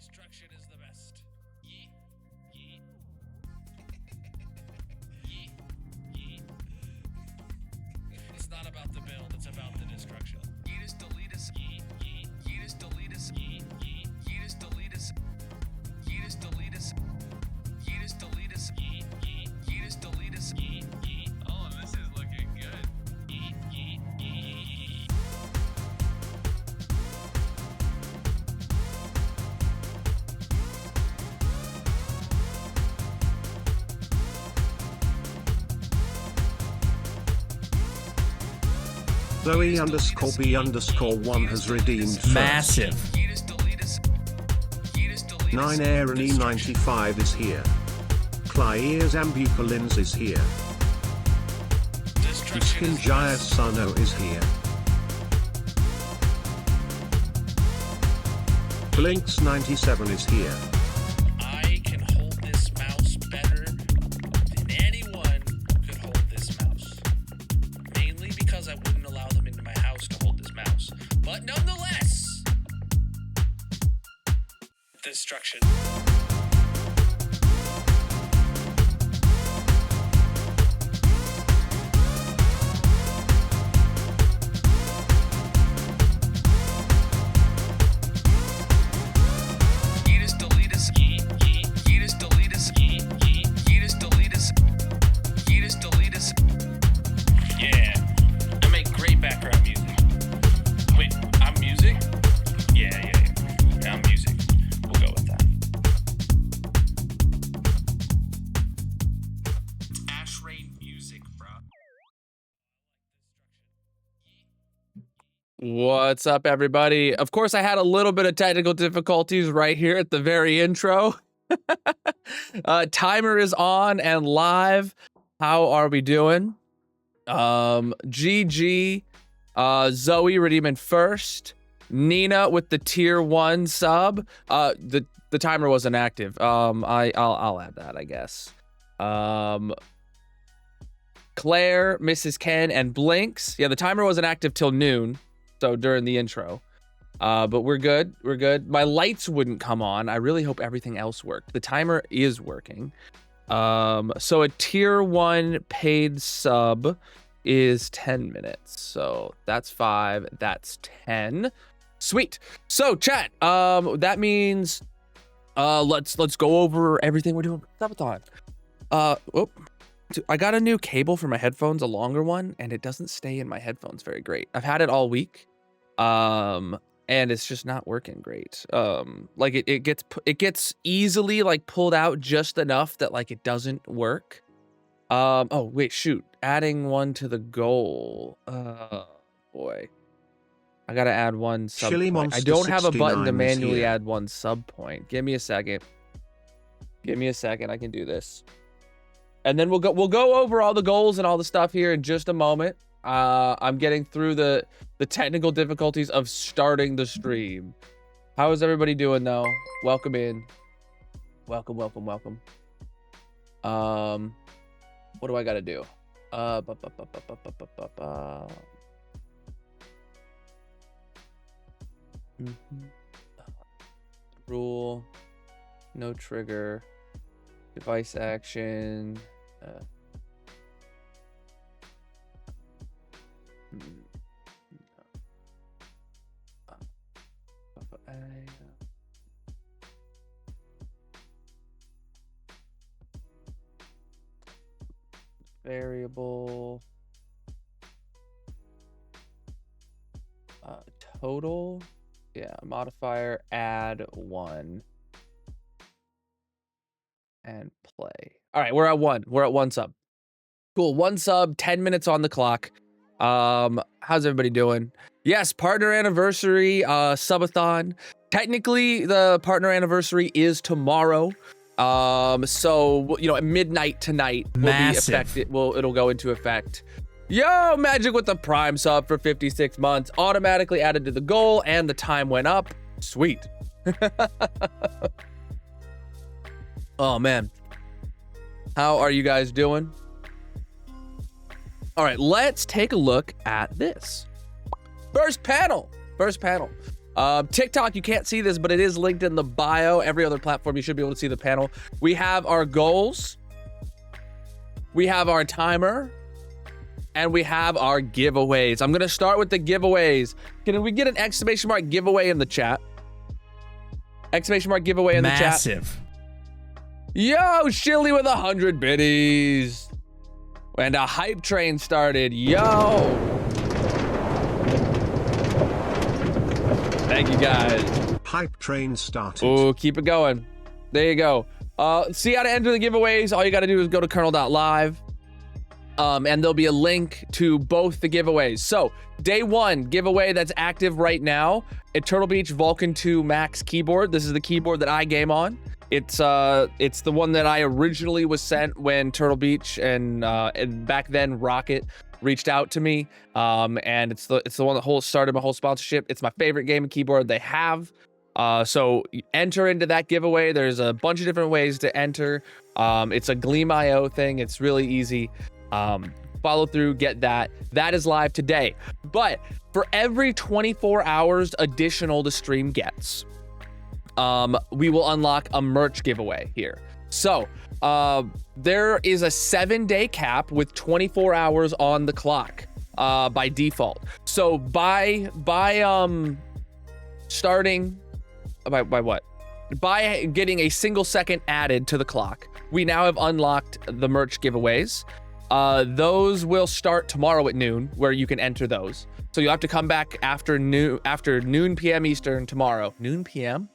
Destruction is the best. Yeet. Yeet. Yeet. Yeet. It's not about the build, it's about the destruction. Yeetus deletus. Yeet. Yeet. Yeetus deletus. Yeet. Yeet. Yeetus deletus. Yeetus deletus. Yeetus deletus. Yeet. Yeet. Yeetus deletus. Yeet. Yeet. Oh, this is looking good. Yeet. Yeet. Yeet. Zoe_B_1 has redeemed first. Massive. 9 Aaron E95 is here. Clyers Ambucolins is here. Skin Jaya Sano is here. Blinks 97 is here. I can hold this mouse better than anyone could hold this mouse. Mainly because I wouldn't allow them into my house to hold this mouse. But nonetheless, destruction. Yeetus deletus. Yeet. Yeet. Yeetus deletus. Yeet. Yeet. Yeetus deletus. Yeetus deletus. Yeah. I make great background music. Wait, I'm music? Yeah. I'm music. We'll go with that. Ash Rain music, bro. What's up, everybody? Of course, I had a little bit of technical difficulties right here at the very intro. Timer is on and live. How are we doing? GG, Zoe redeeming first. Nina with the tier 1 sub. The timer wasn't active. I'll add that, I guess. Claire, Mrs. Ken, and Blinks. Yeah, the timer wasn't active till noon. So during the intro, but we're good. We're good. My lights wouldn't come on. I really hope everything else worked. The timer is working. So a tier 1 paid sub is 10 minutes. So that's 5. That's 10. Sweet. So chat. That means let's go over everything we're doing. Sub-A-Thon. I got a new cable for my headphones, a longer one, and it doesn't stay in my headphones very great. I've had it all week, and it's just not working great. Like it gets easily like pulled out just enough that like it doesn't work. Oh wait, shoot, adding one to the goal. Boy, I gotta add one sub point. I don't have a button to manually add one sub point. Give me a second. Give me a second. I can do this. And then we'll go over all the goals and all the stuff here in just a moment. I'm getting through the technical difficulties of starting the stream. How is everybody doing though? Welcome in. Welcome. What do I gotta do? Rule. No trigger. Device action. Variable. Total. Yeah, modifier, add 1. And play. All right, we're at 1. We're at 1 sub. Cool, 1 sub, 10 minutes on the clock. How's everybody doing? Yes, partner anniversary, subathon. Technically, the partner anniversary is tomorrow. So you know, at midnight tonight will be effective. It'll go into effect. Yo, Magic with the Prime sub for 56 months. Automatically added to the goal, and the time went up. Sweet. Oh man, how are you guys doing? All right, let's take a look at this first panel. TikTok, you can't see this, but it is linked in the bio. Every other platform, you should be able to see the panel. We have our goals. We have our timer. And we have our giveaways. I'm going to start with the giveaways. Can we get an exclamation mark giveaway in the chat? Exclamation mark giveaway in the chat. Massive. Yo, Shilly with 100 biddies. And a hype train started. Yo. Thank you, guys. Hype train started. Oh, keep it going. There you go. See how to enter the giveaways. All you got to do is go to Colonal.live. And there'll be a link to both the giveaways. So, day 1 giveaway that's active right now, a Turtle Beach Vulcan 2 Max keyboard. This is the keyboard that I game on. It's the one that I originally was sent when Turtle Beach and back then Rocket reached out to me. And it's the one that started my whole sponsorship. It's my favorite gaming keyboard they have. So enter into that giveaway. There's a bunch of different ways to enter. It's a Gleam.io thing. It's really easy. Follow through, get that. That is live today. But for every 24 hours additional the stream gets, we will unlock a merch giveaway here. So there is a 7-day cap with 24 hours on the clock by default. So by getting a single second added to the clock, we now have unlocked the merch giveaways. Those will start tomorrow at noon, where you can enter those. So you'll have to come back after noon PM Eastern tomorrow. Noon PM?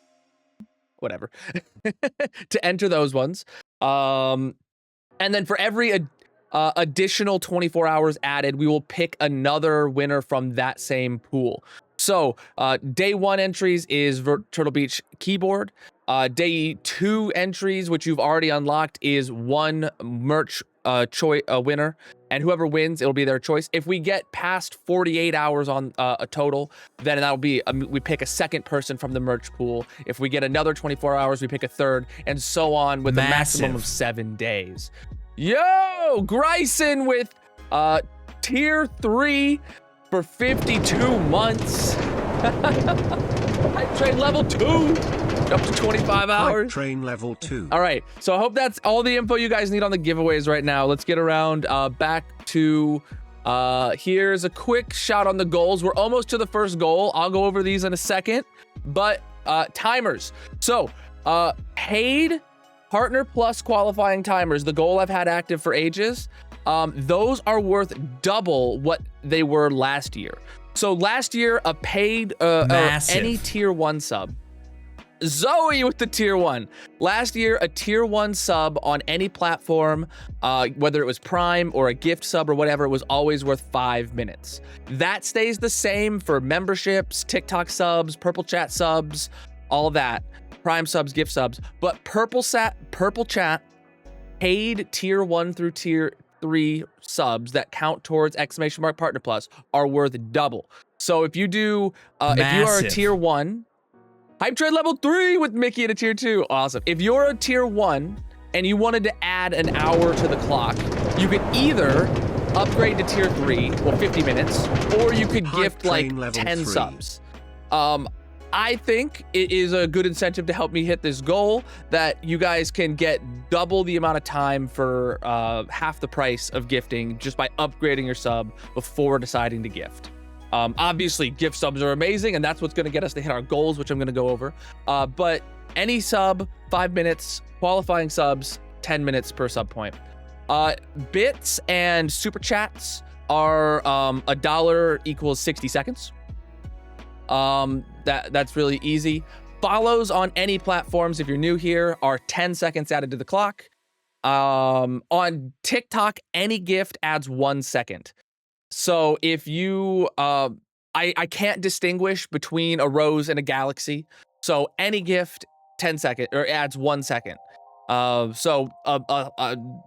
Whatever. To enter those ones. And then for every additional 24 hours added, we will pick another winner from that same pool. So day 1 entries is Turtle Beach keyboard. Day 2 entries, which you've already unlocked, is 1 merch winner, and whoever wins, it'll be their choice. If we get past 48 hours on a total, then that'll be we pick a second person from the merch pool. If we get another 24 hours, we pick a third, and so on with a maximum of 7 days. Yo, Gryson with tier 3 for 52 months. Hype train level 2 up to 25 hours. Hype train level 2. All right, so I hope that's all the info you guys need on the giveaways right now. Let's get around back to here's a quick shot on the goals. We're almost to the first goal. I'll go over these in a second, but timers. So paid Partner Plus qualifying timers, the goal I've had active for ages, those are worth double what they were last year. So last year, a paid any tier 1 sub. Zoe with the tier 1. Last year, a tier 1 sub on any platform, whether it was Prime or a gift sub or whatever, it was always worth 5 minutes. That stays the same for memberships, TikTok subs, Purple Chat subs, all that. Prime subs, gift subs. But Purple Chat paid tier 1 through tier 3 subs that count towards exclamation mark Partner Plus are worth double. So if you do, if you are a tier 1, Hype Train level 3 with Mickey at a tier 2, awesome. If you're a tier 1 and you wanted to add an hour to the clock, you could either upgrade to tier 3, well 50 minutes, or you could gift like 10 subs. I think it is a good incentive to help me hit this goal that you guys can get double the amount of time for half the price of gifting just by upgrading your sub before deciding to gift. Obviously, gift subs are amazing, and that's what's going to get us to hit our goals, which I'm going to go over. But any sub, 5 minutes, qualifying subs, 10 minutes per sub point. Bits and super chats are $1 equals 60 seconds. That's really easy. Follows on any platforms, if you're new here, are 10 seconds added to the clock. On TikTok, any gift adds 1 second. So if you, I can't distinguish between a rose and a galaxy. So any gift, 10 seconds, or adds 1 second.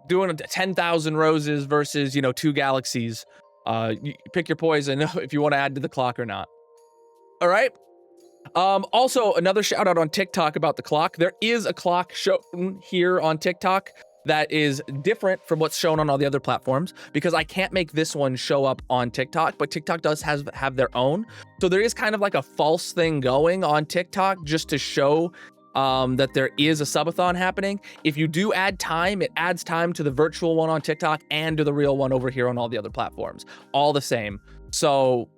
Doing 10,000 roses versus, 2 galaxies, you pick your poison if you want to add to the clock or not. All right. Also, another shout out on TikTok about the clock. There is a clock shown here on TikTok. that is different from what's shown on all the other platforms, because I can't make this one show up on TikTok, but TikTok does have their own. So there is kind of like a false thing going on TikTok just to show that there is a subathon happening. If you do add time, it adds time to the virtual one on TikTok and to the real one over here on all the other platforms, all the same. So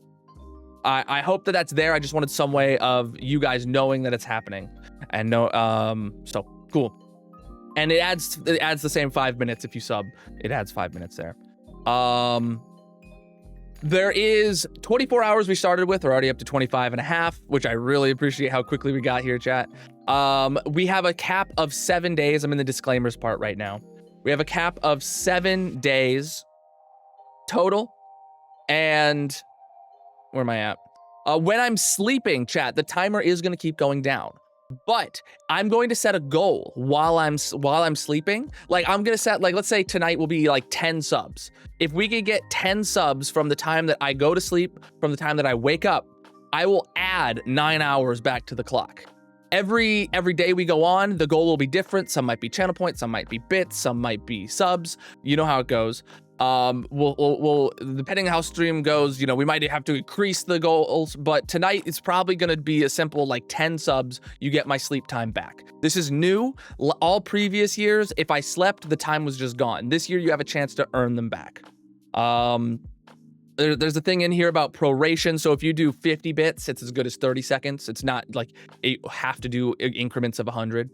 I hope that that's there. I just wanted some way of you guys knowing that it's happening, and so cool. And it adds the same 5 minutes if you sub. It adds 5 minutes there. There is 24 hours we started with. We're already up to 25 and a half, which I really appreciate how quickly we got here, chat. We have a cap of 7 days. I'm in the disclaimers part right now. We have a cap of 7 days total. And where am I at? When I'm sleeping, chat, the timer is going to keep going down. But I'm going to set a goal while I'm sleeping. Like, I'm gonna set, like, let's say tonight will be like 10 subs. If we could get 10 subs from the time that I go to sleep, from the time that I wake up, I will add 9 hours back to the clock. Every day we go on, the goal will be different. Some might be channel points, some might be bits, some might be subs. You know how it goes. We'll depending on how stream goes, you know, we might have to increase the goals, but tonight it's probably going to be a simple like 10 subs, you get my sleep time back. This is new. All previous years, if I slept, the time was just gone. This year you have a chance to earn them back. There's a thing in here about proration. So if you do 50 bits, it's as good as 30 seconds. It's not like you have to do increments of 100.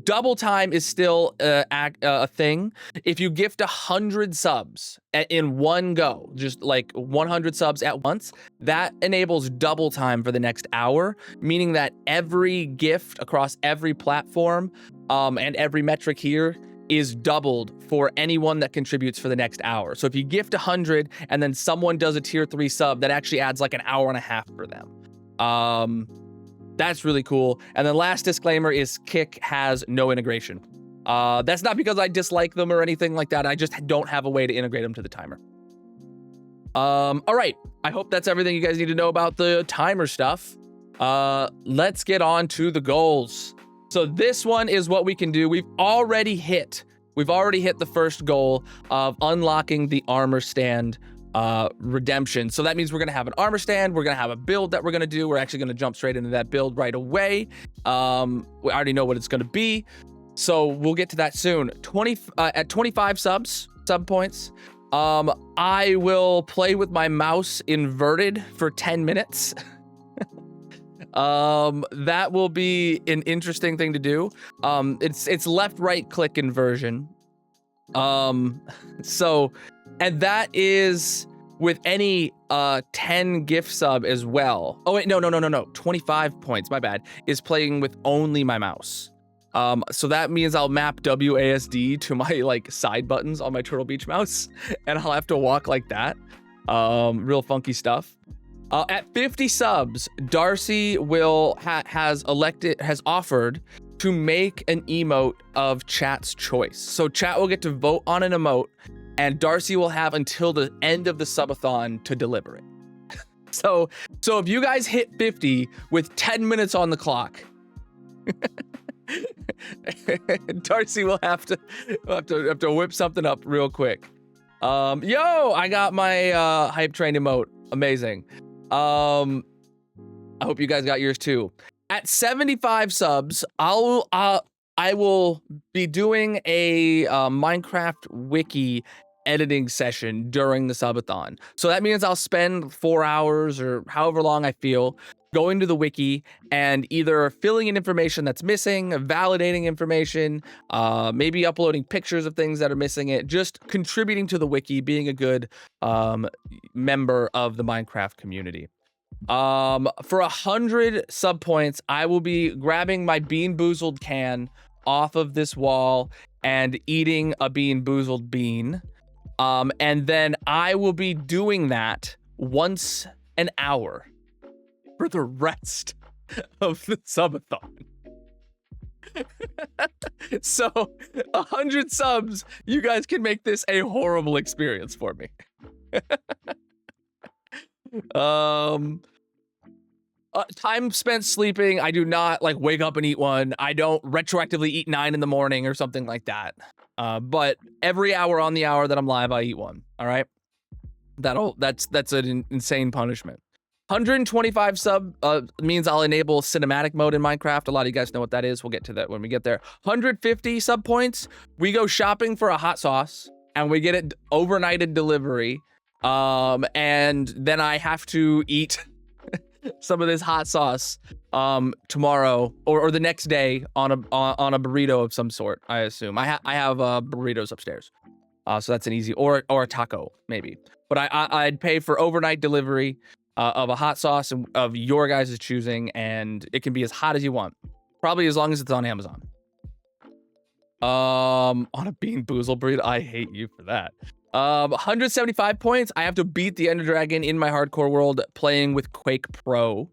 Double time is still a thing. If you gift 100 subs in one go, just like 100 subs at once, that enables double time for the next hour, meaning that every gift across every platform and every metric here is doubled for anyone that contributes for the next hour. So if you gift 100 and then someone does a tier 3 sub, that actually adds like an hour and a half for them. That's really cool. And the last disclaimer is Kick has no integration. That's not because I dislike them or anything like that. I just don't have a way to integrate them to the timer. All right. I hope that's everything you guys need to know about the timer stuff. Let's get on to the goals. So this one is what we can do. We've already hit the first goal of unlocking the armor stand redemption. So that means we're gonna have an armor stand, we're gonna have a build that we're gonna do. We're actually gonna jump straight into that build right away. We already know what it's gonna be, so we'll get to that soon. At 25 sub points, I will play with my mouse inverted for 10 minutes. That will be an interesting thing to do. It's left right click inversion. So, and that is with any 10 gift sub as well. Oh wait, no. 25 points, my bad, is playing with only my mouse. So that means I'll map WASD to my like side buttons on my Turtle Beach mouse, and I'll have to walk like that. Real funky stuff. At 50 subs, Darcy has offered to make an emote of chat's choice. So chat will get to vote on an emote, and Darcy will have until the end of the subathon to deliver it. So if you guys hit 50 with 10 minutes on the clock, Darcy will have to whip something up real quick. Yo, I got my hype train emote. Amazing. I hope you guys got yours too. At 75 subs, I will be doing a Minecraft wiki editing session during the subathon. So that means I'll spend 4 hours or however long I feel going to the wiki and either filling in information that's missing, validating information, maybe uploading pictures of things that are missing it, just contributing to the wiki, being a good member of the Minecraft community. For 100 sub points, I will be grabbing my Bean Boozled can off of this wall and eating a Bean Boozled bean. And then I will be doing that once an hour for the rest of the subathon. So 100 subs, you guys can make this a horrible experience for me. Time spent sleeping. I do not like wake up and eat one. I don't retroactively eat 9 in the morning or something like that. But every hour on the hour that I'm live, I eat one. All right. That's an insane punishment. 125 sub means I'll enable cinematic mode in Minecraft. A lot of you guys know what that is. We'll get to that when we get there. 150 sub points. We go shopping for a hot sauce and we get it overnighted delivery. And then I have to eat some of this hot sauce tomorrow or the next day on a burrito of some sort. I assume I have burritos upstairs. So that's an easy or a taco maybe. But I'd pay for overnight delivery of a hot sauce of your guys' choosing, and it can be as hot as you want. Probably as long as it's on Amazon. On a Bean Boozle burrito, I hate you for that. 175 points. I have to beat the Ender Dragon in my hardcore world playing with Quake Pro.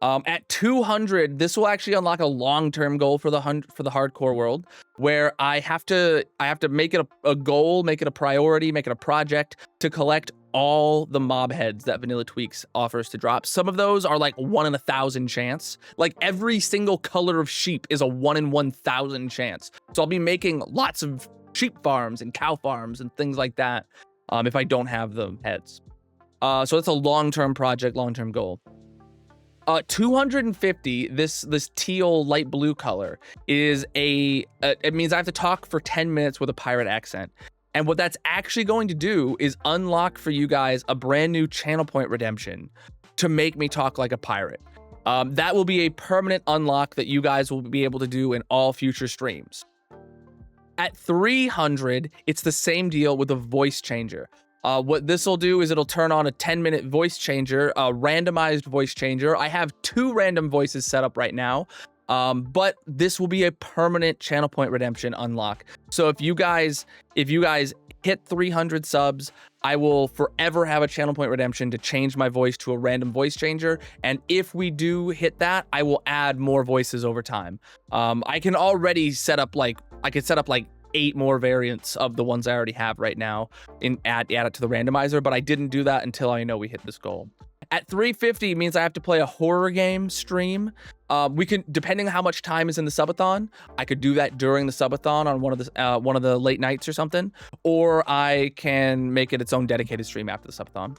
At 200, this will actually unlock a long-term goal for the hardcore world, where I have to make it a goal, make it a priority, make it a project to collect all the mob heads that Vanilla Tweaks offers to drop. Some of those are like 1 in 1,000 chance. Like every single color of sheep is a 1 in 1,000 chance. So I'll be making lots of sheep farms and cow farms and things like that if I don't have the heads. So that's a long-term project, long-term goal. 250, this teal light blue color is it means I have to talk for 10 minutes with a pirate accent. And what that's actually going to do is unlock for you guys a brand new channel point redemption to make me talk like a pirate. That will be a permanent unlock that you guys will be able to do in all future streams. At 300, it's the same deal with a voice changer. What this will do is it'll turn on a 10-minute voice changer, a randomized voice changer. I have 2 random voices set up right now, but this will be a permanent channel point redemption unlock. So if you guys hit 300 subs, I will forever have a channel point redemption to change my voice to a random voice changer. And if we do hit that, I will add more voices over time. I can already set up like 8 more variants of the ones I already have right now and add it to the randomizer, but I didn't do that until I know we hit this goal. At 350 means I have to play a horror game stream. We can, depending on how much time is in the subathon, I could do that during the subathon on one of the late nights or something, or I can make it its own dedicated stream after the subathon.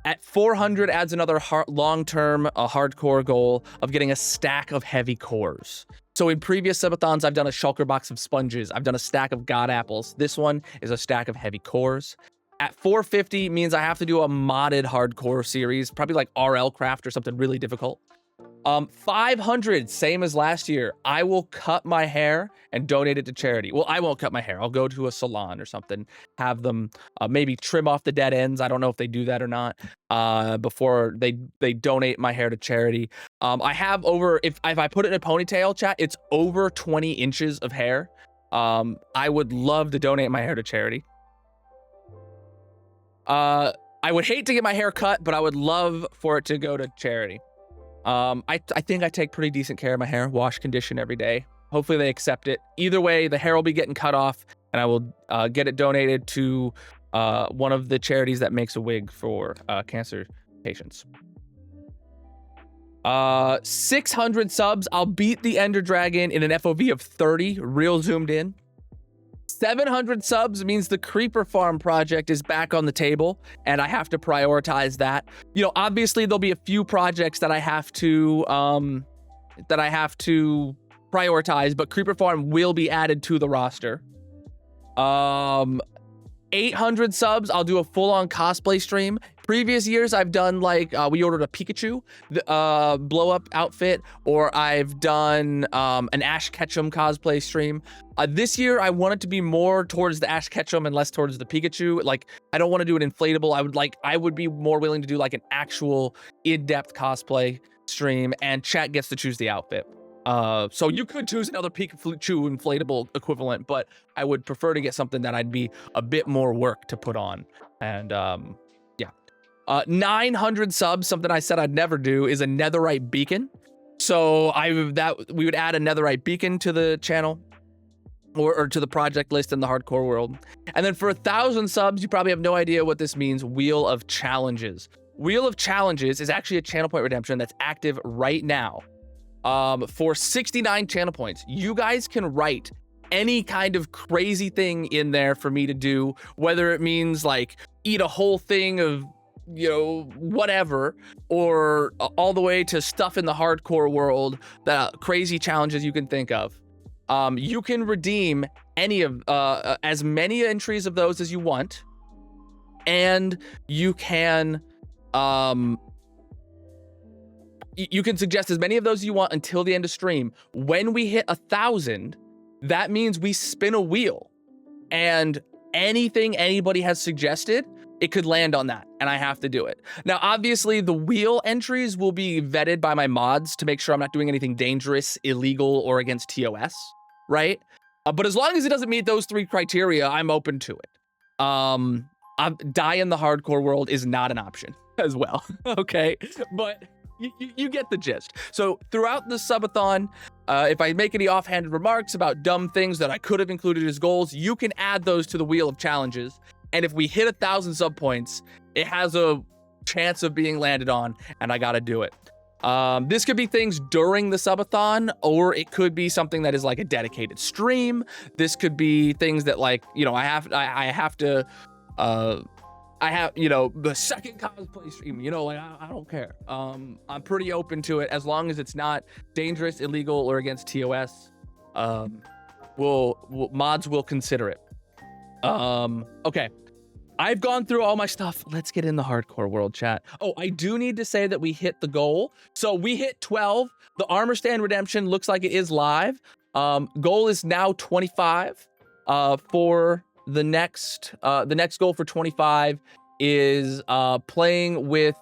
At 400 adds another long-term hardcore goal of getting a stack of heavy cores. So in previous subathons, I've done a shulker box of sponges. I've done a stack of god apples. This one is a stack of heavy cores. At 450 means I have to do a modded hardcore series, probably like RL Craft or something really difficult. 500, same as last year. I will cut my hair and donate it to charity. Well, I won't cut my hair. I'll go to a salon or something, have them maybe trim off the dead ends. I don't know if they do that or not before they donate my hair to charity. I have over, if I put it in a ponytail, chat, it's over 20 inches of hair. I would love to donate my hair to charity. I would hate to get my hair cut, but I would love for it to go to charity. I think I take pretty decent care of my hair, wash, condition every day. Hopefully they accept it. Either way, the hair will be getting cut off and I will get it donated to one of the charities that makes a wig for cancer patients. 600 subs, I'll beat the Ender Dragon in an FOV of 30, real zoomed in. 700 subs means the Creeper Farm project is back on the table and I have to prioritize that. You know, obviously there'll be a few projects that I have to prioritize, but Creeper Farm will be added to the roster. 800 subs, I'll do a full-on cosplay stream. Previous years, I've done like, we ordered a Pikachu blow-up outfit, or I've done an Ash Ketchum cosplay stream. This year, I want it to be more towards the Ash Ketchum and less towards the Pikachu. Like, I don't want to do an inflatable. I would be more willing to do like an actual in-depth cosplay stream, and chat gets to choose the outfit. So you could choose another Pikachu inflatable equivalent, but I would prefer to get something that I'd be a bit more work to put on. And yeah. 900 subs, something I said I'd never do, is a netherite beacon. So we would add a netherite beacon to the channel or to the project list in the hardcore world. And then for 1,000 subs, you probably have no idea what this means. Wheel of Challenges. Wheel of Challenges is actually a channel point redemption that's active right now. For 69 channel points, you guys can write any kind of crazy thing in there for me to do, whether it means like eat a whole thing of, you know, whatever, or all the way to stuff in the hardcore world, the crazy challenges you can think of. You can redeem any of as many entries of those as you want, and you can you can suggest as many of those as you want until the end of stream. When we hit 1,000, that means we spin a wheel, and anything anybody has suggested, it could land on that, and I have to do it. Now, obviously, the wheel entries will be vetted by my mods to make sure I'm not doing anything dangerous, illegal, or against TOS, right? But as long as it doesn't meet those 3 criteria, I'm open to it. Die in the hardcore world is not an option as well, okay? But you get the gist. So throughout the subathon, if I make any offhanded remarks about dumb things that I could have included as goals, you can add those to the wheel of challenges. And if we hit 1,000 sub points, it has a chance of being landed on, and I gotta do it. This could be things during the subathon, or it could be something that is like a dedicated stream. This could be things that, like, you know, I have you know, the second cosplay stream, you know, like I don't care. I'm pretty open to it as long as it's not dangerous, illegal, or against TOS. Mods will consider it. Okay. I've gone through all my stuff. Let's get in the hardcore world, chat. Oh, I do need to say that we hit the goal. So we hit 12. The armor stand redemption looks like it is live. Goal is now 25. For the next goal for 25 is playing with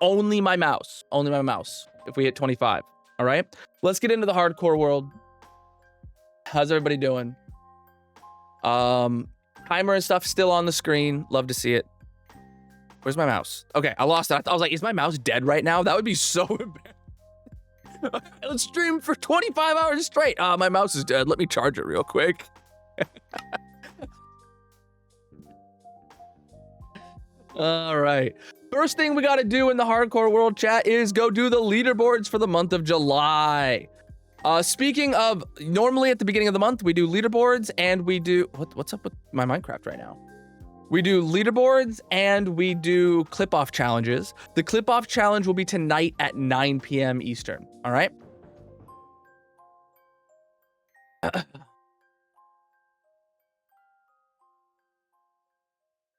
only my mouse. Only my mouse. If we hit 25. All right. Let's get into the hardcore world. How's everybody doing? Timer and stuff still on the screen. Love to see it. Where's my mouse? Okay, I lost it. I was like, is my mouse dead right now? That would be so embarrassing. Let's stream for 25 hours straight. My mouse is dead. Let me charge it real quick. All right. First thing we got to do in the hardcore world, chat, is go do the leaderboards for the month of July. Speaking of, normally at the beginning of the month, we do leaderboards, and we do... What's up with my Minecraft right now? We do leaderboards, and we do clip-off challenges. The clip-off challenge will be tonight at 9 p.m. Eastern, all right? Can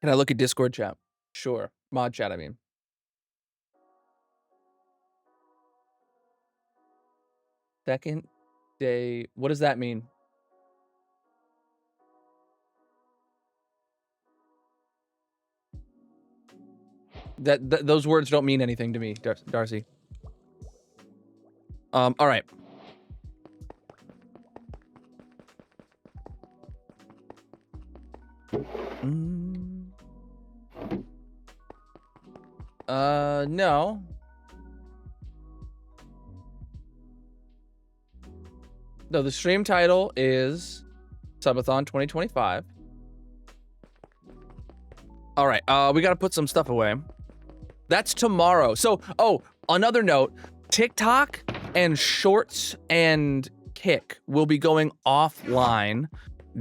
I look at Discord chat? Sure. Mod chat, I mean. Second day. What does that mean? Those words don't mean anything to me, Darcy. All right. No. No, the stream title is Sub-A-Thon 2025. All right, we got to put some stuff away. That's tomorrow. So, oh, another note, TikTok and Shorts and Kick will be going offline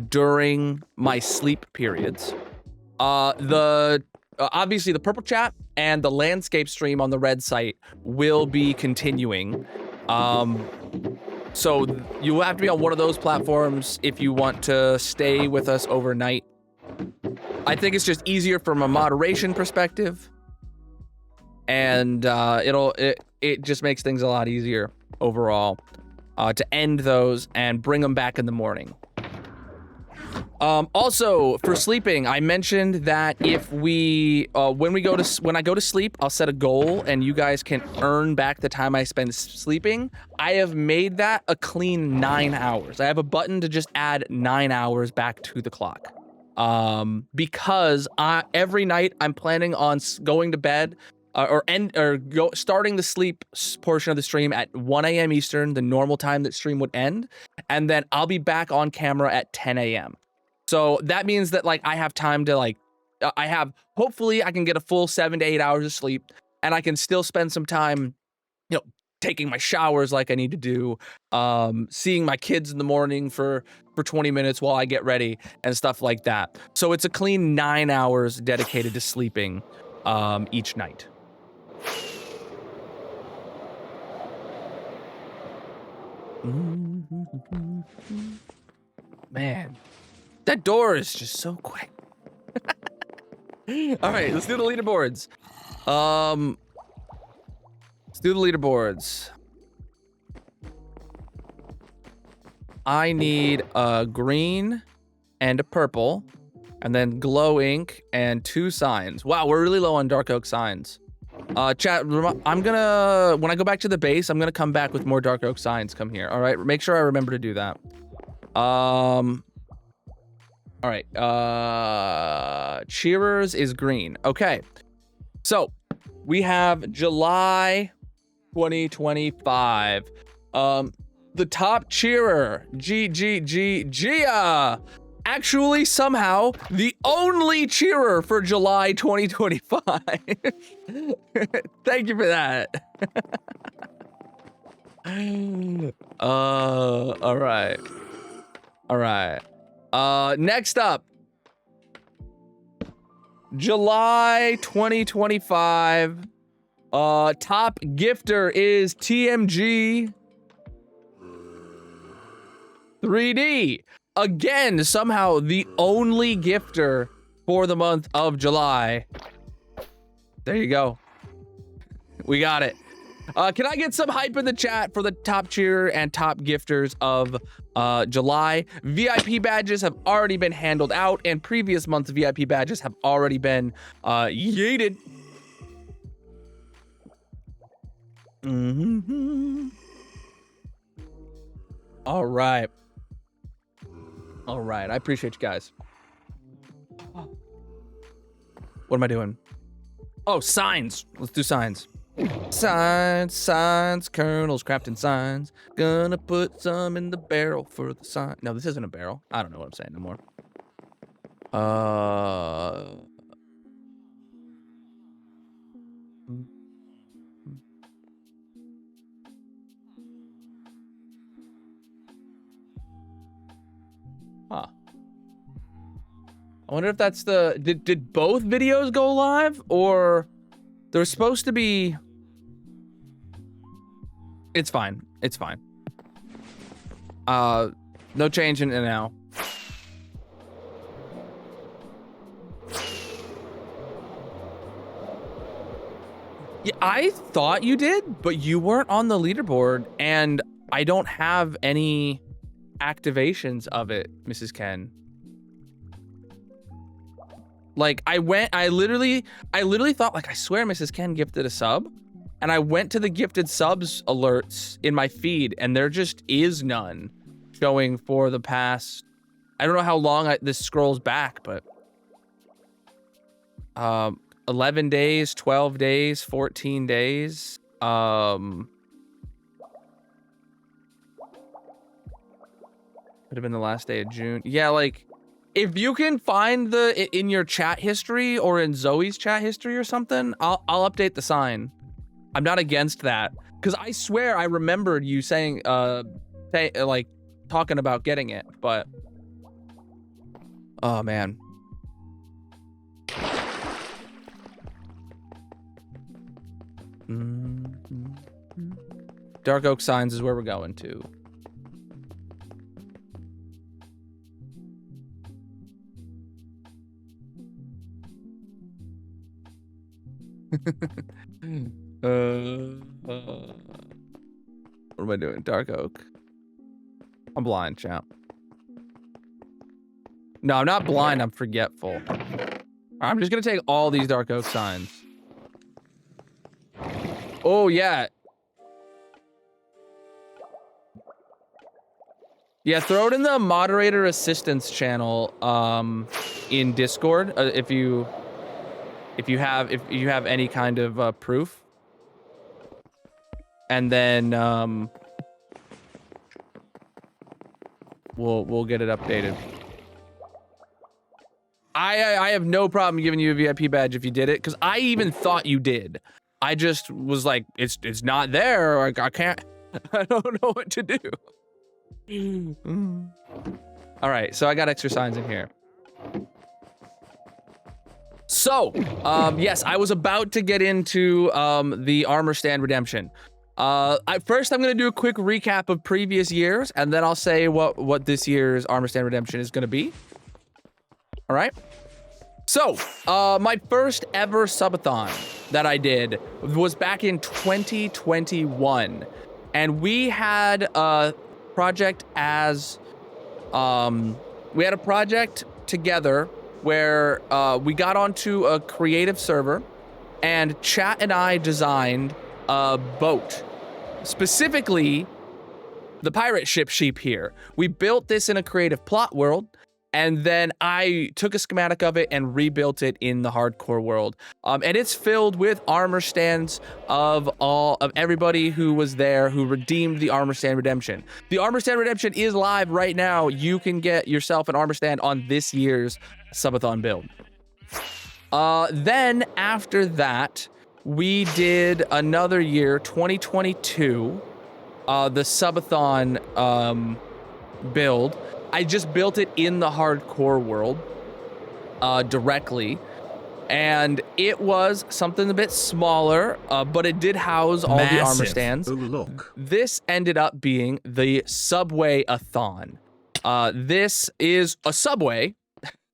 during my sleep periods. Obviously the purple chat and the landscape stream on the red site will be continuing. So you will have to be on one of those platforms if you want to stay with us overnight. I think it's just easier from a moderation perspective, and it just makes things a lot easier overall to end those and bring them back in the morning. Also for sleeping, I mentioned that if we when I go to sleep, I'll set a goal and you guys can earn back the time I spend sleeping. I have made that a clean 9 hours. I have a button to just add 9 hours back to the clock. Because every night I'm planning on going to bed starting the sleep portion of the stream at 1 a.m. Eastern, the normal time that stream would end, and then I'll be back on camera at 10 a.m. So that means that, like, I have time to, hopefully I can get a full 7 to 8 hours of sleep, and I can still spend some time, taking my showers like I need to do, seeing my kids in the morning for 20 minutes while I get ready and stuff like that. So it's a clean 9 hours dedicated to sleeping each night. Man, that door is just so quick. All right, let's do the leaderboards. Let's do the leaderboards. I need a green and a purple, and then glow ink and 2 signs. Wow, we're really low on dark oak signs. Chat, I'm gonna, when I go back to the base, I'm gonna come back with more dark oak signs. Come here, all right? Make sure I remember to do that. All right, cheerers is green. Okay, so we have July 2025. The top cheerer, Gia, actually somehow the only cheerer for July 2025. Thank you for that. All right. All right. Next up, July 2025. Top gifter is TMG 3D. Again, somehow the only gifter for the month of July. There you go. We got it. Can I get some hype in the chat for the top cheerer and top gifters of July? VIP badges have already been handled out, and previous month's VIP badges have already been yeeted. All right. All right. I appreciate you guys. What am I doing? Oh, signs. Let's do signs. Signs. Colonel's crafting signs. Gonna put some in the barrel for the sign. No, this isn't a barrel. I don't know what I'm saying anymore. Huh. I wonder if that's the... Did both videos go live? Or... There was supposed to be... It's fine. It's fine. No change in it now. Yeah, I thought you did, but you weren't on the leaderboard, and I don't have any activations of it, Mrs. Ken. Like, I literally thought, like, I swear Mrs. Ken gifted a sub, and I went to the gifted subs alerts in my feed, and there just is none showing for the past, I don't know how long this scrolls back, but 11 days, 12 days, 14 days. Could have been the last day of June. Yeah, like, if you can find in your chat history or in Zoe's chat history or something, I'll update the sign. I'm not against that, because I swear I remembered you saying, like, talking about getting it, but oh man. Dark Oak Signs is where we're going to. What am I doing? Dark Oak. I'm blind, champ. No, I'm not blind. I'm forgetful. I'm just gonna take all these Dark Oak signs. Oh yeah. Yeah, throw it in the moderator assistance channel in Discord if you have any kind of proof. And then we'll get it updated. I have no problem giving you a VIP badge if you did it, because I even thought you did. I just was like, it's not there. I can't. I don't know what to do. All right, so I got extra signs in here. So, yes, I was about to get into the armor stand redemption. First, I'm gonna do a quick recap of previous years, and then I'll say what this year's armor stand redemption is gonna be. All right. So, my first ever subathon that I did was back in 2021, and we had a project together where we got onto a creative server, and Chat and I designed a boat, specifically the pirate ship sheep here. We built this in a creative plot world, and then I took a schematic of it and rebuilt it in the hardcore world. And it's filled with armor stands of everybody who was there who redeemed the armor stand redemption. The armor stand redemption is live right now. You can get yourself an armor stand on this year's Sub-A-Thon build. Then after that, we did another year, 2022, the Sub-A-Thon build. I just built it in the hardcore world directly, and it was something a bit smaller, but it did house all the armor stands. Oh, look. This ended up being the Subway-a-thon. This is a subway.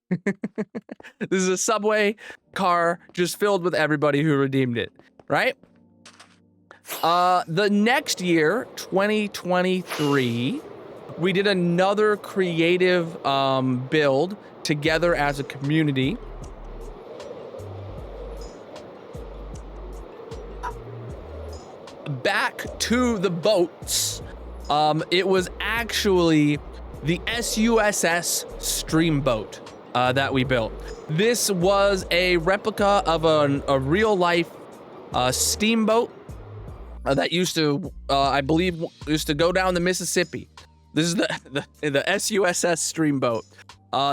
This is a subway car just filled with everybody who redeemed it, right? The next year, 2023, we did another creative build together as a community. Back to the boats. It was actually the SUSS Streamboat that we built. This was a replica of a real-life steamboat that used to, I believe, used to go down the Mississippi. This is the SUSS Streamboat.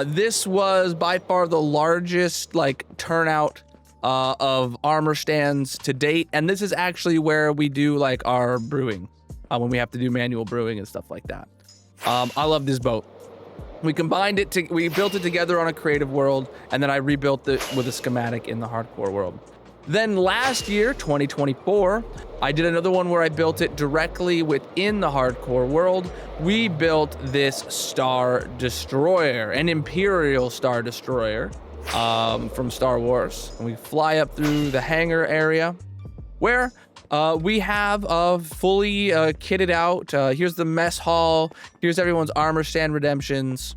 This was by far the largest turnout of armor stands to date, and this is actually where we do our brewing when we have to do manual brewing and stuff like that. I love this boat. We combined it we built it together on a creative world, and then I rebuilt it with a schematic in the hardcore world. Then last year, 2024, I did another one where I built it directly within the hardcore world. We built this Star Destroyer, an Imperial Star Destroyer from Star Wars. And we fly up through the hangar area where we have fully kitted out. Here's the mess hall. Here's everyone's armor stand redemptions.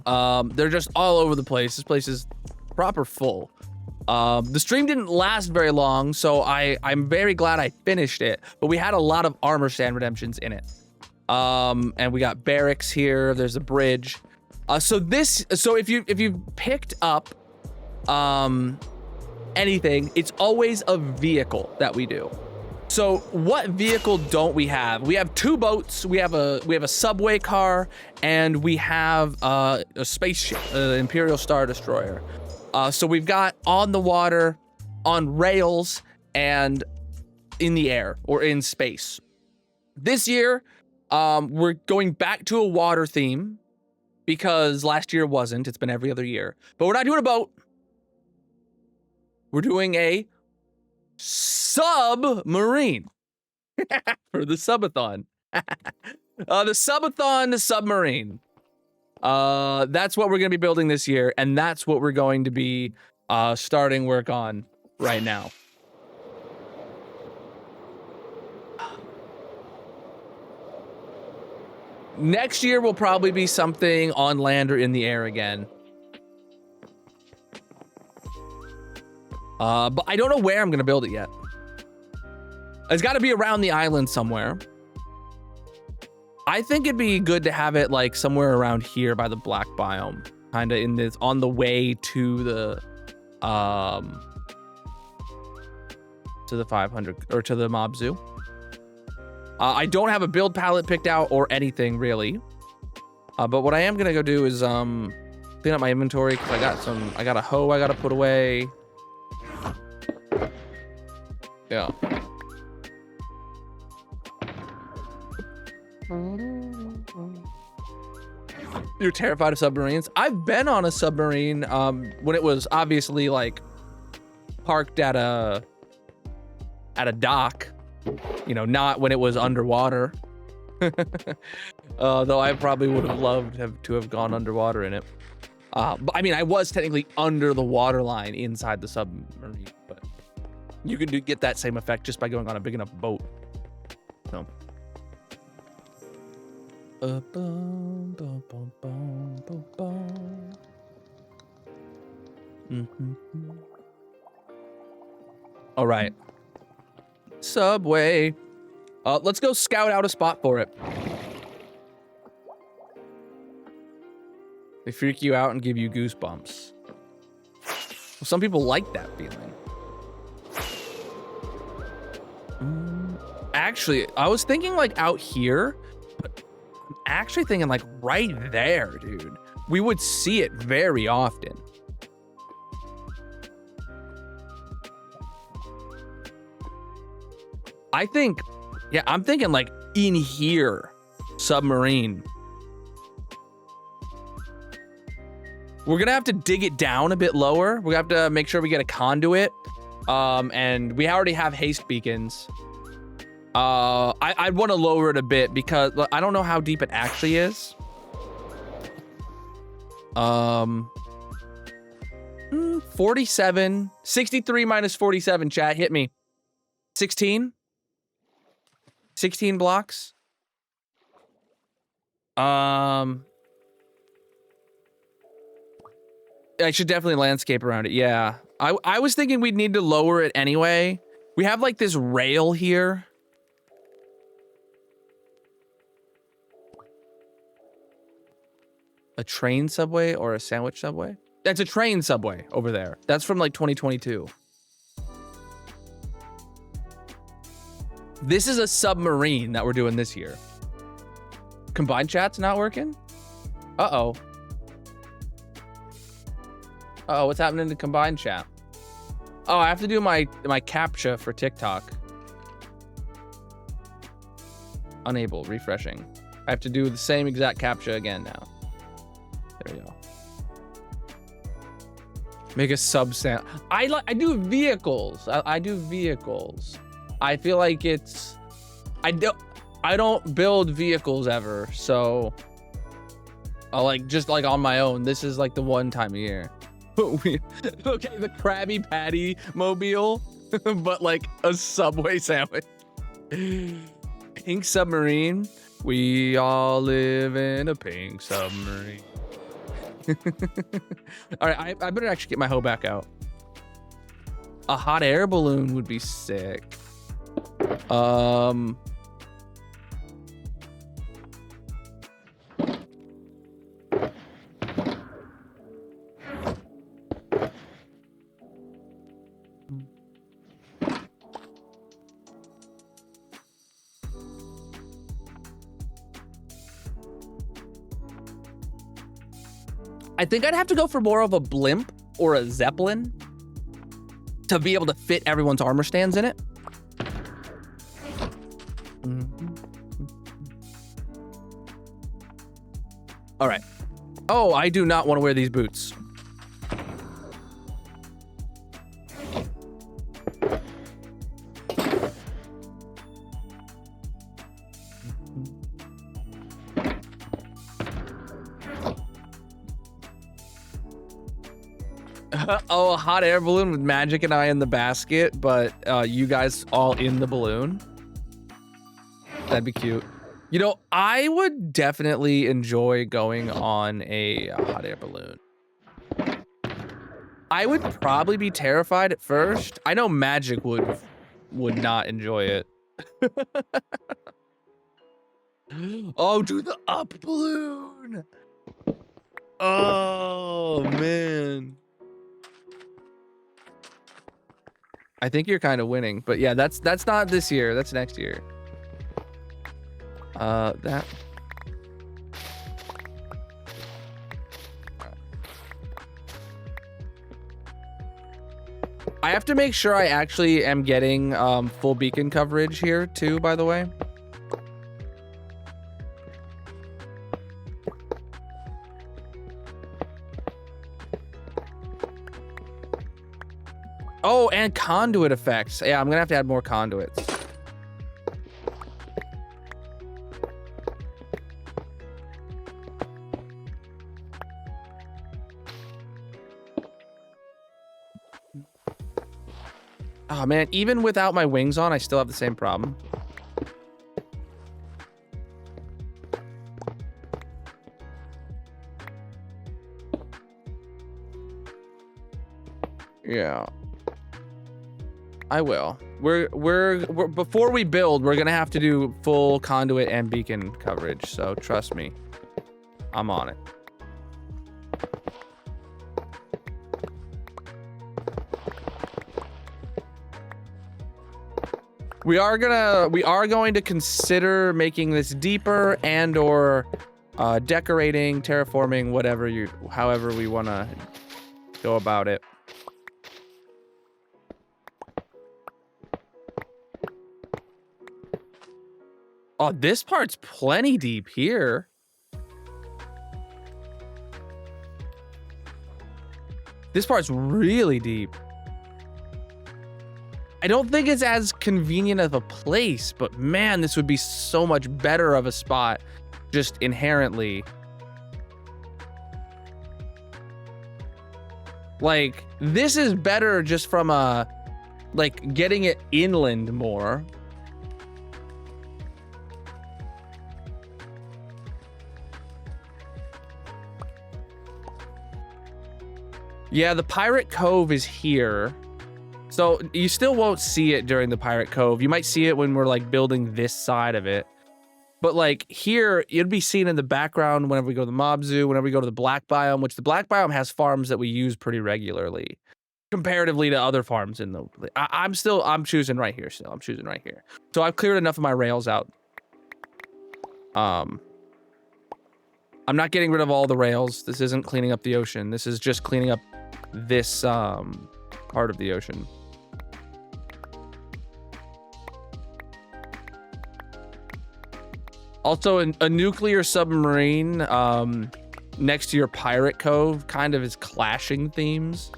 They're just all over the place. This place is proper full. The stream didn't last very long, so I'm very glad I finished it, but we had a lot of armor stand redemptions in it. And we got barracks here, there's a bridge. So if you picked up anything, it's always a vehicle that we do. So what vehicle don't we have? We have two boats, we have a subway car, and we have a spaceship, the Imperial Star Destroyer. So we've got on the water, on rails, and in the air or in space. This year, we're going back to a water theme because last year wasn't. It's been every other year. But we're not doing a boat. We're doing a submarine for the Sub-A-Thon. The Sub-A-Thon, the submarine. That's what we're going to be building this year, and that's what we're going to be starting work on right now. Next year will probably be something on land or in the air again. But I don't know where I'm going to build it yet. It's got to be around the island somewhere. I think it'd be good to have it somewhere around here by the black biome, kind of in this on the way to the 500 or to the mob zoo. I don't have a build palette picked out or anything really, but what I am gonna go do is clean up my inventory because I got a hoe I gotta put away. Yeah. You're terrified of submarines? I've been on a submarine when it was obviously like parked at a dock, you know, not when it was underwater. Though I probably would have loved to have gone underwater in it. But I mean, I was technically under the water line inside the submarine, but you can get that same effect just by going on a big enough boat. So. All right. Subway. Let's go scout out a spot for it. They freak you out and give you goosebumps. Well, some people like that feeling. Actually, I was thinking like out here, but I'm actually thinking like right there, dude. We would see it very often. I think, yeah, I'm thinking like in here, submarine. We're gonna have to dig it down a bit lower. We have to make sure we get a conduit. And we already have haste beacons. I'd want to lower it a bit because I don't know how deep it actually is. 47, 63 minus 47, chat, hit me. 16? 16 blocks? I should definitely landscape around it. Yeah. I was thinking we'd need to lower it anyway. We have like this rail here. A train subway or a sandwich subway? That's a train subway over there. That's from like 2022. This is a submarine that we're doing this year. Combined chat's not working? Uh-oh. Uh-oh, what's happening to combined chat? Oh, I have to do my CAPTCHA for TikTok. Unable, refreshing. I have to do the same exact CAPTCHA again now. There we go. Make a sub-sound. I do vehicles. I do vehicles. I feel like it's... I don't build vehicles ever, so... I'll like, just like on my own. This is like the one time a year. Okay, the Krabby Patty mobile, but like a Subway sandwich. Pink submarine. We all live in a pink submarine. All right, I better actually get my hoe back out. A hot air balloon would be sick. I think I'd have to go for more of a blimp or a zeppelin to be able to fit everyone's armor stands in it. All right. Oh, I do not want to wear these boots. Oh, a hot air balloon with Magic and I in the basket, but you guys all in the balloon. That'd be cute. You know, I would definitely enjoy going on a hot air balloon. I would probably be terrified at first. I know Magic would not enjoy it. Oh, do the up balloon. Oh, man. I think you're kind of winning, but yeah, that's not this year. That's next year. That. I have to make sure I actually am getting full beacon coverage here too, by the way. Oh, and conduit effects. Yeah, I'm gonna have to add more conduits. Oh man, even without my wings on, I still have the same problem. Yeah. I will. We're before we build, we're gonna have to do full conduit and beacon coverage, so trust me. I'm on it. We are going to consider making this deeper and or decorating, terraforming, however we want to go about it. Oh, this part's plenty deep here. This part's really deep. I don't think it's as convenient of a place, but man, this would be so much better of a spot just inherently. Like, this is better just from like getting it inland more. Yeah, the Pirate Cove is here. So you still won't see it during the Pirate Cove. You might see it when we're like building this side of it. But like here, it'd be seen in the background whenever we go to the mob zoo, whenever we go to the black biome, which the black biome has farms that we use pretty regularly comparatively to other farms in the... I'm choosing right here still. I'm choosing right here. So I've cleared enough of my rails out. I'm not getting rid of all the rails. This isn't cleaning up the ocean. This is just cleaning up this part of the ocean. Also, a nuclear submarine next to your pirate cove kind of is clashing themes.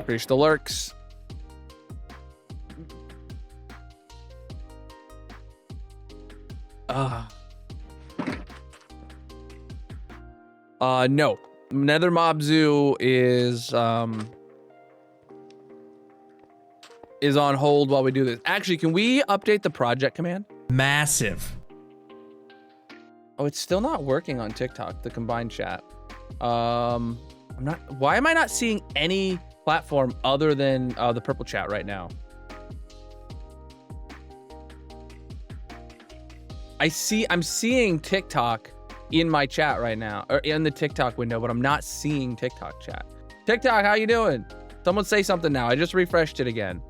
Reach the lurks. No. Nether Mob Zoo is on hold while we do this. Actually, can we update the project command? Massive. Oh, it's still not working on TikTok, the combined chat. Why am I not seeing any platform other than the purple chat right now? I'm seeing TikTok in my chat right now, or in the TikTok window, but I'm not seeing TikTok chat. TikTok, how you doing? Someone say something now. I just refreshed it again.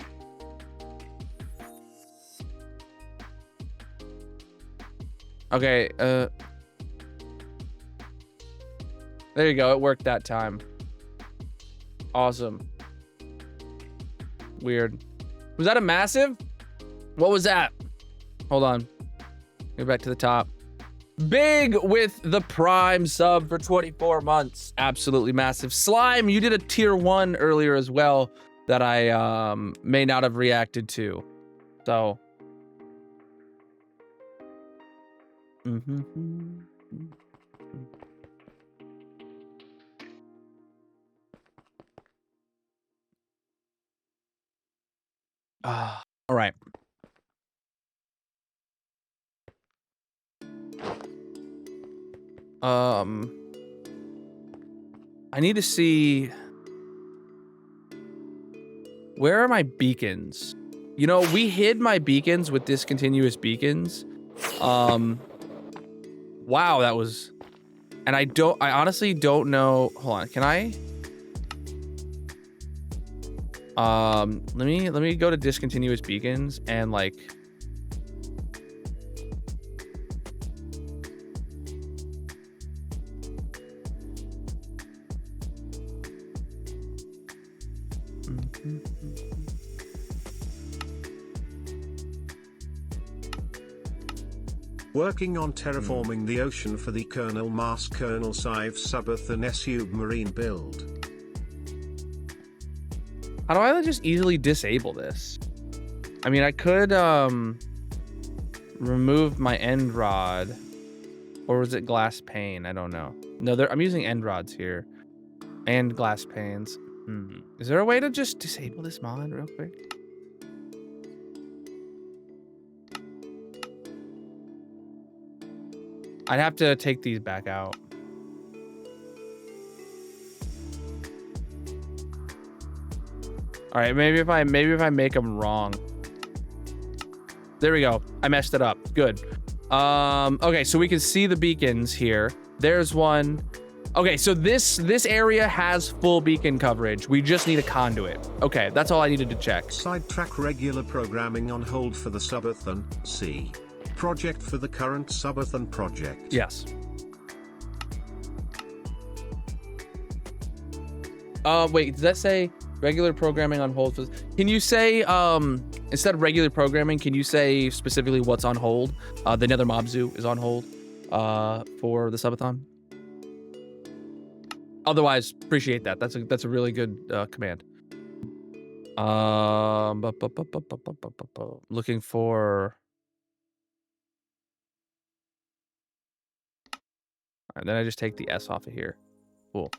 Okay, there you go. It worked that time. Awesome. Weird. Was that a massive? What was that? Hold on. Go back to the top. Big with the Prime sub for 24 months. Absolutely massive. Slime, you did a tier 1 earlier as well that I may not have reacted to. So. All right. I need to see, where are my beacons? You know, we hid my beacons with discontinuous beacons. Wow, that was... And I honestly don't know... Hold on, can I... let me go to discontinuous beacons and like... Working on terraforming the ocean for the Colonel Mars Colonel SUBATHON submarine build. How do I just easily disable this? I mean, I could remove my end rod, or was it glass pane? I don't know. No, I'm using end rods here and glass panes. Is there a way to just disable this mod real quick? I'd have to take these back out. All right, maybe if I make them wrong. There we go. I messed it up. Good. Okay, so we can see the beacons here. There's one. Okay, so this area has full beacon coverage. We just need a conduit. Okay, that's all I needed to check. Sidetrack regular programming on hold for the Sub-A-Thon. C. Project for the current Sub-A-Thon project. Yes. Wait, does that say regular programming on hold? Can you say, instead of regular programming, can you say specifically what's on hold? The Nether Mob Zoo is on hold for the Sub-A-Thon. Otherwise, appreciate that. That's a really good command. Looking for... All right, then I just take the S off of here. Cool.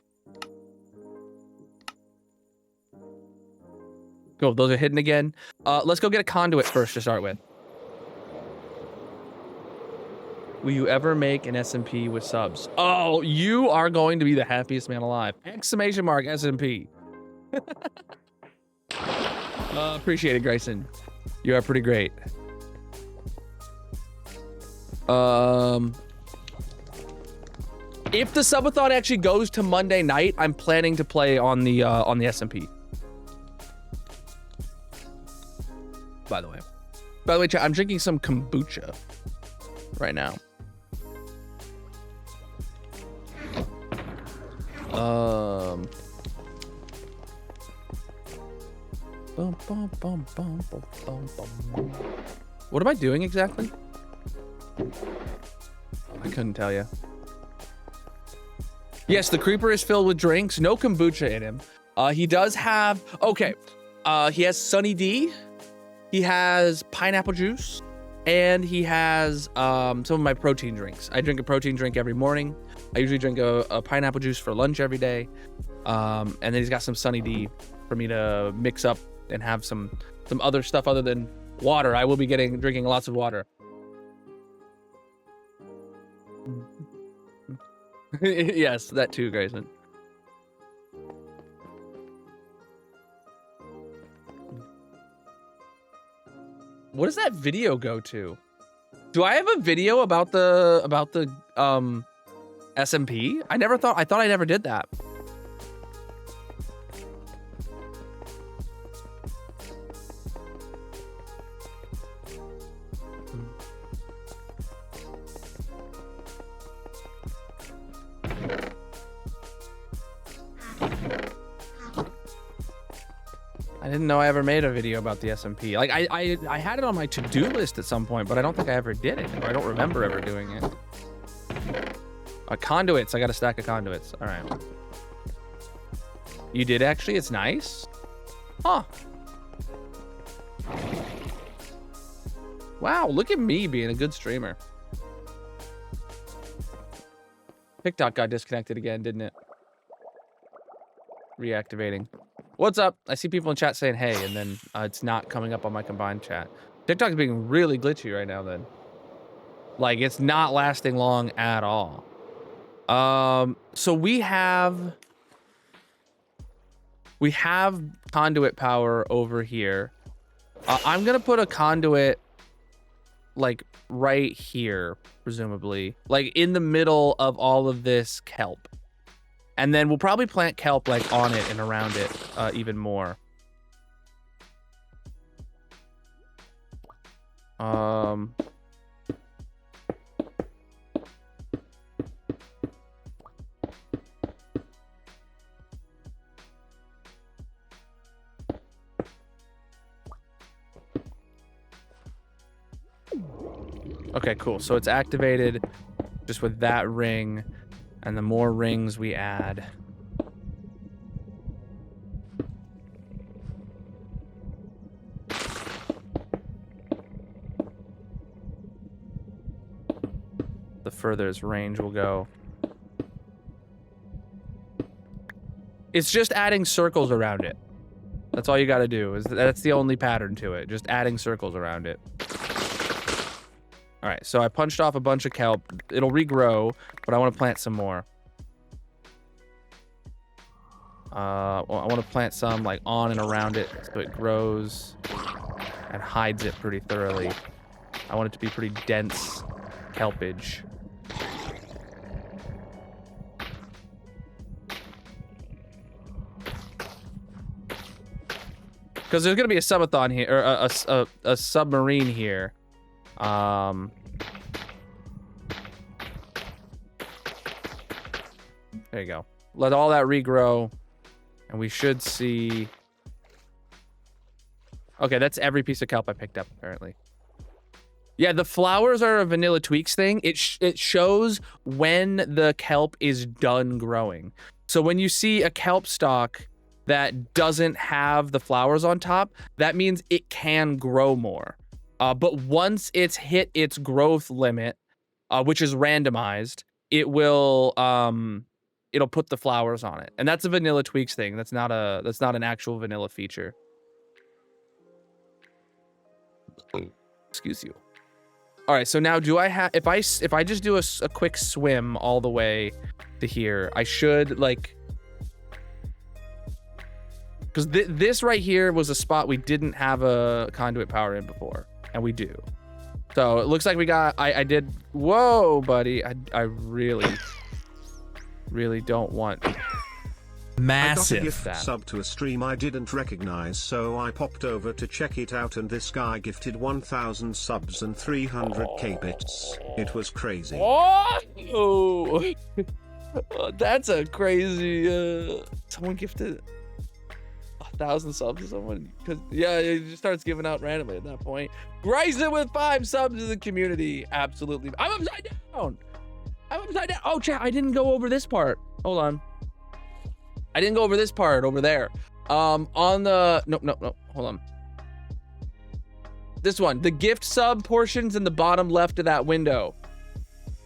Cool, those are hidden again. Let's go get a conduit first to start with. Will you ever make an SMP with subs? Oh, you are going to be the happiest man alive. Exclamation mark SMP. Appreciate it, Grayson. You are pretty great. If the Sub-A-Thon actually goes to Monday night, I'm planning to play on the SMP. By the way, chat, I'm drinking some kombucha right now. What am I doing exactly? I couldn't tell you. Yes, the creeper is filled with drinks. No kombucha in him. He does have... Okay. He has Sunny D. He has pineapple juice. And he has some of my protein drinks. I drink a protein drink every morning. I usually drink a pineapple juice for lunch every day. And then he's got some Sunny D for me to mix up and have some other stuff other than water. I will be drinking lots of water. Yes, that too, Grayson. What does that video go to? Do I have a video about the SMP? I thought I never did that. I didn't know I ever made a video about the SMP. Like I had it on my to-do list at some point, but I don't think I ever did it. Or I don't remember ever doing it. Conduits. I got a stack of conduits. All right. You did actually? It's nice. Huh. Wow, look at me being a good streamer. TikTok got disconnected again, didn't it? Reactivating. What's up? I see people in chat saying hey, and then it's not coming up on my combined chat. TikTok's being really glitchy right now then. Like, it's not lasting long at all. So we have conduit power over here. I'm gonna put a conduit like right here, presumably, like in the middle of all of this kelp. And then we'll probably plant kelp like on it and around it even more. Okay, cool. So it's activated just with that ring, and the more rings we add. The further its range will go. It's just adding circles around it. That's all you gotta do. That's the only pattern to it. Just adding circles around it. All right, so I punched off a bunch of kelp. It'll regrow, but I want to plant some more. I want to plant some like on and around it so it grows and hides it pretty thoroughly. I want it to be pretty dense kelpage. Because there's gonna be a subathon here, or a submarine here. There you go. Let all that regrow, and we should see. Okay, that's every piece of kelp I picked up, apparently. Yeah, the flowers are a vanilla tweaks thing. It shows when the kelp is done growing. So when you see a kelp stalk that doesn't have the flowers on top, that means it can grow more. But once it's hit its growth limit, which is randomized, it will it'll put the flowers on it, and that's a vanilla tweaks thing. That's not an actual vanilla feature. Excuse you. All right, so now do I have if I just do a quick swim all the way to here, I should like. Because this right here was a spot we didn't have a conduit power in before, and we do. So it looks like we got, I did, whoa, buddy. I really don't want massive. I got a gift that. sub to a stream I didn't recognize, so I popped over to check it out, and this guy gifted 1,000 subs and 300k bits. It was crazy. Oh, that's a crazy, someone gifted 1,000 subs to someone, because yeah, it just starts giving out randomly at that point. Grayson with 5 subs to the community. Absolutely. I'm upside down. Oh, chat, I didn't go over this part. Hold on. I didn't go over this part over there. On the no, hold on. This one, the gift sub portions in the bottom left of that window.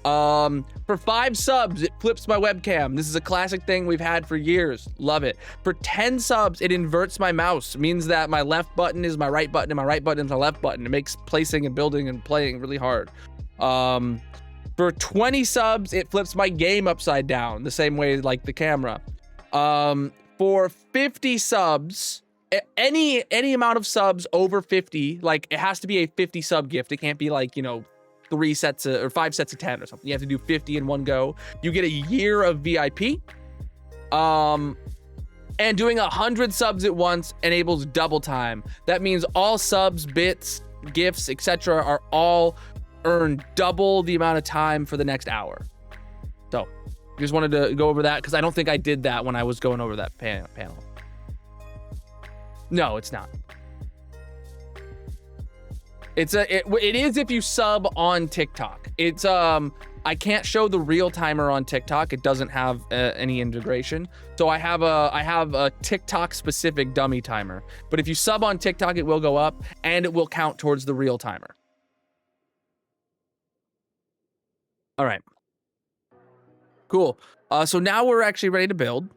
For 5 subs, it flips my webcam. This is a classic thing we've had for years. Love it. For 10 subs, it inverts my mouse. Means that my left button is my right button and my right button is my left button. It makes placing and building and playing really hard. For 20 subs, it flips my game upside down the same way like the camera. For 50 subs, any amount of subs over 50, like it has to be a 50 sub gift. It can't be like, you know, 3 sets of, or 5 sets of 10 or something. You have to do 50 in one go. You get a year of VIP. And doing 100 subs at once enables double time. That means all subs, bits, gifts, etc. are all earned double the amount of time for the next hour. So just wanted to go over that because I don't think I did that when I was going over that panel. No, it's not. It is if you sub on TikTok. It's I can't show the real timer on TikTok. It doesn't have any integration. So I have a TikTok specific dummy timer. But if you sub on TikTok, it will go up and it will count towards the real timer. All right. Cool. So now we're actually ready to build.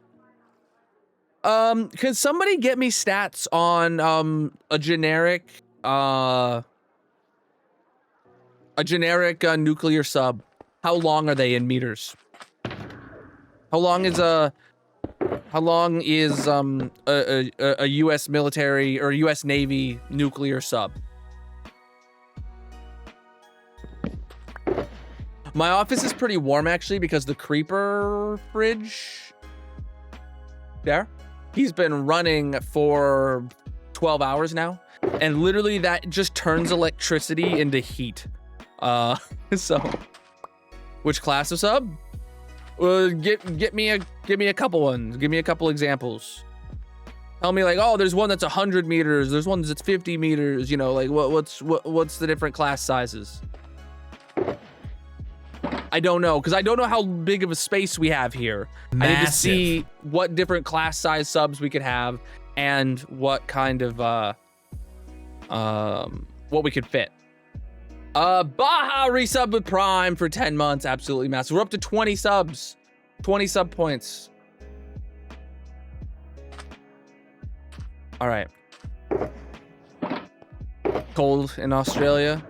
Can somebody get me stats on a generic nuclear sub? How long are they in meters? How long is a US military or US Navy nuclear sub? My office is pretty warm actually because the creeper fridge there, he's been running for 12 hours now. And literally that just turns electricity into heat. So which class of sub? Get me a couple ones. Give me a couple examples. Tell me like, oh, there's one that's 100 meters. There's one that's 50 meters. You know, like what's the different class sizes? I don't know, because I don't know how big of a space we have here. Massive. I need to see what different class size subs we could have and what kind of what we could fit. Baja resub with Prime for 10 months. Absolutely massive. We're up to 20 subs. 20 sub points. All right. Cold in Australia.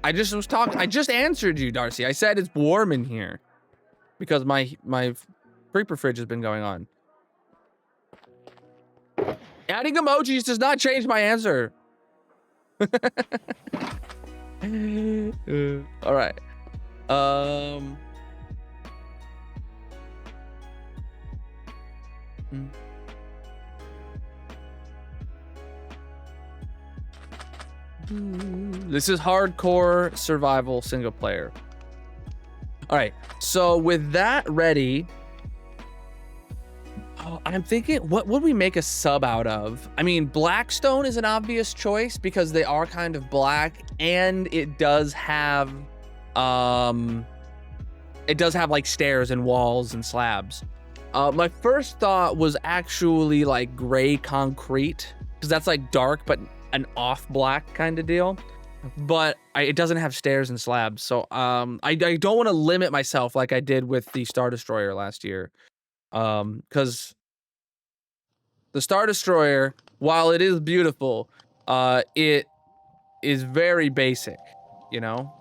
I just answered you, Darcy. I said it's warm in here because my creeper fridge has been going on. Adding emojis does not change my answer. All right. This is hardcore survival single player. All right, so with that ready, I'm thinking, what would we make a sub out of? I mean, Blackstone is an obvious choice because they are kind of black, and it does have like stairs and walls and slabs. My first thought was actually like gray concrete because that's like dark but an off black kind of deal, but it doesn't have stairs and slabs, so I don't want to limit myself like I did with the Star Destroyer last year, because the Star Destroyer, while it is beautiful, it is very basic, you know.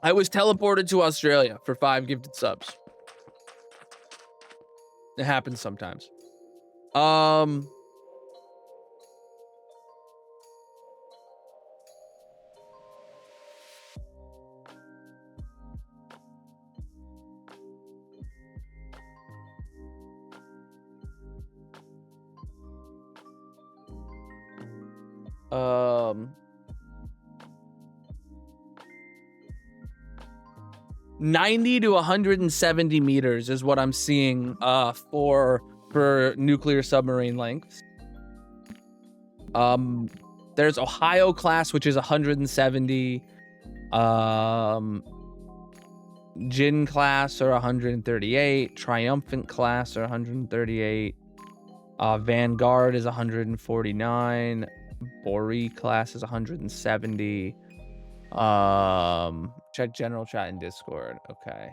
I was teleported to Australia for 5 gifted subs. It happens sometimes. Um 90 to 170 meters is what I'm seeing for nuclear submarine lengths. There's Ohio class, which is 170. Jin class are 138. Triumphant class are 138. Vanguard is 149. Bori class is 170. Check general chat and Discord. Okay.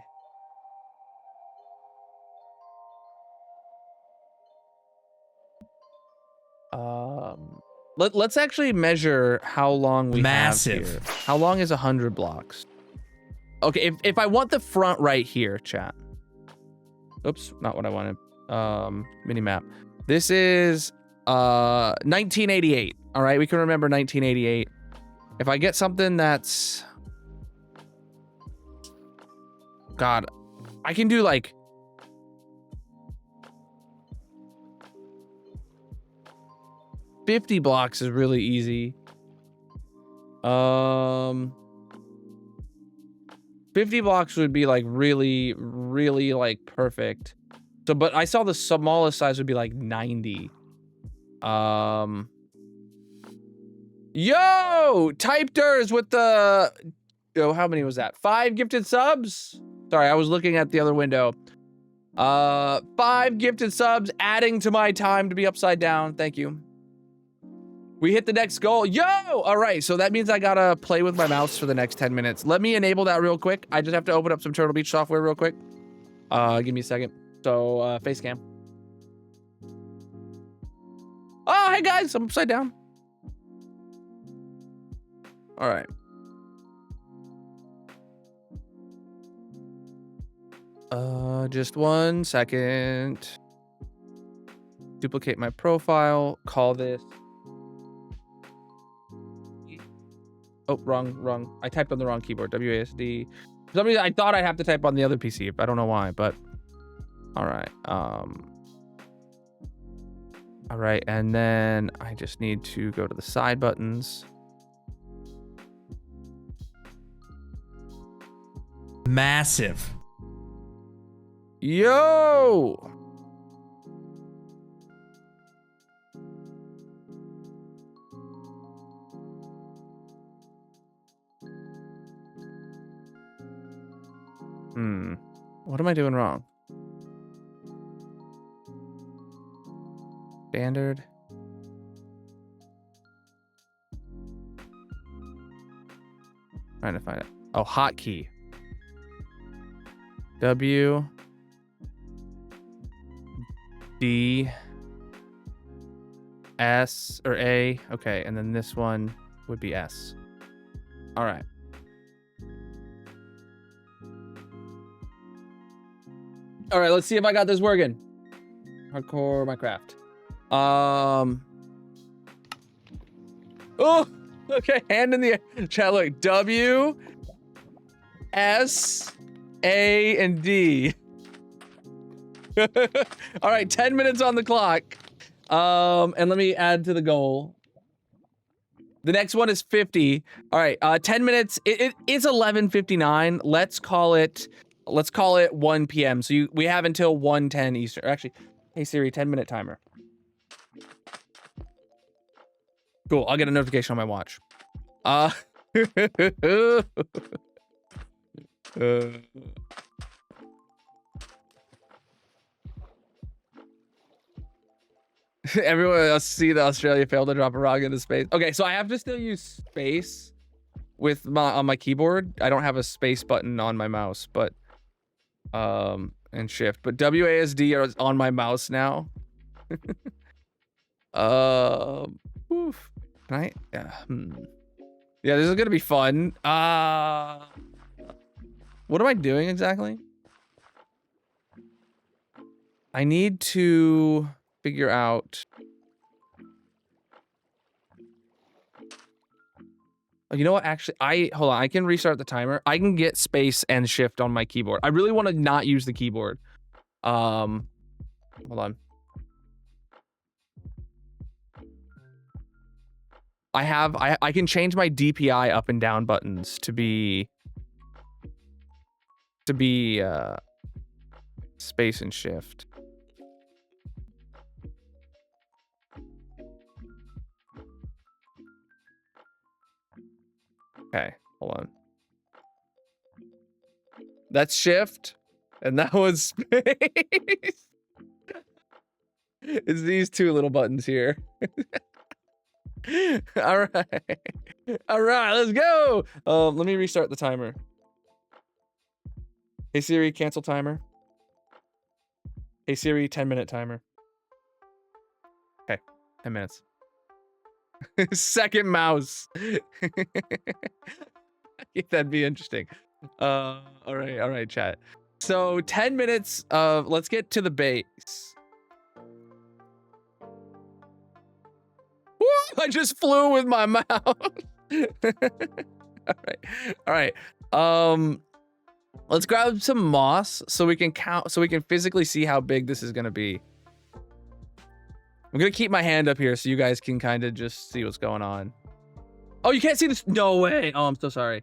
Let's actually measure how long we have here. How long is 100 blocks? Okay, if I want the front right here, chat. Oops, not what I wanted. Mini map. This is 1988. All right, we can remember 1988. If I get something that's, God, I can do like 50 blocks is really easy. 50 blocks would be like really, really like perfect. So, but I saw the smallest size would be like 90. Yo, Typeders with the, yo, how many was that? 5 gifted subs? Sorry, I was looking at the other window. 5 gifted subs, adding to my time to be upside down. Thank you. We hit the next goal. Yo! All right, so that means I gotta play with my mouse for the next 10 minutes. Let me enable that real quick. I just have to open up some Turtle Beach software real quick. Give me a second. So, face cam. Oh, hey guys, I'm upside down. All right. Just 1 second. Duplicate my profile. Call this Oh, wrong. I typed on the wrong keyboard. WASD. For some reason, I thought I'd have to type on the other PC. I don't know why, but all right. All right, and then I just need to go to the side buttons. Massive. Yo! What am I doing wrong? Standard. Trying to find it. Oh, hotkey. W D S or A. Okay, and then this one would be S. All right. All right, let's see if I got this working. Hardcore Minecraft. Oh, okay. Hand in the air. Chat, look. W, S, A, and D. All right, 10 minutes on the clock. And let me add to the goal. The next one is 50. All right, 10 minutes. It is 11:59. Let's call it 1 p.m. So we have until 1:10 Eastern. Actually, hey Siri, 10-minute timer. Cool. I'll get a notification on my watch. Everyone else see that Australia failed to drop a rock into space. Okay, so I have to still use space with on my keyboard. I don't have a space button on my mouse, but and shift. But WASD is on my mouse now. Oof. Can I? Yeah. Yeah, this is gonna be fun. What am I doing exactly? I need to figure out. Oh, you know what? Actually, hold on. I can restart the timer. I can get space and shift on my keyboard. I really want to not use the keyboard. Hold on. I can change my DPI up and down buttons to be space and shift. Okay, hold on. That's shift, and that was space. It's these two little buttons here. All right. All right, let's go. Let me restart the timer. Hey Siri, cancel timer. Hey Siri, 10-minute timer. Okay, 10 minutes. Second mouse. That'd be interesting. All right, chat. So 10 minutes of, let's get to the base. Woo, I just flew with my mouse. All right. Let's grab some moss so we can count, so we can physically see how big this is gonna be. I'm gonna keep my hand up here so you guys can kind of just see what's going on. Oh, you can't see this? No way. Oh, I'm so sorry.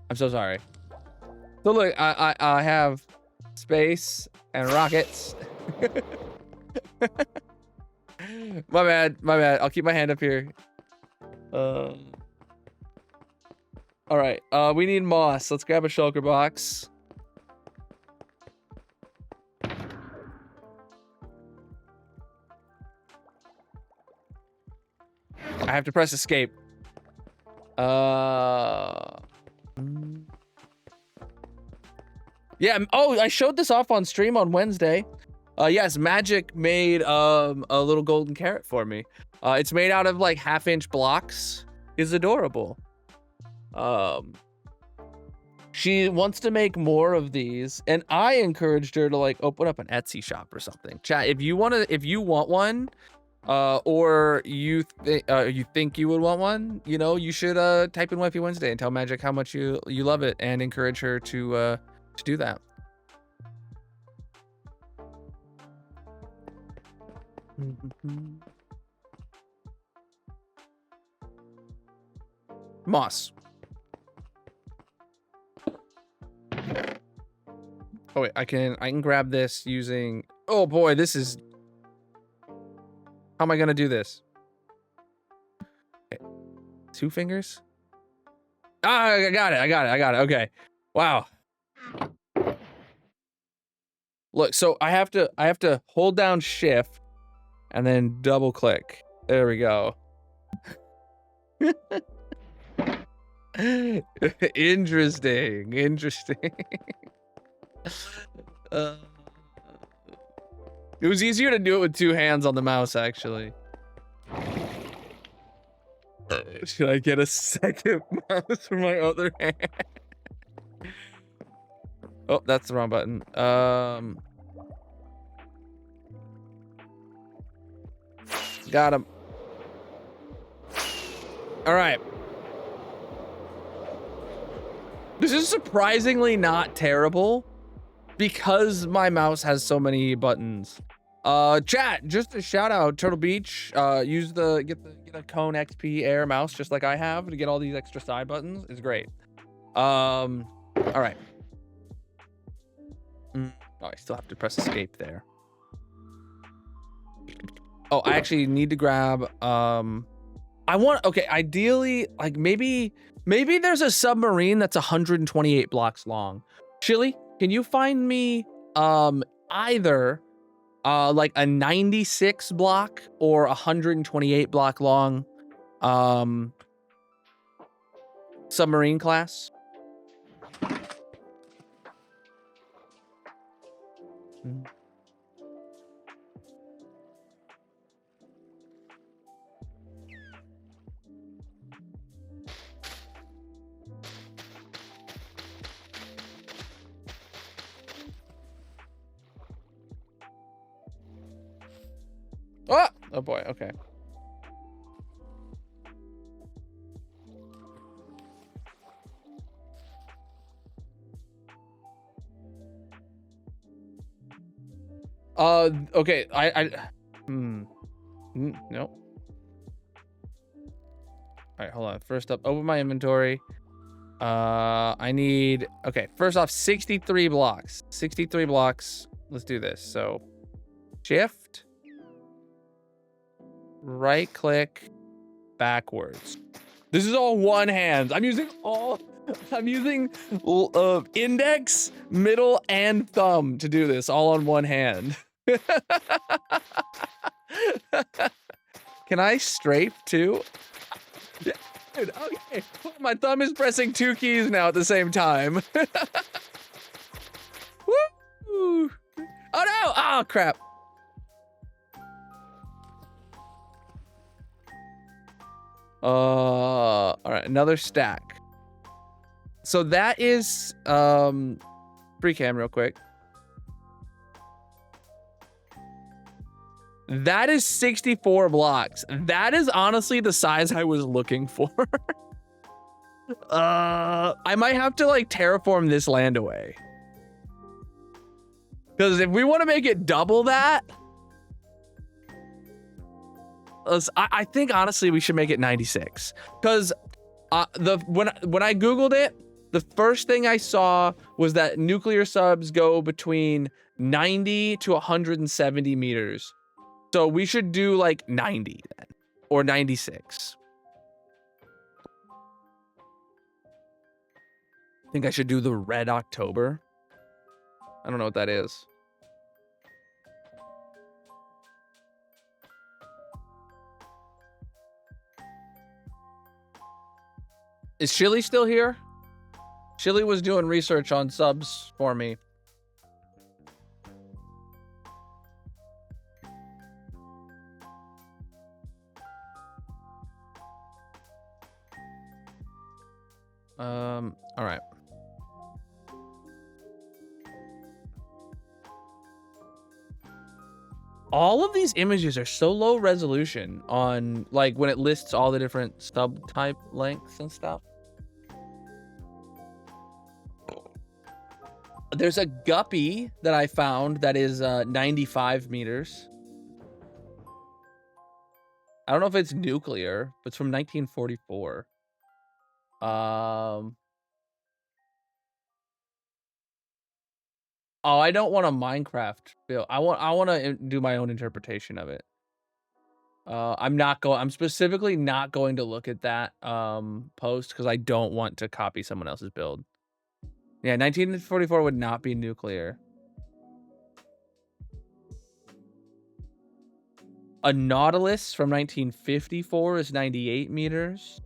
I'm so sorry. So look, I have space and rockets. My bad. I'll keep my hand up here. All right. We need moss. Let's grab a shulker box. I have to press escape. Yeah. Oh, I showed this off on stream on Wednesday. Yes, Magic made a little golden carrot for me. It's made out of like 1/2-inch blocks. It's adorable. She wants to make more of these, and I encouraged her to like open up an Etsy shop or something. Chat, if you want one, or you think you would want one, you know, you should type in Wifey Wednesday and tell Magic how much you love it and encourage her to do that. Moss. Oh wait, I can grab this using. Oh boy, this is. How am I gonna do this? Okay. 2 fingers. Ah, I got it. Okay. Wow. Look, so I have to hold down Shift and then double click. There we go. Interesting. It was easier to do it with 2 hands on the mouse, actually. Should I get a second mouse for my other hand? Oh, that's the wrong button. Got him. All right. This is surprisingly not terrible because my mouse has so many buttons. Chat, just a shout out, Turtle Beach. Use get a Cone XP Air mouse just like I have to get all these extra side buttons. It's great. All right. Oh, I still have to press escape there. Oh, I actually need to grab, okay, ideally, like maybe there's a submarine that's 128 blocks long. Chili, can you find me, either, like a 96 block or 128 block long, submarine class? Oh boy, okay. Okay, no. All right, hold on. First up, open my inventory. I need, okay, first off, 63 blocks. 63 blocks. Let's do this. So, Shift, right click, backwards. This is all one hand. I'm using index, middle, and thumb to do this all on one hand. Can I strafe too? Yeah, dude, okay. My thumb is pressing 2 keys now at the same time. Woo! Oh no! Oh crap. All right, another stack. So that is free cam real quick. That is 64 blocks. That is honestly the size I was looking for. I might have to like terraform this land away. Because if we want to make it double that, I think honestly we should make it 96. Because when I Googled it, the first thing I saw was that nuclear subs go between 90 to 170 meters. So we should do like 90 then, or 96. I think I should do the Red October. I don't know what that is. Is Chili still here? Chili was doing research on subs for me. All right. All of these images are so low resolution on, like, when it lists all the different subtype lengths and stuff. There's a guppy that I found that is 95 meters. I don't know if it's nuclear, but it's from 1944. Oh, I don't want a Minecraft build. I want to do my own interpretation of it. I'm specifically not going to look at that post because I don't want to copy someone else's build. Yeah, 1944 would not be nuclear. A Nautilus from 1954 is 98 meters.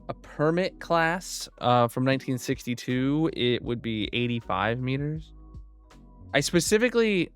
A Permit class from 1962, it would be 85 meters. I specifically...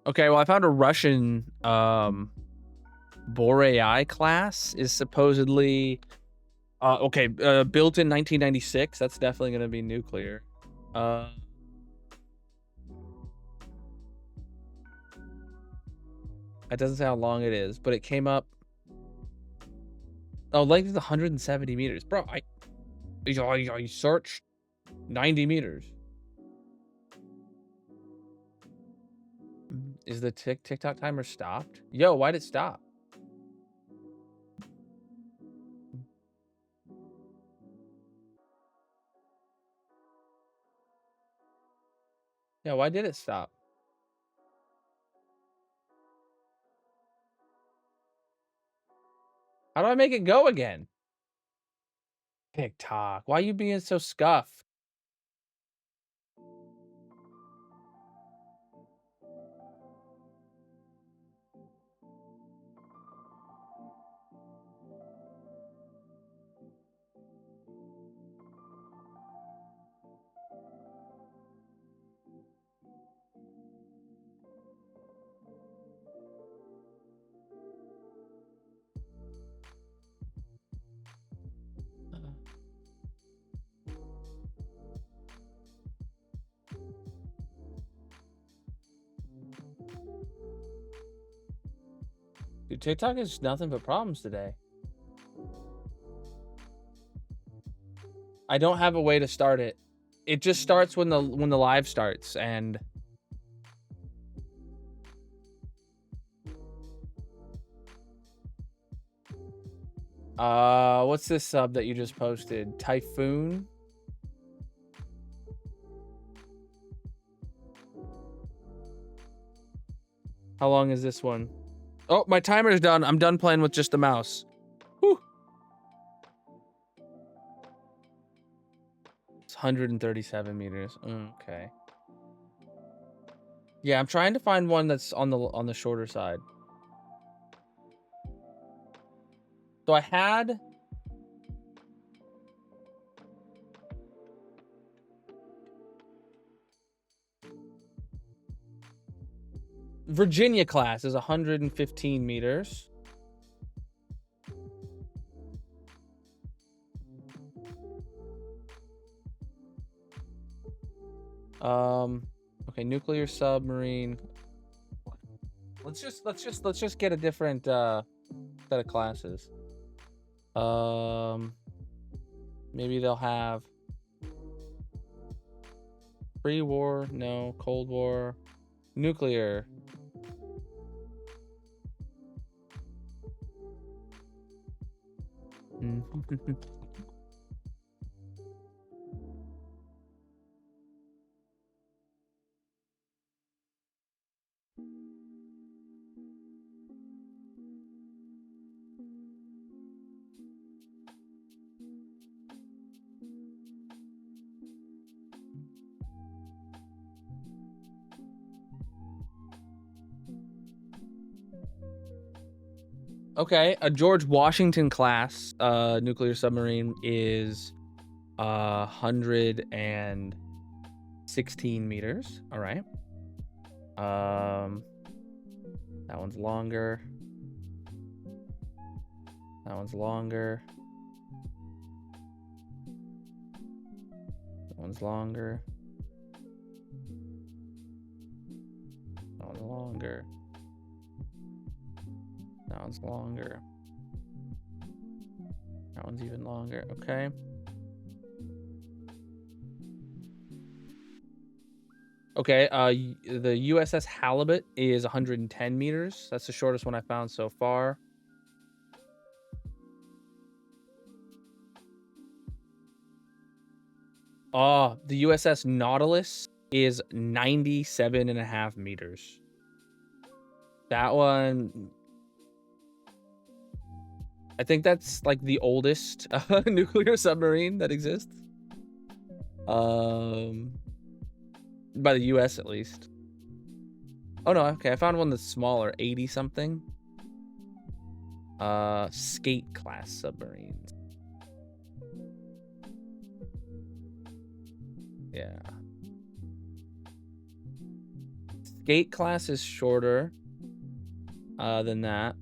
Okay, well, I found a Russian Boreai class is supposedly built in 1996. That's definitely going to be nuclear. That doesn't say how long it is, but it came up. Oh, length is 170 meters. Bro, I searched 90 meters. Is the TikTok timer stopped? Yo, why'd it stop? Yeah, why did it stop? How do I make it go again? TikTok, why you being so scuffed? Dude, TikTok is nothing but problems today. I don't have a way to start it. It just starts when the live starts, and what's this sub that you just posted? Typhoon? How long is this one? Oh, my timer's done. I'm done playing with just the mouse. Whew. It's 137 meters. Okay. Yeah, I'm trying to find one that's on the shorter side. So I had Virginia class is 115 meters. Okay, nuclear submarine. Let's just get a different set of classes. Maybe they'll have pre-war, no, Cold War, nuclear. Okay, a George Washington class nuclear submarine is 116 meters. All right. That one's longer. That one's longer. That one's longer. That one's longer. That one's longer. That one's even longer. Okay. Okay, the USS Halibut is 110 meters. That's the shortest one I found so far. Oh, the USS Nautilus is 97.5 meters. That one, I think that's like the oldest nuclear submarine that exists. By the US at least. Oh no, okay, I found one that's smaller, 80 something. Skate class submarines. Yeah. Skate class is shorter than that.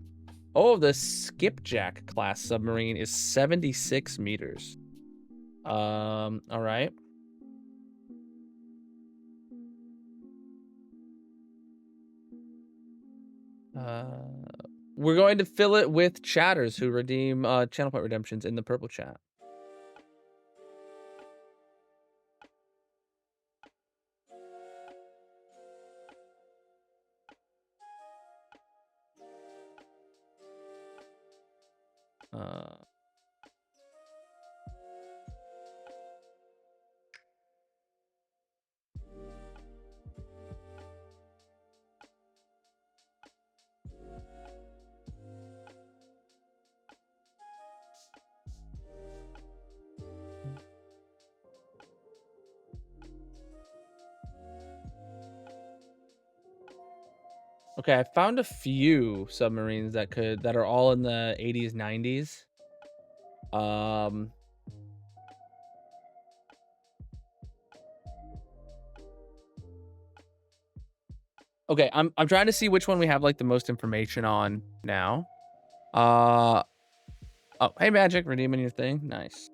Oh, the Skipjack class submarine is 76 meters. All right. We're going to fill it with chatters who redeem channel point redemptions in the purple chat. Okay, I found a few submarines that are all in the 80s, 90s. Okay, I'm trying to see which one we have like the most information on now. Oh, hey Magic, redeeming your thing. Nice.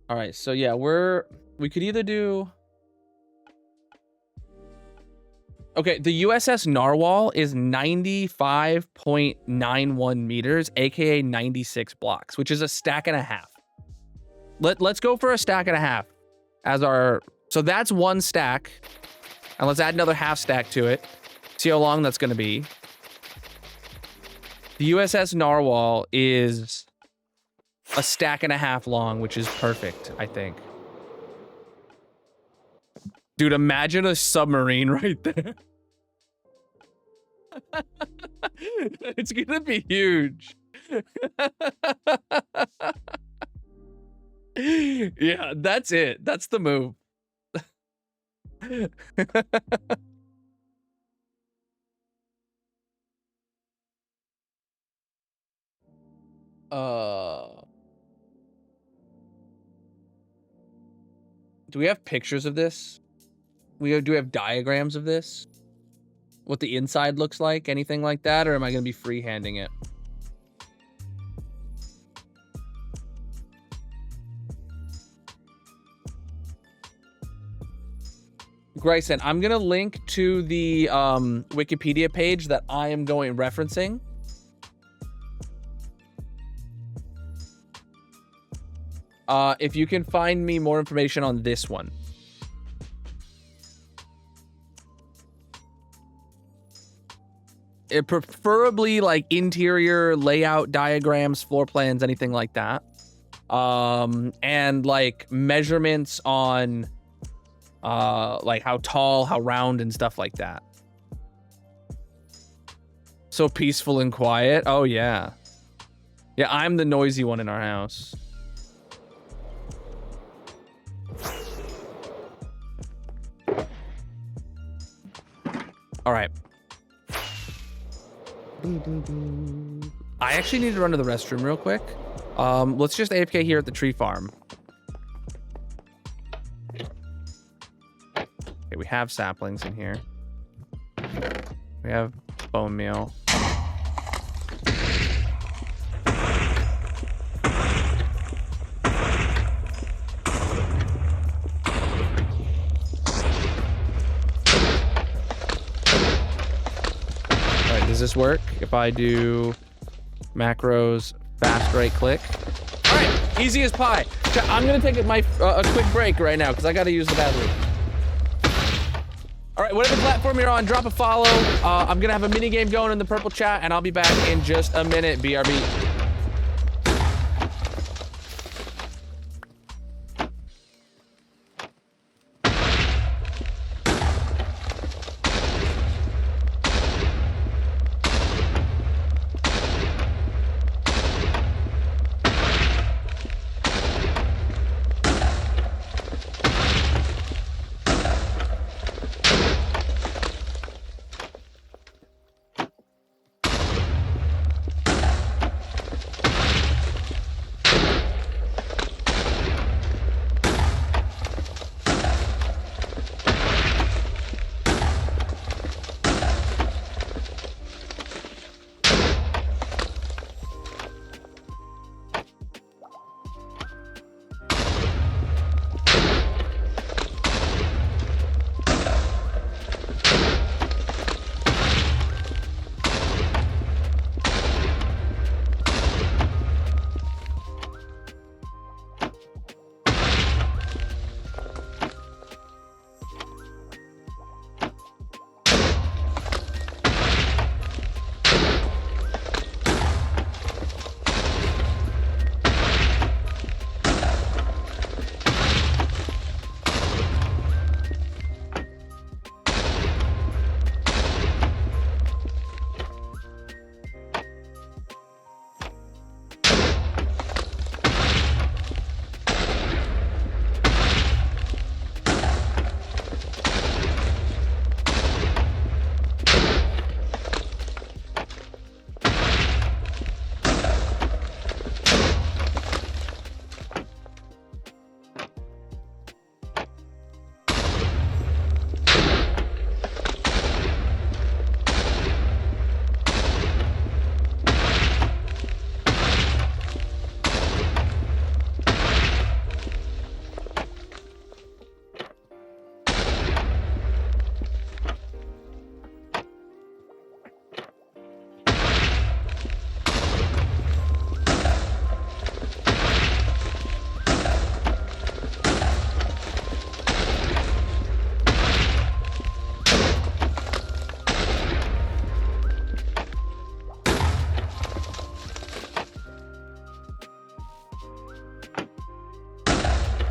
All right, so yeah, we could either do. Okay, the USS Narwhal is 95.91 meters, aka 96 blocks, which is a stack and a half. Let's go for a stack and a half as our. So that's one stack, and let's add another half stack to it. See how long that's going to be. The USS Narwhal is a stack and a half long, which is perfect, I think. Dude, imagine a submarine right there. It's gonna be huge. Yeah, that's it. That's the move. Do we have pictures of this? Do we have diagrams of this? What the inside looks like? Anything like that? Or am I going to be freehanding it? Grayson, I'm going to link to the Wikipedia page that I am referencing. If you can find me more information on this one. It preferably like interior layout diagrams, floor plans, anything like that. And like measurements on like how tall, how round and stuff like that. So peaceful and quiet. Oh yeah. Yeah, I'm the noisy one in our house. All right. I actually need to run to the restroom real quick. Let's just AFK here at the tree farm. Okay, we have saplings in here. We have bone meal. Does this work? If I do macros, fast right click. All right, easy as pie. I'm gonna take a quick break right now because I gotta use the bathroom. All right, whatever platform you're on, drop a follow. I'm gonna have a mini game going in the purple chat, and I'll be back in just a minute. BRB.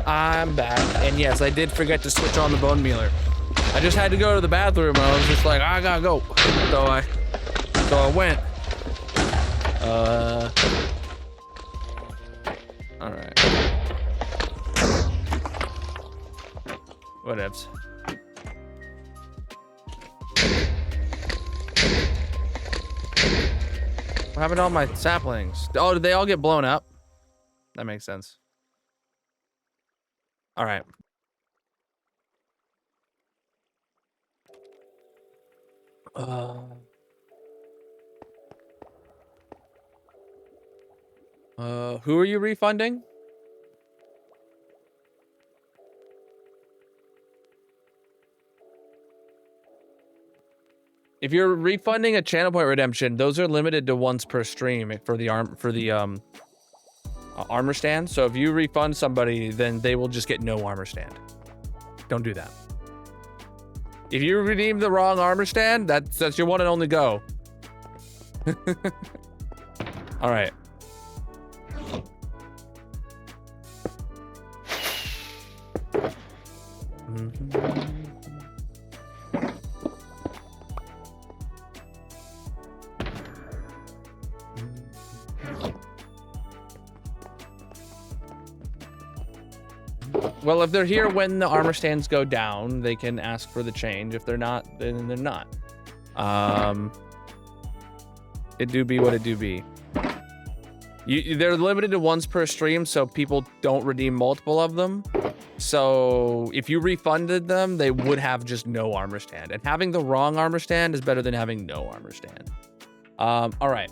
I'm back, and yes, I did forget to switch on the bone mealer. I just had to go to the bathroom, and I was just like, I gotta go. So I went. All right. Whatevs. What happened to all my saplings? Oh, did they all get blown up? That makes sense. All right. Who are you refunding? If you're refunding a channel point redemption, those are limited to once per stream for the armor stand. So if you refund somebody, then they will just get no armor stand. Don't do that. If you redeem the wrong armor stand, that's your one and only go. All right. Well, if they're here when the armor stands go down, they can ask for the change. If they're not, then they're not. It do be what it do be. They're limited to once per stream, so people don't redeem multiple of them. So if you refunded them, they would have just no armor stand. And having the wrong armor stand is better than having no armor stand. All right.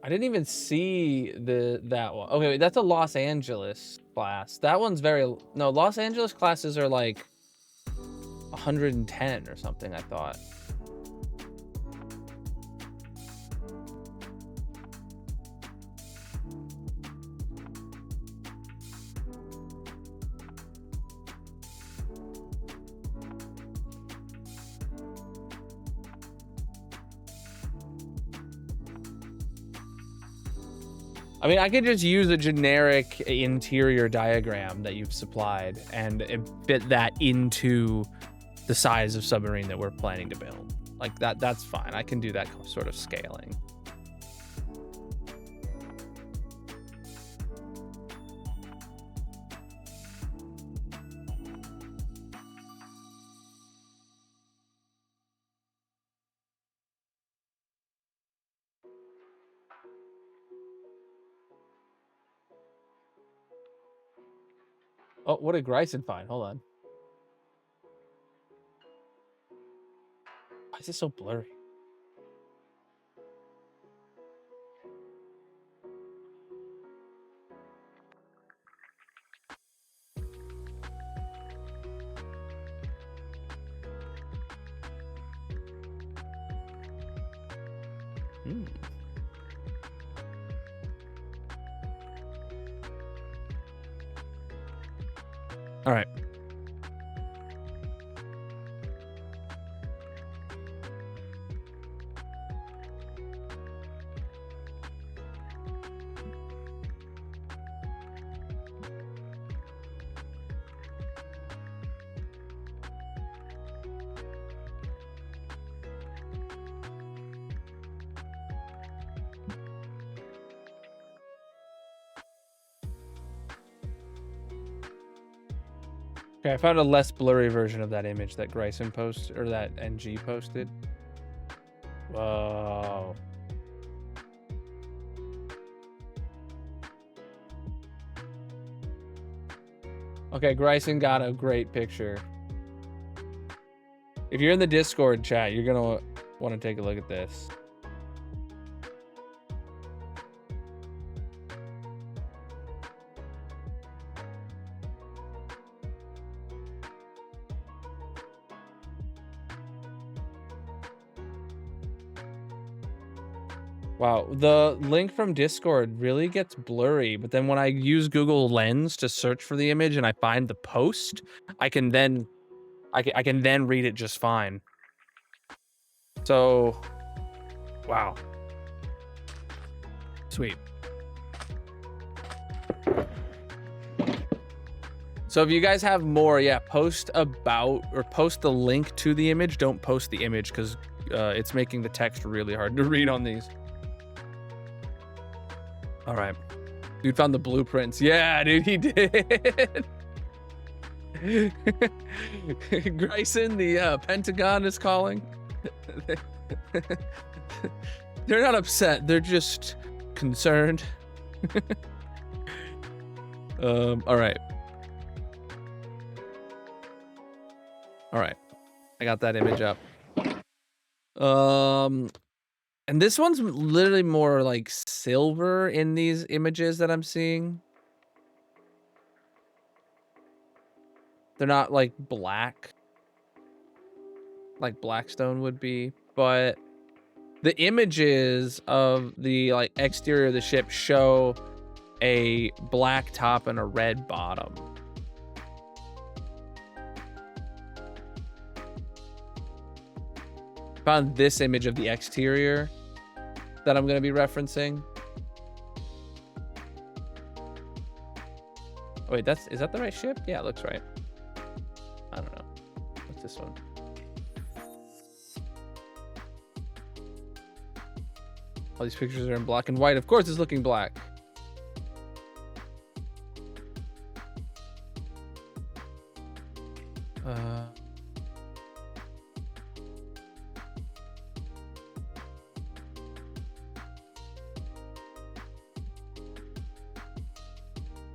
I didn't even see that one. Okay, wait, that's a Los Angeles class. That one's very no. Los Angeles classes are like 110 or something, I thought. I mean, I could just use a generic interior diagram that you've supplied and fit that into the size of submarine that we're planning to build. Like that's fine. I can do that sort of scaling. Oh, what did Gryson find? Hold on. Why is it so blurry? All right. Okay, I found a less blurry version of that image that Gryson posted, or that NG posted. Whoa. Okay, Gryson got a great picture. If you're in the Discord chat, you're gonna want to take a look at this. Wow, the link from Discord really gets blurry, but then when I use Google Lens to search for the image and I find the post, I can then read it just fine. So, wow. Sweet. So if you guys have more, yeah, post about or post the link to the image. Don't post the image because it's making the text really hard to read on these. All right. Dude found the blueprints. Yeah, dude, he did. Gryson, the Pentagon is calling. They're not upset. They're just concerned. All right. All right. I got that image up. And this one's literally more like silver in these images that I'm seeing. They're not like black, like Blackstone would be, but the images of the like exterior of the ship show a black top and a red bottom. Found this image of the exterior that I'm going to be referencing. Oh, wait, is that the right ship? Yeah, it looks right. this one. All these pictures are in black and white. Of course it's looking black.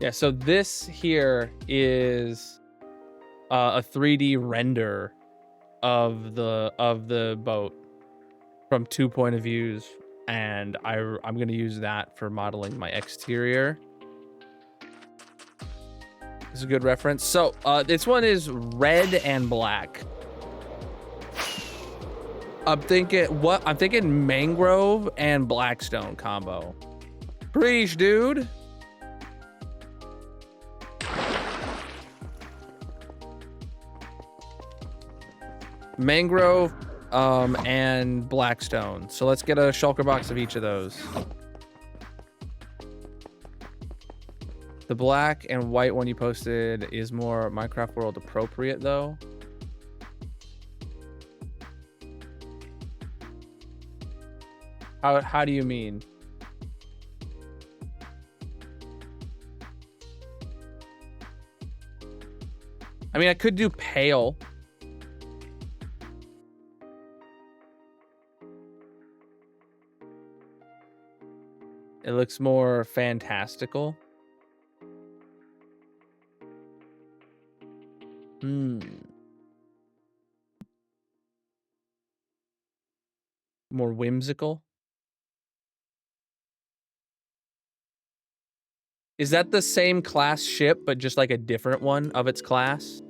Yeah, so this here is a 3D render of the boat from 2 point of views, and I'm gonna use that for modeling my exterior. This is a good reference. So this one is red and black. I'm thinking mangrove and blackstone combo. Preach, dude. Mangrove and blackstone. So let's get a shulker box of each of those. The black and white one you posted is more Minecraft World appropriate though. How do you mean? I mean, I could do pale. It looks more fantastical. More whimsical. Is that the same class ship, but just like a different one of its class?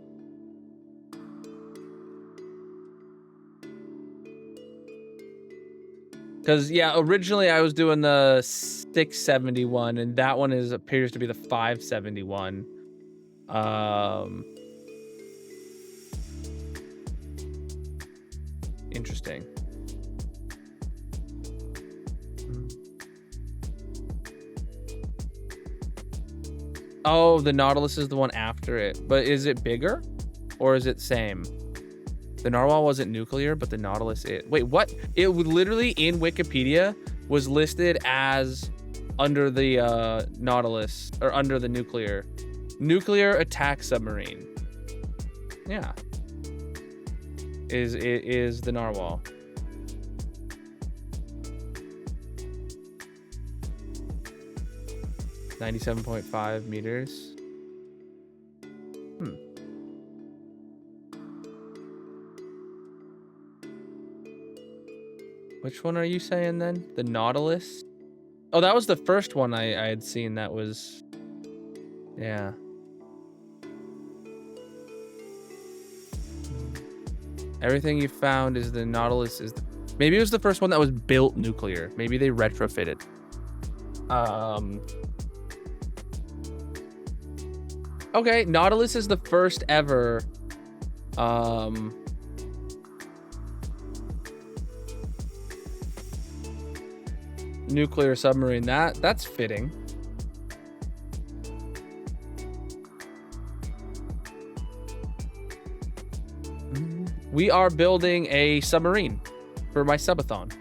Because, yeah, originally I was doing the 671, and that one appears to be the 571. Interesting. Oh, the Nautilus is the one after it. But is it bigger? Or is it same? The Narwhal wasn't nuclear, but the Nautilus is. Wait, what? It would literally in Wikipedia was listed as under the Nautilus, or under the nuclear attack submarine. Yeah. Is the Narwhal. $97.5 meters. Which one are you saying then? The Nautilus? Oh, that was the first one I had seen that was... Yeah. Everything you found is the Nautilus is... Maybe it was the first one that was built nuclear. Maybe they retrofitted. Okay, Nautilus is the first ever... nuclear submarine. That's fitting. We are building a submarine for my Sub-A-Thon.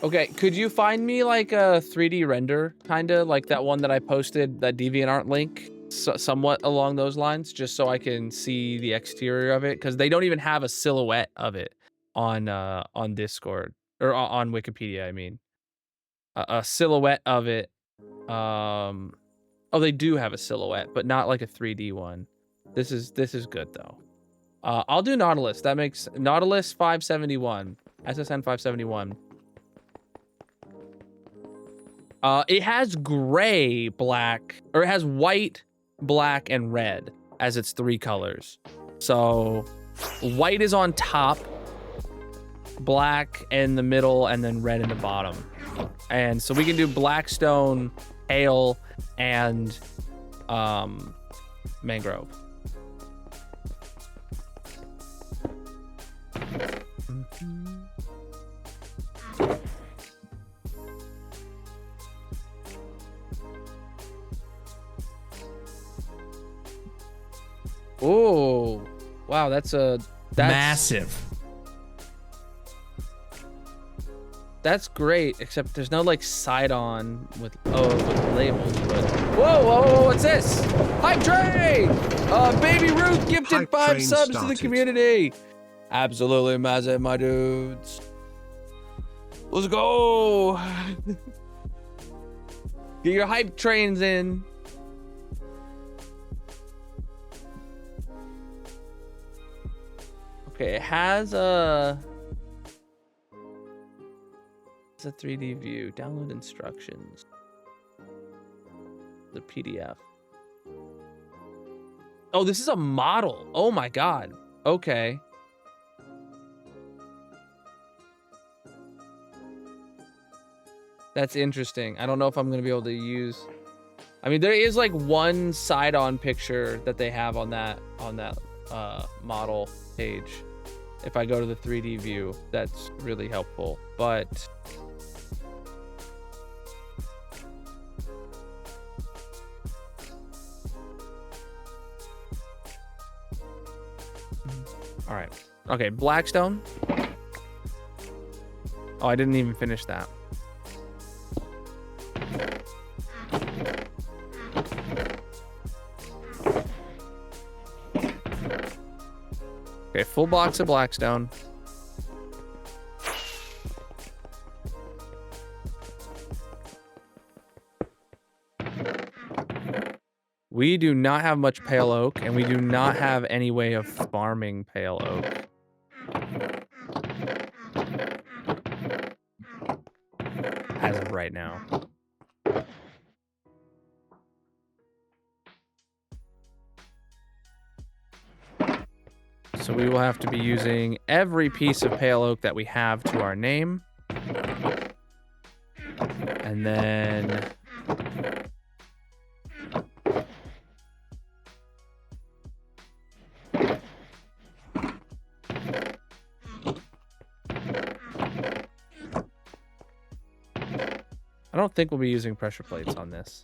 Okay, could you find me like a 3D render, kind of like that one that I posted, that DeviantArt link, somewhat along those lines, just so I can see the exterior of it? Because they don't even have a silhouette of it on Discord, or on Wikipedia. I mean, a silhouette of it. Oh, they do have a silhouette, but not like a 3D one. This is good though. I'll do Nautilus. That makes Nautilus 571, SSN 571. It has gray, black, or it has white, black, and red as its 3 colors. So white is on top, black in the middle, and then red in the bottom. And so we can do blackstone, pale, and mangrove. Oh, wow, that's Massive. That's great, except there's no like side on with with labels. But whoa, what's this? Hype train! Baby Ruth gifted Hype 5 train subs to the started. community. Absolutely massive, my dudes. Let's go. Get your hype trains in. Okay, it has it's a 3D view. Download instructions. The PDF. Oh, this is a model. Oh my god. Okay. That's interesting. I don't know if I'm gonna be able to use. I mean, there is like one side-on picture that they have on that model page. If I go to the 3D view, that's really helpful. But all right. Okay, Blackstone. Oh, I didn't even finish that. Okay, full box of Blackstone. We do not have much pale oak, and we do not have any way of farming pale oak. As of right now. So we will have to be using every piece of pale oak that we have to our name. And then I don't think we'll be using pressure plates on this.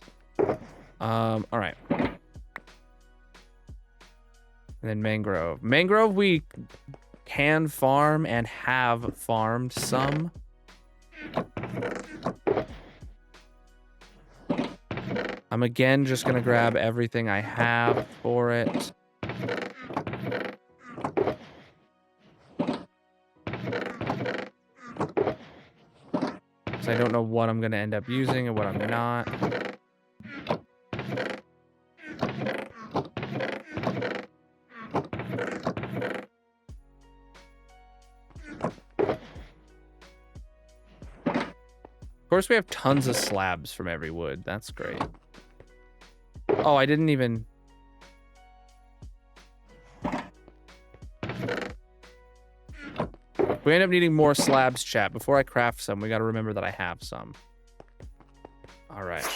All right. And then mangrove. Mangrove we can farm and have farmed some. I'm again just gonna grab everything I have for it. So I don't know what I'm gonna end up using and what I'm not. Of course, we have tons of slabs from every wood. That's great. Oh, I didn't even... We end up needing more slabs, chat. Before I craft some, we got to remember that I have some. All right.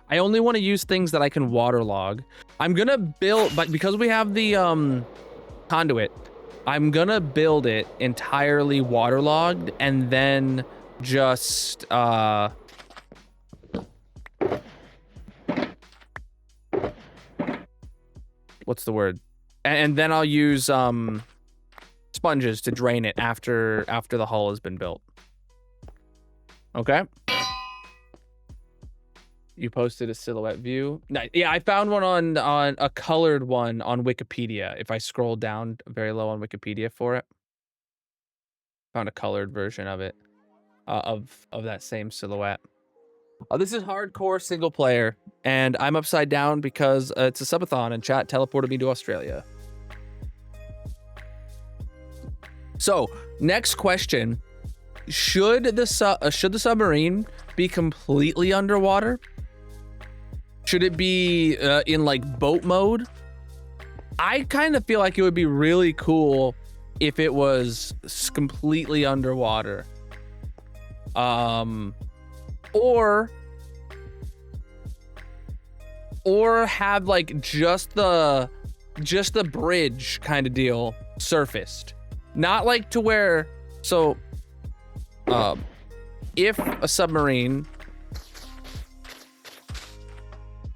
I only want to use things that I can waterlog. I'm going to build... But because we have the conduit, I'm going to build it entirely waterlogged and then just... what's the word? And then I'll use sponges to drain it after the hull has been built. Okay. You posted a silhouette view. Nice. Yeah, I found one on a colored one on Wikipedia. If I scroll down very low on Wikipedia for it, found a colored version of it, of that same silhouette. This is hardcore single player, and I'm upside down because it's a subathon and chat teleported me to Australia. So, next question. Should the submarine be completely underwater? Should it be in like boat mode? I kind of feel like it would be really cool if it was completely underwater. Or have like just the bridge kind of deal surfaced. Not like to where, so if a submarine,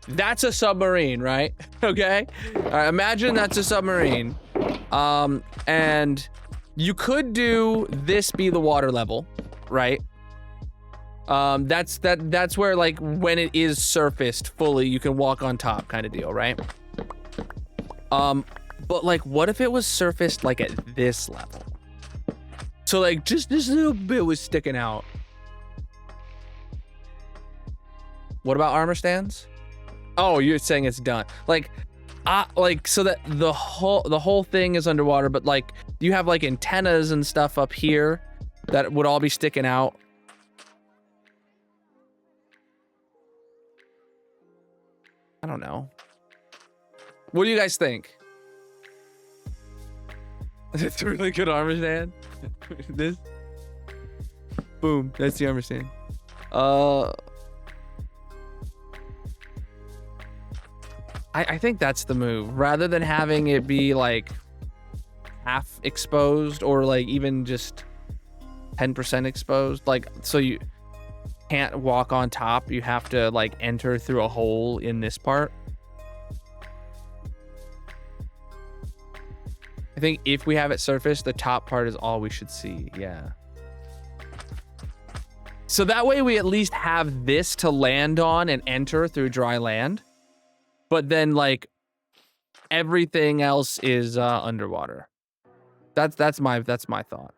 that's a submarine, right? Okay. All right, imagine that's a submarine. And you could do this be the water level, right? That's where, like, when it is surfaced fully, you can walk on top kind of deal, right? But like, what if it was surfaced like at this level? So like, just this little bit was sticking out. What about armor stands? Oh, you're saying it's done. Like so that the whole thing is underwater, but like you have like antennas and stuff up here that would all be sticking out. I don't know. What do you guys think? It's a really good armor stand. This. Boom. That's the armor stand. I think that's the move. Rather than having it be like half exposed or like even just 10% exposed. Like, so you can't walk on top. You have to like enter through a hole in this part. I think if we have it surfaced, the top part is all we should see. Yeah. So that way we at least have this to land on and enter through dry land. But then like everything else is underwater. That's my thought.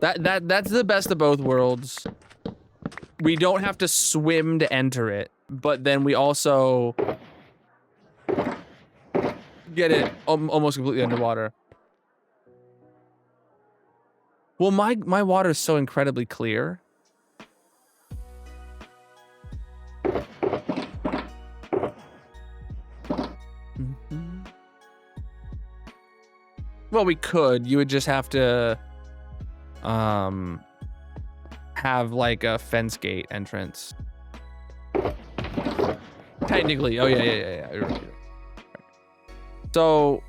That's the best of both worlds. We don't have to swim to enter it, but then we also get it almost completely underwater. Well, my water is so incredibly clear. Mm-hmm. Well, we could. You would just have to have like a fence gate entrance. Technically. Oh yeah. You're right. So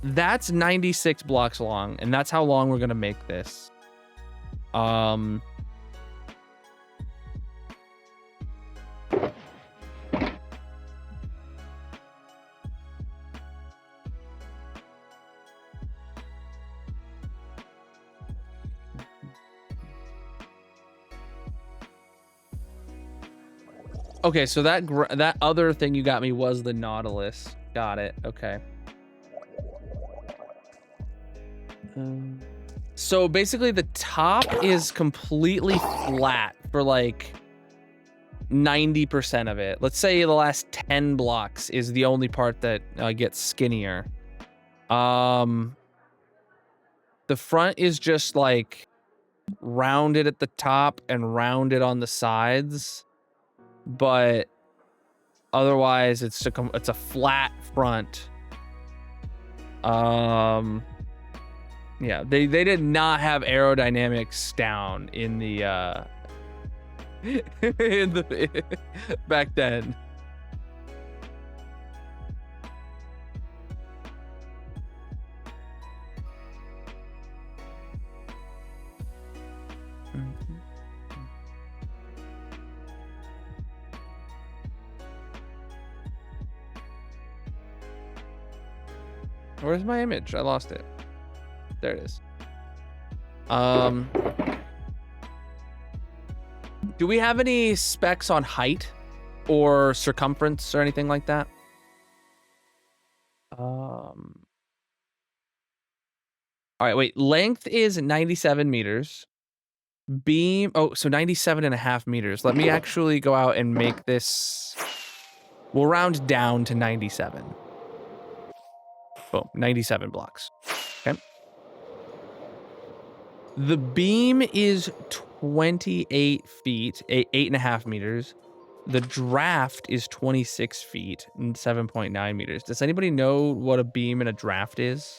that's 96 blocks long, and that's how long we're gonna make this. Okay, so that other thing you got me was the Nautilus. Got it. Okay. So basically the top is completely flat for like 90% of it. Let's say the last 10 blocks is the only part that gets skinnier. The front is just like rounded at the top and rounded on the sides, but otherwise it's a flat front. Yeah, they did not have aerodynamics down in the back then. Where's my image? I lost it. There it is. Do we have any specs on height or circumference or anything like that? All right, wait. Length is 97 meters. Beam, so 97.5 meters. Let me actually go out and make this. We'll round down to 97. Boom, 97 blocks. Okay. The beam is 28 feet, 8.5 meters. The draft is 26 feet and 7.9 meters. Does anybody know what a beam and a draft is?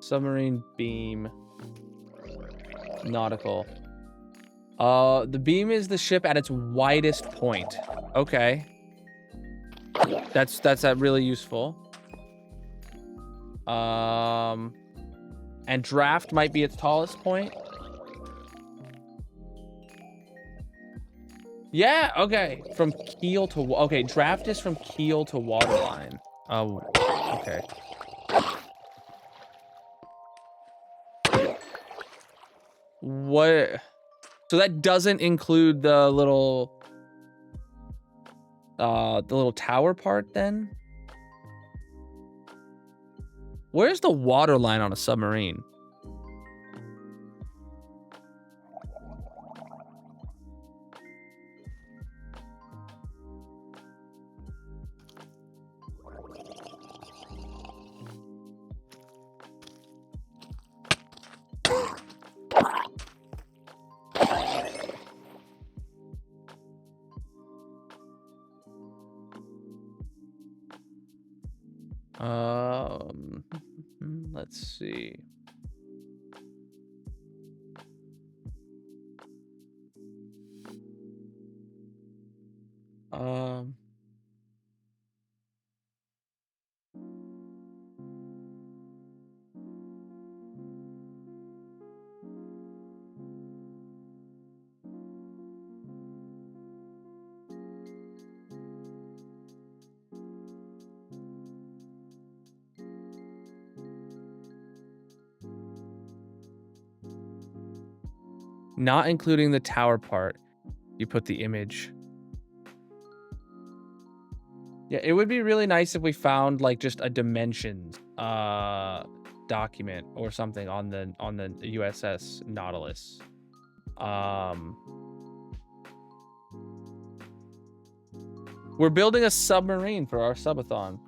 Submarine beam. Nautical. The beam is the ship at its widest point. Okay. That's really useful. And draft might be its tallest point. Yeah, okay. From keel to... Okay, draft is from keel to waterline. Oh, okay. What? So that doesn't include the little tower part then? Where's the water line on a submarine? Let's see. Not including the tower part, you put the image. Yeah, it would be really nice if we found like just a dimensions document or something on the USS Nautilus. We're building a submarine for our subathon.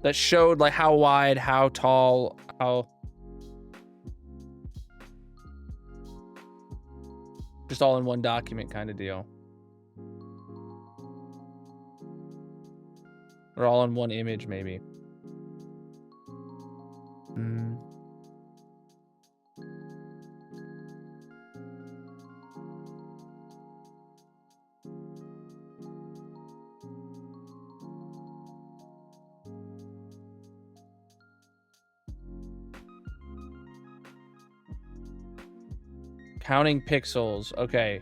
That showed like how wide, how tall, how... Just all in one document kind of deal. Or all in one image, maybe. Counting pixels. Okay.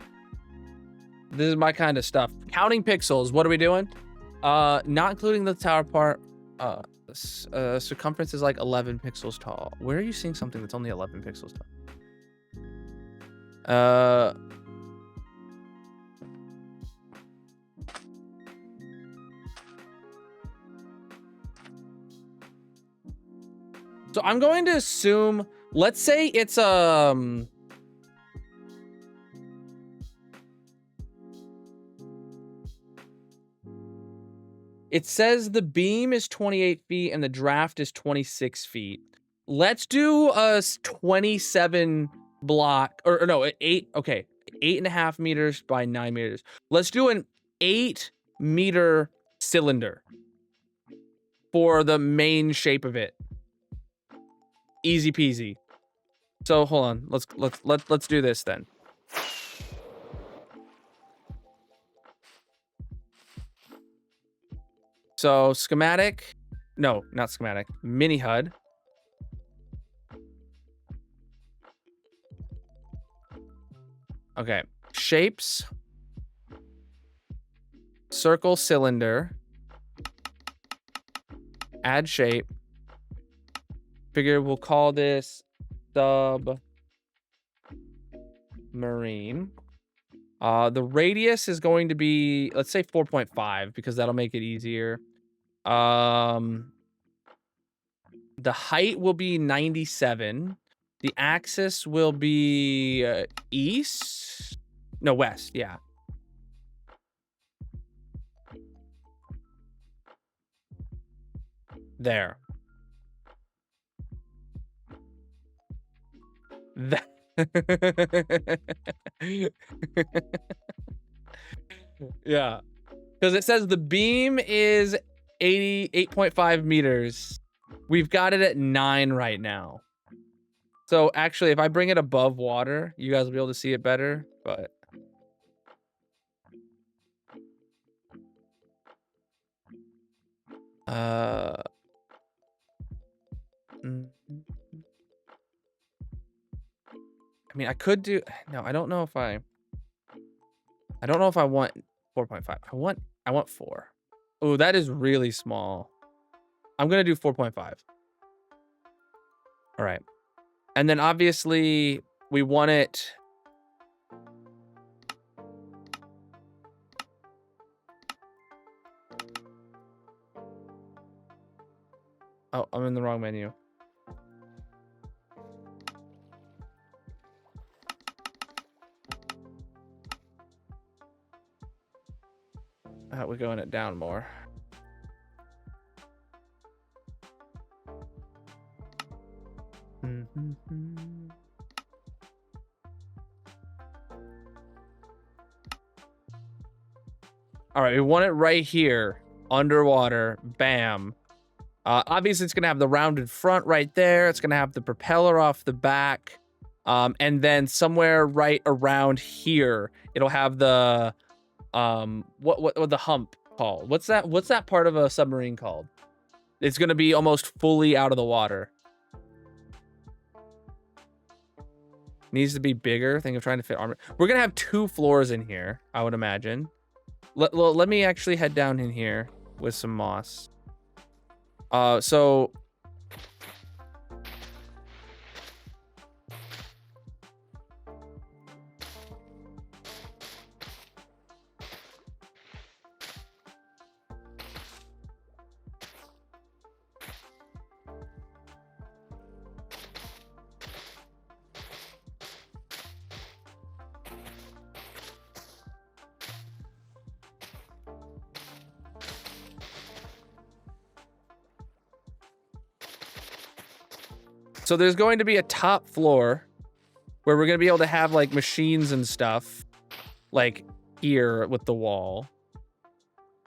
This is my kind of stuff. Counting pixels. What are we doing? Not including the tower part. Circumference is like 11 pixels tall. Where are you seeing something that's only 11 pixels tall? So I'm going to assume, let's say it's it says the beam is 28 feet and the draft is 26 feet. Let's do a 27 block, or no, 8, okay, 8.5 meters by 9 meters. Let's do an 8-meter cylinder for the main shape of it. Easy peasy. So hold on, let's do this then. So schematic, no, not schematic, mini HUD. Okay, shapes, circle, cylinder, add shape. Figure we'll call this submarine. The radius is going to be, let's say 4.5 because that'll make it easier. The height will be 97. The axis will be east. No, west. Yeah. There. That. Yeah. Because it says the beam is 88.5 meters. We've got it at 9 right now. So actually, if I bring it above water, you guys will be able to see it better. But I mean, I could do. No, I don't know if I want 4.5. I want 4. Oh, that is really small. I'm gonna do 4.5. All right, and then obviously we want it. Oh, I'm in the wrong menu. We're going it down more. All right, we want it right here, underwater. Bam. Obviously, it's going to have the rounded front right there. It's going to have the propeller off the back. And then somewhere right around here, it'll have the what the hump called? What's that part of a submarine called? It's going to be almost fully out of the water. Needs to be bigger. Think of trying to fit armor. We're going to have 2 floors in here, I would imagine. Let me actually head down in here with some moss. So So there's going to be a top floor where we're going to be able to have like machines and stuff like here with the wall.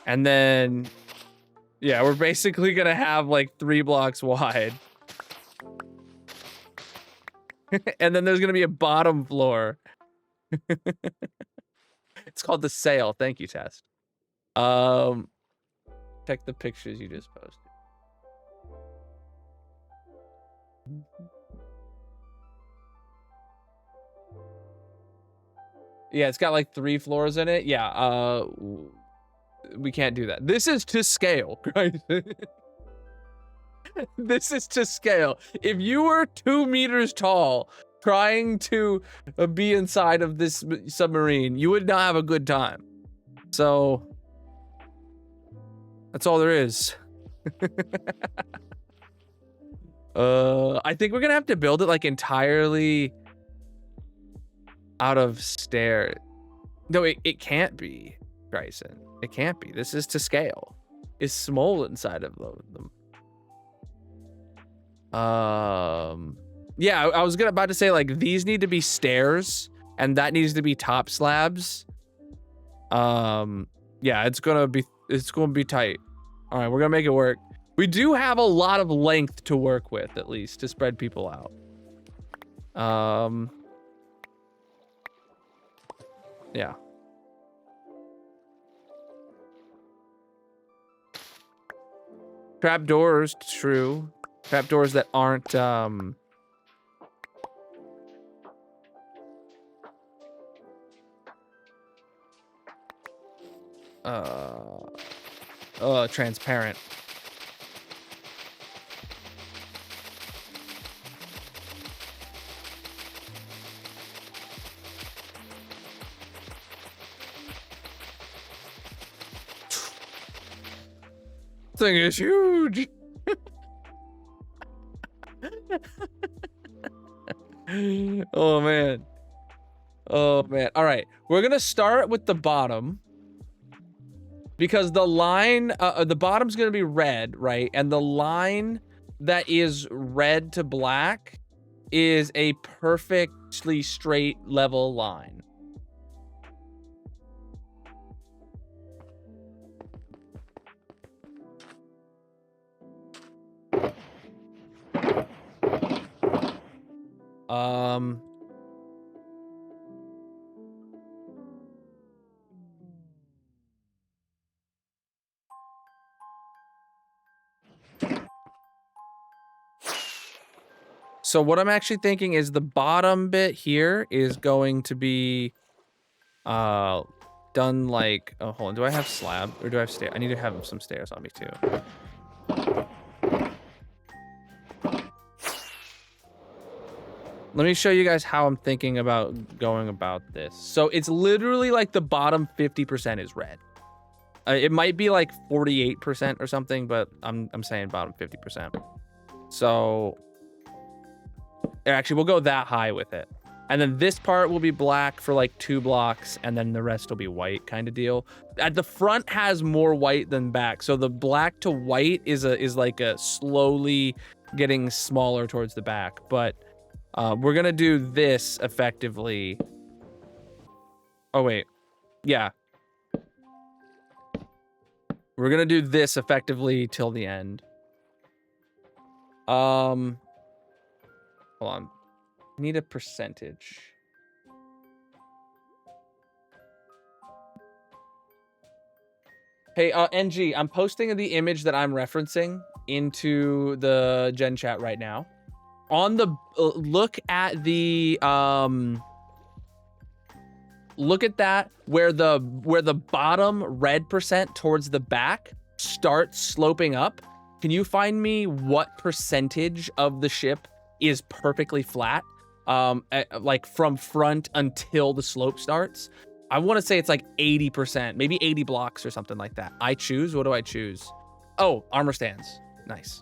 And then, yeah, we're basically going to have like 3 blocks wide. And then there's going to be a bottom floor. It's called the sail. Thank you, Test. Check the pictures you just posted. Yeah, it's got like 3 floors in it. Yeah, we can't do that. This is to scale, right? This is to scale. If you were 2 meters tall trying to be inside of this submarine, you would not have a good time. So that's all there is. I think we're gonna have to build it like entirely out of stairs. No, it can't be, Bryson. It can't be. This is to scale. It's small inside of them. Yeah, I was about to say like these need to be stairs and that needs to be top slabs. Yeah, it's gonna be tight. All right, we're gonna make it work. We do have a lot of length to work with, at least, to spread people out. Yeah. Trapdoors, true. Trapdoors that aren't, transparent. Thing is huge. Oh man. Oh man. All right, we're gonna start with the bottom because the line, the bottom's gonna be red, right? And the line that is red to black is a perfectly straight level line. So what I'm actually thinking is the bottom bit here is going to be done like, oh, hold on. Do I have slab or do I have stairs? I need to have some stairs on me too. Let me show you guys how I'm thinking about going about this. So it's literally like the bottom 50% is red. It might be like 48% or something, but I'm saying bottom 50%. So actually, we'll go that high with it. And then this part will be black for like 2 blocks, and then the rest will be white kind of deal. At the front has more white than back, so the black to white is like a slowly getting smaller towards the back. But we're gonna do this effectively. Oh wait, yeah. We're gonna do this effectively till the end. Hold on. I need a percentage. Hey, NG, I'm posting the image that I'm referencing into the Gen chat right now. On the look at the look at that where the bottom red percent towards the back starts sloping up. Can you find me what percentage of the ship is perfectly flat, like from front until the slope starts? I want to say it's like 80%, maybe 80 blocks or something like that. I choose. What do I choose? Oh, armor stands. Nice.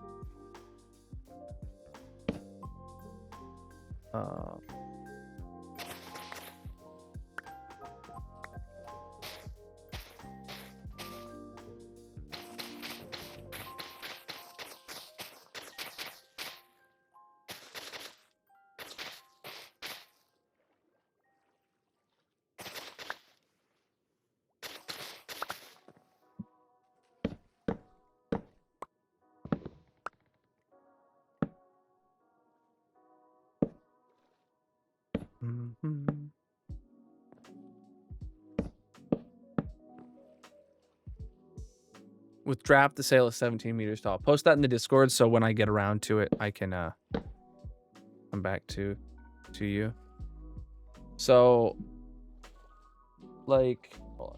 With draft, the sail is 17 meters tall. Post that in the Discord so when I get around to it, I can come back to you. So, like, hold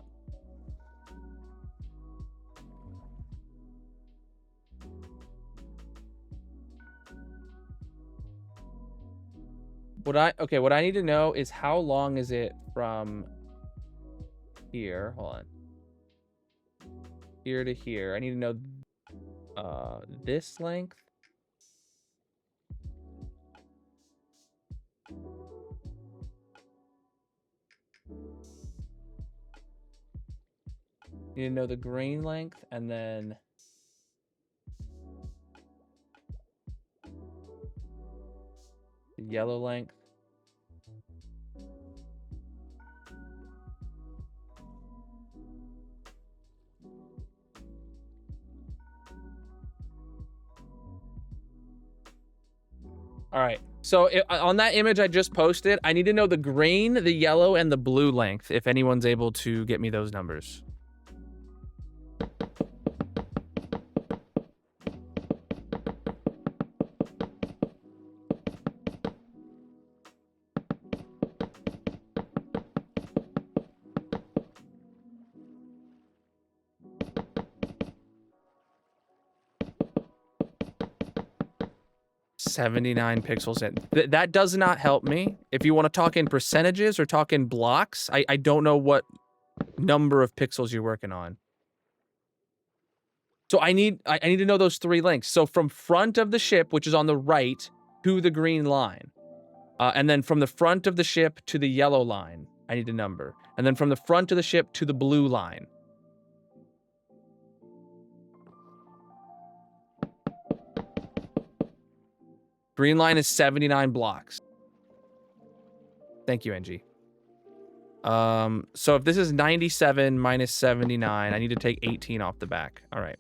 on. What I need to know is how long is it from here? Hold on. Here to here. I need to know this length. You need to know the green length and then the yellow length. All right. So on that image I just posted, I need to know the green, the yellow, and the blue length, if anyone's able to get me those numbers. $79 pixels in. That does not help me. If you want to talk in percentages or talk in blocks, I don't know what number of pixels you're working on. So I need to know those 3 lengths. So from front of the ship, which is on the right, to the green line. And then from the front of the ship to the yellow line, I need a number. And then from the front of the ship to the blue line. Green line is 79 blocks. Thank you, NG. So if this is 97 minus 79, I need to take 18 off the back. All right.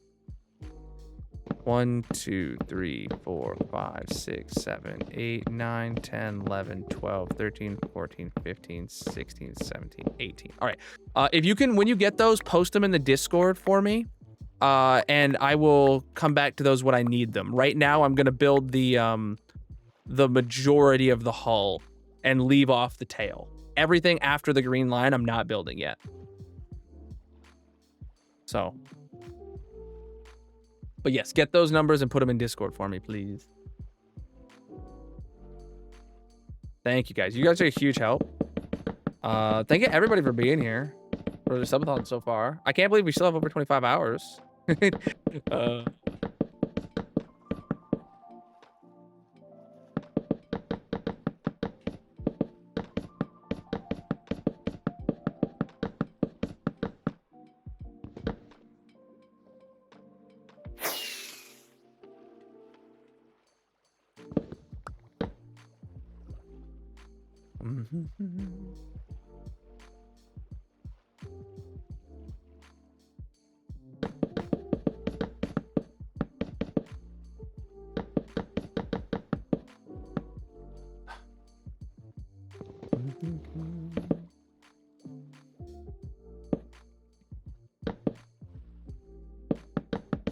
1, 2, 3, 4, 5, 6, 7, 8, 9, 10, 11, 12, 13, 14, 15, 16, 17, 18. All right. If you can, when you get those, post them in the Discord for me. And I will come back to those when I need them. Right now, I'm going to build the majority of the hull and leave off the tail. Everything after the green line, I'm not building yet. So... But yes, get those numbers and put them in Discord for me, please. Thank you, guys. You guys are a huge help. Thank you, everybody, for being here for the subathon so far. I can't believe we still have over 25 hours.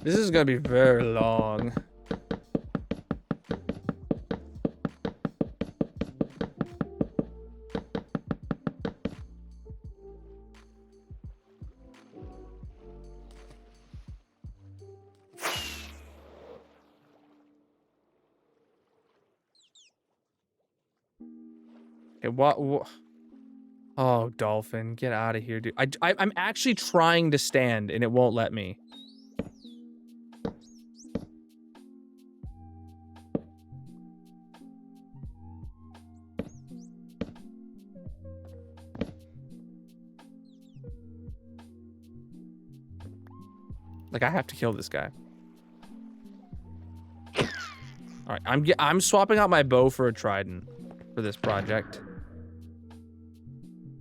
This is gonna be very long. Okay, what? Oh, dolphin, get out of here, dude. I'm actually trying to stand and it won't let me. Like, I have to kill this guy. All right, I'm swapping out my bow for a trident for this project.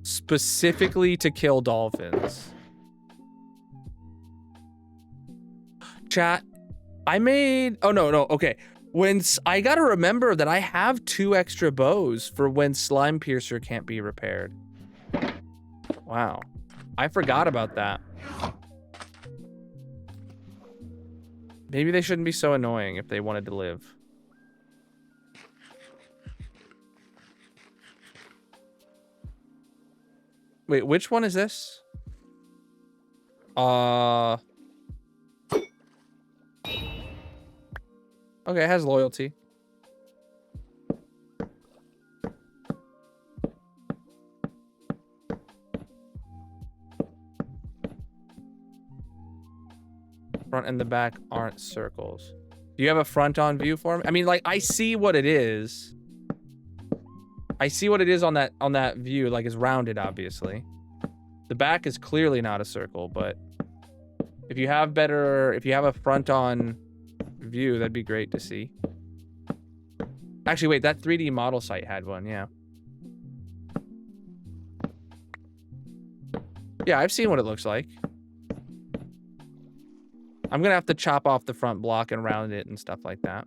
Specifically to kill dolphins. Chat, I made... Oh, no, okay. I gotta remember that I have 2 extra bows for when Slime Piercer can't be repaired. Wow. I forgot about that. Maybe they shouldn't be so annoying if they wanted to live. Wait, which one is this? Okay, it has loyalty. Front and the back aren't circles. Do you have a front-on view for me? I mean, like, I see what it is. I see what it is on that view. Like, it's rounded, obviously. The back is clearly not a circle, but if you have a front-on view, that'd be great to see. Actually, wait, that 3D model site had one, yeah. Yeah, I've seen what it looks like. I'm gonna have to chop off the front block and round it and stuff like that.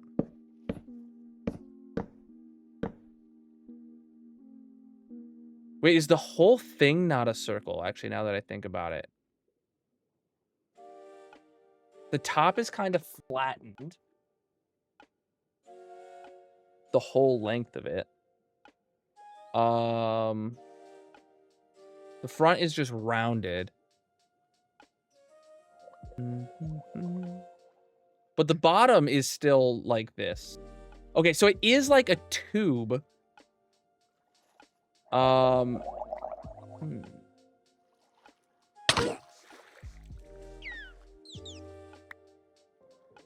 Wait, is the whole thing not a circle? Actually, now that I think about it. The top is kind of flattened. The whole length of it. The front is just rounded. But the bottom is still like this. Okay, so it is like a tube.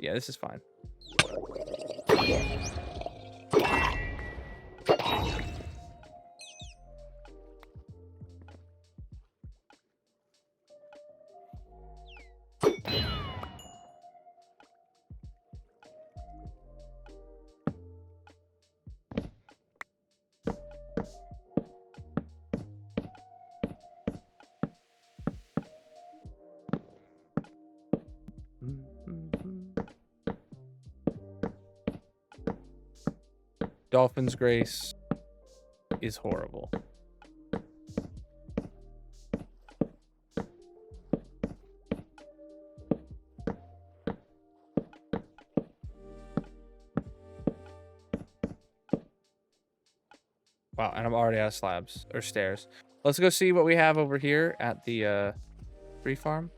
Yeah, this is fine. Dolphin's Grace is horrible. Wow, and I'm already out of slabs or stairs. Let's go see what we have over here at the tree farm.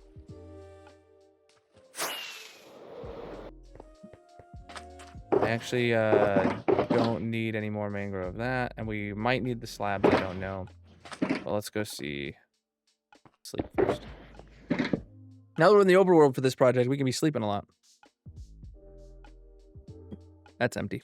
I actually don't need any more mangrove of that, and we might need the slabs, I don't know. Well, let's go see. Sleep first. Now that we're in the overworld for this project, we can be sleeping a lot. That's empty.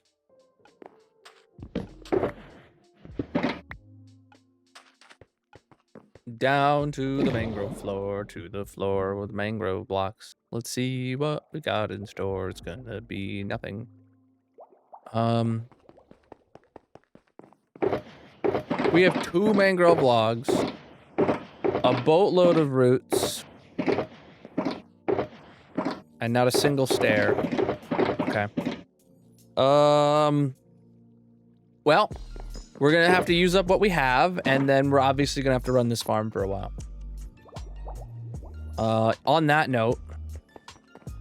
Down to the mangrove floor, to the floor with mangrove blocks. Let's see what we got in store. It's gonna be nothing. We have 2 mangrove logs, a boatload of roots, and not a single stair. Okay. Well, we're gonna have to use up what we have, and then we're obviously gonna have to run this farm for a while. On that note,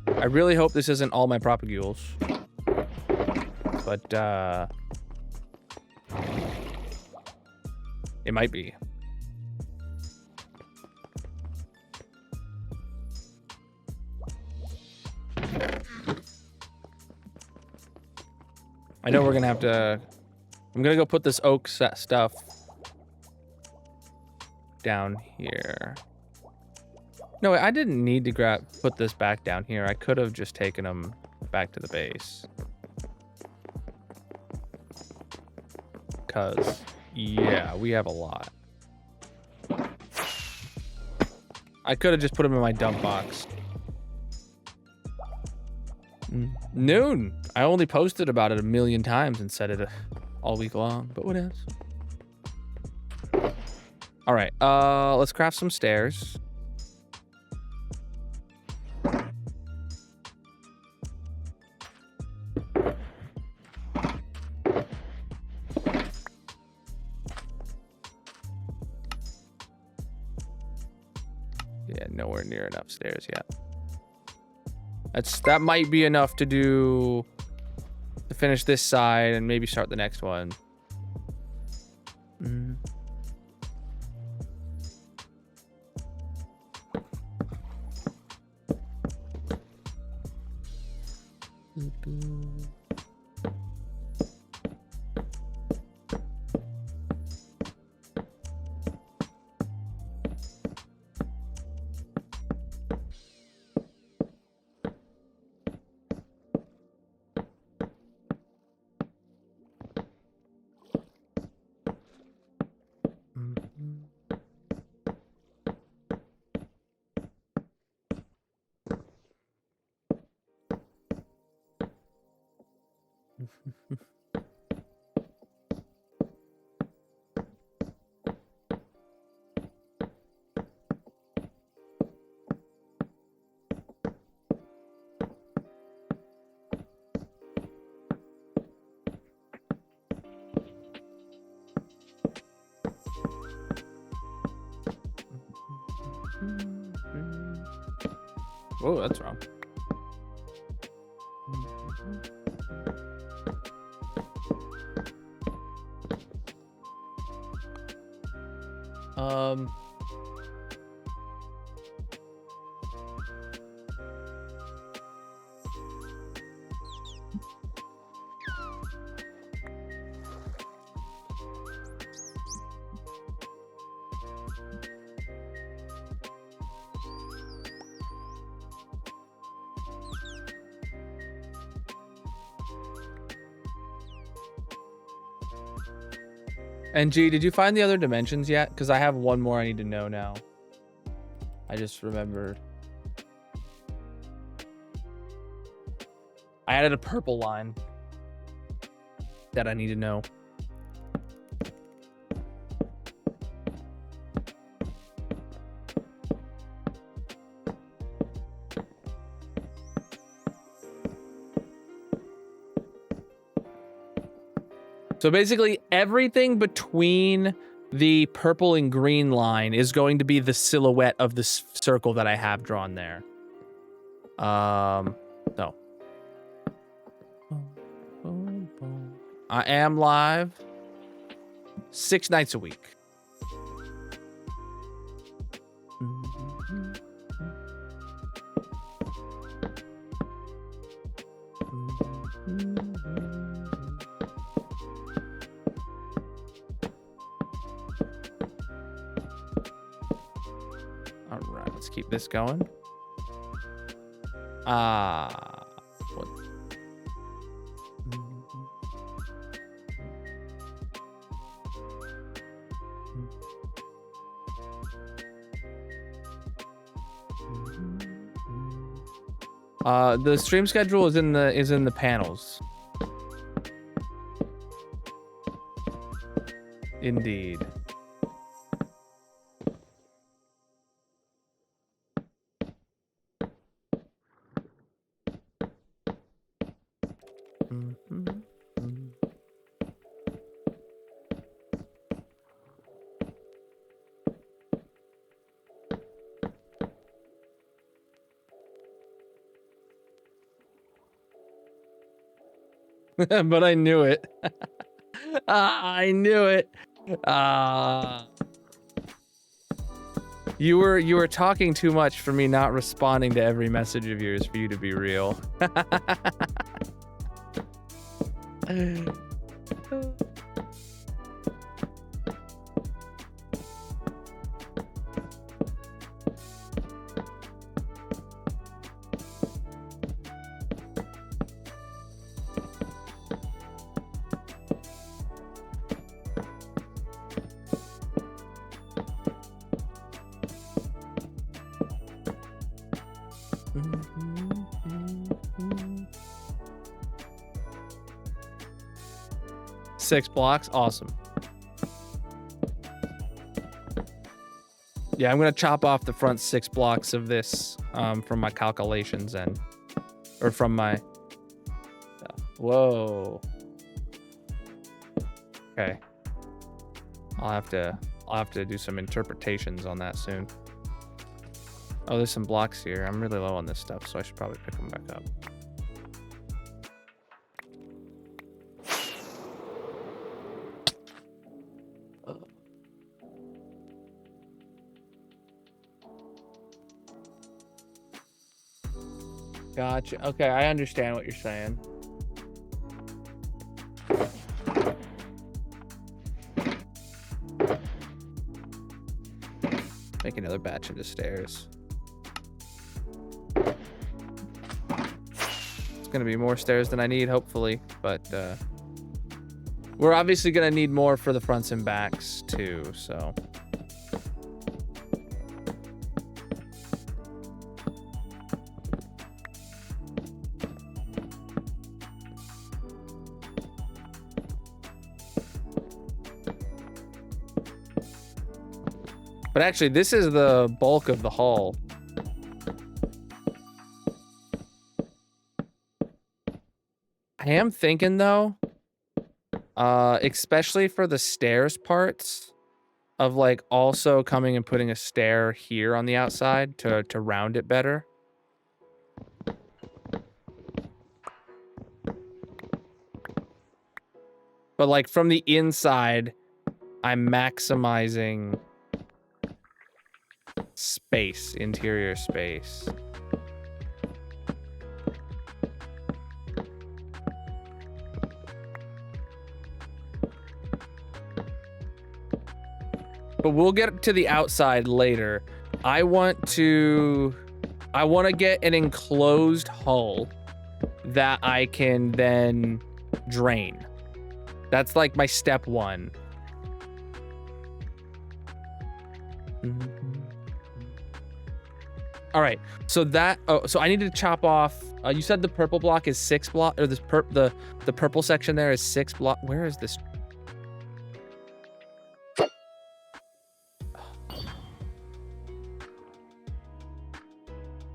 I really hope this isn't all my propagules. But, it might be. I know we're gonna have to... I'm gonna go put this oak stuff down here. No, I didn't need to put this back down here. I could have just taken them back to the base. Because, yeah, we have a lot. I could have just put them in my dump box. Noon! I only posted about it 1,000,000 times and said it all week long, but what else? All right, let's craft some stairs. Yeah, nowhere near enough stairs yet. That might be enough to finish this side and maybe start the next one. Whoa, that's wrong. And G, did you find the other dimensions yet? Because I have one more I need to know now. I just remembered. I added a purple line that I need to know. So basically everything between the purple and green line is going to be the silhouette of the circle that I have drawn there. No. I am live 6 nights a week. All right, let's keep this going. What? The stream schedule is in the panels. Indeed. But I knew it. I knew it. You were talking too much for me not responding to every message of yours for you to be real. Six blocks, awesome. Yeah, I'm gonna chop off the front 6 blocks of this from my calculations or from my. Whoa. Okay. I'll have to do some interpretations on that soon. Oh, there's some blocks here. I'm really low on this stuff, so I should probably pick them back up. Gotcha. Okay, I understand what you're saying. Make another batch into stairs. It's gonna be more stairs than I need, hopefully, but we're obviously gonna need more for the fronts and backs too, so. But actually, this is the bulk of the hull. I am thinking, though, especially for the stairs parts, of like also coming and putting a stair here on the outside to round it better. But like from the inside, I'm maximizing space, interior space. But we'll get to the outside later. I want to get an enclosed hull that I can then drain. That's like my step one. All right, so that, so I need to chop off, you said the purple block is 6 block, or this the purple section there is 6 block. Where is this?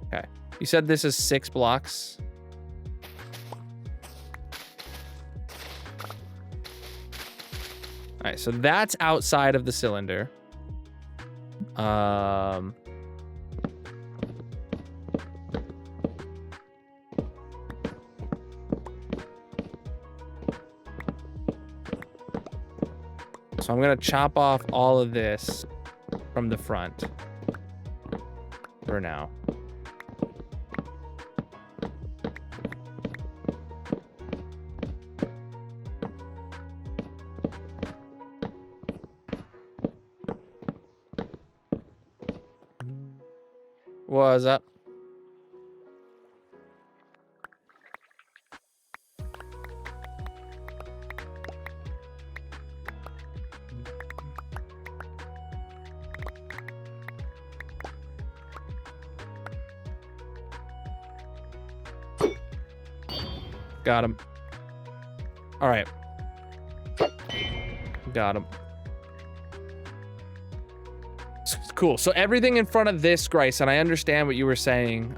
Okay, you said this is 6 blocks. right, so that's outside of the cylinder. So I'm gonna chop off all of this from the front for now. What's up? Got him. All right. Got him. Cool. So everything in front of this, Grice, and I understand what you were saying.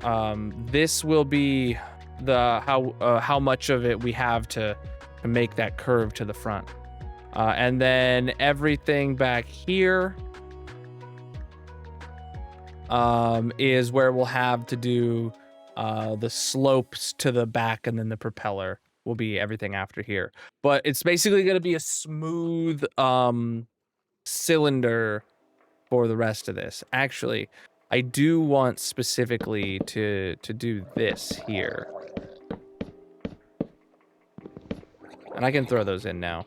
This will be the how much of it we have to make that curve to the front, and then everything back here is where we'll have to do the slopes to the back, and then the propeller will be everything after here. But it's basically going to be a smooth cylinder for the rest of this. Actually, I do want specifically to do this here. And I can throw those in now,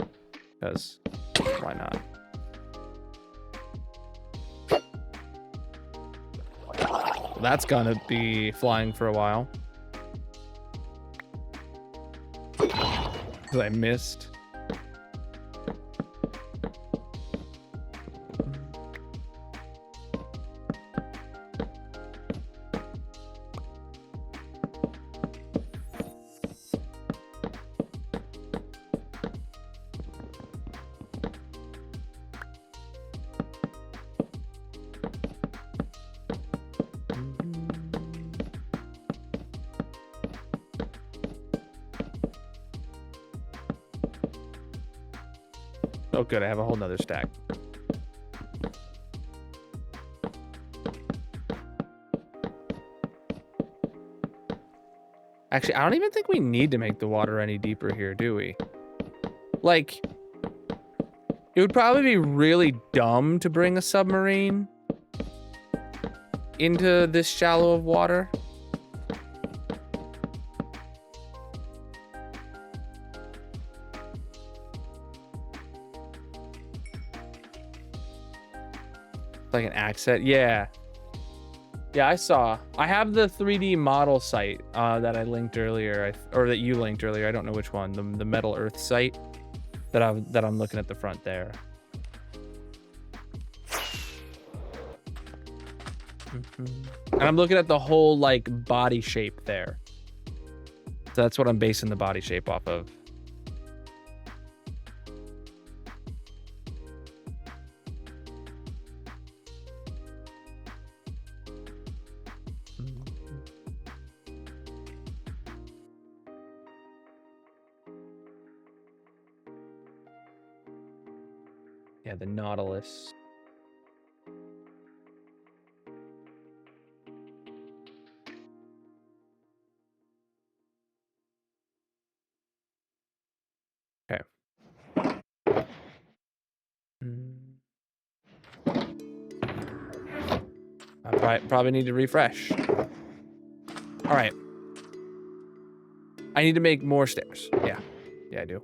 because why not? That's gonna be flying for a while. I missed. Oh, good. I have a whole nother stack. Actually, I don't even think we need to make the water any deeper here, do we? Like, it would probably be really dumb to bring a submarine into this shallow of water. Like an accent. Yeah, I saw. I have the 3D model site that I linked earlier, or that you linked earlier. I don't know which one. The Metal Earth site that I'm looking at the front there. And I'm looking at the whole like body shape there. So that's what I'm basing the body shape off of. Yeah, the Nautilus. Okay. I probably need to refresh. All right. I need to make more stairs. Yeah, I do.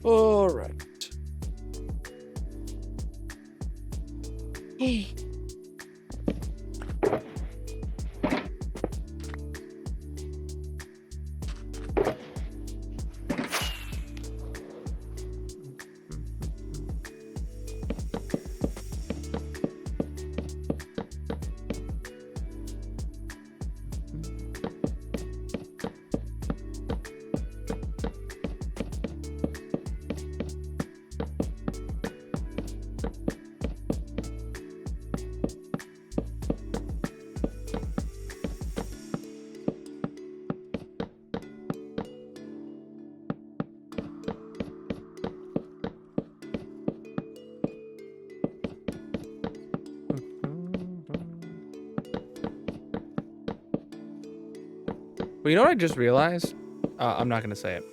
All right. Hey. But you know what I just realized? I'm not gonna say it.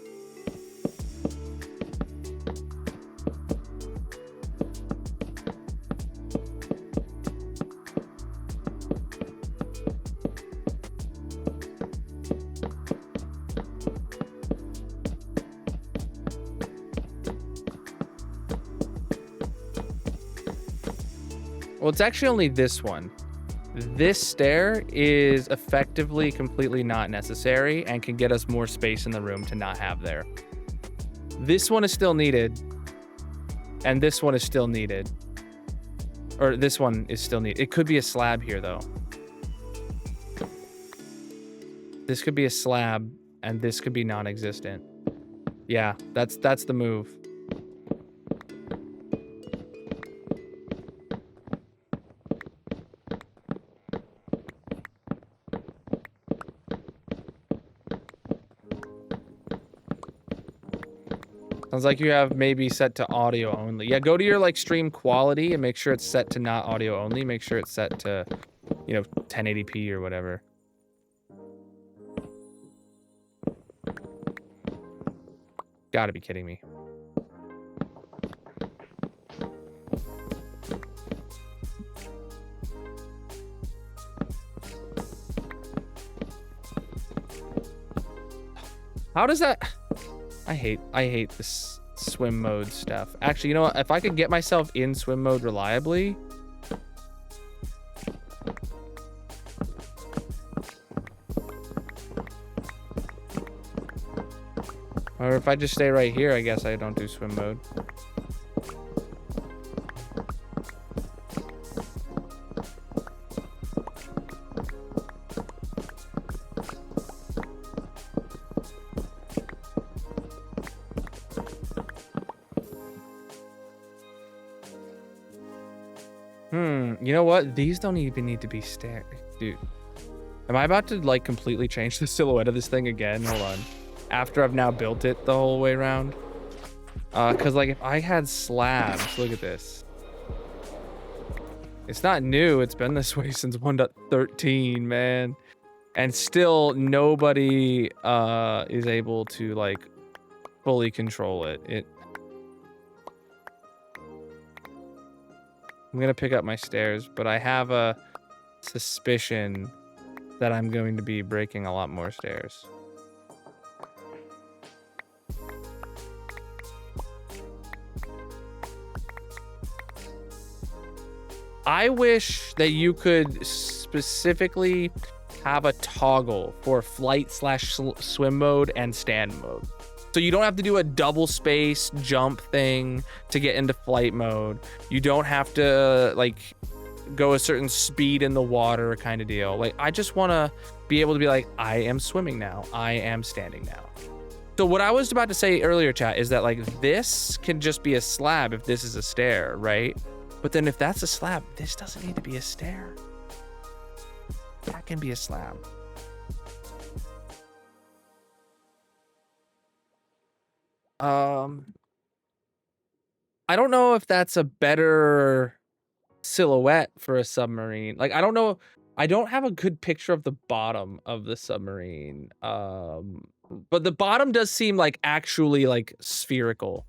Well, it's actually only this one. This stair is effectively completely not necessary and can get us more space in the room to not have there. This one is still needed. And this one is still needed. Or this one is still needed. It could be a slab here, though. This could be a slab, and this could be non-existent. Yeah, that's the move. Sounds like you have maybe set to audio only. Yeah, go to your like stream quality and make sure it's set to not audio only. Make sure it's set to, you know, 1080p or whatever. Gotta be kidding me. How does that... I hate this swim mode stuff. Actually, you know what? If I could get myself in swim mode reliably... Or if I just stay right here, I guess I don't do swim mode. You know what? These don't even need to be stacked. Dude. Am I about to, like, completely change the silhouette of this thing again? Hold on. After I've now built it the whole way around. Because, like, if I had slabs... Look at this. It's not new. It's been this way since 1.13, man. And still, nobody is able to, like, fully control it. I'm gonna pick up my stairs, but I have a suspicion that I'm going to be breaking a lot more stairs. I wish that you could specifically have a toggle for flight/swim mode and stand mode. So you don't have to do a double space jump thing to get into flight mode. You don't have to like go a certain speed in the water kind of deal. Like I just want to be able to be like, I am swimming now. I am standing now. So what I was about to say earlier, chat, is that like this can just be a slab if this is a stair, right? But then if that's a slab, this doesn't need to be a stair. That can be a slab. I don't know if that's a better silhouette for a submarine. Like, I don't know. I don't have a good picture of the bottom of the submarine. But the bottom does seem like actually like spherical.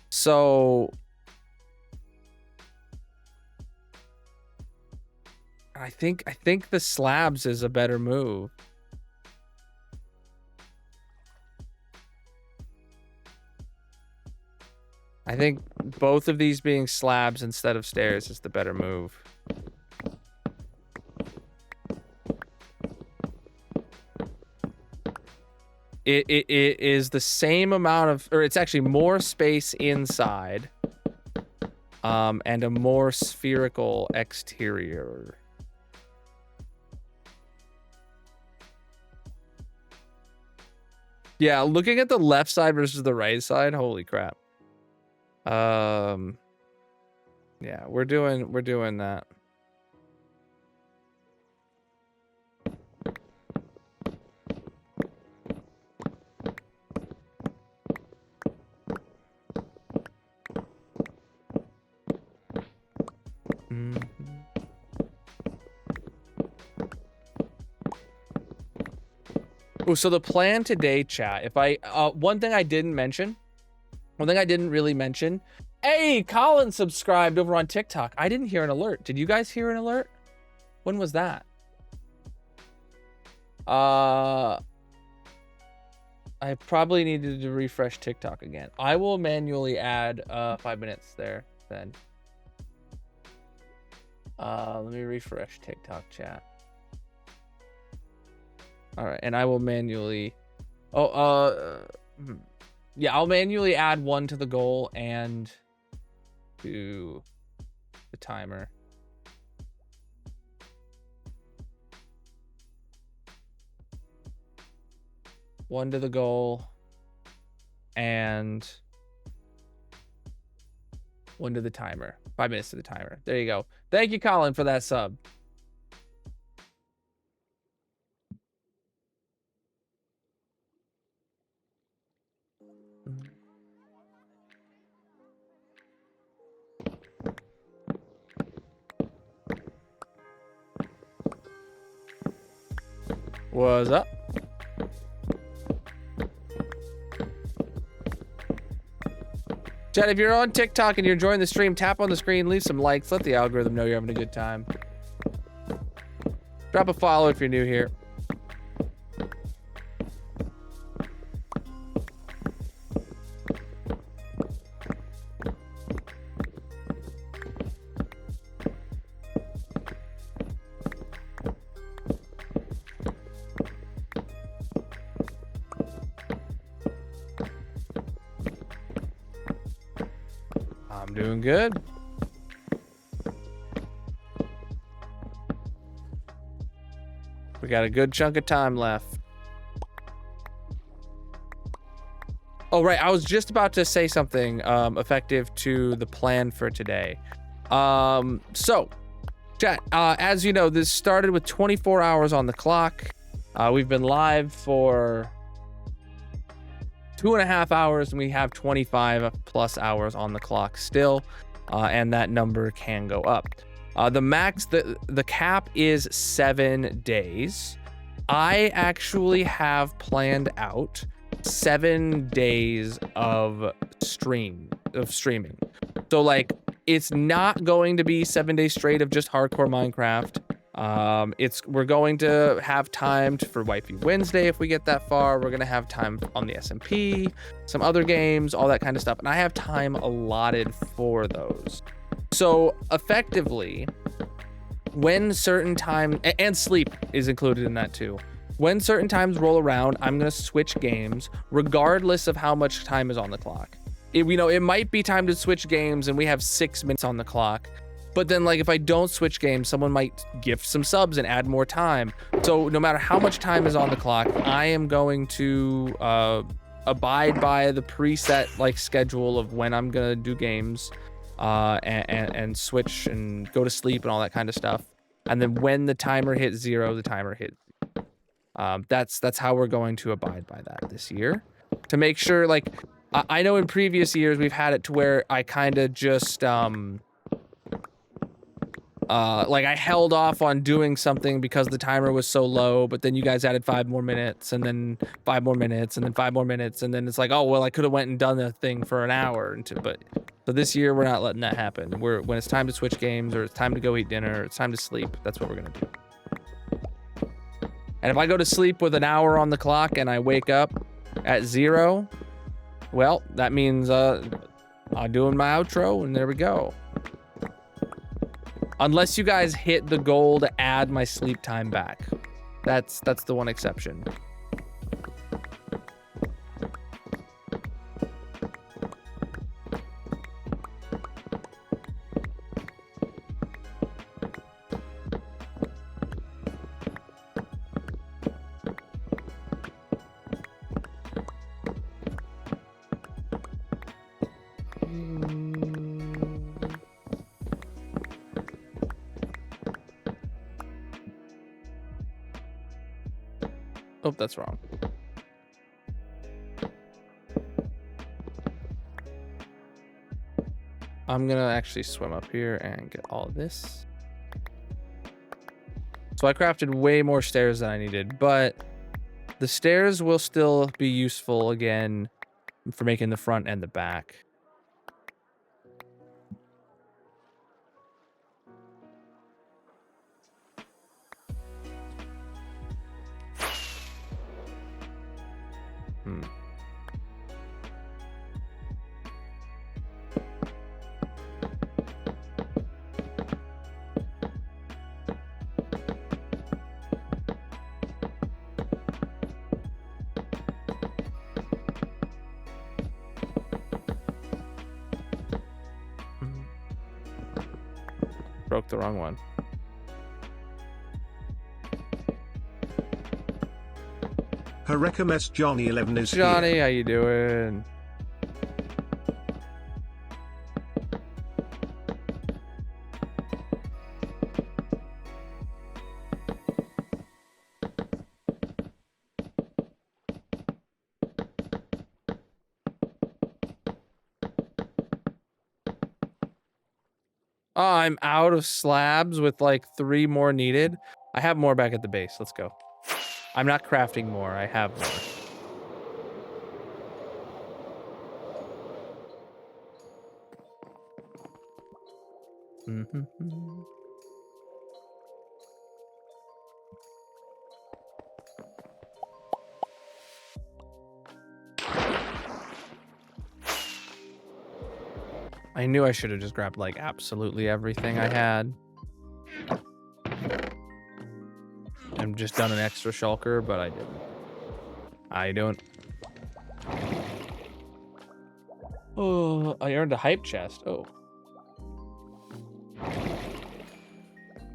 So I think the slabs is a better move. I think both of these being slabs instead of stairs is the better move. It is the same amount of, or it's actually more space inside, and a more spherical exterior. Yeah, looking at the left side versus the right side, holy crap. Yeah, we're doing that. Oh, so the plan today, chat. If I one thing I didn't really mention. Hey, Colin subscribed over on TikTok. I didn't hear an alert. Did you guys hear an alert? When was that? I probably needed to refresh TikTok again. I will manually add 5 minutes there then. Let me refresh TikTok chat. All right, and I will manually yeah, I'll manually add 1 to the goal and to the timer. One to the goal and 1 to the timer. 5 minutes to the timer. There you go. Thank you, Colin, for that sub. What's up? Chat, if you're on TikTok and you're enjoying the stream, tap on the screen, leave some likes, let the algorithm know you're having a good time. Drop a follow if you're new here. Doing good. We got a good chunk of time left. Oh, right. I was just about to say something effective to the plan for today. So, chat, as you know, this started with 24 hours on the clock. We've been live for 2.5 hours, and we have 25 plus hours on the clock still, and that number can go up. The max, the cap is 7 days. I actually have planned out 7 days of streaming. So like, it's not going to be 7 days straight of just hardcore Minecraft. We're going to have time for Wifey Wednesday if we get that far. We're gonna have time on the SMP, some other games, all that kind of stuff, and I have time allotted for those. So effectively, when certain time and sleep is included in that too. When certain times roll around, I'm gonna switch games regardless of how much time is on the clock. It might be time to switch games and we have 6 minutes on the clock. But then, like, if I don't switch games, someone might gift some subs and add more time. So no matter how much time is on the clock, I am going to abide by the preset like schedule of when I'm gonna do games, and switch and go to sleep and all that kind of stuff. And then when the timer hits 0, the timer hits. That's how we're going to abide by that this year, to make sure. Like, I know in previous years we've had it to where I kind of just like I held off on doing something because the timer was so low, but then you guys added 5 more minutes and then 5 more minutes and then 5 more minutes. And then it's like, oh, well, I could have went and done the thing for an hour. But so this year we're not letting that happen. When it's time to switch games or it's time to go eat dinner or it's time to sleep, that's what we're going to do. And if I go to sleep with an hour on the clock and I wake up at 0, well, that means I'm doing my outro and there we go. Unless you guys hit the goal to add my sleep time back. That's the one exception. Oh, that's wrong. I'm gonna actually swim up here and get all this. So I crafted way more stairs than I needed, but The stairs will still be useful again for making the front and the back. Broke the wrong one. Harekemes Johnny 11 is Johnny, here. how you doing? Oh, I'm out of slabs with like 3 more needed. I have more back at the base. Let's go. I'm not crafting more. I have more. I knew I should have just grabbed like absolutely everything I had. And just done an extra shulker, but I didn't. I don't. Oh, I earned a hype chest. Oh.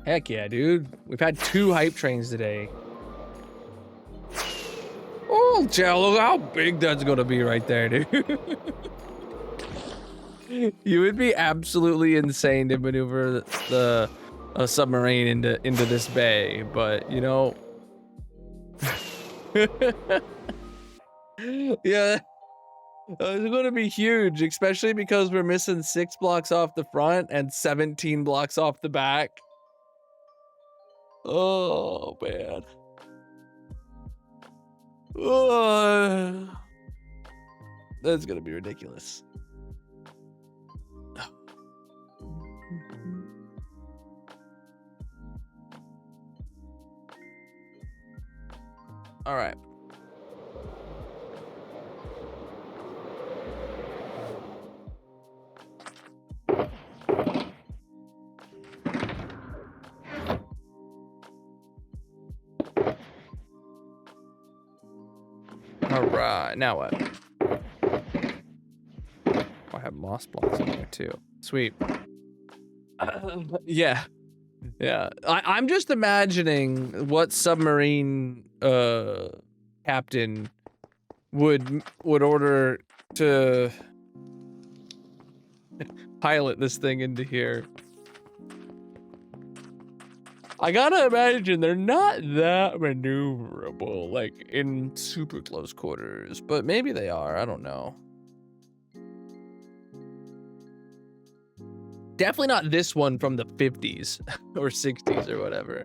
Heck yeah, dude. We've had 2 hype trains today. Oh, Joe, look how big that's gonna be right there, dude. You would be absolutely insane to maneuver a submarine into this bay, but you know, yeah, it's going to be huge, especially because we're missing 6 blocks off the front and 17 blocks off the back. Oh man. Oh, that's gonna be ridiculous. All right. All right. Now what? Oh, I have moss blocks in there too. Sweet. Yeah. Yeah, I'm just imagining what submarine captain would order to pilot this thing into here. I gotta imagine they're not that maneuverable, like in super close quarters, but maybe they are. I don't know. Definitely not this one from the 50s or 60s or whatever.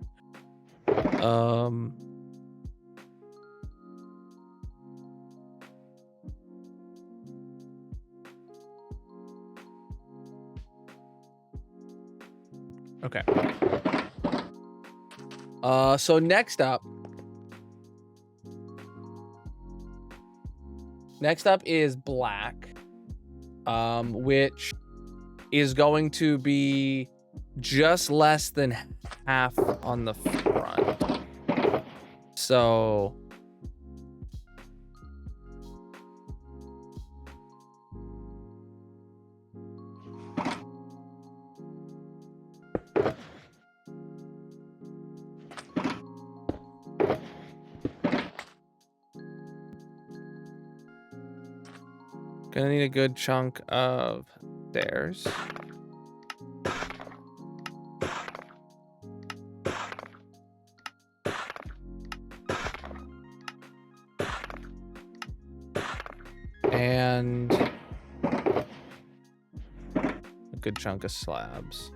Okay. So next up is black, which is going to be just less than half on the front. So gonna need a good chunk of stairs. And a good chunk of slabs.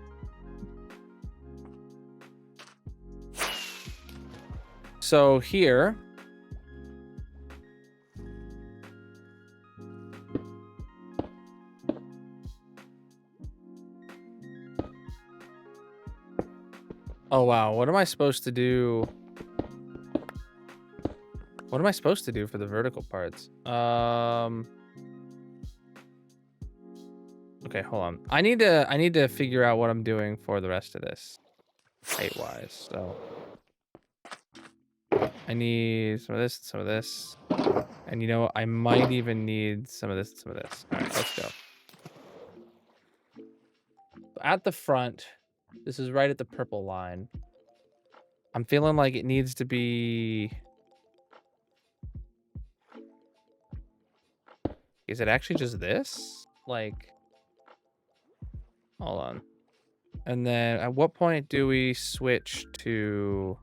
So here, Oh, wow. What am I supposed to do? What am I supposed to do for the vertical parts? Okay, hold on. I need to figure out what I'm doing for the rest of this height-wise. So I need some of this, some of this. And you know what? I might even need some of this and some of this. All right, let's go. At the front, this is right at the purple line. I'm feeling like it needs to be... Is it actually just this? Like... Hold on. And then at what point do we switch to...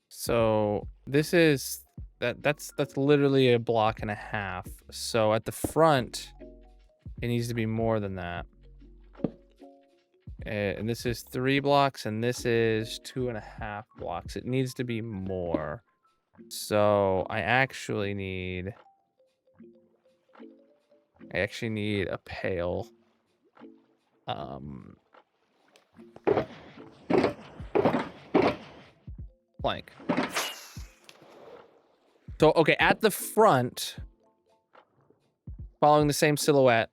So this is that's literally a block and a half. So at the front, it needs to be more than that. And this is 3 blocks, and this is 2.5 blocks. It needs to be more. So I actually need a pail. Plank. So, okay, at the front, following the same silhouette,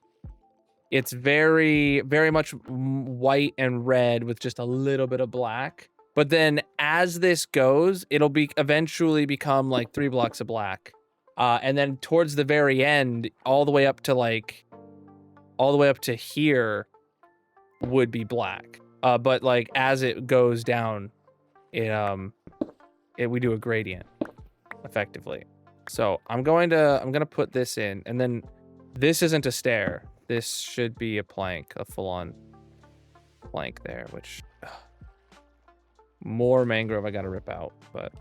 it's very, very much white and red with just a little bit of black. But then as this goes, it'll be eventually become like 3 blocks of black. And then towards the very end, all the way up to here would be black. But like as it goes down, we do a gradient effectively. So I'm gonna put this in, and then this isn't a stair. This should be a plank, a full-on plank there, which more mangrove I gotta rip out, but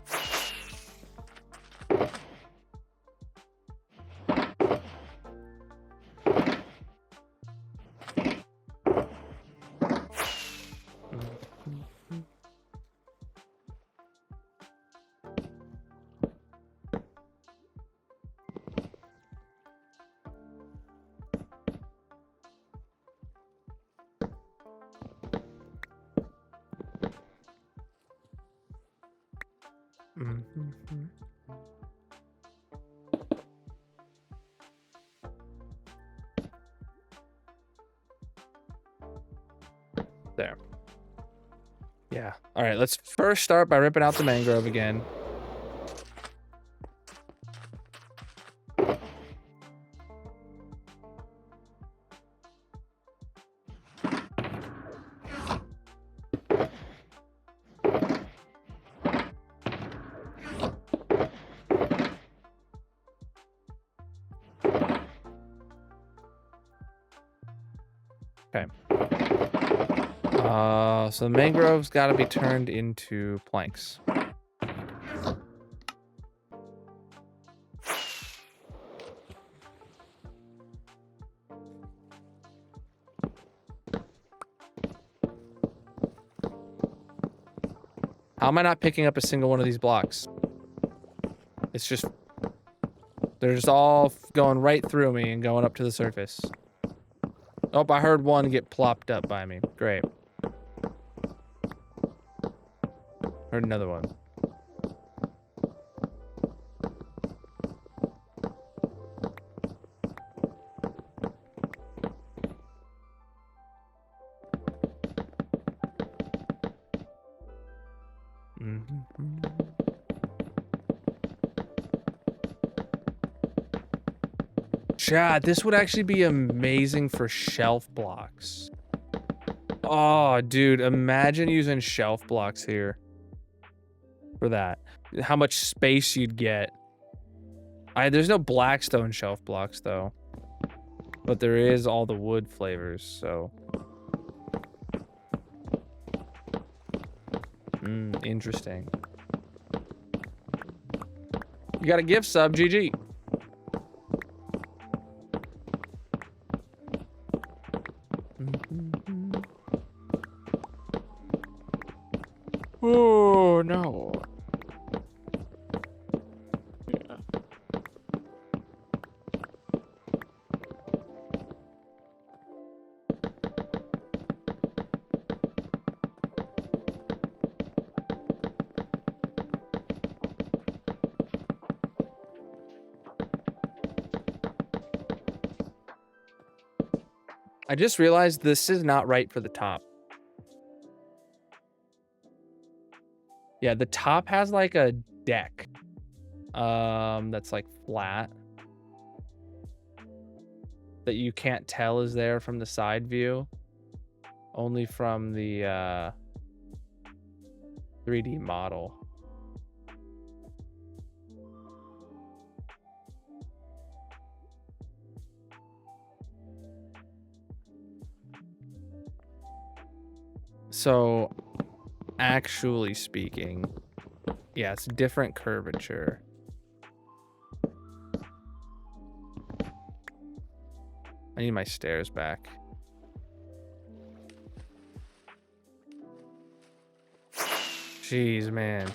there. Yeah. All right, let's first start by ripping out the mangrove again. Okay. So the mangrove's got to be turned into planks. How am I not picking up a single one of these blocks? It's just... They're just all going right through me and going up to the surface. Oh, I heard one get plopped up by me. Great. Heard another one. Chad, this would actually be amazing for shelf blocks. Oh, dude, imagine using shelf blocks here for that. How much space you'd get. There's no Blackstone shelf blocks though, but there is all the wood flavors. So, interesting. You got a gift sub, GG. Oh no. Yeah. I just realized this is not right for the top. Yeah, the top has like a deck. That's like flat. That you can't tell is there from the side view. Only from the 3D model. So, actually speaking, yeah, it's different curvature. I need my stairs back. Jeez, man.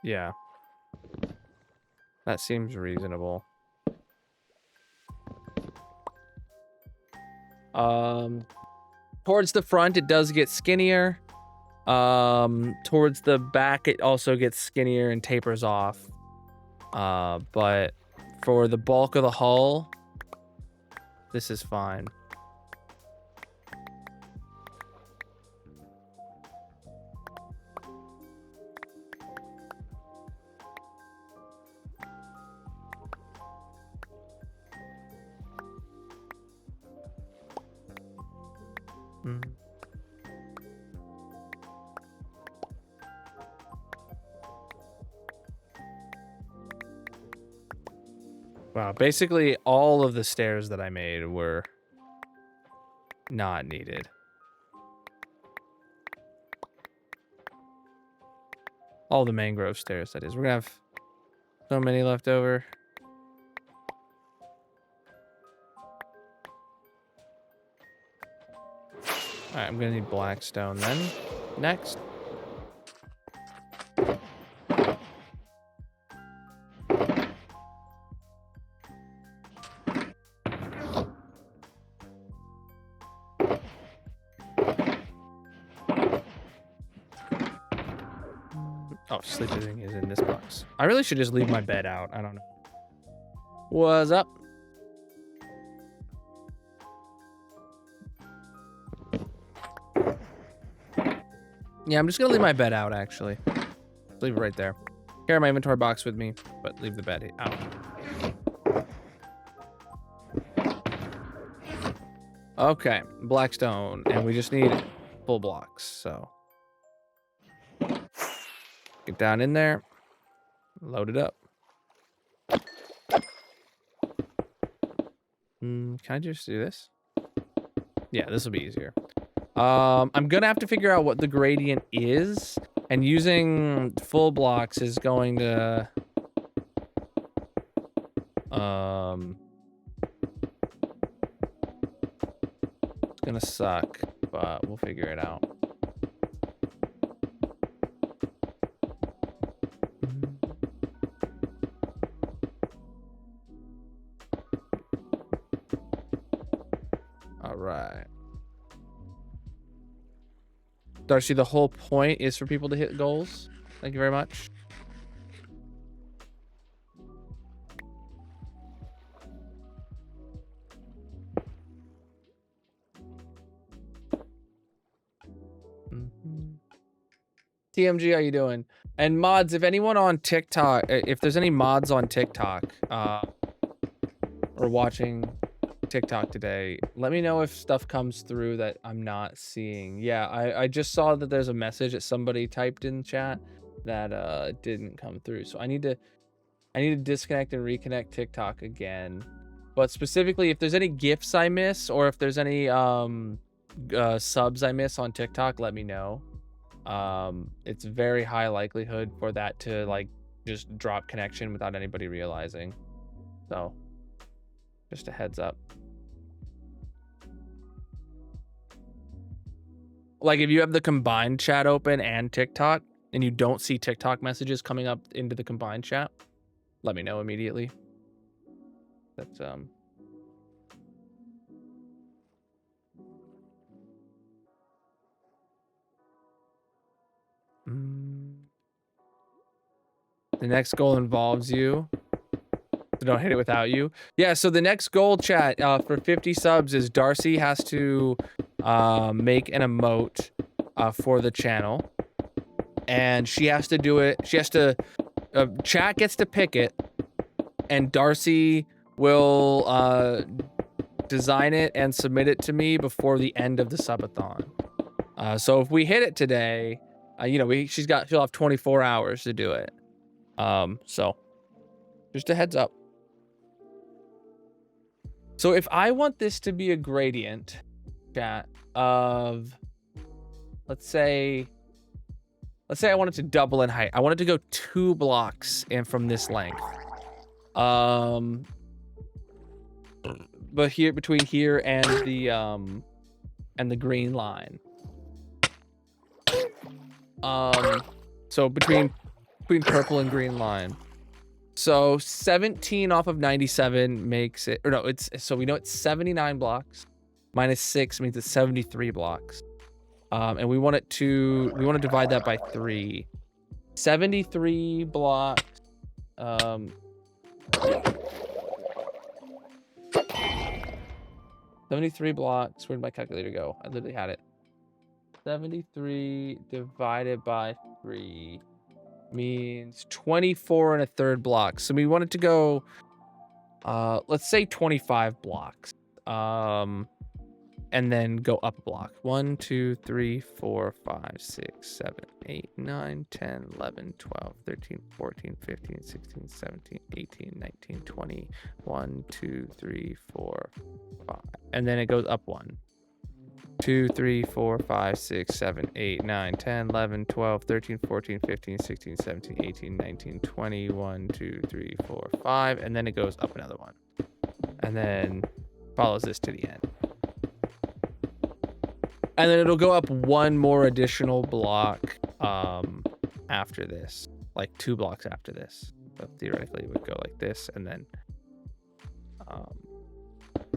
Yeah. That seems reasonable. Towards the front, it does get skinnier. Towards the back, it also gets skinnier and tapers off. But for the bulk of the hull, this is fine. Wow, basically all of the stairs that I made were not needed. All the mangrove stairs, that is. We're gonna have so many left over. Alright, I'm gonna need blackstone then. Next. Oh, sleeping is in this box. I really should just leave my bed out. I don't know. What's up? Yeah, I'm just gonna leave my bed out, actually. Leave it right there. Carry my inventory box with me, but leave the bed out. Okay, blackstone, and we just need full blocks, so. Get down in there, load it up. Can I just do this? Yeah, this will be easier. I'm gonna have to figure out what the gradient is, and using full blocks is going to it's gonna suck, but we'll figure it out. All right. Darcy, the whole point is for people to hit goals. Thank you very much. TMG, how you doing? And mods, if anyone on TikTok, if there's any mods on TikTok, or watching TikTok today, let me know if stuff comes through that I'm not seeing. Yeah, I just saw that there's a message that somebody typed in chat that didn't come through. So I need to disconnect and reconnect TikTok again. But specifically, if there's any gifts I miss or if there's any subs I miss on TikTok, let me know. It's very high likelihood for that to like just drop connection without anybody realizing. So just a heads up. Like if you have the combined chat open and TikTok and you don't see TikTok messages coming up into the combined chat, let me know immediately. That's the next goal involves you. So don't hit it without you. Yeah, so the next goal, chat, for 50 subs is Darcy has to make an emote for the channel. And she has to do it. She has to... chat gets to pick it. And Darcy will design it and submit it to me before the end of the subathon. So if we hit it today, you know, she'll have 24 hours to do it. So just a heads up. So if I want this to be a gradient, chat, of, let's say I want it to double in height. I want it to go 2 blocks in from this length. But here, between here and the green line. So between purple and green line. So 17 off of 97 makes it, or no, so we know it's 79 blocks. Minus 6 means it's 73 blocks. And we want to divide that by 3. 73 blocks. 73 blocks. Where'd my calculator go? I literally had it. 73 divided by 3 means 24 1/3 blocks. So we want it to go, let's say 25 blocks. And then go up a block. 1, 2, 3, 4, 5, 6, 7, 8, 9, 10, 11, 12, 13, 14, 15, 16, 17, 18, 19, 20. 1, 2, 3, 4, 5. And then it goes up 1. 2, 3, 4, 5, 6, 7, 8, 9, 10, 11, 12, 13, 14, 15, 16, 17, 18, 19, 20. 1, 2, 3, 4, 5. And then it goes up another 1. And then follows this to the end. And then it'll go up 1 more additional block after this, like 2 blocks after this. But theoretically, it would go like this, and then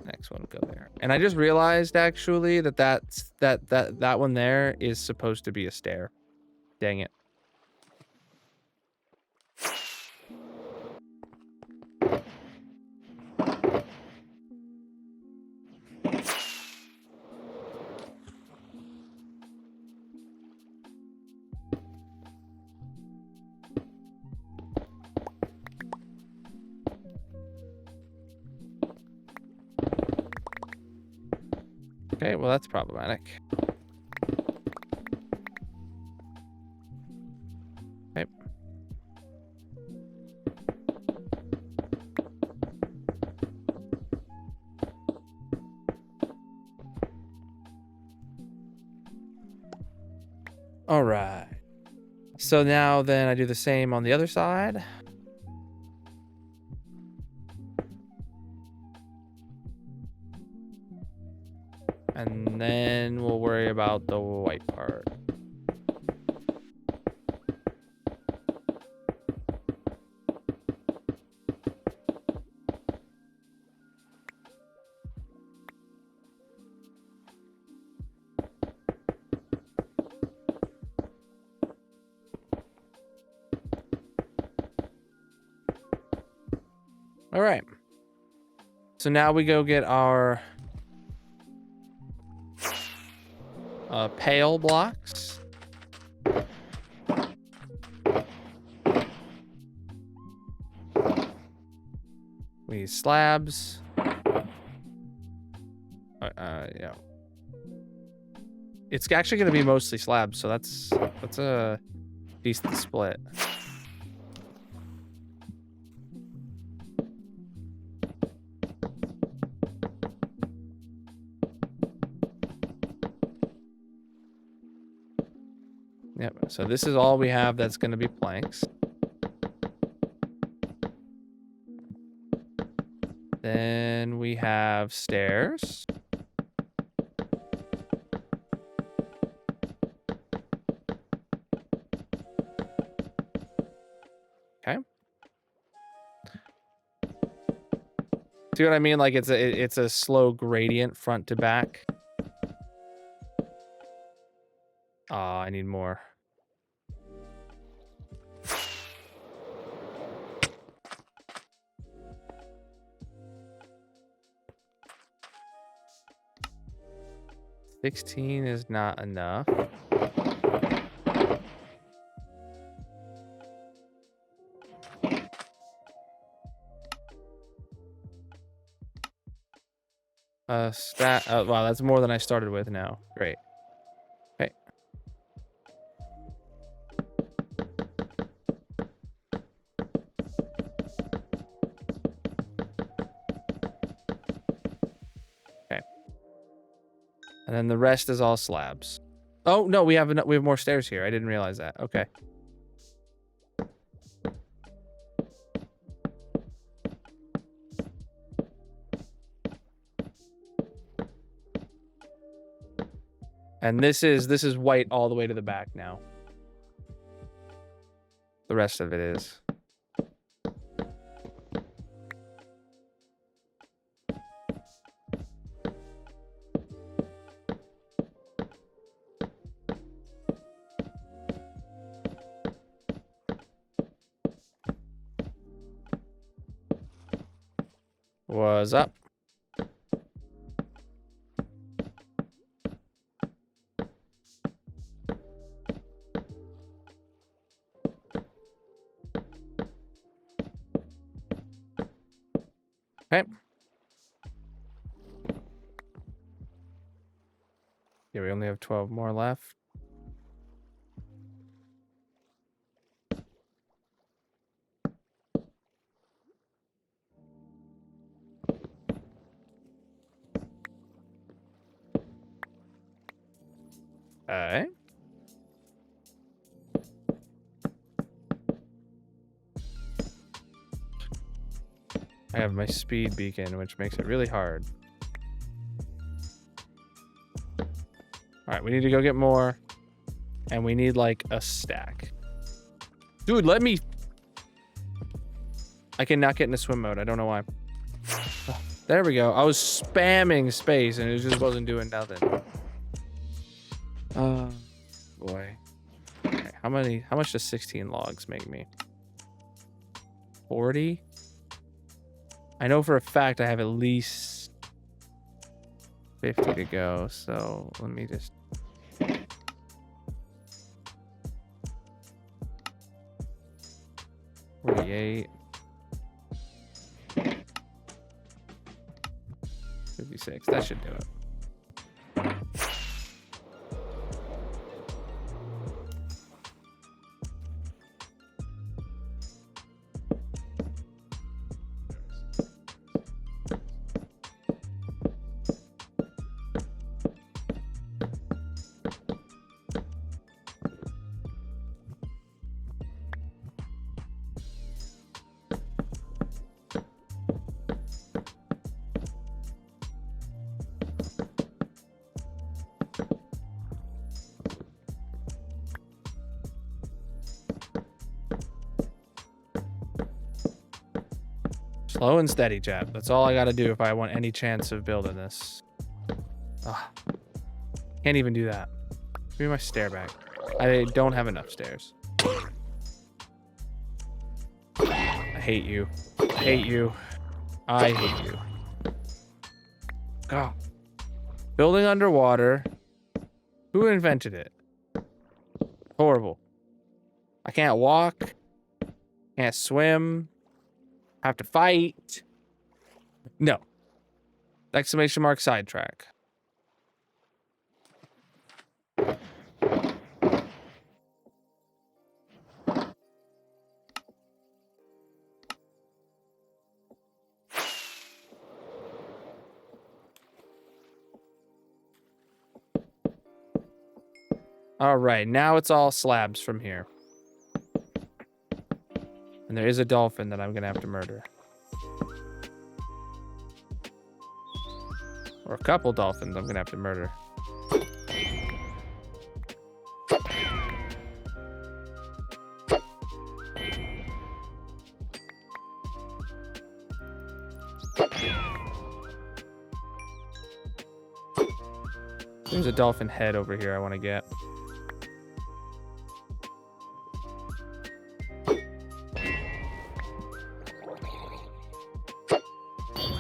next one would go there. And I just realized actually that one there is supposed to be a stair. Dang it. Okay, well, that's problematic. Okay. All right. So now then I do the same on the other side. And then we'll worry about the white part. All right. So now we go get our pale blocks. We need slabs. Yeah. It's actually going to be mostly slabs, so that's a decent split. Yep, so this is all we have that's going to be planks. Then we have stairs. Okay. See what I mean? Like it's a slow gradient front to back. Ah, I need more. $16 is not enough. Wow, that's more than I started with now. Great. Okay. Okay. And then the rest is all slabs. Oh, no, we have more stairs here. I didn't realize that. Okay. And this is white all the way to the back now. The rest of it is. What's up? Okay. Yeah, we only have 12 more left. Okay. I have my speed beacon, which makes it really hard. All right, we need to go get more. And we need like a stack. Dude, let me... I cannot get into swim mode. I don't know why. There we go. I was spamming space and it just wasn't doing nothing. Boy. Okay, how much does 16 logs make me? 40? I know for a fact I have at least 50 to go, so let me just... $48. 56. That should do it. Slow and steady, chat. That's all I gotta do if I want any chance of building this. Ugh. Can't even do that. Give me my stair back. I don't have enough stairs. I hate you. I hate you. I hate you. God. Building underwater. Who invented it? Horrible. I can't walk. Can't swim. Have to fight. No. Exclamation mark sidetrack. All right, now it's all slabs from here. And there is a dolphin that I'm gonna have to murder. Or a couple dolphins I'm gonna have to murder. There's a dolphin head over here I want to get.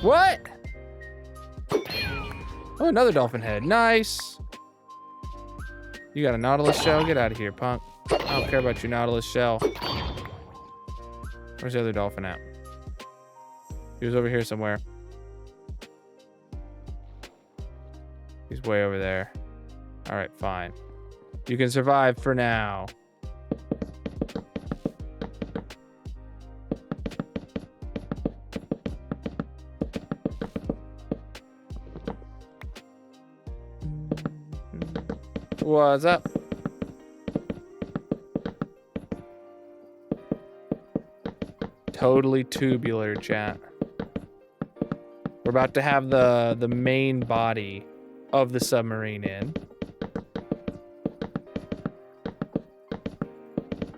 What? Oh, another dolphin head. Nice. You got a Nautilus shell? Get out of here, punk. I don't care about your Nautilus shell. Where's the other dolphin at? He was over here somewhere. He's way over there. All right, fine. You can survive for now. What's up? Totally tubular, chat. We're about to have the main body of the submarine in.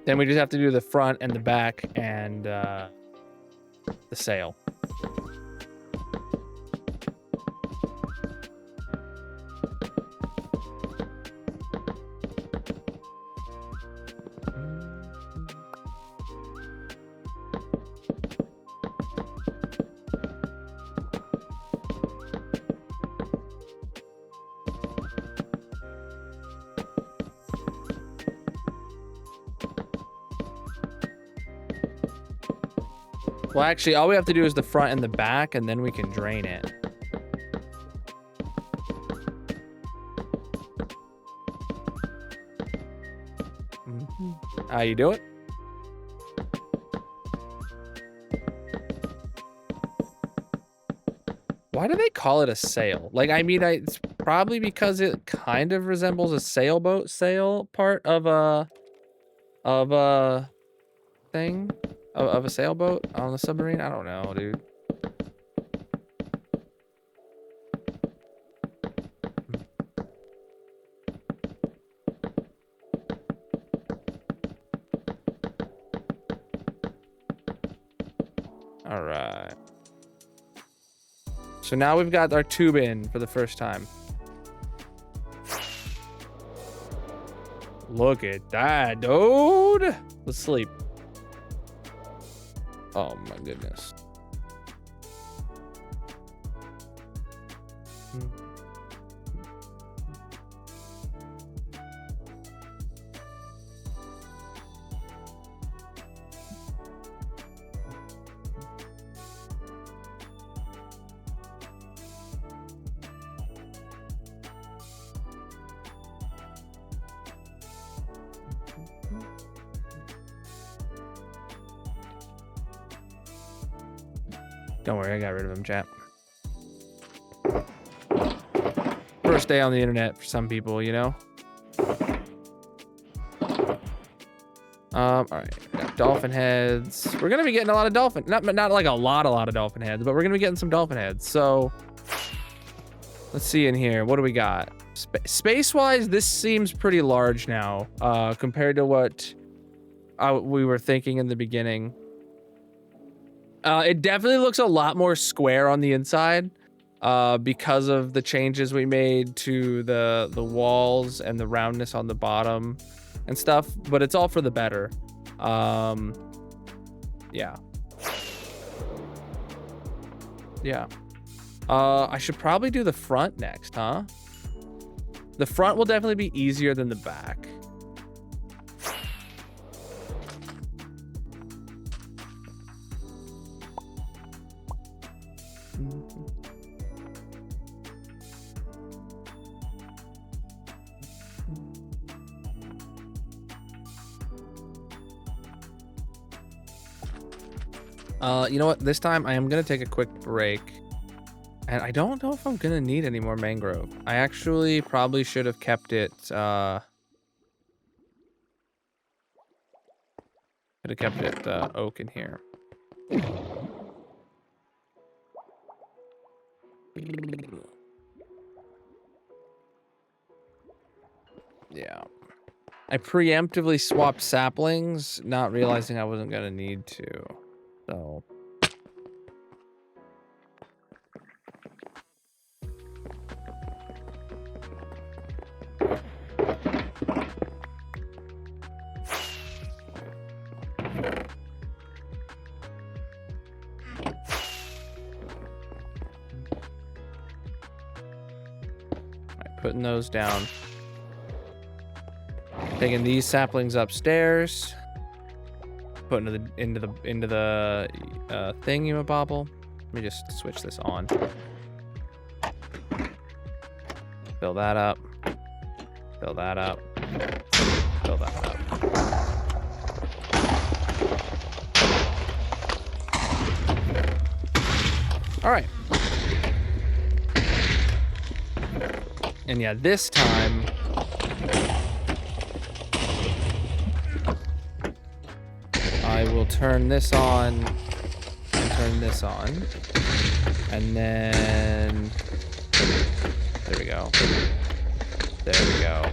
Then we just have to do the front and the back and the sail. Well, actually, all we have to do is the front and the back, and then we can drain it. How you do it? Why do they call it a sail? Like, I mean, it's probably because it kind of resembles a sailboat sail part of a thing. Of a sailboat on the submarine? I don't know, dude. All right. So now we've got our tube in for the first time. Look at that, dude. Let's sleep. Oh my goodness. Don't worry, I got rid of him, chat. First day on the internet for some people, you know? All right, got dolphin heads. We're gonna be getting a lot of dolphin, not like a lot of dolphin heads, but we're gonna be getting some dolphin heads. So let's see in here. What do we got? Space-wise, this seems pretty large now, compared to what we were thinking in the beginning. It definitely looks a lot more square on the inside, because of the changes we made to the walls and the roundness on the bottom and stuff, but it's all for the better. Yeah. Yeah. I should probably do the front next, huh? The front will definitely be easier than the back. You know what? This time I am gonna take a quick break. And I don't know if I'm gonna need any more mangrove. I actually probably should have kept it, could have kept it, oak in here. Yeah. I preemptively swapped saplings, not realizing I wasn't gonna need to. So. Putting those down. Taking these saplings upstairs. Putting into the thingamabobble. Let me just switch this on. Fill that up. Fill that up. Fill that up. All right. And yeah, this time I will turn this on and turn this on. And then there we go. There we go.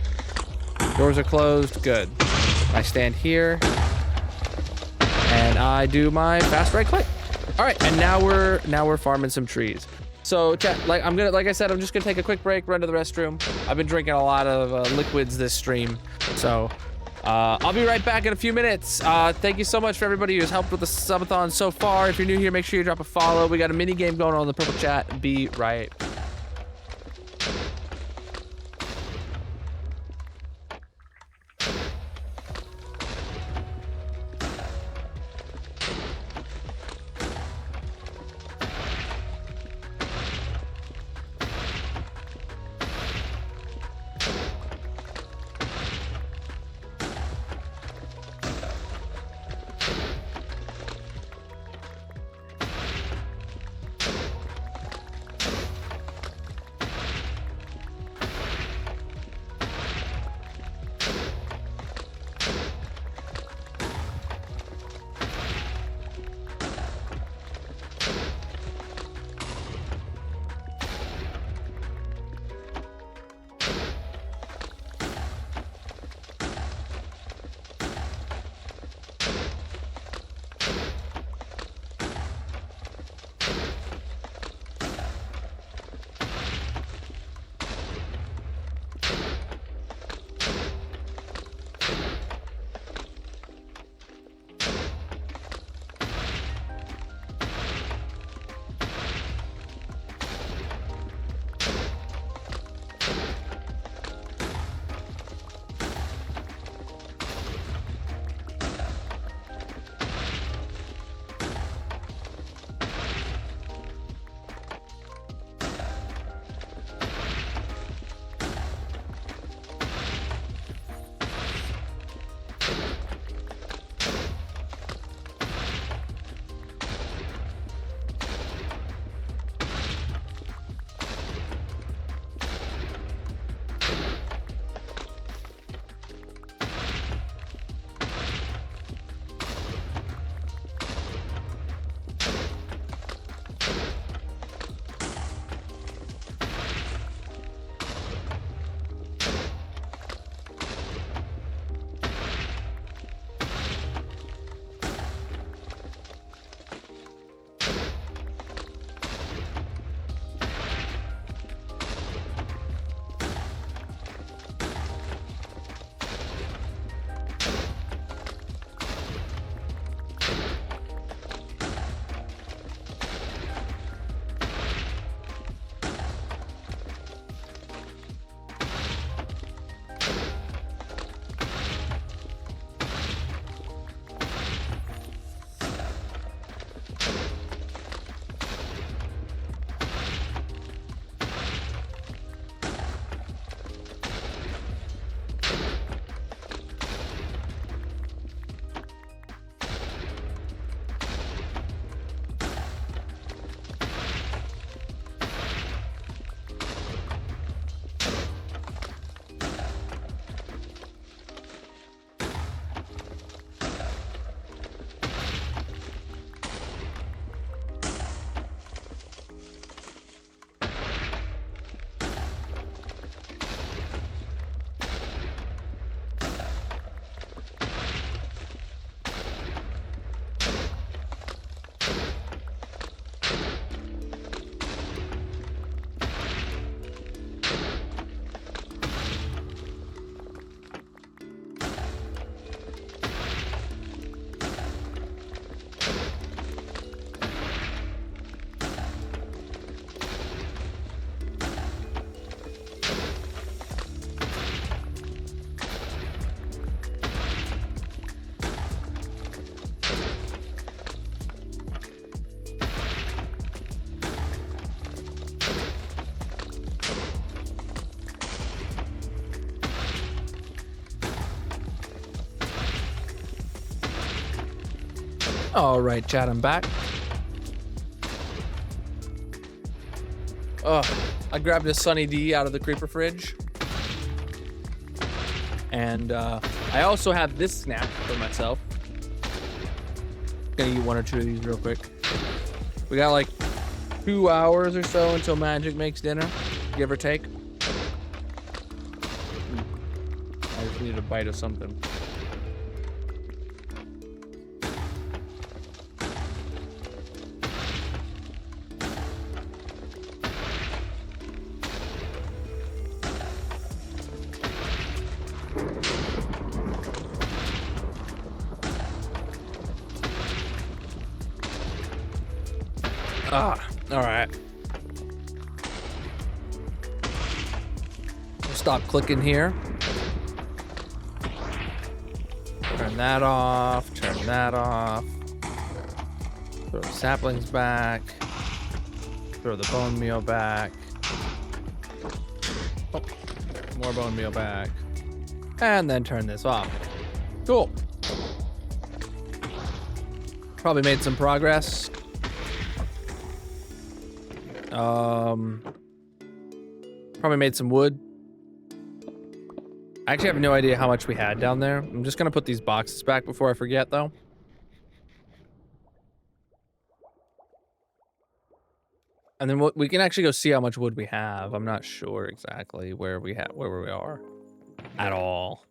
Doors are closed. Good. I stand here and I do my fast right click. All right, and now we're farming some trees. So, chat, like I said, I'm just gonna take a quick break, run to the restroom. I've been drinking a lot of liquids this stream, so I'll be right back in a few minutes. Thank you so much for everybody who's helped with the subathon so far. If you're new here, make sure you drop a follow. We got a mini game going on in the purple chat. Be right back. All right, chat, I'm back. Oh, I grabbed a Sunny D out of the creeper fridge. And I also have this snack for myself. Gonna eat 1 or 2 of these real quick. We got like 2 hours or so until Magic makes dinner, give or take. I just need a bite of something. All right. We'll stop clicking here. Turn that off. Turn that off. Throw the saplings back. Throw the bone meal back. Oh, more bone meal back. And then turn this off. Cool. Probably made some progress. Probably made some wood. I actually have no idea how much we had down there. I'm just gonna put these boxes back before I forget, though. And then we can actually go see how much wood we have. I'm not sure exactly where we are at all.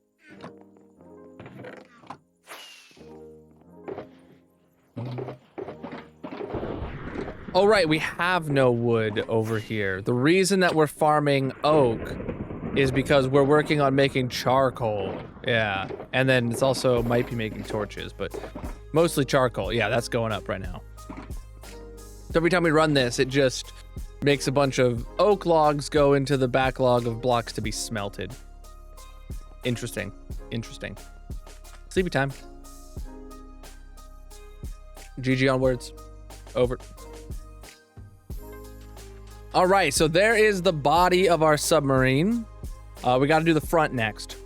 Oh, right, we have no wood over here. The reason that we're farming oak is because we're working on making charcoal. Yeah, and then it's also might be making torches, but mostly charcoal. Yeah, that's going up right now. So every time we run this, it just makes a bunch of oak logs go into the backlog of blocks to be smelted. Interesting. Interesting. Sleepy time. GG onwards. Over. All right, so there is the body of our submarine. We got to do the front next.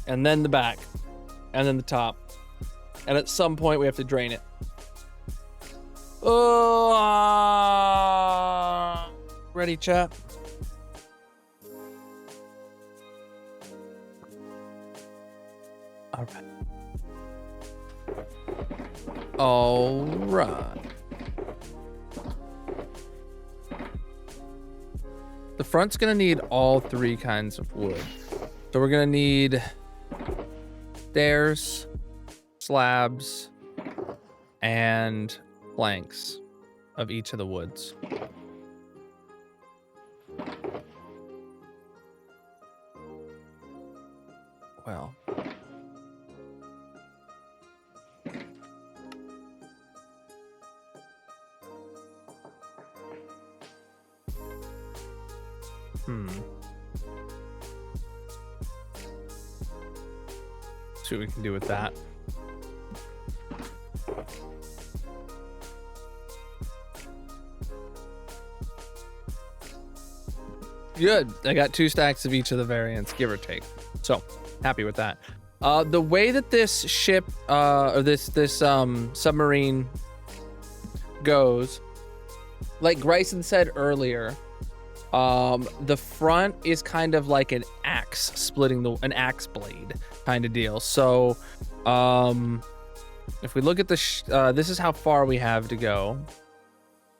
And then the back. And then the top. And at some point, we have to drain it. Ready, chat? All right. All right. The front's gonna need all 3 kinds of wood. So we're gonna need stairs, slabs, and planks of each of the woods. Well. See what we can do with that. Good. I got 2 stacks of each of the variants, give or take. So, happy with that. The way that this ship, or this submarine goes, like Gryson said earlier, the front is kind of like an axe splitting an axe blade kind of deal. So, if we look at the, this is how far we have to go.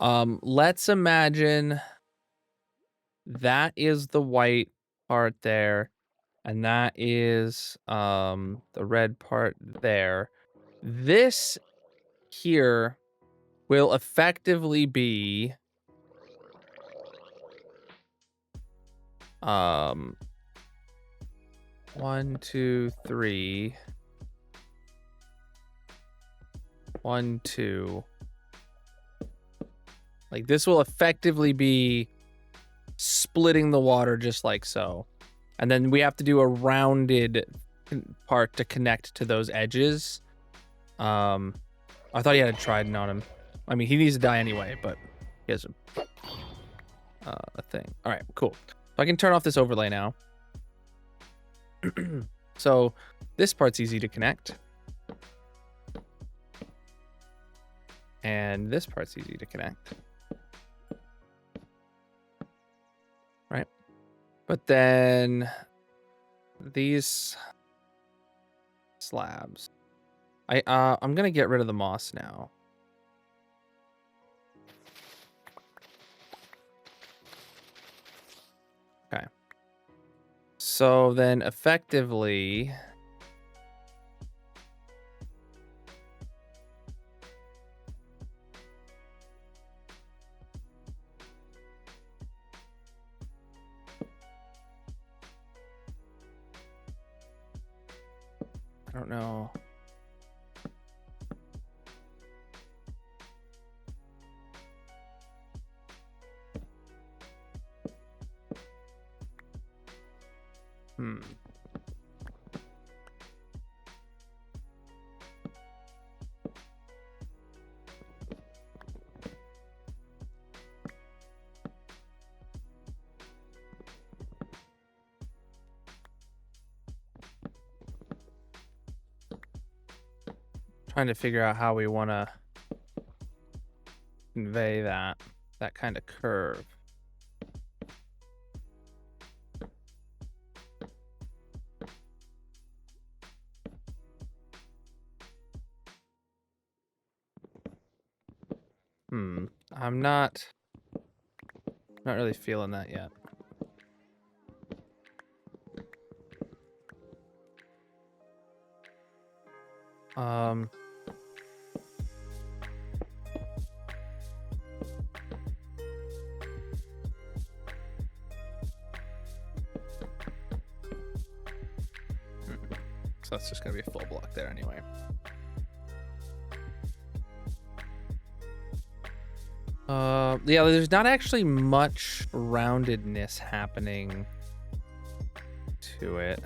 Let's imagine that is the white part there, and that is the red part there. This here will effectively be 1, 2, 3. 1, 2. Like this will effectively be splitting the water just like so. And then we have to do a rounded part to connect to those edges. I thought he had a trident on him. I mean, he needs to die anyway, but he has a thing. All right, cool. So I can turn off this overlay now. So this part's easy to connect. And this part's easy to connect. Right? But then these slabs. I'm gonna get rid of the moss now. Okay. So then effectively I don't know. Trying to figure out how we want to convey that kind of curve. I'm not really feeling that yet. So that's just gonna be a full block there anyway. Yeah, there's not actually much roundedness happening to it.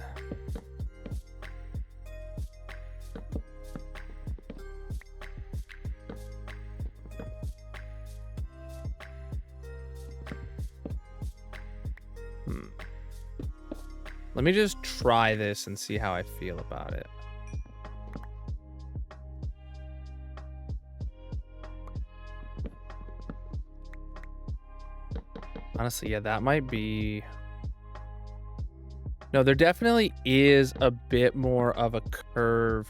Let me just try this and see how I feel about it. Honestly, yeah, that might be... No, there definitely is a bit more of a curve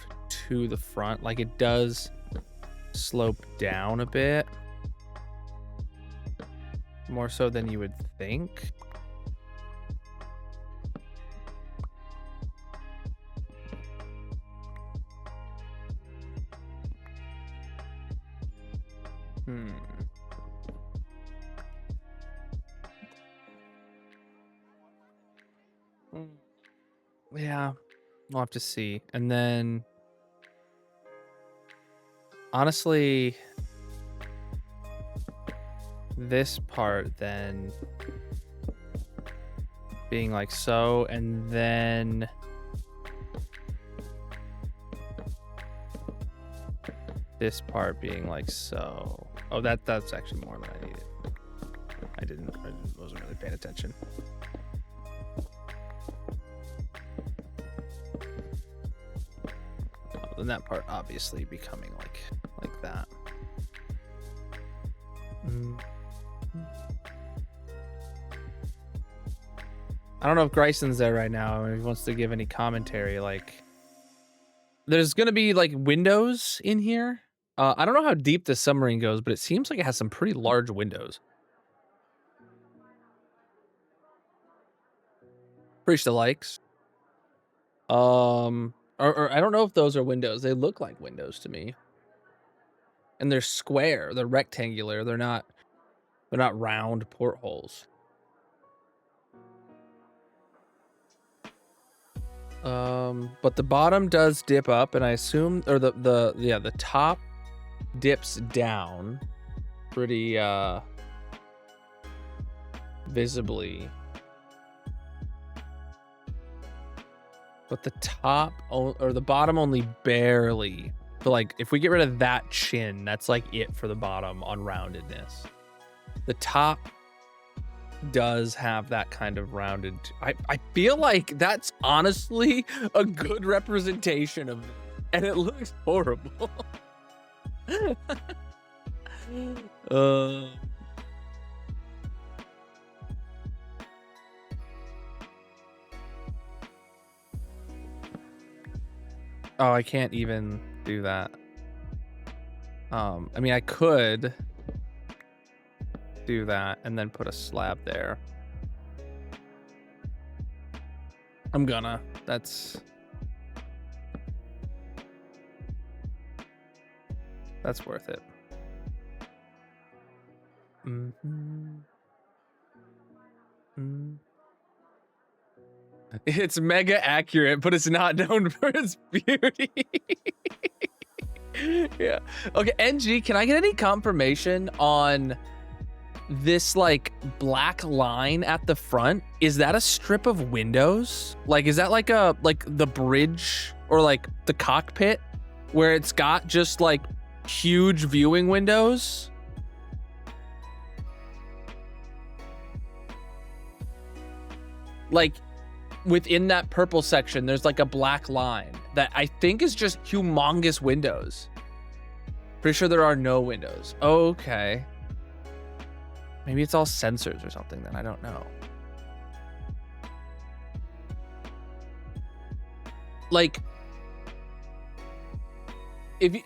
to the front. Like, it does slope down a bit. More so than you would think. Yeah, we'll have to see. And then, honestly, this part then being like so, and then this part being like so. Oh, that's actually more than I needed. I wasn't really paying attention. Then that part obviously becoming like that. I don't know if Greison's there right now and he wants to give any commentary. Like, there's gonna be like windows in here. I don't know how deep this submarine goes, but it seems like it has some pretty large windows. Preach the likes. Or I don't know if those are windows. They look like windows to me. And they're square. They're rectangular. They're not round portholes. But the bottom does dip up, and I assume, or the top dips down pretty visibly. But the top or the bottom only barely. So like if we get rid of that chin, that's like it for the bottom on roundedness. The top does have that kind of rounded. I feel like that's honestly a good representation of it, and it looks horrible. Oh, I can't even do that. I mean, I could do that and then put a slab there. I'm gonna. That's worth it. It's mega accurate, but it's not known for its beauty. Yeah. Okay, NG, can I get any confirmation on this like black line at the front? Is that a strip of windows? Like, is that like the bridge or like the cockpit where it's got just like huge viewing windows? Like within that purple section, there's like a black line that I think is just humongous windows. Pretty sure there are no windows. Okay. Maybe it's all sensors or something then. I don't know. Like, if you,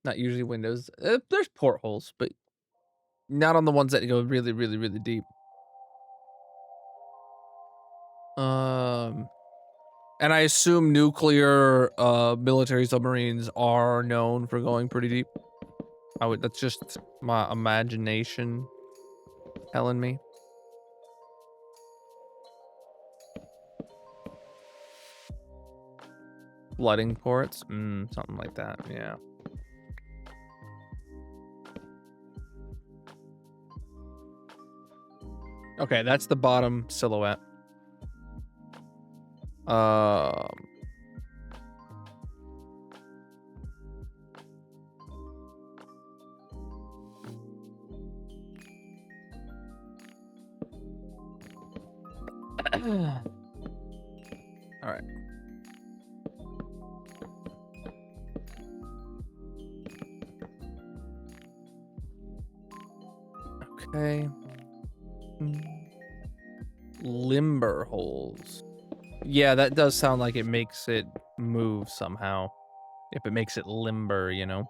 not usually windows. There's portholes, but not on the ones that go really, really, really deep. And I assume nuclear military submarines are known for going pretty deep. That's just my imagination telling me. Flooding ports? Something like that, yeah. Okay, that's the bottom silhouette. All right. Okay. Limber holes. Yeah, that does sound like it makes it move somehow. If it makes it limber, you know.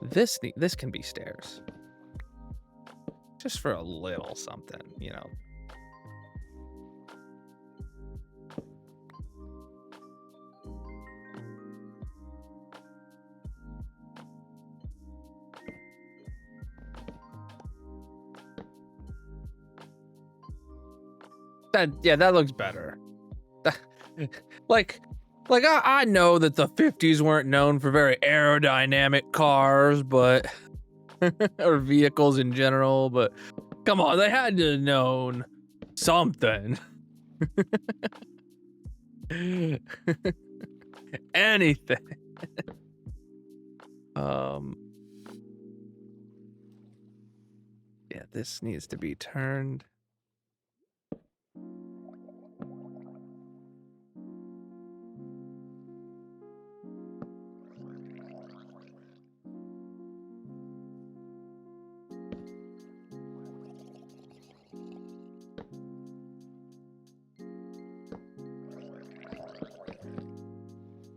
This can be stairs. Just for a little something, you know. That looks better. Like I know that the 50s weren't known for very aerodynamic cars, but or vehicles in general, but come on, they had to have known something. Anything. Yeah, this needs to be turned.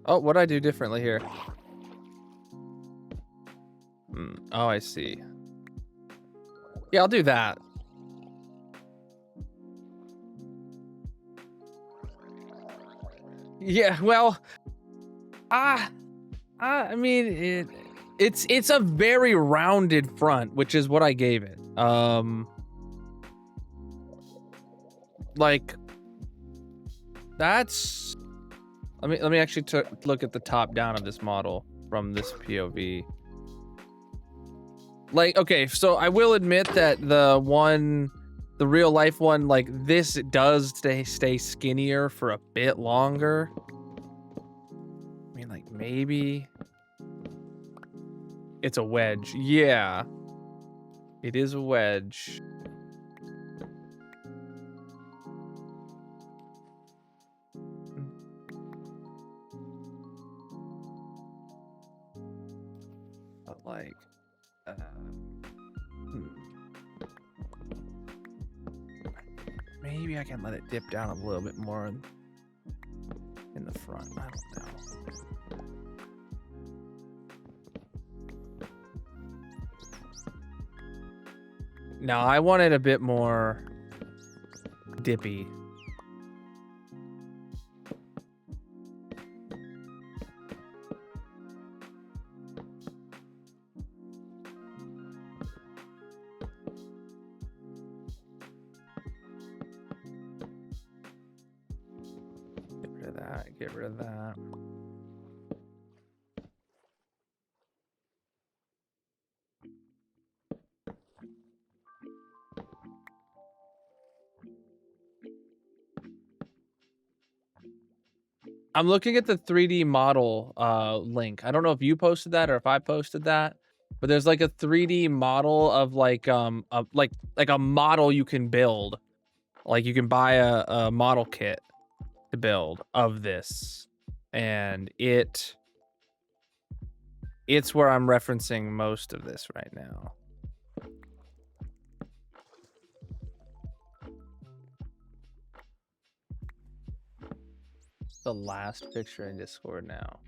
Oh, what'd I do differently here? Oh, I see. Yeah, I'll do that. Yeah, well, I mean, it's a very rounded front, which is what I gave it. Like, that's. Let me actually look at the top down of this model from this POV. Like, okay, so I will admit that the one The real life one, like this does stay skinnier for a bit longer. I mean, like maybe it's a wedge. Yeah, it is a wedge. But like, maybe I can let it dip down a little bit more in the front. I don't know. No, I want it a bit more dippy. Get rid of that, get rid of that. I'm looking at the 3D model link. I don't know if you posted that or if I posted that, but there's like a 3D model of like a model you can build. Like you can buy a model kit to build of this, and it's where I'm referencing most of this right now. The last picture in Discord now.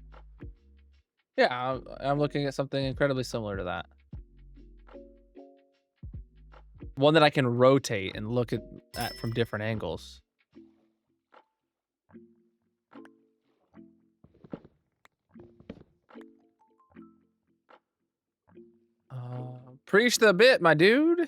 Yeah, I'm looking at something incredibly similar to that. One that I can rotate and look at from different angles. Preach the bit, my dude.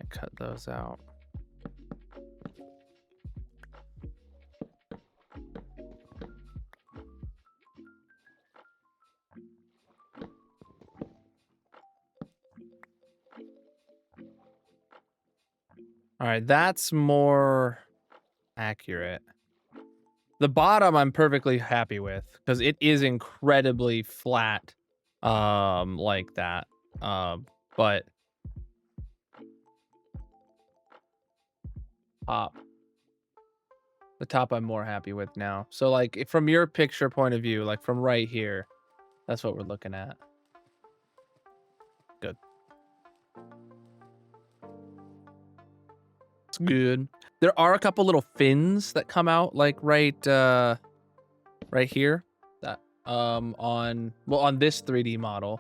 Cut those out. All right, that's more accurate. The bottom I'm perfectly happy with because it is incredibly flat, like that. But the top I'm more happy with now. So like from your picture point of view, like from right here, that's what we're looking at. Good. It's good. There are a couple little fins that come out like right here. That on this 3D model.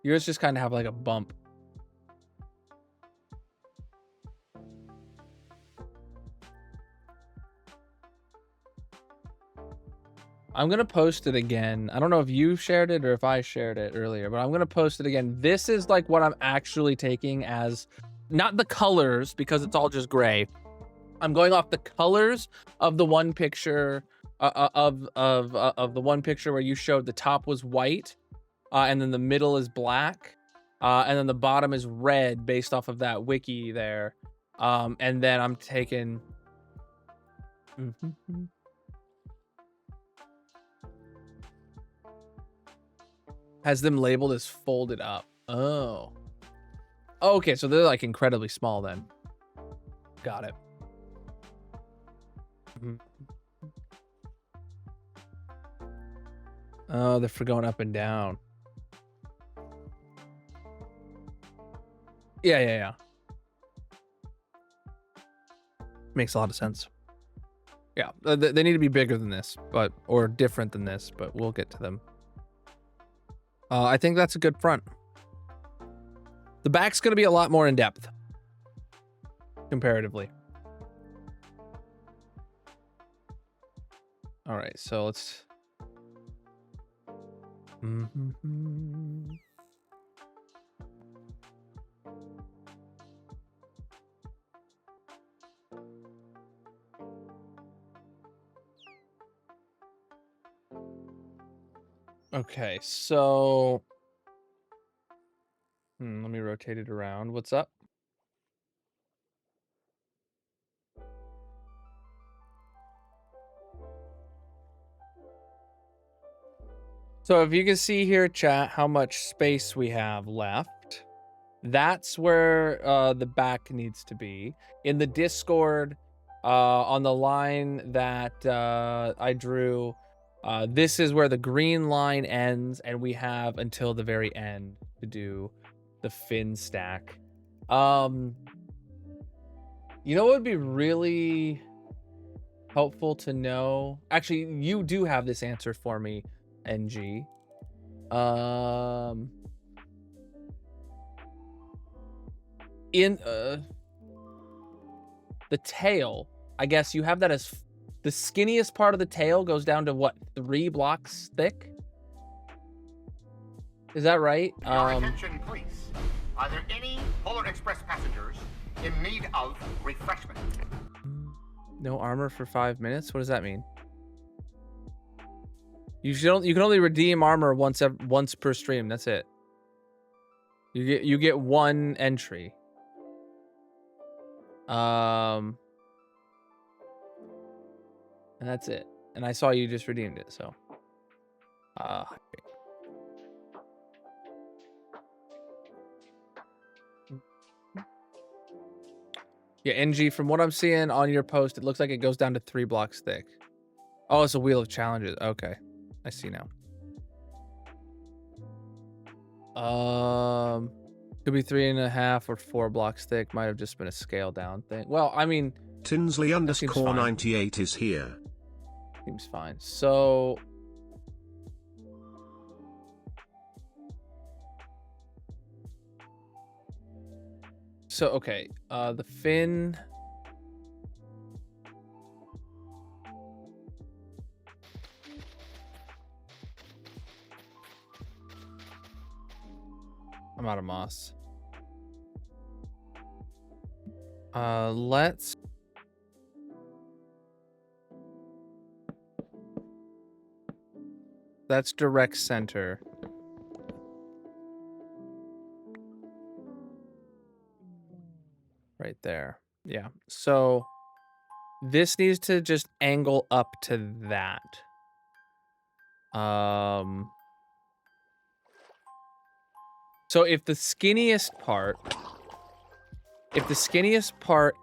Yours just kind of have like a bump. I'm going to post it again. I don't know if you shared it or if I shared it earlier, but I'm going to post it again. This is like what I'm actually taking as, not the colors because it's all just gray. I'm going off the colors of the one picture of the one picture where you showed the top was white, and then the middle is black, and then the bottom is red based off of that wiki there. And then I'm taking... Has them labeled as folded up. Oh. Okay, so they're like incredibly small then. Got it. Oh, they're for going up and down. Yeah. Makes a lot of sense. Yeah, they need to be bigger than this, or different than this, but we'll get to them. I think that's a good front. The back's going to be a lot more in depth, comparatively. All right, so let's... Okay, so let me rotate it around. What's up? So if you can see here, chat, how much space we have left, that's where the back needs to be. In the Discord, on the line that I drew, this is where the green line ends, and we have until the very end to do the fin stack. You know what would be really helpful to know? Actually, you do have this answer for me, NG. In the tail, I guess you have that as the skinniest part of the tail goes down to what, 3 blocks thick? Is that right? Your attention, please. Are there any Polar Express passengers in need of refreshment? No armor for 5 minutes. What does that mean? You can only redeem armor once per stream. That's it. You get 1 entry. And that's it. And I saw you just redeemed it, so. Yeah, NG, from what I'm seeing on your post, it looks like it goes down to 3 blocks thick. Oh, it's a wheel of challenges. Okay. I see now. Could be 3.5 or 4 blocks thick. Might have just been a scale down thing. Well, I mean, Tinsley underscore 98 is here. Seems fine. So okay. The fin. I'm out of moss. Let's. That's direct center. Right there. Yeah. So this needs to just angle up to that. So if the skinniest part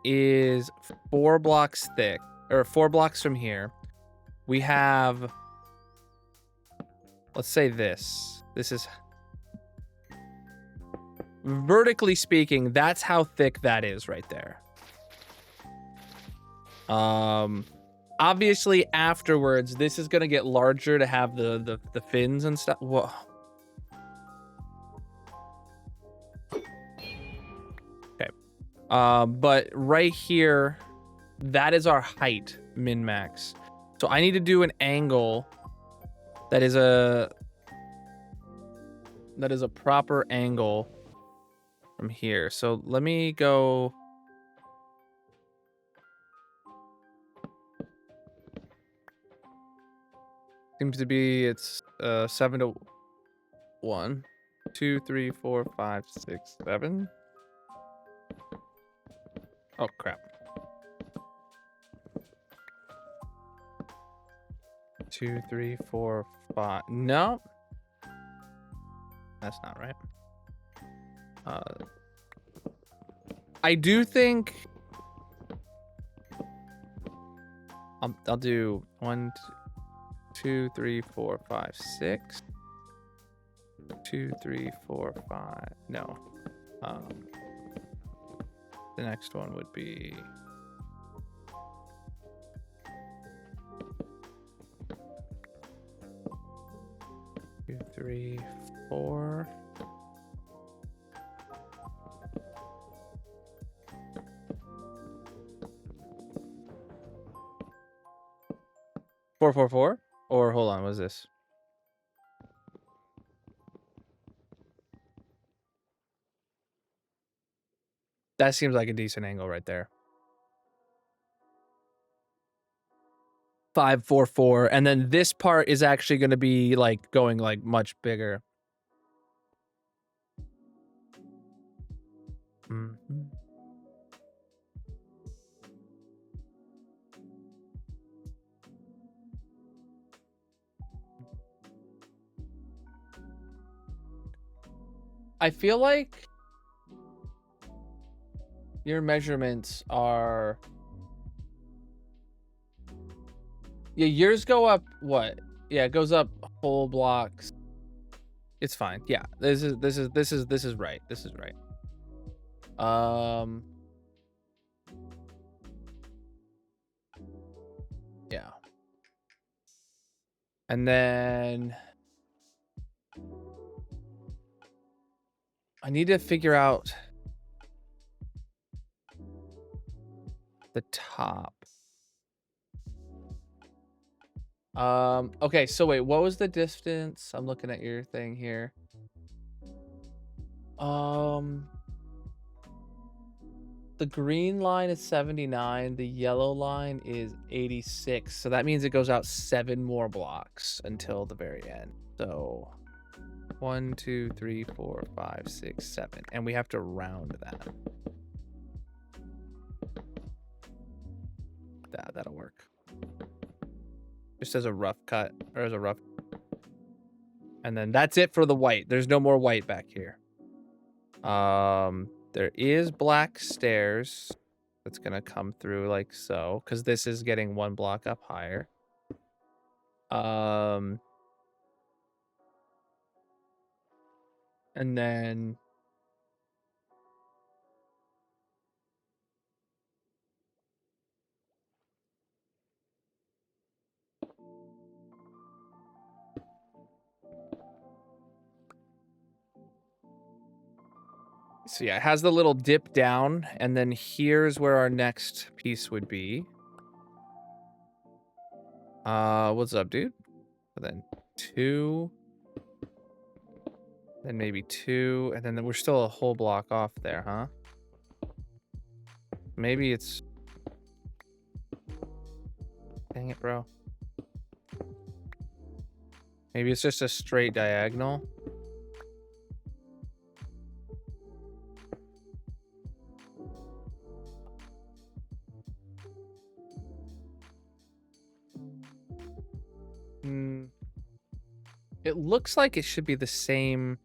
is 4 blocks thick, or 4 blocks from here, we have, let's say this is, vertically speaking, that's how thick that is right there. Obviously afterwards, this is gonna get larger to have the fins and stuff. Whoa. Okay. But right here, that is our height, min-max. So I need to do an angle that is a proper angle from here. So let me go. Seems to be it's 7 to 1, 2, 3, 4, 5, 6, 7. Oh crap. 2, 3, 4, 5. No, that's not right. I do think I'll do 1, 2, 3, 4, 5, 6. 2, 3, 4, 5. No. The next one would be 2, 3, 4. Four, 4, 4? Or hold on, what is this? That seems like a decent angle right there. 544, and then this part is actually going to be like going like much bigger. Mhm. I feel like your measurements are... Yeah, yours go up what? Yeah, it goes up whole blocks. It's fine. Yeah, this is right. This is right. Yeah. And then I need to figure out the top. Okay, so wait, what was the distance? I'm looking at your thing here. The green line is 79, the yellow line is 86. So that means it goes out 7 more blocks until the very end. So 1, 2, 3, 4, 5, 6, 7. And we have to round that. That'll work. Just as a rough cut, or as a rough. And then that's it for the white. There's no more white back here. There is black stairs that's gonna come through like so, because this is getting 1 block up higher. And then so yeah, it has the little dip down, and then here's where our next piece would be. What's up, dude? And then 2, then maybe 2, and then we're still a whole block off there, huh? Maybe it's... Dang it, bro. Maybe it's just a straight diagonal. It looks like it should be the same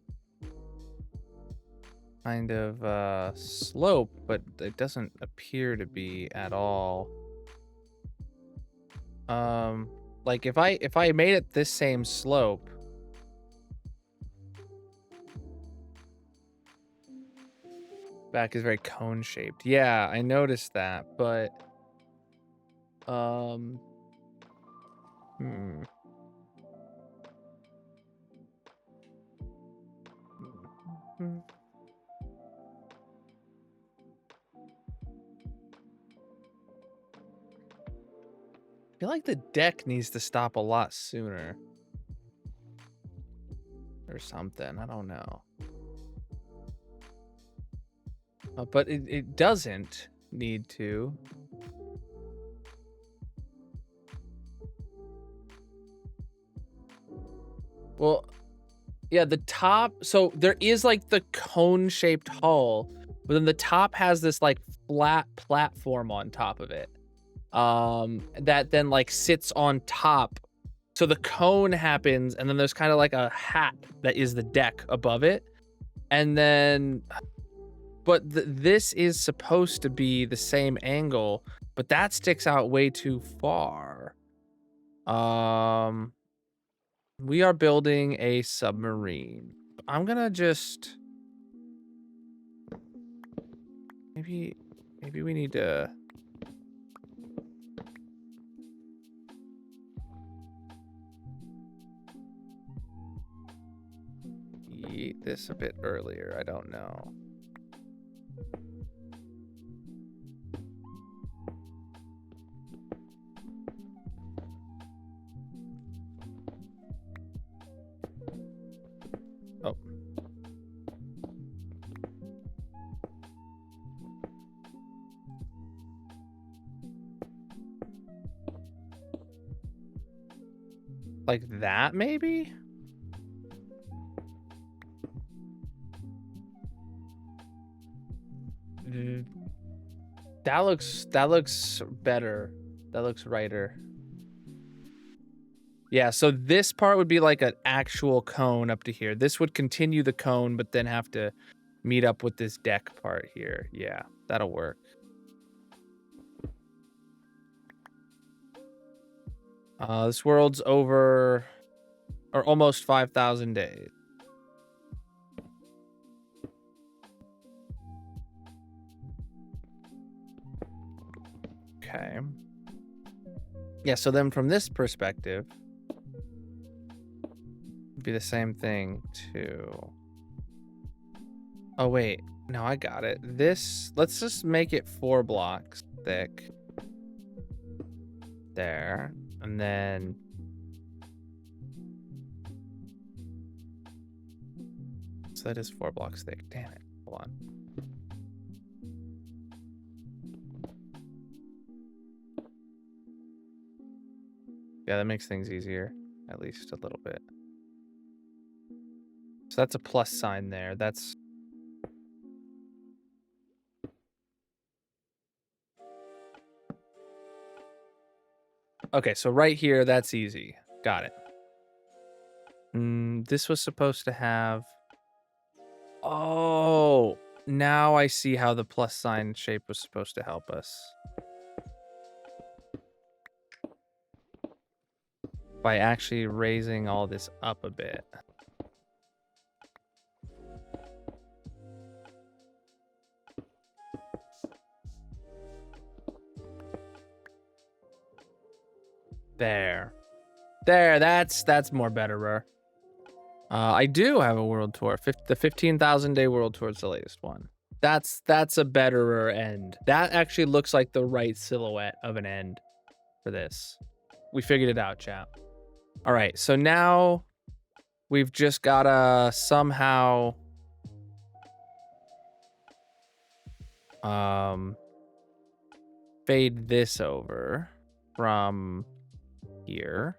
kind of slope, but it doesn't appear to be at all. Like if I made it this same slope, back is very cone shaped. Yeah, I noticed that, but I feel like the deck needs to stop a lot sooner. Or something, I don't know. But it doesn't need to. Well, yeah, the top, so there is like the cone-shaped hull, but then the top has this like flat platform on top of it. That then like sits on top. So the cone happens, and then there's kind of like a hat that is the deck above it. And then, but this is supposed to be the same angle, but that sticks out way too far. We are building a submarine. I'm gonna just, maybe we need to, eat this a bit earlier. I don't know. Oh. like that, maybe? That looks better. That looks righter. Yeah, so this part would be like an actual cone up to here. This would continue the cone, but then have to meet up with this deck part here. Yeah, that'll work. This world's over, or almost 5,000 days. Okay. Yeah, so then from this perspective, it'd be the same thing too. Oh, wait. No, I got it. This, let's just make it 4 blocks thick. There. And then... So that is 4 blocks thick. Damn it. Hold on. Yeah, that makes things easier. At least a little bit. So that's a plus sign there. That's... Okay, so right here, that's easy. Got it. This was supposed to have... Oh, now I see how the plus sign shape was supposed to help us. By actually raising all this up a bit. There. There, that's more betterer. I do have a world tour. The 15,000 day world tour is the latest one. That's a betterer end. That actually looks like the right silhouette of an end for this. We figured it out, chat. All right, so now we've just gotta somehow fade this over from here.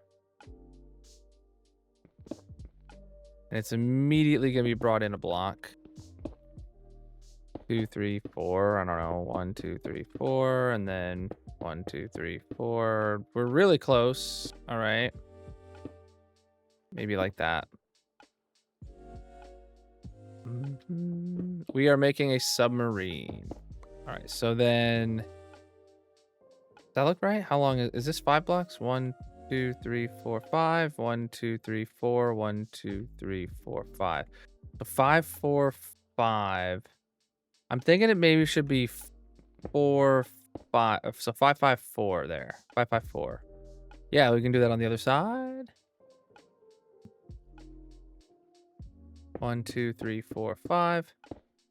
And it's immediately gonna be brought in a block. 2, 3, 4. I don't know. 1, 2, 3, 4, and then 1, 2, 3, 4. We're really close. All right. Maybe like that. We are making a submarine. All right. So then, does that look right? How long is this? 5 blocks? 1, 2, 3, 4, 5. 1, 2, 3, 4. 1, 2, 3, 4, 5. So 5, 4, 5. I'm thinking it maybe should be 4, 5. So 5, 5, 4 there. 5, 5, 4. Yeah, we can do that on the other side. 1, 2, 3, 4, 5.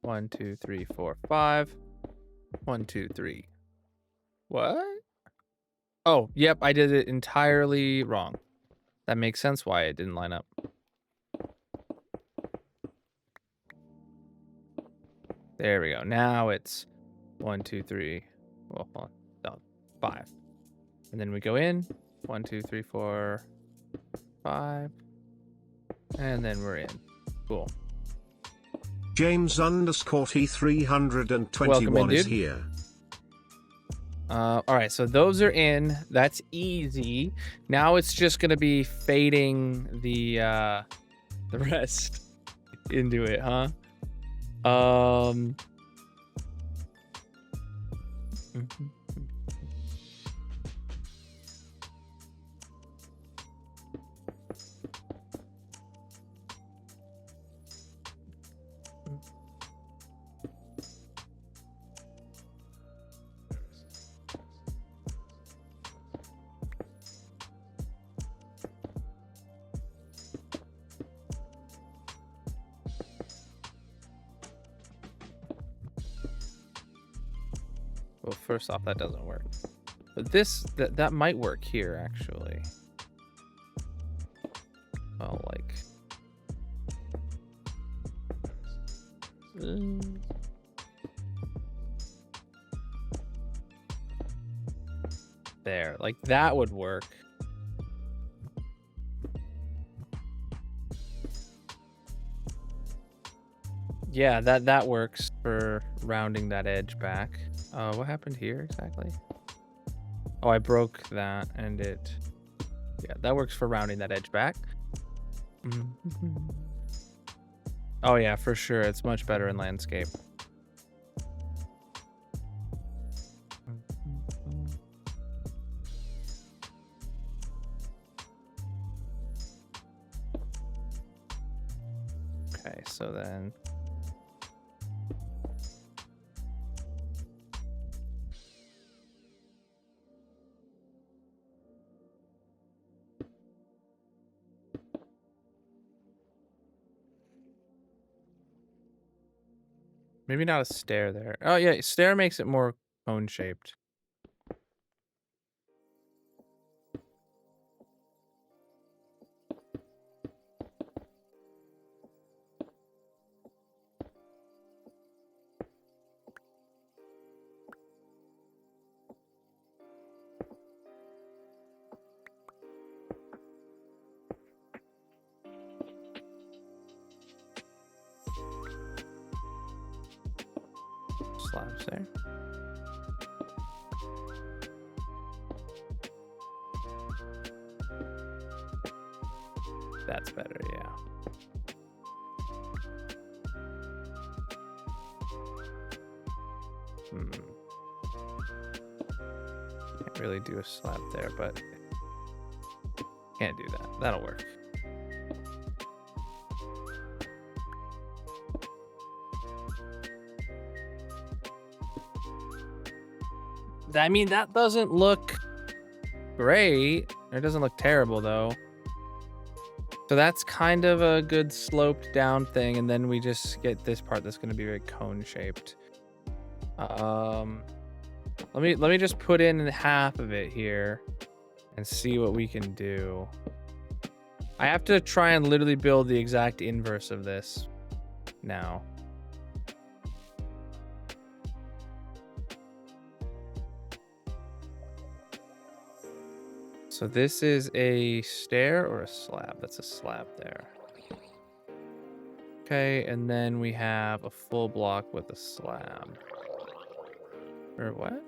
1, 2, 3, 4, 5. 1, 2, 3. What? Oh, yep, I did it entirely wrong. That makes sense why it didn't line up. There we go. Now it's 1, 2, 3. Well, hold on. No, 5. And then we go in. 1, 2, 3, 4, 5. And then we're in. Cool. James _ T321 Welcome in, is dude. here. All right, so those are in. That's easy. Now it's just gonna be fading the rest into it, huh? Well, first off, that doesn't work. But this, that might work here, actually. Well, like... There, like that would work. Yeah, that works for rounding that edge back. What happened here exactly? Oh, I broke that and it... Yeah, that works for rounding that edge back. Oh yeah, for sure. It's much better in landscape. Okay, so then... Maybe not a stair there. Oh yeah, stair makes it more cone shaped. Slabs there. That's better, yeah. Can't really do a slab there, but can't do that. That'll work. I mean, that doesn't look great. It doesn't look terrible, though. So that's kind of a good sloped down thing, and then we just get this part that's going to be very cone shaped. Let me just put in half of it here and see what we can do. I have to try and literally build the exact inverse of this now. So this is a stair or a slab? That's a slab there. Okay, and then we have a full block with a slab. Or what?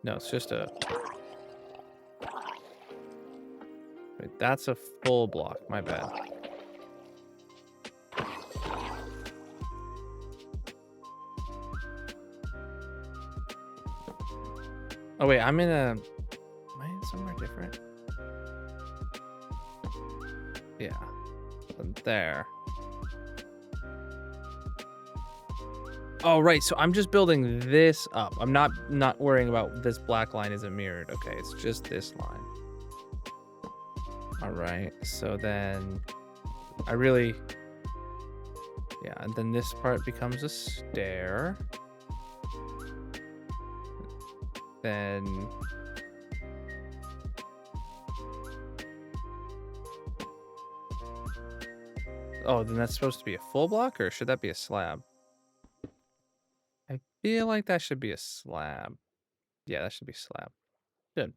No, it's just a... Wait, that's a full block, my bad. Oh wait, I'm in a... somewhere different. Yeah, there. Oh right, so I'm just building this up. I'm not worrying about this black line isn't mirrored. Okay, it's just this line. All right, so then I really, yeah, and then this part becomes a stair. Then oh, then that's supposed to be a full block, or should that be a slab? I feel like that should be a slab. Yeah, that should be slab. Good.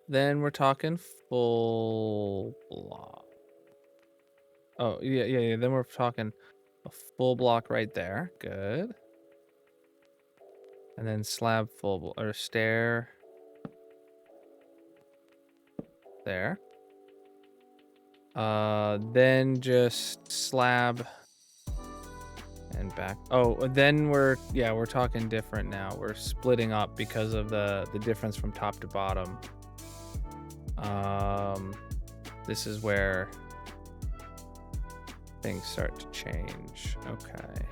Then we're talking full block. Oh, yeah. Then we're talking a full block right there. Good. And then slab full or stair there. Then just slab and back. Oh, then we're talking different now. We're splitting up because of the difference from top to bottom. This is where things start to change. Okay.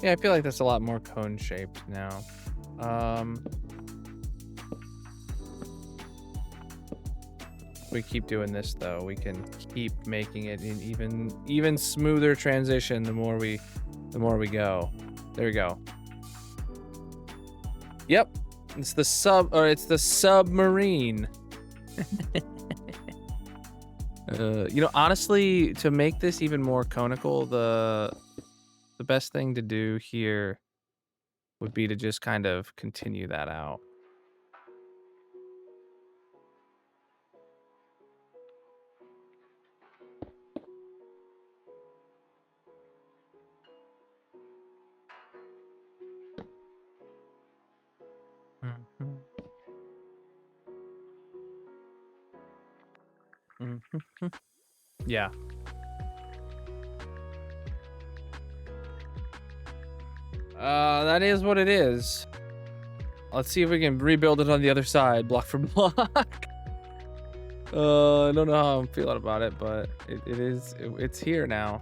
Yeah, I feel like that's a lot more cone shaped now. We keep doing this though, we can keep making it an even smoother transition the more we go. There we go. Yep. It's the submarine. You know, honestly, to make this even more conical, the best thing to do here would be to just kind of continue that out. Yeah. That is what it is. Let's see if we can rebuild it on the other side, block for block. I don't know how I'm feeling about it, but it's here now.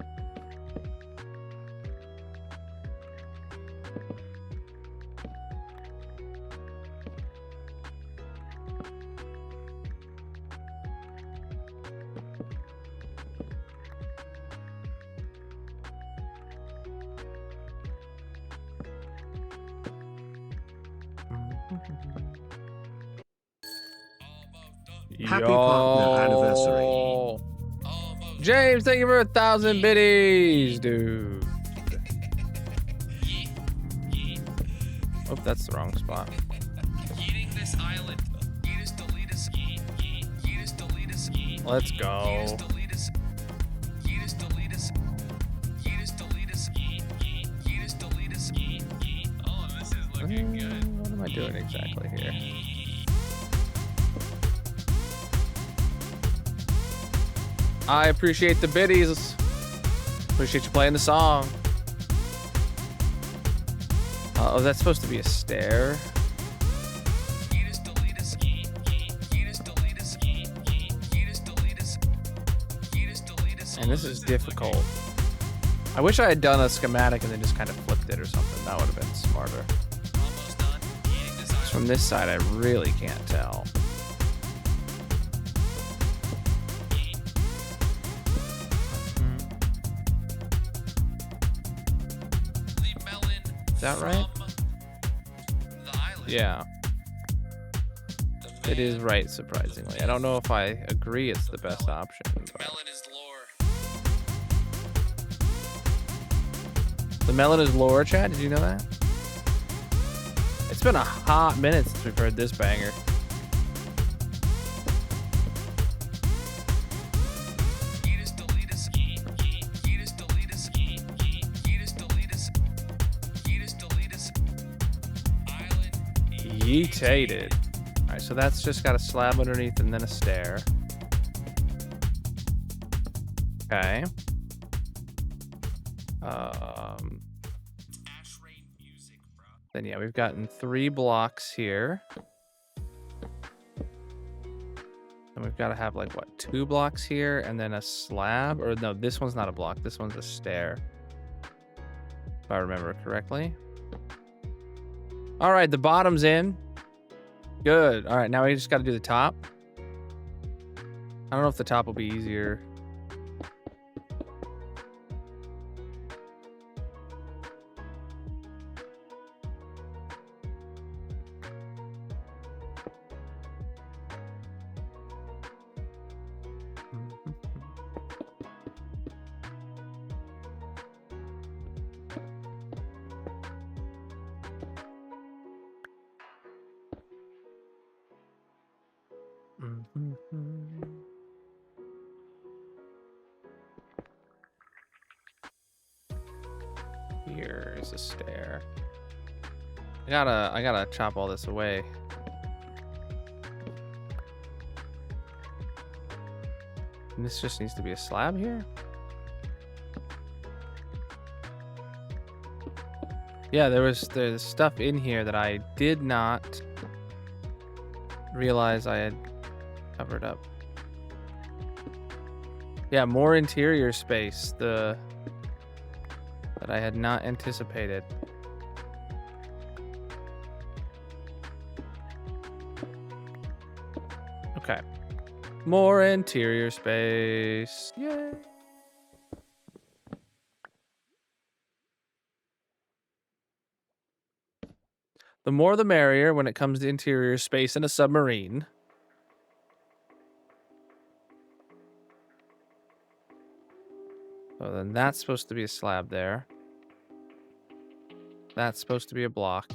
Happy partner anniversary. James, thank you for 1,000 biddies, dude. Oh, that's the wrong spot. Let's go. What am I doing exactly here? I appreciate the biddies. Appreciate you playing the song. Oh, that's supposed to be a stair. And this is difficult. I wish I had done a schematic and then just kind of flipped it or something. That would have been smarter. From this side, I really can't tell. Is that right? Yeah. It is right, surprisingly. I don't know if I agree it's the best option. Melon is lore. The melon is lore, Chad? Did you know that? It's been a hot minute since we've heard this banger. Yeetated. Alright, so that's just got a slab underneath and then a stair. Okay. Then yeah, we've gotten 3 blocks here. And we've got to have like what, 2 blocks here and then a slab? Or no, this one's not a block, this one's a stair. If I remember correctly. Alright, the bottom's in. Good. Alright, now we just got to do the top. I don't know if the top will be easier. Here's a stair. I gotta chop all this away. And this just needs to be a slab here. Yeah, there's stuff in here that I did not realize I had covered up. Yeah, more interior space. that I had not anticipated. Okay. More interior space. Yay. The more the merrier when it comes to interior space in a submarine. So then that's supposed to be a slab there. That's supposed to be a block.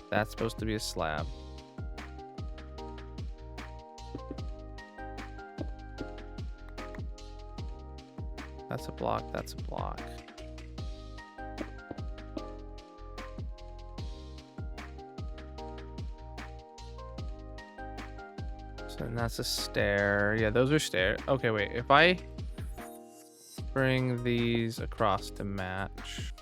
That's supposed to be a slab. That's a block, that's a block. So then that's a stair. Yeah, those are stairs. Okay, wait, if I bring these across to match.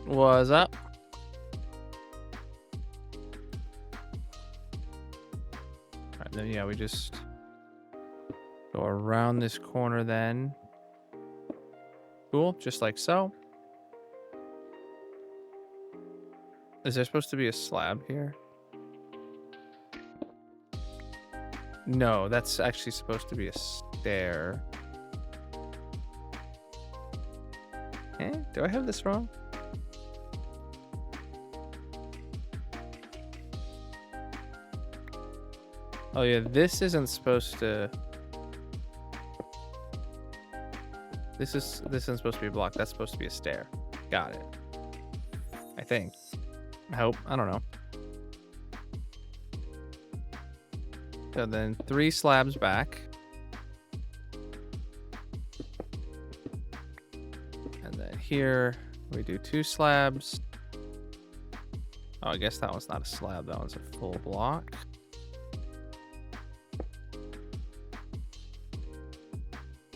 What's up? Alright, then yeah, we just go around this corner then. Cool, just like so. Is there supposed to be a slab here? No, that's actually supposed to be a stair. Eh? Do I have this wrong? Oh yeah, this isn't supposed to... This isn't supposed to be a block. That's supposed to be a stair. Got it. I think. I hope. I don't know. So then 3 slabs back. And then here we do 2 slabs. Oh, I guess that one's not a slab. That one's a full block.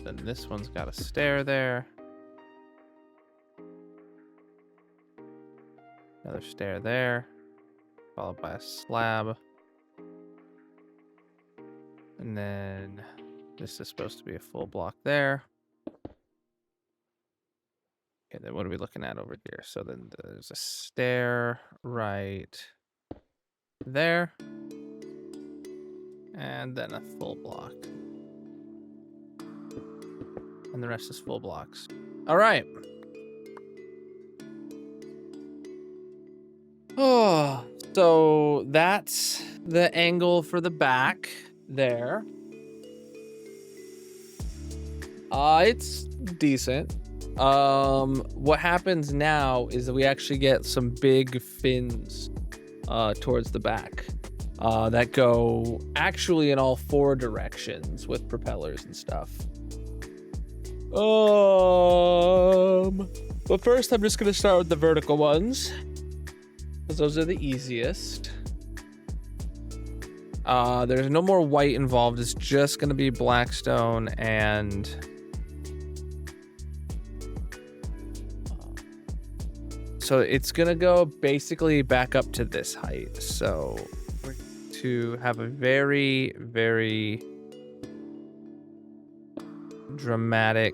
Then this one's got a stair there. Another stair there. Followed by a slab. And then this is supposed to be a full block there. Okay, then what are we looking at over here? So then there's a stair right there. And then a full block. And the rest is full blocks. All right. Oh, so that's the angle for the back there. It's decent. What happens now is that we actually get some big fins towards the back that go actually in all 4 directions with propellers and stuff. But first I'm just gonna start with the vertical ones, because those are the easiest. There's no more white involved. It's just gonna be blackstone and so it's gonna go basically back up to this height. So we're going to have a very, very dramatic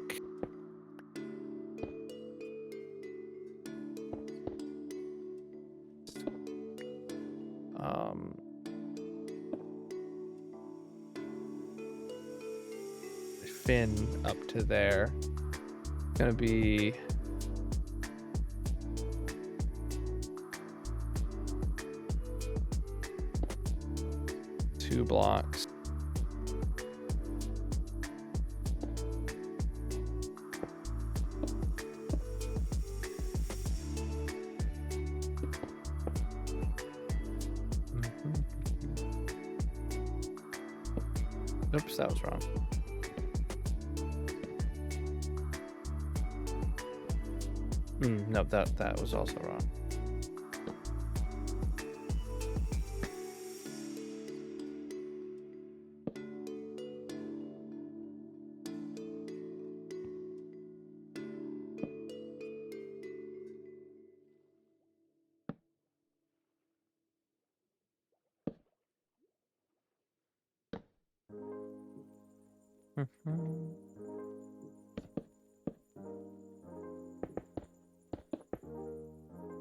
fin up to there. It's gonna be two blocks. Oops, that was wrong. No, that was also wrong.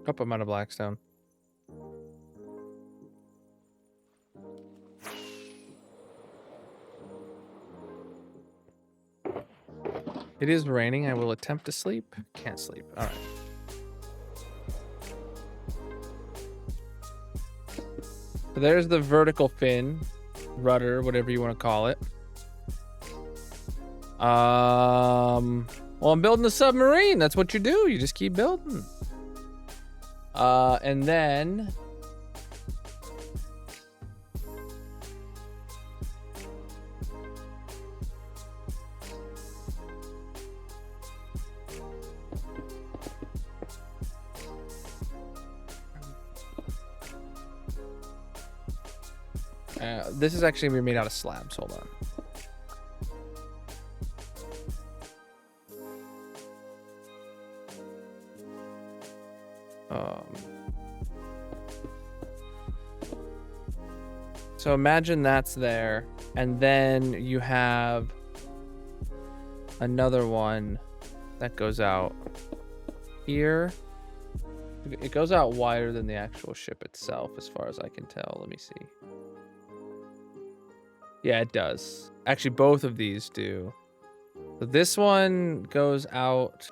Hope I'm out of Blackstone. It is raining. I will attempt to sleep. Can't sleep. All right. So there's the vertical fin, rudder, whatever you want to call it. Well, I'm building a submarine. That's what you do. You just keep building. And then this is actually gonna be made out of slabs. Hold on. So imagine that's there, and then you have another one that goes out here. It goes out wider than the actual ship itself, as far as I can tell. Let me see. Yeah, it does. Actually, both of these do. So this one goes out.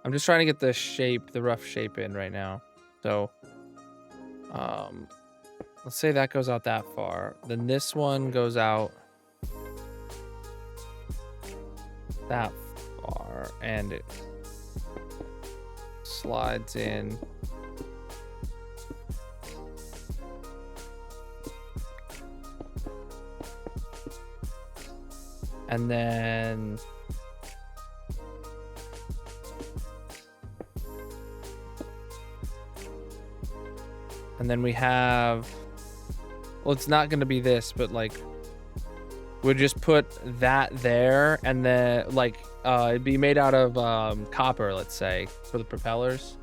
I'm just trying to get the shape, the rough shape in right now. So, let's say that goes out that far. Then this one goes out that far, and it slides in. And then we have, well, it's not going to be this, but like we'll just put that there, and then like it'd be made out of copper, let's say, for the propellers,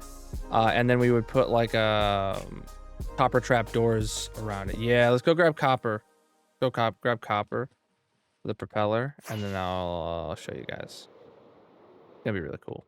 and then we would put like copper trap doors around it. Yeah, let's go grab copper. Grab copper for the propeller, and then I'll show you guys. It's gonna be really cool.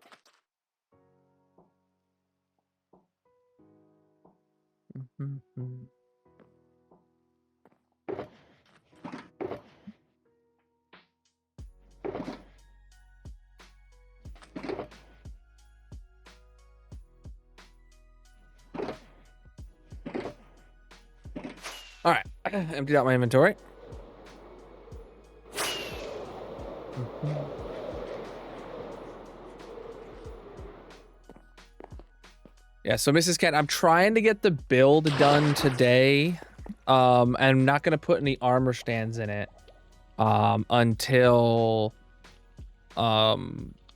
All right, emptied out my inventory. Yeah, so Mrs. Cat, I'm trying to get the build done today. I'm not gonna put any armor stands in it until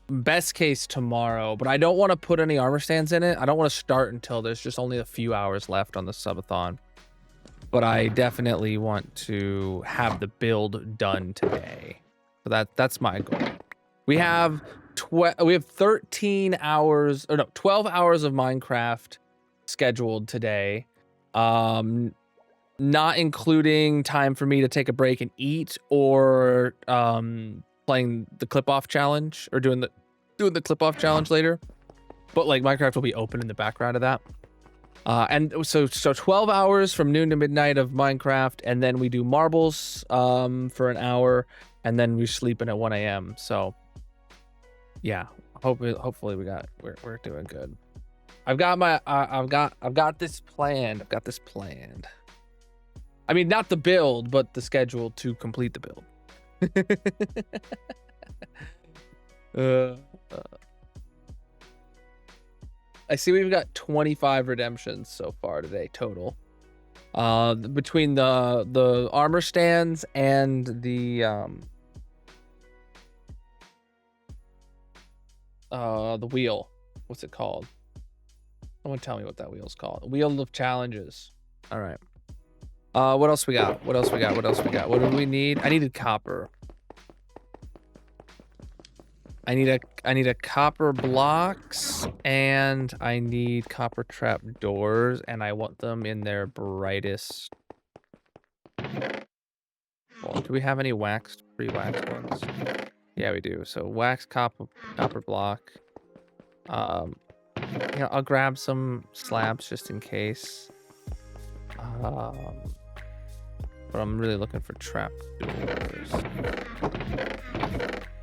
best case tomorrow. But I don't want to put any armor stands in it. I don't want to start until there's just only a few hours left on the Sub-A-Thon. But I definitely want to have the build done today. So that's my goal. We have 13 hours, or no, 12 hours of Minecraft scheduled today. Not including time for me to take a break and eat, or playing the clip-off challenge, or doing the clip-off challenge later. But like Minecraft will be open in the background of that. And so 12 hours from noon to midnight of Minecraft, and then we do marbles for an hour, and then we sleep in at 1 a.m. So yeah, hopefully we're doing good. I've got this planned. I've got this planned. I mean, not the build, but the schedule to complete the build. I see we've got 25 redemptions so far today total. Between the armor stands and the wheel. What's it called? Someone tell me what that wheel's called. Wheel of challenges. All right. What else we got? What do we need? I needed copper. I need a copper blocks, and I need copper trap doors, and I want them in their brightest. Well, Do we have any waxed, pre-waxed ones? Yeah, we do. So waxed copper block. Yeah, I'll grab some slabs just in case. But I'm really looking for trap doors.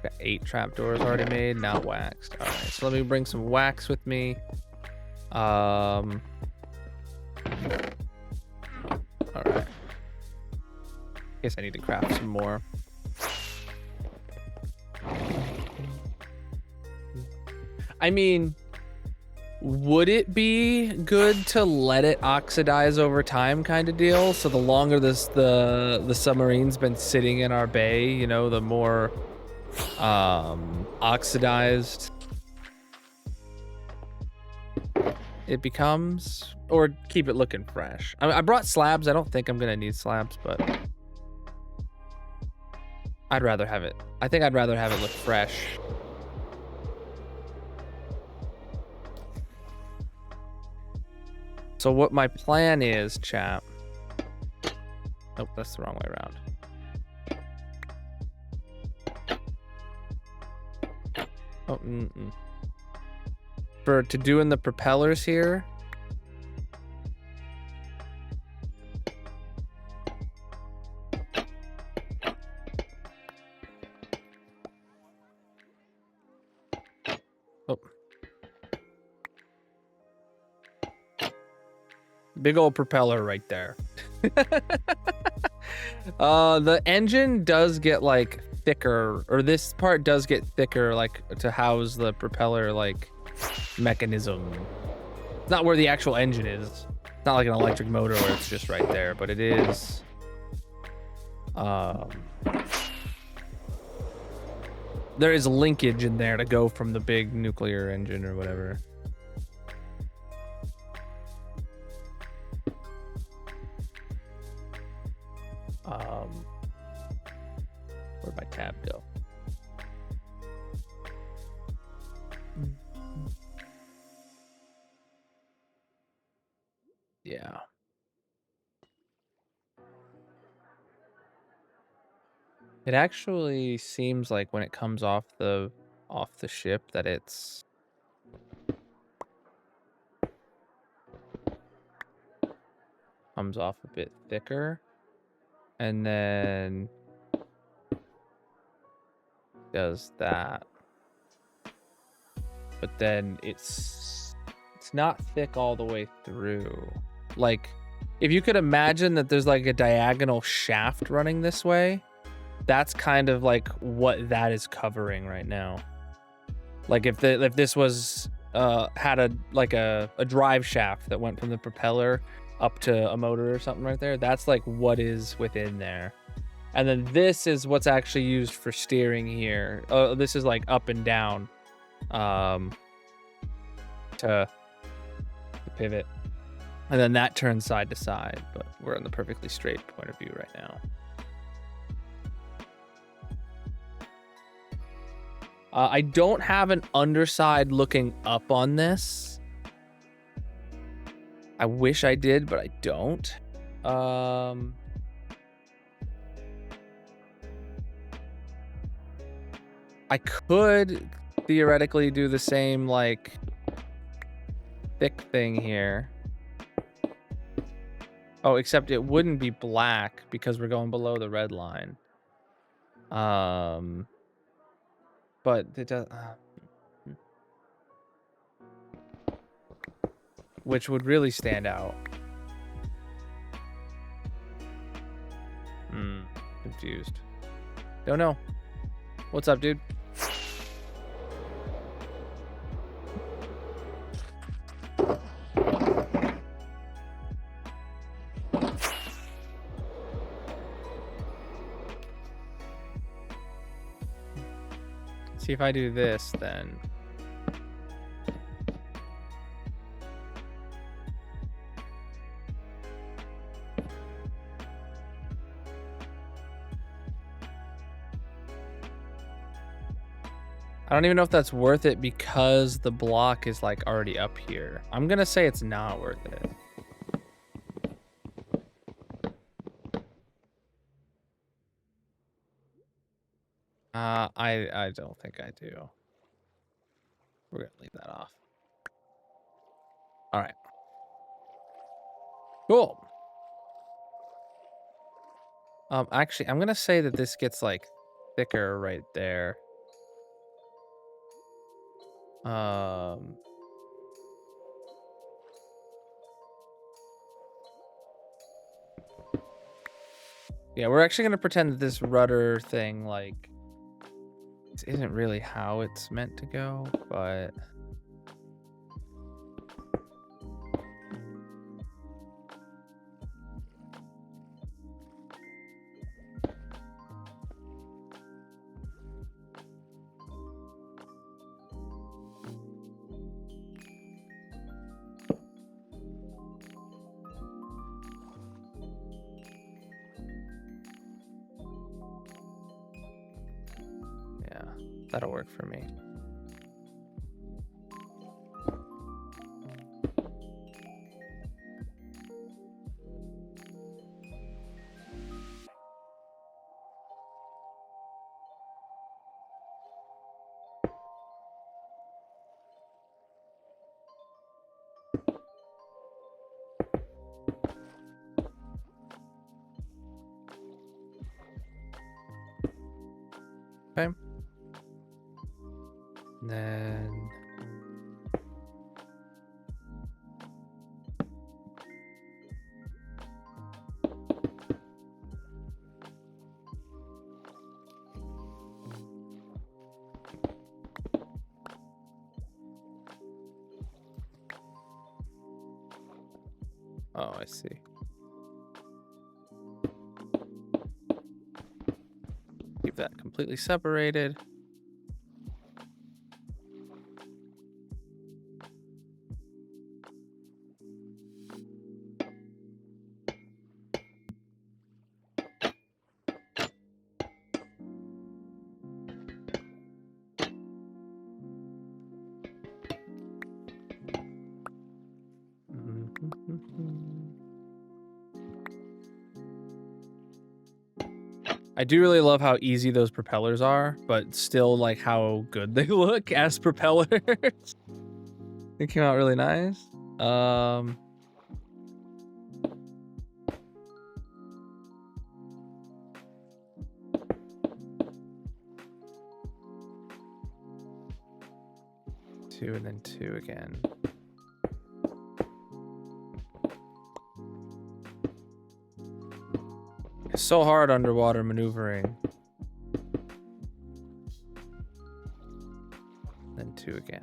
Got 8 trap doors already made, now waxed. All right, so let me bring some wax with me. All right. Guess I need to craft some more. I mean, would it be good to let it oxidize over time kind of deal? So the longer the submarine's been sitting in our bay, you know, the more oxidized it becomes, or keep it looking fresh. I brought slabs. I don't think I'm gonna need slabs, but I'd rather have it. I think I'd rather have it look fresh. So what my plan is, chap. Oh, that's the wrong way around. Oh, For doing the propellers here. Oh. Big old propeller right there. The engine does get like thicker, or this part does get thicker, like to house the propeller like mechanism. It's not where the actual engine is. It's not like an electric motor where it's just right there, but it is. There is linkage in there to go from the big nuclear engine or whatever. Where'd my tab go? Yeah. It actually seems like when it comes off the ship that it's comes off a bit thicker, and then does that, but then it's not thick all the way through. Like, if you could imagine that there's like a diagonal shaft running this way, that's kind of like what that is covering right now. Like if this was had a drive shaft that went from the propeller up to a motor or something right there, that's like what is within there. And then this is what's actually used for steering here. This is like up and down to pivot. And then that turns side to side, but we're on the perfectly straight point of view right now. I don't have an underside looking up on this. I wish I did, but I don't. I could theoretically do the same like thick thing here. Oh, except it wouldn't be black because we're going below the red line. But it does, which would really stand out. Confused. Don't know. What's up, dude? See if I do this, then. I don't even know if that's worth it because the block is like already up here. I'm gonna say it's not worth it. I don't think I do. We're gonna leave that off. All right. Cool. Actually, I'm gonna say that this gets like thicker right there. Yeah, we're actually gonna pretend that this rudder thing, like, this isn't really how it's meant to go, but yeah, that'll work for me. Okay. And then oh, I see. Keep that completely separated. I do really love how easy those propellers are, but still like how good they look as propellers. It came out really nice. Two and then two again. It's so hard underwater maneuvering. Then two again.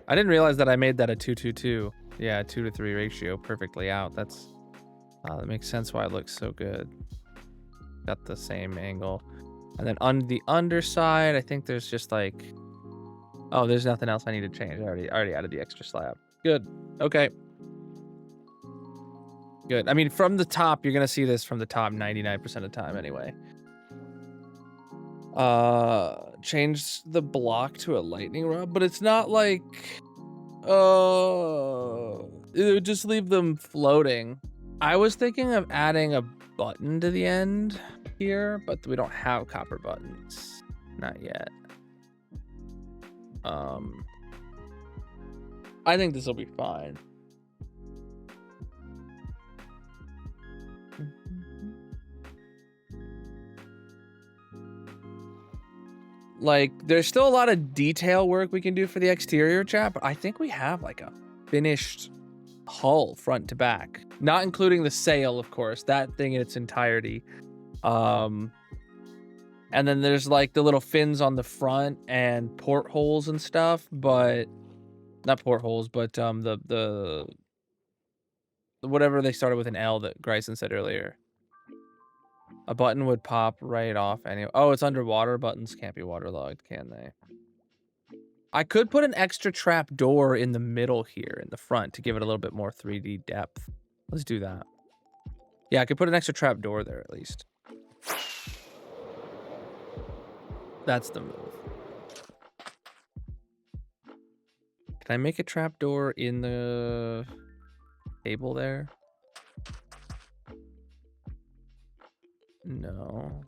I didn't realize that I made that a 2-2-2. Yeah, 2-to-3 ratio perfectly out. That's that makes sense why it looks so good. Got the same angle. And then on the underside, I think there's just like, oh, there's nothing else I need to change. I already added the extra slab. Good. Okay. Good. I mean, from the top, you're gonna see this from the top 99% of the time anyway. Change the block to a lightning rod, but it's not like, it would just leave them floating. I was thinking of adding a button to the end here, but we don't have copper buttons. Not yet. I think this will be fine. Like, there's still a lot of detail work we can do for the exterior chat, but I think we have like a finished hull front to back, not including the sail, of course, that thing in its entirety. And then there's like the little fins on the front and portholes and stuff, but not portholes, but the whatever they started with an L that Gryson said earlier. A button would pop right off anyway. Oh, it's underwater. Buttons can't be waterlogged, can they? I could put an extra trap door in the middle here in the front to give it a little bit more 3D depth. Let's do that. Yeah, I could put an extra trap door there at least. That's the move. Can I make a trap door in the table there? No.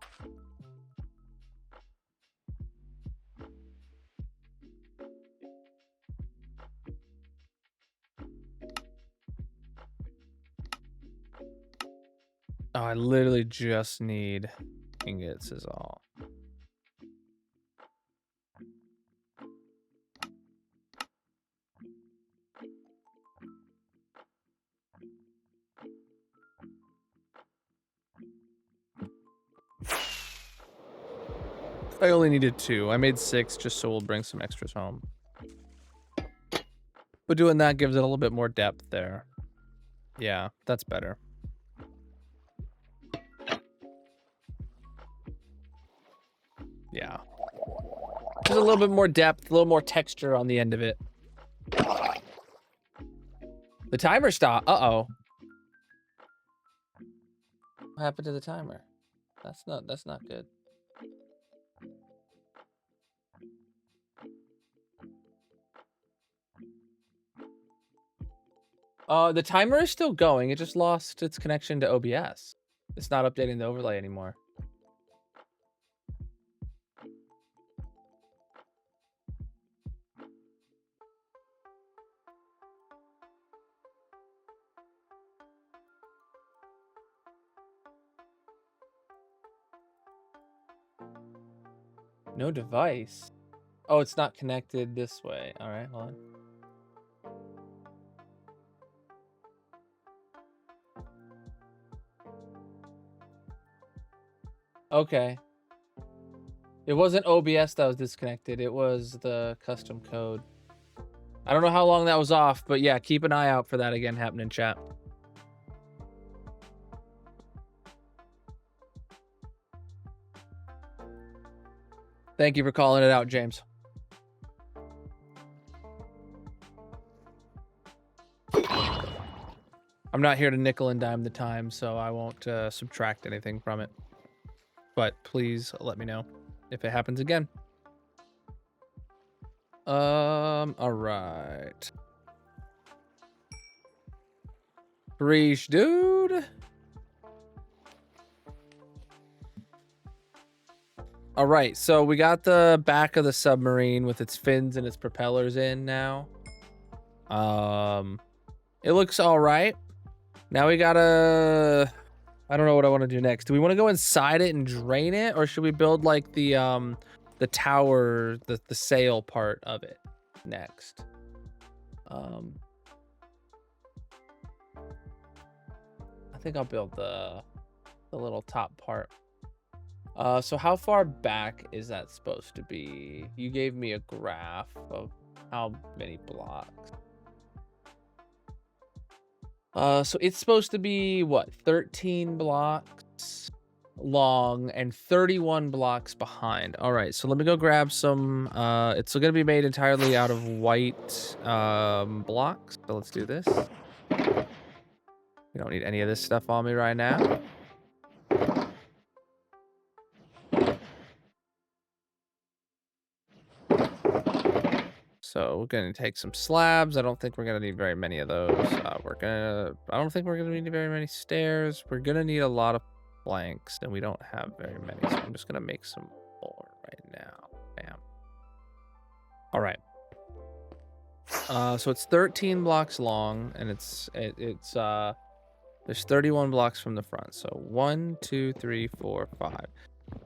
Oh, I literally just need ingots is all. I only needed 2. I made 6 just so we'll bring some extras home. But doing that gives it a little bit more depth there. Yeah, that's better. Yeah. Just a little bit more depth, a little more texture on the end of it. The timer stopped. Uh-oh. What happened to the timer? That's not good. The timer is still going. It just lost its connection to OBS. It's not updating the overlay anymore. No device. Oh, it's not connected this way. All right, hold on. Okay. It wasn't OBS that was disconnected. It was the custom code. I don't know how long that was off, but yeah, keep an eye out for that again happening in chat. Thank you for calling it out, James. I'm not here to nickel and dime the time, so I won't subtract anything from it. But please let me know if it happens again. All right. Breach, dude. All right, so we got the back of the submarine with its fins and its propellers in now. It looks all right. Now we gotta, I don't know what I want to do next. Do we want to go inside it and drain it, or should we build like the tower, the sail part of it next? I think I'll build the little top part. So how far back is that supposed to be? You gave me a graph of how many blocks. So it's supposed to be what, 13 blocks long and 31 blocks behind. All right, so let me go grab some. It's going to be made entirely out of white blocks. So let's do this. We don't need any of this stuff on me right now. So we're gonna take some slabs. I don't think we're gonna need very many of those. I don't think we're gonna need very many stairs. We're gonna need a lot of planks, and we don't have very many. So I'm just gonna make some more right now. Bam. All right. So it's 13 blocks long, and there's 31 blocks from the front. So 1, 2, 3, 4, 5.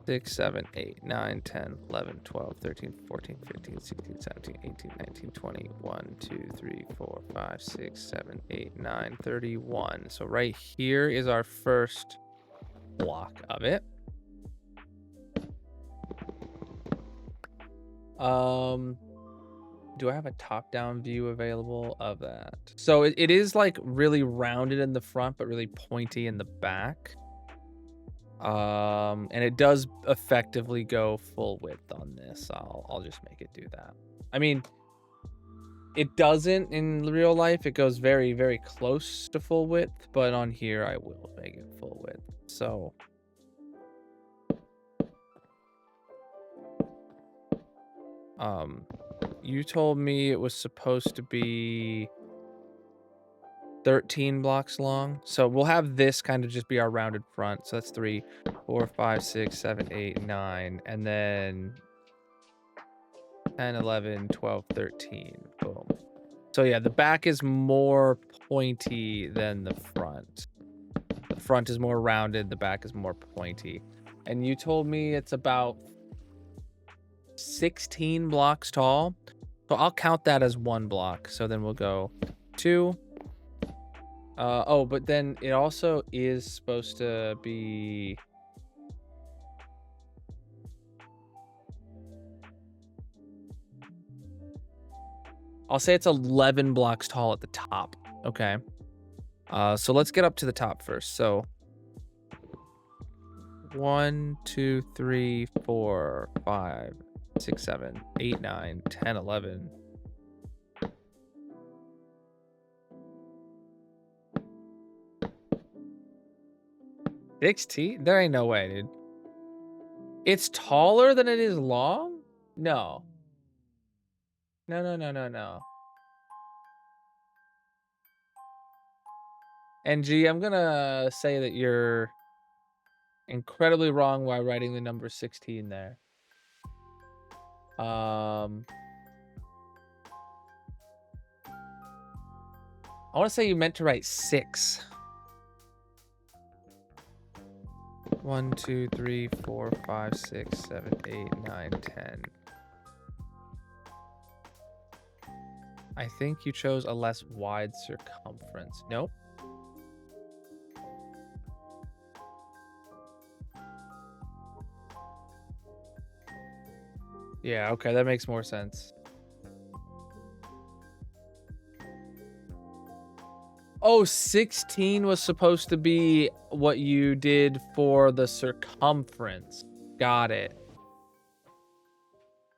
6, 7, 8, 9, 10, 11, 12, 13, 14, 15, 16, 17, 18, 19, 20, 1, 2, 3, 4, 5, 6, 7, 8, 9, 31. So right here is our first block of it. Do I have a top-down view available of that? So it is like really rounded in the front, but really pointy in the back. And it does effectively go full width on this. I'll just make it do that. I mean, it doesn't in real life. It goes very, very close to full width, but on here I will make it full width. So you told me it was supposed to be 13 blocks long. So we'll have this kind of just be our rounded front. So that's 3, 4, 5, 6, 7, 8, 9. And then 10, 11, 12, 13. Boom. So yeah, the back is more pointy than the front. The front is more rounded, the back is more pointy. And you told me it's about 16 blocks tall. So I'll count that as 1 block. So then we'll go 2. Oh, but then it also is supposed to be... I'll say it's 11 blocks tall at the top. Okay. So let's get up to the top first. So 1, 2, 3, 4, 5, 6, 7, 8, 9, 10, 11. There ain't no way, dude. It's taller than it is long? No. No. NG, I'm gonna say that you're incredibly wrong while writing the number 16 there. I want to say you meant to write 6. 1, 2, 3, 4, 5, 6, 7, 8, 9, 10. I think you chose a less wide circumference. Nope. Yeah, okay, that makes more sense. Oh, 16 was supposed to be what you did for the circumference. Got it.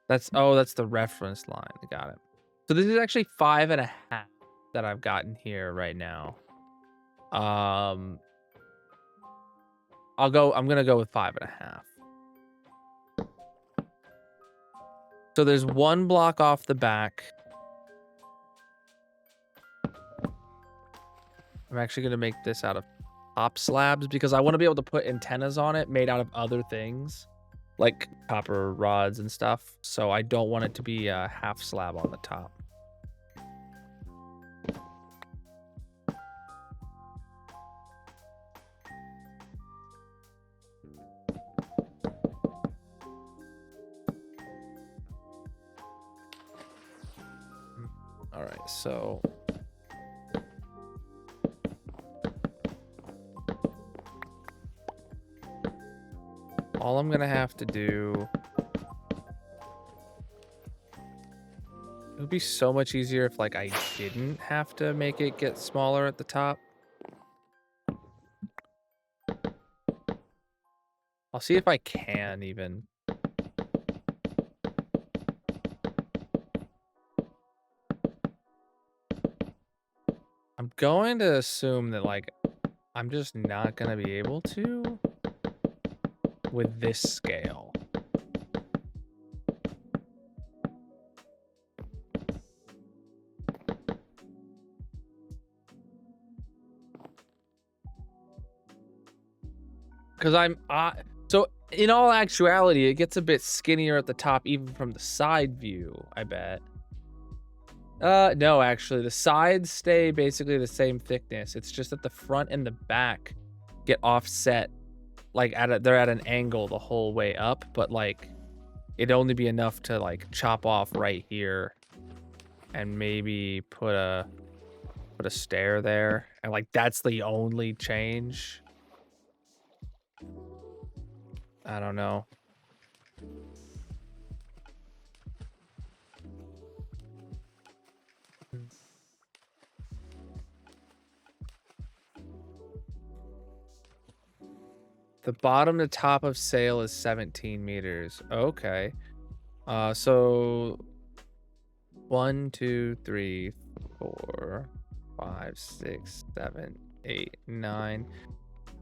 That's the reference line. Got it. So this is actually 5.5 that I've gotten here right now. I'm gonna go with 5.5. So there's 1 block off the back. I'm actually going to make this out of top slabs because I want to be able to put antennas on it made out of other things, like copper rods and stuff. So I don't want it to be a half slab on the top. All right, so all I'm gonna have to do, it would be so much easier if like I didn't have to make it get smaller at the top. I'll see if I can even. I'm going to assume that like I'm just not gonna be able to with this scale. Because so in all actuality, it gets a bit skinnier at the top even from the side view, I bet. No, actually, the sides stay basically the same thickness. It's just that the front and the back get offset, like they're at an angle the whole way up, but like it'd only be enough to like chop off right here and maybe put a stair there, and like that's the only change. I don't know. The bottom to top of sail is 17 meters. Okay. So 1, 2, 3, 4, 5, 6, 7, 8, 9,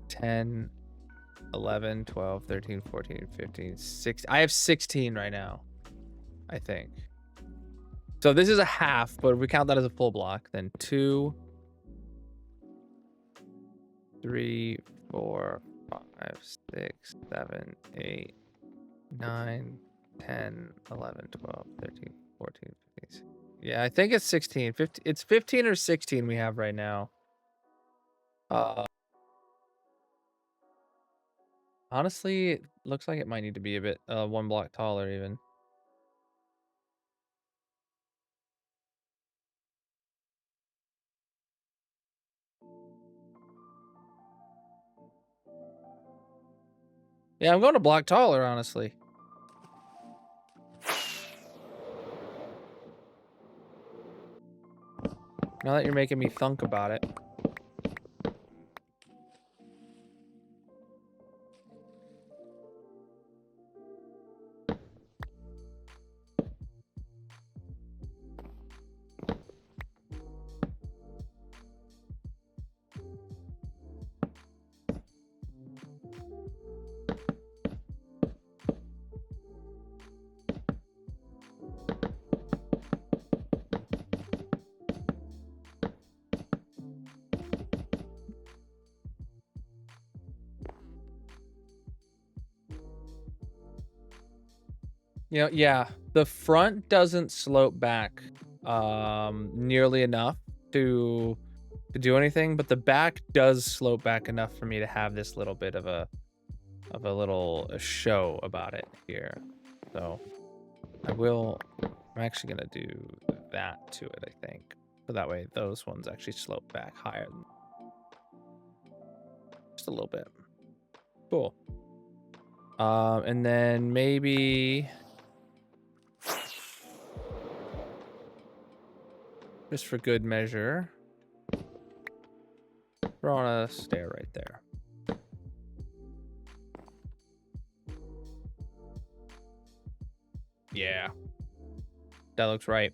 10, 11, 12, 13, 14, 15, 16. I have 16 right now, I think. So this is a half, but if we count that as a full block, then 2, 3, 4, 5, 6, 7, 8, 9, 10, 11, 12, 13, 14, 15. Yeah, I think it's 16. 15, it's 15 or 16 we have right now. Honestly, it looks like it might need to be a bit 1 block taller even. Yeah, I'm going a block taller, honestly. Now that you're making me think about it. You know, yeah, the front doesn't slope back nearly enough to do anything, but the back does slope back enough for me to have this little bit of a little show about it here. So I'm actually gonna do that to it, I think. So that way those ones actually slope back higher than just a little bit. Cool. And then maybe just for good measure, throw on a stair right there. Yeah, that looks right.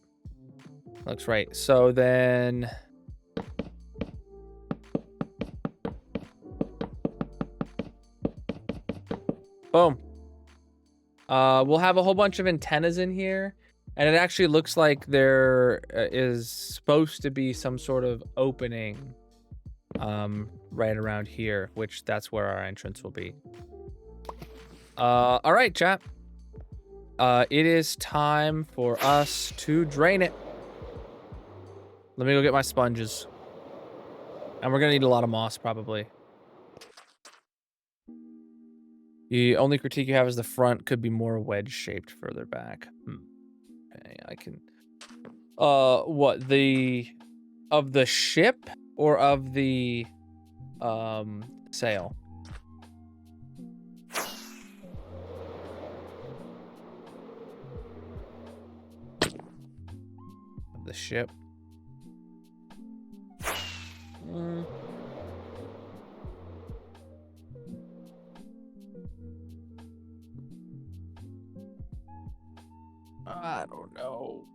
Looks right. So then boom. We'll have a whole bunch of antennas in here, and it actually looks like there is supposed to be some sort of opening right around here, which that's where our entrance will be. All right, chat. It is time for us to drain it. Let me go get my sponges. And we're gonna need a lot of moss, probably. The only critique you have is the front could be more wedge-shaped further back. Okay, I can... what, of the ship or of the, sail? Of the ship. I don't know.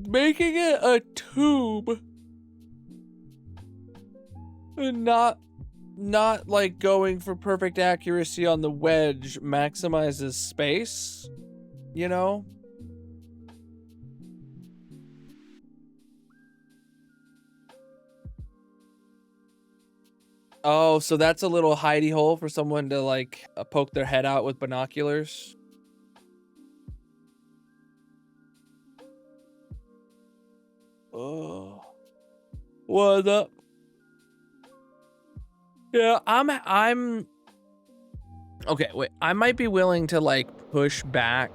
Making it a tube and not like going for perfect accuracy on the wedge maximizes space, you know? Oh, so that's a little hidey hole for someone to like poke their head out with binoculars. Oh, what up? Yeah, I'm okay. Wait, I might be willing to like push back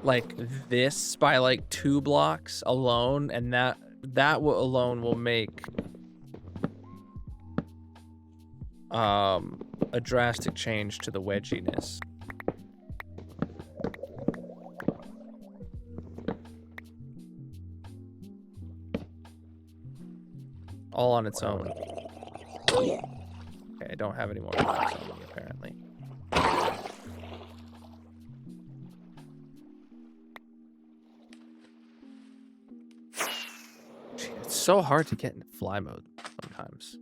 like this by like 2 blocks alone, and that alone will make a drastic change to the wedginess. All on its own. Okay, I don't have any more blocks on me, apparently. Gee, it's so hard to get into fly mode sometimes.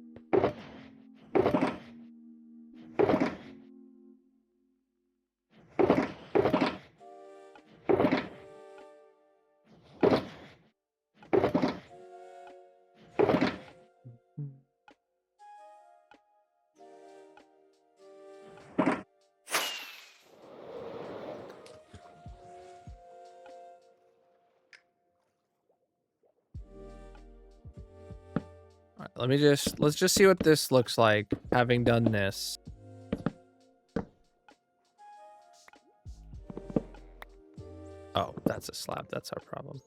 let's just see what this looks like having done this. Oh, that's a slab. That's our problem.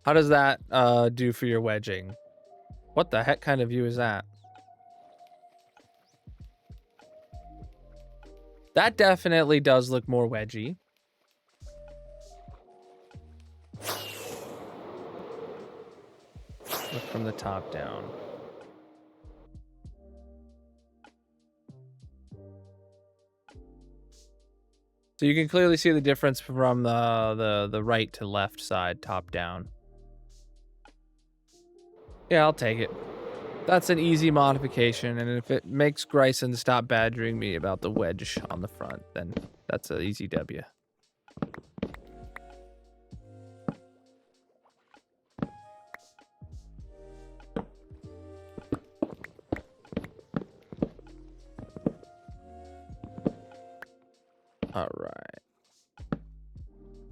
How does that do for your wedging? What the heck kind of view is that? That definitely does look more wedgy. Look from the top down. So you can clearly see the difference from the right to left side, top down. Yeah, I'll take it. That's an easy modification, and if it makes Grayson stop badgering me about the wedge on the front, then that's an easy W. All right.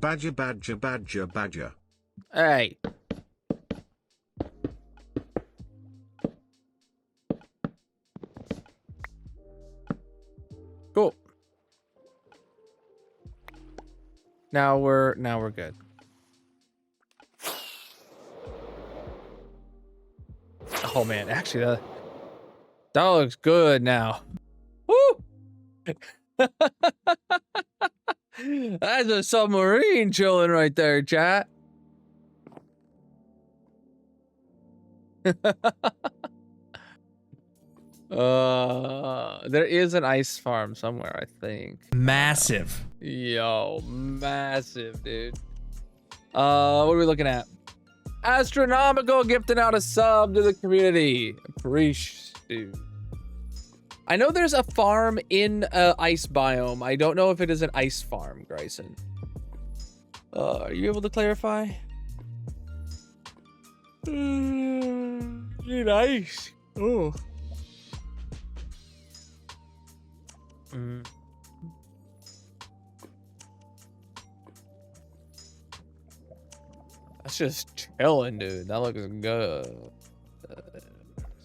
Badger, badger, badger, badger. Hey. Cool. Now we're good. Oh man, actually that looks good now. Woo! That's a submarine chilling right there, chat. There is an ice farm somewhere, I think. Massive. Yo, massive, dude. What are we looking at? Astronomical gifting out a sub to the community. Appreciate, dude. I know there's a farm in ice biome. I don't know if it is an ice farm, Grayson. Are you able to clarify? Need ice. Oh. That's just chilling, dude. That looks good.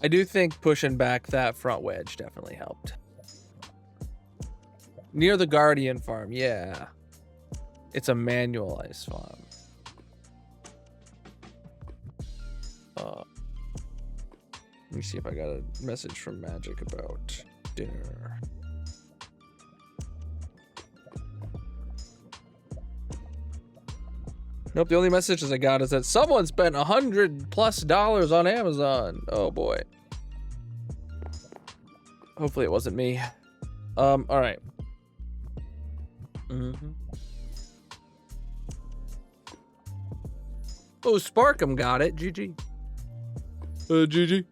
I do think pushing back that front wedge definitely helped. Near the Guardian farm, yeah. It's a manual ice farm. Let me see if I got a message from Magic about dinner. Nope, the only messages I got is that someone spent $100+ on Amazon. Oh boy. Hopefully it wasn't me. All right. Oh, Sparkham got it. GG. GG.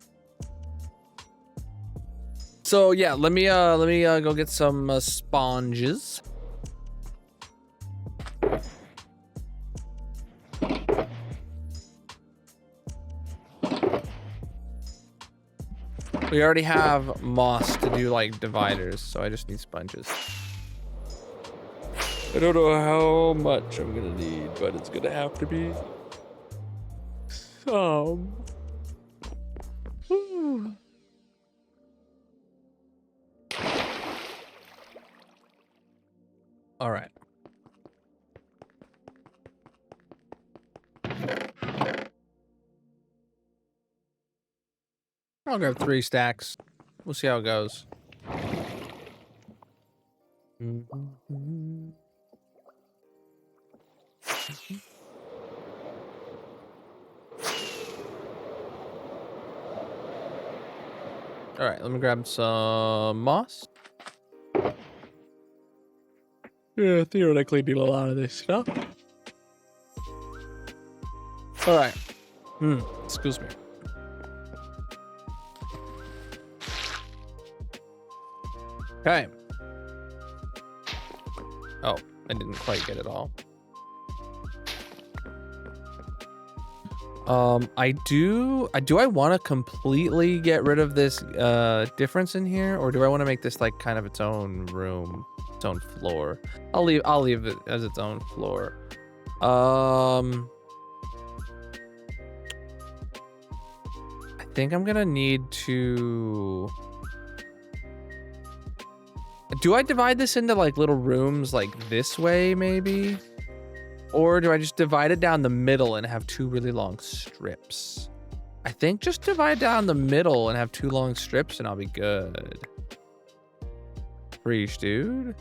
So yeah, let me go get some sponges. We already have moss to do like dividers, so I just need sponges. I don't know how much I'm gonna need, but it's gonna have to be some. Whew. All right. I'll grab 3 stacks. We'll see how it goes. All right, let me grab some moss. Yeah, theoretically need a lot of this stuff. All right. Excuse me. Okay. Oh, I didn't quite get it all. Do I want to completely get rid of this difference in here, or do I want to make this like kind of its own room? its own floor. I'll leave it as its own floor. I think I'm gonna need to. Do I divide this into like little rooms like this way maybe? Or do I just divide it down the middle and have 2 really long strips? I think just divide down the middle and have 2 long strips and I'll be good. Preach, dude.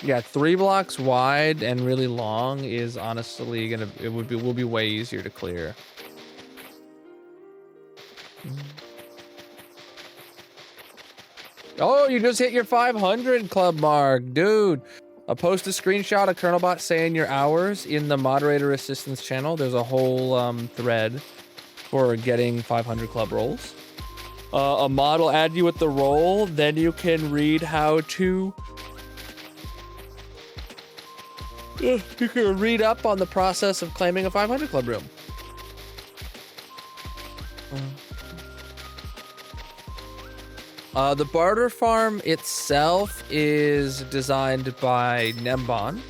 Yeah, 3 blocks wide and really long is honestly will be way easier to clear. Oh, you just hit your 500 club mark, dude. Post a screenshot of Colonelbot saying your hours in the moderator assistance channel. There's a whole thread for getting 500 club rolls. A mod will add you with the roll, then you can read how to. You can read up on the process of claiming a 500 club room. The barter farm itself is designed by Nembon.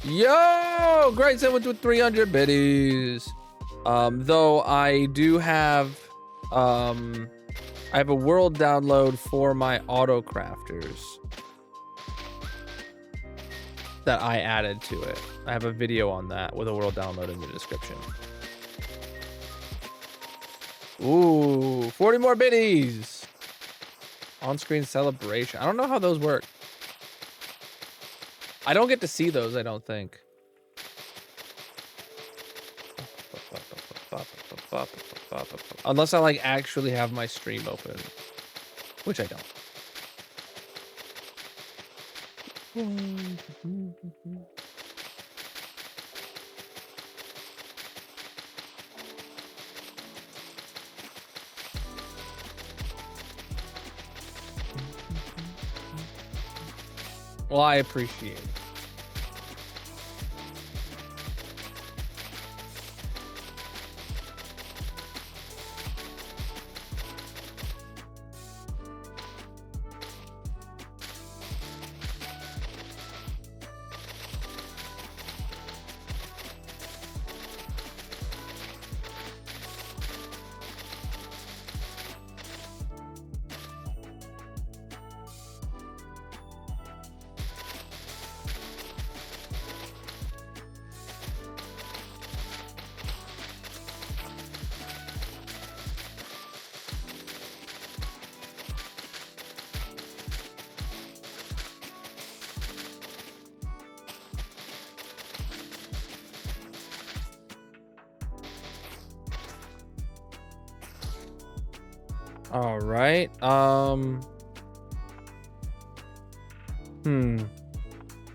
Yo, great sandwich with 300 biddies. Though I do have, I have a world download for my auto crafters that I added to it. I have a video on that with a world download in the description. Ooh, 40 more biddies. On-screen celebration. I don't know how those work. I don't get to see those, I don't think. Unless I like actually have my stream open, which I don't. Well, I appreciate it. All right.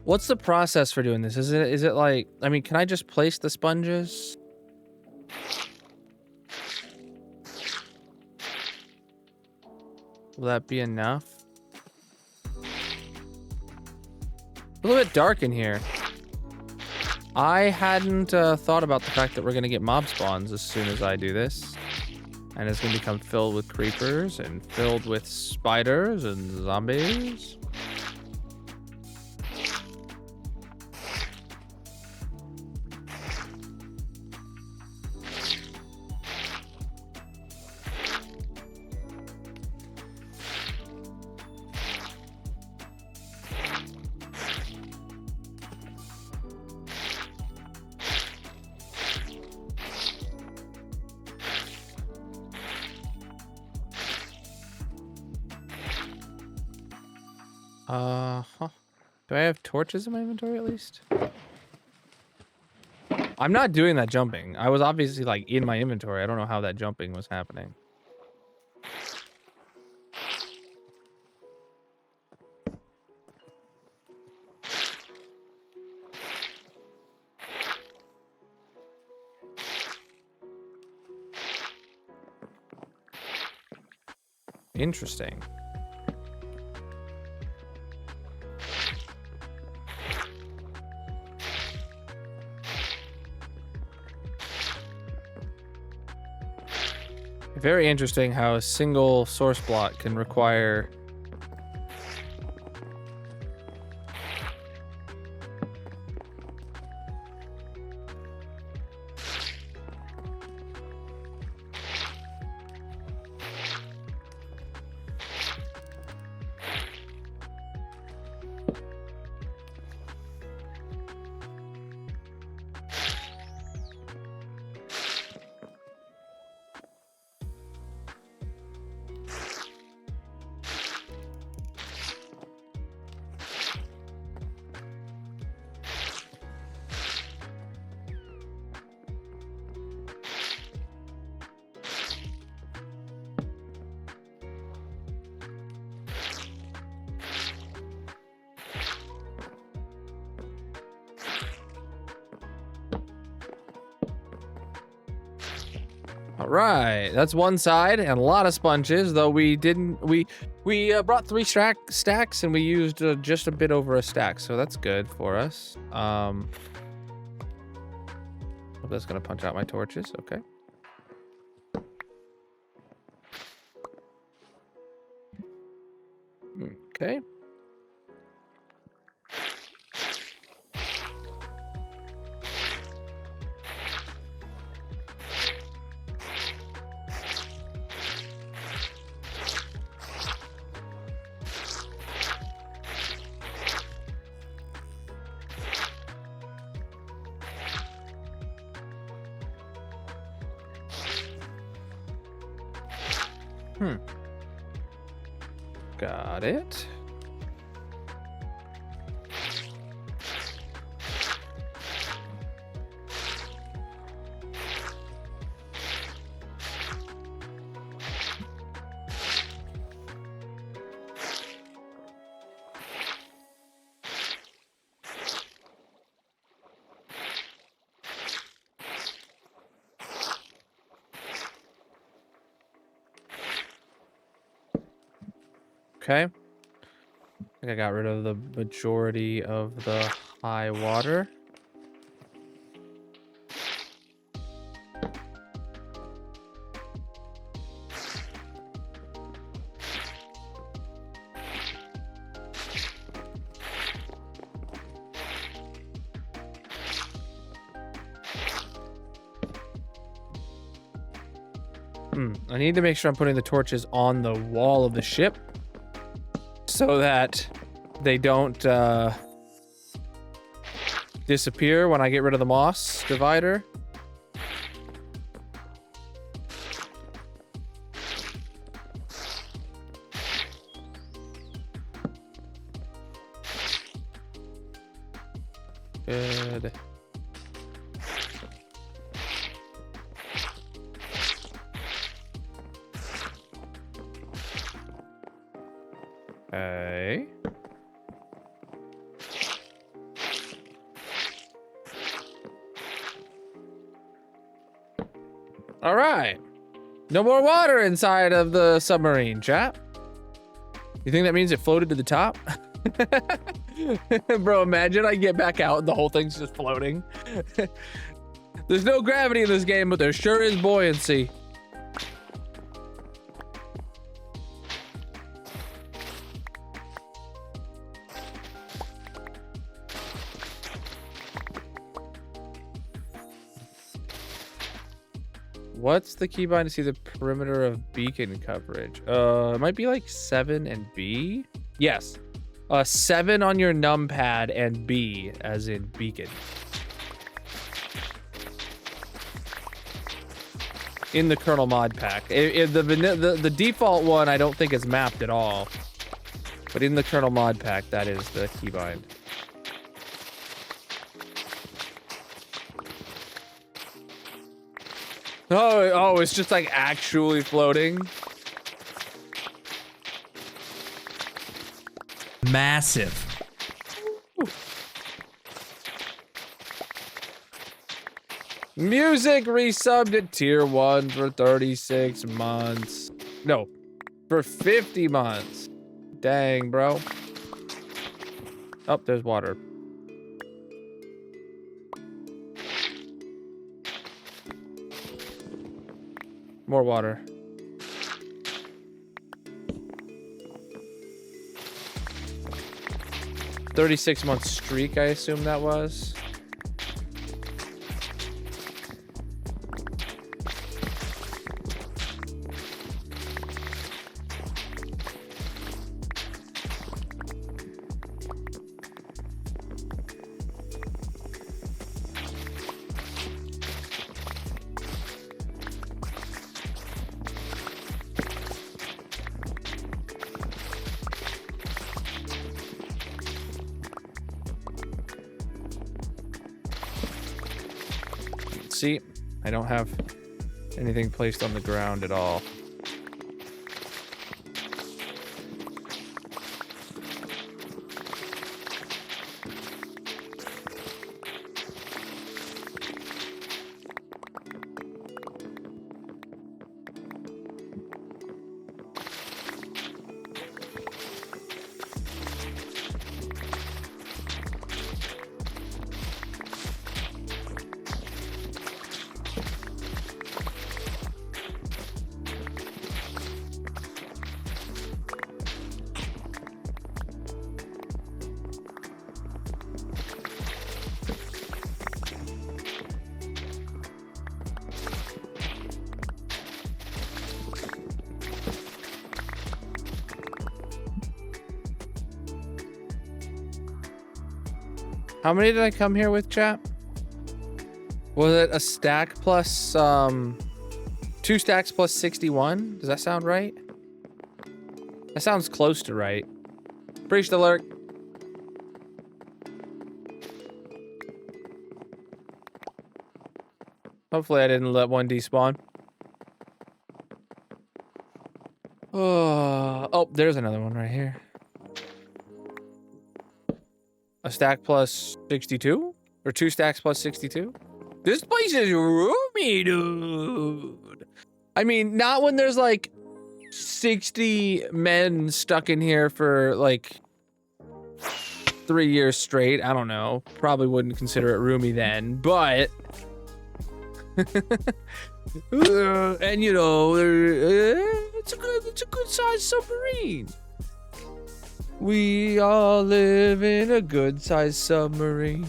What's the process for doing this? Is it like, I mean, can I just place the sponges? Will that be enough? A little bit dark in here. I hadn't thought about the fact that we're gonna get mob spawns as soon as I do this. And it's gonna become filled with creepers and filled with spiders and zombies. Do I have torches in my inventory at least? I'm not doing that jumping. I was obviously like in my inventory. I don't know how that jumping was happening. Interesting. Very interesting how a single source block can require All right, that's one side and a lot of sponges, though we didn't, we brought 3 stacks and we used just a bit over a stack, so that's good for us. Hope that's gonna punch out my torches, okay. Okay. Got it. Okay. I think I got rid of the majority of the high water. I need to make sure I'm putting the torches on the wall of the ship so that they don't disappear when I get rid of the moss divider. Good. Okay. All right. No more water inside of the submarine, chap. You think that means it floated to the top? Bro, imagine I get back out and the whole thing's just floating. There's no gravity in this game, but there sure is buoyancy. What's the keybind to see the perimeter of beacon coverage? It might be like 7 and B. Yes. 7 on your numpad and B as in beacon. In the Colonal mod pack. The default one I don't think is mapped at all. But in the Colonal mod pack, that is the keybind. Oh, it's just like actually floating. Massive. Music resubbed at tier 1 for 36 months. No, for 50 months. Dang, bro. Oh, there's water. More water. 36-month streak, I assume that was. See, I don't have anything placed on the ground at all. How many did I come here with, chat? Was it a stack plus 2 stacks plus 61? Does that sound right? That sounds close to right. Breached alert. Hopefully I didn't let one despawn. Oh, there's another one right here. A stack plus 62? Or 2 stacks plus 62? This place is roomy, dude. I mean, not when there's like 60 men stuck in here for like 3 years straight. I don't know. Probably wouldn't consider it roomy then, but... and you know, it's a good sized submarine. We all live in a good sized submarine.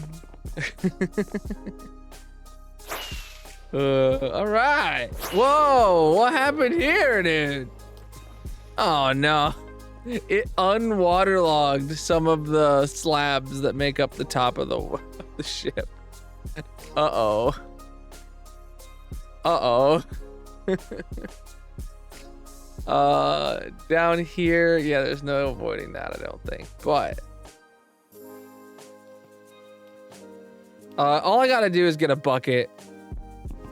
All right. Whoa, what happened here, dude? Oh no, it unwaterlogged some of the slabs that make up the top of the ship. Uh-oh. Down here, yeah, there's no avoiding that, I don't think. But all I gotta do is get a bucket.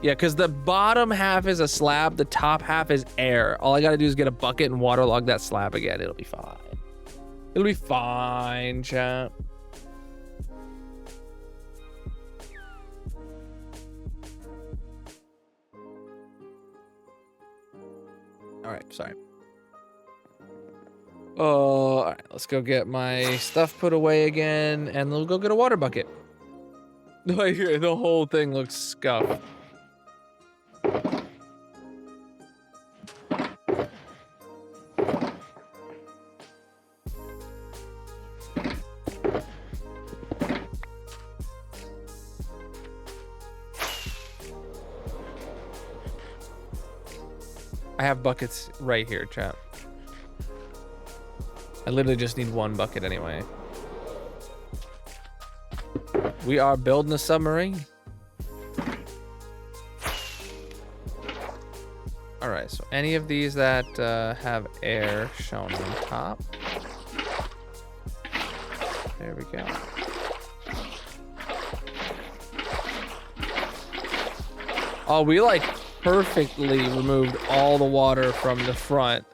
Yeah, because the bottom half is a slab, the top half is air. All I gotta do is get a bucket and waterlog that slab again. It'll be fine. It'll be fine, chat. All right, sorry. Oh, all right, let's go get my stuff put away again, and we'll go get a water bucket. The whole thing looks scuffed. I have buckets right here, chat. I literally just need one bucket anyway. We are building a submarine. All right, so any of these that have air shown on top. There we go. Oh, we like perfectly removed all the water from the front.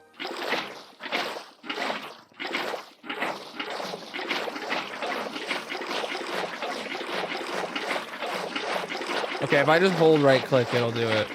Okay, if I just hold right click, it'll do it.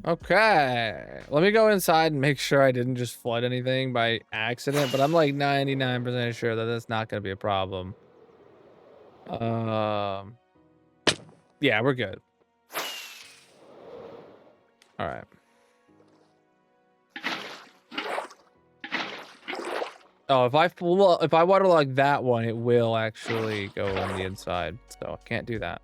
Okay, let me go inside and make sure I didn't just flood anything by accident, but I'm like 99% sure that that's not gonna be a problem. Yeah, we're good. All right. Oh, if I waterlog that one, it will actually go on the inside, so I can't do that.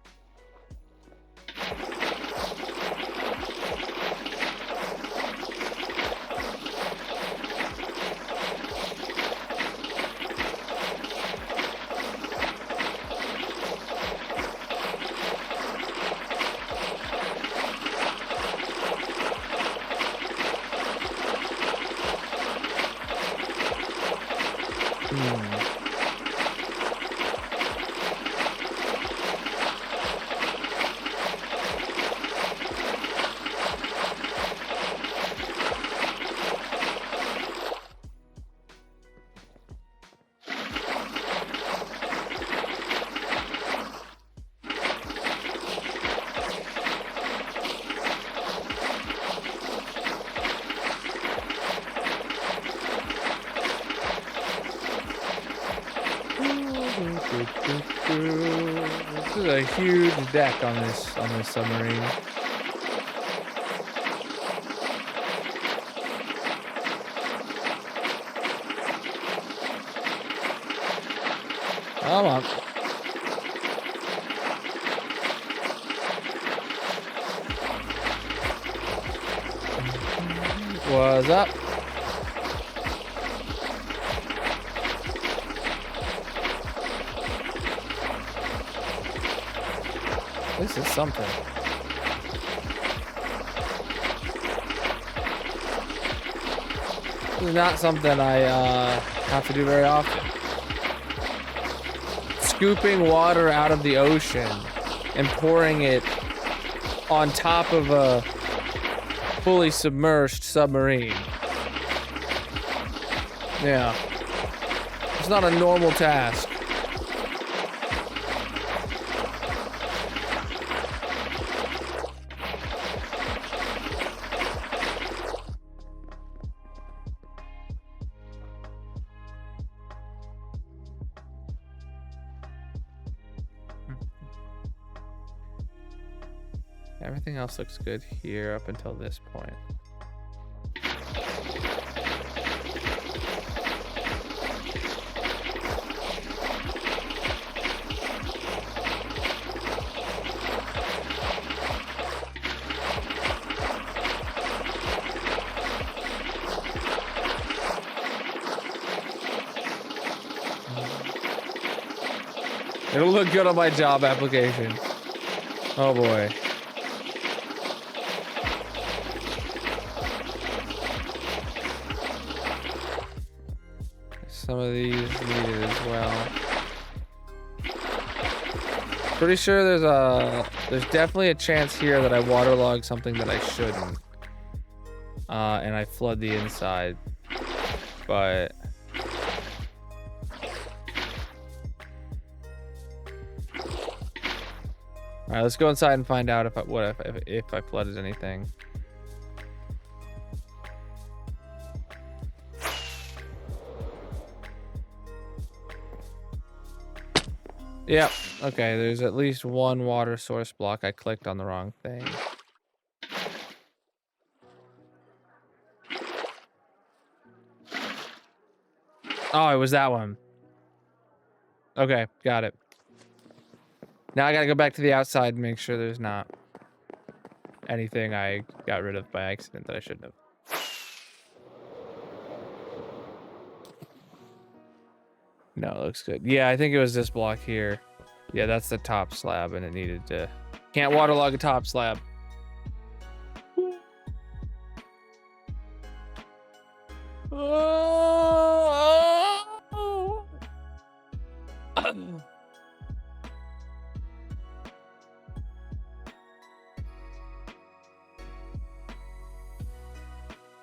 This is a huge deck on this submarine. Come on. What's up? This is something. This is not something I have to do very often. Scooping water out of the ocean and pouring it on top of a fully submerged submarine. Yeah. It's not a normal task. Everything else looks good here up until this point. It'll look good on my job application. Oh boy. Some of these needed as well. Pretty sure there's definitely a chance here that I waterlog something that I shouldn't. And I flood the inside. But all right, let's go inside and find out if I flooded anything. Yep. Okay, there's at least one water source block. I clicked on the wrong thing. Oh, it was that one. Okay, got it. Now I gotta go back to the outside and make sure there's not anything I got rid of by accident that I shouldn't have. No, it looks good. Yeah, I think it was this block here. Yeah, that's the top slab, and it needed to... Can't waterlog a top slab.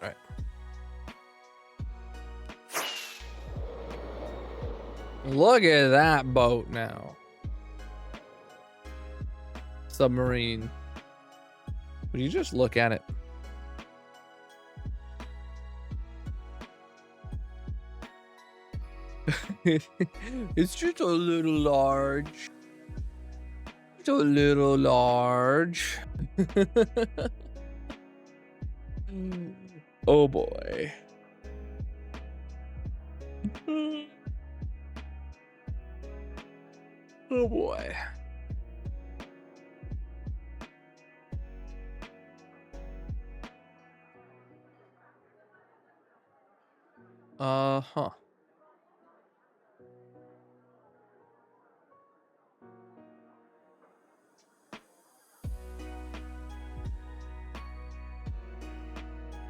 Alright. Look at that boat now. Submarine. Would you just look at it? It's just a little large. It's a little large. Oh boy. Oh boy. Huh.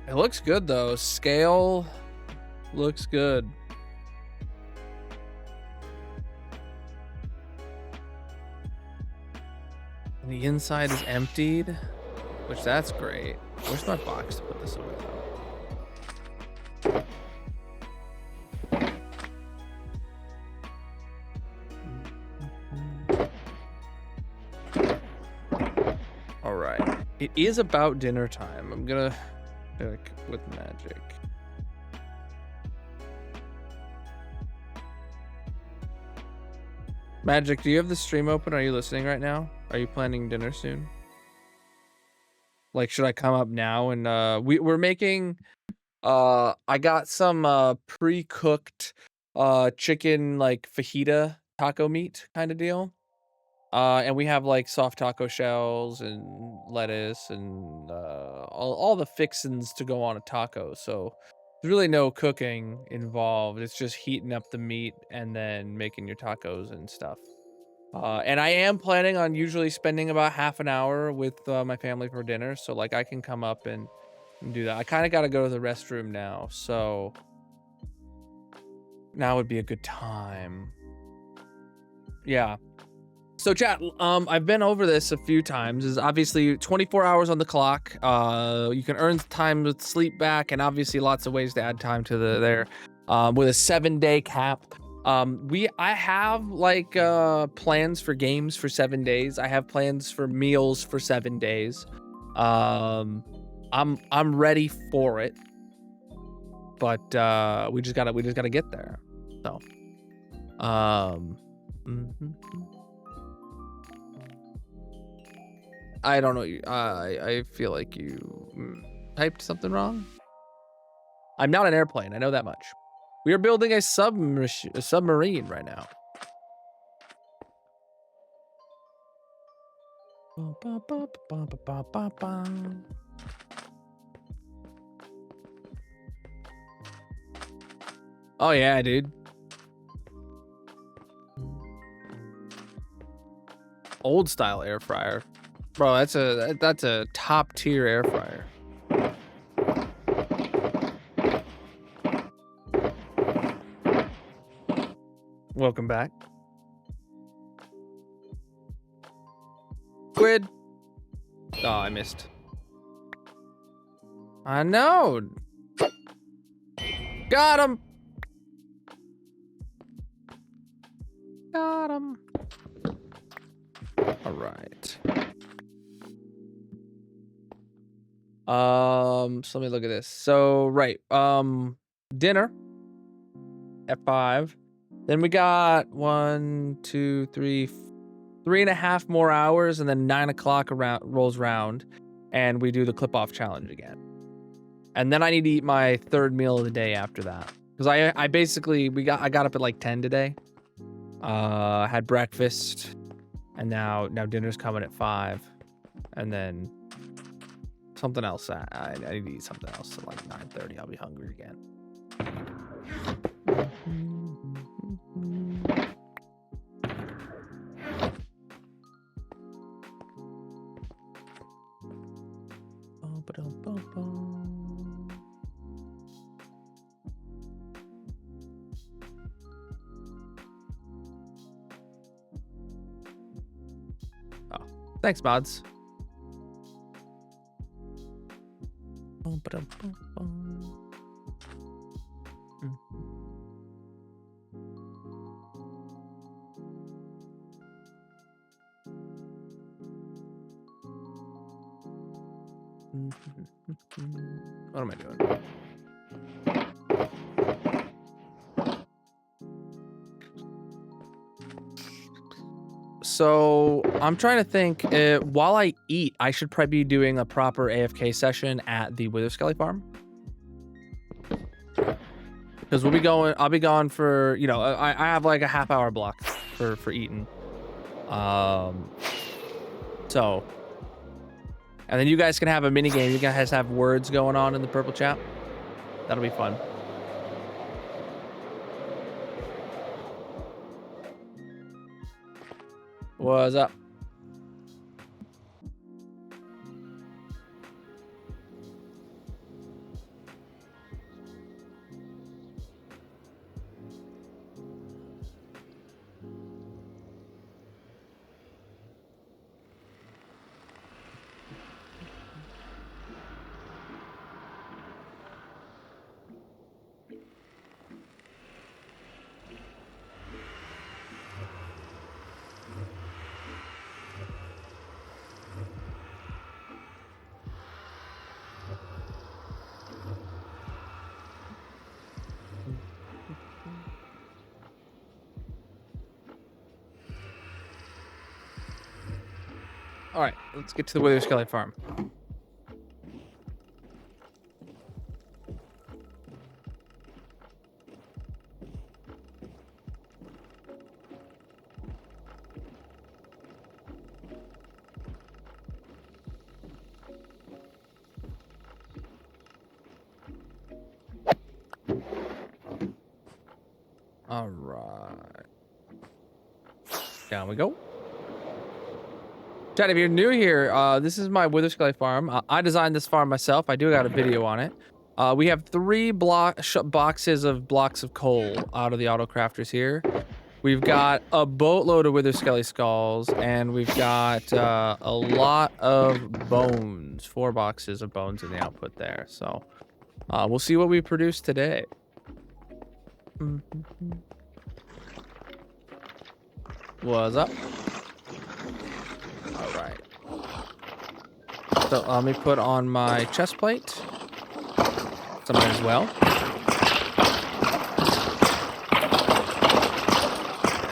It looks good though. Scale looks good. And the inside is emptied, which that's great. Where's my box to put this away? All right. It is about dinner time. I'm gonna check with magic. Magic, do you have the stream open? Are you listening right now? Are you planning dinner soon? Like, should I come up now? And we're making I got some pre-cooked chicken like fajita taco meat kind of deal. And we have like soft taco shells and lettuce and all the fixins to go on a taco. So there's really no cooking involved. It's just heating up the meat and then making your tacos and stuff. And I am planning on usually spending about half an hour with my family for dinner. So like I can come up and do that. I kind of got to go to the restroom now. So now would be a good time. Yeah. So chat, I've been over this a few times. Is obviously 24 hours on the clock. You can earn time with sleep back, and obviously lots of ways to add time to there. With a 7-day cap. I have like plans for games for 7 days. I have plans for meals for 7 days. I'm ready for it, but we just gotta get there. So, I don't know. I feel like you typed something wrong. I'm not an airplane. I know that much. We are building a submarine right now. Oh yeah, dude. Old style air fryer. Bro, that's a top tier air fryer. Welcome back. Squid. Oh, I missed. I know. Got him. Got him. All right. So let me look at this. So, right. Dinner at 5. Then we got 1, 2, 3, 3.5 more hours, and then 9 o'clock rolls around, and we do the clip-off challenge again. And then I need to eat my 3rd meal of the day after that, because I basically I got up at like 10 today. Had breakfast, and now dinner's coming at 5, and then something else. I need to eat something else at like 9:30. I'll be hungry again. Oh, thanks, mods. What am I doing? So I'm trying to think. While I eat, I should probably be doing a proper AFK session at the Wither Skelly farm. Because we'll be going. I'll be gone for, you know, I have like a half-hour block for eating. So, and then you guys can have a mini game. You guys have words going on in the purple chat. That'll be fun. What's up? All right, let's get to the Wither Skelly farm. All right. Down we go. Chat, if you're new here, this is my Wither Skelly farm. I designed this farm myself. I do got a video on it. We have 3 boxes of blocks of coal out of the auto crafters here. We've got a boatload of Wither Skelly skulls, and we've got a lot of bones. 4 boxes of bones in the output there. So we'll see what we produce today. What's up? All right. So let me put on my chest plate. Something as well.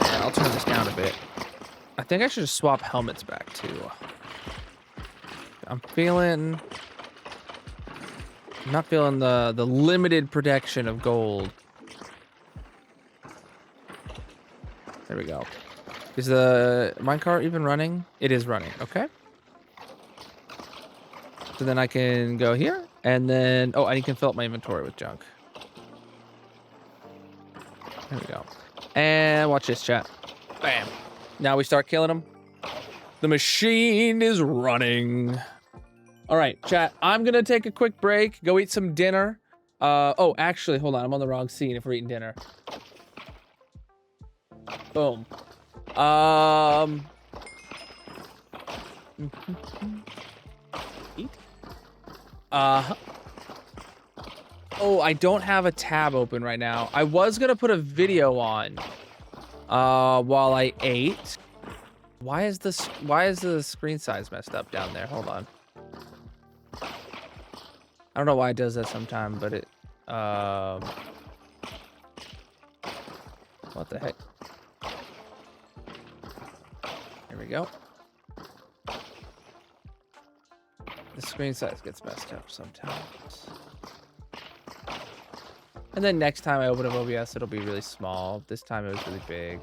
And I'll turn this down a bit. I think I should just swap helmets back too. I'm not feeling the limited protection of gold. There we go. Is the minecart even running? It is running. Okay. So then I can go here, and then I can fill up my inventory with junk. There we go. And watch this, chat. Bam. Now we start killing them. The machine is running. All right, chat. I'm gonna take a quick break. Go eat some dinner. Actually, hold on. I'm on the wrong scene. If we're eating dinner. Boom. Eat. I don't have a tab open right now. I was gonna put a video on while I ate. Why is the screen size messed up down there? Hold on. I don't know why it does that sometime, but it what the heck? There we go. The screen size gets messed up sometimes. And then next time I open up OBS, it'll be really small. This time it was really big.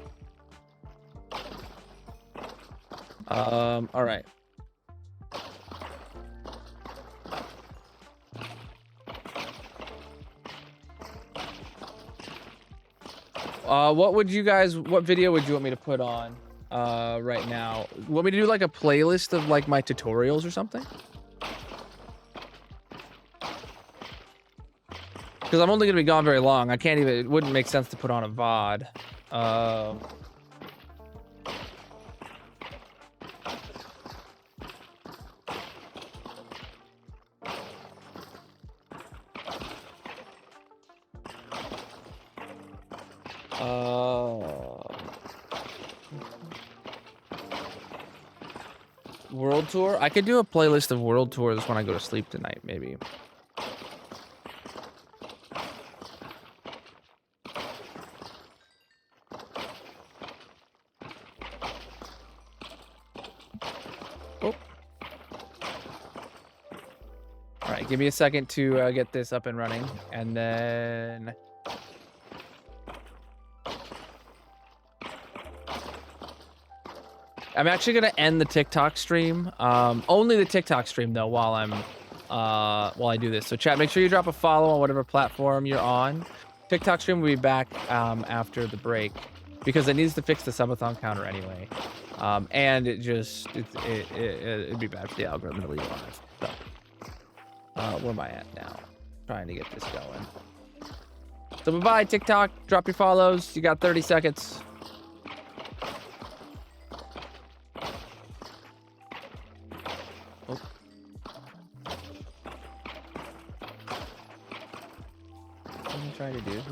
All right. What video would you want me to put on right now? Want me to do like a playlist of like my tutorials or something? Because I'm only gonna be gone very long. It wouldn't make sense to put on a VOD. World tour? I could do a playlist of world tours when I go to sleep tonight, maybe. All right, give me a second to get this up and running, and then I'm actually gonna end the TikTok stream. Only the TikTok stream though, while I do this. So chat, make sure you drop a follow on whatever platform you're on. TikTok stream will be back after the break because it needs to fix the Sub-A-Thon counter anyway. And it'd be bad for the algorithm to leave it live. So, where am I at now? Trying to get this going. So bye-bye, TikTok. Drop your follows. You got 30 seconds. Oh. What am I trying to do here?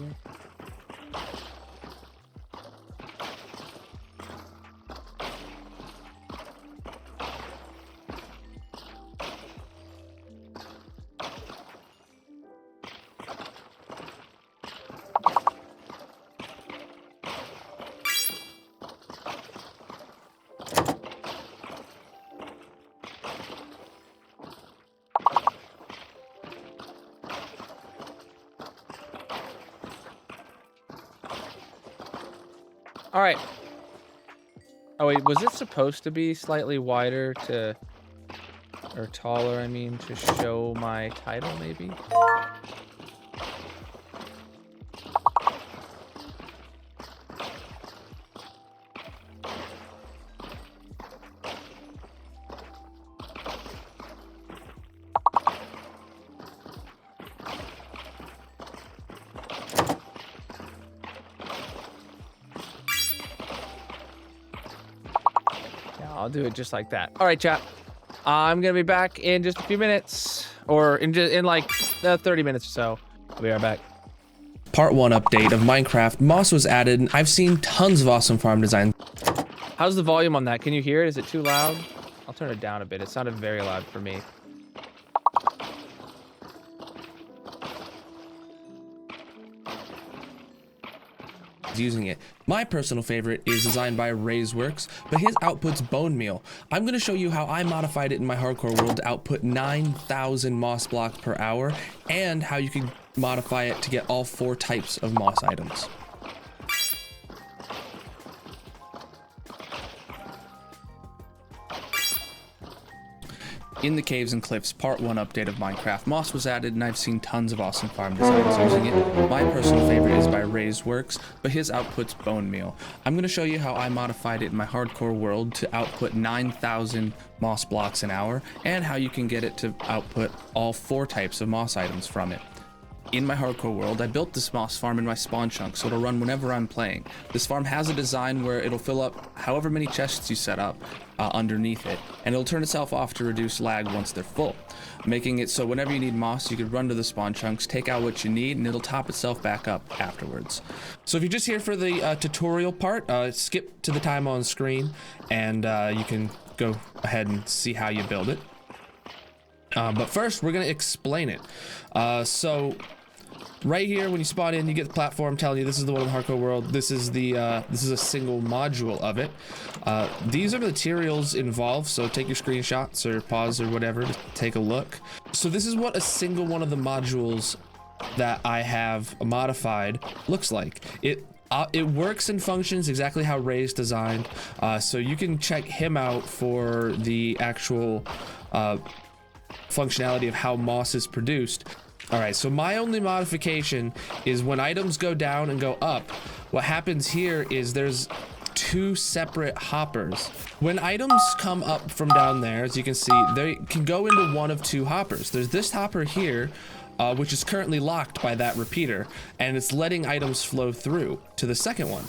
All right. Oh wait, was it supposed to be slightly wider to, or taller, I mean, to show my title maybe? I'll do it just like that. All right, chat. I'm gonna be back in just a few minutes, or in like 30 minutes or so. I'll be right back. Part 1 update of Minecraft. Moss was added, and I've seen tons of awesome farm designs. How's the volume on that? Can you hear it? Is it too loud? I'll turn it down a bit. It sounded very loud for me. Using it. My personal favorite is designed by Rayzworks, but his output's bone meal. I'm going to show you how I modified it in my hardcore world to output 9,000 moss blocks per hour, and how you can modify it to get all 4 types of moss items. In the Caves and Cliffs, Part 1 update of Minecraft. Moss was added, and I've seen tons of awesome farm designs using it. My personal favorite is by Rayzworks, but his output's bone meal. I'm going to show you how I modified it in my hardcore world to output 9,000 moss blocks an hour, and how you can get it to output all 4 types of moss items from it. In my hardcore world, I built this moss farm in my spawn chunk, so it'll run whenever I'm playing. This farm has a design where it'll fill up however many chests you set up underneath it, and it'll turn itself off to reduce lag once they're full, making it so whenever you need moss, you could run to the spawn chunks, take out what you need, and it'll top itself back up afterwards. So if you're just here for the tutorial part, skip to the time on screen, and you can go ahead and see how you build it. But first, we're going to explain it. So right here, when you spawn in, you get the platform telling you this is the one in the hardcore world. This is a single module of it. These are the materials involved, so take your screenshots or pause or whatever to take a look. So this is what a single one of the modules that I have modified looks like. It works and functions exactly how Ray's designed, so you can check him out for the actual functionality of how moss is produced. All right, so my only modification is when items go down and go up, what happens here is there's 2 separate hoppers. When items come up from down there, as you can see, they can go into one of 2 hoppers. There's this hopper here, which is currently locked by that repeater, and it's letting items flow through to the second one.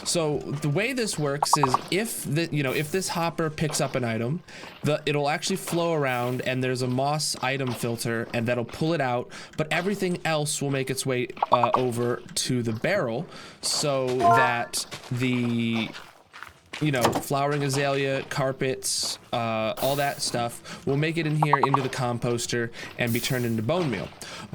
So the way this works is if this hopper picks up an item, it'll actually flow around, and there's a moss item filter, and that'll pull it out, but everything else will make its way over to the barrel, so that the flowering azalea, carpets, all that stuff will make it in here into the composter and be turned into bone meal.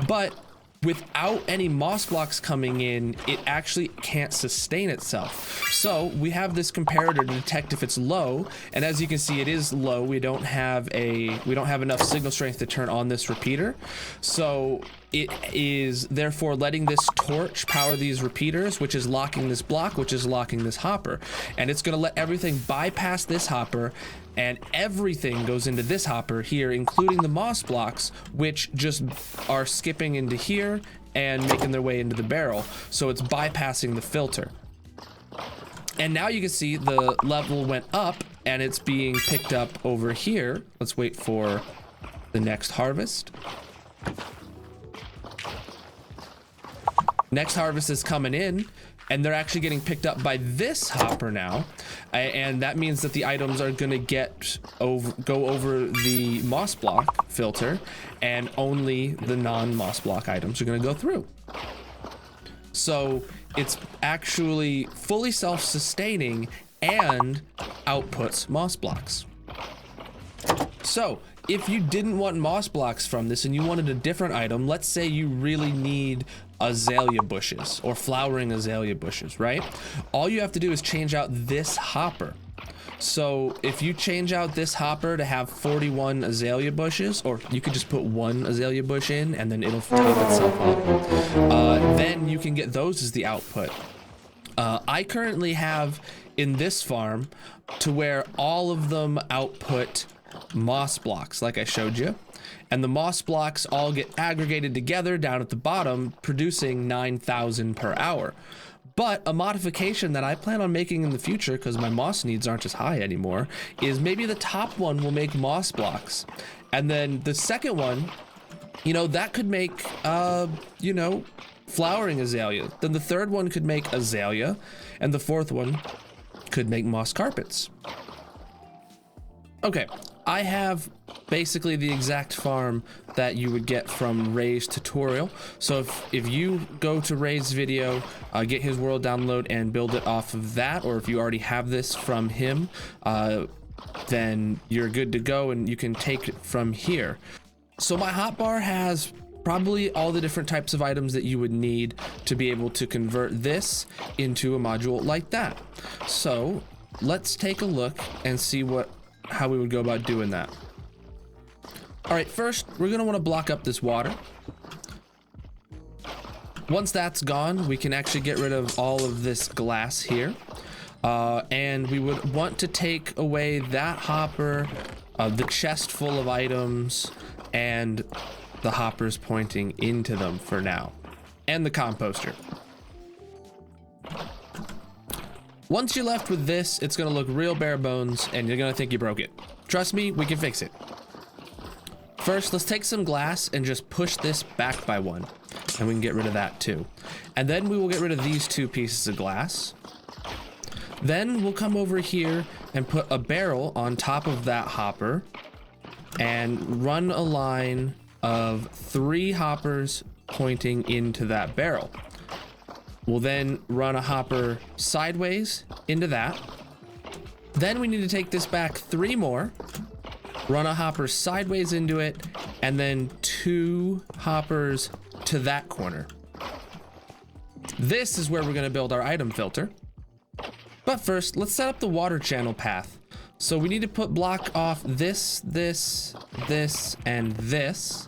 But without any moss blocks coming in, it actually can't sustain itself. So we have this comparator to detect if it's low, and as you can see, it is low. We don't have enough signal strength to turn on this repeater. So it is therefore letting this torch power these repeaters, which is locking this block, which is locking this hopper. And it's gonna let everything bypass this hopper, and everything goes into this hopper here, including the moss blocks, which just are skipping into here and making their way into the barrel. So it's bypassing the filter. And now you can see the level went up and it's being picked up over here. Let's wait for the next harvest. Next harvest is coming in, and they're actually getting picked up by this hopper now, and that means that the items are gonna go over the moss block filter, and only the non-moss block items are gonna go through. So it's actually fully self-sustaining and outputs moss blocks. So if you didn't want moss blocks from this and you wanted a different item, let's say you really need azalea bushes or flowering azalea bushes, right? All you have to do is change out this hopper. So if you change out this hopper to have 41 azalea bushes, or you could just put one azalea bush in and then it'll top itself up, then you can get those as the output. I currently have in this farm to where all of them output moss blocks, like I showed you, and the moss blocks all get aggregated together down at the bottom, producing 9,000 per hour. But a modification that I plan on making in the future, because my moss needs aren't as high anymore, is maybe the top one will make moss blocks, and then the second one, you know, that could make you know, flowering azalea. Then the third one could make azalea, and the fourth one could make moss carpets. Okay, I have basically the exact farm that you would get from Ray's tutorial. So if you go to Ray's video, get his world download and build it off of that, or if you already have this from him, then you're good to go and you can take it from here. So my hotbar has probably all the different types of items that you would need to be able to convert this into a module like that. So let's take a look and see how we would go about doing that. All right, first we're gonna want to block up this water. Once that's gone, we can actually get rid of all of this glass here, and we would want to take away that hopper, the chest full of items, and the hoppers pointing into them for now, and the composter. Once you're left with this, it's gonna look real bare bones and you're gonna think you broke it. Trust me, we can fix it. First, let's take some glass and just push this back by one, and we can get rid of that too. And then we will get rid of these two pieces of glass. Then we'll come over here and put a barrel on top of that hopper and run a line of 3 hoppers pointing into that barrel. We'll then run a hopper sideways into that. Then we need to take this back 3 more, run a hopper sideways into it, and then 2 hoppers to that corner. This is where we're gonna build our item filter. But first, let's set up the water channel path. So we need to block off this, this, this, and this.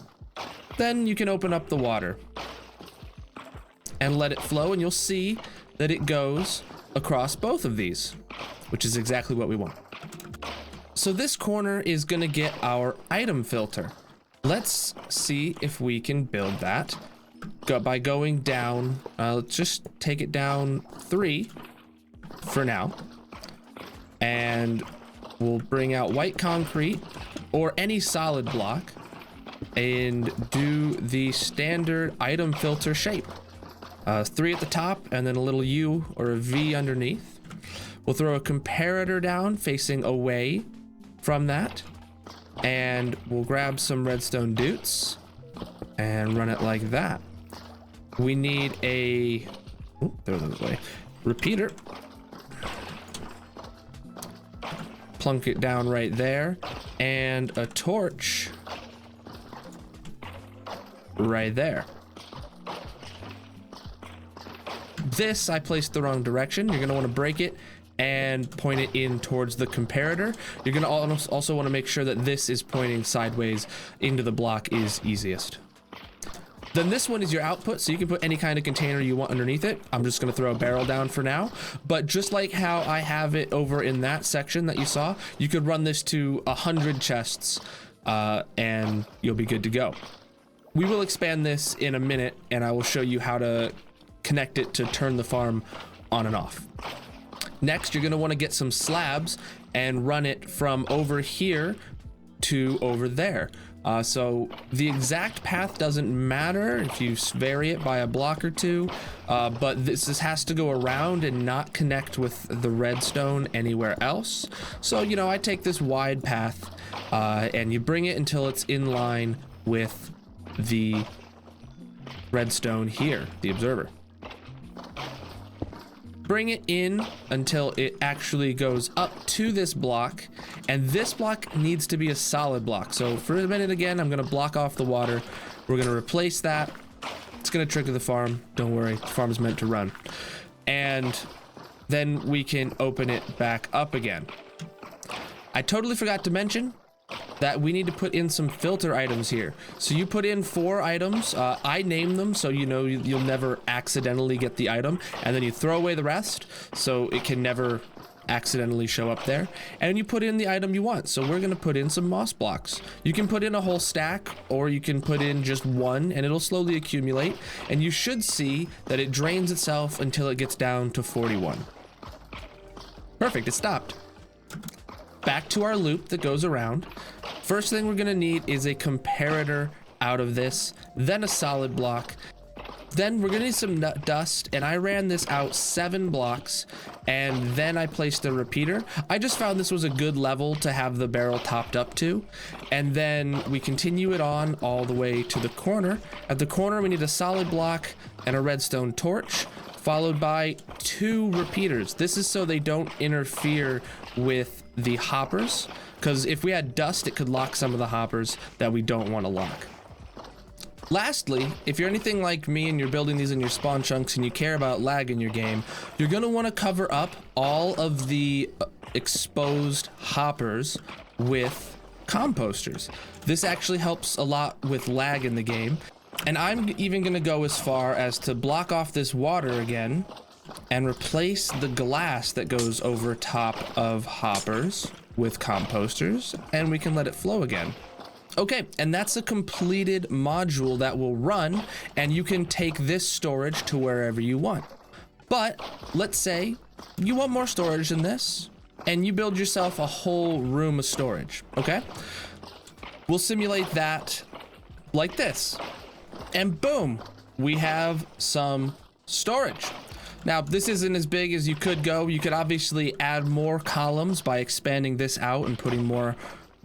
Then you can open up the water and let it flow, and you'll see that it goes across both of these, which is exactly what we want. So this corner is gonna get our item filter. Let's see if we can build that by going down. Let's just take it down 3 for now, and we'll bring out white concrete or any solid block and do the standard item filter shape. 3 at the top and then a little U or a V underneath. We'll throw a comparator down facing away from that, and we'll grab some redstone doots and run it like that. We need a repeater. Plunk it down right there, and a torch right there. This I placed the wrong direction. You're gonna wanna break it and point it in towards the comparator. You're gonna also wanna make sure that this is pointing sideways into the block is easiest. Then this one is your output, so you can put any kind of container you want underneath it. I'm just gonna throw a barrel down for now, but just like how I have it over in that section that you saw, you could run this to 100 chests and you'll be good to go. We will expand this in a minute and I will show you how to connect it to turn the farm on and off. Next, you're gonna wanna get some slabs and run it from over here to over there. So the exact path doesn't matter if you vary it by a block or two, but this has to go around and not connect with the redstone anywhere else. So, you know, I take this wide path and you bring it until it's in line with the redstone here, the observer. Bring it in until it actually goes up to this block, and this block needs to be a solid block. So for a minute again, I'm gonna block off the water. We're gonna replace that. It's gonna trigger the farm. Don't worry, the farm is meant to run. And then we can open it back up again. I totally forgot to mention that we need to put in some filter items here. So you put in 4 items. I name them so you know you'll never accidentally get the item, and then you throw away the rest so it can never accidentally show up there, and you put in the item you want. So we're gonna put in some moss blocks. You can put in a whole stack, or you can put in just one, and it'll slowly accumulate, and you should see that it drains itself until it gets down to 41. Perfect, it stopped. Back to our loop that goes around. First thing we're gonna need is a comparator out of this, then a solid block. Then we're gonna need some dust, and I ran this out 7 blocks, and then I placed a repeater. I just found this was a good level to have the barrel topped up to, and then we continue it on all the way to the corner. At the corner, we need a solid block and a redstone torch, followed by 2 repeaters. This is so they don't interfere with the hoppers, because if we had dust, it could lock some of the hoppers that we don't want to lock. Lastly, if you're anything like me and you're building these in your spawn chunks and you care about lag in your game, you're going to want to cover up all of the exposed hoppers with composters. This actually helps a lot with lag in the game. And I'm even going to go as far as to block off this water again and replace the glass that goes over top of hoppers with composters, and we can let it flow again. Okay, and that's a completed module that will run, and you can take this storage to wherever you want. But let's say you want more storage than this, and you build yourself a whole room of storage, okay? We'll simulate that like this. And boom, we have some storage. Now, this isn't as big as you could go. You could obviously add more columns by expanding this out and putting more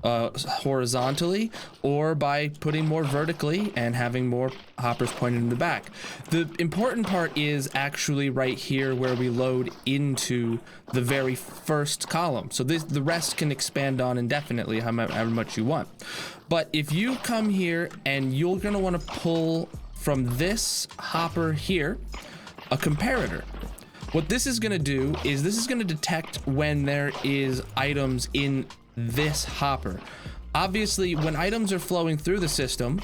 horizontally, or by putting more vertically and having more hoppers pointed in the back. The important part is actually right here where we load into the very first column. So the rest can expand on indefinitely however much you want. But if you come here and you're gonna wanna pull from this hopper here, a comparator. What this is gonna do is this is gonna detect when there is items in this hopper. Obviously, when items are flowing through the system,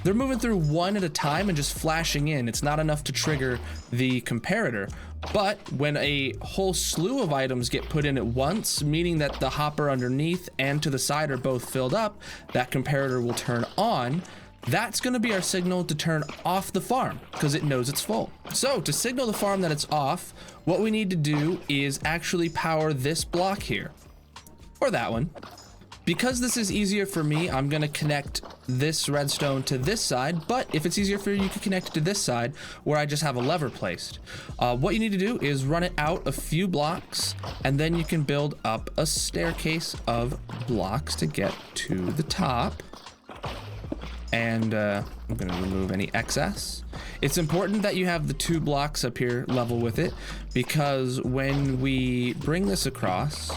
they're moving through one at a time and just flashing in. It's not enough to trigger the comparator. But when a whole slew of items get put in at once, meaning that the hopper underneath and to the side are both filled up, that comparator will turn on. That's gonna be our signal to turn off the farm because it knows it's full. So to signal the farm that it's off, what we need to do is actually power this block here. Or that one. Because this is easier for me, I'm gonna connect this redstone to this side, but if it's easier for you, you can connect it to this side where I just have a lever placed. What you need to do is run it out a few blocks, and then you can build up a staircase of blocks to get to the top. And I'm gonna remove any excess. It's important that you have the 2 blocks up here level with it, because when we bring this across,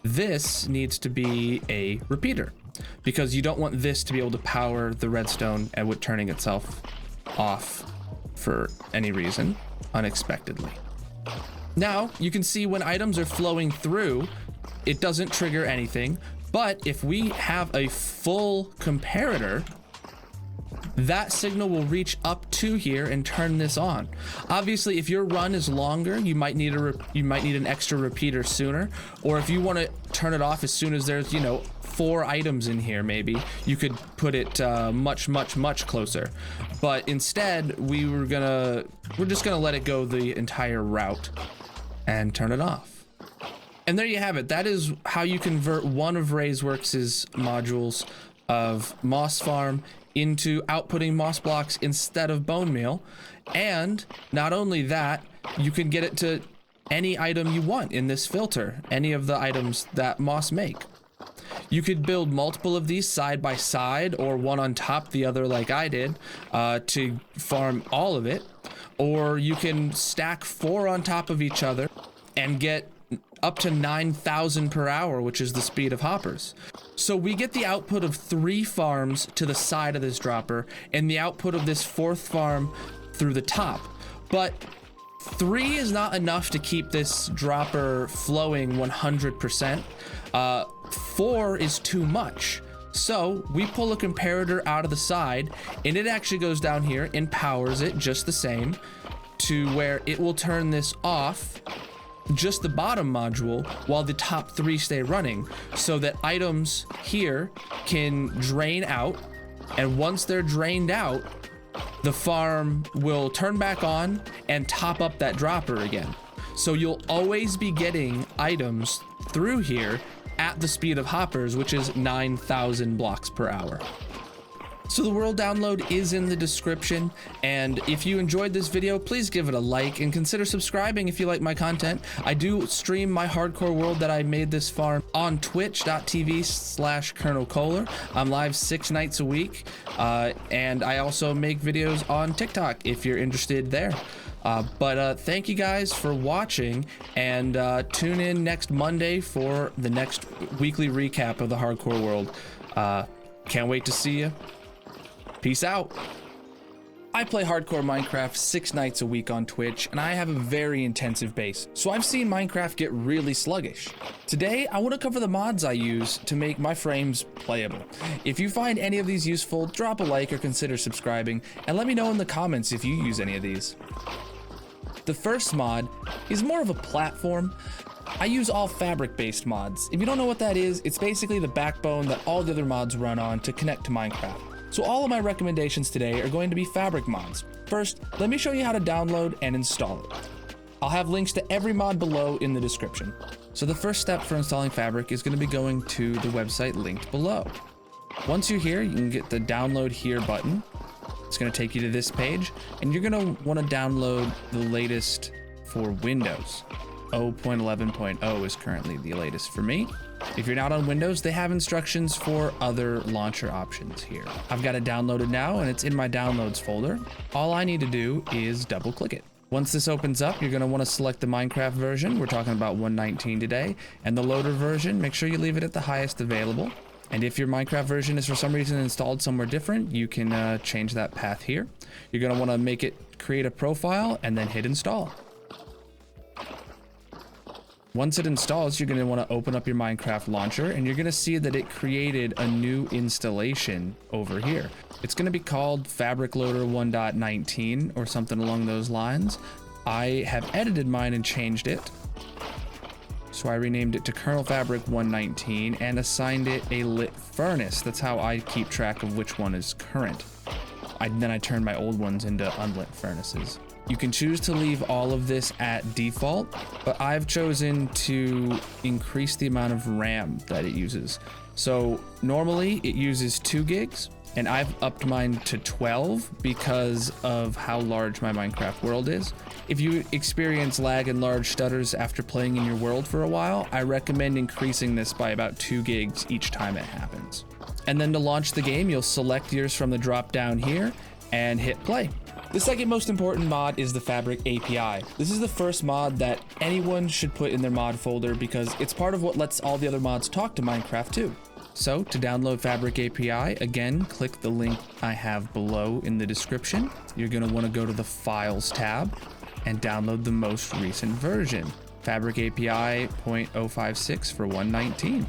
this needs to be a repeater, because you don't want this to be able to power the redstone and with turning itself off for any reason, unexpectedly. Now, you can see when items are flowing through, it doesn't trigger anything, but if we have a full comparator, that signal will reach up to here and turn this on. Obviously, if your run is longer, you might need an extra repeater sooner, or if you want to turn it off as soon as there's, you know, 4 items in here, maybe you could put it much closer. But instead, we're just gonna let it go the entire route and turn it off. And there you have it. That is how you convert one of RaiseWorks' modules of Moss Farm into outputting moss blocks instead of bone meal. And not only that, you can get it to any item you want in this filter, any of the items that moss make. You could build multiple of these side by side or one on top the other like I did to farm all of it. Or you can stack 4 on top of each other and get up to 9,000 per hour, which is the speed of hoppers. So we get the output of 3 farms to the side of this dropper and the output of this 4th farm through the top. But 3 is not enough to keep this dropper flowing 100%. 4 is too much. So we pull a comparator out of the side and it actually goes down here and powers it just the same to where it will turn this off, just the bottom module, while the top 3 stay running, so that items here can drain out, and once they're drained out, the farm will turn back on and top up that dropper again. So you'll always be getting items through here at the speed of hoppers, which is 9,000 blocks per hour. So the world download is in the description, and if you enjoyed this video, please give it a like and consider subscribing if you like my content. I do stream my hardcore world that I made this farm on twitch.tv/Colonel. I'm live 6 nights a week, and I also make videos on TikTok if you're interested there. But thank you guys for watching, and tune in next Monday for the next weekly recap of the hardcore world. Can't wait to see you. Peace out. I play hardcore Minecraft 6 nights a week on Twitch, and I have a very intensive base, so I've seen Minecraft get really sluggish. Today, I want to cover the mods I use to make my frames playable. If you find any of these useful, drop a like or consider subscribing, and let me know in the comments if you use any of these. The first mod is more of a platform. I use all fabric-based mods. If you don't know what that is, it's basically the backbone that all the other mods run on to connect to Minecraft. So all of my recommendations today are going to be fabric mods. First, let me show you how to download and install it. I'll have links to every mod below in the description. So the first step for installing fabric is going to be going to the website linked below. Once you're here, you can get the download here button. It's going to take you to this page, and you're going to want to download the latest for Windows. 0.11.0 is currently the latest for me. If you're not on Windows, they have instructions for other launcher options here. I've got it downloaded now, and it's in my downloads folder. All I need to do is double click it. Once this opens up, you're going to want to select the Minecraft version. We're talking about 1.19 today. And the loader version, make sure you leave it at the highest available. And if your Minecraft version is for some reason installed somewhere different, you can change that path here. You're going to want to make it create a profile and then hit install. Once it installs, you're going to want to open up your Minecraft launcher, and you're going to see that it created a new installation over here. It's going to be called Fabric Loader 1.19 or something along those lines. I have edited mine and changed it. So I renamed it to Kernel Fabric 1.19 and assigned it a lit furnace. That's how I keep track of which one is current. Then I turned my old ones into unlit furnaces. You can choose to leave all of this at default, but I've chosen to increase the amount of RAM that it uses. So normally it uses 2 gigs, and I've upped mine to 12 because of how large my Minecraft world is. If you experience lag and large stutters after playing in your world for a while, I recommend increasing this by about 2 gigs each time it happens. And then to launch the game, you'll select yours from the drop down here and hit play. The second most important mod is the Fabric API. This is the first mod that anyone should put in their mod folder because it's part of what lets all the other mods talk to Minecraft too. So to download Fabric API, again, click the link I have below in the description. You're gonna wanna go to the Files tab and download the most recent version, Fabric API 0.056 for 119.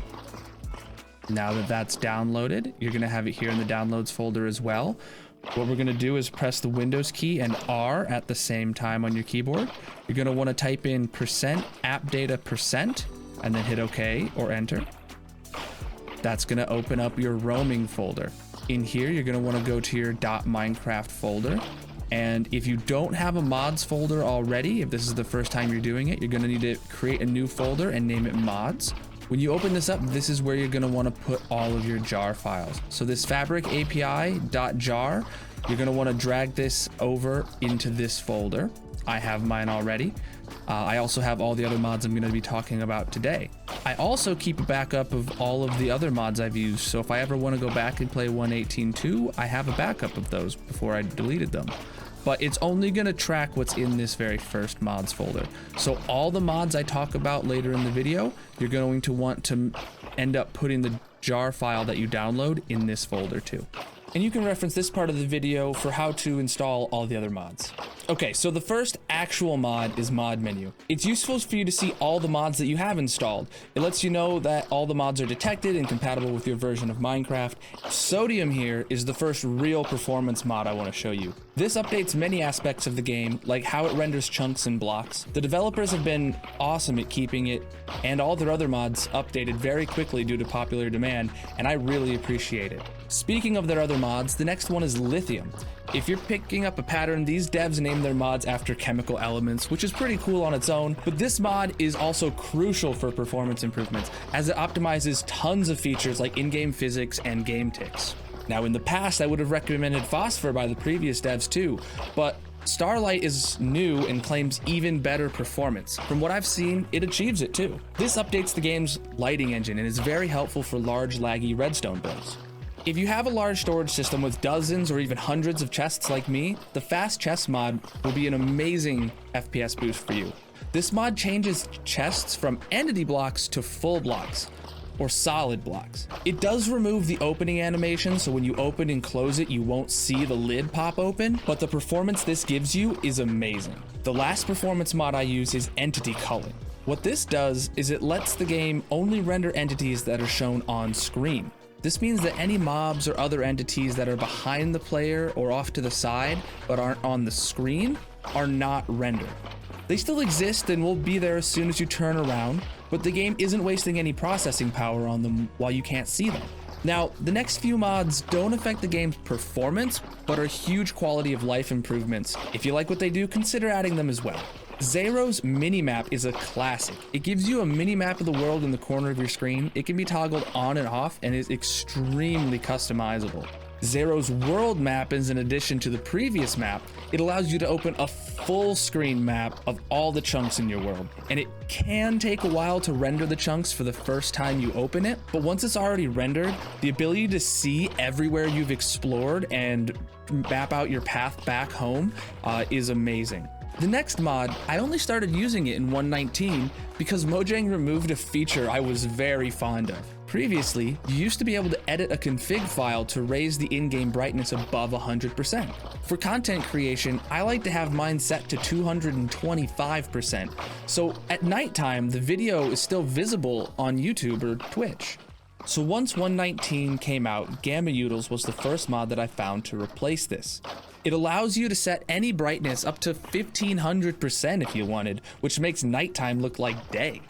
Now that that's downloaded, you're gonna have it here in the downloads folder as well. What we're gonna do is press the Windows key and R at the same time on your keyboard. You're gonna wanna type in %appdata% and then hit OK or enter. That's gonna open up your roaming folder. In here, you're gonna wanna go to your .minecraft folder. And if you don't have a mods folder already, if this is the first time you're doing it, you're gonna need to create a new folder and name it mods. When you open this up, this is where you're gonna wanna put all of your jar files. So this fabric API.jar, you're gonna wanna drag this over into this folder. I have mine already. I also have all the other mods I'm gonna be talking about today. I also keep a backup of all of the other mods I've used, so if I ever wanna go back and play 1.18.2, I have a backup of those before I deleted them. But it's only gonna track what's in this very first mods folder. So all the mods I talk about later in the video, you're going to want to end up putting the jar file that you download in this folder too. And you can reference this part of the video for how to install all the other mods. Okay, so the first actual mod is mod menu. It's useful for you to see all the mods that you have installed. It lets you know that all the mods are detected and compatible with your version of Minecraft. Sodium here is the first real performance mod I want to show you. This updates many aspects of the game, like how it renders chunks and blocks. The developers have been awesome at keeping it and all their other mods updated very quickly due to popular demand, and I really appreciate it. Speaking of their other mods, the next one is lithium. If you're picking up a pattern, these devs name their mods after chemical elements, which is pretty cool on its own, but this mod is also crucial for performance improvements, as it optimizes tons of features like in-game physics and game ticks. Now in the past, I would have recommended Phosphor by the previous devs too, but Starlight is new and claims even better performance. From what I've seen, it achieves it too. This updates the game's lighting engine and is very helpful for large laggy redstone builds. If you have a large storage system with dozens or even hundreds of chests like me, the fast chest mod will be an amazing FPS boost for you. This mod changes chests from entity blocks to full blocks, or solid blocks. It does remove the opening animation, so when you open and close it, you won't see the lid pop open, but the performance this gives you is amazing. The last performance mod I use is entity culling. What this does is it lets the game only render entities that are shown on screen. This means that any mobs or other entities that are behind the player or off to the side but aren't on the screen are not rendered. They still exist and will be there as soon as you turn around, but the game isn't wasting any processing power on them while you can't see them. Now, the next few mods don't affect the game's performance, but are huge quality of life improvements. If you like what they do, consider adding them as well. Zero's minimap is a classic. It gives you a mini-map of the world in the corner of your screen. It can be toggled on and off and is extremely customizable. Zero's world map is an addition to the previous map. It allows you to open a full screen map of all the chunks in your world. And it can take a while to render the chunks for the first time you open it, but once it's already rendered, the ability to see everywhere you've explored and map out your path back home is amazing. The next mod, I only started using it in 1.19 because Mojang removed a feature I was very fond of. Previously, you used to be able to edit a config file to raise the in-game brightness above 100%. For content creation, I like to have mine set to 225%, so at nighttime, the video is still visible on YouTube or Twitch. So once 1.19 came out, Gamma Utils was the first mod that I found to replace this. It allows you to set any brightness up to 1500% if you wanted, which makes nighttime look like day.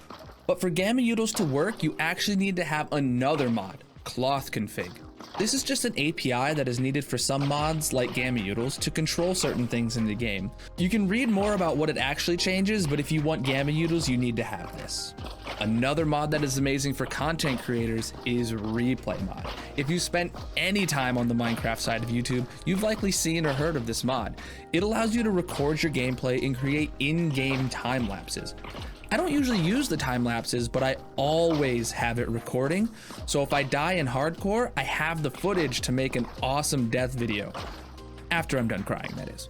But for Gamma Utils to work, you actually need to have another mod, Cloth Config. This is just an API that is needed for some mods like Gamma Utils to control certain things in the game. You can read more about what it actually changes, but if you want Gamma Utils, you need to have this. Another mod that is amazing for content creators is Replay Mod. If you spent any time on the Minecraft side of YouTube, you've likely seen or heard of this mod. It allows you to record your gameplay and create in-game time lapses. I don't usually use the time lapses, but I always have it recording. So if I die in hardcore, I have the footage to make an awesome death video. After I'm done crying, that is.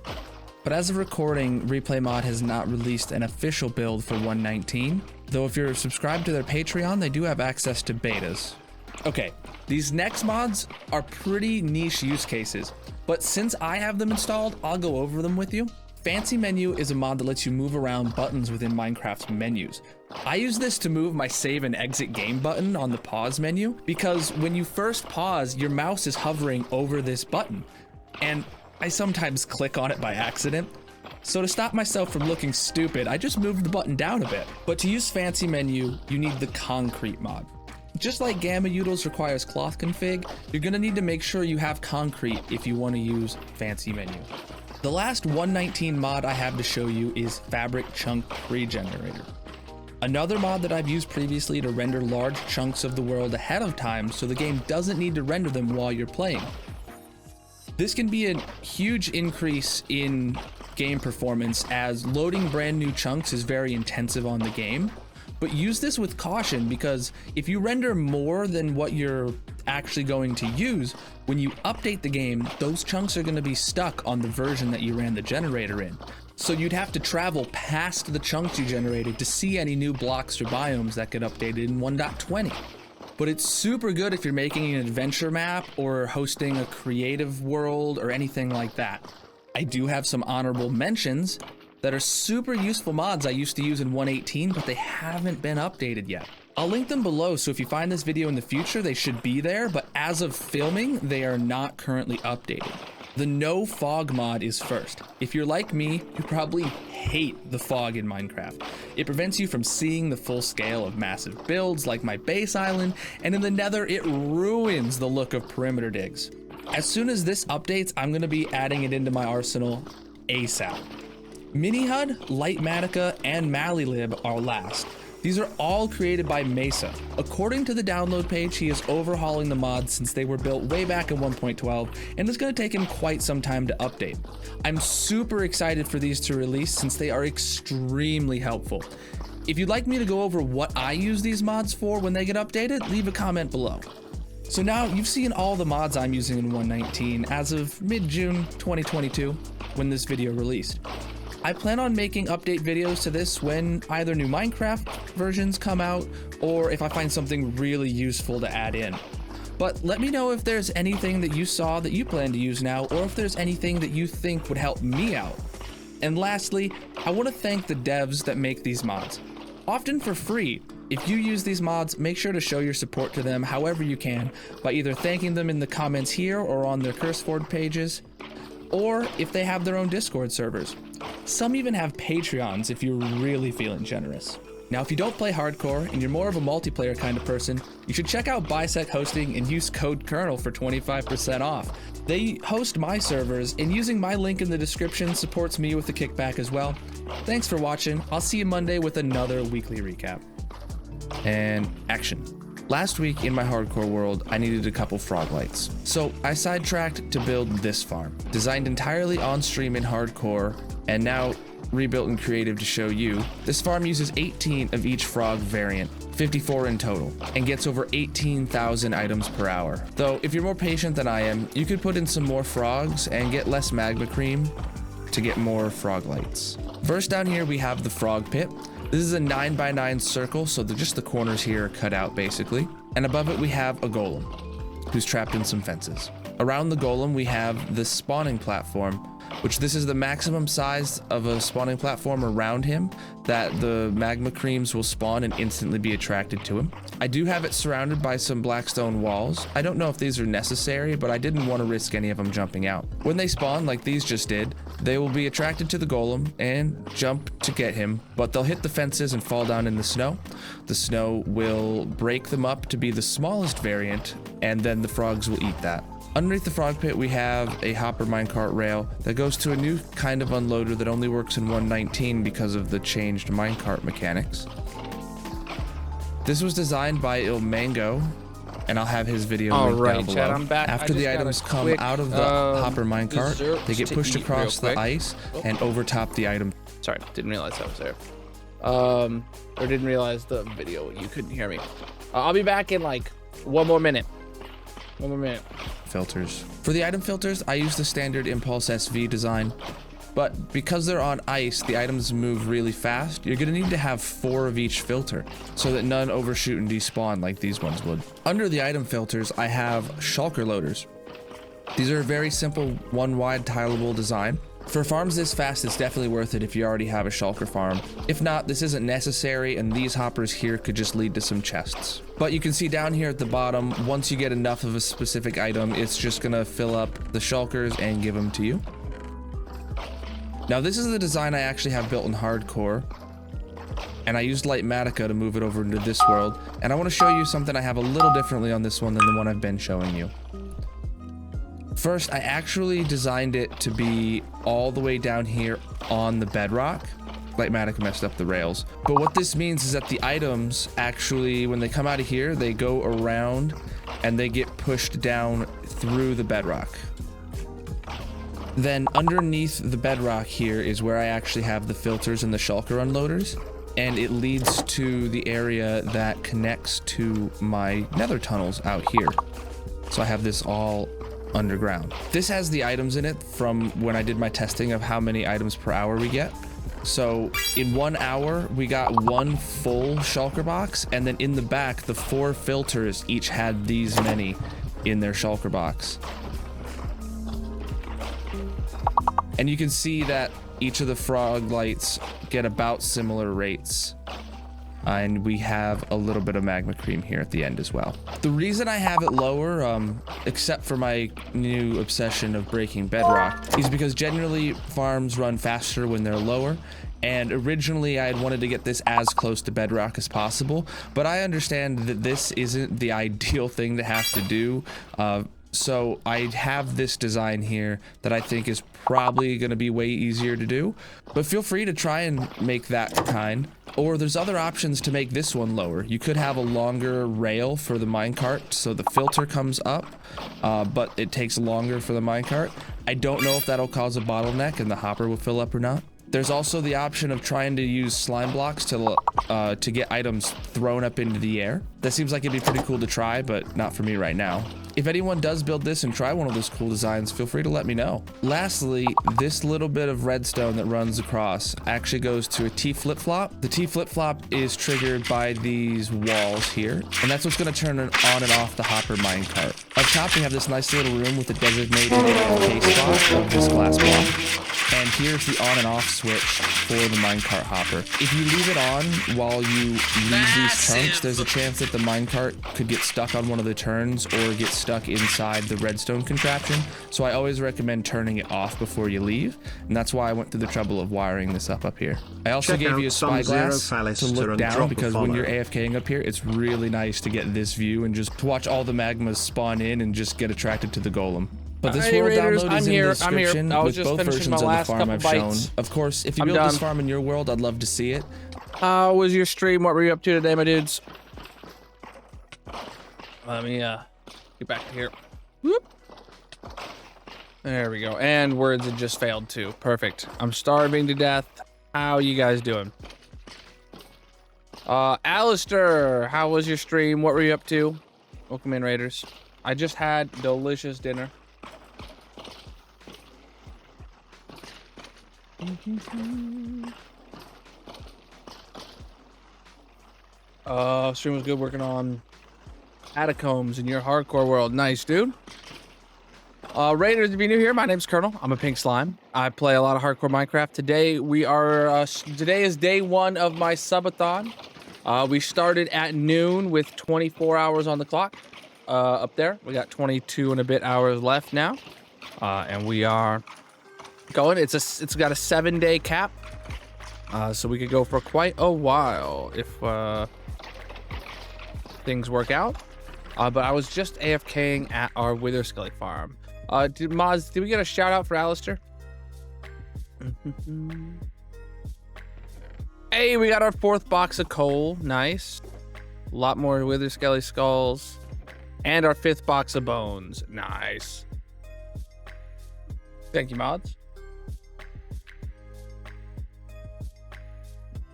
But as of recording, Replay Mod has not released an official build for 1.19, though if you're subscribed to their Patreon, they do have access to betas. Okay, These next mods are pretty niche use cases, but since I have them installed, I'll go over them with you. Fancy Menu is a mod that lets you move around buttons within Minecraft's menus. I use this to move my save and exit game button on the pause menu, because when you first pause, your mouse is hovering over this button, and I sometimes click on it by accident. So to stop myself from looking stupid, I just moved the button down a bit. But to use Fancy Menu, you need the Concrete mod. Just like Gamma Utils requires cloth config, you're gonna need to make sure you have Concrete if you wanna use Fancy Menu. The last 119 mod I have to show you is Fabric Chunk Pre-Generator. Another mod that I've used previously to render large chunks of the world ahead of time so the game doesn't need to render them while you're playing. This can be a huge increase in game performance as loading brand new chunks is very intensive on the game, but use this with caution because if you render more than what you're actually going to use, when you update the game, those chunks are going to be stuck on the version that you ran the generator in. So you'd have to travel past the chunks you generated to see any new blocks or biomes that get updated in 1.20. But it's super good if you're making an adventure map or hosting a creative world or anything like that. I do have some honorable mentions that are super useful mods I used to use in 1.18, but they haven't been updated yet. I'll link them below, so if you find this video in the future, they should be there, but as of filming, they are not currently updated. The no fog mod is first. If you're like me, you probably hate the fog in Minecraft. It prevents you from seeing the full scale of massive builds like my base island, and in the nether, it ruins the look of perimeter digs. As soon as this updates, I'm gonna be adding it into my arsenal ASAP. MiniHUD, Lightmatica, and Malilib are last. These are all created by Mesa. According to the download page, he is overhauling the mods since they were built way back in 1.12, and it's going to take him quite some time to update. I'm super excited for these to release since they are extremely helpful. If you'd like me to go over what I use these mods for when they get updated, leave a comment below. So now you've seen all the mods I'm using in 1.19 as of mid-June 2022 when this video released. I plan on making update videos to this when either new Minecraft versions come out or if I find something really useful to add in. But let me know if there's anything that you saw that you plan to use now or if there's anything that you think would help me out. And lastly, I want to thank the devs that make these mods, often for free. If you use these mods, make sure to show your support to them however you can by either thanking them in the comments here or on their CurseForward pages, or if they have their own Discord servers. Some even have Patreons if you're really feeling generous. Now, if you don't play hardcore and you're more of a multiplayer kind of person, you should check out Bisect Hosting and use code Colonal for 25% off. They host my servers, and using my link in the description supports me with a kickback as well. Thanks for watching. I'll see you Monday with another weekly recap. And action. Last week in my hardcore world, I needed a couple frog lights. So I sidetracked to build this farm, designed entirely on stream in hardcore, and now rebuilt in creative to show you. This farm uses 18 of each frog variant, 54 in total, and gets over 18,000 items per hour. Though if you're more patient than I am, you could put in some more frogs and get less magma cream to get more frog lights. First down here we have the frog pit. This is a 9x9 circle, so just the corners here are cut out basically. And above it we have a golem, who's trapped in some fences. Around the golem we have the spawning platform, which this is the maximum size of a spawning platform around him that the magma creams will spawn and instantly be attracted to him. I do have it surrounded by some blackstone walls. I don't know if these are necessary, but I didn't want to risk any of them jumping out. When they spawn, like these just did, they will be attracted to the golem and jump to get him, but they'll hit the fences and fall down in the snow. The snow will break them up to be the smallest variant, and then the frogs will eat that. Underneath the frog pit, we have a hopper minecart rail that goes to a new kind of unloader that only works in 1.19 because of the changed minecart mechanics. This was designed by Ilmango, and I'll have his video linked down below. Chat, I'm back. After the items come out of the hopper minecart, they get pushed across the ice and overtop the item. Sorry, didn't realize I was there. Or didn't realize the video, you couldn't hear me. I'll be back in like one more minute. Filters. For the item filters, I use the standard Impulse SV design. But because they're on ice, the items move really fast. You're gonna need to have 4 of each filter so that none overshoot and despawn like these ones would. Under the item filters, I have shulker loaders. These are a very simple one wide tileable design. For farms this fast, it's definitely worth it if you already have a shulker farm. If not, this isn't necessary, and these hoppers here could just lead to some chests. But you can see down here at the bottom, once you get enough of a specific item, it's just gonna fill up the shulkers and give them to you. Now this is the design I actually have built in hardcore, and I used Lightmatica to move it over into this world, and I want to show you something I have a little differently on this one than the one I've been showing you. First, I actually designed it to be all the way down here on the bedrock. Lightmatica messed up the rails. But what this means is that the items actually, when they come out of here, they go around and they get pushed down through the bedrock. Then underneath the bedrock here is where I actually have the filters and the shulker unloaders. And it leads to the area that connects to my nether tunnels out here. So I have this all underground. This has the items in it from when I did my testing of how many items per hour we get. So in 1 hour, we got 1 full shulker box, and then in the back, the 4 filters each had these many in their shulker box. And you can see that each of the frog lights get about similar rates. And we have a little bit of magma cream here at the end as well. The reason I have it lower, except for my new obsession of breaking bedrock, is because generally farms run faster when they're lower. And originally I had wanted to get this as close to bedrock as possible, but I understand that this isn't the ideal thing to have to do. So I have this design here that I think is probably going to be way easier to do, but feel free to try and make that kind. Or there's other options to make this one lower. You could have a longer rail for the minecart so the filter comes up, but it takes longer for the minecart. I don't know if that'll cause a bottleneck and the hopper will fill up or not. There's also the option of trying to use slime blocks to get items thrown up into the air. That seems like it'd be pretty cool to try, but not for me right now. If anyone does build this and try one of those cool designs, feel free to let me know. Lastly, this little bit of redstone that runs across actually goes to a T flip-flop. The T flip-flop is triggered by these walls here, and that's what's going to turn on and off the hopper minecart. Up top, we have this nice little room with a designated AFK spot of this glass block. And here's the on and off switch for the minecart hopper. If you leave it on while you leave these chunks, there's a chance that the minecart could get stuck on one of the turns or get stuck inside the redstone contraption. So I always recommend turning it off before you leave. And that's why I went through the trouble of wiring this up here. I also gave you a spyglass to look down because when you're AFKing up here, it's really nice to get this view and just to watch all the magmas spawn in and just get attracted to here. But this world download is in the description with both versions of the farm I've shown. Of course, if you build this farm in your world, I'd love to see it. How was your stream? What were you up to today, my dudes? Let me get back to here. Whoop. There we go. And words had just failed too. Perfect. I'm starving to death. How you guys doing? Alistair, how was your stream? What were you up to? Welcome in, Raiders. I just had delicious dinner. Stream was good working on catacombs in your hardcore world. Nice, dude. Raiders, if you're new here, my name's Colonel. I'm a pink slime. I play a lot of hardcore Minecraft. Today today is day 1 of my Sub-A-Thon. We started at noon with 24 hours on the clock. Up there, we got 22 and a bit hours left now, and we are going. It's got a 7-day cap, so we could go for quite a while if things work out. But I was just AFKing at our Wither Skelly farm. Did we get a shout out for Alistair? Hey, we got our 4th box of coal. Nice. A lot more Wither Skelly skulls. And our 5th box of bones. Nice. Thank you, mods.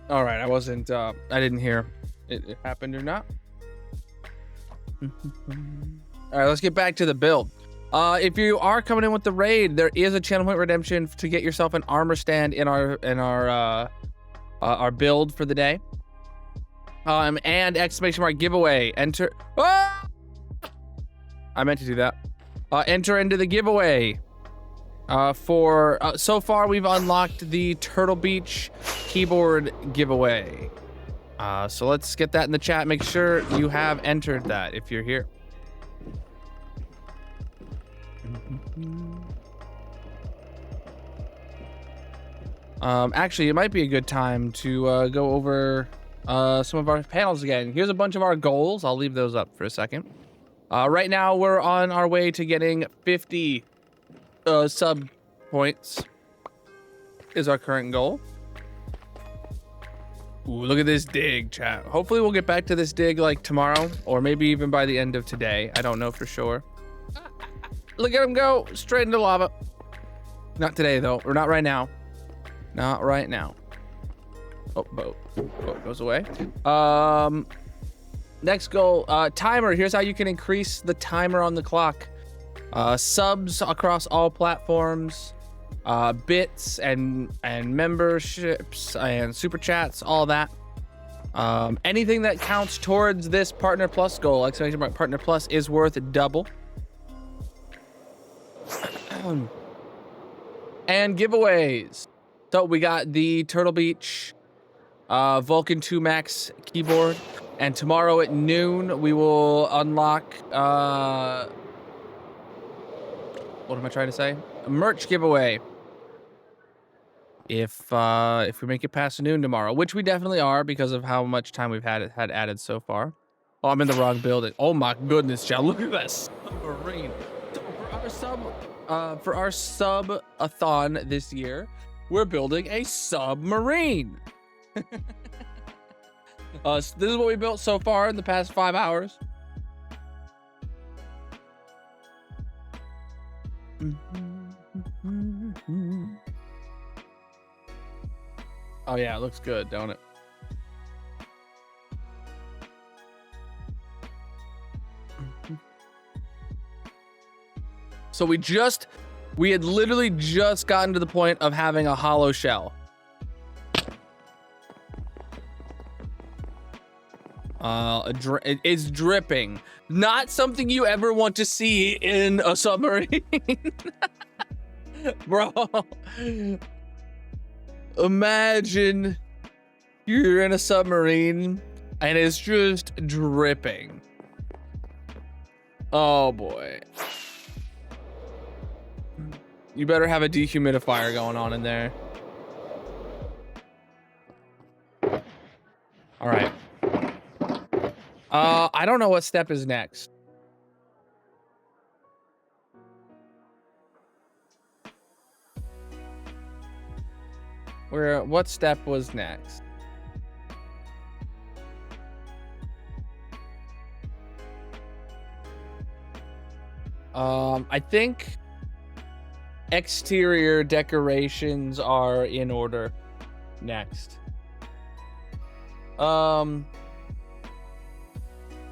All right, I didn't hear it happened or not. All right, let's get back to the build. If you are coming in with the raid, there is a channel point redemption to get yourself an armor stand in our build for the day. And exclamation mark giveaway. Enter. Ah! I meant to do that. Enter into the giveaway. So far we've unlocked the Turtle Beach keyboard giveaway. So let's get that in the chat. Make sure you have entered that if you're here. Actually, it might be a good time to go over some of our panels again. Here's a bunch of our goals. I'll leave those up for a second. Right now, we're on our way to getting 50 sub points is our current goal. Ooh, look at this dig, chat. Hopefully, we'll get back to this dig like tomorrow or maybe even by the end of today. I don't know for sure. Look at him go straight into lava. Not today, though, or not right now. Not right now. Oh, boat goes away. Next goal, timer. Here's how you can increase the timer on the clock. Subs across all platforms, bits and memberships and super chats, all that. Anything that counts towards this Partner Plus goal, exclamation mark Partner Plus, is worth double. And giveaways. So we got the Turtle Beach Vulcan 2 Max keyboard, and tomorrow at noon we will unlock what am I trying to say? A merch giveaway. If we make it past noon tomorrow, which we definitely are because of how much time we've had added so far. Oh, I'm in the wrong building. Oh my goodness, John, look at that submarine. For our Sub-A-Thon this year, we're building a submarine. So this is what we built so far in the past 5 hours. Oh yeah, it looks good, don't it? So we had literally just gotten to the point of having a hollow shell. It's dripping. Not something you ever want to see in a submarine. Bro. Imagine you're in a submarine and it's just dripping. Oh boy. You better have a dehumidifier going on in there. All right. I don't know what step is next. What step was next? I think exterior decorations are in order next.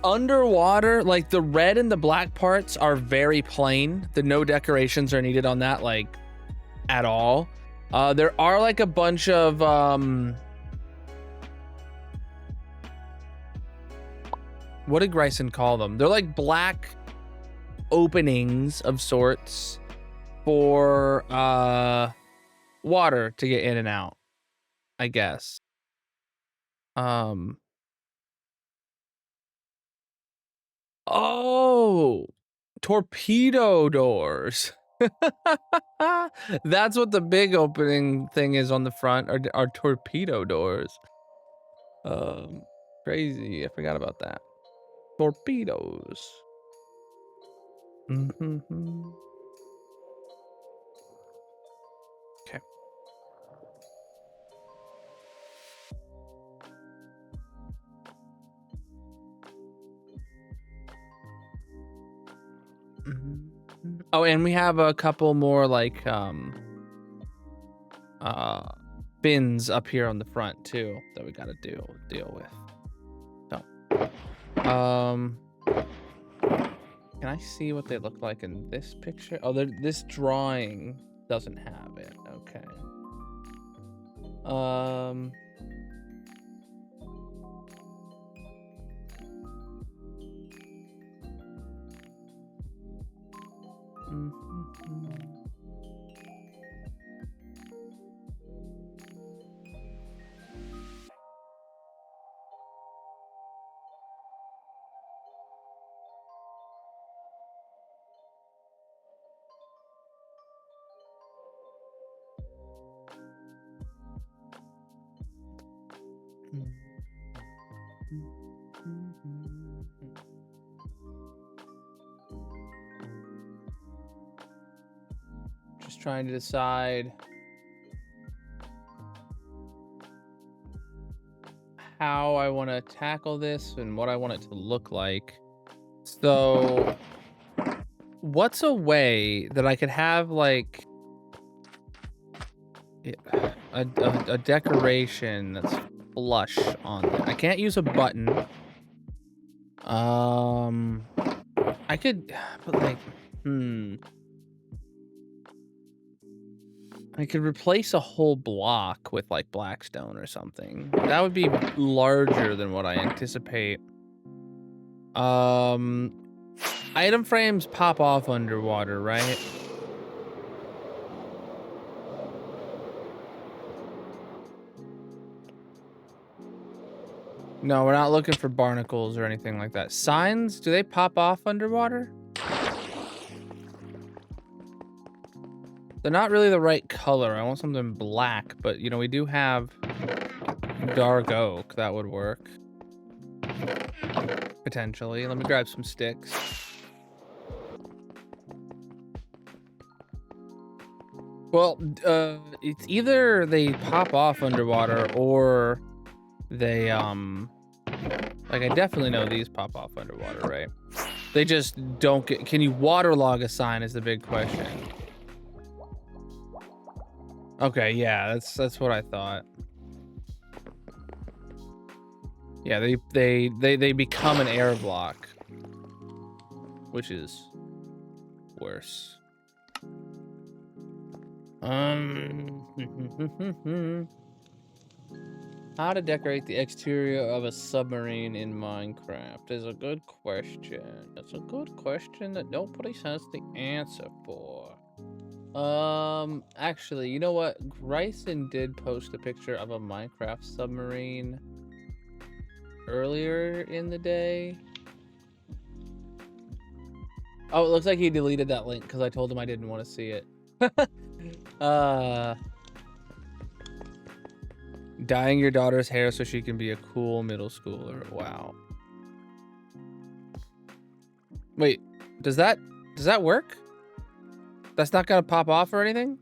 Underwater, like the red and the black parts are very plain. No decorations are needed on that, like, at all. There are like a bunch of what did Grayson call them? They're like black openings of sorts for water to get in and out, I guess. Oh, torpedo doors. That's what the big opening thing is on the front, are torpedo doors. Crazy. I forgot about that. Torpedoes. Okay. Oh, and we have a couple more like bins up here on the front too that we gotta deal with. So Can I see what they look like in this picture? Oh, this drawing doesn't have it. Okay. Just trying to decide how I want to tackle this and what I want it to look like. So, what's a way that I could have like a decoration that's flush on it? I can't use a button. I could, but like, I could replace a whole block with like blackstone or something. That would be larger than what I anticipate. Item frames pop off underwater, right? No, we're not looking for barnacles or anything like that. Signs, do they pop off underwater? They're not really the right color. I want something black, but you know, we do have dark oak. That would work. Potentially. Let me grab some sticks. Well, it's either they pop off underwater or they, like I definitely know these pop off underwater, right? They just don't get, can you waterlog a sign is the big question. Okay, yeah, that's what I thought. Yeah, they become an air block, which is worse. How to decorate the exterior of a submarine in Minecraft is a good question. It's a good question that nobody has the answer for. Actually, you know what? Bryson did post a picture of a Minecraft submarine earlier in the day. Oh, it looks like he deleted that link because I told him I didn't want to see it. Dyeing your daughter's hair so she can be a cool middle schooler. Wow. Wait, does that work? That's not gonna pop off or anything?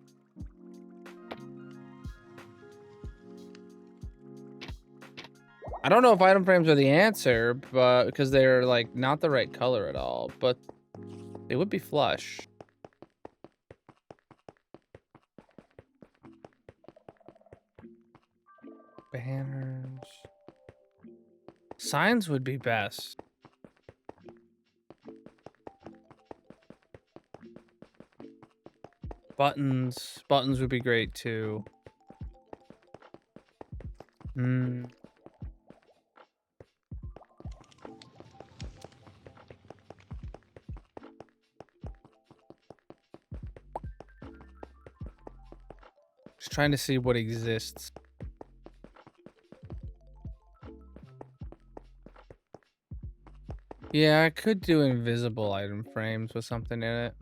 I don't know if item frames are the answer, but because they're like not the right color at all, but they would be flush. Banners. Signs would be best. Buttons would be great too. Just trying to see what exists. Yeah, I could do invisible item frames with something in it.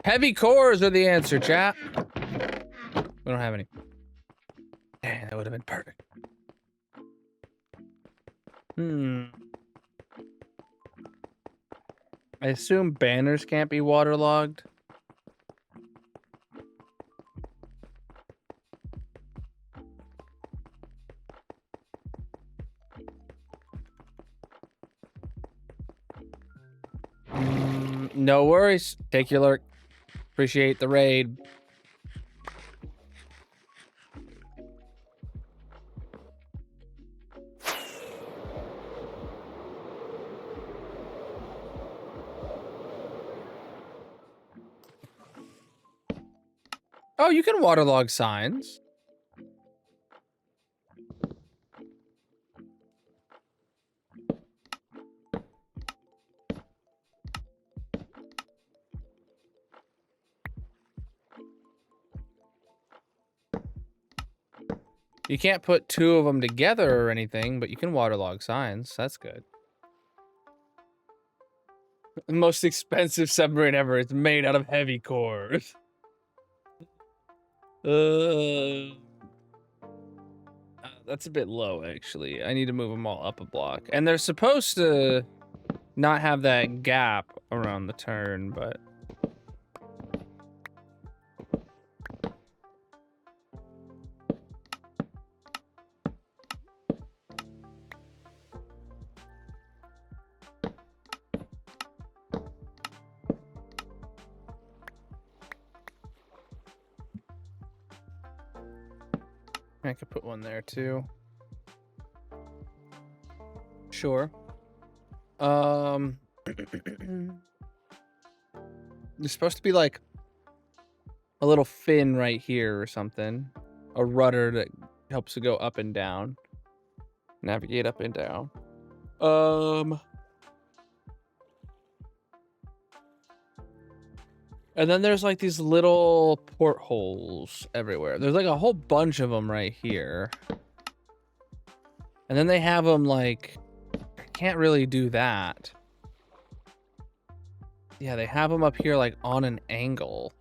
Heavy cores are the answer, chat. We don't have any. Dang, that would have been perfect. I assume banners can't be waterlogged. No worries. Take your lurk. Appreciate the raid. Oh, you can waterlog signs. You can't put two of them together or anything, but you can waterlog signs. That's good. The most expensive submarine ever. It's made out of heavy cores. That's a bit low, actually. I need to move them all up a block. And they're supposed to not have that gap around the turn, but... I could put one there too. Sure. There's supposed to be like a little fin right here or something. A rudder that helps to go up and down. Navigate up and down. And then there's like these little portholes everywhere. There's like a whole bunch of them right here. And then they have them like, I can't really do that. Yeah, they have them up here like on an angle.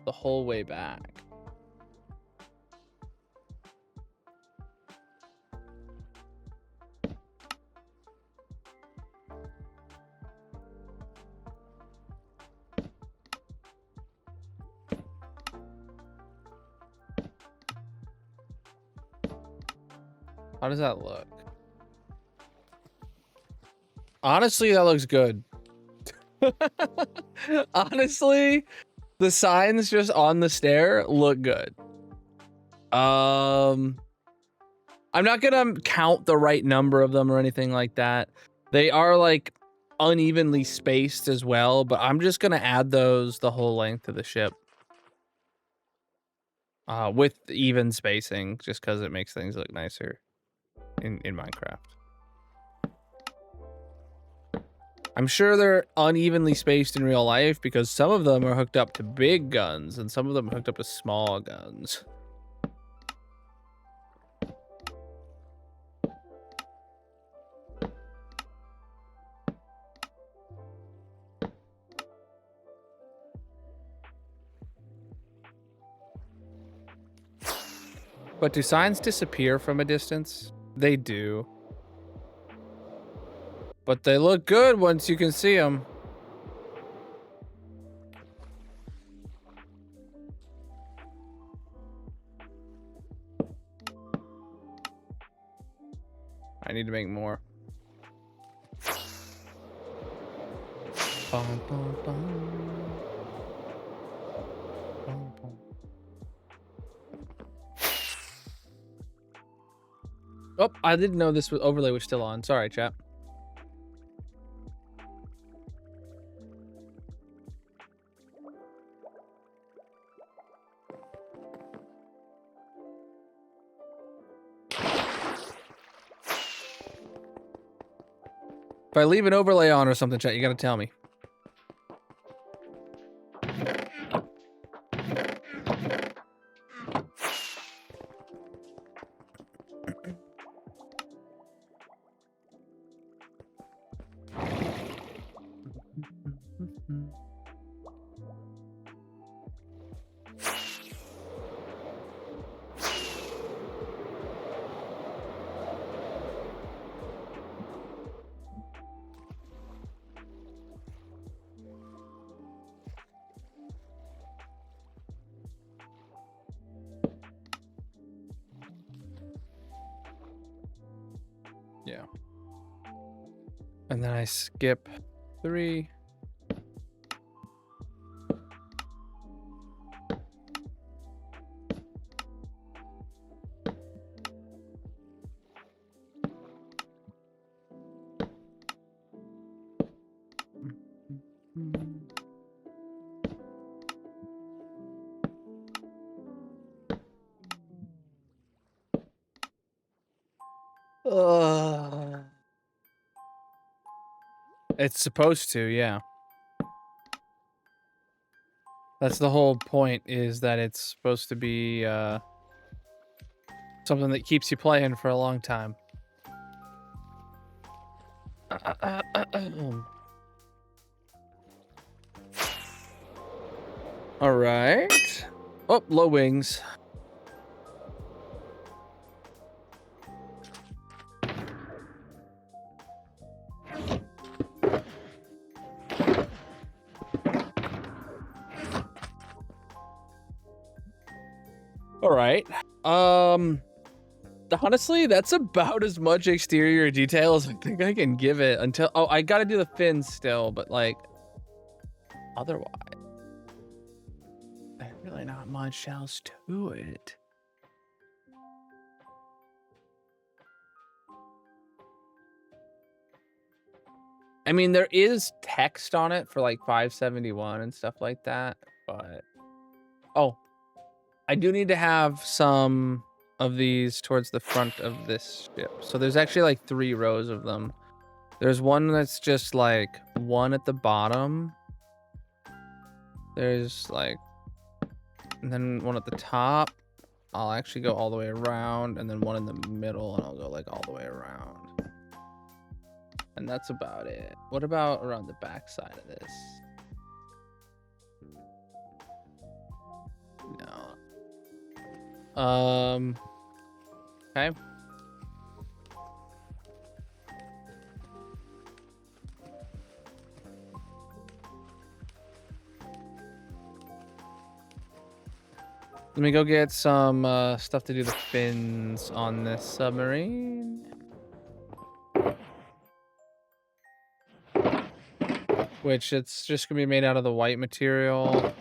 The whole way back. How does that look? Honestly, that looks good. Honestly, the signs just on the stair look good. I'm not gonna count the right number of them or anything like that. They are like unevenly spaced as well, but I'm just gonna add those the whole length of the ship. With even spacing, just because it makes things look nicer in Minecraft. I'm sure they're unevenly spaced in real life because some of them are hooked up to big guns and some of them are hooked up to small guns. But do signs disappear from a distance? They do. But they look good once you can see them. I need to make more. Bum, bum, bum. Bum, bum. Oh, I didn't know this overlay was still on. Sorry, chat. If I leave an overlay on or something, chat, you gotta tell me. Yeah. And then I skip 3. It's supposed to, yeah. That's the whole point, is that it's supposed to be something that keeps you playing for a long time. All right. Oh, low wings. All right. Honestly, that's about as much exterior detail as I think I can give it until... Oh, I gotta do the fins still, but like... Otherwise... There's really not much else to it. I mean, there is text on it for like 571 and stuff like that, but... Oh. I do need to have some of these towards the front of this ship. So there's actually like 3 rows of them. There's one that's just like one at the bottom. There's like, and then one at the top. I'll actually go all the way around, and then one in the middle, and I'll go like all the way around. And that's about it. What about around the back side of this? No. Okay. Let me go get some stuff to do the fins on this submarine. Which it's just gonna be made out of the white material.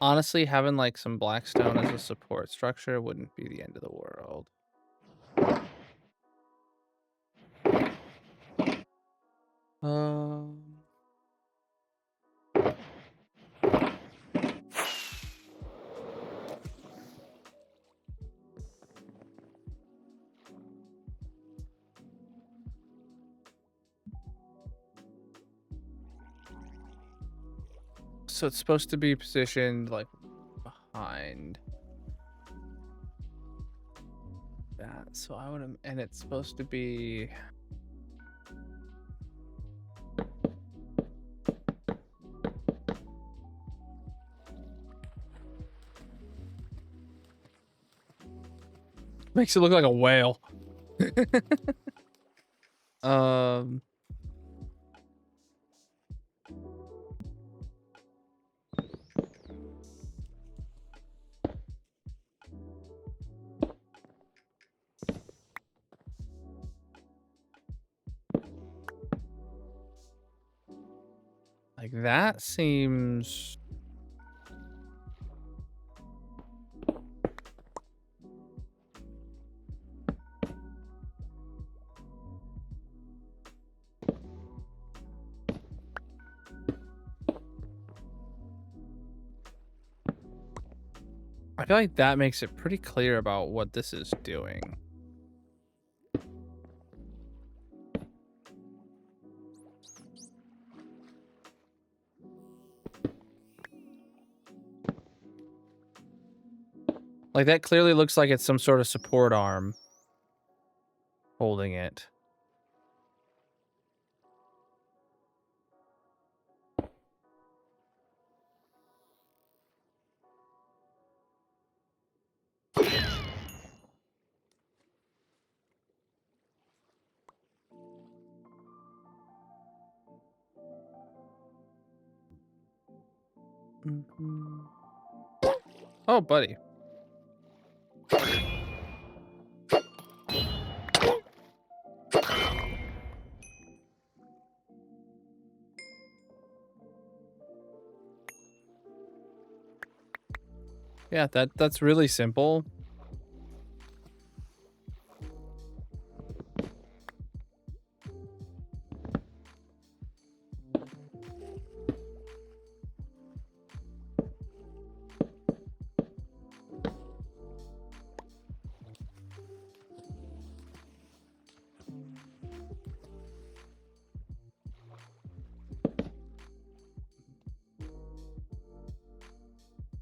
Honestly, having like some blackstone as a support structure wouldn't be the end of the world. So it's supposed to be positioned like behind that. So I would, and it's supposed to be. Makes it look like a whale. Like that seems. I feel like that makes it pretty clear about what this is doing. Like that clearly looks like it's some sort of support arm holding it. Oh, buddy. Yeah, that's really simple.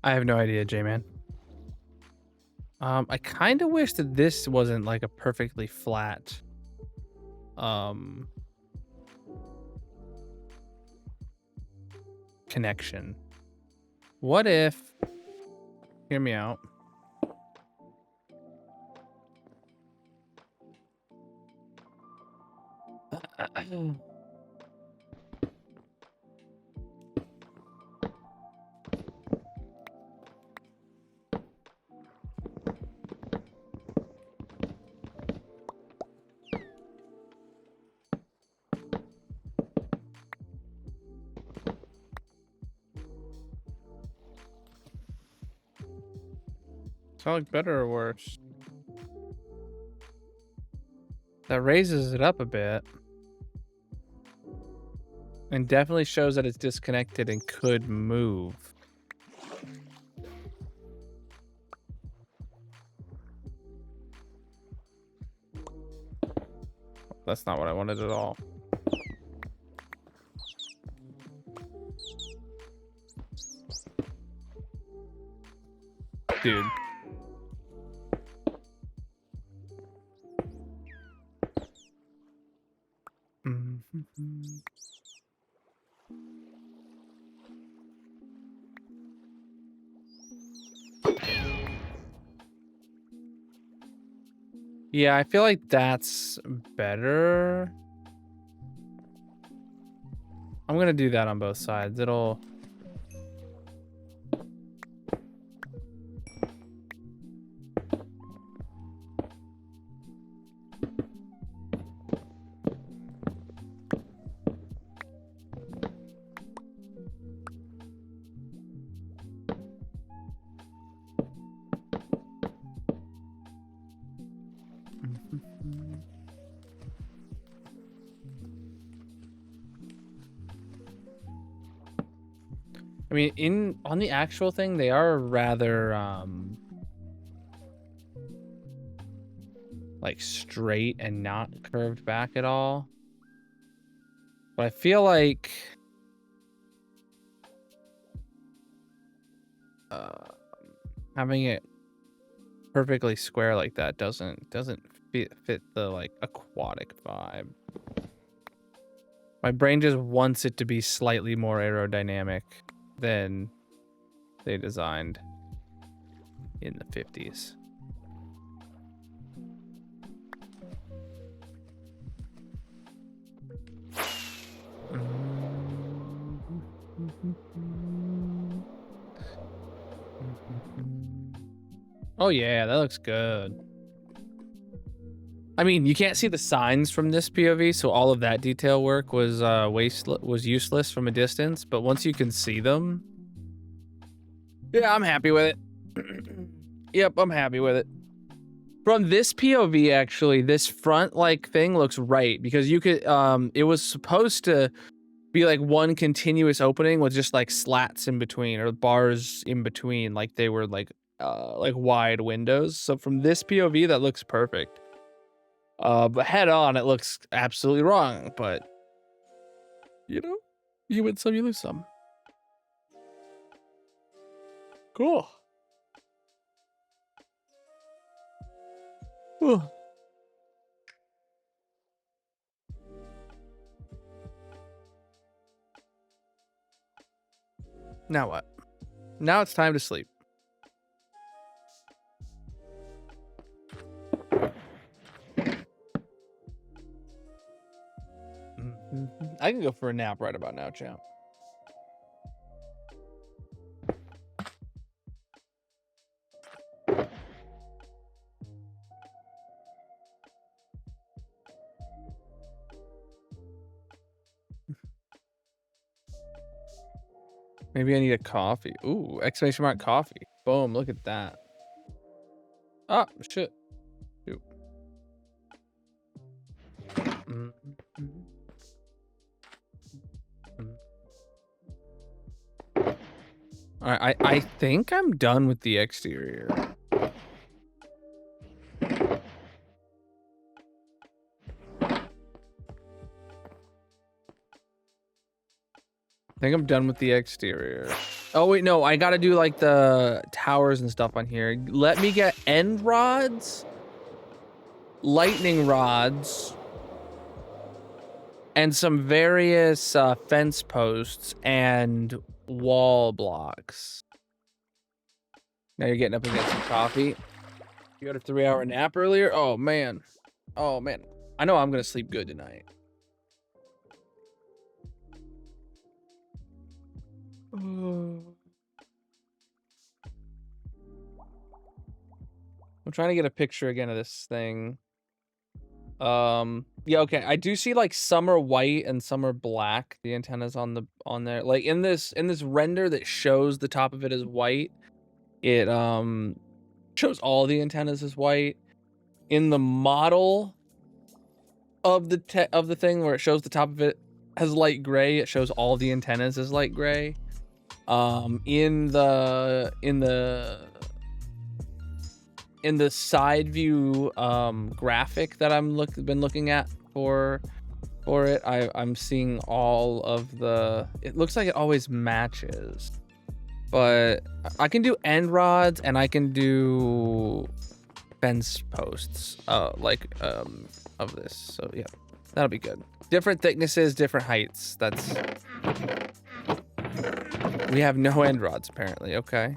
I have no idea, J-Man. I kind of wish that this wasn't like a perfectly flat connection. What if, hear me out. Sound like better or worse? That raises it up a bit. And definitely shows that it's disconnected and could move. That's not what I wanted at all. Dude. Yeah, I feel like that's better. I'm gonna do that on both sides. It'll... I mean, on the actual thing, they are rather like straight and not curved back at all. But I feel like having it perfectly square like that doesn't fit the like aquatic vibe. My brain just wants it to be slightly more aerodynamic than they designed in the 50s. Oh yeah, that looks good. I mean, you can't see the signs from this POV, so all of that detail work was useless from a distance. But once you can see them, yeah, I'm happy with it. Yep, I'm happy with it. From this POV, actually, this front like thing looks right because you could. It was supposed to be like one continuous opening with just like slats in between or bars in between, like they were like wide windows. So from this POV, that looks perfect. But head on, it looks absolutely wrong. But, you know, you win some, you lose some. Cool. Whew. Now what? Now it's time to sleep. I can go for a nap right about now, champ. Maybe I need a coffee. Ooh, exclamation mark coffee. Boom, look at that. Ah, shit. Shoot. All right, I think I'm done with the exterior. I think I'm done with the exterior. Oh wait, no, I gotta do like the towers and stuff on here. Let me get end rods, lightning rods, and some various fence posts and wall blocks. Now you're getting up and getting some coffee. You had a 3-hour nap earlier? Oh man. Oh man. I know I'm gonna sleep good tonight. I'm trying to get a picture again of this thing. Yeah, okay. I do see like some are white and some are black. The antennas on there. Like in this render that shows the top of it is white. It shows all the antennas as white. In the model of the thing where it shows the top of it as light gray, it shows all the antennas as light gray. In the side view graphic that been looking at for it, I'm seeing all of the, it looks like it always matches, but I can do end rods and I can do fence posts of this. So yeah, that'll be good. Different thicknesses, different heights. We have no end rods apparently. Okay, I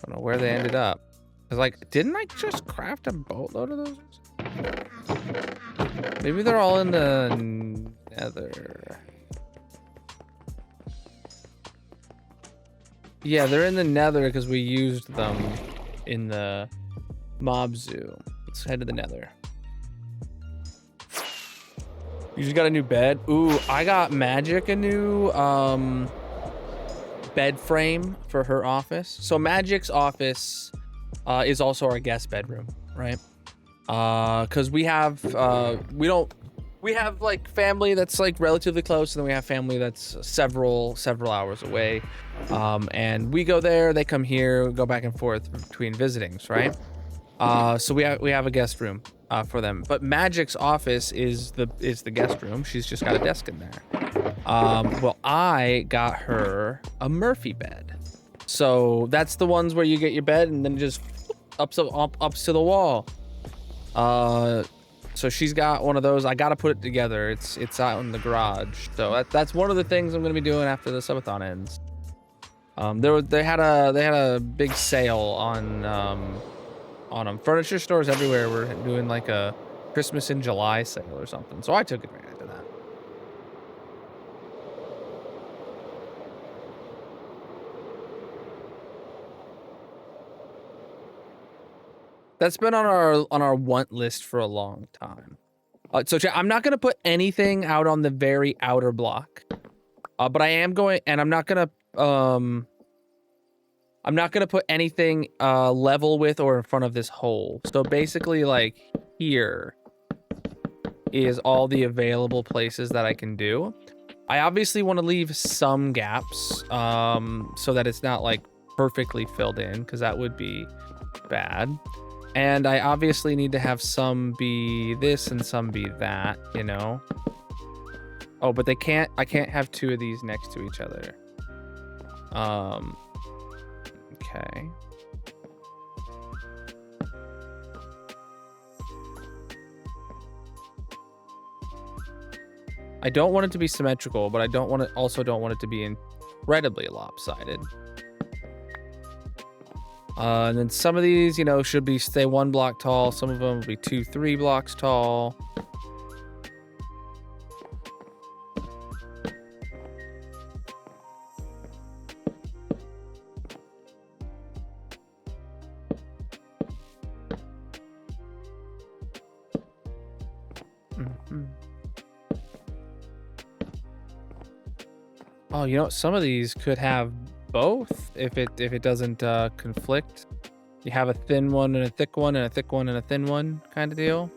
don't know where they ended up. Cause like, didn't I just craft a boatload of those? Maybe they're all in the nether. Yeah, they're in the nether because we used them in the mob zoo. Let's head to the nether. You just got a new bed? Ooh, I got Magic a new bed frame for her office. So Magic's office is also our guest bedroom, right? Because we have like family that's like relatively close, and then we have family that's several hours away. And we go there, they come here, go back and forth between visitings, right? So we have a guest room for them. But Magic's office is the guest room. She's just got a desk in there. Well, I got her a Murphy bed. So that's the ones where you get your bed and then just up to the wall. So she's got one of those. I gotta put it together. It's out in the garage. So that's one of the things I'm gonna be doing after the subathon ends. They had a big sale on them. Furniture stores everywhere were doing like a Christmas in July sale or something. So I took advantage of that. That's been on our want list for a long time. So I'm not gonna put anything out on the very outer block, but I am going, and I'm not gonna put anything level with or in front of this hole. So basically, like here is all the available places that I can do. I obviously want to leave some gaps so that it's not like perfectly filled in, because that would be bad. And I obviously need to have some be this and some be that, you know? Oh, but I can't have two of these next to each other. Okay. I don't want it to be symmetrical, but I also don't want it to be incredibly lopsided. And then some of these, you know, should stay 1 block tall. Some of them will be 2-3 blocks tall. Oh, you know, some of these could have both if it doesn't conflict. You have a thin one and a thick one and a thick one and a thin one kind of deal.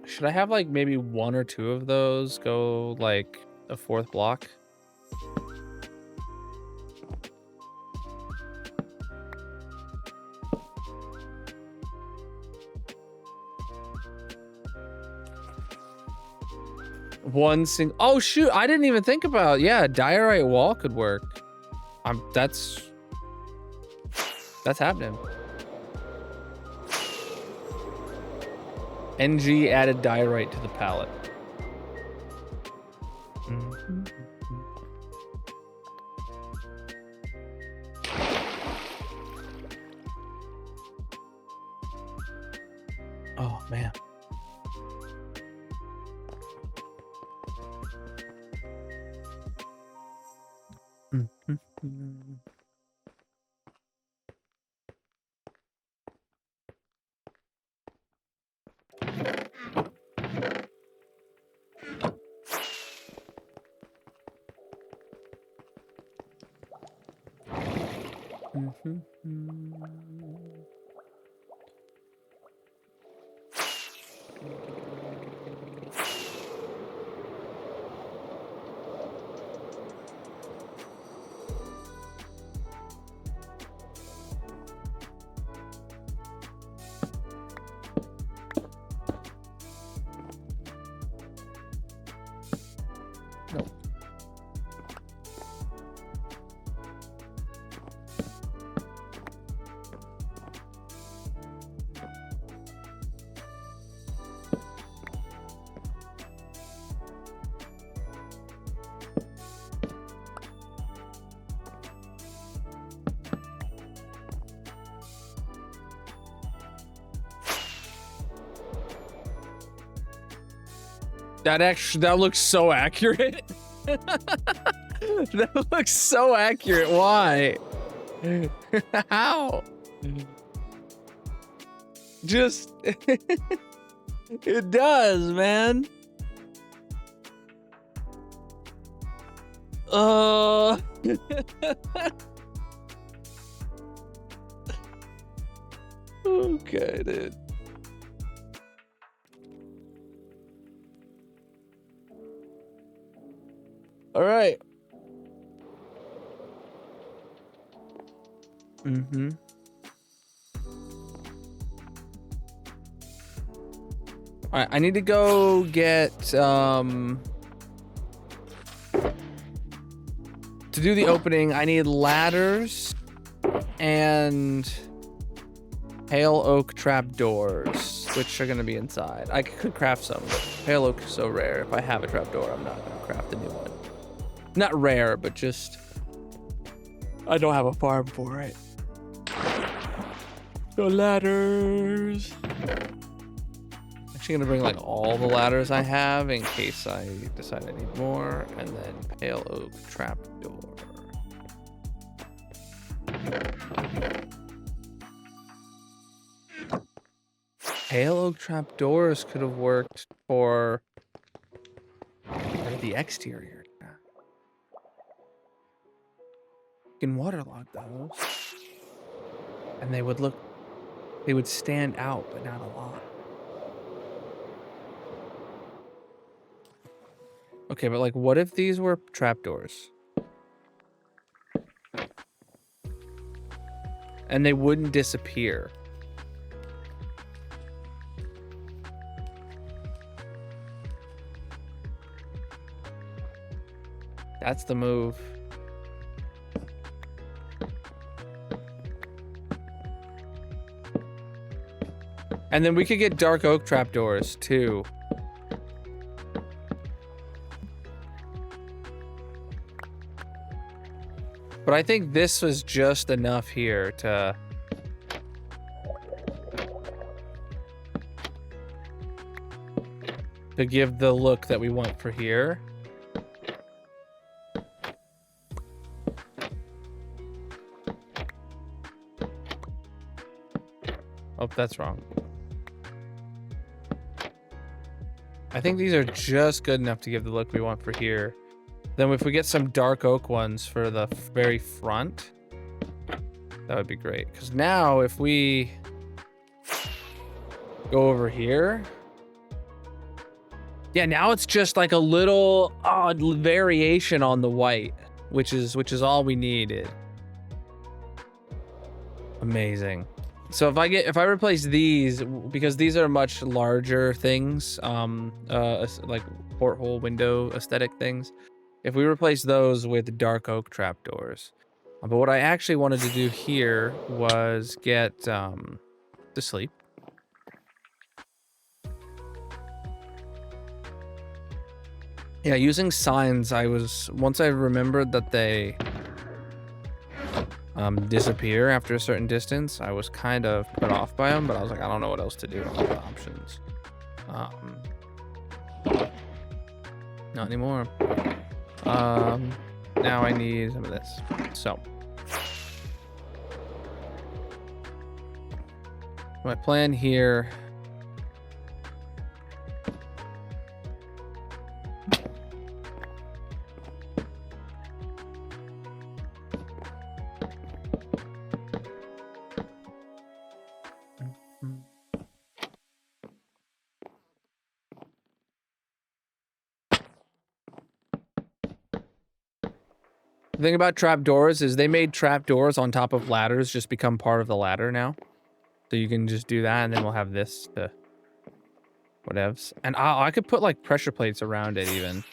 Should I have like maybe 1 or 2 of those go like a fourth block. One single. Oh shoot! I didn't even think about. Yeah, diorite wall could work. That's happening. NG added diorite to the palette. Oh man. That looks so accurate. That looks so accurate. Why? How? Just it does, man. Okay, dude. All right. All right, I need to go get to do the opening. I need ladders and pale oak trapdoors, which are gonna be inside. I could craft some. Pale oak is so rare. If I have a trapdoor, I'm not gonna craft a new one. Not rare, but just I don't have a farm for it. So ladders. Actually gonna bring like all the ladders I have in case I decide I need more, and then pale oak trapdoor. Pale oak trapdoors could have worked for the exterior. You can waterlog those, and they would stand out, but not a lot. Okay, but like, what if these were trapdoors? And they wouldn't disappear. That's the move. And then we could get dark oak trapdoors too. But I think this was just enough here to give the look that we want for here. Oh, that's wrong. I think these are just good enough to give the look we want for here. Then if we get some dark oak ones for the very front, that would be great. Because now if we go over here, Yeah, now it's just like a little variation on the white, which is all we needed. Amazing. So if I replace these, because these are much larger things, like porthole window aesthetic things, if we replace those with dark oak trapdoors. But what I actually wanted to do here was get to sleep. Yeah, using signs, once I remembered that they disappear after a certain distance, I was kind of put off by them, but I was like, I don't know what else to do. I don't have options. Not anymore. Now I need some of this. So my plan here. The thing about trapdoors is they made trapdoors on top of ladders just become part of the ladder now. So you can just do that, and then we'll have this to whatevs. And I could put like pressure plates around it even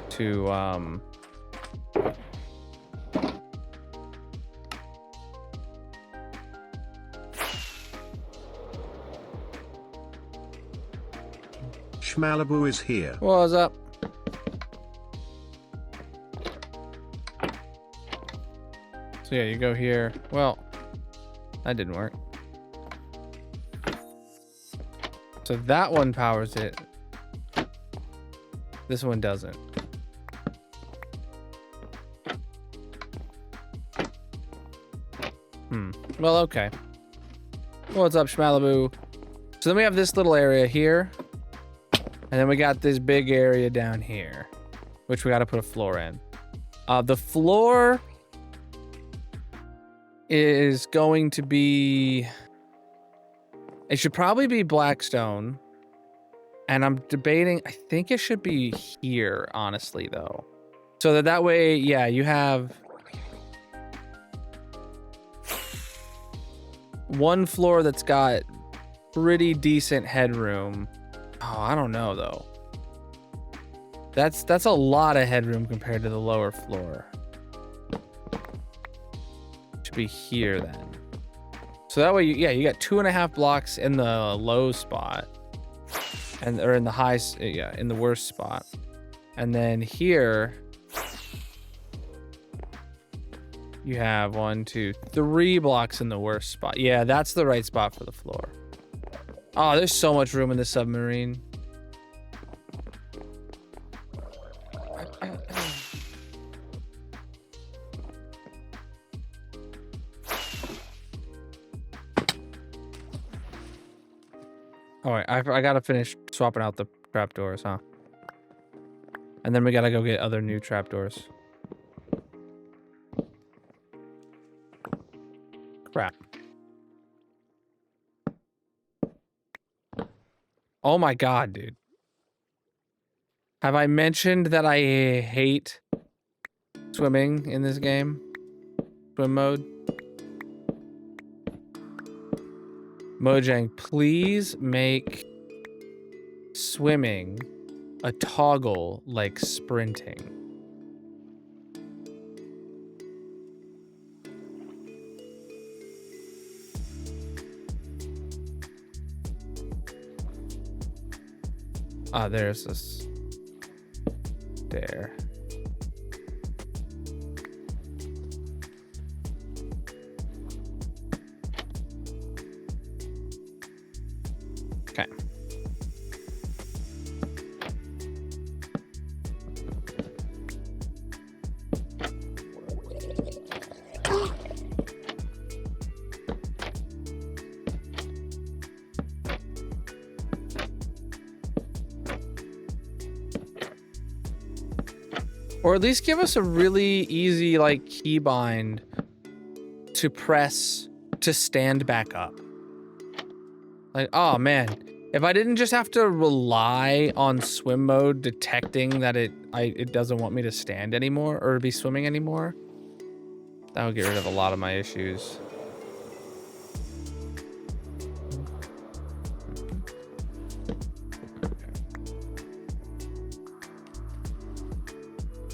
to Schmalibu is here. What's up? So yeah, you go here. Well, that didn't work. So that one powers it. This one doesn't. Well, okay. What's up, Schmalibu? So then we have this little area here. And then we got this big area down here, which we got to put a floor in. The floor is going to be... It should probably be Blackstone. And I'm debating... I think it should be here, honestly, though. So that way, yeah, you have... one floor that's got pretty decent headroom. Oh, I don't know, though. That's a lot of headroom compared to the lower floor. Should be here, then. So that way, you got 2.5 blocks in the low spot. Or in the high, yeah, in the worst spot. And then here... you have 1, 2, 3 blocks in the worst spot. Yeah, that's the right spot for the floor. Oh, there's so much room in the submarine. All right, I gotta finish swapping out the trapdoors, huh? And then we gotta go get other new trapdoors. Crap. Oh my god, dude. Have I mentioned that I hate swimming in this game? Swim mode? Mojang, please make swimming a toggle like sprinting. Ah, there's this. There. Okay. Or at least give us a really easy, like, keybind to press to stand back up. Like, oh man, If I didn't just have to rely on swim mode detecting that it doesn't want me to stand anymore or to be swimming anymore, that would get rid of a lot of my issues.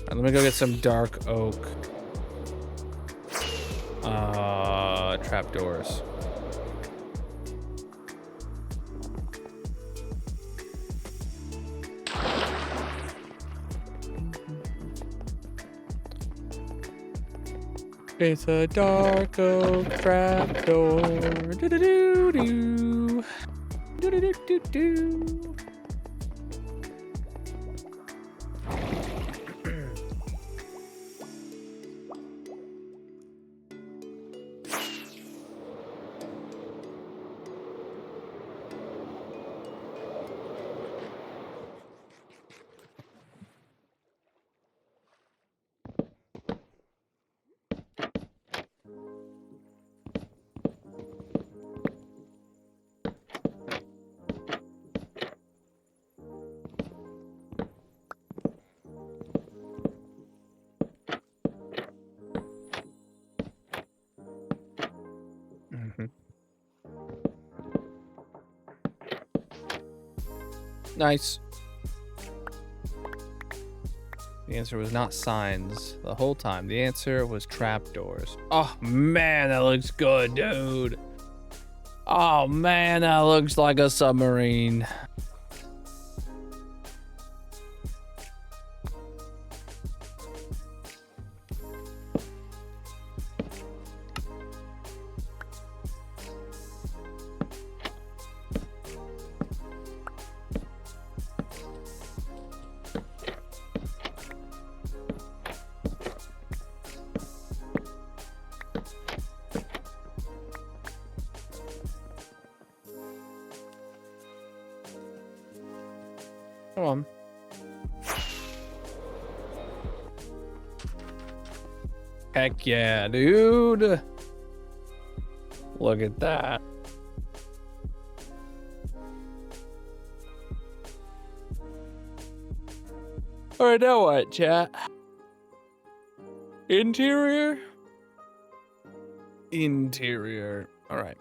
Let me go get some dark oak. Trapdoors. It's a dark oak trapdoor. Do do do do. Do do do do do. Nice. The answer was not signs the whole time. The answer was trapdoors. Oh man, that looks good, dude. Oh man, that looks like a submarine. Come on. Heck yeah, dude. Look at that. All right, now what, chat? Interior? Interior. All right.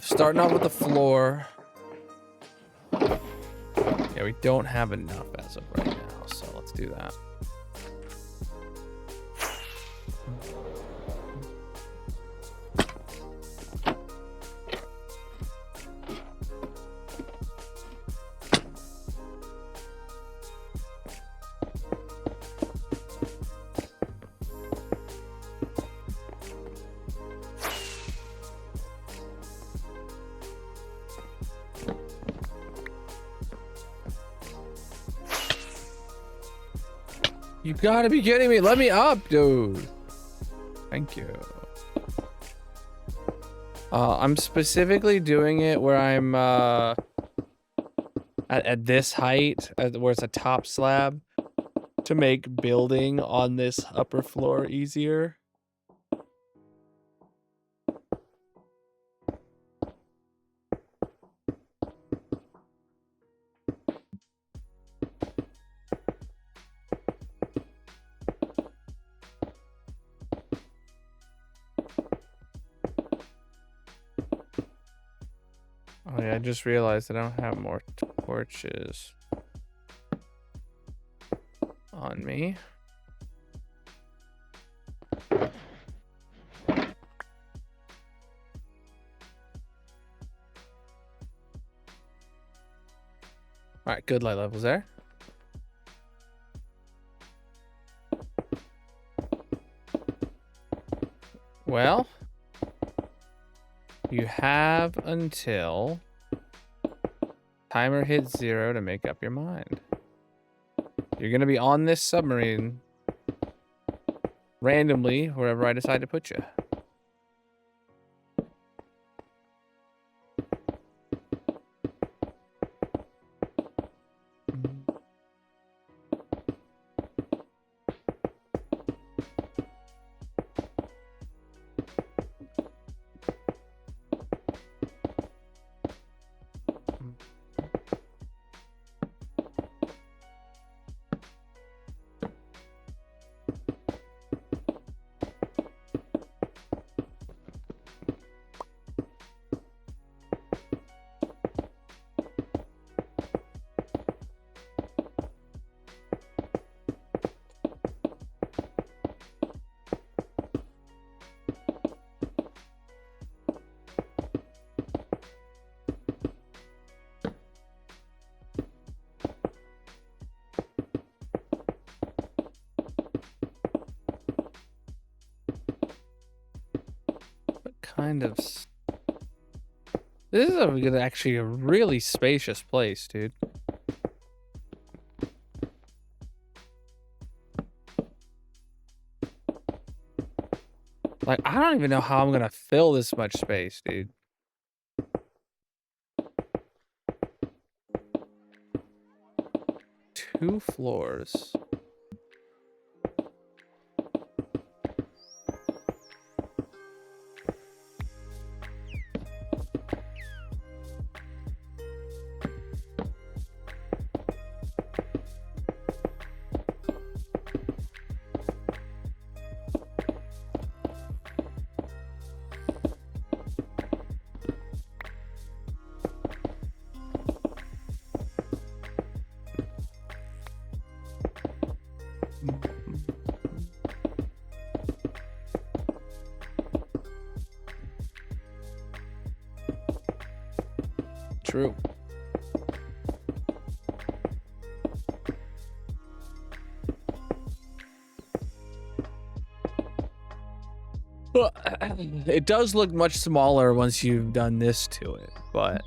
Starting off with the floor. Yeah, we don't have enough as of right now, so let's do that. You gotta be kidding me. Let me up, dude. Thank you. I'm specifically doing it where I'm at this height, where it's a top slab, to make building on this upper floor easier. Oh yeah, I just realized I don't have more torches on me. All right, good light levels there. Well, you have until timer hits 0 to make up your mind. You're gonna be on this submarine randomly wherever I decide to put you. kind of... This is actually a really spacious place, dude. Like, I don't even know how I'm gonna fill this much space, dude. Two floors. True. Well, it does look much smaller once you've done this to it, but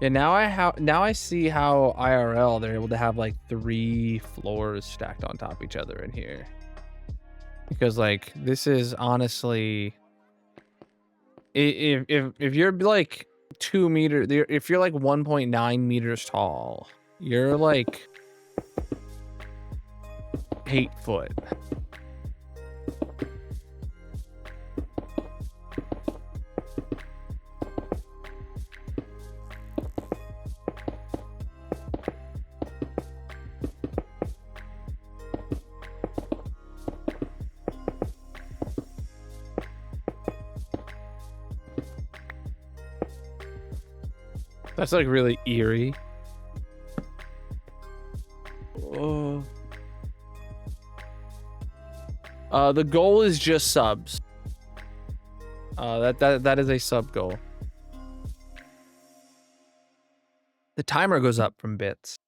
yeah, now I see how IRL they're able to have like 3 floors stacked on top of each other in here. Because like this is honestly, if you're like 2 meters, if you're like 1.9 meters tall, you're like 8 foot. That's like really eerie. Oh. The goal is just subs. That is a sub goal. The timer goes up from bits.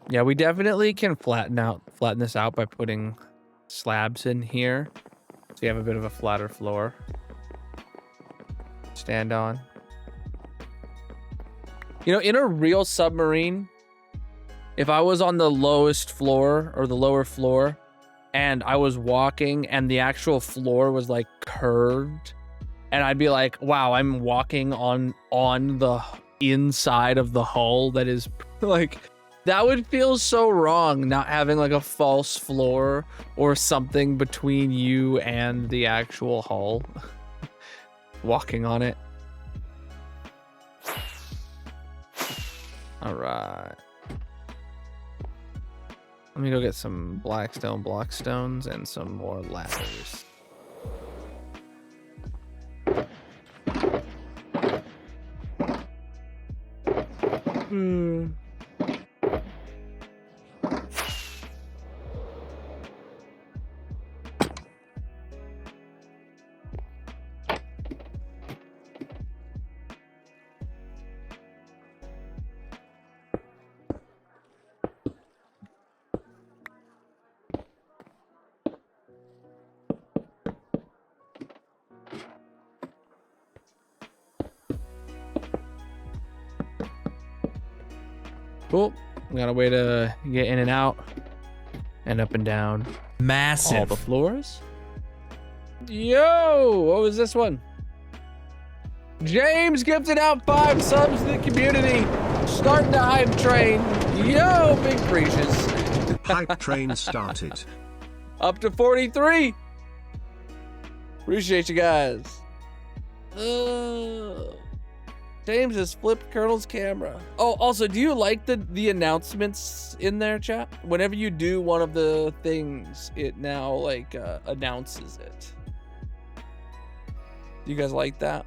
Yeah, we definitely can flatten this out by putting slabs in here, so you have a bit of a flatter floor. Stand on. You know, in a real submarine, if I was on the lowest floor or the lower floor and I was walking and the actual floor was like curved, and I'd be like, wow, I'm walking on the inside of the hull that is like, that would feel so wrong, not having like a false floor or something between you and the actual hull. Walking on it. All right. Let me go get some blackstone blockstones and some more ladders. Cool. We got a way to get in and out and up and down Massive. all the floors. Yo, what was this one? James gifted out 5 subs to the community. Starting the hype train. Yo, big precious. Hype train started. Up to 43. Appreciate you guys. James has flipped Colonel's camera. Oh, also, do you like the announcements in there, chat? Whenever you do one of the things, it now like announces it. Do you guys like that?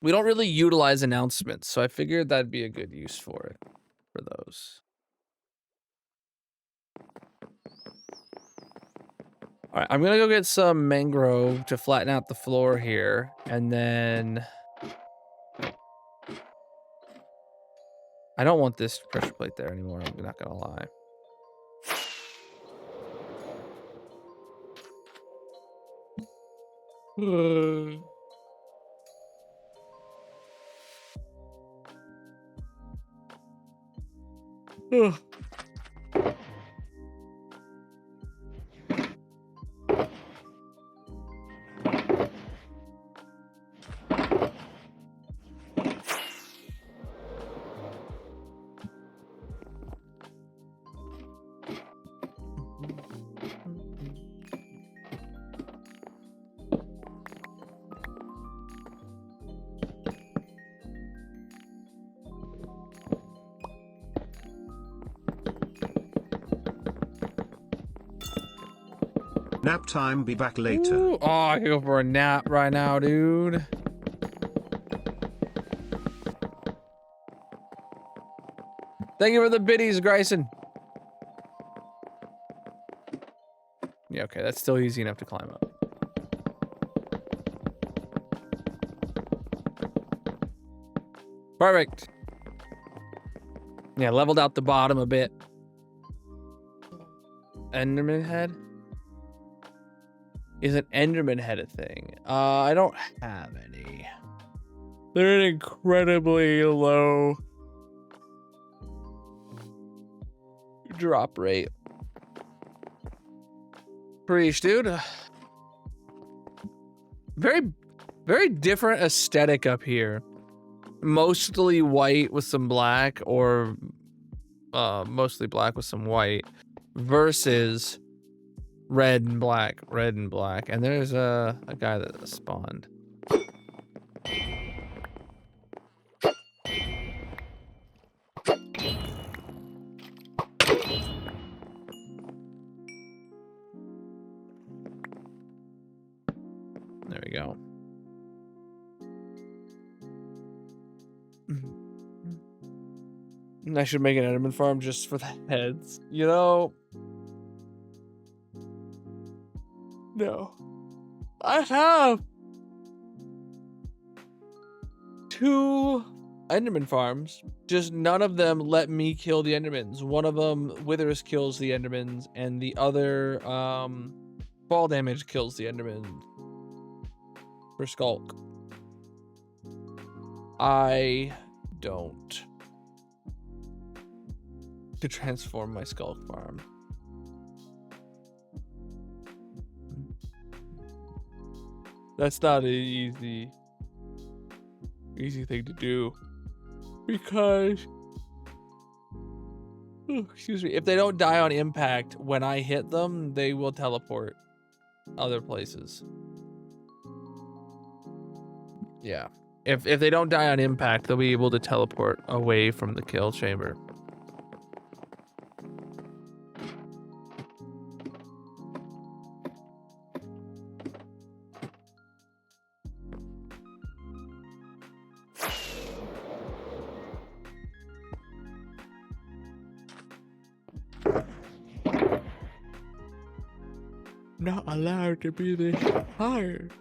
We don't really utilize announcements, so I figured that'd be a good use for it, for those. All right, I'm gonna go get some mangrove to flatten out the floor here, and then I don't want this pressure plate there anymore, I'm not gonna lie. Ugh. Nap time, be back later. Ooh, oh, I could go for a nap right now, dude. Thank you for the biddies, Grayson. Yeah, okay, that's still easy enough to climb up. Perfect. Yeah, leveled out the bottom a bit. Enderman head? Is an Enderman head a thing? I don't have any. They're an incredibly low drop rate. Preach, dude. Very different aesthetic up here. Mostly white with some black, or mostly black with some white, versus red and black, and there's a guy that spawned. There we go. I should make an Enderman farm just for the heads, you know? No. I have 2 Enderman farms, just none of them let me kill the Endermans. One of them Withers kills the Endermans, and the other fall damage kills the Enderman for Skulk. I don't to transform my Skulk farm. That's not an easy thing to do, because excuse me, if they don't die on impact when I hit them, they will teleport other places. Yeah, if they don't die on impact, they'll be able to teleport away from the kill chamber. Not allowed to be this tired.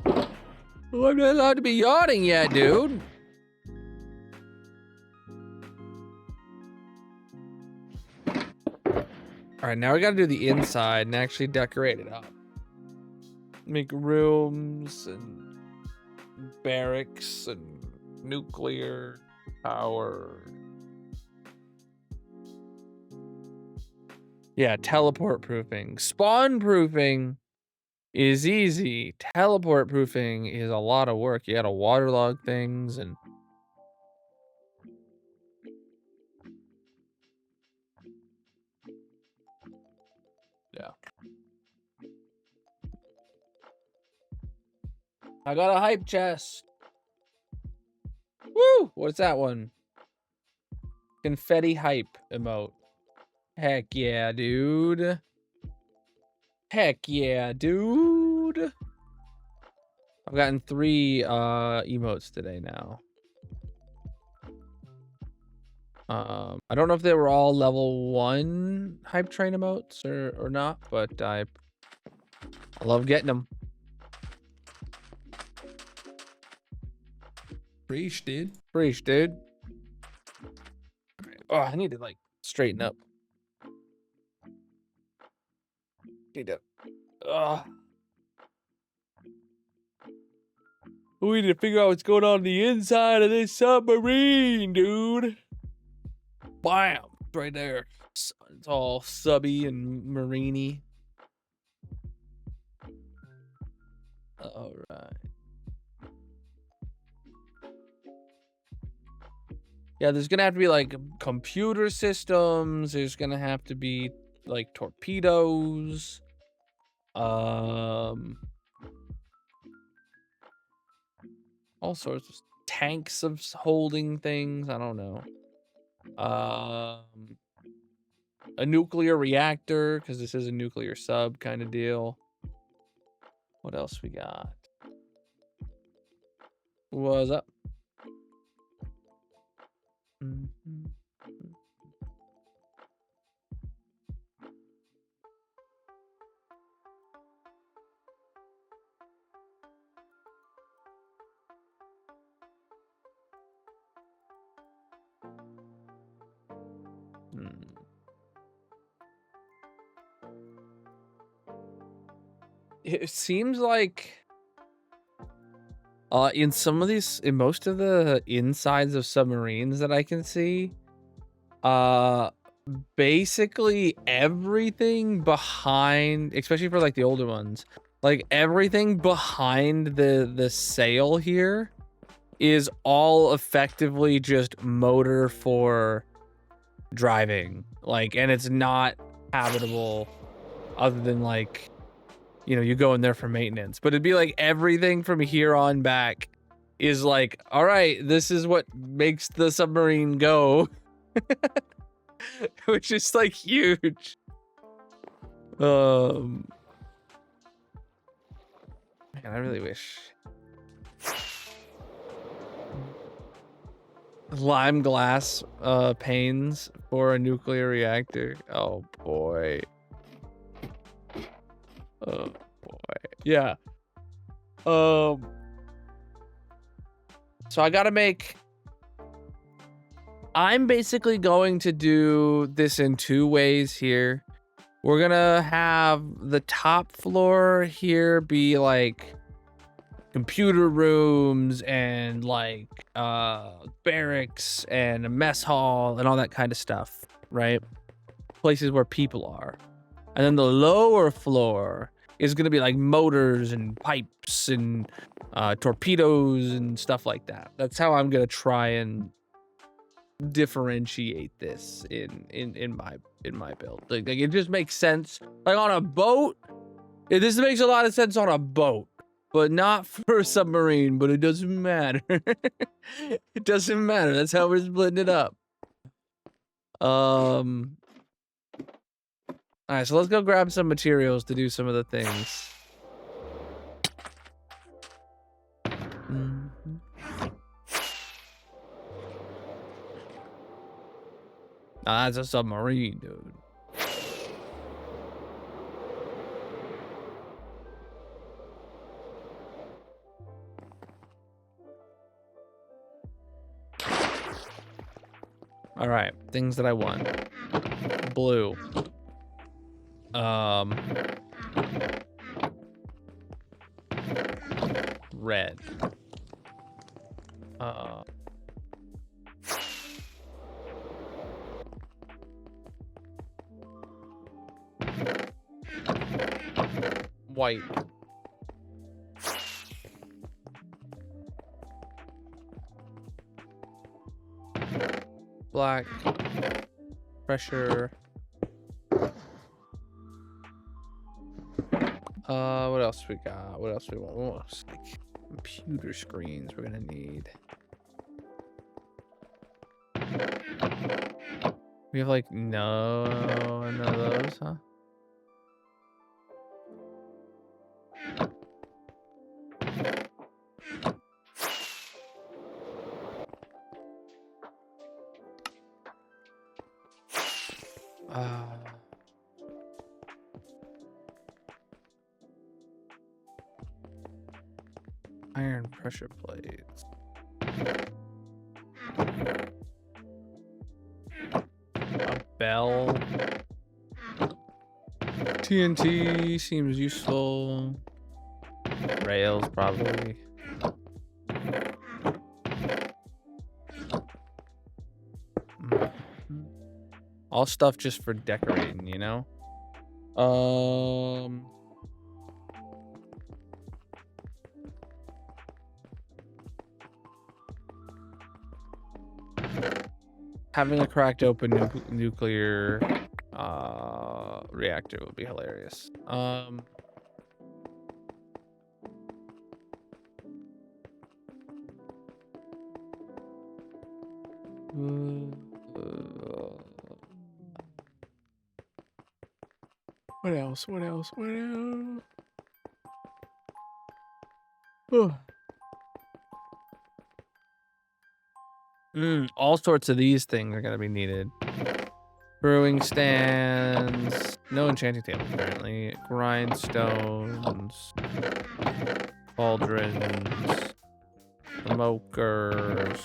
Well, I'm not allowed to be yawning yet, dude. All right, now we gotta do the inside and actually decorate it up. Make rooms and barracks and nuclear power. Yeah, teleport proofing. Spawn proofing is easy. Teleport proofing is a lot of work. You gotta waterlog things and... Yeah. I got a hype chest. Woo! What's that one? Confetti hype emote. Heck yeah, dude. Heck yeah, dude. I've gotten 3 emotes today now. I don't know if they were all level 1 hype train emotes or not, but I love getting them. Preach, dude. Preach, dude. Oh, I need to like straighten up. Need to. We need to figure out what's going on the inside of this submarine, dude. Bam! Right there. It's all subby and mariney. All right. Yeah, there's gonna have to be like computer systems. There's gonna have to be like torpedoes. All sorts of tanks of holding things. I don't know. A nuclear reactor, because this is a nuclear sub kind of deal. What else we got? What's up? It seems like in some of these, in most of the insides of submarines that I can see, basically everything behind, especially for like the older ones, like everything behind the sail here is all effectively just motor for driving, like, and it's not habitable other than like, you know, you go in there for maintenance, but it'd be like everything from here on back is like, all right, this is what makes the submarine go. Which is like huge. Man, I really wish. Lime glass panes for a nuclear reactor. Oh boy. Oh boy. Yeah. So I gotta make. I'm basically going to do this in 2 ways here. We're gonna have the top floor here be like computer rooms and like barracks and a mess hall and all that kind of stuff, right? Places where people are. And then the lower floor is going to be like motors and pipes and torpedoes and stuff like that. That's how I'm going to try and differentiate this in my build. Like it just makes sense. Like on a boat, this makes a lot of sense on a boat, but not for a submarine. But it doesn't matter. It doesn't matter. That's how we're splitting it up. All right, so let's go grab some materials to do some of the things. That's a submarine, dude. All right, things that I want. Blue. Red. White. Black. Pressure. What else we got? What else we want? We want like computer screens we're gonna need. We have like none of those, huh? Iron pressure plates. A bell. TNT seems useful. Rails, probably. All stuff just for decorating, you know? Having a cracked open nuclear reactor would be hilarious. What else? What else? What else? All sorts of these things are gonna be needed. Brewing stands. No enchanting tables, apparently. Grindstones. Cauldrons. Smokers.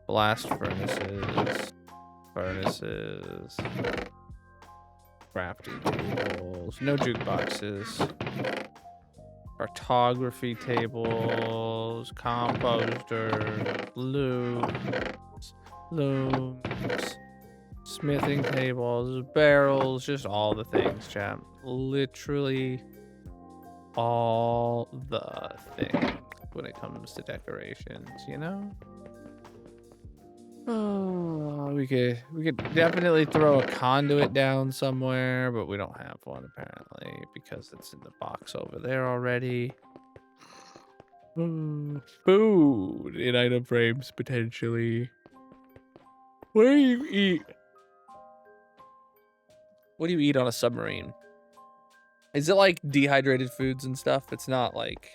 Blast furnaces. Furnaces. Crafting tables. No jukeboxes. Cartography tables. Composters. Looms. Smithing tables. Barrels. Just all the things, champ. Literally all the things when it comes to decorations, you know? Oh, we could definitely throw a conduit down somewhere, but we don't have one apparently because it's in the box over there already. Food in item frames potentially. What do you eat? What do you eat on a submarine? Is it like dehydrated foods and stuff? It's not like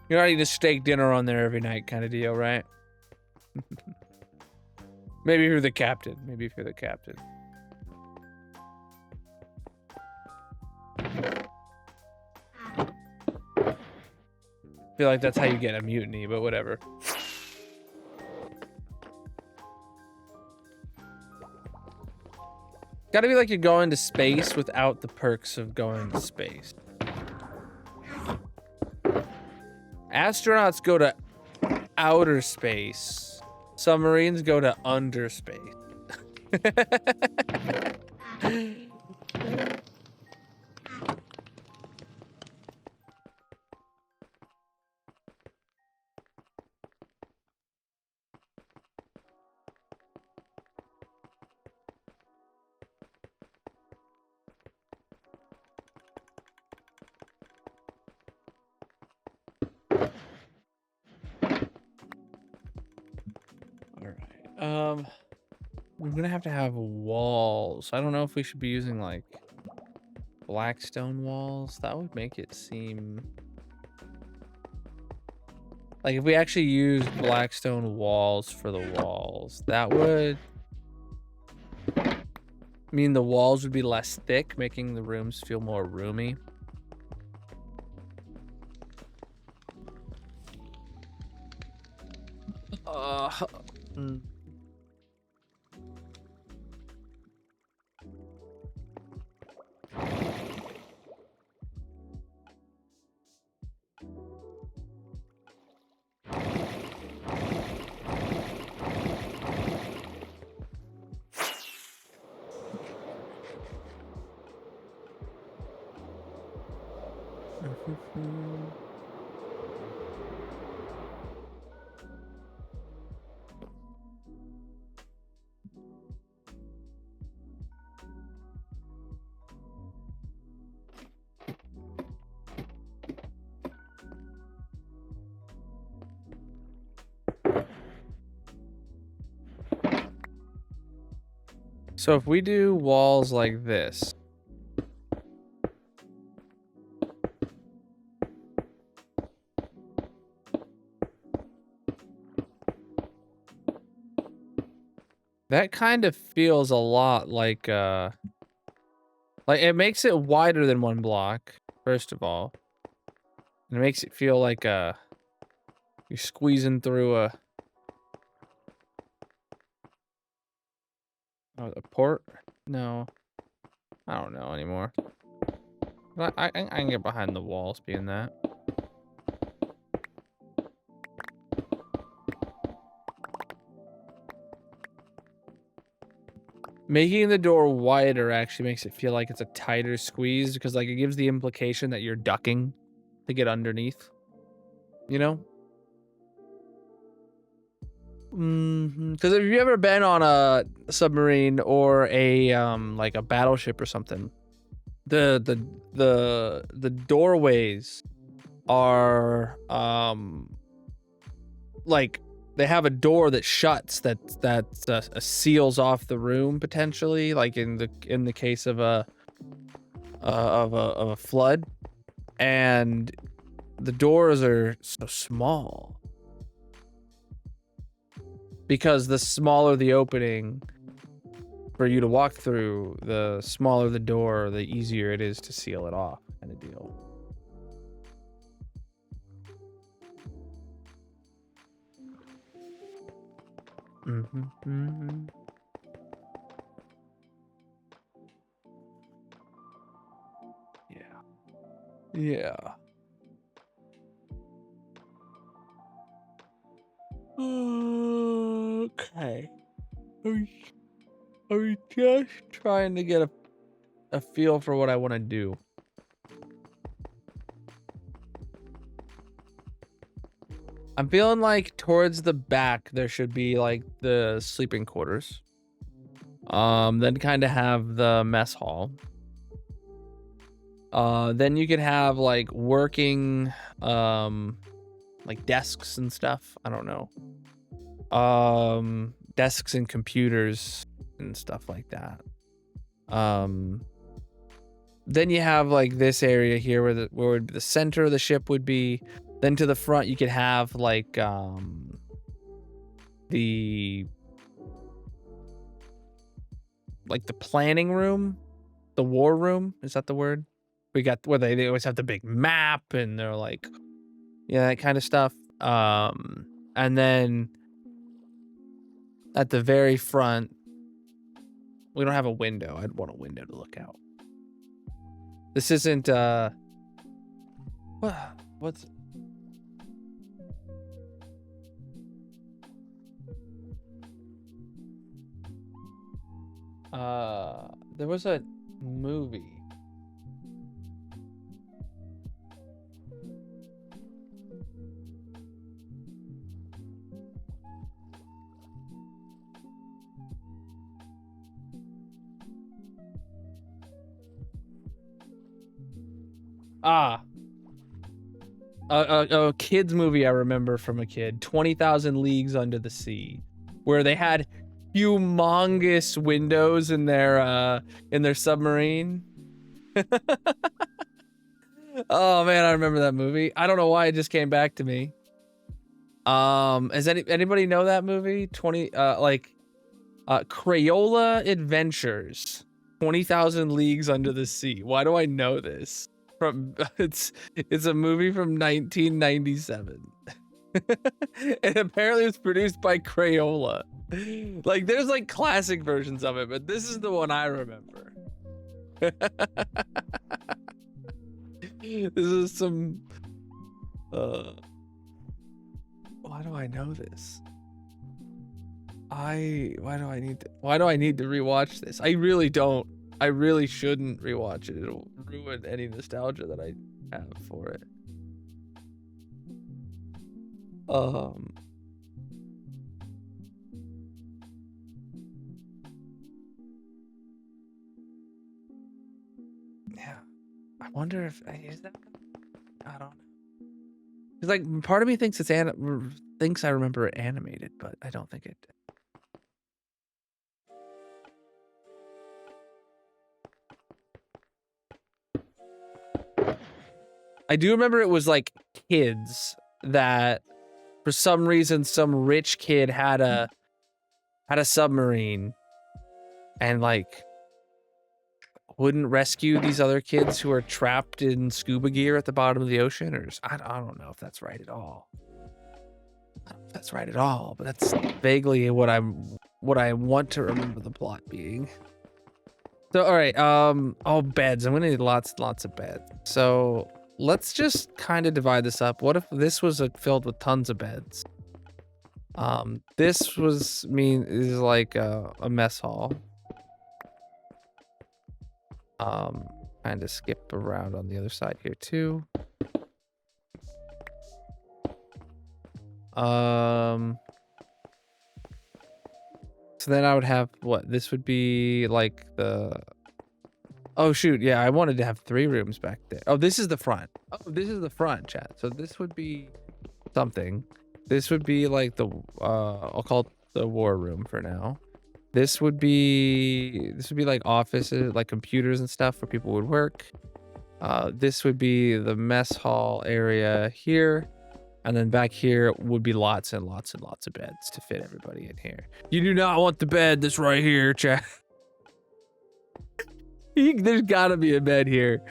you're not eating a steak dinner on there every night kind of deal, right? Maybe if you're the captain. Maybe if you're the captain. I feel like that's how you get a mutiny, but whatever. Gotta be like you're going to space without the perks of going to space. Astronauts go to outer space. Submarines go to underspace. We're gonna have to have walls. I don't know if we should be using like black stone walls. That would make it seem like if we actually used black stone walls for the walls, that would mean the walls would be less thick, making the rooms feel more roomy. So if we do walls like this. That kind of feels a lot like it makes it wider than one block, first of all. And it makes it feel like you're squeezing through a port? No. I don't know anymore. But I can get behind the walls being that. Making the door wider actually makes it feel like it's a tighter squeeze because like it gives the implication that you're ducking to get underneath. You know? Because if you've ever been on a submarine or a like a battleship or something, the doorways are like they have a door that shuts that seals off the room potentially, like in the case of a flood, and the doors are so small because the smaller the opening for you to walk through, the smaller the door, the easier it is to seal it off, kind of deal. Yeah. Okay. I'm just trying to get a feel for what I want to do. I'm feeling like towards the back there should be like the sleeping quarters. Then kind of have the mess hall. Then you could have like working like desks and stuff. I don't know. Desks and computers and stuff like that. Then you have like this area here where the center of the ship would be. Then to the front you could have like the planning room, the war room, is that the word? We got where they always have the big map and they're like, yeah, that kind of stuff. And then at the very front, we don't have a window. I'd want a window to look out. This isn't what's there was a movie. A kid's movie I remember from a kid, 20,000 Leagues Under the Sea, where they had humongous windows in their submarine. Oh man, I remember that movie. I don't know why it just came back to me. Has anybody know that movie? Crayola Adventures, 20,000 Leagues Under the Sea. Why do I know this? It's a movie from 1997. And apparently it was produced by Crayola. Like there's like classic versions of it, but this is the one I remember. This is some why do I know this? Why do I need to rewatch this? I really don't. I really shouldn't rewatch it. It'll ruin any nostalgia that I have for it. Yeah. I wonder if is that. I don't know. Cause like part of me thinks I remember it animated, but I don't think it did. I do remember it was like kids that for some reason some rich kid had a submarine and like wouldn't rescue these other kids who are trapped in scuba gear at the bottom of the ocean, or I don't know if that's right at all. I don't know if that's right at all, but that's vaguely what I want to remember the plot being. So all right, oh, beds. I'm gonna need lots of beds. So let's just kind of divide this up. What if this was filled with tons of beds? This is like a mess hall. Kind of skip around on the other side here too. So then I would have what? This would be like the... Oh shoot, yeah, I wanted to have 3 rooms back there. Oh, this is the front. Oh, this is the front, chat. So this would be something. This would be like the I'll call it the war room for now. This would be like offices, like computers and stuff where people would work. This would be the mess hall area here. And then back here would be lots and lots and lots of beds to fit everybody in here. You do not want the bed that's right here, chat. There's gotta be a bed here.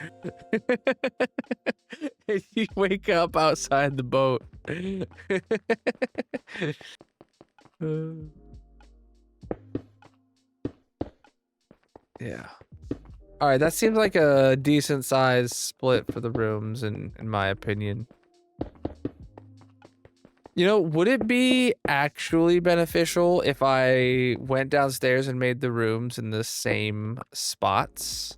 You wake up outside the boat. Yeah. All right, that seems like a decent size split for the rooms in my opinion. You know, would it be actually beneficial if I went downstairs and made the rooms in the same spots?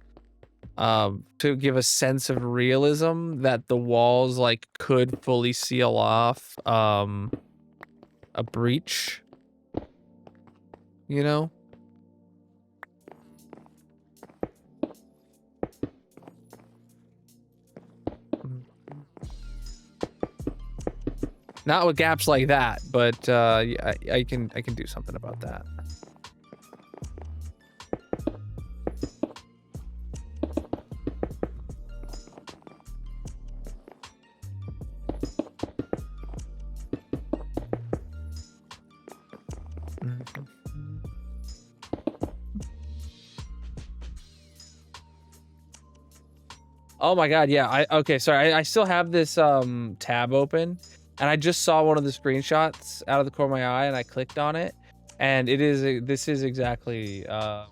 To give a sense of realism that the walls like could fully seal off a breach, you know? Not with gaps like that, but yeah, I can do something about that. Oh my god, yeah. Okay, sorry. I still have this tab open. And I just saw one of the screenshots out of the corner of my eye, and I clicked on it, and this is exactly the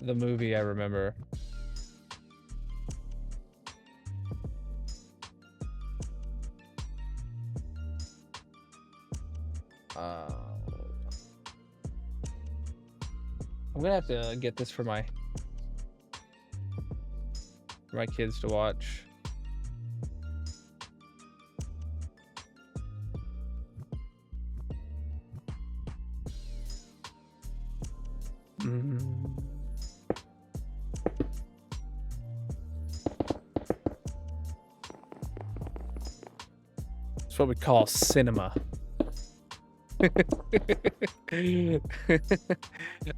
movie I remember. I'm gonna have to get this for my kids to watch. It's what we call cinema.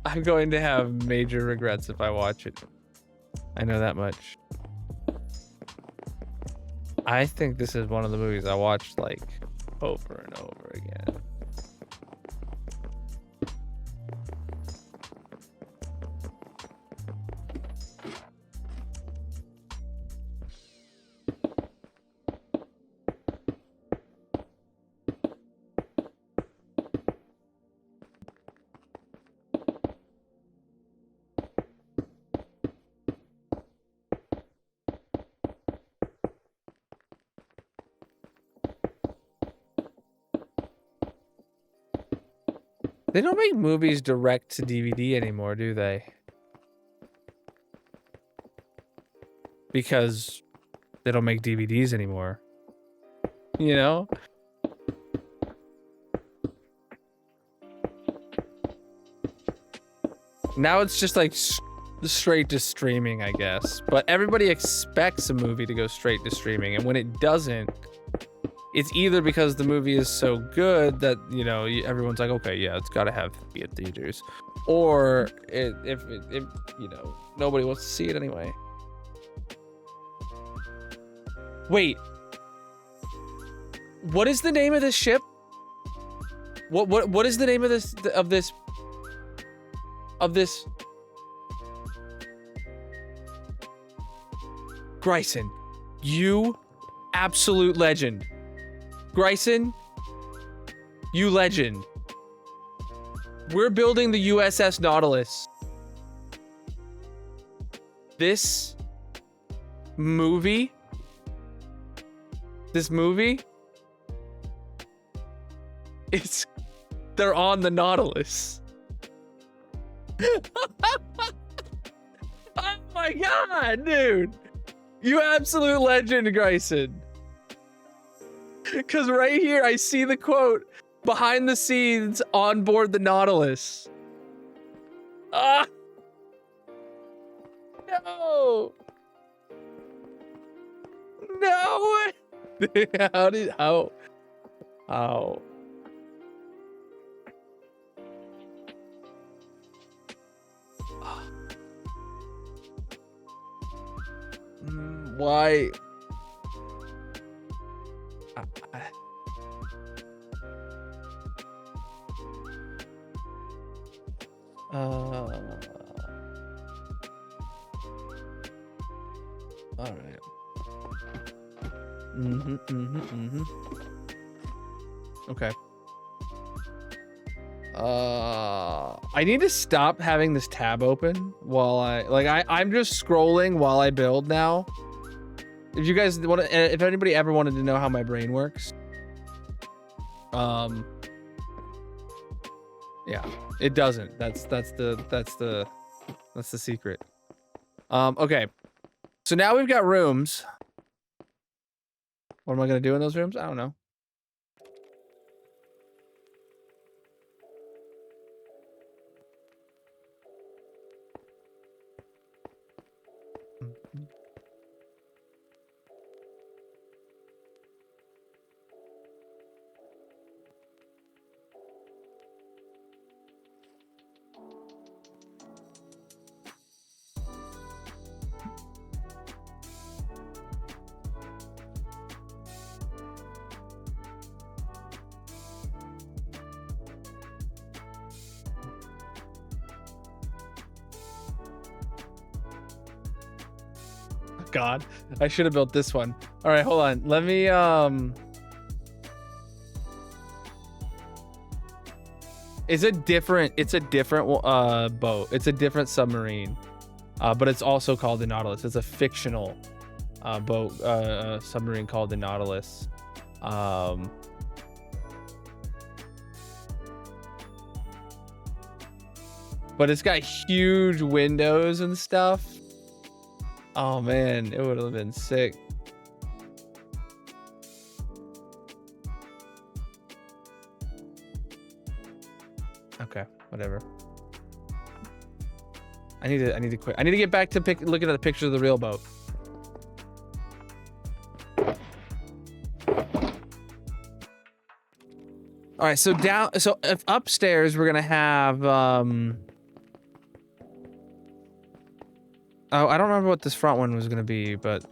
I'm going to have major regrets if I watch it. I know that much. I think this is one of the movies I watched like over and over again. They don't make movies direct to DVD anymore, do they? Because they don't make DVDs anymore. You know? Now it's just like straight to streaming, I guess. But everybody expects a movie to go straight to streaming, and when it doesn't, it's either because the movie is so good that, you know, everyone's like, okay, yeah, it's got to have be at theaters, or if you know, nobody wants to see it anyway. Wait, what is the name of this ship? What is the name of this? Gryson, you absolute legend. Gryson, you legend. We're building the USS Nautilus. This movie, they're on the Nautilus. Oh my god, dude. You absolute legend, Gryson. Because right here, I see the quote, behind the scenes on board the Nautilus. Ah! No! No! How? Why? All right. Okay. I need to stop having this tab open while I'm just scrolling while I build now. If you guys want to, if anybody ever wanted to know how my brain works, yeah, it doesn't. That's the secret. Okay. So now we've got rooms. What am I gonna do in those rooms? I don't know. God, I should have built this one. All right, hold on. Let me it's a different boat. It's a different submarine. But it's also called the Nautilus. It's a fictional boat submarine called the Nautilus. But it's got huge windows and stuff. Oh man, it would have been sick. Okay, whatever. I need to quit. I need to get back to looking at the picture of the real boat. All right, so if upstairs we're gonna have oh, I don't remember what this front one was gonna be, but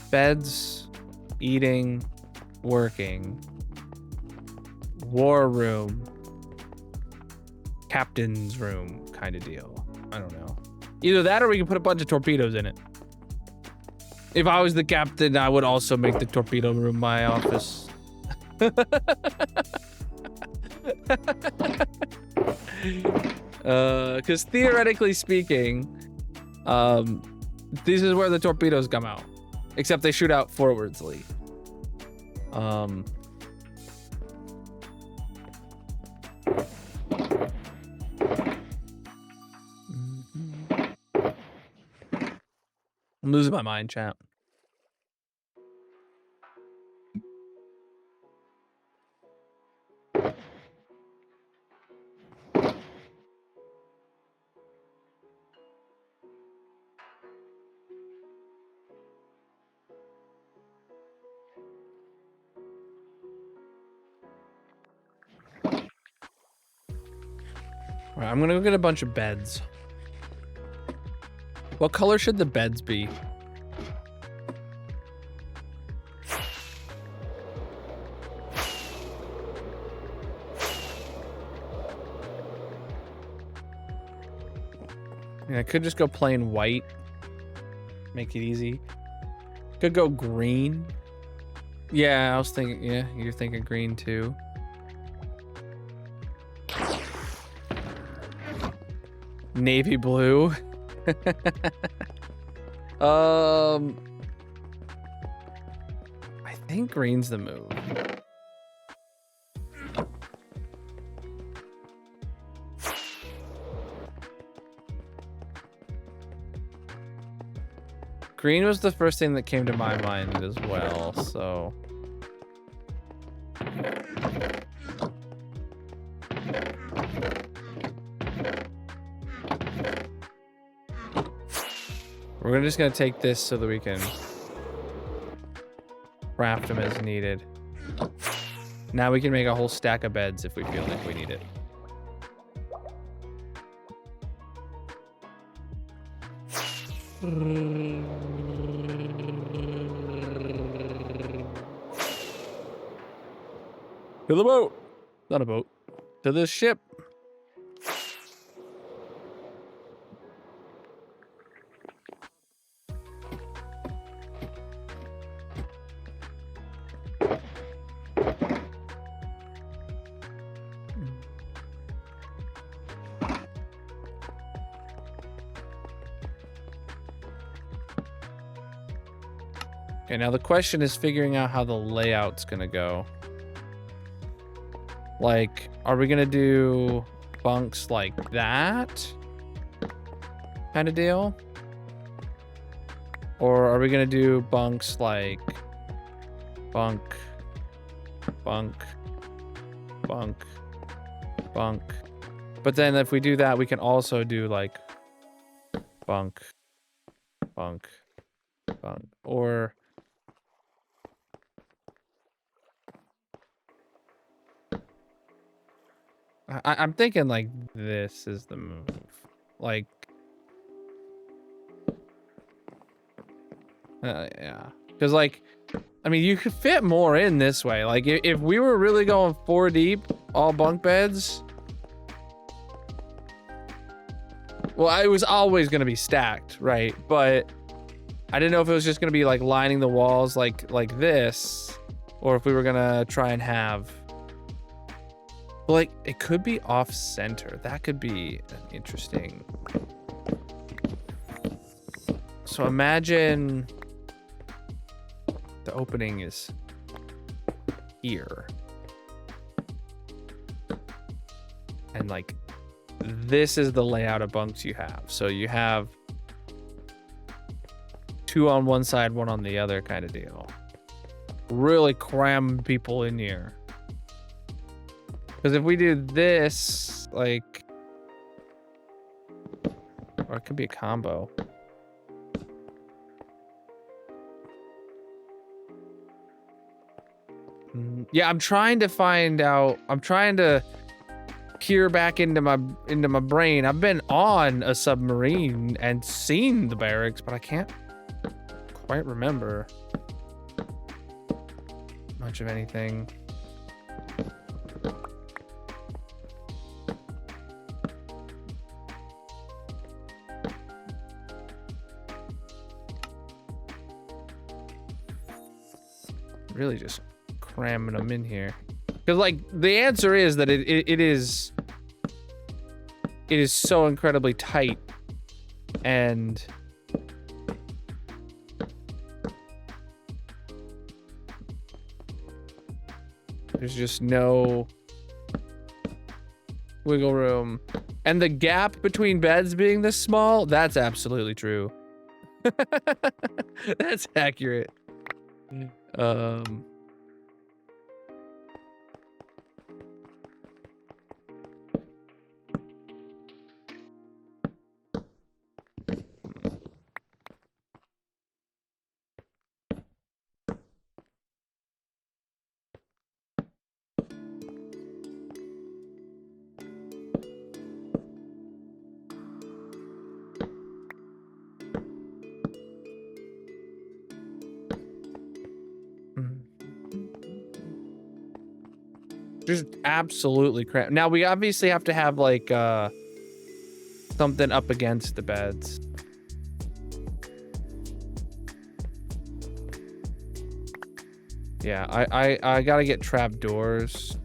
beds, eating, working, war room, captain's room kind of deal. I don't know. Either that or we can put a bunch of torpedoes in it. If I was the captain, I would also make the torpedo room my office. Because theoretically speaking, this is where the torpedoes come out, except they shoot out forwardsly. I'm losing my mind, chat. All right, I'm gonna go get a bunch of beds. What color should the beds be? I could just go plain white. Make it easy. Could go green. Yeah, I was thinking, yeah, you're thinking green too. Navy blue. I think green's the move. Green was the first thing that came to my mind as well, so. We're just gonna take this so that we can craft them as needed. Now we can make a whole stack of beds if we feel like we need it. To the boat! Not a boat. To the ship! Okay, now the question is figuring out how the layout's gonna go. Like, are we gonna do bunks like that? Kind of deal? Or are we gonna do bunks like bunk, bunk, bunk, bunk? But then if we do that, we can also do like bunk, bunk, bunk, or I'm thinking like this is the move. Like, yeah. Because like, I mean, you could fit more in this way. Like if we were really going 4 deep, all bunk beds. Well, it was always going to be stacked, right? But I didn't know if it was just going to be like lining the walls like this, or if we were going to try and have, like, it could be off center. That could be an interesting. So imagine the opening is here. And like, this is the layout of bunks you have. So you have 2 on one side, 1 on the other kind of deal. Really cram people in here. Because if we do this, like, or it could be a combo. Yeah, I'm trying to find out. I'm trying to peer back into my brain. I've been on a submarine and seen the barracks, but I can't quite remember much of anything. Really just cramming them in here, because like the answer is that it is so incredibly tight, and there's just no wiggle room. And the gap between beds being this small, that's absolutely true. That's accurate. Just absolutely cramped. Now we obviously have to have like something up against the beds. Yeah, I gotta get trap doors.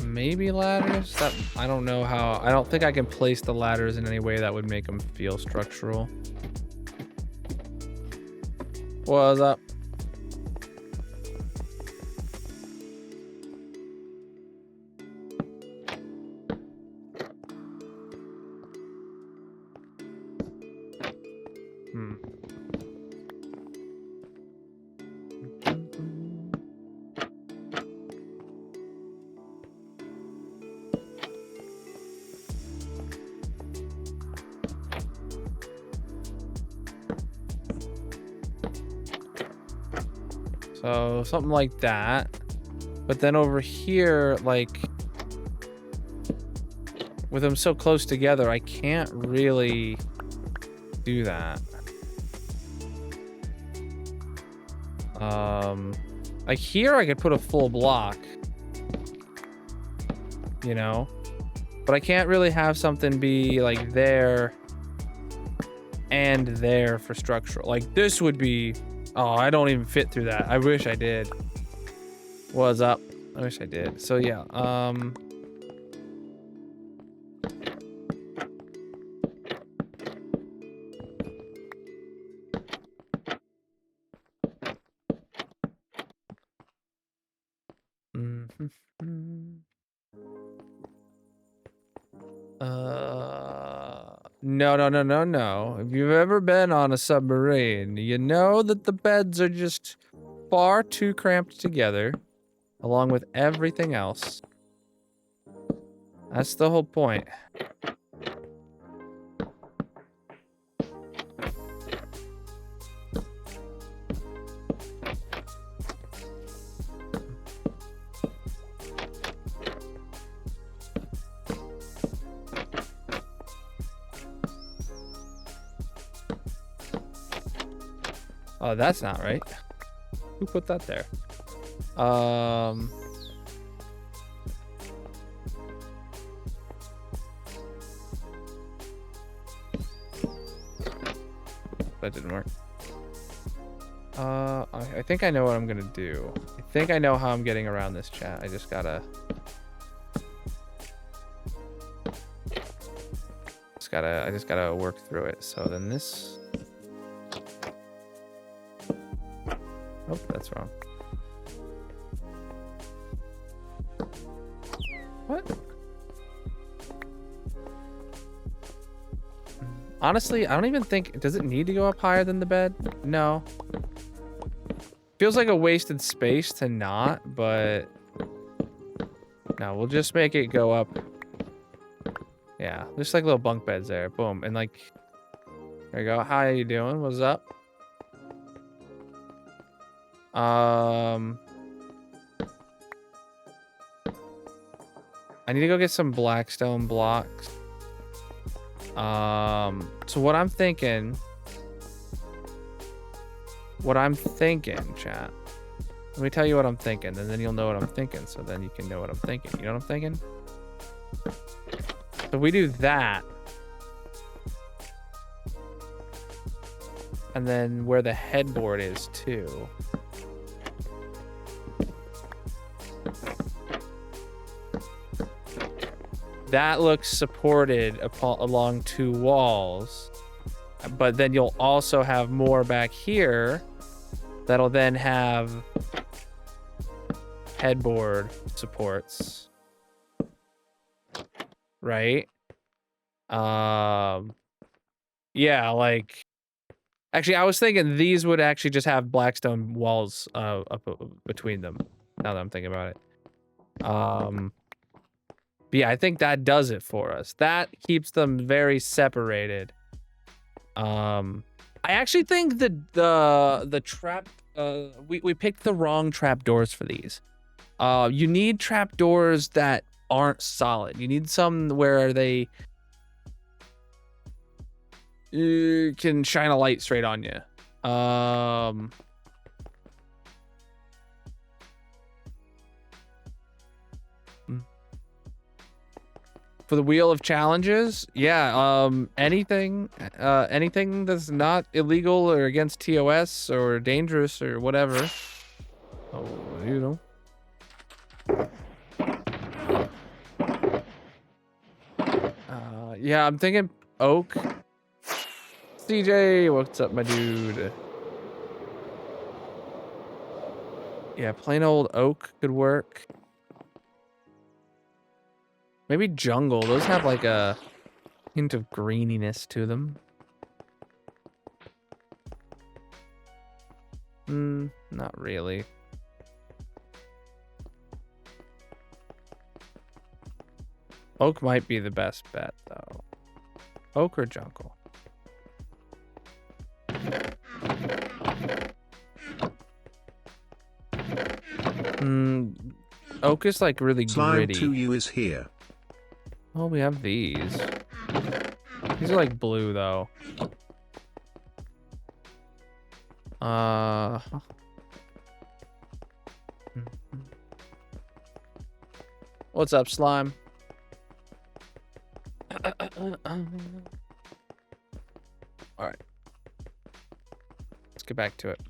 Maybe ladders? That I don't know how. I don't think I can place the ladders in any way that would make them feel structural. What's up? So something like that. But then over here, like with them so close together, I can't really do that. Like here I could put a full block, you know, but I can't really have something be like there and there for structural. Like this would be, oh, I don't even fit through that. I wish I did. What's up? I wish I did. So yeah, no. If you've ever been on a submarine, you know that the beds are just far too cramped together, along with everything else. That's the whole point. Oh, that's not right. Who put that there? That didn't work. I think I know what I'm gonna do. I think I know how I'm getting around this, chat. I just gotta work through it. So then this. Oh, that's wrong. What? Honestly, I don't even think... Does it need to go up higher than the bed? No. Feels like a wasted space to not, but... No, we'll just make it go up. Yeah, just like little bunk beds there. Boom. And like... There you go. How you doing? What's up? I need to go get some blackstone blocks. So what I'm thinking, chat. Let me tell you what I'm thinking, and then you'll know what I'm thinking, so then you can know what I'm thinking. You know what I'm thinking? So we do that. And then where the headboard is too. That looks supported along two walls, but then you'll also have more back here that'll then have headboard supports, right? Yeah, like actually I was thinking these would actually just have blackstone walls up between them, now that I'm thinking about it. But yeah, I think that does it for us. That keeps them very separated. I actually think that the trap we picked the wrong trap doors for these. You need trapdoors that aren't solid. You need some where they can shine a light straight on you. For the wheel of challenges, yeah, anything that's not illegal or against TOS or dangerous or whatever. Oh, you know. Yeah, I'm thinking oak. CJ, what's up, my dude? Yeah, plain old oak could work. Maybe jungle. Those have like a hint of greeniness to them. Not really. Oak might be the best bet, though. Oak or jungle? Oak is like really Slime gritty. 2U is here. Oh, we have these. These are like blue, though. What's up, slime? All right. Let's get back to it.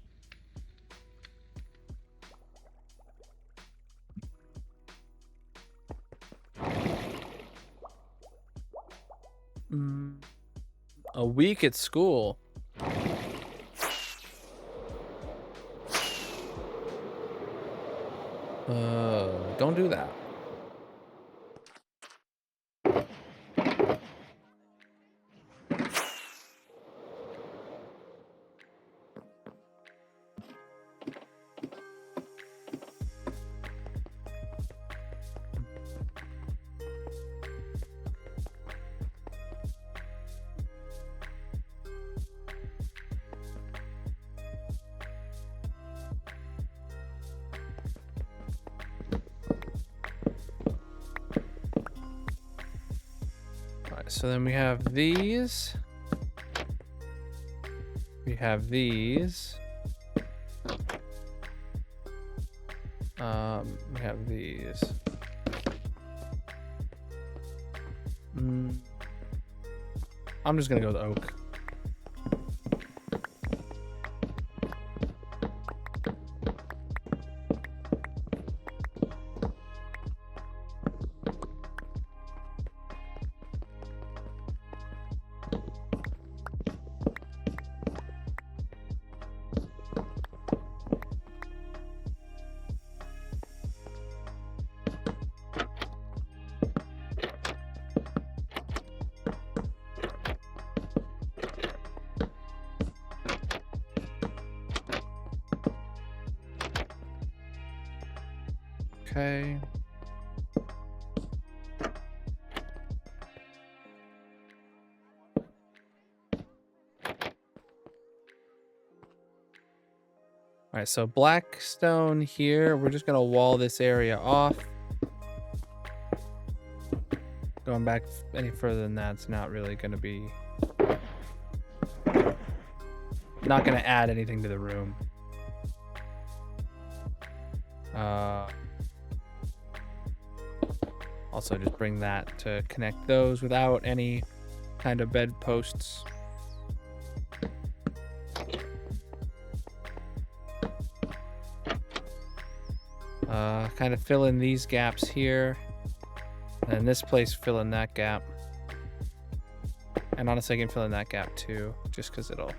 A week at school. Don't do that. So then we have these. We have these. We have these. I'm just gonna go with oak. Okay. All right, so black stone here. We're just gonna wall this area off. Going back any further than that's not really gonna be... Not gonna add anything to the room. Also just bring that to connect those without any kind of bed posts. Kind of fill in these gaps here. And this place, fill in that gap. And honestly, I can fill in that gap too, just because it'll...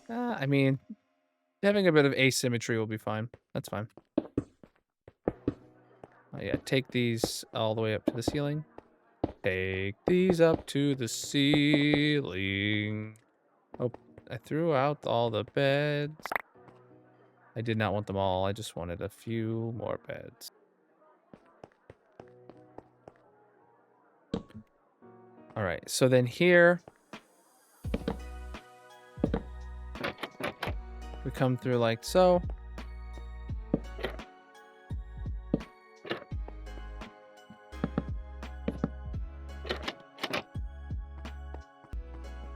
I mean, having a bit of asymmetry will be fine. That's fine. Oh, yeah, take these all the way up to the ceiling. Take these up to the ceiling. Oh, I threw out all the beds. I did not want them all. I just wanted a few more beds. All right, so then here, we come through like so.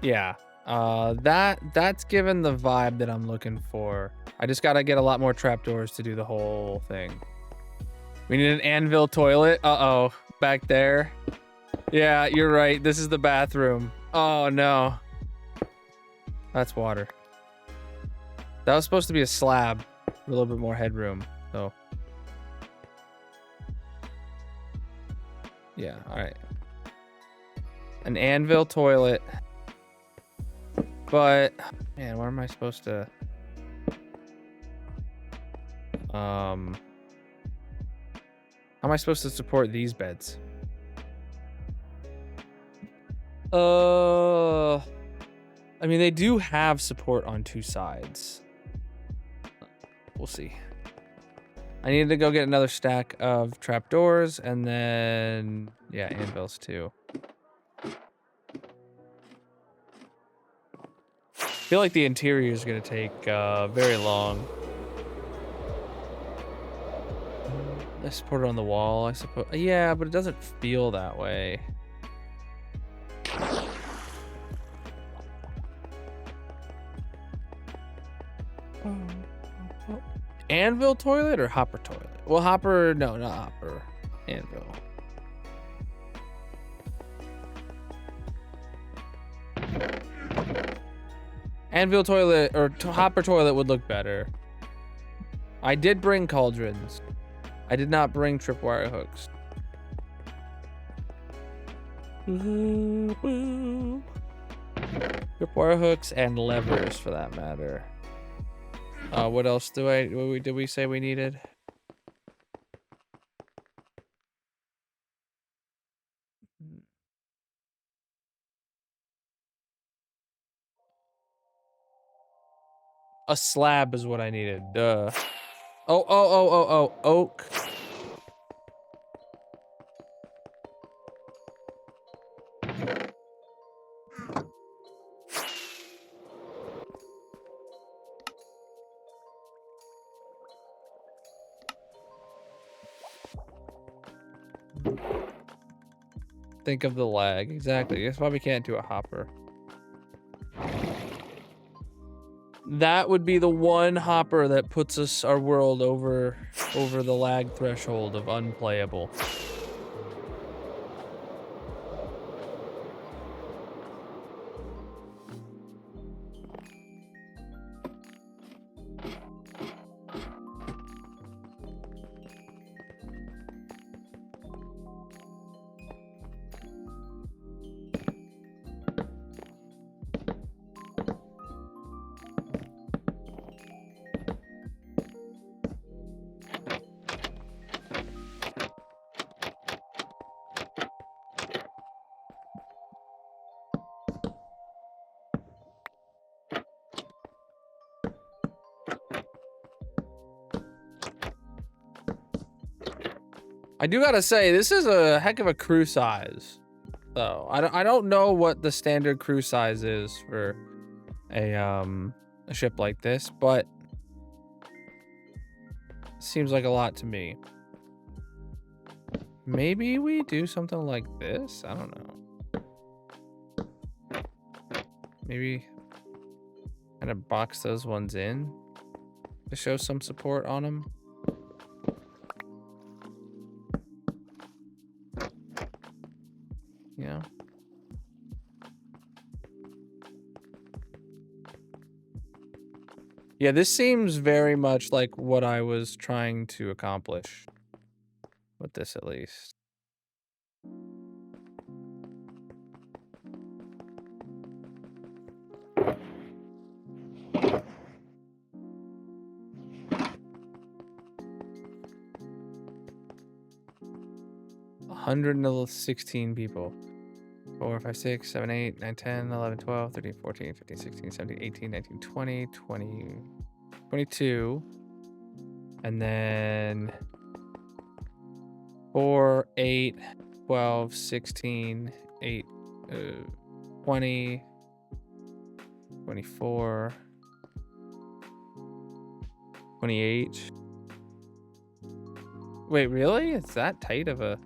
Yeah. That's given the vibe that I'm looking for. I just gotta get a lot more trapdoors to do the whole thing. We need an anvil toilet. Uh-oh. Back there. Yeah, you're right. This is the bathroom. Oh, no. That's water. That was supposed to be a slab. A little bit more headroom, so. Yeah, all right. An anvil toilet. But, man, where am I supposed to... How am I supposed to support these beds? I mean, they do have support on two sides. We'll see. I need to go get another stack of trapdoors and then, yeah, anvils too. I feel like the interior is going to take very long. Let's put it on the wall, I suppose. Yeah, but it doesn't feel that way. Anvil toilet or hopper toilet? Well, hopper, no, not hopper. Anvil. Anvil toilet or hopper toilet would look better. I did bring cauldrons. I did not bring tripwire hooks. Tripwire hooks and levers for that matter. What else did we say we needed? A slab is what I needed. Duh. Oh, oak. Think of the lag. Exactly. That's why we can't do a hopper. That would be the one hopper that puts our world over the lag threshold of unplayable. I do gotta say, this is a heck of a crew size, though. I don't know what the standard crew size is for a ship like this, but it seems like a lot to me. Maybe we do something like this? I don't know. Maybe kind of box those ones in to show some support on them. Yeah. Yeah, this seems very much like what I was trying to accomplish with this, at least. $116 people. 4, 5, 6, 7, 8, 9, 10, 11, 12, 13, 14, 15, 16, 17, 18, 19, 20, 22. And then 4, 8, 12, 16, 8, 20, 24, 28. Wait, really? It's that tight of a...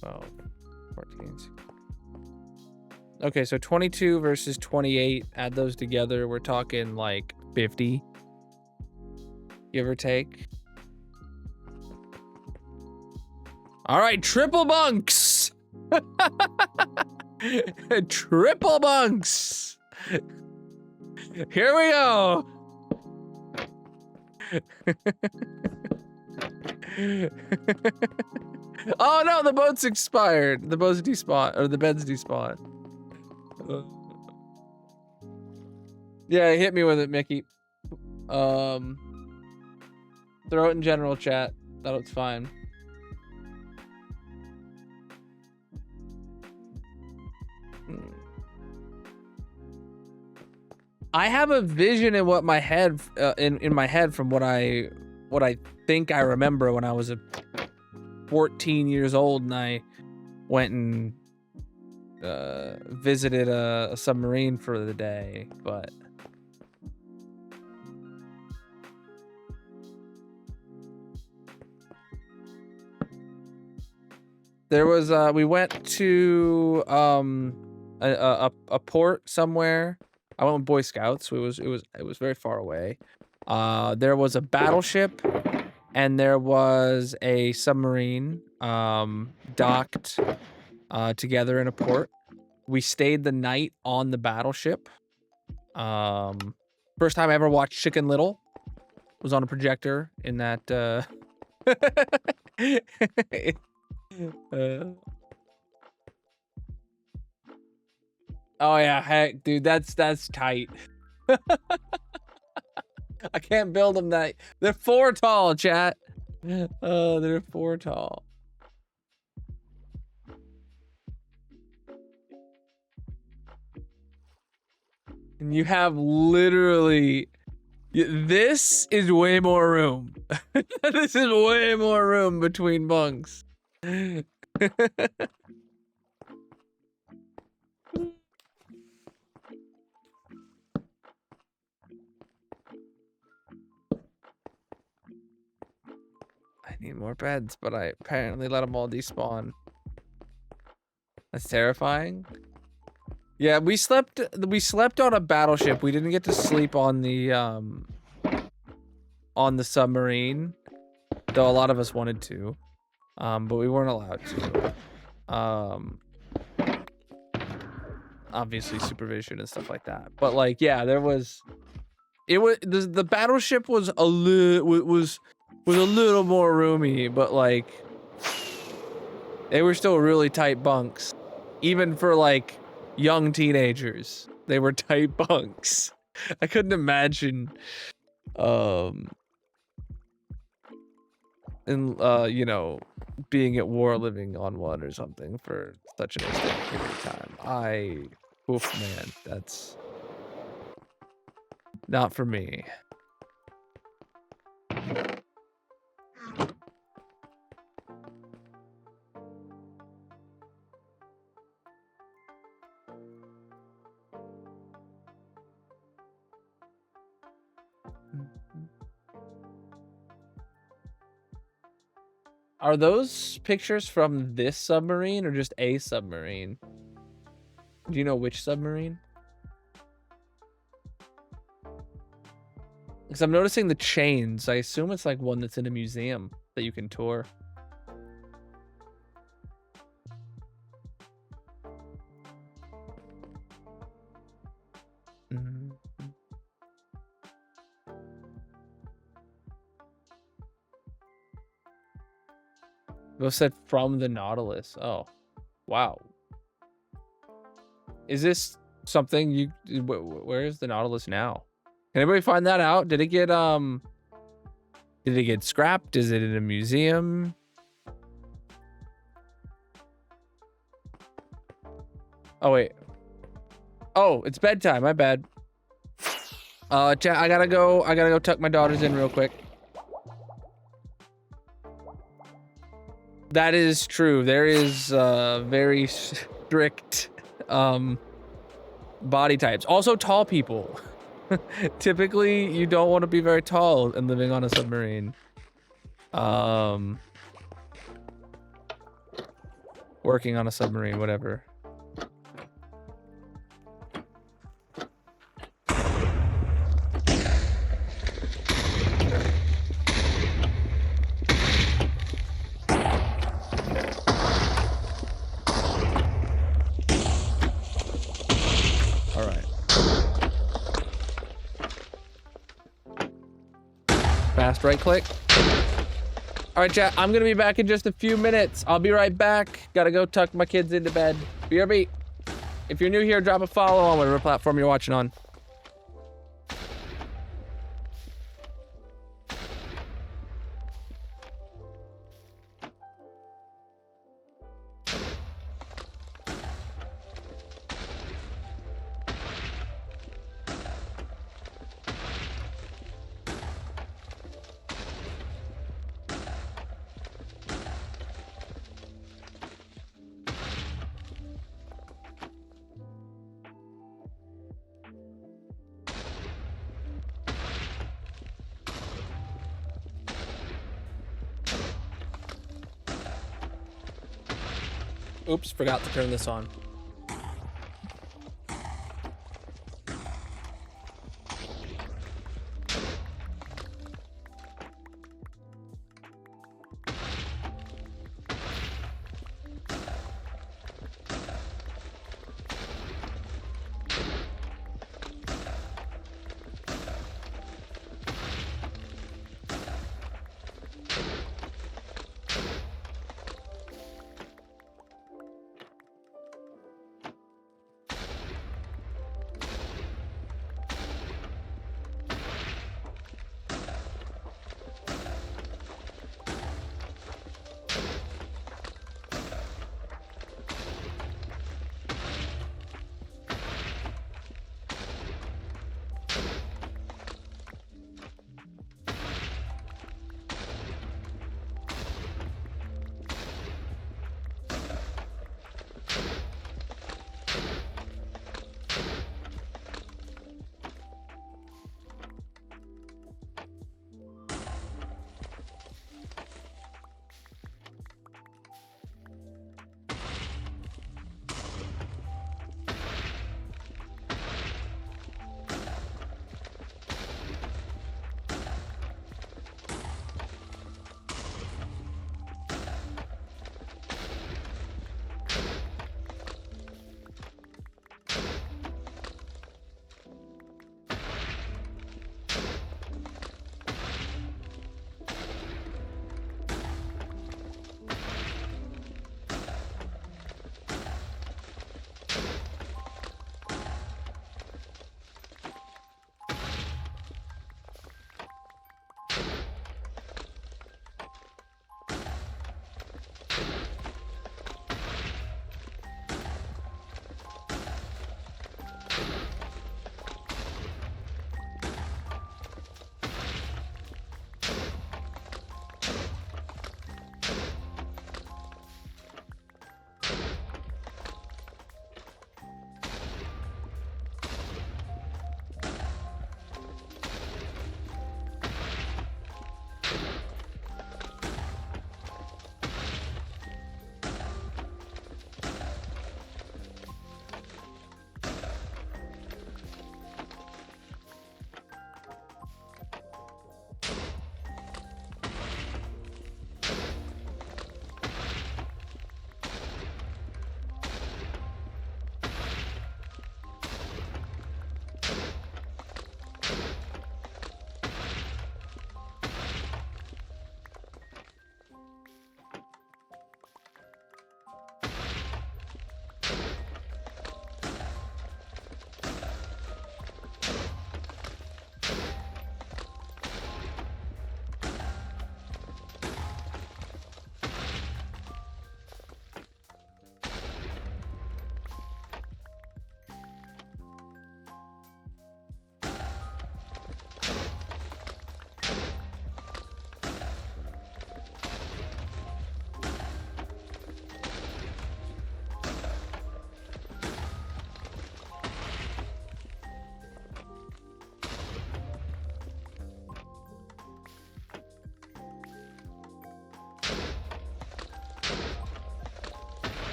12, 14. Okay, so 22 versus 28. Add those together. We're talking like 50, give or take. All right, triple bunks. Triple bunks. Here we go. Oh no, the boat's expired. The boat's despawned, or the bed's despawned. Yeah, hit me with it, Mickey. Throw it in general chat. That looks fine. I have a vision in what my head in my head from what I think I remember when I was 14 years old and I went and visited a submarine for the day, but there was we went to a port somewhere. I went with Boy Scouts. It was very far away. There was a battleship and there was a submarine docked together in a port. We stayed the night on the battleship. First time I ever watched Chicken Little was on a projector in that oh yeah, heck, dude, that's tight. I can't build them that. They're 4 tall, chat. Oh, they're 4 tall. And you have literally, this is way more room. This is way more room between bunks. I need more beds, but I apparently let them all despawn. That's terrifying. Yeah, we slept on a battleship. We didn't get to sleep on the submarine, though a lot of us wanted to. But we weren't allowed to. Obviously supervision and stuff like that. But like, yeah, the battleship was a little more roomy, but like they were still really tight bunks. Even for like young teenagers, they were tight bunks. I couldn't imagine you know, being at war living on one or something for such an extended period of time. Oof, man, that's not for me. Are those pictures from this submarine or just a submarine? Do you know which submarine? Because I'm noticing the chains. I assume it's like one that's in a museum that you can tour. Both said from the Nautilus. Oh, wow. Is this something you? Where is the Nautilus now? Can anybody find that out? Did it get scrapped? Is it in a museum? Oh wait. Oh, it's bedtime. My bad. Chat, I gotta go tuck my daughters in real quick. That is true. There is very strict body types. Also tall people. Typically, you don't want to be very tall and living on a submarine. Working on a submarine, whatever. fast right click. All right, chat, I'm gonna be back in just a few minutes. I'll be right back. Gotta go tuck my kids into bed. BRB. If you're new here, drop a follow on whatever platform you're watching on. Oops, forgot to turn this on.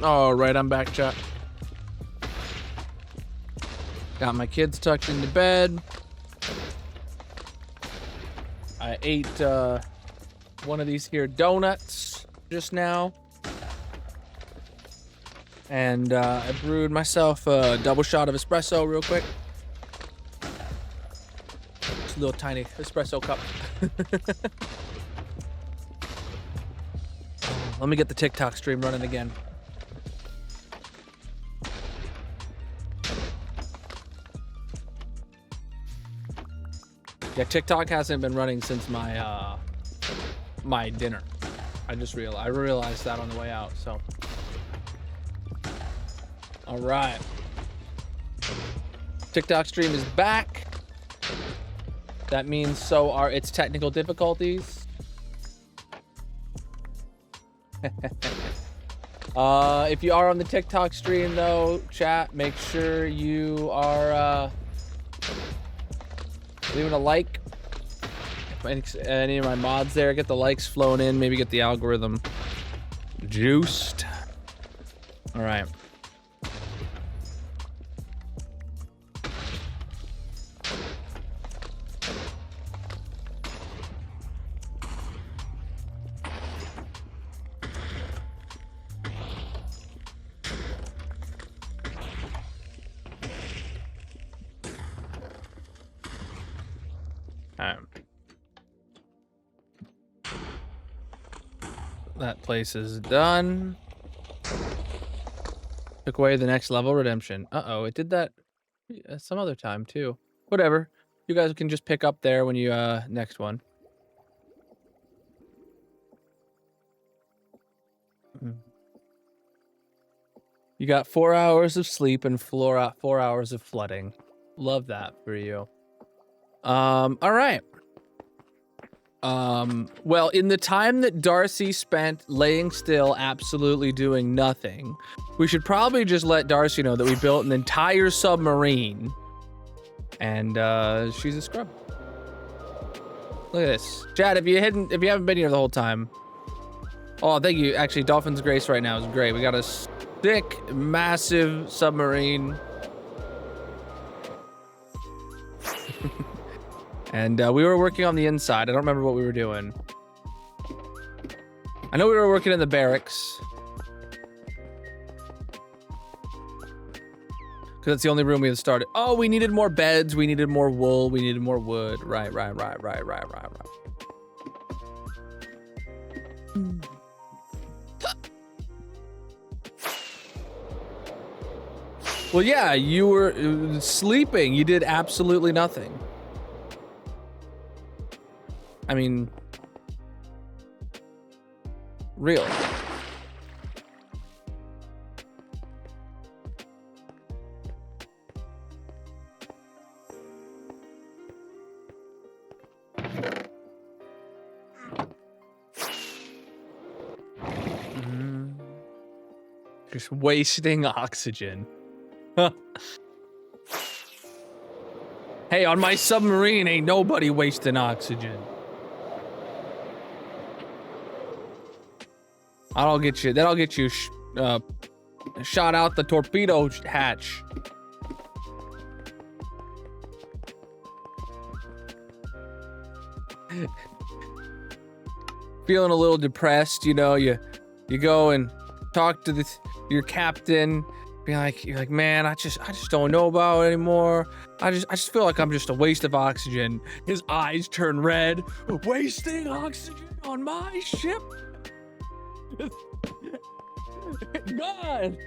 All right, I'm back, chat. Got my kids tucked into bed. I ate one of these here donuts just now. And I brewed myself a double shot of espresso real quick. Just a little tiny espresso cup. Let me get the TikTok stream running again. Yeah, TikTok hasn't been running since my my dinner. I realized that on the way out, so. All right. TikTok stream is back. That means so are its technical difficulties. If you are on the TikTok stream though, chat, make sure you are leaving a like. If any of my mods there, get the likes flowing in, maybe get the algorithm juiced. All right. That place is done. Took away the next level redemption. Uh-oh, it did that some other time too. Whatever. You guys can just pick up there when you next one. You got 4 hours of sleep and 4 hours of flooding. Love that for you. All right. Well, in the time that Darcy spent laying still, absolutely doing nothing, we should probably just let Darcy know that we built an entire submarine. And, she's a scrub. Look at this. Chad, if you haven't been here the whole time. Oh, thank you. Actually, Dolphin's Grace right now is great. We got a thick, massive submarine. And we were working on the inside. I don't remember what we were doing. I know we were working in the barracks. Because that's the only room we had started. Oh, we needed more beds. We needed more wool. We needed more wood. Right. Well, yeah, you were sleeping. You did absolutely nothing. I mean, real. Just wasting oxygen. Hey, on my submarine, ain't nobody wasting oxygen. That'll get you shot out the torpedo hatch. Feeling a little depressed, you know, you go and talk to your captain, you're like, man, I just don't know about it anymore. I just feel like I'm just a waste of oxygen. His eyes turn red. Wasting oxygen on my ship? God.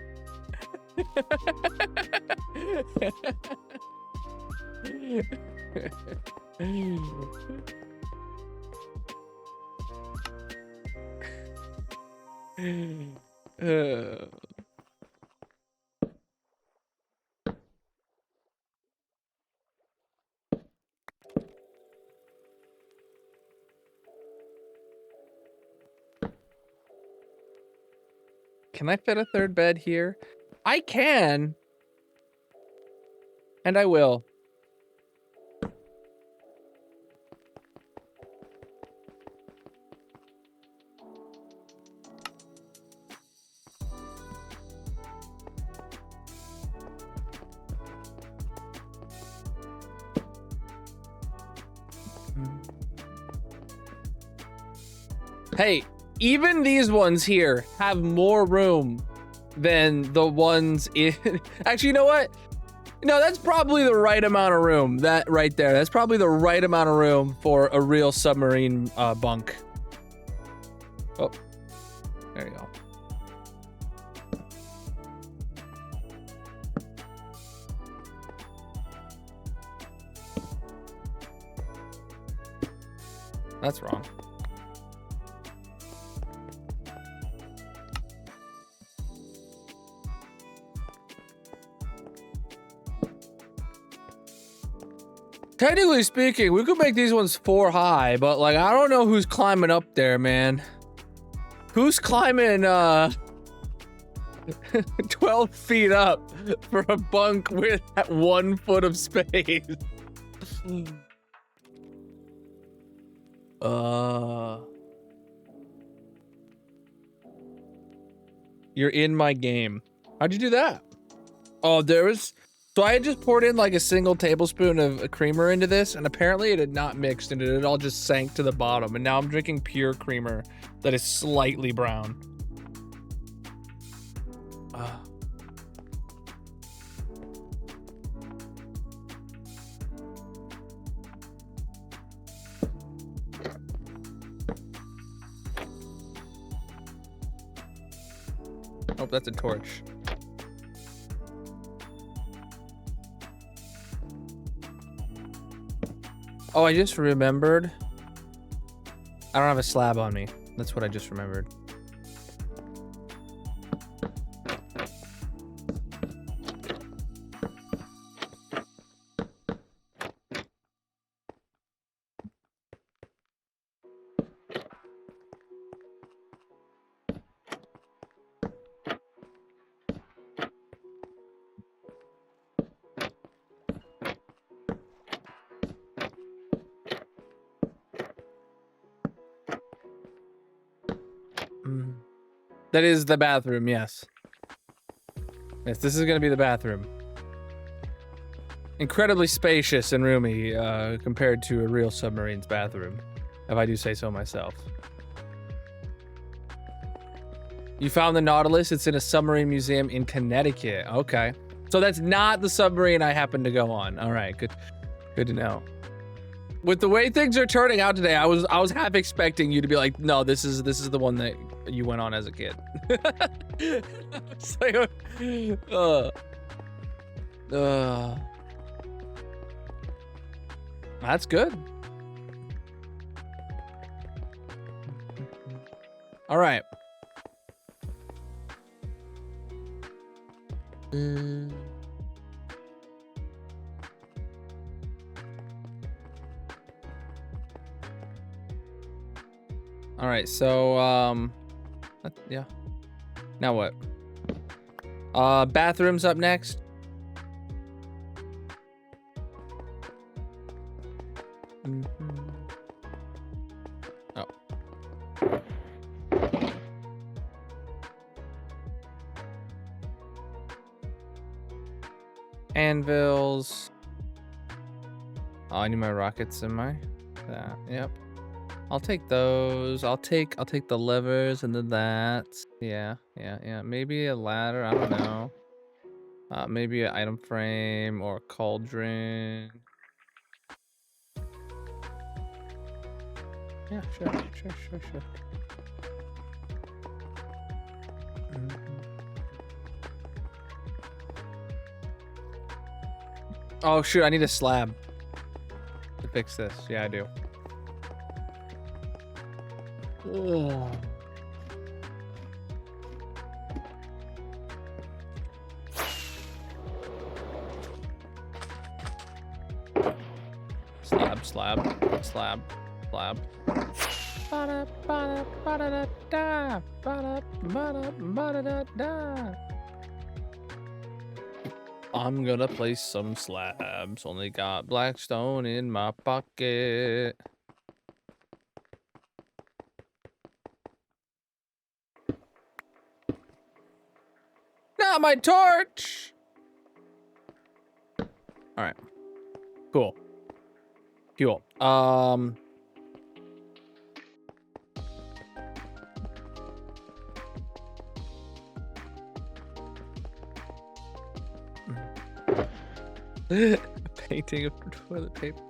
Can I fit a third bed here? I can. And I will. Hey, even these ones here have more room than the ones in... Actually, you know what? No, that's probably the right amount of room. That right there. That's probably the right amount of room for a real submarine bunk. Oh, there you go. That's wrong. Technically speaking, we could make these ones 4 high, but like, I don't know who's climbing up there, man. Who's climbing 12 feet up for a bunk with 1 foot of space? You're in my game. How'd you do that? Oh, so I had just poured in like a single tablespoon of creamer into this, and apparently it had not mixed, and it all just sank to the bottom. And now I'm drinking pure creamer that is slightly brown. Oh, that's a torch. Oh, I just remembered. I don't have a slab on me. That's what I just remembered. That is the bathroom, yes. Yes, this is gonna be the bathroom. Incredibly spacious and roomy compared to a real submarine's bathroom, if I do say so myself. You found the Nautilus. It's in a submarine museum in Connecticut. Okay. So that's not the submarine I happened to go on. All right, good to know. With the way things are turning out today, I was half expecting you to be like, no, this is the one that you went on as a kid. It's like, that's good. All right. All right, so yeah. Now what? Bathrooms up next. Oh. Anvils. Oh, I need my rockets in my yep. I'll take those. I'll take the levers and then that. Yeah. Maybe a ladder. I don't know. Maybe an item frame or a cauldron. Yeah, sure. Oh shoot! I need a slab to fix this. Yeah, I do. Ugh. Slab. I'm gonna place some slabs. Only got black stone in my pocket. Not my torch. All right, cool. Cool. Painting of toilet paper.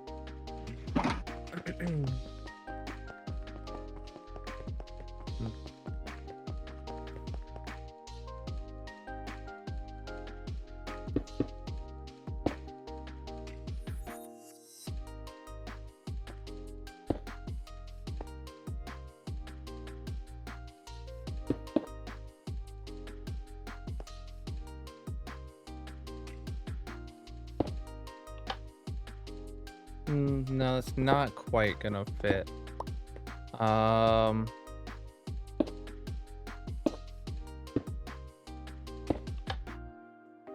No, it's not quite gonna fit.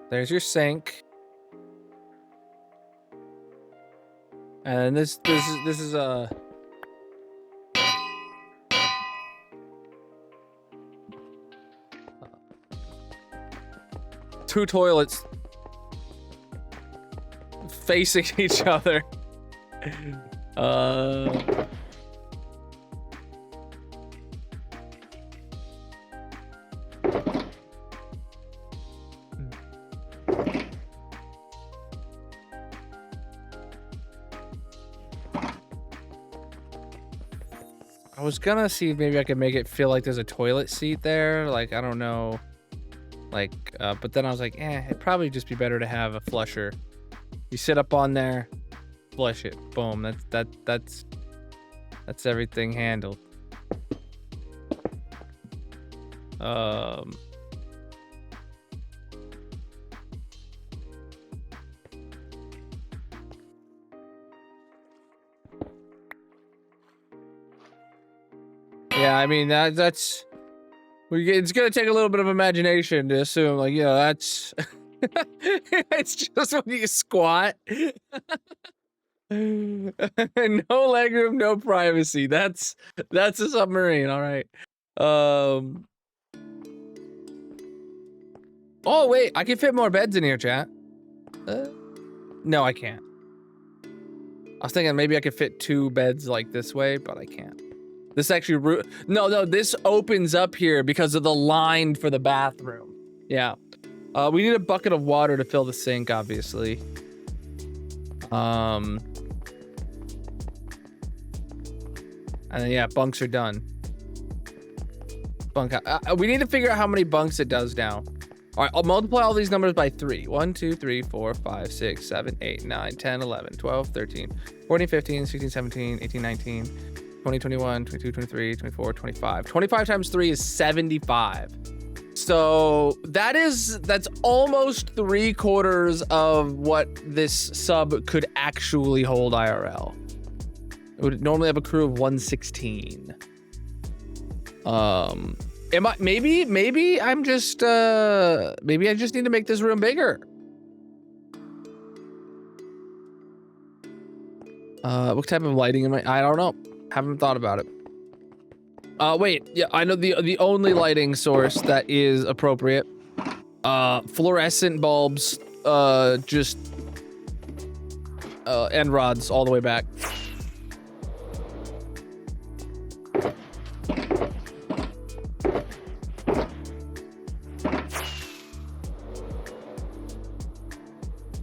There's your sink. And this is a two toilets facing each other. I was gonna see if maybe I could make it feel like there's a toilet seat there. Like, I don't know. Like, but then I was like, it'd probably just be better to have a flusher. You sit up on there, flush it. Boom. That's everything handled. Yeah, I mean that's it's gonna take a little bit of imagination to assume, like, that's it's just when you squat. No legroom, no privacy. That's a submarine, all right. Oh wait, I can fit more beds in here, chat. No, I can't. I was thinking maybe I could fit 2 beds like this way, but I can't. This actually no, this opens up here because of the line for the bathroom. Yeah. We need a bucket of water to fill the sink, obviously. And then, yeah, bunks are done. We need to figure out how many bunks it does now. All right, I'll multiply all these numbers by 3. 1, 2, 3, 4, 5, 6, 7, 8, 9, 10, 11, 12, 13, 14, 15, 16, 17, 18, 19, 20, 21, 22, 23, 24, 25. 25 times 3 is 75. So that's almost 3/4 of what this sub could actually hold IRL. It would normally have a crew of 116. Maybe I'm just maybe I just need to make this room bigger. What type of lighting am I don't know. Haven't thought about it. Wait, yeah, I know the only lighting source that is appropriate. Fluorescent bulbs, just end rods all the way back.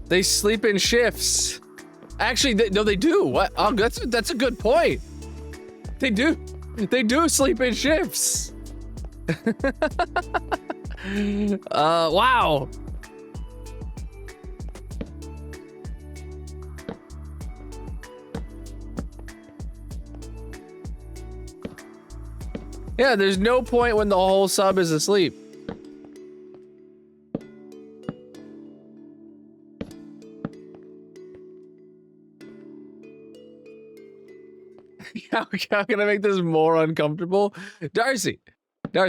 They sleep in shifts. Actually, no, they do. What? Oh, that's a good point. They do. They do sleep in shifts. Wow. Yeah, there's no point when the whole sub is asleep. How can I make this more uncomfortable? Darcy. That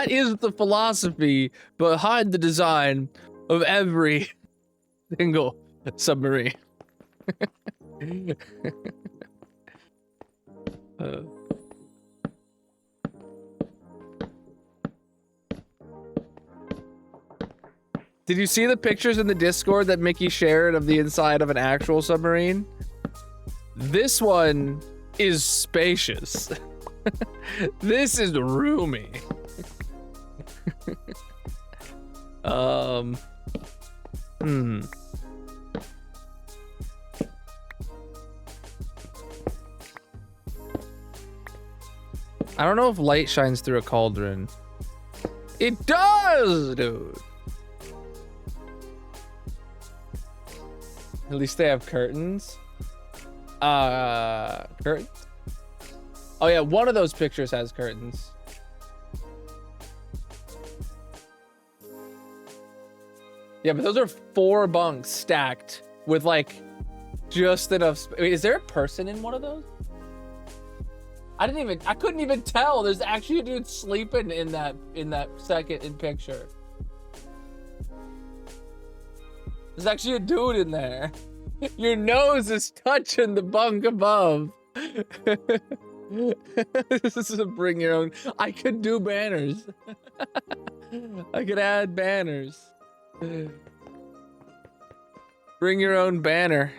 is the philosophy behind the design of every single submarine. Did you see the pictures in the Discord that Mickey shared of the inside of an actual submarine? This one is spacious. This is roomy. I don't know if light shines through a cauldron. It does, dude. At least they have curtains. Curtains? Oh yeah, one of those pictures has curtains. Yeah, but those are 4 bunks stacked with like just enough. Wait, is there a person in one of those? I couldn't even tell. There's actually a dude sleeping in that second picture. There's actually a dude in there. Your nose is touching the bunk above. This is a bring your own. I could do banners. I could add banners. Bring your own banner.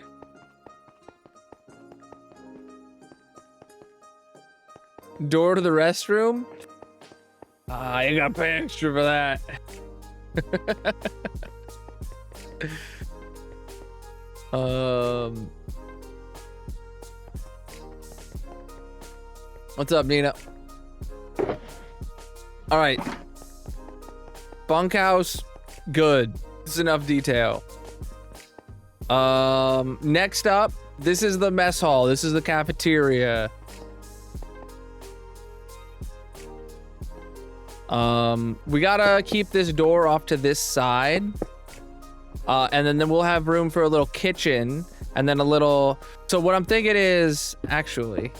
Door to the restroom? Ah, you gotta pay extra for that. What's up, Nina? All right. Bunkhouse, good. This is enough detail. Next up, this is the mess hall. This is the cafeteria. We gotta keep this door off to this side. And then we'll have room for a little kitchen and then a little. So what I'm thinking is actually,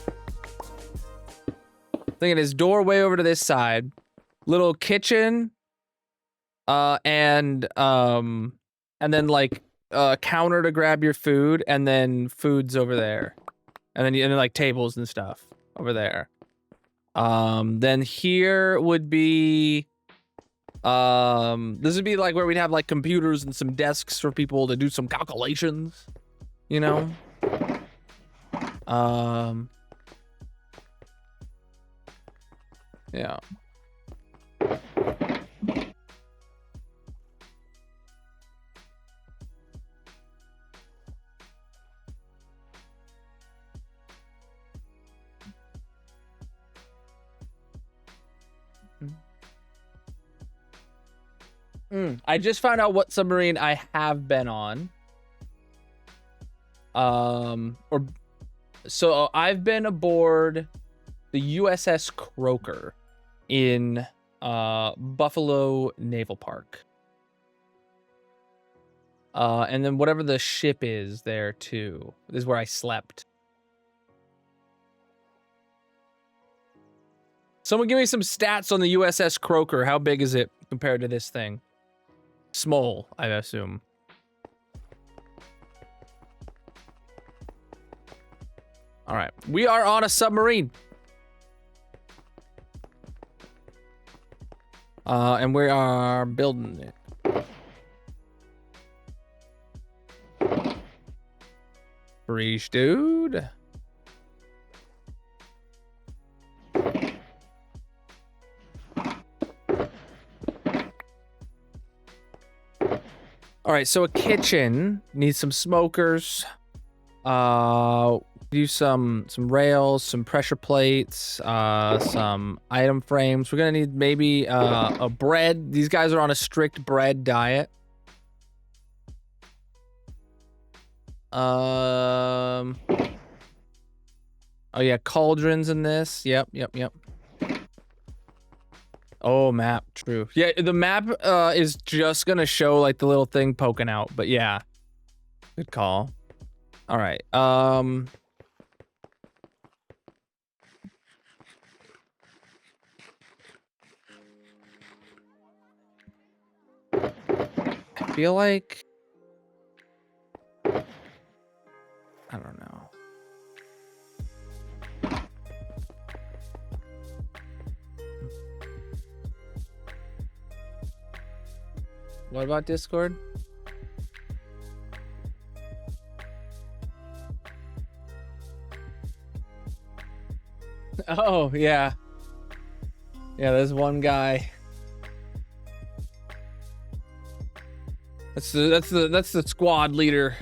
doorway over to this side, little kitchen, and then like counter to grab your food, and then food's over there, and then like tables and stuff over there. Then here would be, this would be like where we'd have like computers and some desks for people to do some calculations, you know? Yeah. I just found out what submarine I have been on. So I've been aboard the USS Croker in Buffalo Naval Park. And then whatever the ship is there too. This is where I slept. Someone give me some stats on the USS Croker. How big is it compared to this thing? Small, I assume. All right, we are on a submarine. And we are building it. Breach, dude. All right, so a kitchen needs some smokers. Do some rails, some pressure plates, some item frames. We're gonna need maybe a bread. These guys are on a strict bread diet. Oh yeah, cauldrons in this. Yep. Oh, map, true. Yeah, the map is just gonna show like the little thing poking out, but yeah. Good call. All right. I feel like I don't know. What about Discord? Oh, yeah. Yeah, there's one guy. That's the squad leader.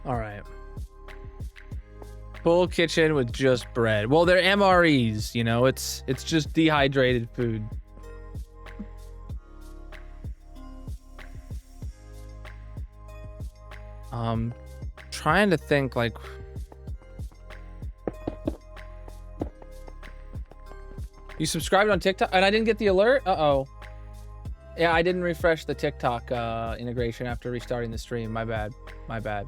All right. Full kitchen with just bread. Well, they're MREs, you know, it's just dehydrated food. Trying to think like you subscribed on TikTok and I didn't get the alert? Uh-oh. Yeah, I didn't refresh the TikTok integration after restarting the stream. My bad. My bad.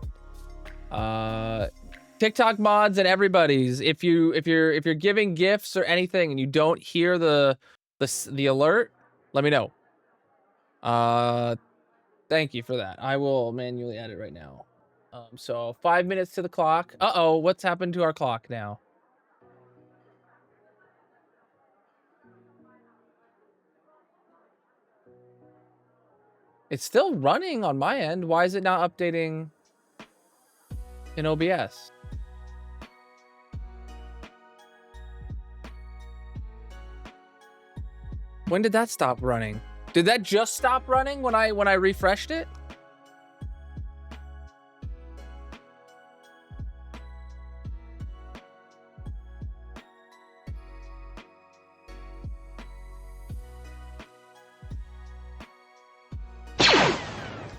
TikTok mods and everybody's. If you're giving gifts or anything and you don't hear the alert, let me know. Thank you for that. I will manually add it right now. So 5 minutes to the clock. Uh-oh, what's happened to our clock now? It's still running on my end. Why is it not updating in OBS? When did that stop running? Did that just stop running when I refreshed it?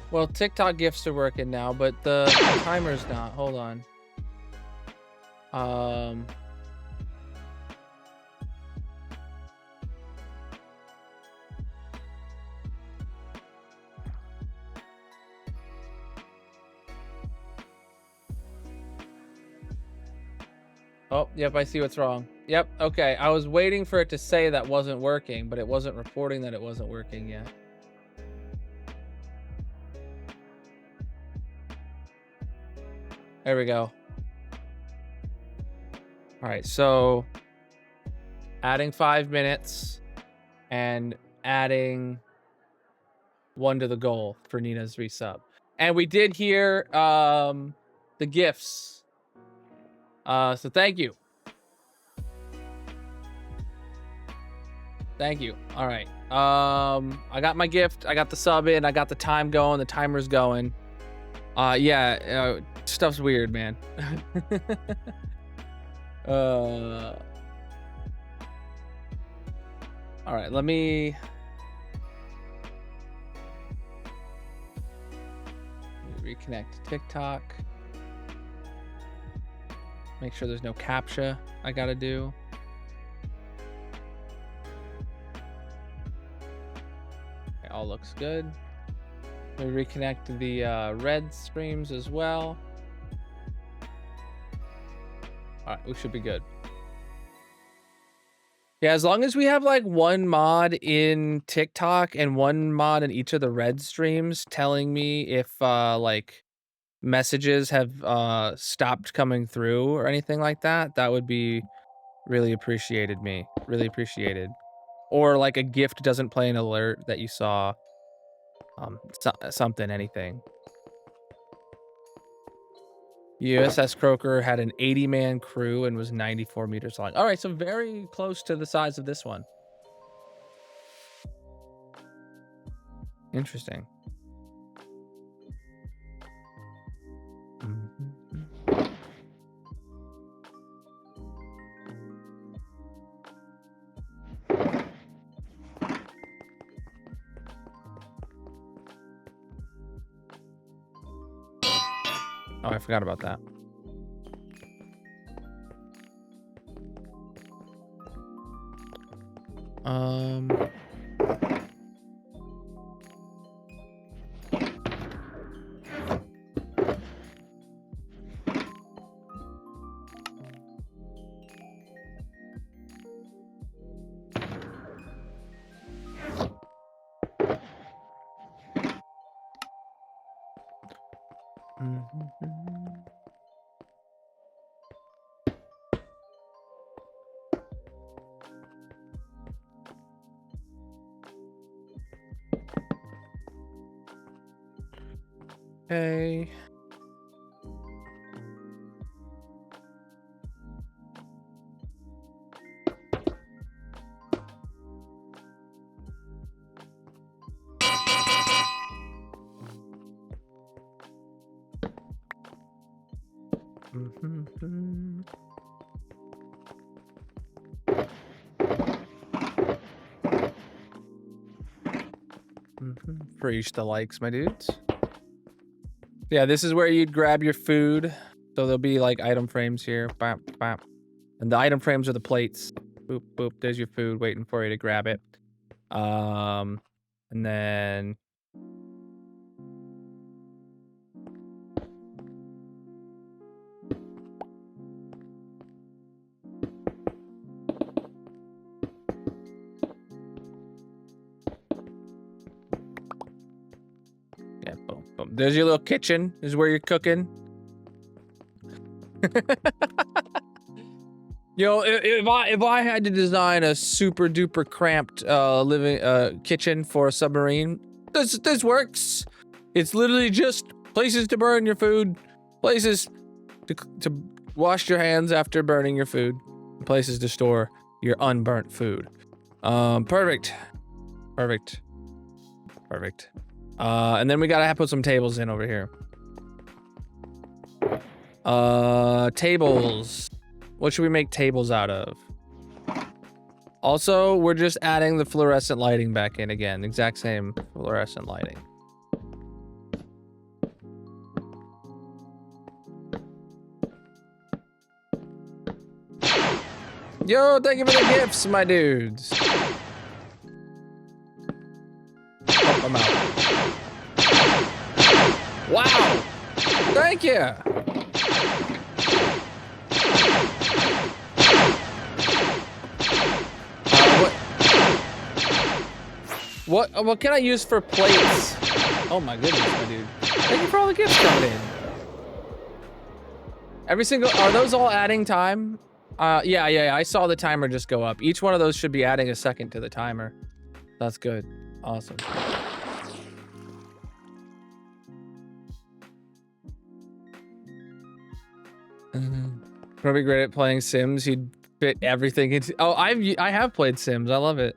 Well, TikTok gifts are working now, but the timer's not. Hold on. Oh, yep, I see what's wrong. Yep, okay. I was waiting for it to say that wasn't working, but it wasn't reporting that it wasn't working yet. There we go. All right, so adding 5 minutes and adding 1 to the goal for Nina's resub. And we did hear the gifts. So thank you. Thank you. All right. I got my gift. I got the sub in. I got the time going. The timer's going. Yeah, stuff's weird, man. All right, let me reconnect to TikTok. Make sure there's no CAPTCHA I gotta do. Okay, all looks good. Let me reconnect the red streams as well. All right, we should be good. Yeah, as long as we have like 1 mod in TikTok and 1 mod in each of the red streams telling me if like messages have stopped coming through or anything like that, that would be really appreciated. Really appreciated. Or like a gift doesn't play an alert that you saw. Something, anything. USS Croker had an 80-man crew and was 94 meters long. All right, so very close to the size of this one. Interesting. Oh, I forgot about that. Okay. Preach the likes, my dudes. Yeah, this is where you'd grab your food. So there'll be like item frames here. Bam, bam. And the item frames are the plates. Boop, boop. There's your food waiting for you to grab it. And then... yeah, boom, boom. There's your little kitchen. This is where you're cooking. Yo, if I had to design a super duper cramped living kitchen for a submarine, this works. It's literally just places to burn your food, places to wash your hands after burning your food, places to store your unburnt food. Perfect. And then we gotta put some tables in over here. Tables. What should we make tables out of? Also, we're just adding the fluorescent lighting back in again. Exact same fluorescent lighting. Yo, thank you for the gifts, my dudes. Help them out. Wow. Thank you. What can I use for plates? Oh my goodness, my dude. Thank you for all the gifts coming in. Every single, are those all adding time? Yeah. I saw the timer just go up. Each one of those should be adding a second to the timer. That's good. Awesome. Gonna be great at playing Sims. He'd fit everything into. Oh, I have played Sims. I love it.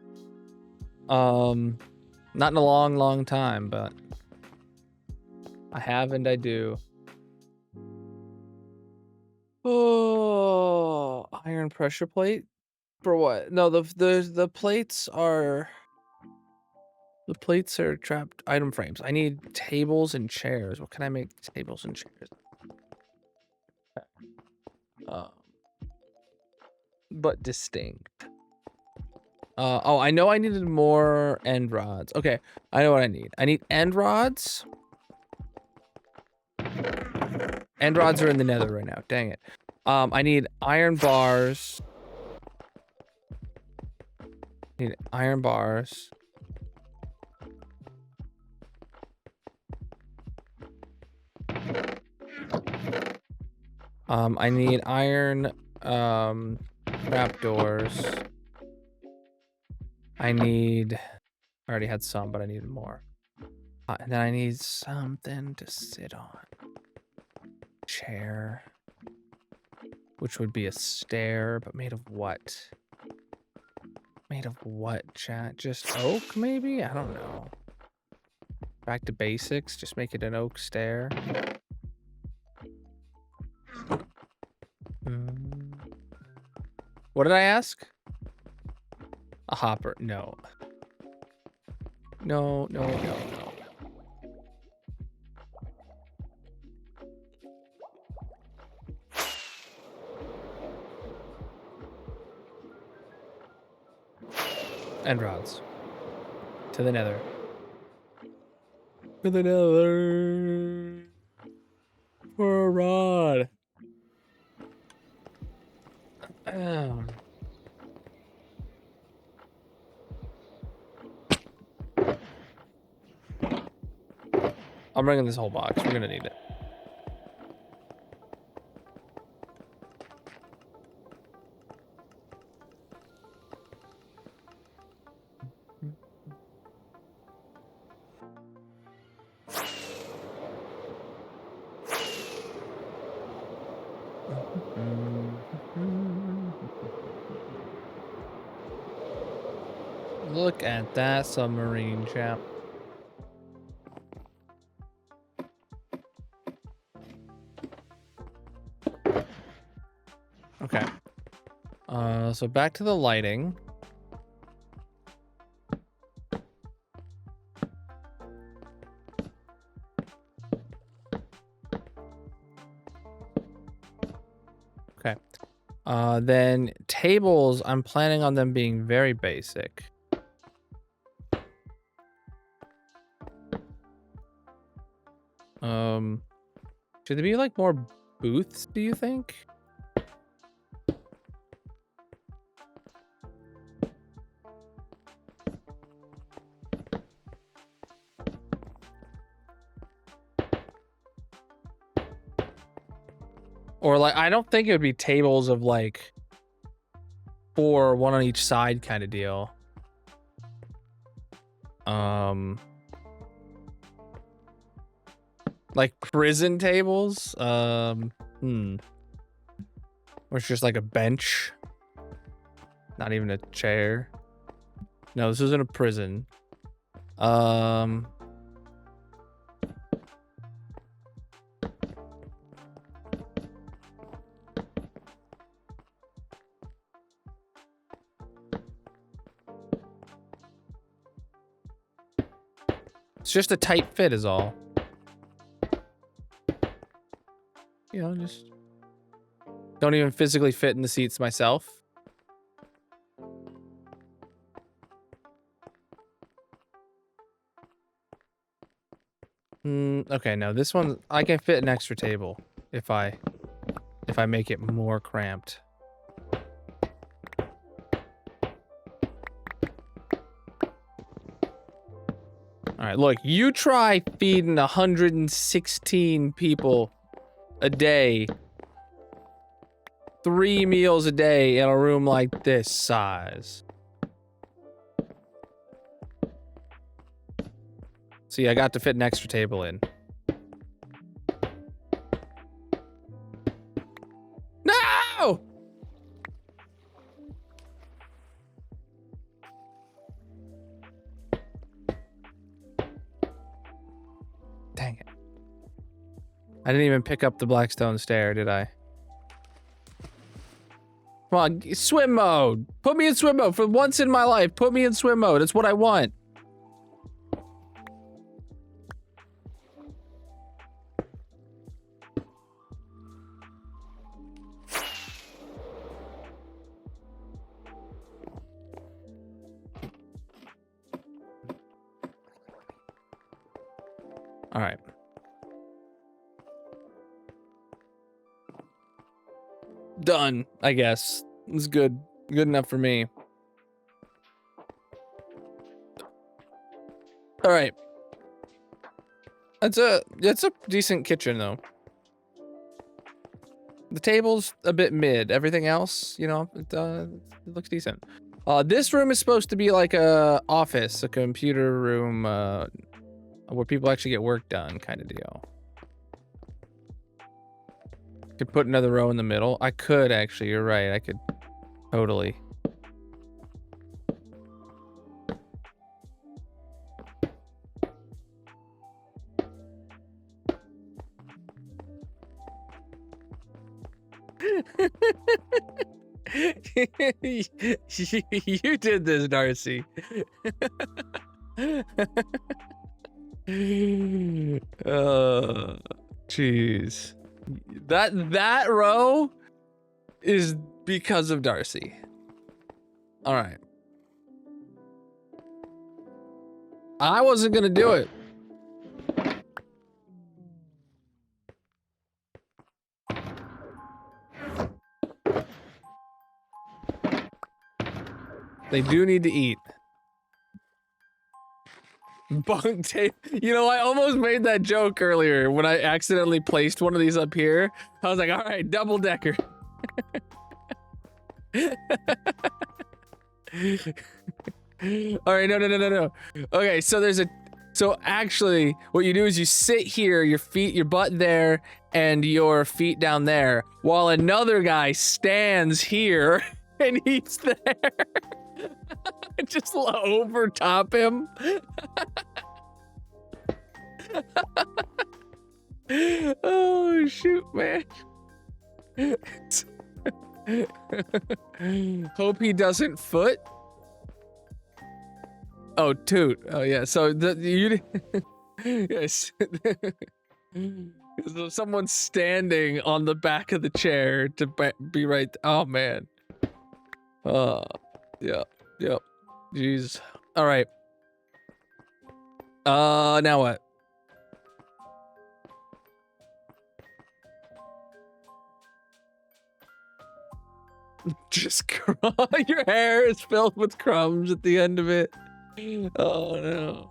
Not in a long time, but I have and I do. Oh, iron pressure plate for what? No, the plates are trapped item frames. I need tables and chairs. What can I make tables and chairs? But distinct. Oh, I know I needed more end rods. Okay, I know what I need. I need end rods. End rods are in the nether right now. Dang it. I need iron bars. Need iron bars. I need iron trapdoors. I already had some, but I needed more. And then I need something to sit on. chair, which would be a stair, but made of what? Made of what, chat? Just oak, maybe? I don't know. Back to basics. Just make it an oak stair. What did I ask? A hopper. No. No, no, no, no. End rods. To the nether. To the nether. For a rod. I'm bringing this whole box. We're gonna need it. Look at that submarine, chap. Okay. So back to the lighting. Okay. Then tables, I'm planning on them being very basic. Should there be like more booths, do you think? Or like, I don't think it would be tables of like 4, one on each side kind of deal. Like prison tables? Or it's just like a bench. Not even a chair. No, this isn't a prison. It's just a tight fit is all. You know, just don't even physically fit in the seats myself. Okay, no, this one I can fit an extra table if I make it more cramped. All right, look, you try feeding 116 people a day, 3 meals a day in a room like this size. See, I got to fit an extra table in. No! Dang it. I didn't even pick up the Blackstone stair, did I? Come on, swim mode. Put me in swim mode. For once in my life, put me in swim mode. It's what I want. All right. Done, I guess. It's good. Good enough for me. All right. It's a decent kitchen though. The table's a bit mid. Everything else, you know, it looks decent. This room is supposed to be like a office, a computer room, where people actually get work done kind of deal. Could put another row in the middle. I could actually, you're right. I could totally. You did this, Darcy. Jeez. That row is because of Darcy. All right. I wasn't gonna do it. They do need to eat. Bunk tape. You know, I almost made that joke earlier when I accidentally placed one of these up here. I was like, all right, double decker. All right, no. Okay, so so actually what you do is you sit here, your butt there and your feet down there, while another guy stands here and eats there. Just overtop him. Oh shoot, man. Hope he doesn't foot. Oh, toot. Oh yeah. So you yes. So someone's standing on the back of the chair to be right. Oh man. Yeah. Yep. Jeez. All right. Now what? Just your hair is filled with crumbs at the end of it. Oh no.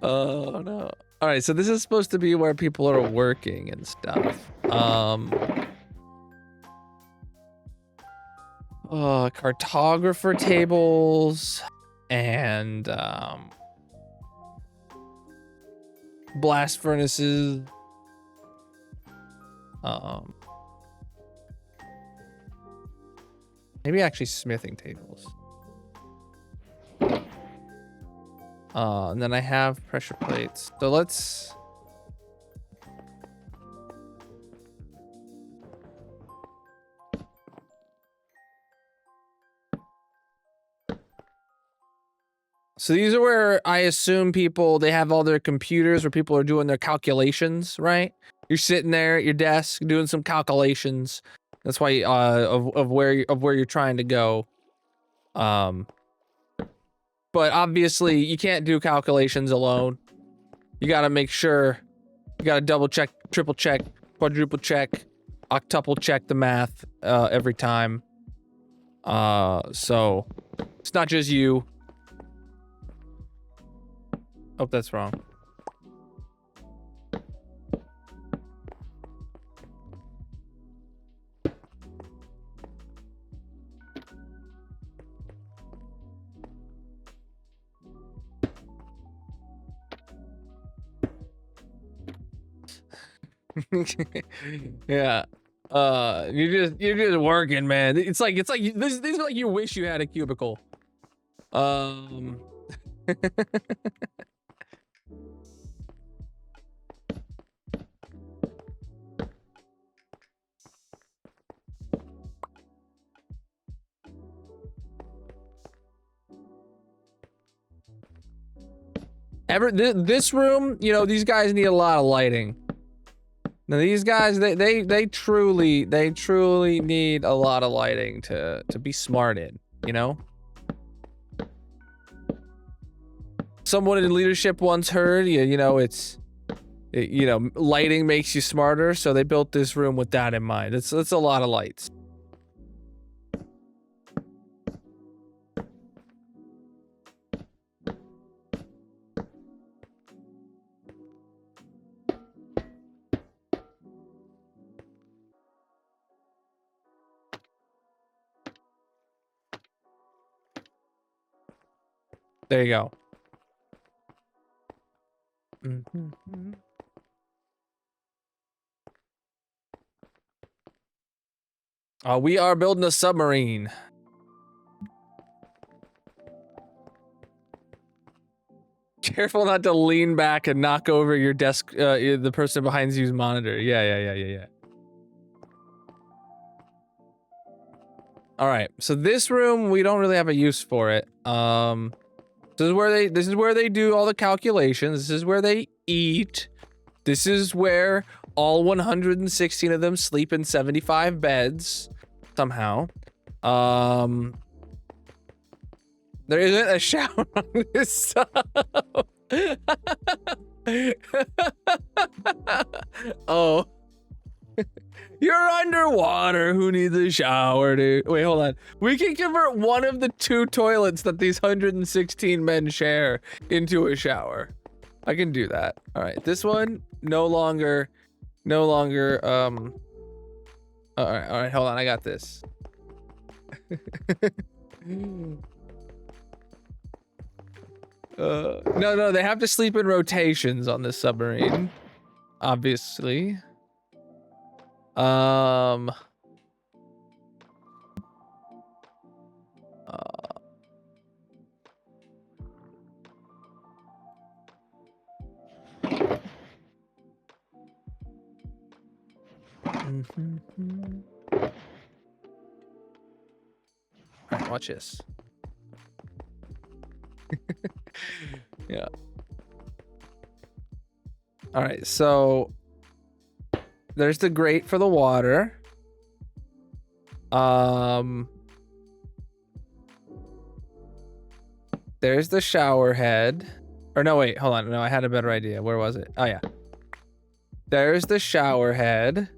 Oh no. All right, so this is supposed to be where people are working and stuff. Cartographer tables and blast furnaces. Maybe actually smithing tables. And then I have pressure plates. So let's So these are where I assume they have all their computers where people are doing their calculations, right? You're sitting there at your desk doing some calculations. That's why of where you're trying to go. But obviously you can't do calculations alone. You got to make sure you got to double check, triple check, quadruple check, octuple check the math every time. So it's not just you. Oh, that's wrong. Yeah. You're just working, man. It's like this is like you wish you had a cubicle. This room, you know, these guys need a lot of lighting. Now these guys, they truly need a lot of lighting to be smart in, you know? Someone in leadership once heard, you know, lighting makes you smarter, so they built this room with that in mind. It's a lot of lights. There you go. We are building a submarine. Careful not to lean back and knock over your desk, the person behind you's monitor. Yeah. All right, so this room, we don't really have a use for it. This is where they do all the calculations. This is where they eat. This is where all 116 of them sleep in 75 beds somehow. There isn't a shower on this sub. Oh. You're underwater. Who needs a shower, dude? Wait, hold on. We can convert one of the 2 toilets that these 116 men share into a shower. I can do that. All right, this one no longer. All right, hold on. I got this. No, they have to sleep in rotations on this submarine, obviously. All right, watch this. Yeah. All right, so there's the grate for the water. There's the shower head. Or no, wait, hold on. No, I had a better idea. Where was it? Oh yeah. There's the shower head.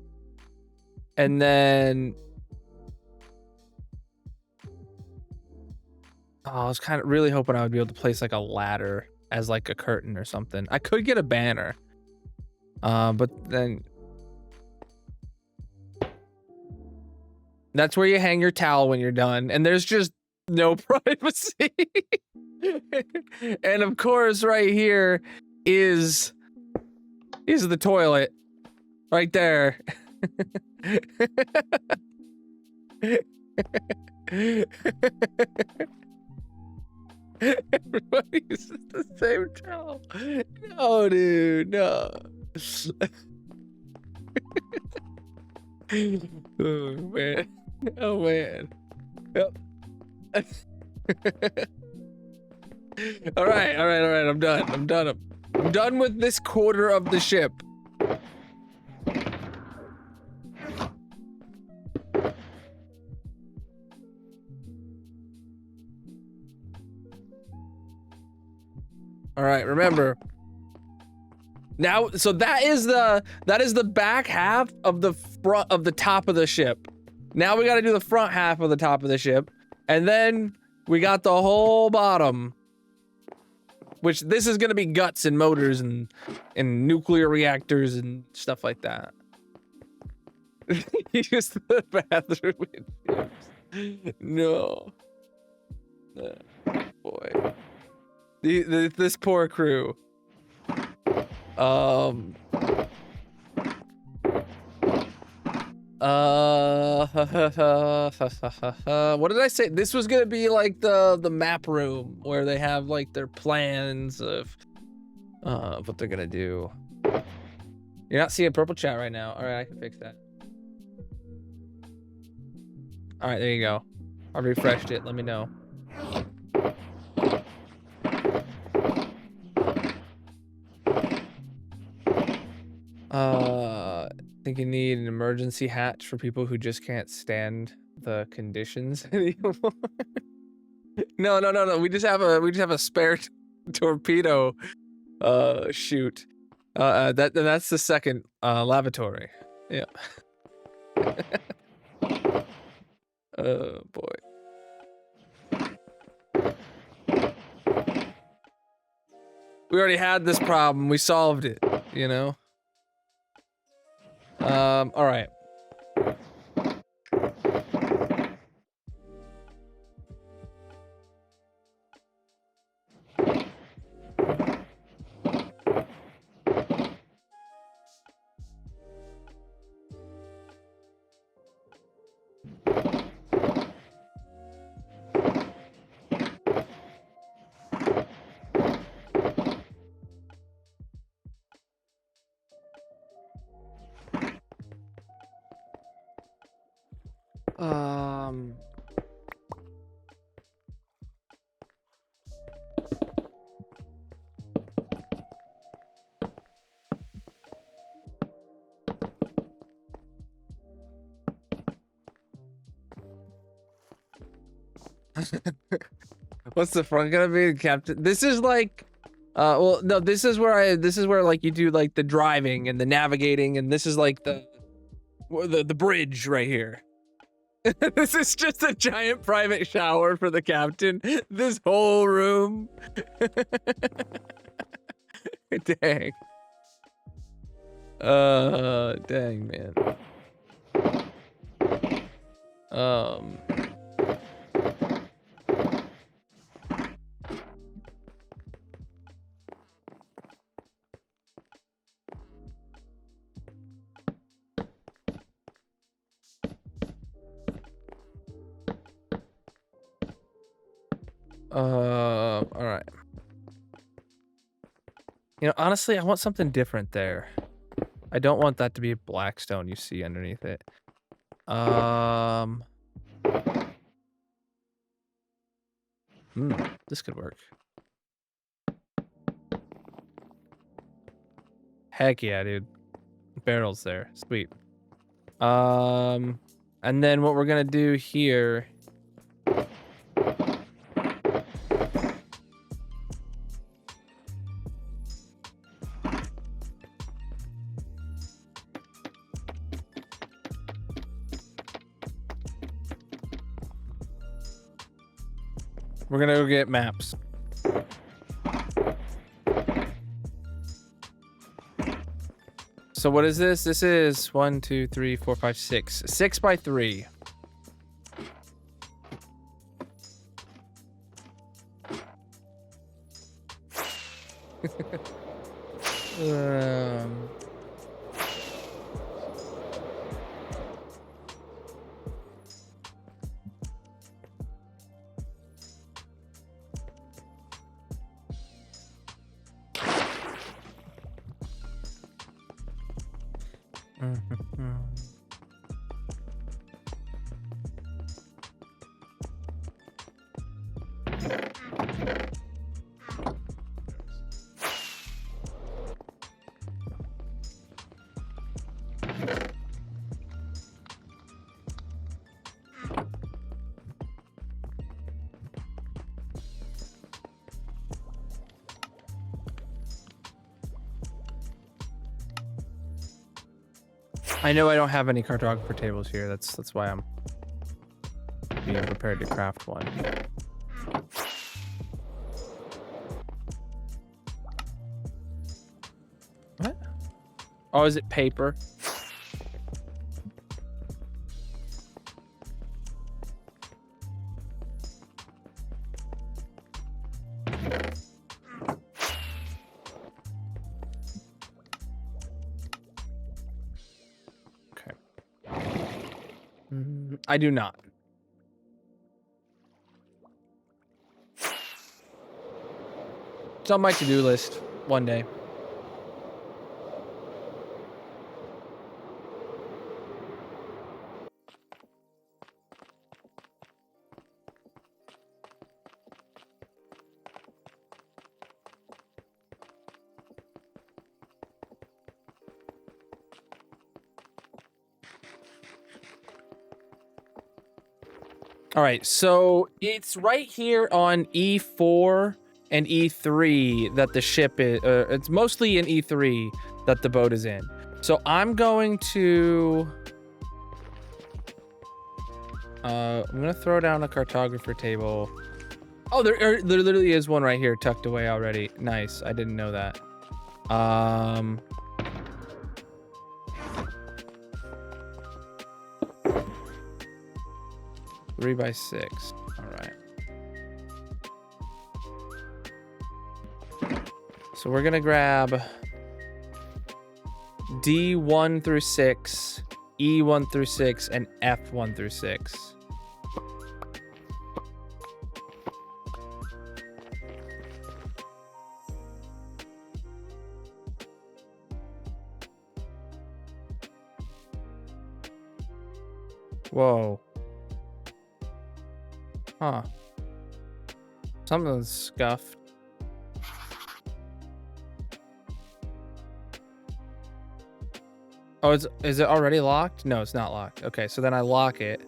And then I was kind of really hoping I would be able to place like a ladder as like a curtain or something. I could get a banner. But then that's where you hang your towel when you're done, and there's just no privacy. And of course, right here is the toilet. Right there. Everybody uses the same towel. No, dude, no. Oh man. Oh man. Yep. All right. I'm done. I'm done with this quarter of the ship. All right, remember. Now, so that is the back half of the front of the top of the ship. Now we got to do the front half of the top of the ship, and then we got the whole bottom, which this is gonna be guts and motors and nuclear reactors and stuff like that. Use the bathroom. No. Boy. This poor crew. What did I say? This was gonna be like the map room where they have like their plans of what they're gonna do. You're not seeing purple chat right now. All right, I can fix that. All right, there you go. I refreshed it. Let me know. I think you need an emergency hatch for people who just can't stand the conditions anymore. No. We just have a spare torpedo chute. That's the second lavatory. Yeah. Oh boy. We already had this problem. We solved it, you know? All right. Um. What's the front gonna be, Captain? This is like, well, no, this is where like you do like the driving and the navigating, and this is like the bridge right here. This is just a giant private shower for the captain. This whole room. Dang. Dang, man. All right. You know, honestly, I want something different there. I don't want that to be a black stone you see underneath it. This could work. Heck yeah, dude. Barrels there. Sweet. And then what we're gonna do here. We're gonna go get maps. So what is this? This is 1, 2, 3, 4, 5, 6. 6 by 3. I know I don't have any cartographer tables here. That's why I'm being prepared to craft one. What? Oh, is it paper? I do not. It's on my to-do list one day. All right, so it's right here on E4 and E3 that the ship is. It's mostly in E3 that the boat is in. So I'm going to. I'm gonna throw down a cartographer table. Oh, there literally is one right here tucked away already. Nice. I didn't know that. 3 by 6. All right. So we're gonna grab D1 through 6, E1 through 6, and F1 through 6. Whoa. Huh. Something's scuffed. Oh, is it already locked? No, it's not locked. Okay, so then I lock it.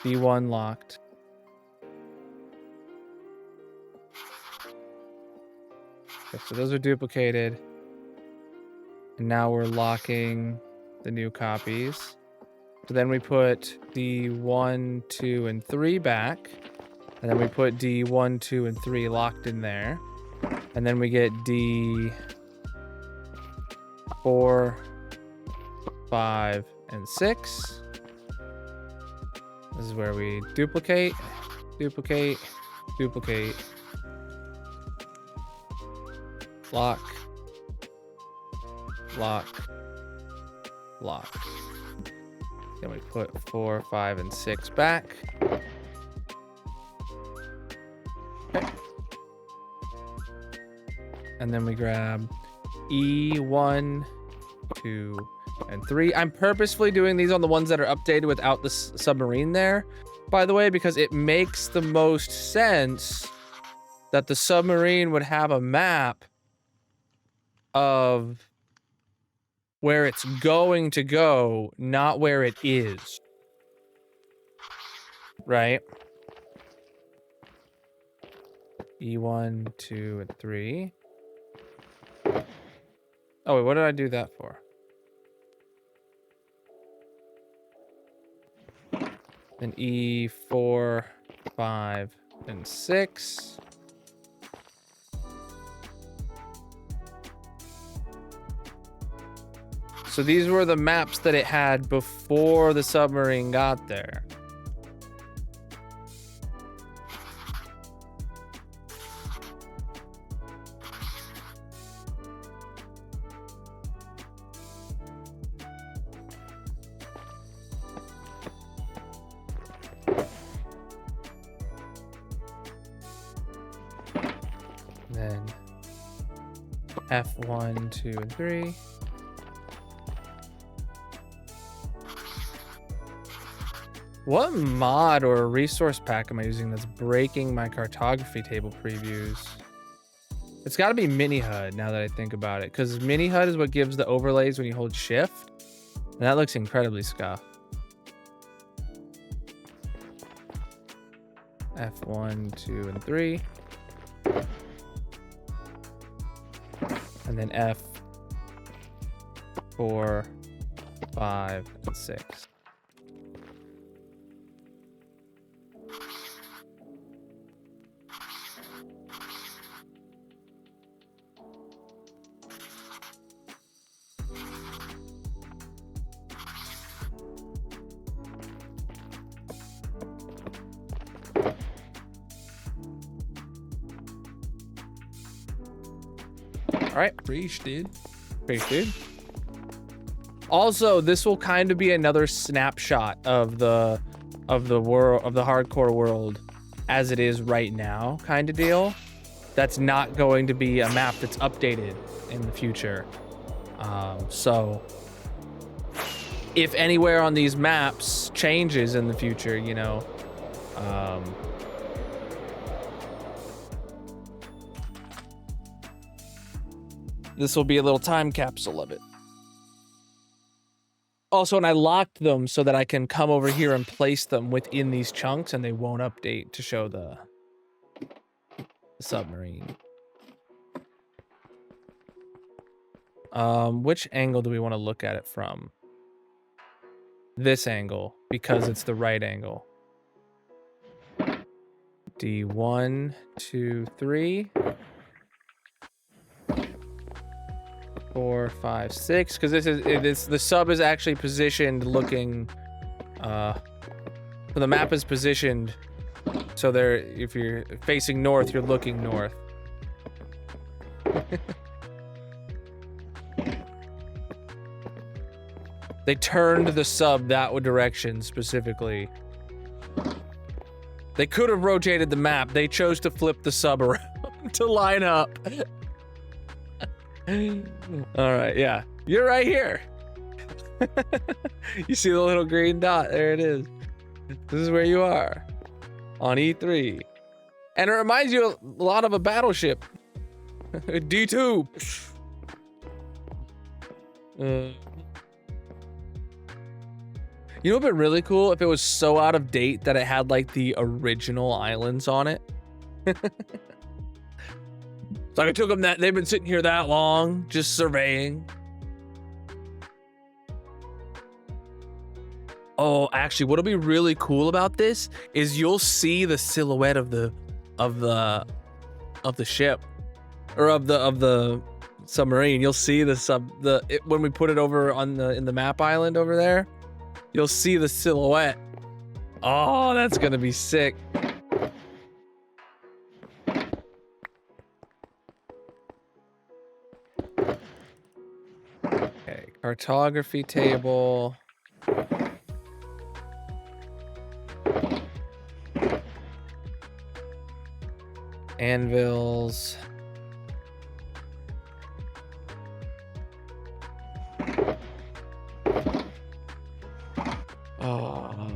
D1 locked. Okay, so those are duplicated. And now we're locking the new copies. So then we put D1, 2, and 3 back. And then we put D1, 2, and 3 locked in there. And then we get D4, 5, and 6. This is where we duplicate, duplicate, duplicate, lock, lock, lock. Then we put 4, 5, and 6 back. Okay. And then we grab E1, 2, and 3. I'm purposefully doing these on the ones that are updated without the submarine there, by the way, because it makes the most sense that the submarine would have a map of where it's going to go, not where it is. Right? E1, 2, and 3. Oh, wait, what did I do that for? Then E4, 5, and 6. So these were the maps that it had before the submarine got there. Then F1, 2, and 3. What mod or resource pack am I using that's breaking my cartography table previews? It's got to be Mini HUD now that I think about it, because Mini HUD is what gives the overlays when you hold shift. And that looks incredibly scuffed. F1, 2, and 3. And then F4, 5, and 6. All right, Preach, dude. great, dude. Also, this will kind of be another snapshot of the world, of the hardcore world as it is right now, kind of deal. That's not going to be a map that's updated in the future. So if anywhere on these maps changes in the future, you know, this will be a little time capsule of it. Also, and I locked them so that I can come over here and place them within these chunks and they won't update to show the submarine. Which angle do we want to look at it from? This angle, because it's the right angle. D1, 2, 3. 4, 5, 6, because the sub is actually positioned looking the map is positioned so there, if you're facing north, you're looking north. They turned the sub that direction specifically. They could have rotated the map. They chose to flip the sub around to line up. All right, yeah. You're right here. You see the little green dot? There it is. This is where you are on E3. And it reminds you a lot of a battleship. D2. You know what would be really cool if it was so out of date that it had like the original islands on it. It's like it took them they've been sitting here that long, just surveying. Oh, actually, what'll be really cool about this is you'll see the silhouette of the ship, or of the submarine. You'll see when we put it over on in the map island over there. You'll see the silhouette. Oh, that's gonna be sick. Okay, cartography table. Anvils. Oh.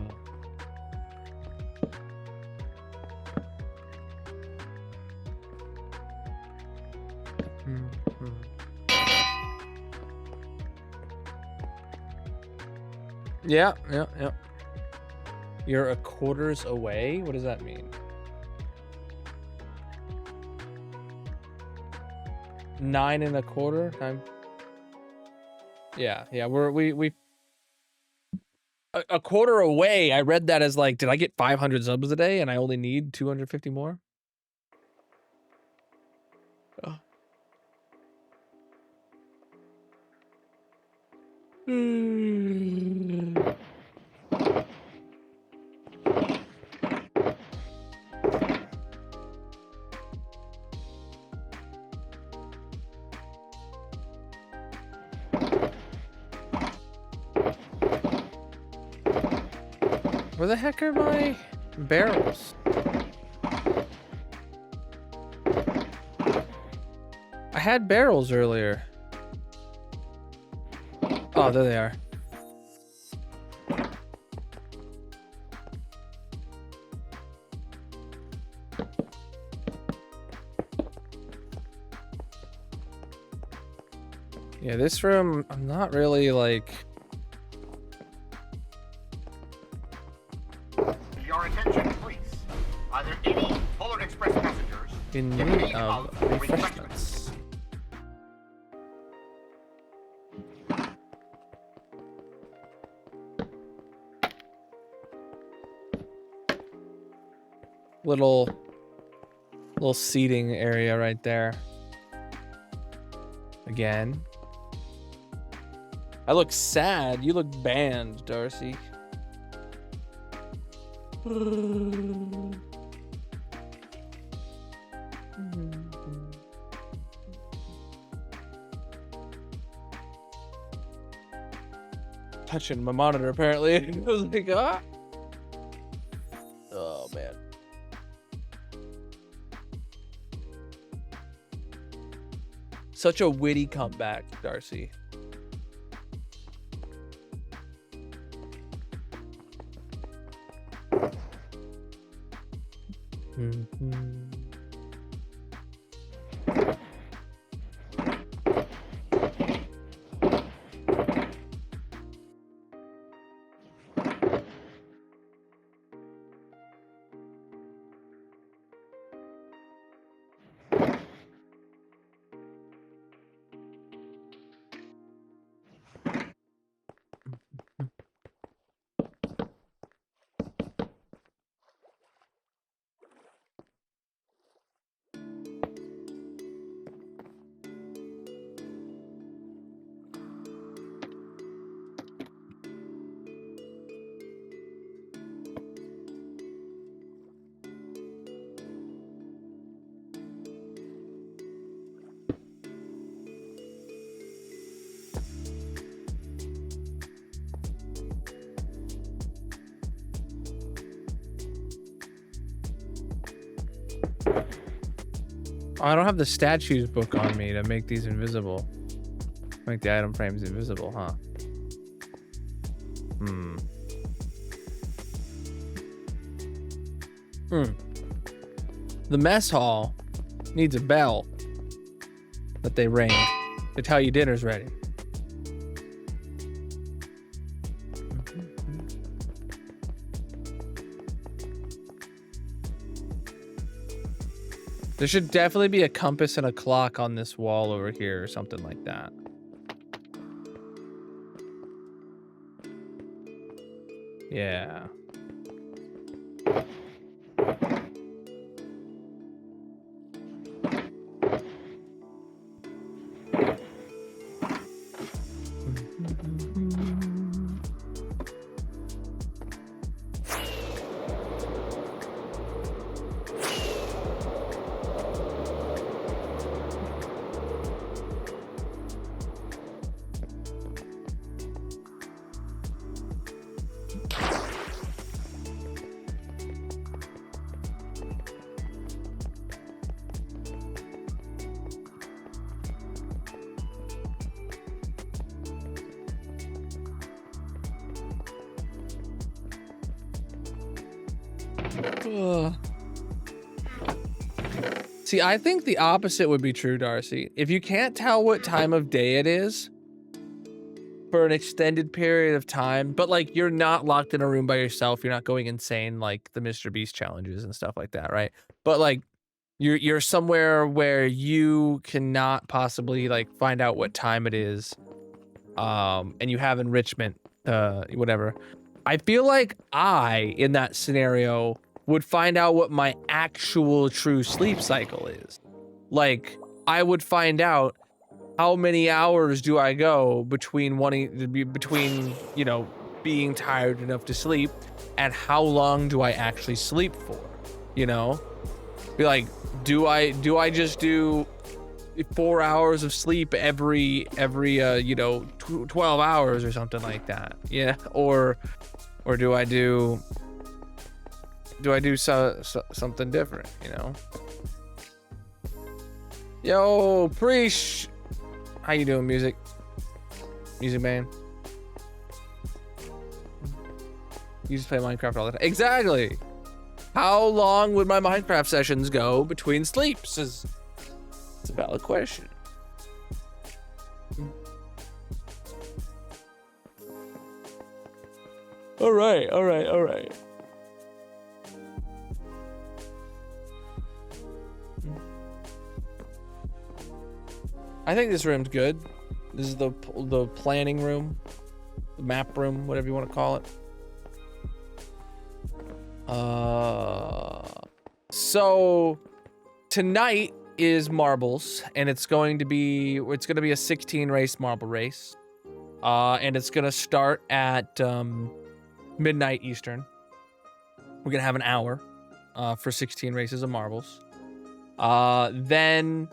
Yeah. You're a quarters away? What does that mean? 9 1/4 time. Yeah, we a quarter away. I read that as like, did I get 500 subs a day and I only need 250 more? Oh. Where the heck are my barrels? I had barrels earlier. Oh, there they are. Yeah, this room, I'm not really like... Your attention, please. Are there any Polar Express passengers in need of refreshments? Little seating area right there. Again. I look sad. You look banned, Darcy. Touching my monitor, apparently. I was like, ah. Oh, man. Such a witty comeback, Darcy. Oh, I don't have the statues book on me to make these invisible. Make the item frames invisible, huh? The mess hall needs a bell that they ring to tell you dinner's ready. There should definitely be a compass and a clock on this wall over here or something like that. Yeah. See, I think the opposite would be true, Darcy. If you can't tell what time of day it is for an extended period of time, but like you're not locked in a room by yourself, you're not going insane like the Mr. Beast challenges and stuff like that, right? But like you're somewhere where you cannot possibly like find out what time it is, and you have enrichment, whatever. I feel like I, in that scenario, would find out what my actual true sleep cycle is. Like, I would find out how many hours do I go between you know, being tired enough to sleep, and how long do I actually sleep for, you know? Be like, do I just do 4 hours of sleep every you know, 12 hours or something like that? Yeah, or do I do something different, you know? Yo, Preach, how you doing, music man? You just play Minecraft all the time. Exactly. How long would my Minecraft sessions go between sleeps? It's a valid question. All right. I think this room's good. This is the planning room, the map room, whatever you want to call it. So tonight is marbles, and it's going to be a 16 race marble race. And it's gonna start at midnight Eastern. We're gonna have an hour for 16 races of marbles. Then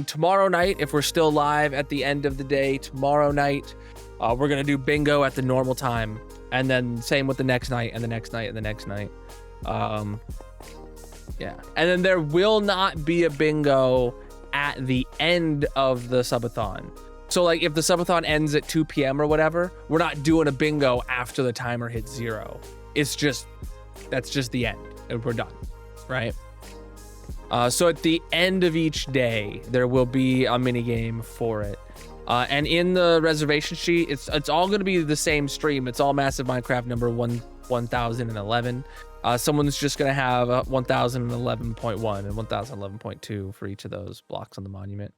tomorrow night, if we're still live at the end of the day, tomorrow night, we're gonna do bingo at the normal time, and then same with the next night and the next night and the next night. Yeah, and then there will not be a bingo at the end of the Sub-A-Thon. So like if the Sub-A-Thon ends at 2 p.m. or whatever, we're not doing a bingo after the timer hits 0. That's just the end, and we're done, right? So at the end of each day, there will be a mini game for it. And in the reservation sheet, it's all going to be the same stream. It's all Massive Minecraft number 1011. Someone's just going to have 1011.1 and 1011.2 for each of those blocks on the monument.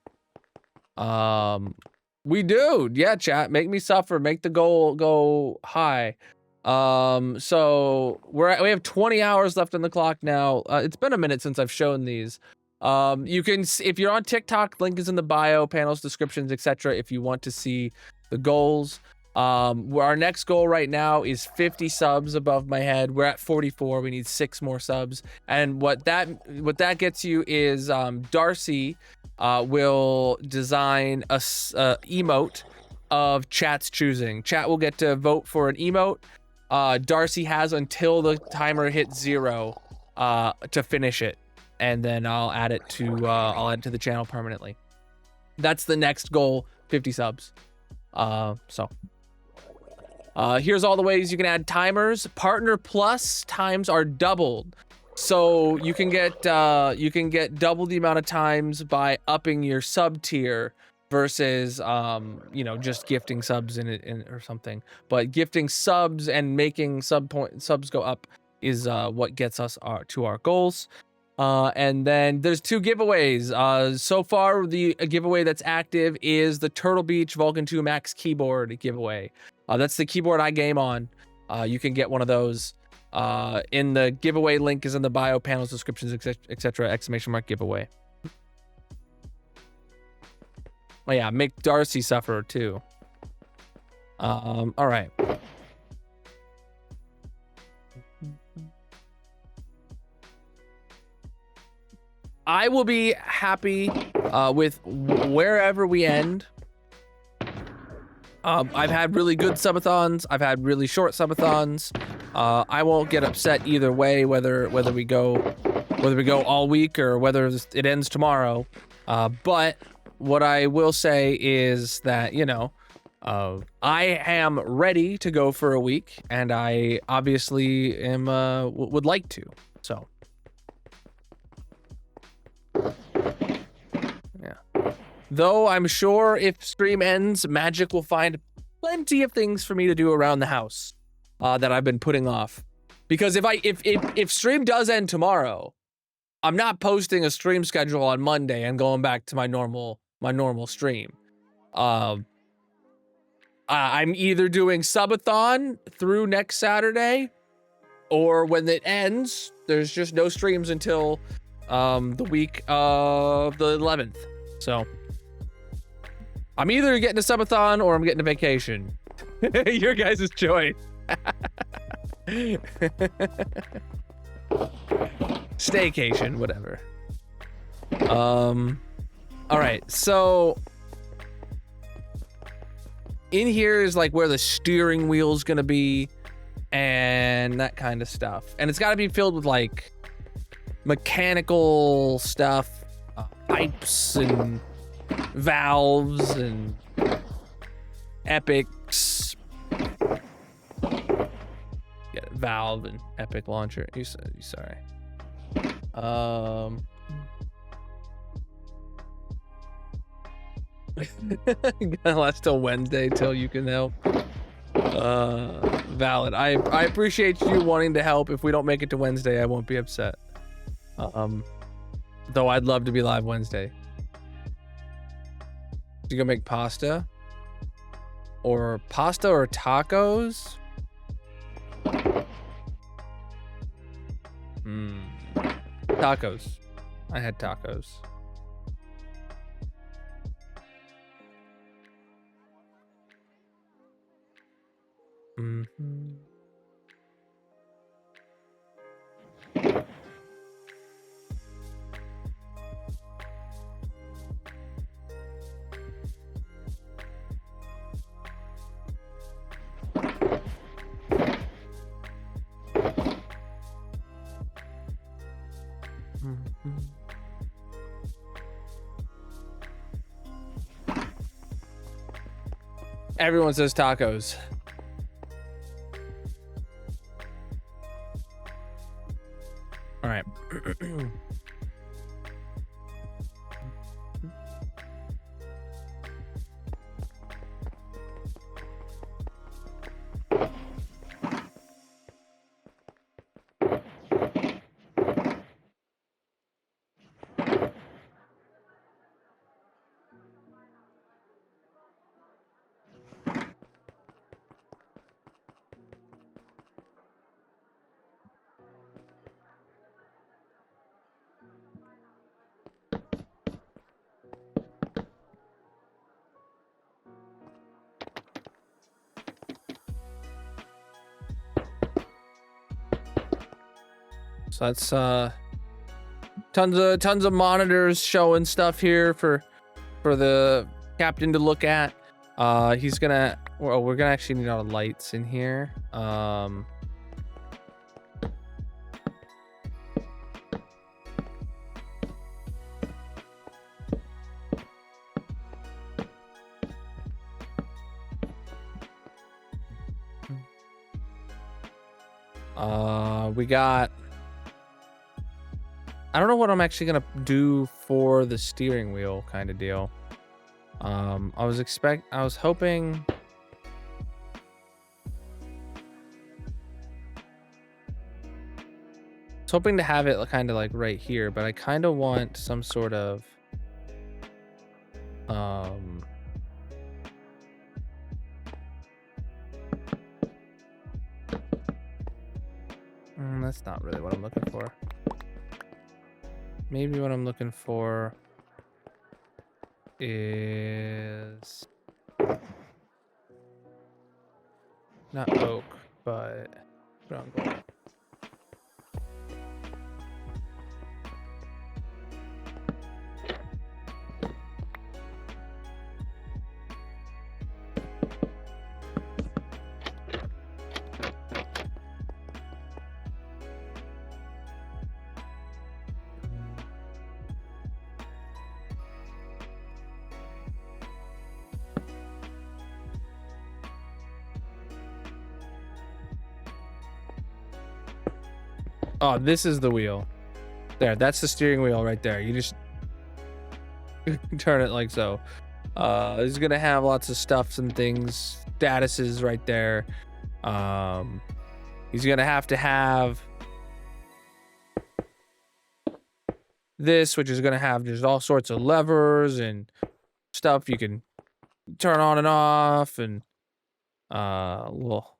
We do. Yeah, chat. Make me suffer. Make the goal go high. So we have 20 hours left on the clock now. It's been a minute since I've shown these. You can, if you're on TikTok, link is in the bio, panels, descriptions, etc. If you want to see the goals. Our next goal right now is 50 subs above my head. We're at 44. We need 6 more subs. And what that gets you is Darcy will design a emote of chat's choosing. Chat will get to vote for an emote. Darcy has until the timer hits 0 to finish it, and then I'll add it to the channel permanently. That's the next goal, 50 subs. So Here's all the ways you can add timers. Partner Plus times are doubled. So you can get double the amount of times by upping your sub tier versus just gifting subs in or something. But gifting subs and making subs go up is what gets us to our goals. And then there's 2 giveaways. So far, the giveaway that's active is the Turtle Beach Vulcan 2 Max keyboard giveaway. That's the keyboard I game on. You can get one of those. In the giveaway link is in the bio, panels, descriptions, etc. ! Giveaway. Oh yeah, make Darcy suffer too. All right. I will be happy with wherever we end. I've had really good subathons. I've had really short subathons. I won't get upset either way, whether we go all week or whether it ends tomorrow. But what I will say is that I am ready to go for a week, and I obviously am would like to. So yeah. Though I'm sure if stream ends, Magic will find plenty of things for me to do around the house that I've been putting off. Because if stream does end tomorrow, I'm not posting a stream schedule on Monday and going back to my normal stream. I'm either doing Sub-A-Thon through next Saturday, or when it ends, there's just no streams until the week of the 11th. So I'm either getting a Sub-A-Thon or I'm getting a vacation. Your guys' choice. Staycation, whatever. All right, so in here is like where the steering wheel's gonna be and that kind of stuff. And it's gotta be filled with like mechanical stuff, pipes and valves and epics. Get a valve and epic launcher. You sorry. Gonna last till Wednesday till you can help. Valid. I appreciate you wanting to help. If we don't make it to Wednesday, I won't be upset. Though I'd love to be live Wednesday. You go make pasta or tacos. Tacos. I had tacos. Everyone says tacos. All right. So that's tons of monitors showing stuff here for the captain to look at. He's gonna we're gonna actually need all the lights in here. We got... I don't know what I'm actually gonna do for the steering wheel kind of deal. I was hoping... hoping to have it kind of like right here, but I kind of want some sort of that's not really what I'm looking for. Maybe what I'm looking for is not oak, but brown gold. Oh, this is the wheel. There, that's the steering wheel right there. You just turn it like so. It's gonna have lots of stuffs and things, statuses right there. He's gonna have to have this, which is gonna have just all sorts of levers and stuff you can turn on and off, and well,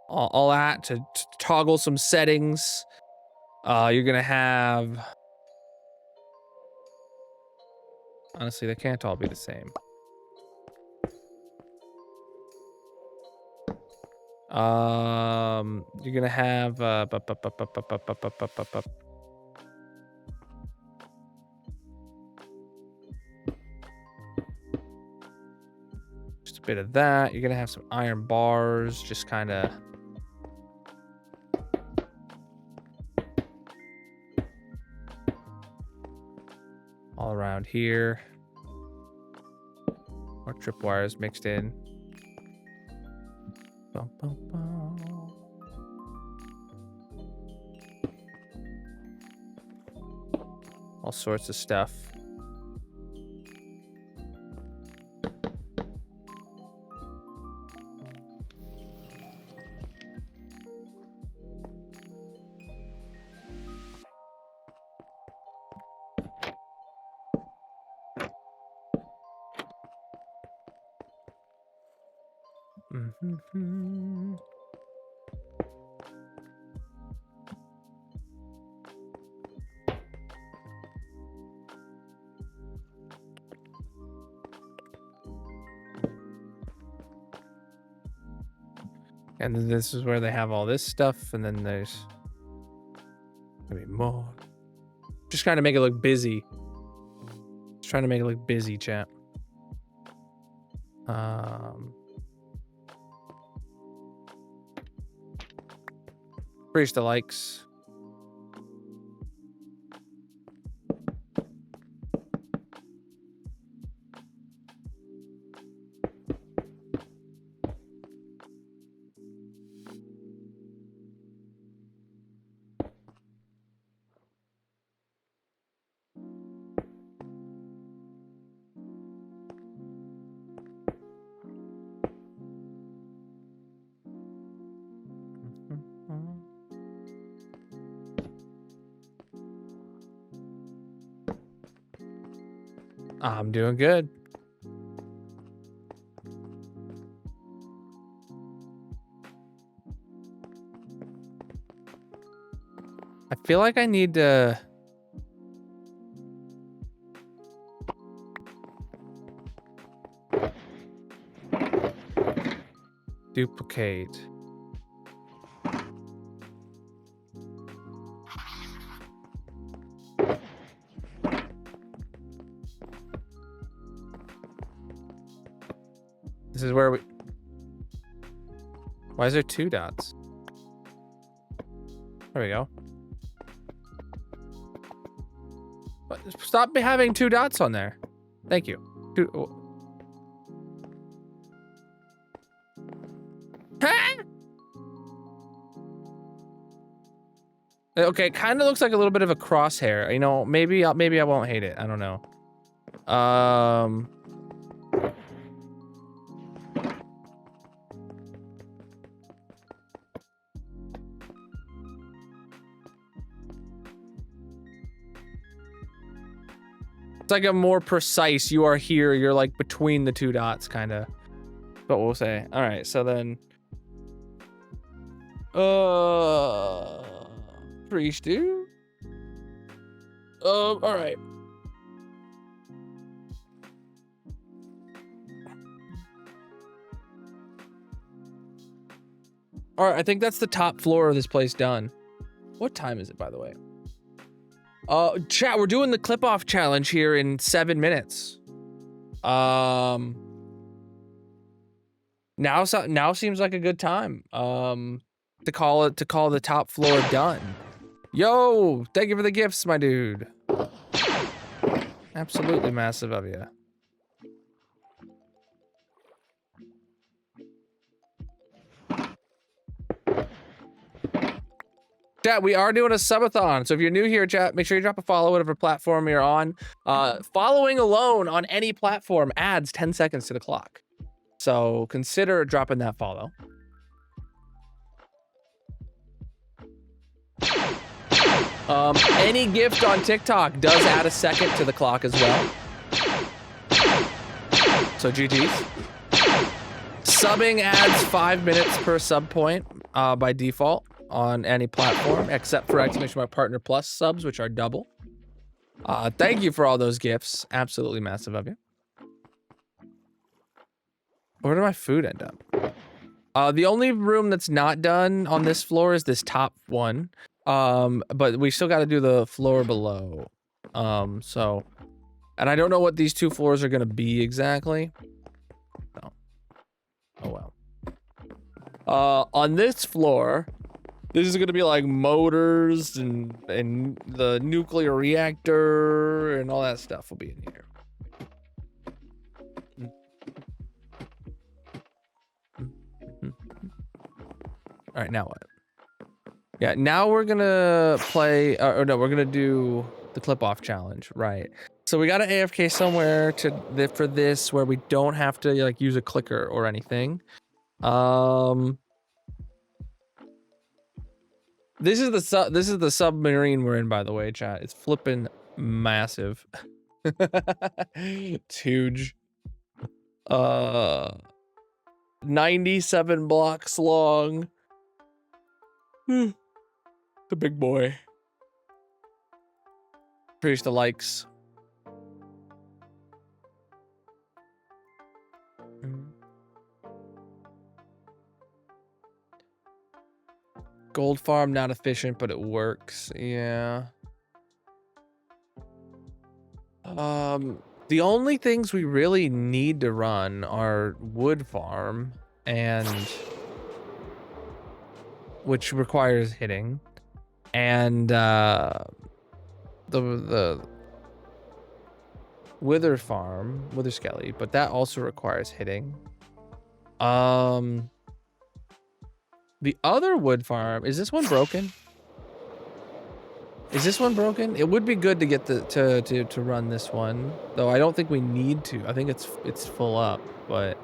all that to toggle some settings. You're gonna have, honestly, they can't all be the same. You're gonna have just a bit of that. You're gonna have some iron bars, just kind of all around here. More tripwires mixed in. Bum, bum, bum. All sorts of stuff. Mm-hmm. And then this is where they have all this stuff, and then there's maybe more. Just trying to make it look busy. Just trying to make it look busy, chat. Appreciate the likes. I'm doing good. I feel like I need to duplicate. This is where we... Why is there 2 dots? There we go. But stop having 2 dots on there. Thank you. Okay, it kind of looks like a little bit of a crosshair. You know, maybe I won't hate it. I don't know. It's like a more precise, you are here, you're like between the two dots, kind of. But we'll say. All right, so then. Preach, dude. All right. All right, I think that's the top floor of this place done. What time is it, by the way? Chat, we're doing the clip-off challenge here in 7 minutes. Now seems like a good time. To call the top floor done. Yo, thank you for the gifts, my dude. Absolutely massive of you. Chat, we are doing a subathon, so if you're new here, chat, make sure you drop a follow, whatever platform you're on. Following alone on any platform adds 10 seconds to the clock. So consider dropping that follow. Any gift on TikTok does add a second to the clock as well. So GG's. Subbing adds 5 minutes per sub point by default on any platform, except for exclamation mark partner plus subs, which are double. Thank you for all those gifts. Absolutely massive of you. Where did my food end up? The only room that's not done on this floor is this top one. But we still got to do the floor below. So, and I don't know what these two floors are going to be exactly. No. Oh, well. On this floor, this is going to be like motors and the nuclear reactor and all that stuff will be in here. All right, now what? Yeah, now we're gonna play, or no, we're gonna do the clip-off challenge, right? So we got an AFK somewhere for this where we don't have to like use a clicker or anything. This is the submarine we're in, by the way, chat. It's flipping massive. It's huge. 97 blocks long. The big boy. Appreciate the likes. Gold farm, not efficient, but it works. Yeah. The only things we really need to run are wood farm and which requires hitting, and the wither farm, wither skelly, but that also requires hitting. The other wood farm, is this one broken? Is this one broken? It would be good to get to run this one, though I don't think we need to. I think it's full up, but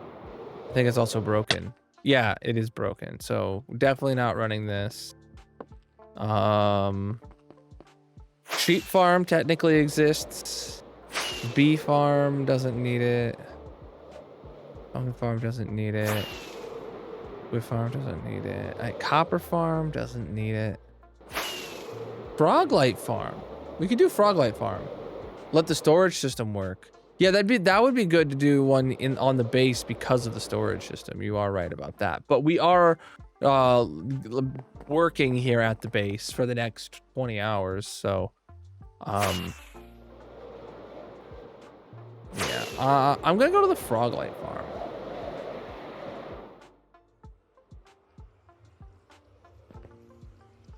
I think it's also broken. Yeah, it is broken, so definitely not running this. Sheep farm technically exists. Bee farm doesn't need it. Pumpkin farm doesn't need it. Wood farm doesn't need it. Copper farm doesn't need it. Froglight farm. We could do Froglight farm. Let the storage system work. Yeah, that would be good to do one on the base because of the storage system. You are right about that. But we are working here at the base for the next 20 hours, so yeah. I'm gonna go to the Froglight farm.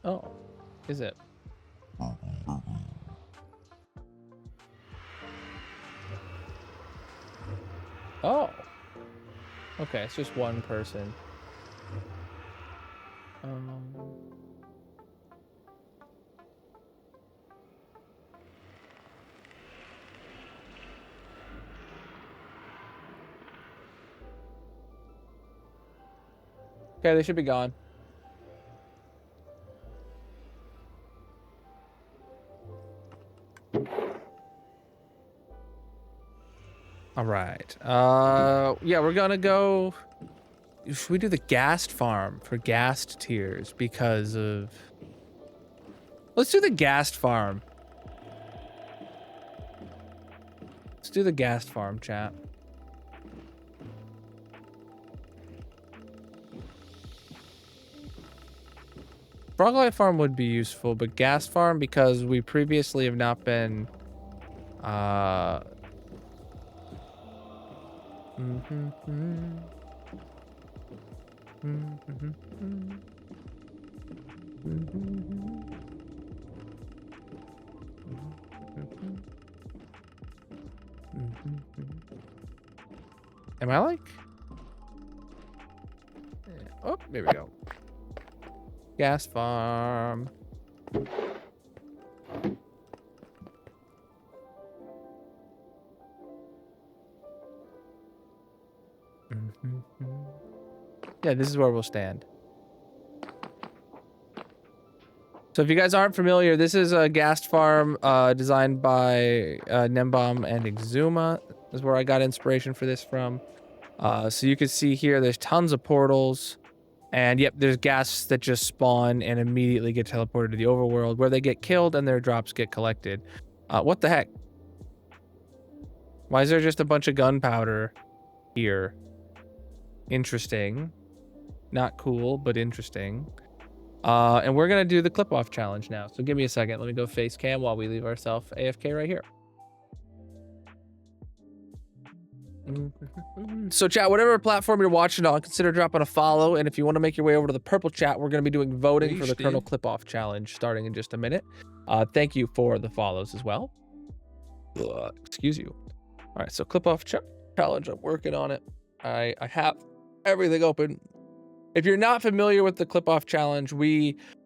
Oh, is it? Oh. Okay, it's just one person. Okay, they should be gone. All right. Yeah, we're gonna go. Should we do the gassed farm for gassed tiers because of? Let's do the gassed farm. Let's do the gassed farm, chat. Froglight farm would be useful, but gas farm because we previously have not been Am I like? Oh, there we go. Gas farm. Yeah, this is where we'll stand. So if you guys aren't familiar, this is a gas farm designed by Nembom and Exuma. This is where I got inspiration for this from. So you can see here, there's tons of portals. And yep, there's gas that just spawn and immediately get teleported to the overworld where they get killed and their drops get collected. What the heck? Why is there just a bunch of gunpowder here? Interesting. Not cool, but interesting. And we're going to do the clip-off challenge now. So give me a second. Let me go face cam while we leave ourselves AFK right here. So chat, whatever platform you're watching on, consider dropping a follow. And if you want to make your way over to the purple chat, we're going to be doing voting for the Colonel clip-off challenge starting in just a minute. Thank you for the follows as well. Excuse you. All right, so clip-off challenge. I'm working on it. I have everything open. If you're not familiar with the clip-off challenge,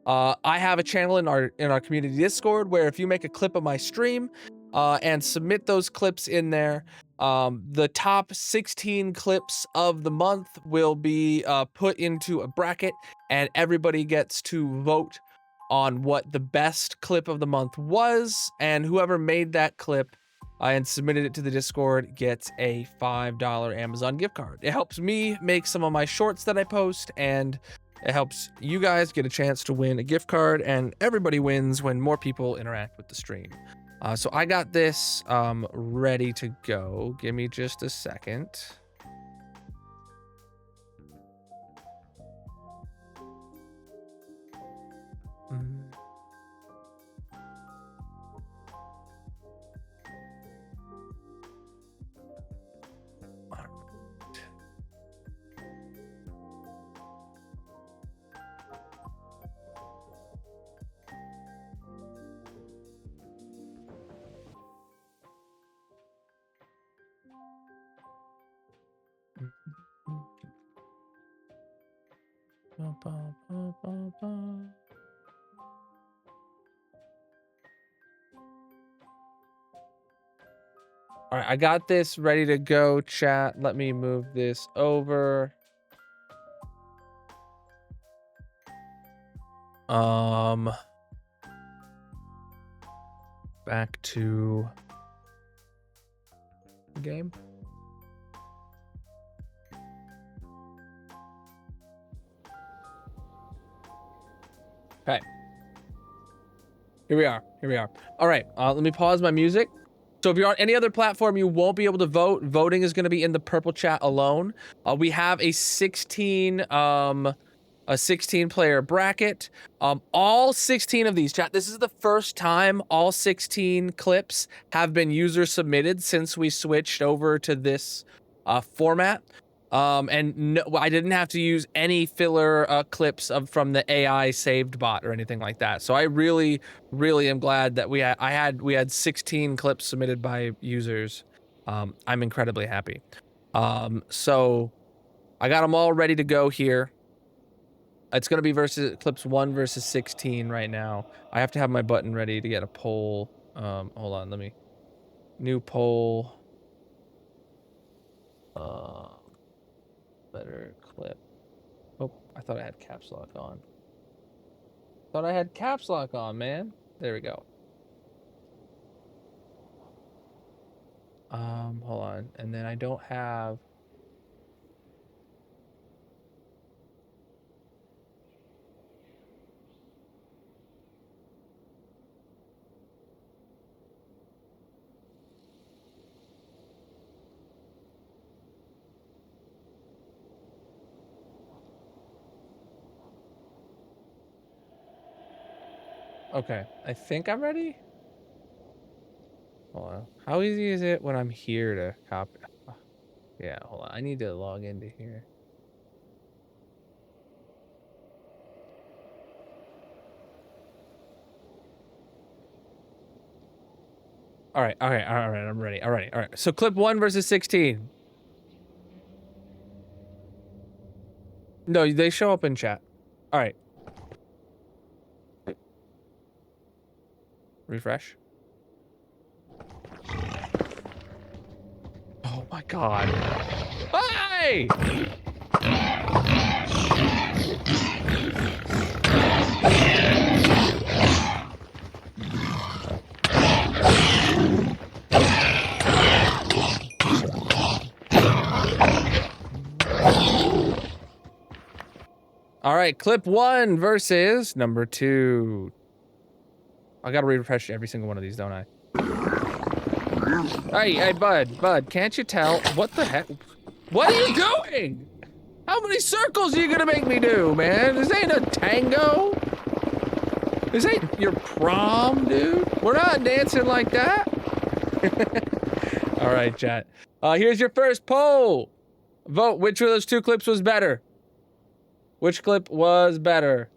I have a channel in our community Discord where if you make a clip of my stream and submit those clips in there, the top 16 clips of the month will be put into a bracket, and everybody gets to vote on what the best clip of the month was, and whoever made that clip and submitted it to the Discord gets a $5 Amazon gift card. It helps me make some of my shorts that I post, and it helps you guys get a chance to win a gift card, and everybody wins when more people interact with the stream. So I got this ready to go. Give me just a second. All right, I got this ready to go, chat. Let me move this over. Back to the game. Okay. Here we are. All right, let me pause my music. So if you're on any other platform, you won't be able to vote. Voting is going to be in the purple chat alone. We have a 16 player bracket. All 16 of these, chat, this is the first time all 16 clips have been user submitted since we switched over to this format. And no, I didn't have to use any filler clips from the AI saved bot or anything like that. So I really am glad that we had 16 clips submitted by users. I'm incredibly happy. So I got them all ready to go here. It's going to be clips 1 versus 16 right now. I have to have my button ready to get a poll. Hold on, new poll. Better clip. Oh, I thought I had caps lock on. Thought I had caps lock on, man. There we go. Hold on. And then I don't have... Okay, I think I'm ready. Hold on. How easy is it when I'm here to copy? Yeah, hold on. I need to log into here. All right, all right, all right. I'm ready. All right, all right. So clip 1 versus 16. No, they show up in chat. All right. Refresh. Oh my god. Hey! All right, clip 1 versus number 2. I gotta refresh every single one of these, don't I? Hey, bud, can't you tell? What the heck? What are you doing? How many circles are you gonna make me do, man? This ain't a tango. This ain't your prom, dude. We're not dancing like that. All right, chat. Here's your first poll. Vote which of those 2 clips was better. Which clip was better?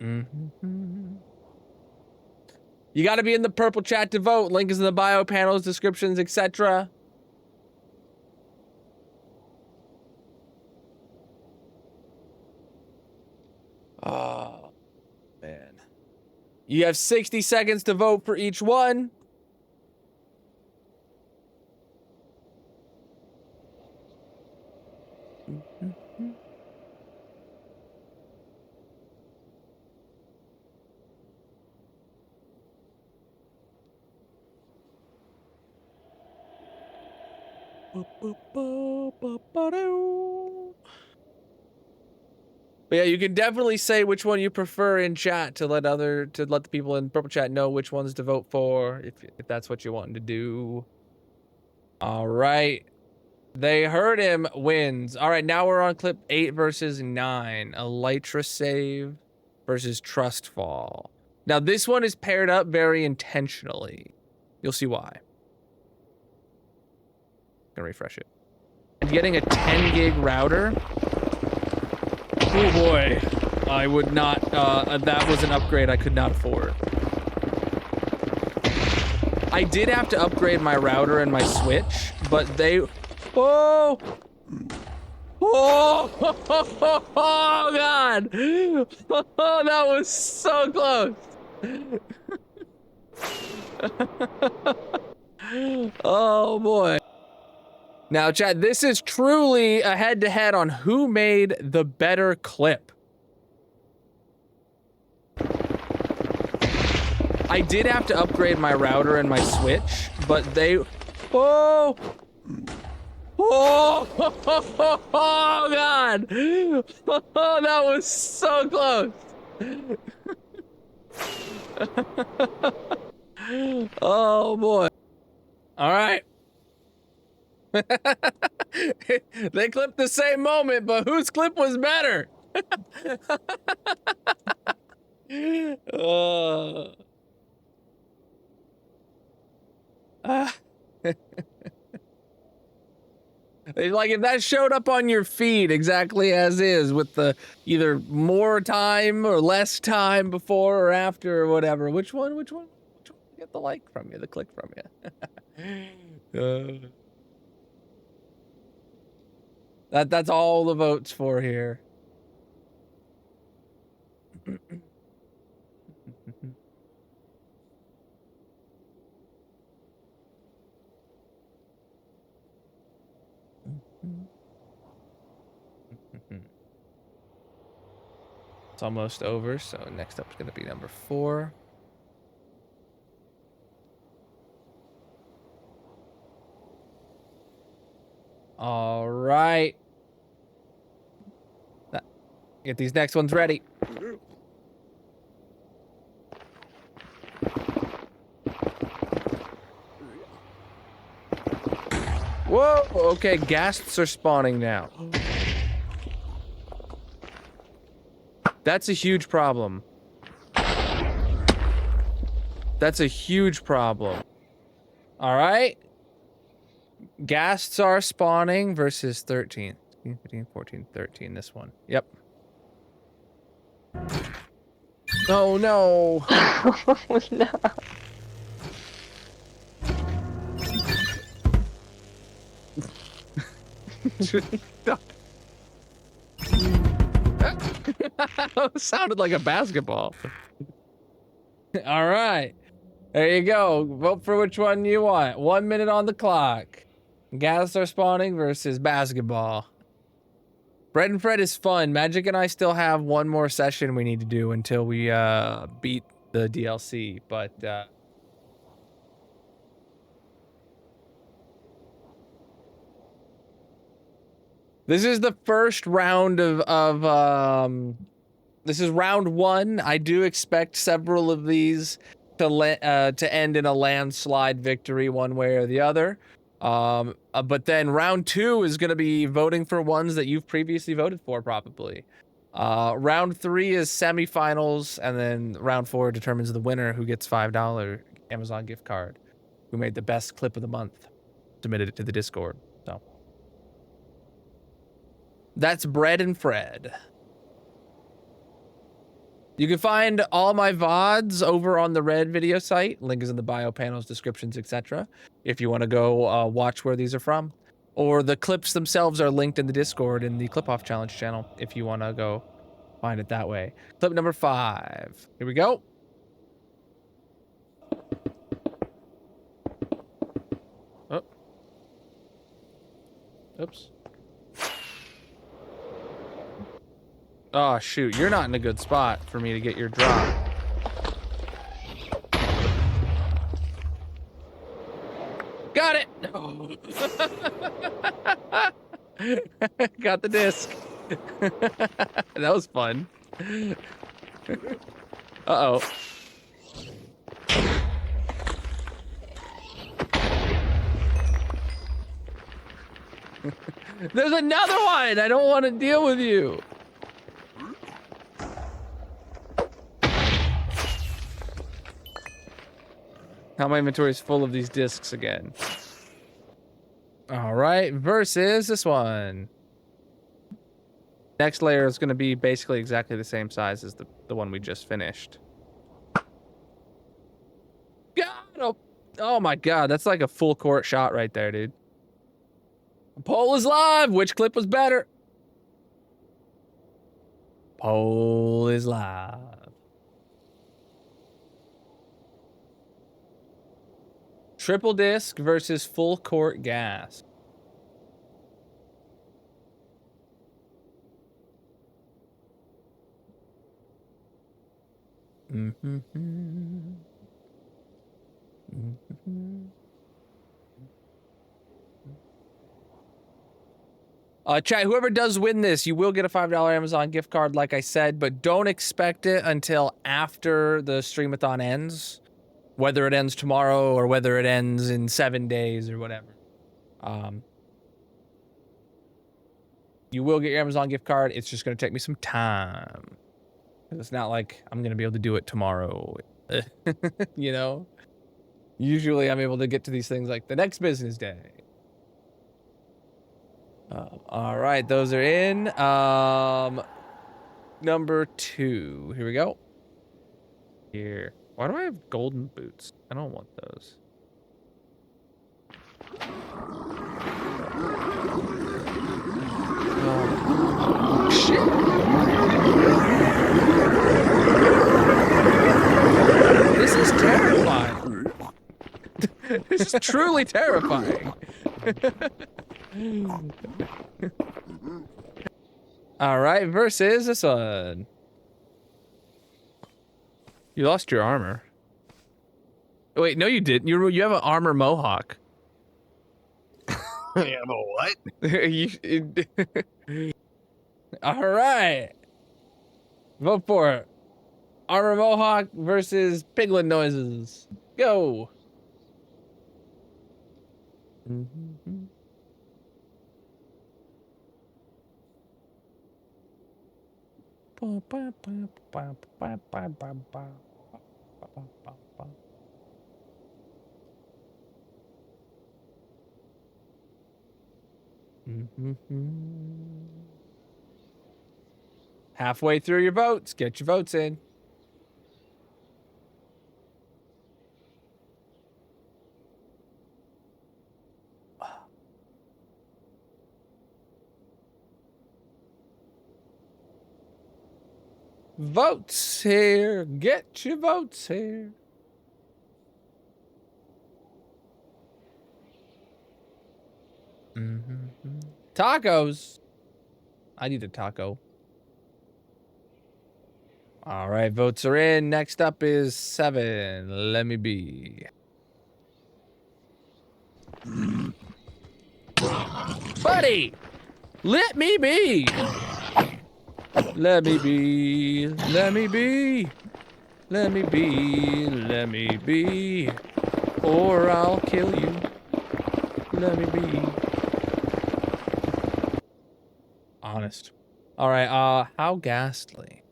Mm-hmm. You got to be in the purple chat to vote. Link is in the bio panels, descriptions, etc. Oh, man. You have 60 seconds to vote for each one. But yeah, you can definitely say which one you prefer in chat to let the people in purple chat know which ones to vote for if that's what you're wanting to do. All right. They heard him wins. All right, now we're on clip 8 versus 9. Elytra save versus trust fall. Now this one is paired up very intentionally. You'll see why. Gonna refresh it. And getting a 10 gig router. Oh boy, I would not, that was an upgrade I could not afford. I did have to upgrade my router and my switch, but they, oh, God, oh, that was so close. Oh boy. Now, chat, this is truly a head-to-head on who made the better clip. I did have to upgrade my router and my switch, but they... Oh! Oh! Oh, God! Oh, that was so close! Oh, boy. All right. They clipped the same moment, but whose clip was better? Like if that showed up on your feed exactly as is with the either more time or less time before or after or whatever, which one get the like from you, the click from you? That's all the votes for here. It's almost over, so next up is going to be number 4. All right. Get these next ones ready. Whoa, okay, ghasts are spawning now. That's a huge problem. That's a huge problem. All right. Ghasts are spawning versus 13. 15, 14, 13, this one. Yep. Oh, no. Oh, no. Sounded like a basketball. All right. There you go. Vote for which one you want. 1 minute on the clock. Gas are spawning versus basketball. Bread and Fred is fun. Magic and I still have one more session we need to do until we beat the DLC, but this is the first round of this is round 1. I do expect several of these to end in a landslide victory one way or the other. But then round 2 is going to be voting for ones that you've previously voted for, probably. Round 3 is semifinals, and then round 4 determines the winner, who gets $5 Amazon gift card, who made the best clip of the month, submitted it to the Discord. So that's Bread and Fred. You can find all my VODs over on the Red video site. Link is in the bio panels, descriptions, etc. If you want to go watch where these are from. Or the clips themselves are linked in the Discord in the Clip Off Challenge channel if you want to go find it that way. Clip number 5. Here we go. Oh. Oops. Oh, shoot. You're not in a good spot for me to get your drop. Got it! Oh. Got the disc. That was fun. Uh-oh. There's another one! I don't want to deal with you. Now my inventory is full of these discs again. All right, versus this one. Next layer is going to be basically exactly the same size as the one we just finished. God, oh my God, that's like a full court shot right there, dude. Poll is live. Which clip was better? Poll is live. Triple disc versus full court gas. Chat, whoever does win this, you will get a $5 Amazon gift card, like I said, but don't expect it until after the stream-a-thon ends. Whether it ends tomorrow or whether it ends in 7 days or whatever. You will get your Amazon gift card. It's just going to take me some time. It's not like I'm going to be able to do it tomorrow. You know? Usually I'm able to get to these things like the next business day. All right, those are in. Number 2. Here we go. Here. Why do I have golden boots? I don't want those. Oh, shit. This is terrifying. This is truly terrifying. All right, versus this one. You lost your armor. Wait, no, you didn't. You have an armor mohawk. Yeah, but what? All right. Vote for it. Armor mohawk versus piglin noises. Go. Halfway through your votes. Get your votes in. Votes here. Get your votes here. Tacos. I need a taco. All right, votes are in. Next up is 7. Let me be. Buddy, let me be. Let me be. Let me be. Let me be. Let me be. Or I'll kill you. Let me be. Honest. All right, how ghastly.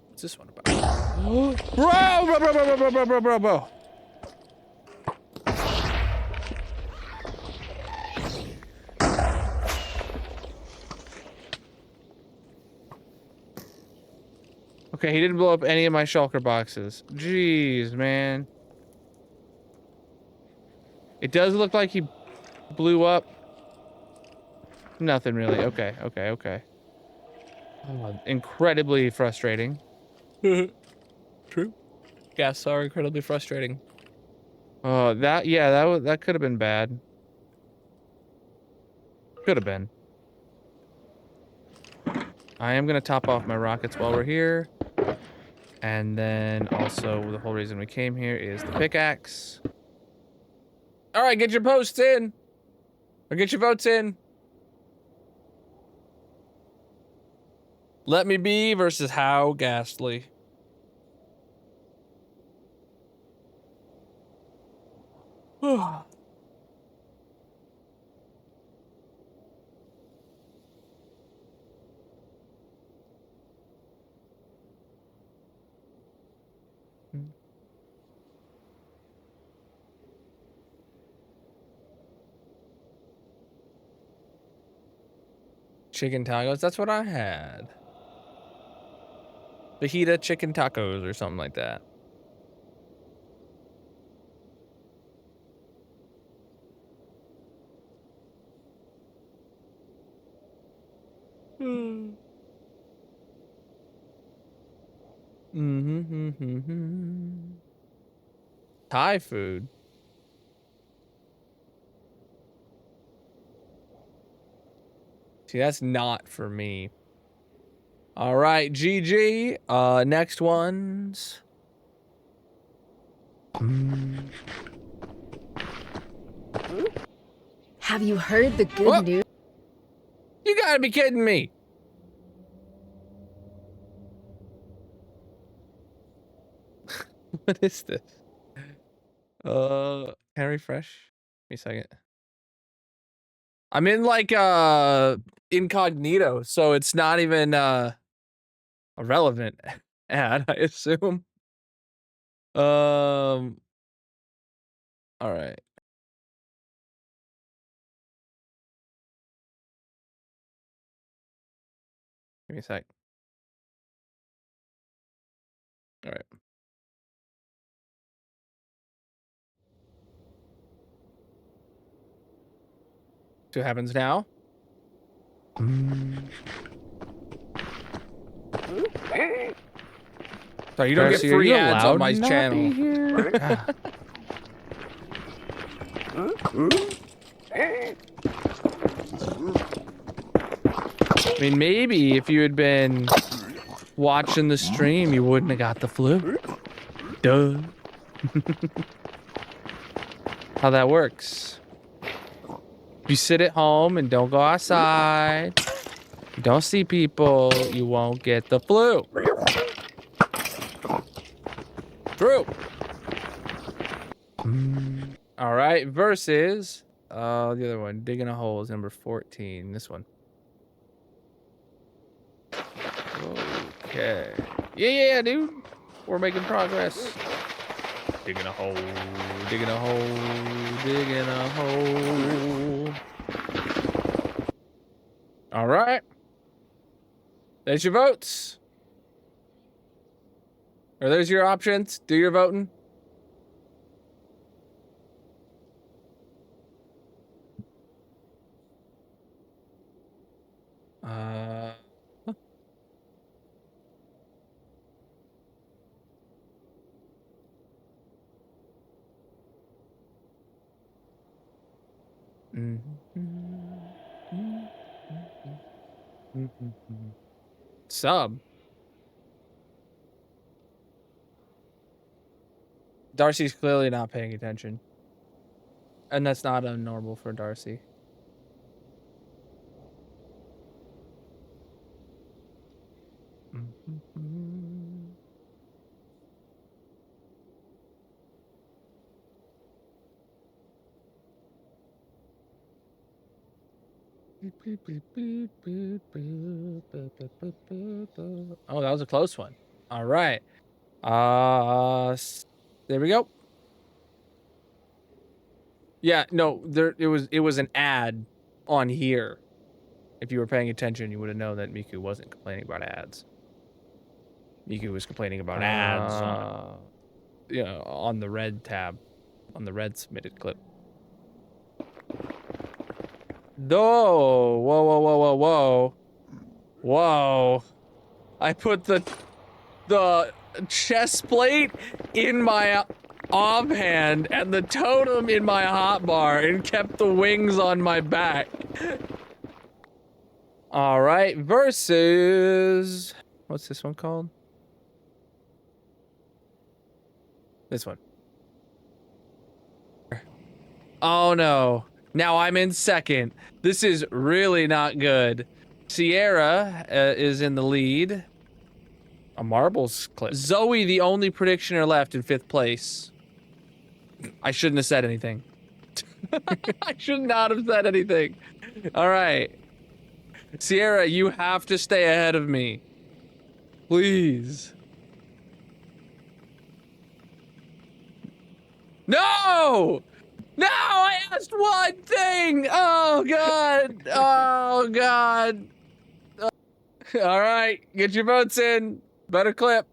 What's this one about? Bro. Okay, he didn't blow up any of my shulker boxes. Jeez, man. It does look like he blew up. Nothing really. Okay. Oh, incredibly frustrating. True. Gas are incredibly frustrating. Oh, that could have been bad. Could have been. I am gonna top off my rockets while we're here. And then also the whole reason we came here is the pickaxe. All right, get your posts in. Or get your votes in. Let me be versus how ghastly. Chicken tacos, that's what I had. Fajita chicken tacos or something like that. Thai food. See, that's not for me. All right, GG. Next ones. Have you heard the good news? You gotta be kidding me. What is this? Can I refresh? Give me a second. I'm in like incognito, so it's not even a relevant ad, I assume. All right. Give me a sec. All right. See what happens now. So you don't get free ads on my channel. I mean, maybe if you had been watching the stream, you wouldn't have got the flu. Duh. How that works. If you sit at home and don't go outside, you don't see people, you won't get the flu. True. All right, versus the other one, digging a hole is number 14. This one. Okay. Yeah, dude. We're making progress. Digging a hole, digging a hole, digging a hole. All right. There's your votes. Or there's your options. Do your voting. Sub. Darcy's clearly not paying attention. And that's not abnormal for Darcy. Oh, that was a close one. All right. There we go. Yeah, no, it was an ad on here. If you were paying attention, you would have known that Miku wasn't complaining about ads. Miku was complaining about ads on the red tab, on the red submitted clip. No, whoa. I put the chest plate in my offhand and the totem in my hotbar and kept the wings on my back. All right, versus, what's this one called? This one. Oh no. Now I'm in second. This is really not good. Sierra is in the lead. A marbles clip. Zoe, the only predictioner left, in 5th place. I shouldn't have said anything. I should not have said anything. All right. Sierra, you have to stay ahead of me. Please. No! No, I asked one thing. Oh God. Oh God. All right, get your votes in. Better clip.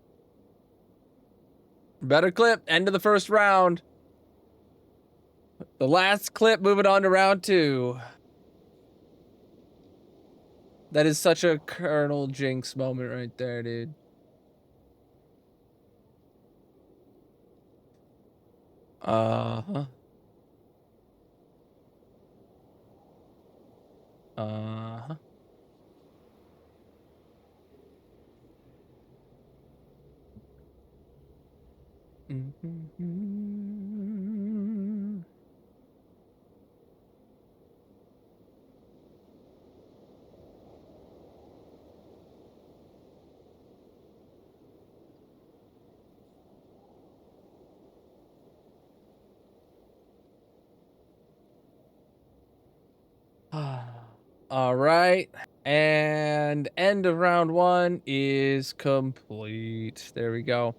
Better clip. End of the first round. The last clip, moving on to round 2. That is such a Colonel Jinx moment right there, dude. Uh-huh. Uh-huh. All right, and end of round 1 is complete. There we go.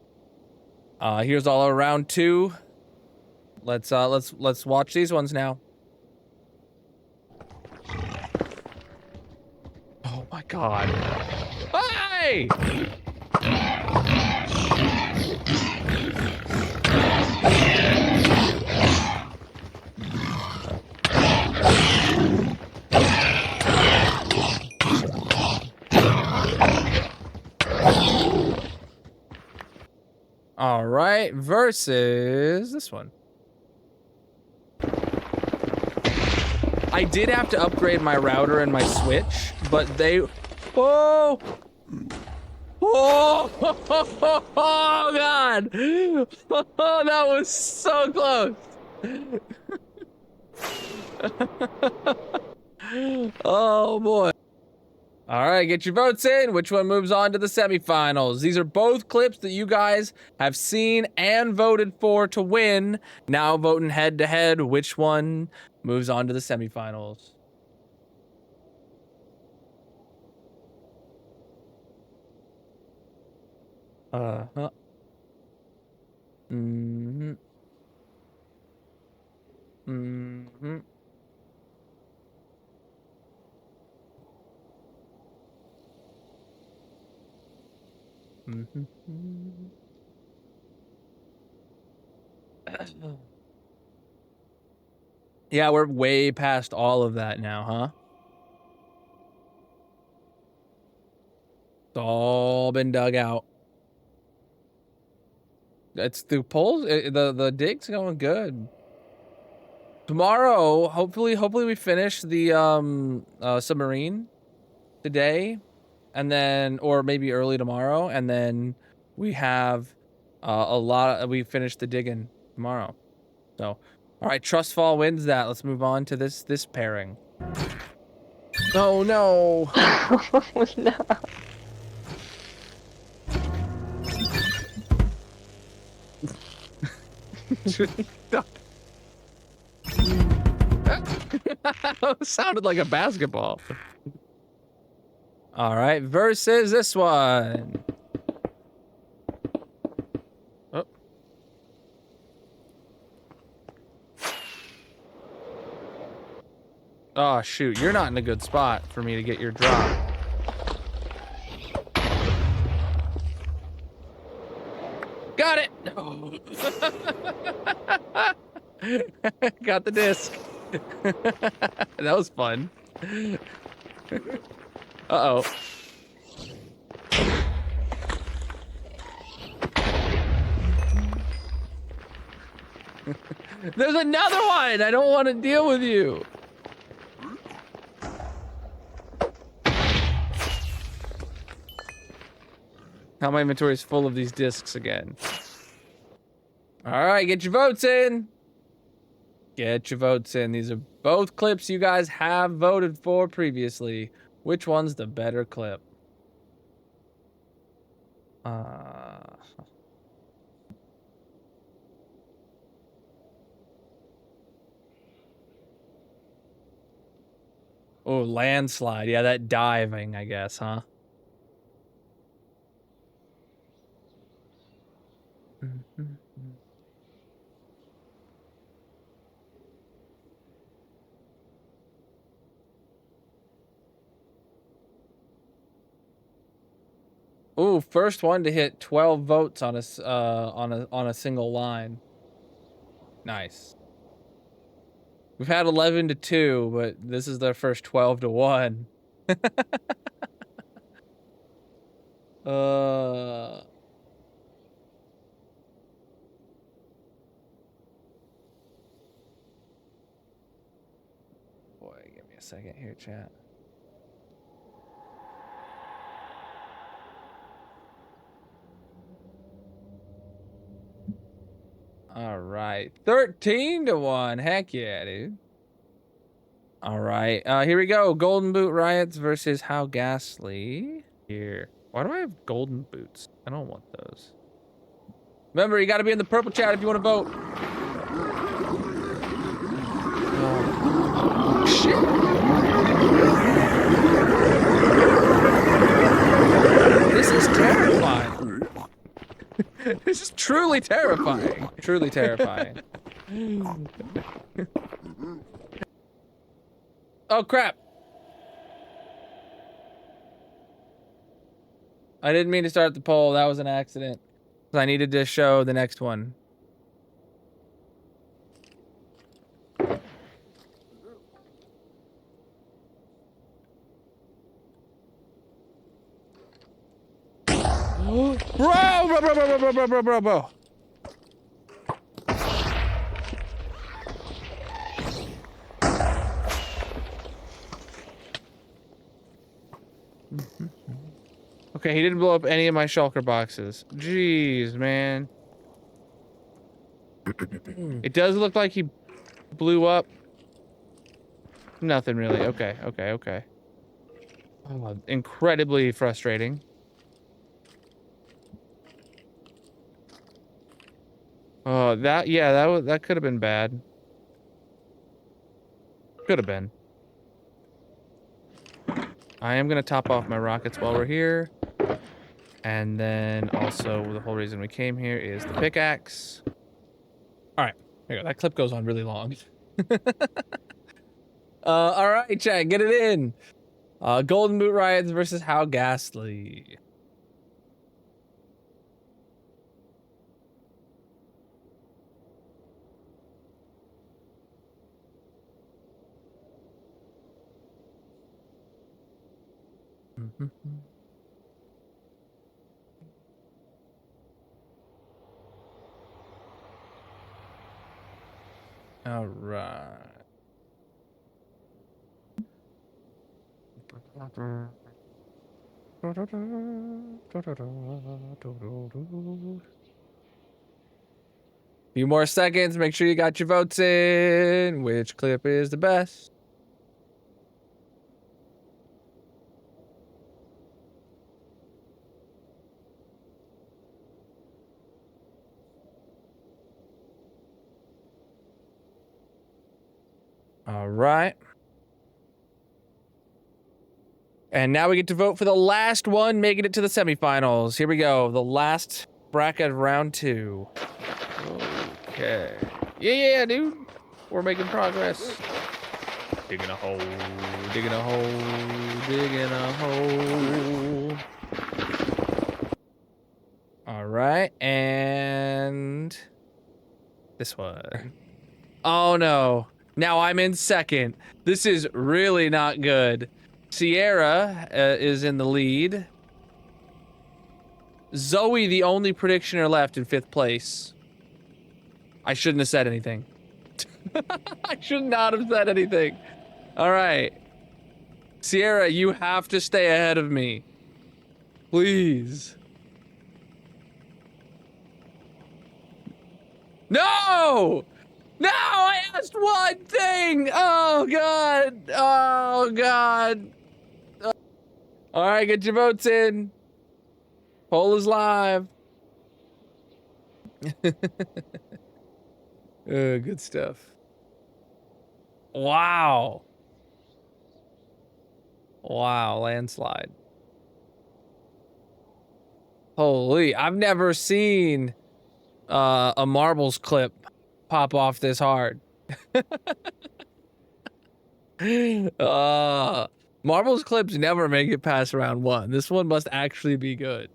Here's all of round 2. Let's watch these ones now. Oh my God! Hey! All right, versus this one. I did have to upgrade my router and my switch, but they... Oh! Oh! Oh, God! Oh, that was so close! Oh, boy. All right, get your votes in. Which one moves on to the semifinals? These are both clips that you guys have seen and voted for to win. Now voting head to head. Which one moves on to the semifinals? Uh-huh. Mm-hmm. Mm-hmm. Mm-hmm. Yeah, we're way past all of that now, huh? It's all been dug out. It's the polls, the dig's going good. Tomorrow, hopefully we finish the submarine today, and then, or maybe early tomorrow, and then we have we finish the digging tomorrow. So, all right, Trust Fall wins that. Let's move on to this pairing. Oh no! Oh no. That sounded like a basketball. All right, versus this one. Oh. Oh shoot, you're not in a good spot for me to get your drop. Got it! Oh. Got the disc. That was fun. Uh-oh. There's another one! I don't want to deal with you. Now my inventory is full of these discs again. All right, get your votes in. Get your votes in. These are both clips you guys have voted for previously. Which one's the better clip? Oh, landslide. Yeah, that diving, I guess, huh? Ooh, first one to hit 12 votes on a single line. Nice. We've had 11 to 2, but this is their first 12 to 1. Boy, give me a second here, chat. All right, 13 to 1. Heck yeah, dude. All right, here we go. Golden Boot Riots versus How Ghastly. Here. Why do I have golden boots? I don't want those. Remember, you got to be in the purple chat if you want to vote. Oh, shit. This is terrifying. This is truly terrifying. Truly terrifying. Oh, crap. I didn't mean to start the poll. That was an accident. I needed to show the next one. Bro. Okay, he didn't blow up any of my shulker boxes. Jeez, man. It does look like he blew up. Nothing really. Okay, okay, okay. Oh, incredibly frustrating. Oh, that could have been bad. Could have been. I am gonna top off my rockets while we're here. And then also the whole reason we came here is the pickaxe. Alright, there you go. That clip goes on really long. Alright, chat, get it in. Golden Boot Riots versus How Ghastly. All right. Few more seconds. Make sure you got your votes in. Which clip is the best? All right. And now we get to vote for the last one, making it to the semifinals. Here we go. The last bracket of round 2. Okay. Yeah, dude. We're making progress. Digging a hole, digging a hole, digging a hole. All right. And this one. Oh, no. Now I'm in second. This is really not good. Sierra is in the lead. Zoe, the only predictioner left, in 5th place. I shouldn't have said anything. I should not have said anything. All right. Sierra, you have to stay ahead of me. Please. No! No, I asked one thing! Oh, God. Oh, God. All right, get your votes in. Poll is live. Good stuff. Wow. Wow, landslide. Holy, I've never seen a marbles clip pop off this hard. Marbles clips never make it past round 1. This one must actually be good.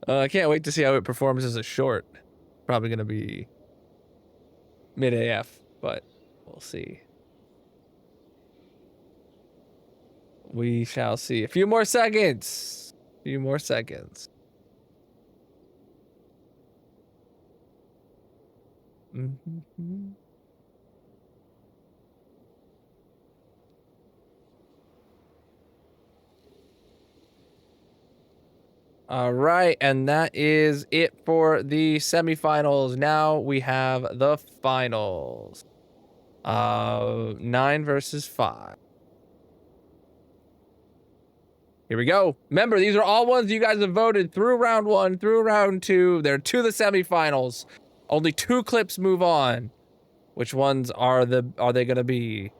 I can't wait to see how it performs as a short. Probably gonna be mid AF, but we'll see. We shall see. A few more seconds. A few more seconds. Mm-hmm. All right, and that is it for the semifinals. Now we have the finals. 9 versus 5. Here we go. Remember, these are all ones you guys have voted through round 1, through round 2. They're to the semifinals. Only 2 clips move on. Which ones are they gonna be?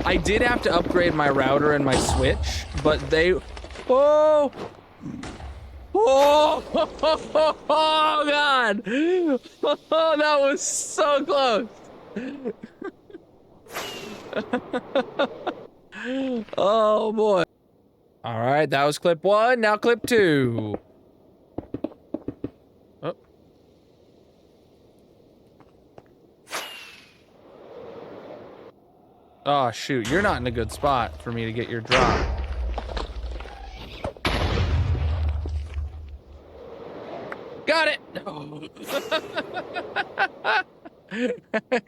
I did have to upgrade my router and my switch, but they. Oh! Oh! Oh God! Oh, that was so close. Oh boy! All right, that was clip 1. Now clip 2. Oh. Oh shoot! You're not in a good spot for me to get your drop. Got it!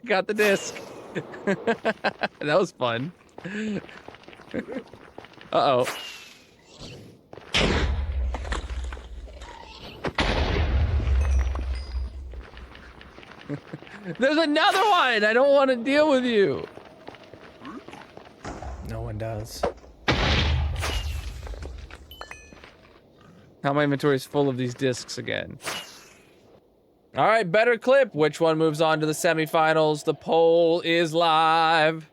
Got the disc. That was fun. Uh-oh. There's another one! I don't want to deal with you. No one does. Now my inventory is full of these discs again. All right, better clip. Which one moves on to the semifinals? The poll is live.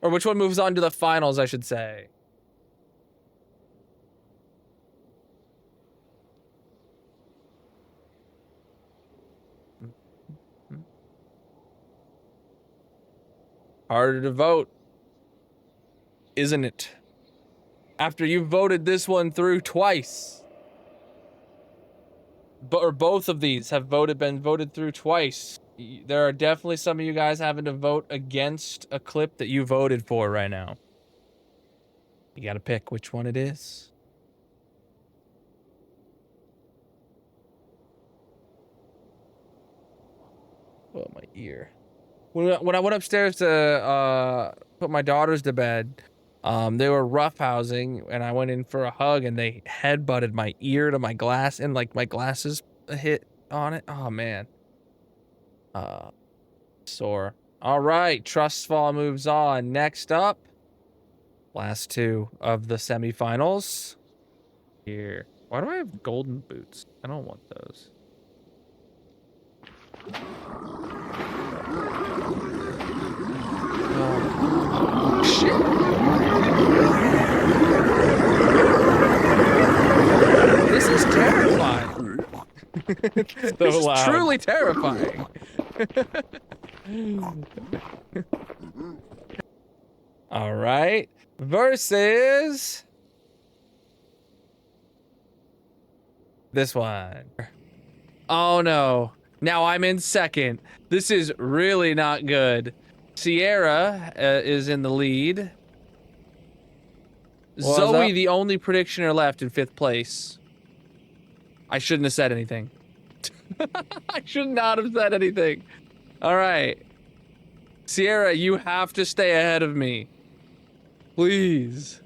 Or which one moves on to the finals, I should say. Harder to vote, isn't it? After you voted this one through twice. Or both of these have been voted through twice. There are definitely some of you guys having to vote against a clip that you voted for right now. You gotta pick which one it is. Oh, my ear. When I went upstairs to put my daughters to bed, they were roughhousing, and I went in for a hug, and they headbutted my ear to my glass, and like my glasses hit on it. Oh man, sore. All right, Trust Fall moves on. Next up, last two of the semifinals. Here, why do I have golden boots? I don't want those. Oh, shit. This is terrifying. This is truly terrifying. All right. Versus this one. Oh no. Now I'm in second. This is really not good. Sierra is in the lead. Zoe, the only predictioner left, in 5th place. I shouldn't have said anything. I should not have said anything. All right. Sierra, you have to stay ahead of me. Please.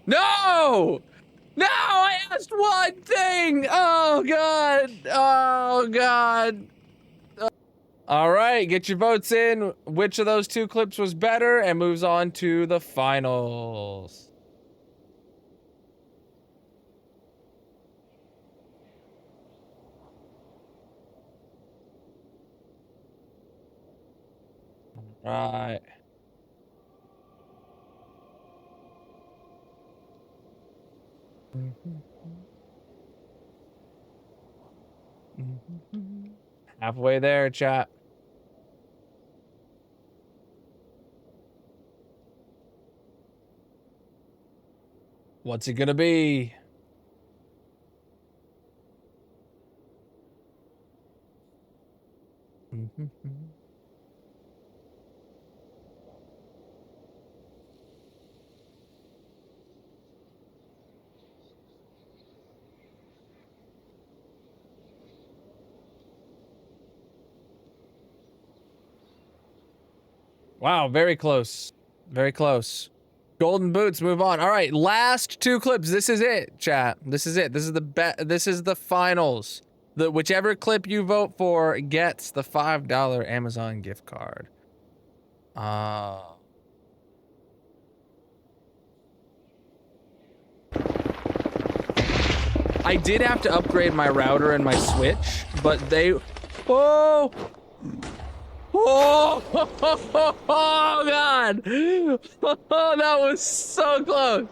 No! No! I asked one thing! Oh, God. Oh, God. All right, get your votes in. Which of those two clips was better and moves on to the finals? All right. Halfway there, chat. What's it gonna be? Wow, very close. Very close. Golden boots, move on. All right, last two clips. This is it, chat. This is it. This is the finals. Whichever clip you vote for gets the $5 Amazon gift card. I did have to upgrade my router and my Switch, but they... Whoa! Oh, oh God! Oh, that was so close.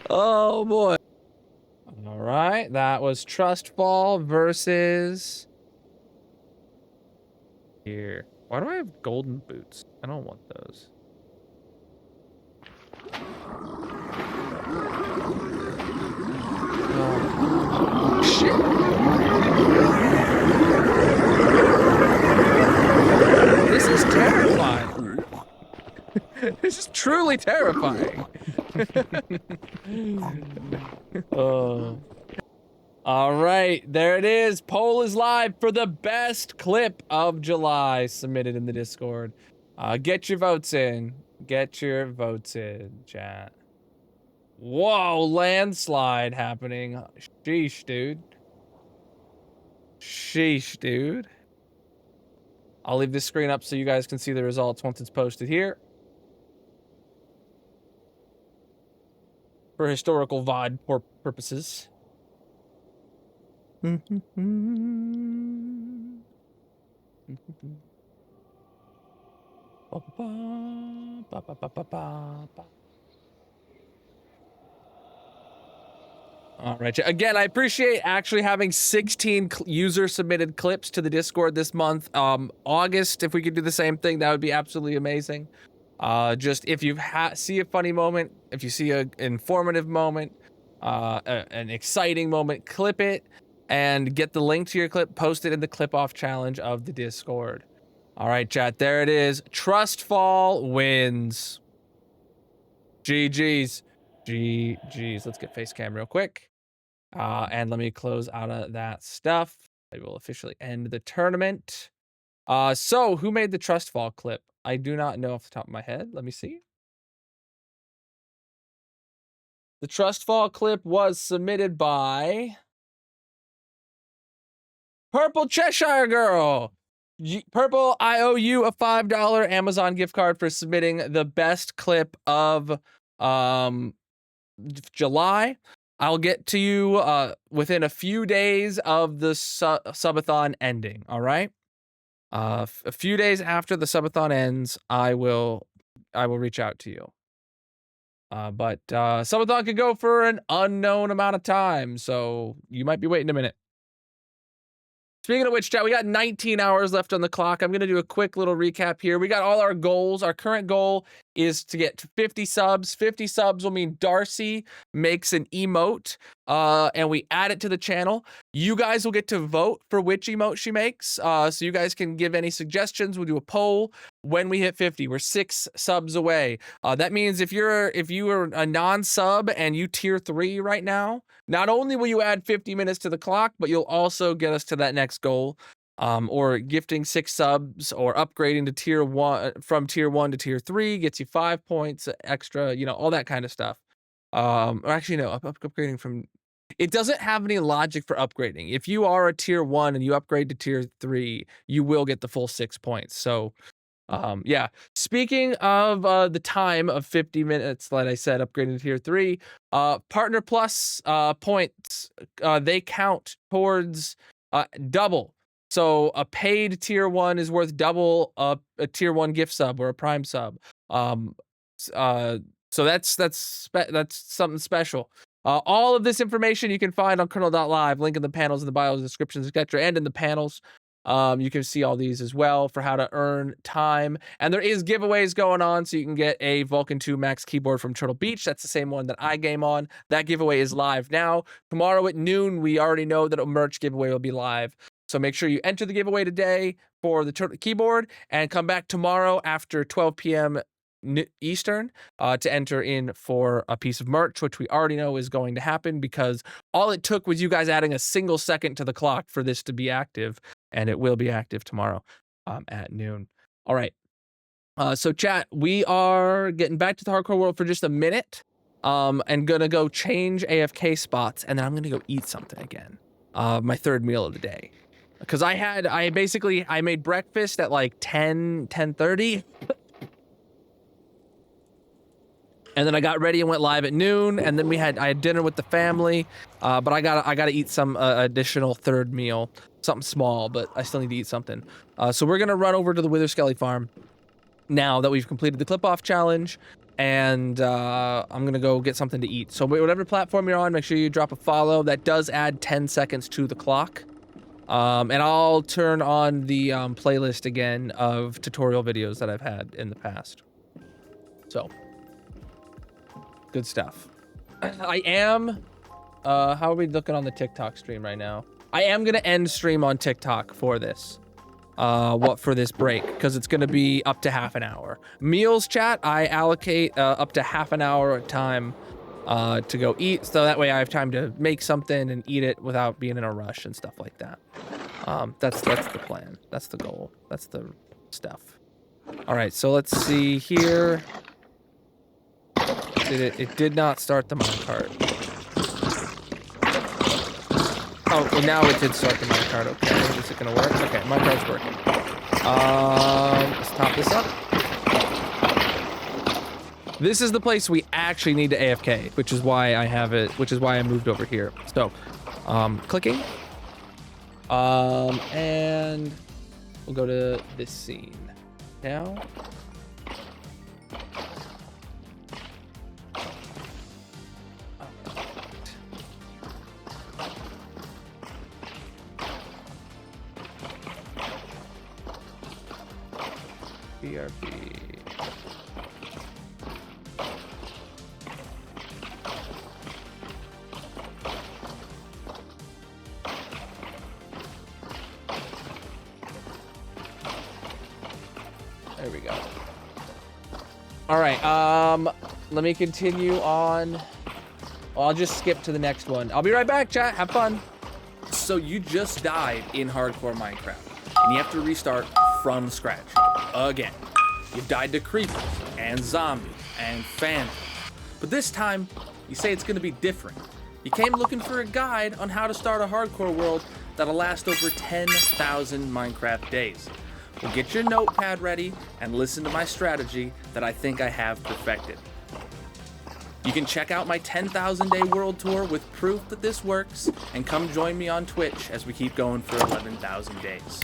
Oh boy! All right, that was Trust Fall versus. Here, why do I have golden boots? I don't want those. Oh, shit! This is terrifying. This is truly terrifying. Oh. All right, there it is. Poll is live for the best clip of July submitted in the Discord. Get your votes in. Get your votes in, chat. Whoa, landslide happening. Sheesh, dude. Sheesh, dude. I'll leave this screen up so you guys can see the results once it's posted here. For historical VOD purposes. All right. Again, I appreciate actually having 16 user submitted clips to the Discord this month. August, if we could do the same thing, that would be absolutely amazing. Just if you see a funny moment, if you see an informative moment, an exciting moment, clip it and get the link to your clip, post it in the clip off challenge of the Discord. All right, chat, there it is. Trustfall wins. GG's. GG's. Let's get face cam real quick. And let me close out of that stuff. I will officially end the tournament. So who made the Trustfall clip? I do not know off the top of my head. Let me see. The Trustfall clip was submitted by Purple Cheshire Girl. Purple, I owe you a $5 Amazon gift card for submitting the best clip of July. I'll get to you within a few days of the subathon ending. All right. A few days after the subathon ends, I will reach out to you. But subathon could go for an unknown amount of time, so you might be waiting a minute. Speaking of which, chat, we got 19 hours left on the clock. I'm going to do a quick little recap here. We got all our goals. Our current goal is to get to 50 subs. 50 subs will mean Darcy makes an emote, and we add it to the channel. You guys will get to vote for which emote she makes, so you guys can give any suggestions. We'll do a poll when we hit 50. We're 6 subs away. That means if you are a non-sub and you tier 3 right now, not only will you add 50 minutes to the clock, but you'll also get us to that next goal. Or gifting 6 subs or upgrading to tier 1 from tier 1 to tier 3 gets you 5 points extra, you know, all that kind of stuff. Or actually, no, upgrading from, it doesn't have any logic for upgrading. If you are a tier 1 and you upgrade to tier 3, you will get the full 6 points. So, yeah, speaking of the time of 50 minutes, like I said, upgrading to tier 3, Partner Plus points, they count towards double. So a paid tier 1 is worth double a tier 1 gift sub or a prime sub. So that's something special. All of this information you can find on Colonal.live, link in the panels, in the bios, descriptions, etc., and in the panels. You can see all these as well for how to earn time. And there is giveaways going on, so you can get a Vulcan 2 Max keyboard from Turtle Beach. That's the same one that I game on. That giveaway is live now. Tomorrow at noon, we already know that a merch giveaway will be live. So make sure you enter the giveaway today for the Turtle keyboard and come back tomorrow after 12 p.m. Eastern to enter in for a piece of merch, which we already know is going to happen because all it took was you guys adding a single second to the clock for this to be active. And it will be active tomorrow at noon. All right. So chat, we are getting back to the hardcore world for just a minute. And gonna go change AFK spots, and then I'm gonna go eat something again. My third meal of the day. Because I made breakfast at like 10:30. And then I got ready and went live at noon, and then I had dinner with the family. But I gotta eat some additional third meal. Something small, but I still need to eat something. So we're gonna run over to the Wither Skelly farm now that we've completed the clip off challenge, and I'm gonna go get something to eat. So whatever platform you're on, make sure you drop a follow. That does add 10 seconds to the clock. And I'll turn on the playlist again of tutorial videos that I've had in the past. So, good stuff. I am, how are we looking on the TikTok stream right now? I am gonna end stream on TikTok for this. For this break, because it's gonna be up to half an hour. Meals chat, I allocate up to half an hour of time to go eat, so that way I have time to make something and eat it without being in a rush and stuff like that. That's the plan. That's the goal. That's the stuff. All right, so let's see here. It did not start the minecart. Oh, well, now it did start the minecart. Okay, is it gonna work? Okay, minecart's working. Let's top this up. This is the place we actually need to AFK, which is why I have it, which is why I moved over here. So, clicking. And we'll go to this scene now. BRB. There we go. All right, let me continue on. Well, I'll just skip to the next one. I'll be right back, chat. Have fun. So you just died in hardcore Minecraft, and you have to restart from scratch again. You've died to creepers and zombies and phantoms, but this time you say it's going to be different. You came looking for a guide on how to start a hardcore world that'll last over 10,000 Minecraft days. Well, get your notepad ready and listen to my strategy that I think I have perfected. You can check out my 10,000 day world tour with proof that this works, and come join me on Twitch as we keep going for 11,000 days.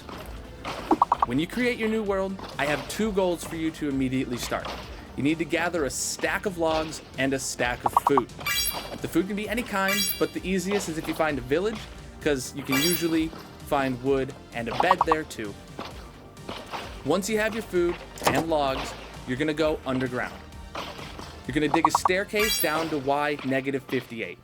When you create your new world, I have 2 goals for you to immediately start. You need to gather a stack of logs and a stack of food. The food can be any kind, but the easiest is if you find a village, because you can usually find wood and a bed there too. Once you have your food and logs, you're gonna go underground. You're gonna dig a staircase down to Y-58.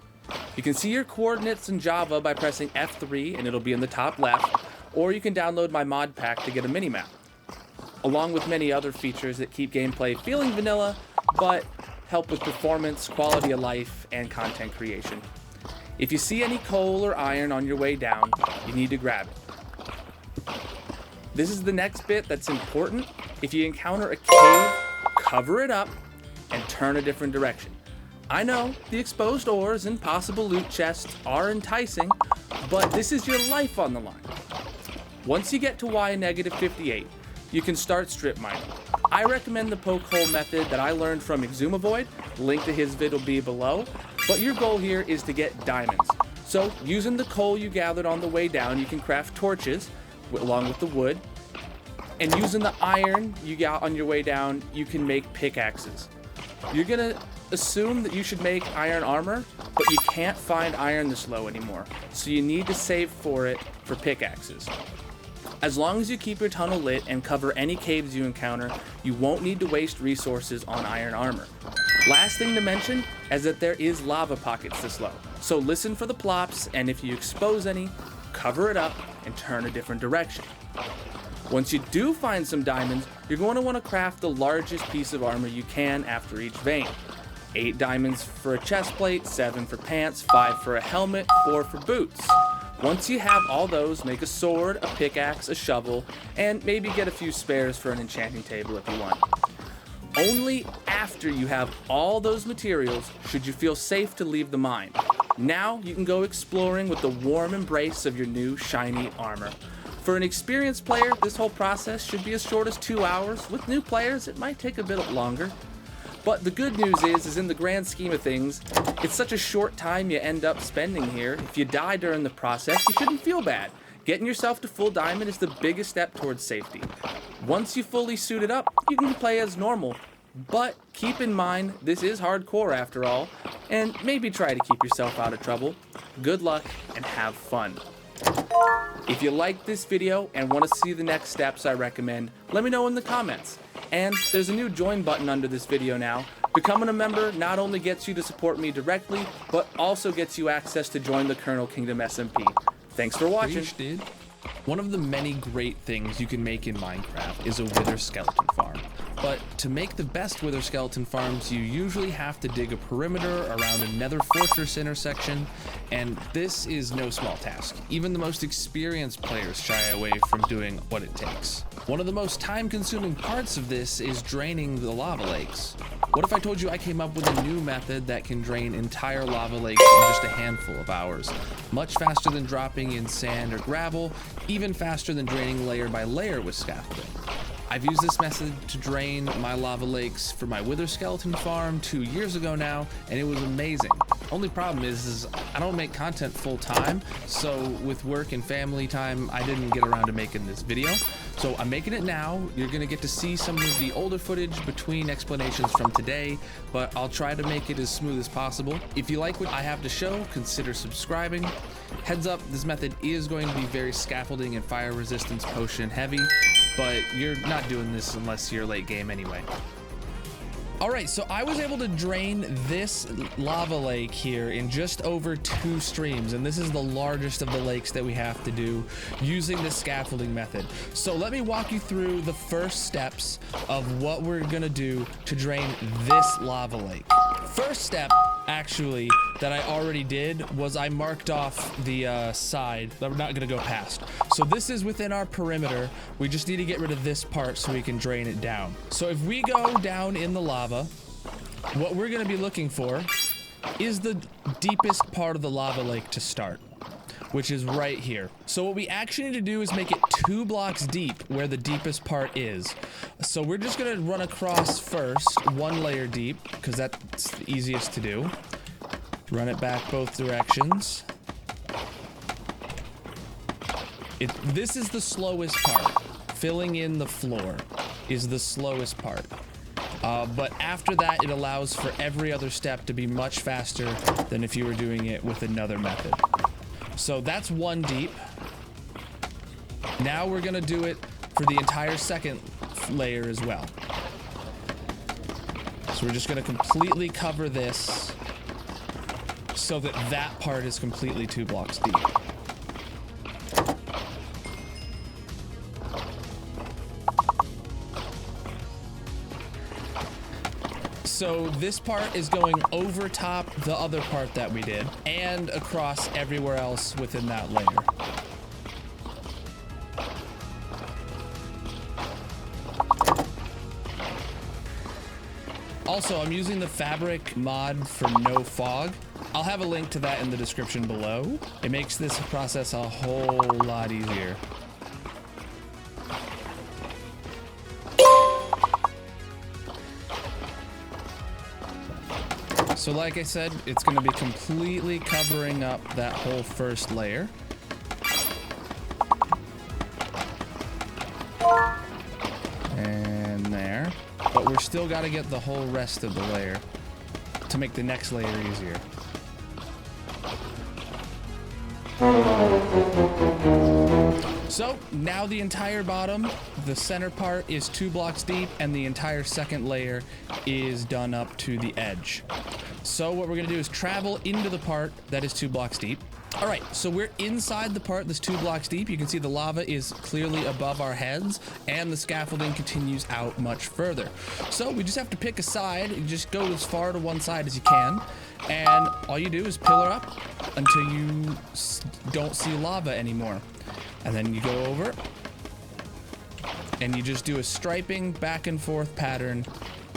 You can see your coordinates in Java by pressing F3 and it'll be in the top left, or you can download my mod pack to get a mini-map, along with many other features that keep gameplay feeling vanilla, but help with performance, quality of life, and content creation. If you see any coal or iron on your way down, you need to grab it. This is the next bit that's important. If you encounter a cave, cover it up and turn a different direction. I know the exposed ores and possible loot chests are enticing, but this is your life on the line. Once you get to Y-58, you can start strip mining. I recommend the poke hole method that I learned from Exumavoid. Link to his vid will be below. But your goal here is to get diamonds. So using the coal you gathered on the way down, you can craft torches along with the wood. And using the iron you got on your way down, you can make pickaxes. You're gonna assume that you should make iron armor, but you can't find iron this low anymore. So you need to save for it for pickaxes. As long as you keep your tunnel lit and cover any caves you encounter, you won't need to waste resources on iron armor. Last thing to mention is that there is lava pockets this low, so listen for the plops, and if you expose any, cover it up and turn a different direction. Once you do find some diamonds, you're going to want to craft the largest piece of armor you can after each vein. 8 diamonds for a chest plate, 7 for pants, 5 for a helmet, 4 for boots. Once you have all those, make a sword, a pickaxe, a shovel, and maybe get a few spares for an enchanting table if you want. Only after you have all those materials should you feel safe to leave the mine. Now you can go exploring with the warm embrace of your new shiny armor. For an experienced player, this whole process should be as short as 2 hours. With new players, it might take a bit longer. But the good news is in the grand scheme of things, it's such a short time you end up spending here. If you die during the process, you shouldn't feel bad. Getting yourself to full diamond is the biggest step towards safety. Once you fully suit it up, you can play as normal. But keep in mind, this is hardcore after all, and maybe try to keep yourself out of trouble. Good luck and have fun. If you like this video and want to see the next steps I recommend, let me know in the comments. And there's a new join button under this video now. Becoming a member not only gets you to support me directly, but also gets you access to join the Colonel Kingdom SMP. Thanks for watching. One of the many great things you can make in Minecraft is a wither skeleton farm. But to make the best wither skeleton farms, you usually have to dig a perimeter around a nether fortress intersection, and this is no small task. Even the most experienced players shy away from doing what it takes. One of the most time-consuming parts of this is draining the lava lakes. What if I told you I came up with a new method that can drain entire lava lakes in just a handful of hours? Much faster than dropping in sand or gravel, even faster than draining layer by layer with scaffolding. I've used this method to drain my lava lakes for my wither skeleton farm 2 years ago now, and it was amazing. Only problem is I don't make content full time, so with work and family time, I didn't get around to making this video. So I'm making it now. You're gonna get to see some of the older footage between explanations from today, but I'll try to make it as smooth as possible. If you like what I have to show, consider subscribing. Heads up, this method is going to be very scaffolding and fire resistance potion heavy, but you're not doing this unless you're late game anyway. All right, so I was able to drain this lava lake here in just over 2 streams, and this is the largest of the lakes that we have to do using the scaffolding method. So let me walk you through the first steps of what we're gonna do to drain this lava lake. First step, actually, that I already did was I marked off the side that we're not gonna go past. So this is within our perimeter. We just need to get rid of this part so we can drain it down. So if we go down in the lava, what we're gonna be looking for is the deepest part of the lava lake to start, which is right here. So what we actually need to do is make it 2 blocks deep where the deepest part is. So we're just gonna run across first 1 layer deep because that's the easiest to do. Run it back both directions. This is the slowest part. Filling in the floor is the slowest part. But after that, it allows for every other step to be much faster than if you were doing it with another method. So that's 1 deep. Now we're gonna do it for the entire second layer as well. So we're just gonna completely cover this so that that part is completely 2 blocks deep. So this part is going over top the other part that we did and across everywhere else within that layer. Also, I'm using the fabric mod for no fog. I'll have a link to that in the description below. It makes this process a whole lot easier. So like I said, it's going to be completely covering up that whole first layer. And there. But we're still got to get the whole rest of the layer to make the next layer easier. So now the entire bottom, the center part is 2 blocks deep, and the entire second layer is done up to the edge. So what we're gonna do is travel into the part that is 2 blocks deep. All right, so we're inside the part that's 2 blocks deep. You can see the lava is clearly above our heads, and the scaffolding continues out much further. So we just have to pick a side. You just go as far to one side as you can, and all you do is pillar up until you don't see lava anymore. And then you go over, and you just do a striping back and forth pattern,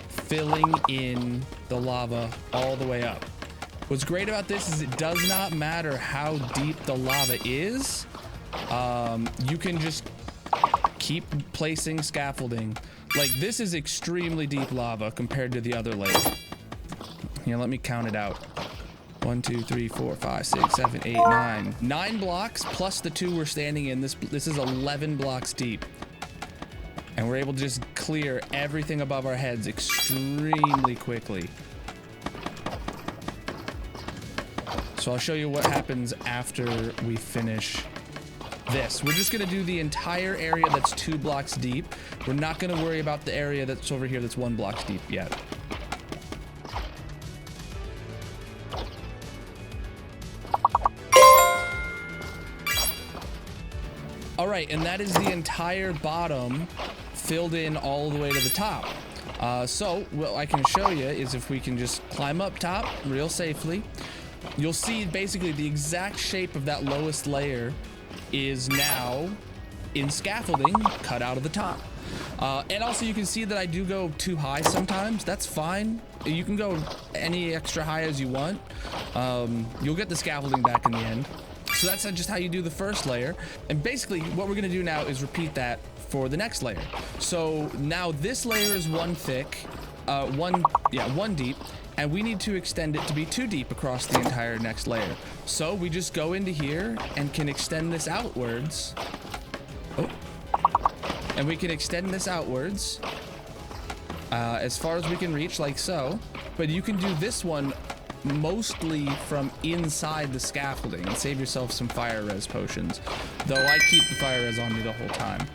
filling in the lava all the way up. What's great about this is it does not matter how deep the lava is. You can just keep placing scaffolding. Like, this is extremely deep lava compared to the other layer. Here, let me count it out. 1, 2, 3, 4, 5, 6, 7, 8, 9. 9 blocks plus the 2 we're standing in. This is 11 blocks deep. And we're able to just clear everything above our heads extremely quickly. So I'll show you what happens after we finish this. We're just gonna do the entire area that's 2 blocks deep. We're not gonna worry about the area that's over here that's 1 block deep yet. All right, and that is the entire bottom filled in all the way to the top. So what I can show you is if we can just climb up top real safely, you'll see basically the exact shape of that lowest layer is now in scaffolding cut out of the top. And also you can see that I do go too high sometimes. That's fine. You can go any extra high as you want. You'll get the scaffolding back in the end. So that's just how you do the first layer. And basically what we're gonna do now is repeat that for the next layer. So now this layer is one thick, one deep, and we need to extend it to be 2 deep across the entire next layer. So we just go into here and can extend this outwards. Oh. And we can extend this outwards as far as we can reach, like so. But you can do this one mostly from inside the scaffolding and save yourself some fire res potions. Though I keep the fire res on me the whole time.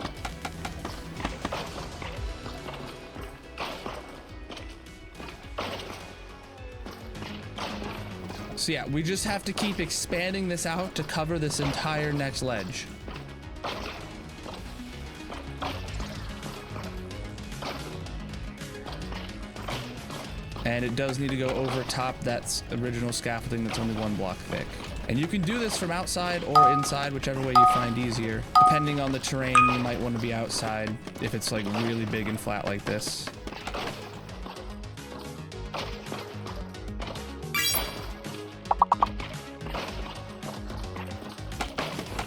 So yeah, we just have to keep expanding this out to cover this entire next ledge. And it does need to go over top that original scaffolding that's only 1 block thick. And you can do this from outside or inside, whichever way you find easier. Depending on the terrain, you might want to be outside if it's like really big and flat like this.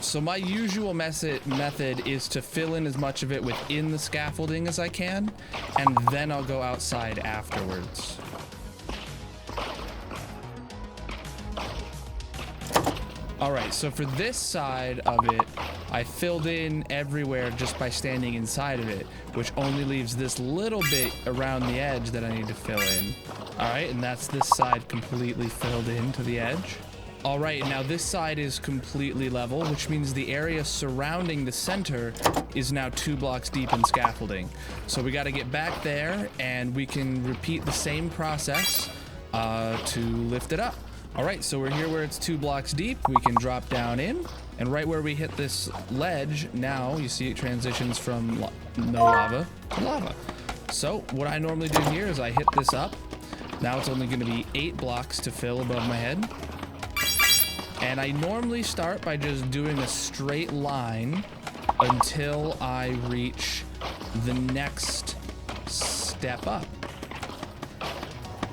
So my usual method is to fill in as much of it within the scaffolding as I can, and then I'll go outside afterwards. All right, so for this side of it, I filled in everywhere just by standing inside of it, which only leaves this little bit around the edge that I need to fill in. All right, and that's this side completely filled in to the edge. All right, now this side is completely level, which means the area surrounding the center is now 2 blocks deep in scaffolding. So we got to get back there and we can repeat the same process to lift it up. All right, so we're here where it's 2 blocks deep. We can drop down in, and right where we hit this ledge, now you see it transitions from no lava to lava. So what I normally do here is I hit this up. Now it's only going to be 8 blocks to fill above my head. And I normally start by just doing a straight line until I reach the next step up.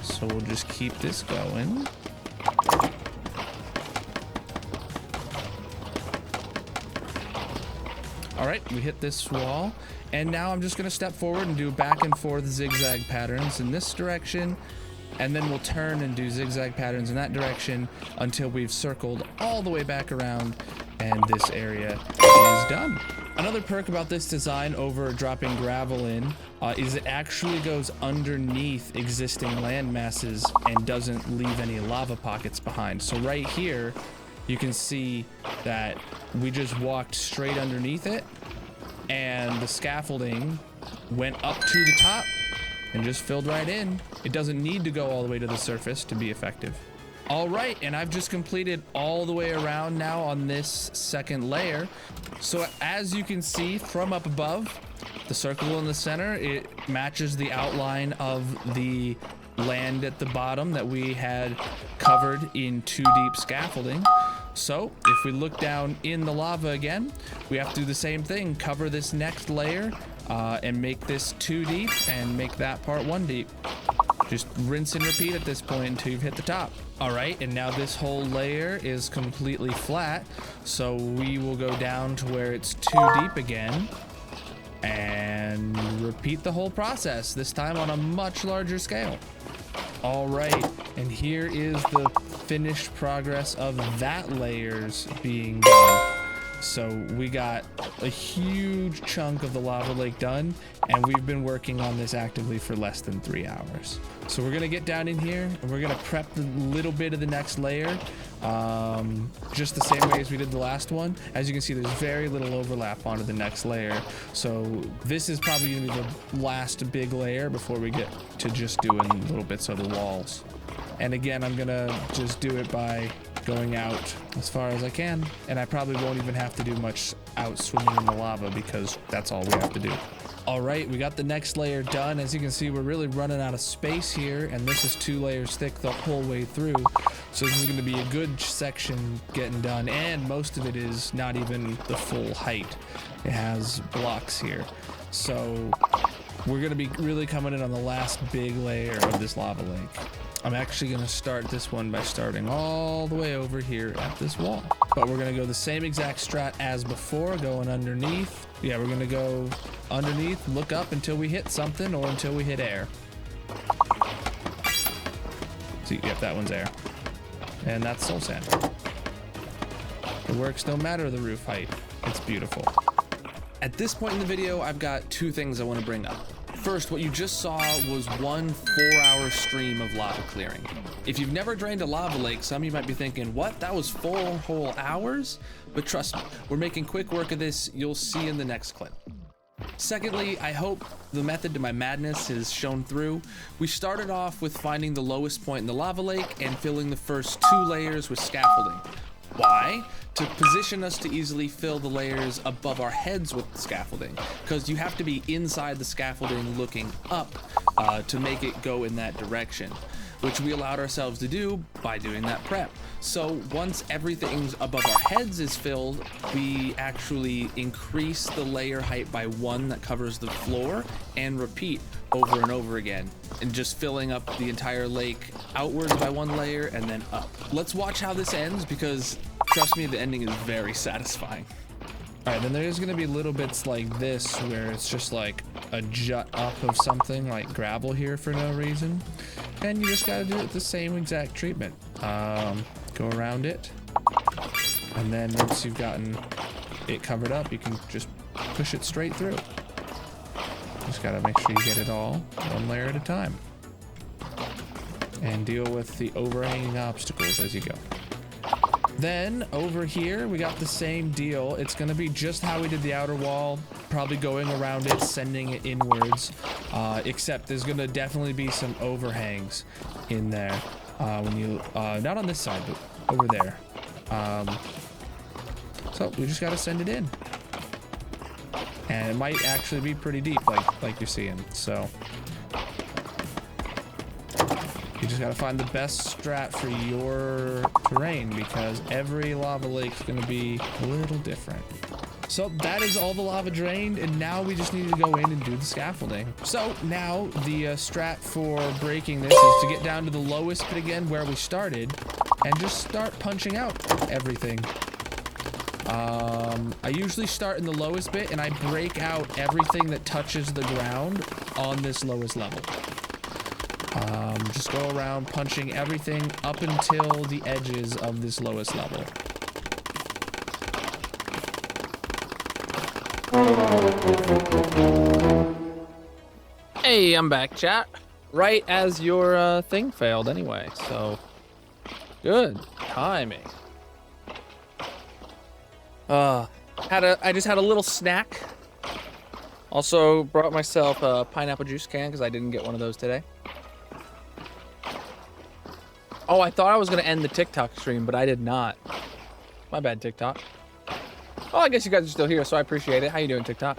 So we'll just keep this going. All right, we hit this wall, and now I'm just gonna step forward and do back and forth zigzag patterns in this direction, and then we'll turn and do zigzag patterns in that direction until we've circled all the way back around and this area is done. Another perk about this design over dropping gravel in is it actually goes underneath existing land masses and doesn't leave any lava pockets behind. So right here, you can see that we just walked straight underneath it and the scaffolding went up to the top and just filled right in. It doesn't need to go all the way to the surface to be effective. All right, and I've just completed all the way around now on this second layer. So as you can see from up above, the circle in the center, it matches the outline of the land at the bottom that we had covered in 2 deep scaffolding. So if we look down in the lava again, we have to do the same thing, cover this next layer and make this 2 deep and make that part 1 deep. Just rinse and repeat at this point until you've hit the top. All right, and now this whole layer is completely flat. So we will go down to where it's 2 deep again and repeat the whole process, this time on a much larger scale. All right, and here is the finished progress of that layers being done. So we got a huge chunk of the lava lake done, and we've been working on this actively for less than 3 hours. So we're gonna get down in here and we're gonna prep a little bit of the next layer, just the same way as we did the last one. As you can see, there's very little overlap onto the next layer. So this is probably gonna be the last big layer before we get to just doing little bits of the walls. And again, I'm gonna just do it by going out as far as I can, and I probably won't even have to do much out swimming in the lava because that's all we have to do. All right, we got the next layer done. As you can see, we're really running out of space here, and this is 2 layers thick the whole way through. So this is gonna be a good section getting done, and most of it is not even the full height. It has blocks here. So we're gonna be really coming in on the last big layer of this lava lake. I'm actually gonna start this one by starting all the way over here at this wall. But we're gonna go the same exact strat as before, going underneath. Yeah, we're gonna go underneath, look up until we hit something or until we hit air. See, yep, that one's air. And that's soul sand. It works no matter the roof height. It's beautiful. At this point in the video, I've got 2 things I want to bring up. First, what you just saw was 1 4-hour stream of lava clearing. If you've never drained a lava lake, some of you might be thinking, what? That was 4 whole hours? But trust me, we're making quick work of this. You'll see in the next clip. Secondly, I hope the method to my madness is shown through. We started off with finding the lowest point in the lava lake and filling the first 2 layers with scaffolding. Why? To position us to easily fill the layers above our heads with scaffolding, because you have to be inside the scaffolding looking up to make it go in that direction, which we allowed ourselves to do by doing that prep. So once everything's above our heads is filled, we actually increase the layer height by 1 that covers the floor and repeat over and over again, and just filling up the entire lake outwards by 1 layer and then up. Let's watch how this ends, because trust me, the ending is very satisfying. All right, then there's gonna be little bits like this where it's just like a jut up of something like gravel here for no reason. And you just gotta do it the same exact treatment. Go around it. And then once you've gotten it covered up, you can just push it straight through. Just gotta make sure you get it all 1 layer at a time. And deal with the overhanging obstacles as you go. Then over here, we got the same deal. It's gonna be just how we did the outer wall, probably going around it, sending it inwards, except there's gonna definitely be some overhangs in there. When you, not on this side, but over there. So we just gotta send it in. And it might actually be pretty deep, like you're seeing, so. You just gotta find the best strat for your terrain, because every lava lake's gonna be a little different. So that is all the lava drained, and now we just need to go in and do the scaffolding. So now the strat for breaking this is to get down to the lowest bit again where we started and just start punching out everything. I usually start in the lowest bit and I break out everything that touches the ground on this lowest level. Just go around punching everything up until the edges of this lowest level. Hey, I'm back, chat. Right as your thing failed anyway, so good timing. I just had a little snack. Also brought myself a pineapple juice can because I didn't get one of those today. Oh, I thought I was gonna end the TikTok stream, but I did not. My bad, TikTok. Oh, I guess you guys are still here, so I appreciate it. How you doing, TikTok?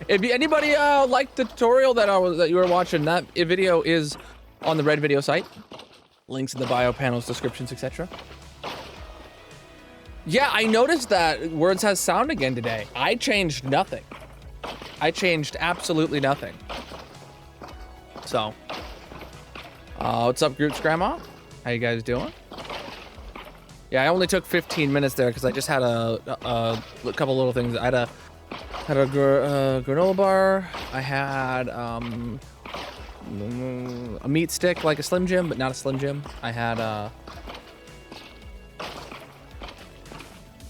If anybody liked the tutorial that you were watching, that video is on the Red Video site. Links in the bio, panels, descriptions, etc. Yeah, I noticed that Words has sound again today. I changed nothing. I changed absolutely nothing. So, what's up, Group's grandma? How you guys doing? Yeah, I only took 15 minutes there because I just had a couple little things. I had a granola bar. I had a meat stick, like a Slim Jim, but not a Slim Jim. I had I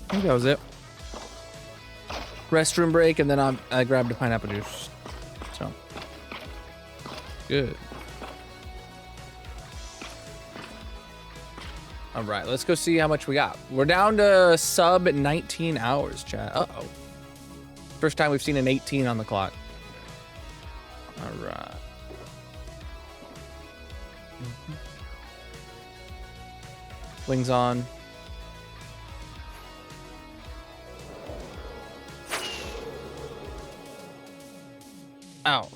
think that was it. Restroom break, and then I grabbed a pineapple juice. So good. All right, let's go see how much we got. We're down to sub 19 hours, chat. Uh-oh. First time we've seen an 18 on the clock. All right. Wings on. Ow.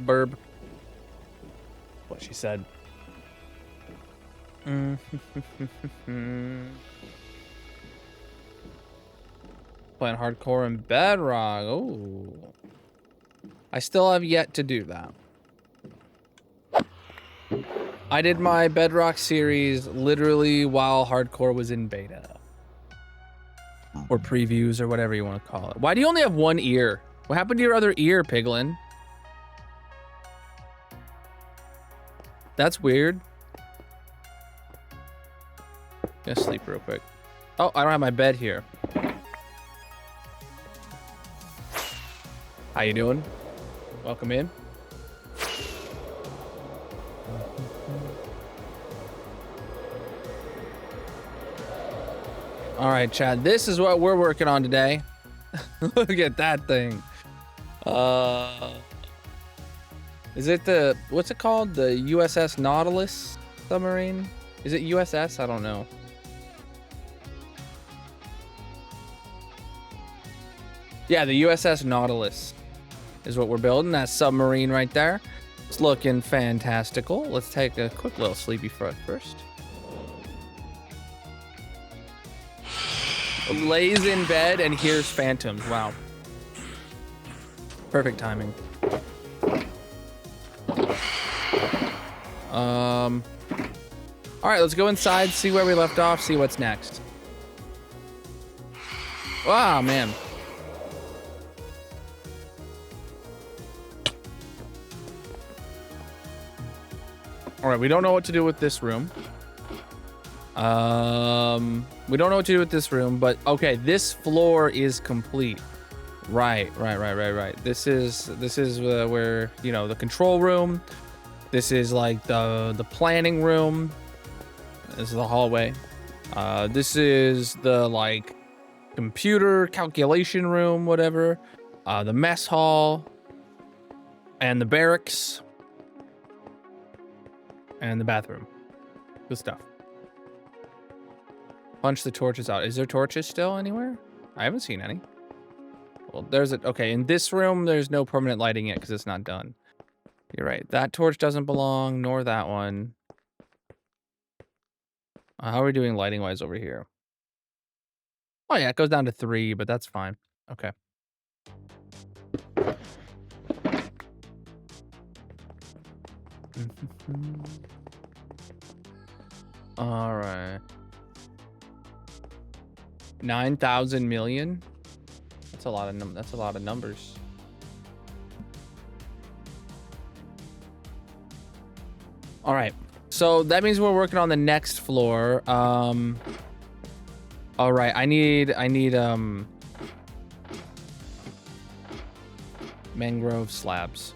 Burb. What she said. Playing hardcore in Bedrock. Oh. I still have yet to do that. I did my Bedrock series literally while hardcore was in beta. Or previews or whatever you want to call it. Why do you only have one ear? What happened to your other ear, Piglin? That's weird. Gonna sleep real quick. Oh, I don't have my bed here. How you doing? Welcome in. All right, Chad, this is what we're working on today. Look at that thing. Is it the, what's it called? The USS Nautilus submarine? Is it USS? I don't know. Yeah, the USS Nautilus is what we're building. That submarine right there. It's looking fantastical. Let's take a quick little sleepy front first. Lays in bed and hears phantoms. Wow. Perfect timing. All right, let's go inside, see where we left off, see what's next. Wow, man. All right, we don't know what to do with this room. We don't know what to do with this room, but okay, this floor is complete. Right. This is where, you know, the control room. This is like the planning room. This is the hallway. This is the like computer calculation room, whatever. The mess hall and the barracks and the bathroom. Good stuff. Punch the torches out. Is there torches still anywhere? I haven't seen any. Well, there's a, okay, in this room, there's no permanent lighting yet because it's not done. You're right. That torch doesn't belong, nor that one. How are we doing lighting-wise over here? Oh, yeah, it goes down to 3, but that's fine. Okay. All right. 9,000 million? That's a lot of numbers. All right. So that means we're working on the next floor. All right. I need mangrove slabs.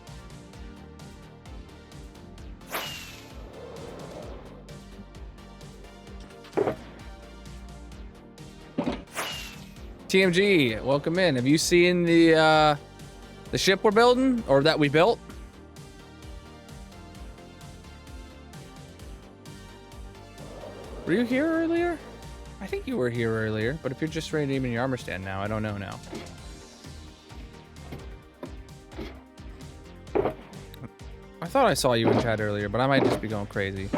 TMG, welcome in. Have you seen the ship we're building, or that we built? Were you here earlier? I think you were here earlier, but if you're just redeeming your armor stand now, I don't know now. I thought I saw you in chat earlier, but I might just be going crazy.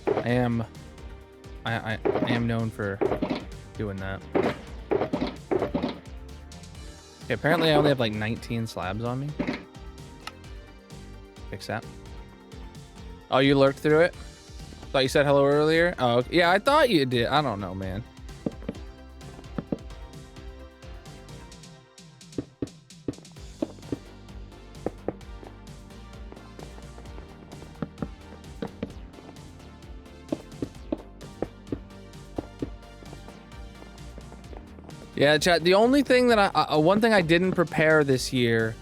I am known for doing that. Okay, apparently I only have like 19 slabs on me. Fix that. Oh, you lurked through it? Thought you said hello earlier? Oh, okay. Yeah, I thought you did. I don't know, man. Yeah, chat, the only thing that one thing I didn't prepare this year,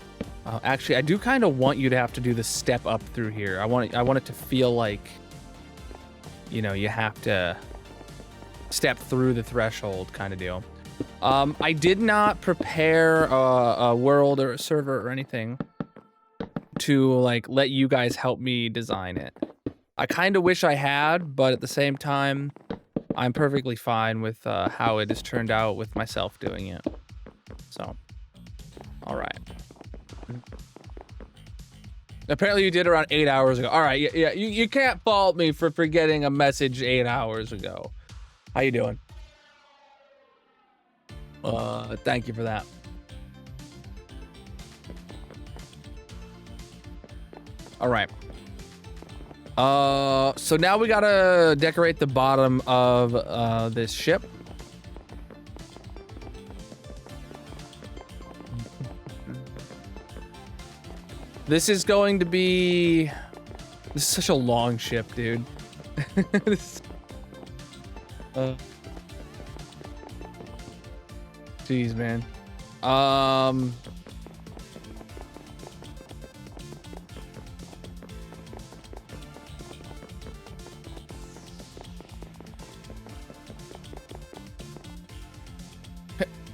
actually, I do kind of want you to have to do the step up through here. I want it to feel like, you know, you have to step through the threshold kind of deal. I did not prepare a world or a server or anything to like let you guys help me design it. I kind of wish I had, but at the same time, I'm perfectly fine with how it has turned out with myself doing it. So, all right. Apparently you did around 8 hours ago. All right, yeah, you can't fault me for forgetting a message 8 hours ago. How you doing? Thank you for that. All right. So now we gotta decorate the bottom of this ship. This is going to be... This is such a long ship, dude. This... Jeez, man.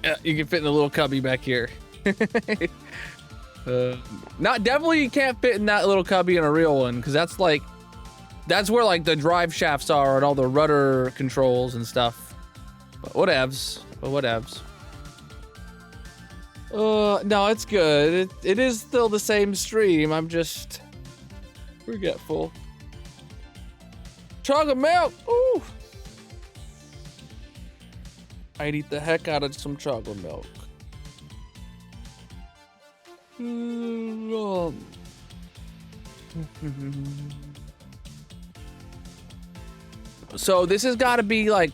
Yeah, you can fit in the little cubby back here. Not definitely you can't fit in that little cubby in a real one, because that's like, that's where like the drive shafts are and all the rudder controls and stuff. But whatevs. But whatevs. No, it's good. It is still the same stream. I'm just forgetful. Chocolate milk. Ooh. I'd eat the heck out of some chocolate milk. So this has got to be like,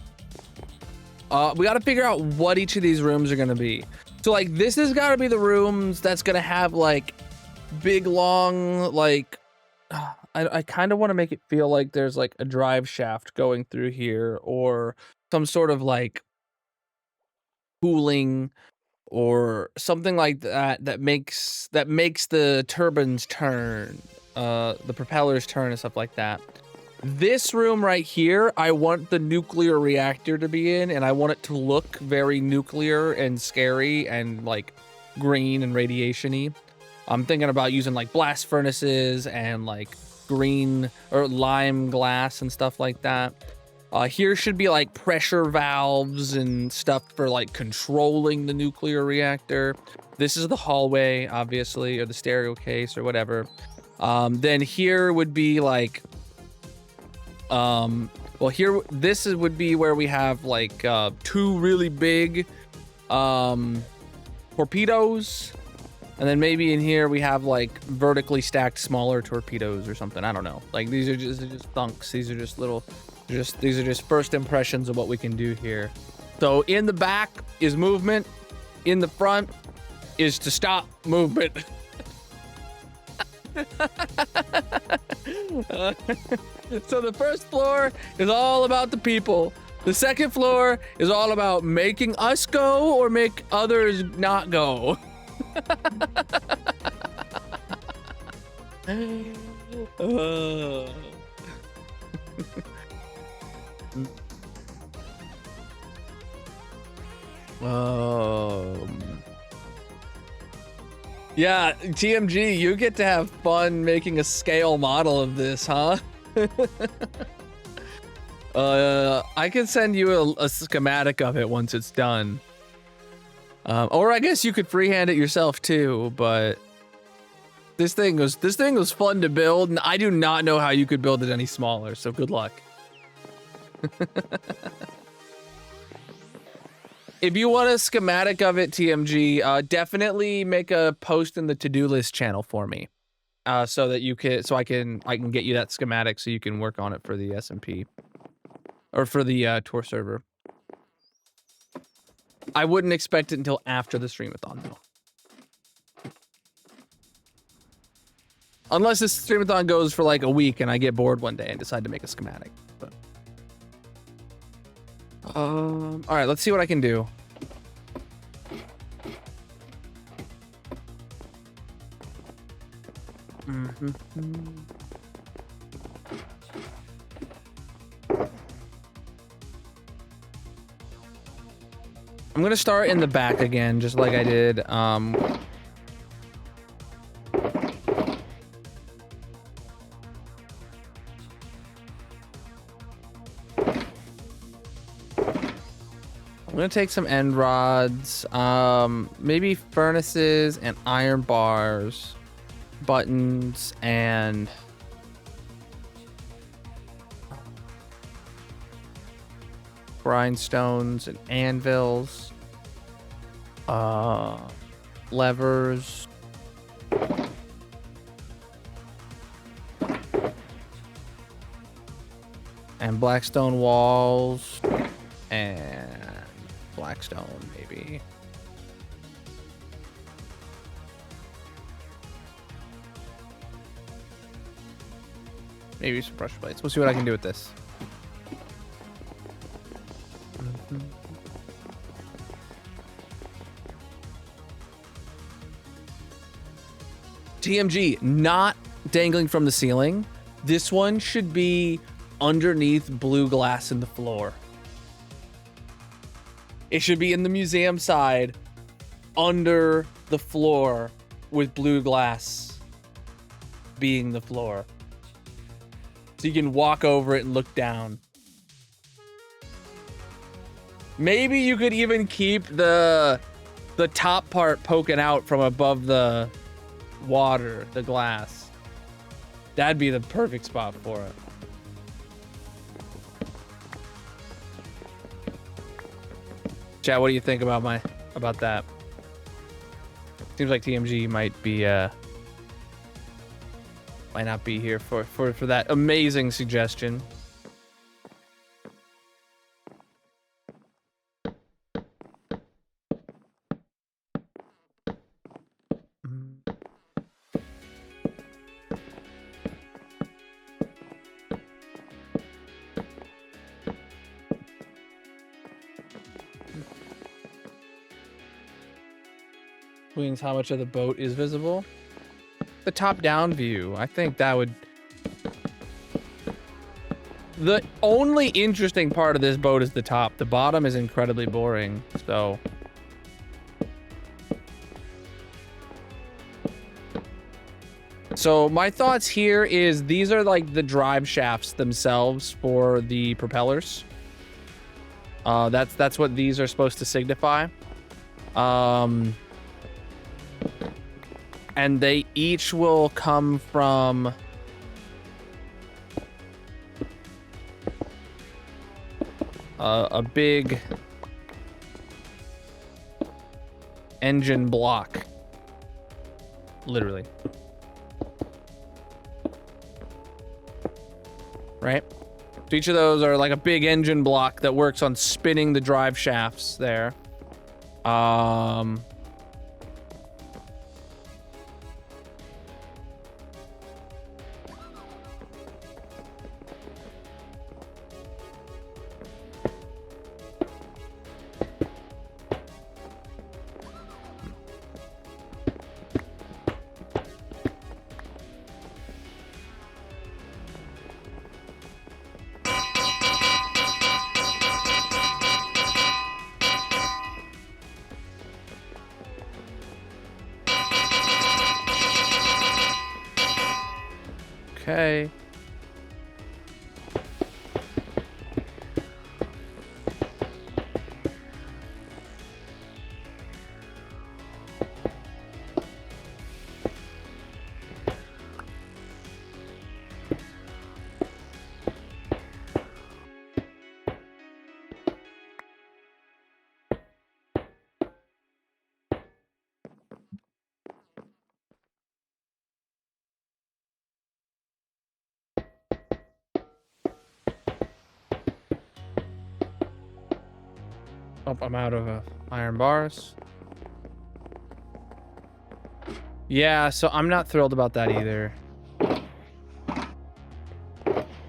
we got to figure out what each of these rooms are going to be. So like this has got to be the rooms that's going to have like big long, like, I kind of want to make it feel like there's like a drive shaft going through here or some sort of like cooling or something like that that makes the turbines turn, the propellers turn and stuff like that. This room right here, I want the nuclear reactor to be in, and I want it to look very nuclear and scary and like green and radiation-y. I'm thinking about using like blast furnaces and like green or lime glass and stuff like that. Here should be like pressure valves and stuff for like controlling the nuclear reactor. This is the hallway, obviously, or the stereo case or whatever. Then here would be like, well, here, this would be where we have like two really big torpedoes. And then maybe in here we have like vertically stacked smaller torpedoes or something. I don't know. Like these are just thunks. These are just little... These are just first impressions of what we can do here. So in the back is movement. In the front is to stop movement. So the first floor is all about the people. The second floor is all about making us go or make others not go. Yeah, TMG, you get to have fun making a scale model of this, huh? I can send you a schematic of it once it's done. Or I guess you could freehand it yourself too, but this thing was fun to build, and I do not know how you could build it any smaller, so good luck. If you want a schematic of it, TMG, definitely make a post in the to-do list channel for me, so that you can, I can get you that schematic so you can work on it for the SMP or for the tour server. I wouldn't expect it until after the stream-a-thon though, unless this stream-a-thon goes for like a week and I get bored one day and decide to make a schematic. But all right, let's see what I can do. I'm gonna start in the back again, just like I did. gonna take some end rods, maybe furnaces and iron bars, buttons and grindstones and anvils, levers, and blackstone walls, and blackstone maybe. Maybe some pressure plates. We'll see what I can do with this. TMG, not dangling from the ceiling. This one should be underneath blue glass in the floor. It should be in the museum side, under the floor, with blue glass being the floor. So you can walk over it and look down. Maybe you could even keep the top part poking out from above the water, the glass. That'd be the perfect spot for it. Chat, what do you think about that? Seems like TMG might not be here for that amazing suggestion. Wings, how much of the boat is visible? The top-down view. I think that would... The only interesting part of this boat is the top. The bottom is incredibly boring, so... So my thoughts here is these are like the drive shafts themselves for the propellers. That's what these are supposed to signify. And they each will come from a big engine block, literally. Right? So each of those are like a big engine block that works on spinning the drive shafts there. Okay. Oh, I'm out of iron bars. Yeah, so I'm not thrilled about that either.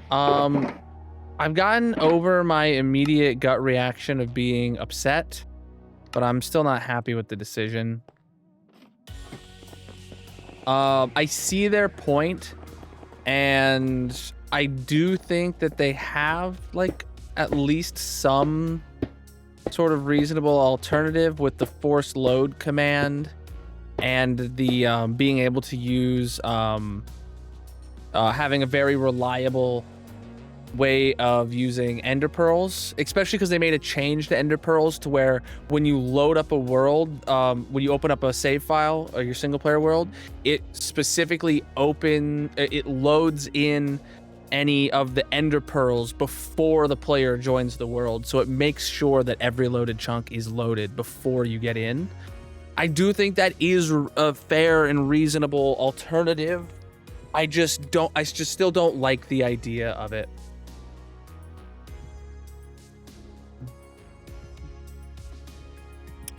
I've gotten over my immediate gut reaction of being upset, but I'm still not happy with the decision. I see their point, and I do think that they have, like, at least some sort of reasonable alternative with the force load command and the being able to use having a very reliable way of using ender pearls, especially because they made a change to ender pearls to where when you load up a world, when you open up a save file or your single player world, it specifically it loads in any of the ender pearls before the player joins the world, so it makes sure that every loaded chunk is loaded before you get in. I do think that is a fair and reasonable alternative. I just still don't like the idea of it.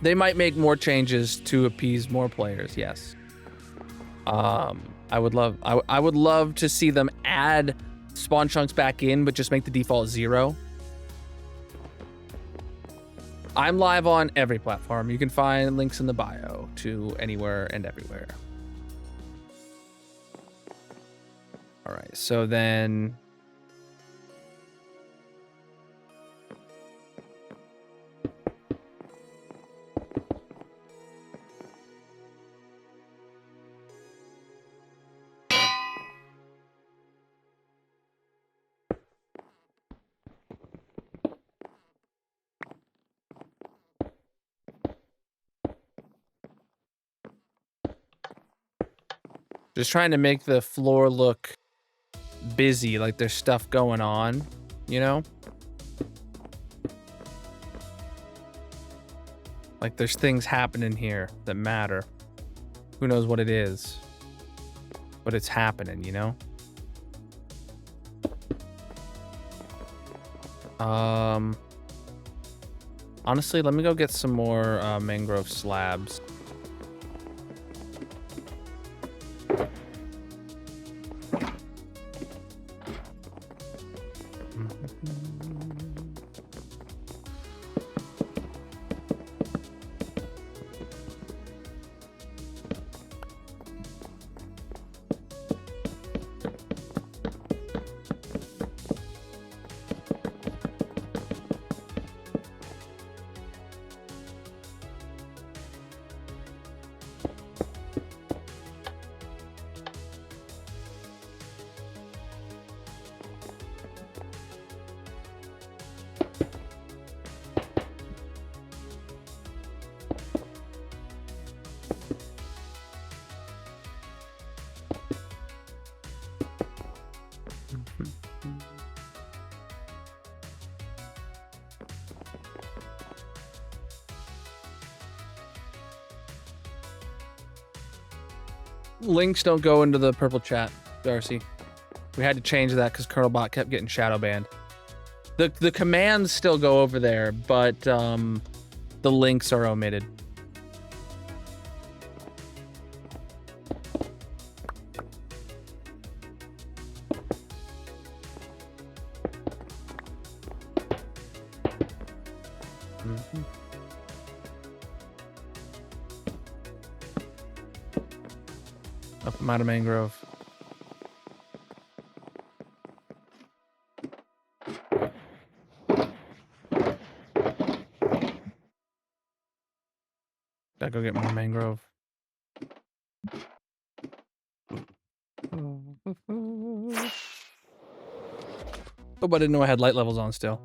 They might make more changes to appease more players, yes. I would love to see them add spawn chunks back in, but just make the default 0. I'm live on every platform. You can find links in the bio to anywhere and everywhere. All right, so then... just trying to make the floor look busy, like there's stuff going on, you know? Like there's things happening here that matter. Who knows what it is? But it's happening, you know? Honestly, let me go get some more mangrove slabs. Links don't go into the purple chat, Darcy. We had to change that because Colonel Bot kept getting shadow banned. The commands still go over there, but the links are omitted. Up I'm out of mangrove. Gotta go get more mangrove. Oh, but I didn't know I had light levels on still.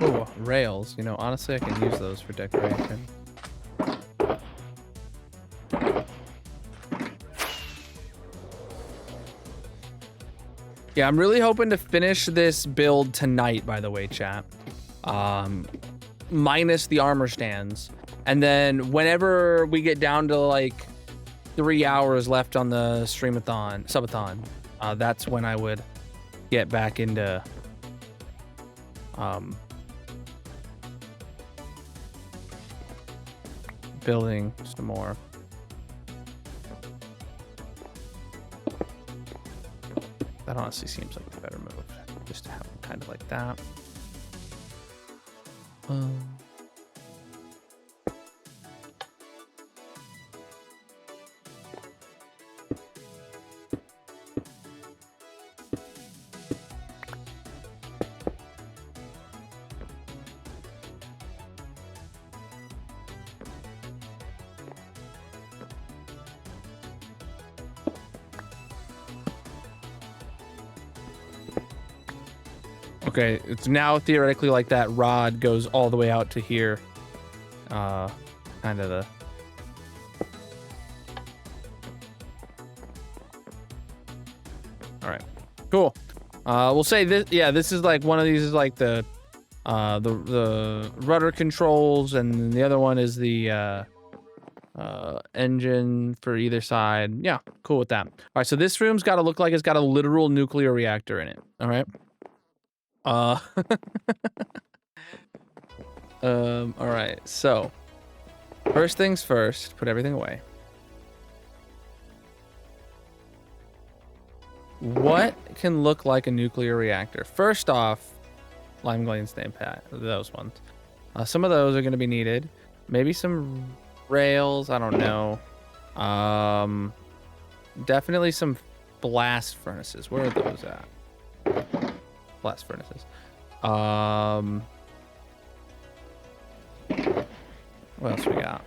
Oh, rails. You know, honestly, I can use those for decoration. Yeah, I'm really hoping to finish this build tonight, by the way, chat. Minus the armor stands. And then whenever we get down to like 3 hours left on the stream-a-thon, Sub-A-Thon, that's when I would get back into building some more. That honestly seems like the better move, just to have them kind of like that. Okay, it's now theoretically like that rod goes all the way out to here. Kind of the... All right, cool. We'll say this. Yeah, this is like one of these is like the rudder controls, and the other one is the engine for either side. Yeah, cool with that. All right, so this room's got to look like it's got a literal nuclear reactor in it. All right. All right. So, first things first, put everything away. What can look like a nuclear reactor? First off, lime glands, stain pat, those ones. Some of those are going to be needed. Maybe some rails. I don't know. Definitely some blast furnaces. Where are those at? Blast furnaces. What else we got?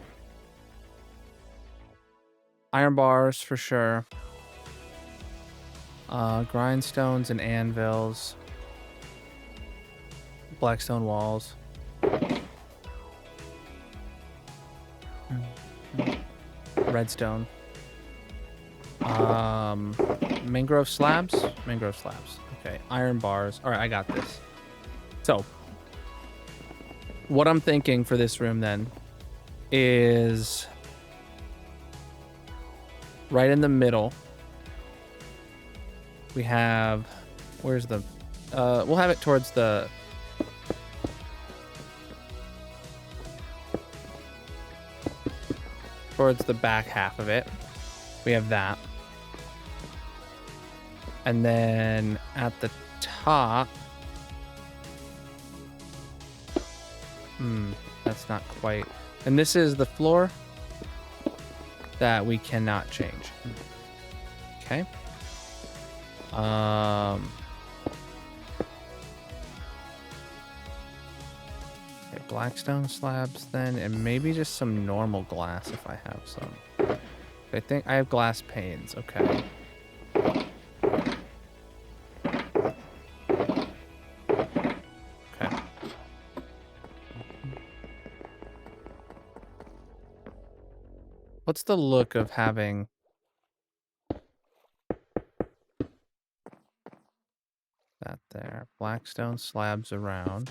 Iron bars for sure. Grindstones and anvils. Blackstone walls. Redstone. Mangrove slabs? Mangrove slabs. Okay, iron bars. All right, I got this. So, what I'm thinking for this room then is right in the middle. We have, where's the, we'll have it towards the, back half of it. We have that. And then at the top, that's not quite, and this is the floor that we cannot change. Okay. Okay, Blackstone slabs then, and maybe just some normal glass if I have some. I think I have glass panes. Okay. Okay. What's the look of having that there? Blackstone slabs around.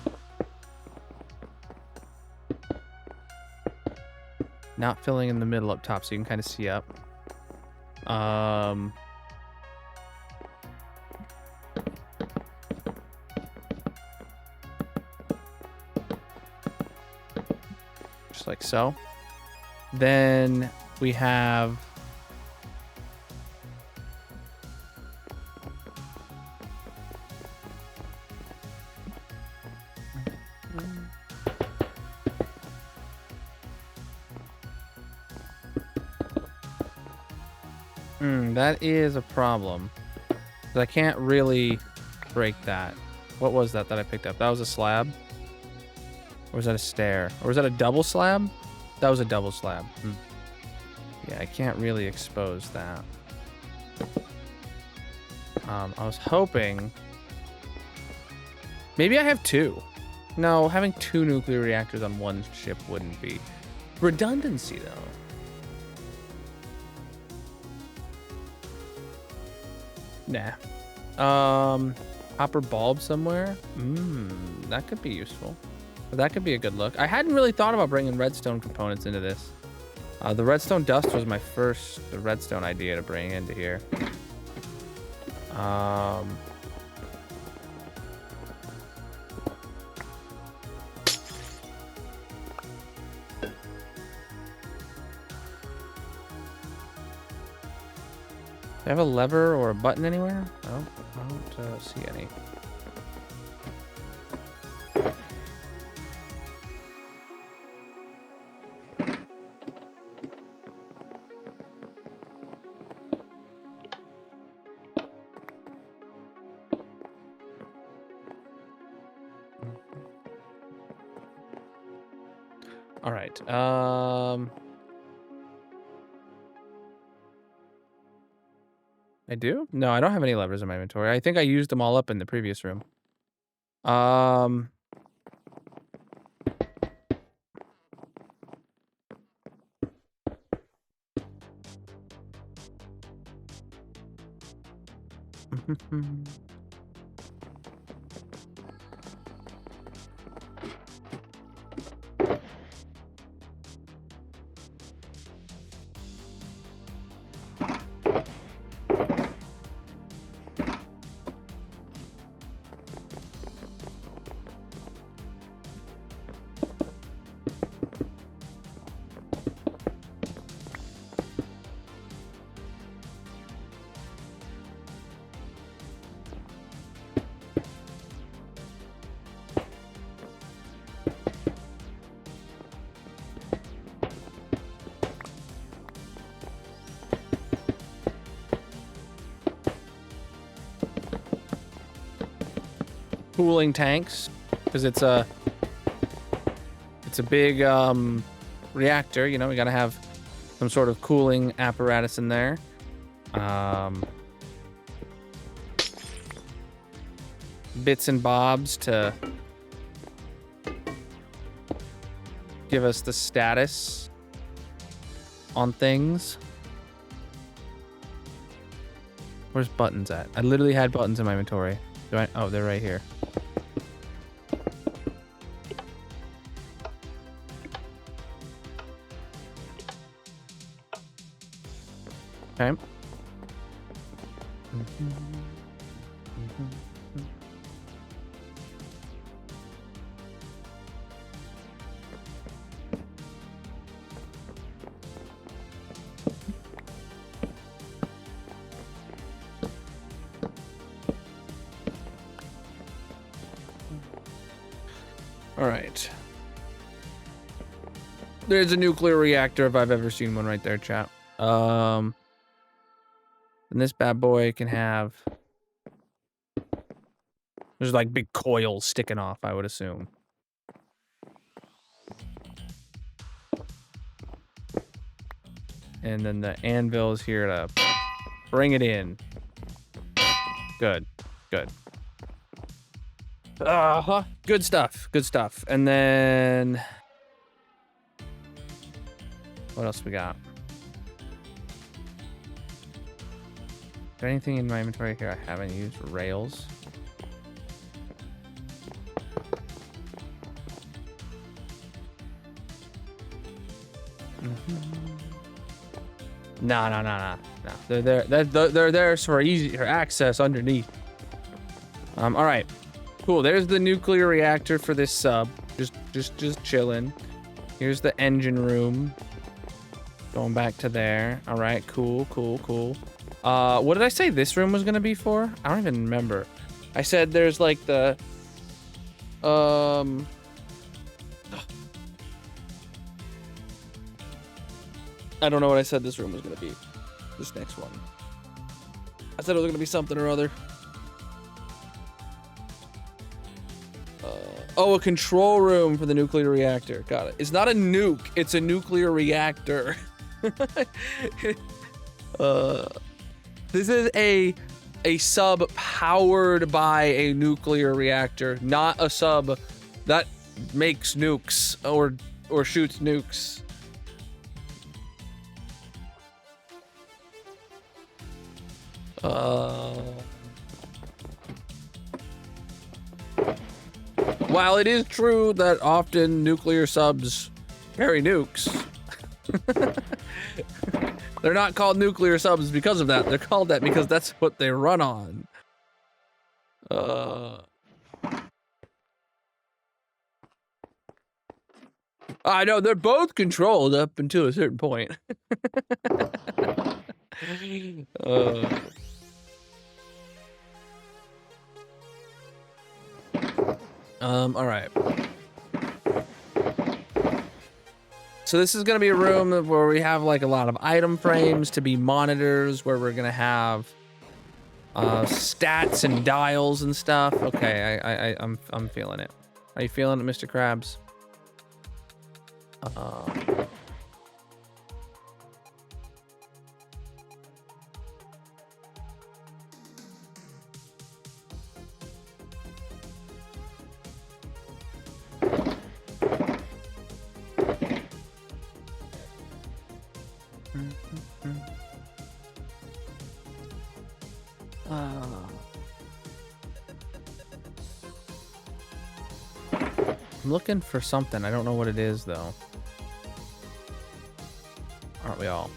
Not filling in the middle up top, so you can kind of see up. Just like so. Then we have that is a problem. 'Cause I can't really break that. What was that I picked up? That was a slab? Or was that a stair? Or was that a double slab? That was a double slab. Yeah, I can't really expose that. I was hoping... Maybe I have two. No, having two nuclear reactors on one ship wouldn't be. Redundancy, though. Nah. Copper bulb somewhere? That could be useful. That could be a good look. I hadn't really thought about bringing redstone components into this. The redstone dust was my first redstone idea to bring into here. Do I have a lever or a button anywhere? No, I don't see any. All right. I do? No, I don't have any levers in my inventory. I think I used them all up in the previous room. Um. Cooling tanks, because it's a big reactor. You know, we gotta have some sort of cooling apparatus in there. Bits and bobs to give us the status on things. Where's buttons at? I literally had buttons in my inventory. Do I? Oh, they're right here. Okay. All right. There's a nuclear reactor if I've ever seen one right there, chat. And this bad boy can have... There's like big coils sticking off, I would assume. And then the anvil is here to bring it in. Good. Good. Good stuff. Good stuff. And then... What else we got? Is there anything in my inventory here I haven't used? Rails. No. They're there for easier access underneath. All right. Cool. There's the nuclear reactor for this sub. Just chilling. Here's the engine room. Going back to there. All right. Cool. What did I say this room was gonna be for? I don't even remember. I said there's like the I don't know what I said this room was gonna be. This next one. I said it was gonna be something or other. Oh, a control room for the nuclear reactor. Got it. It's not a nuke. It's a nuclear reactor. This is a sub powered by a nuclear reactor, not a sub that makes nukes or shoots nukes. While it is true that often nuclear subs carry nukes, they're not called nuclear subs because of that. They're called that because that's what they run on. I know they're both controlled up until a certain point. All right. So this is gonna be a room where we have like a lot of item frames to be monitors, where we're gonna have stats and dials and stuff. Okay, I'm feeling it. Are you feeling it, Mr. Krabs? I'm looking for something. I don't know what it is though. Aren't we all?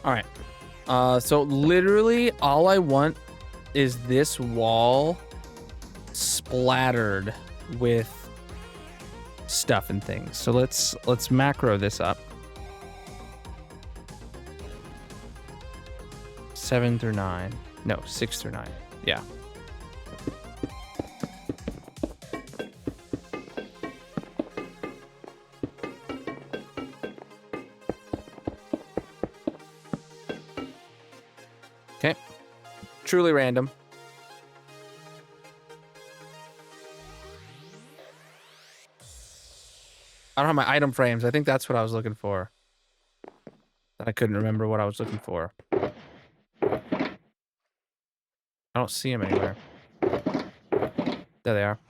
All right. So literally all I want is this wall splattered with stuff and things. So let's macro this up. 7 through 9. No, 6 through 9. Yeah. Okay. Truly random. I don't have my item frames. I think that's what I was looking for. I couldn't remember what I was looking for. I don't see them anywhere. There they are.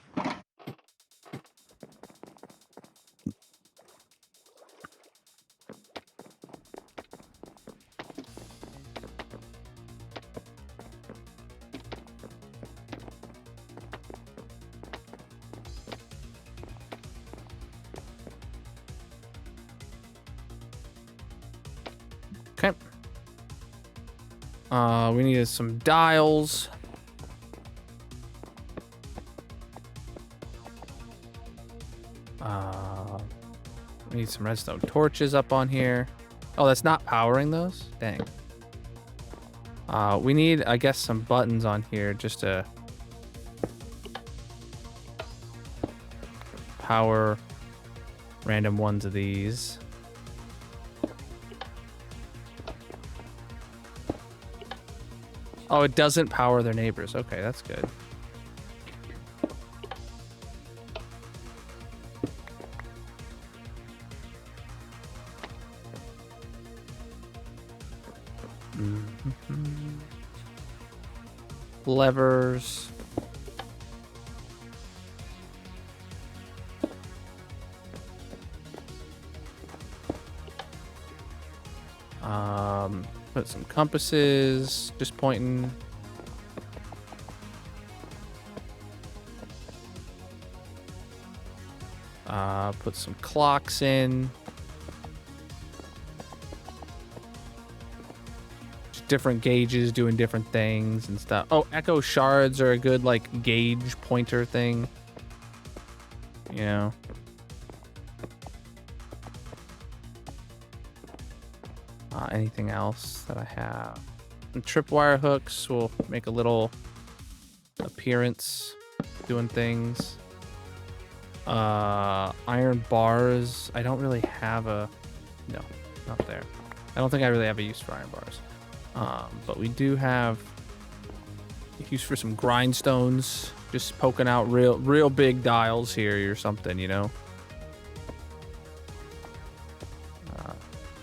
Okay. We needed some dials. We need some redstone torches up on here. Oh, that's not powering those? Dang. We need, I guess, some buttons on here just to power random ones of these. Oh, it doesn't power their neighbors. Okay, that's good. Levers. Put some compasses, just pointing. Put some clocks in. Just different gauges doing different things and stuff. Oh, echo shards are a good like gauge pointer thing. You know. Anything else that I have? And tripwire hooks will make a little appearance doing things. Iron bars. I don't really have a... No, not there. I don't think I really have a use for iron bars. But we do have use for some grindstones. Just poking out real big dials here or something, you know?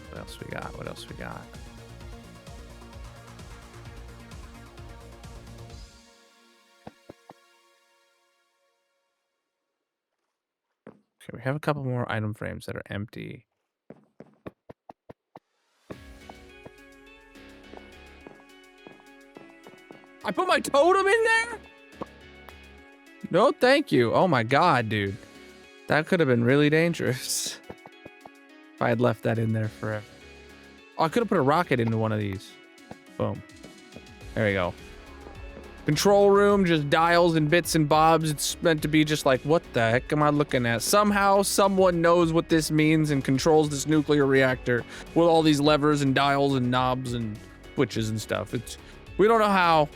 What else we got? What else we got? Okay, we have a couple more item frames that are empty. I put my totem in there? No, thank you. Oh my god, dude. That could have been really dangerous. If I had left that in there forever. Oh, I could have put a rocket into one of these. Boom. There we go. Control room, just dials and bits and bobs. It's meant to be just like, what the heck am I looking at? Somehow, someone knows what this means and controls this nuclear reactor with all these levers and dials and knobs and switches and stuff. We don't know how,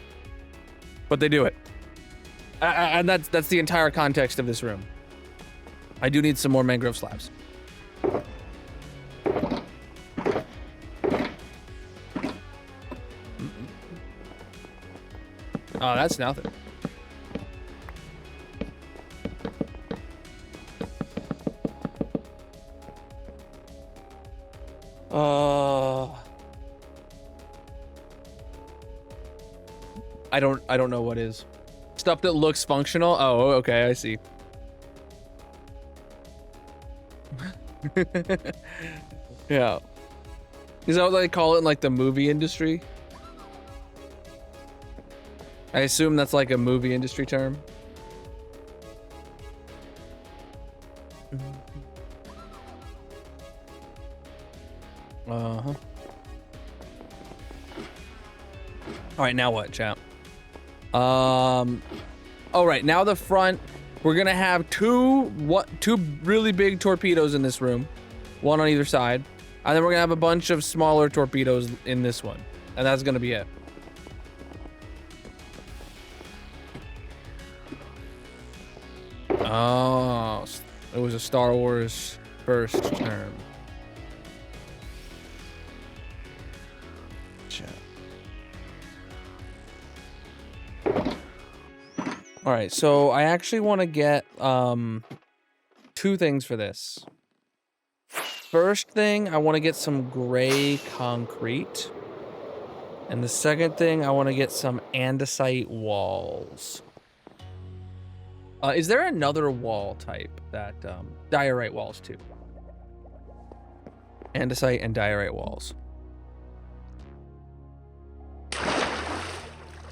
but they do it. And that's the entire context of this room. I do need some more mangrove slabs. Oh, that's nothing. I don't know what is. stuff that looks functional. Oh, okay, I see. Yeah. Is that what they call it in like the movie industry? I assume that's like a movie industry term. Uh-huh. All right, now what, chap? All right, now the front. We're gonna have two really big torpedoes in this room, one on either side, and then we're gonna have a bunch of smaller torpedoes in this one, and that's gonna be it. Oh, it was a Star Wars first term. All right, so I actually want to get two things for this. First thing, I want to get some gray concrete. And the second thing, I want to get some andesite walls. Is there another wall type that diorite walls too? Andesite and diorite walls.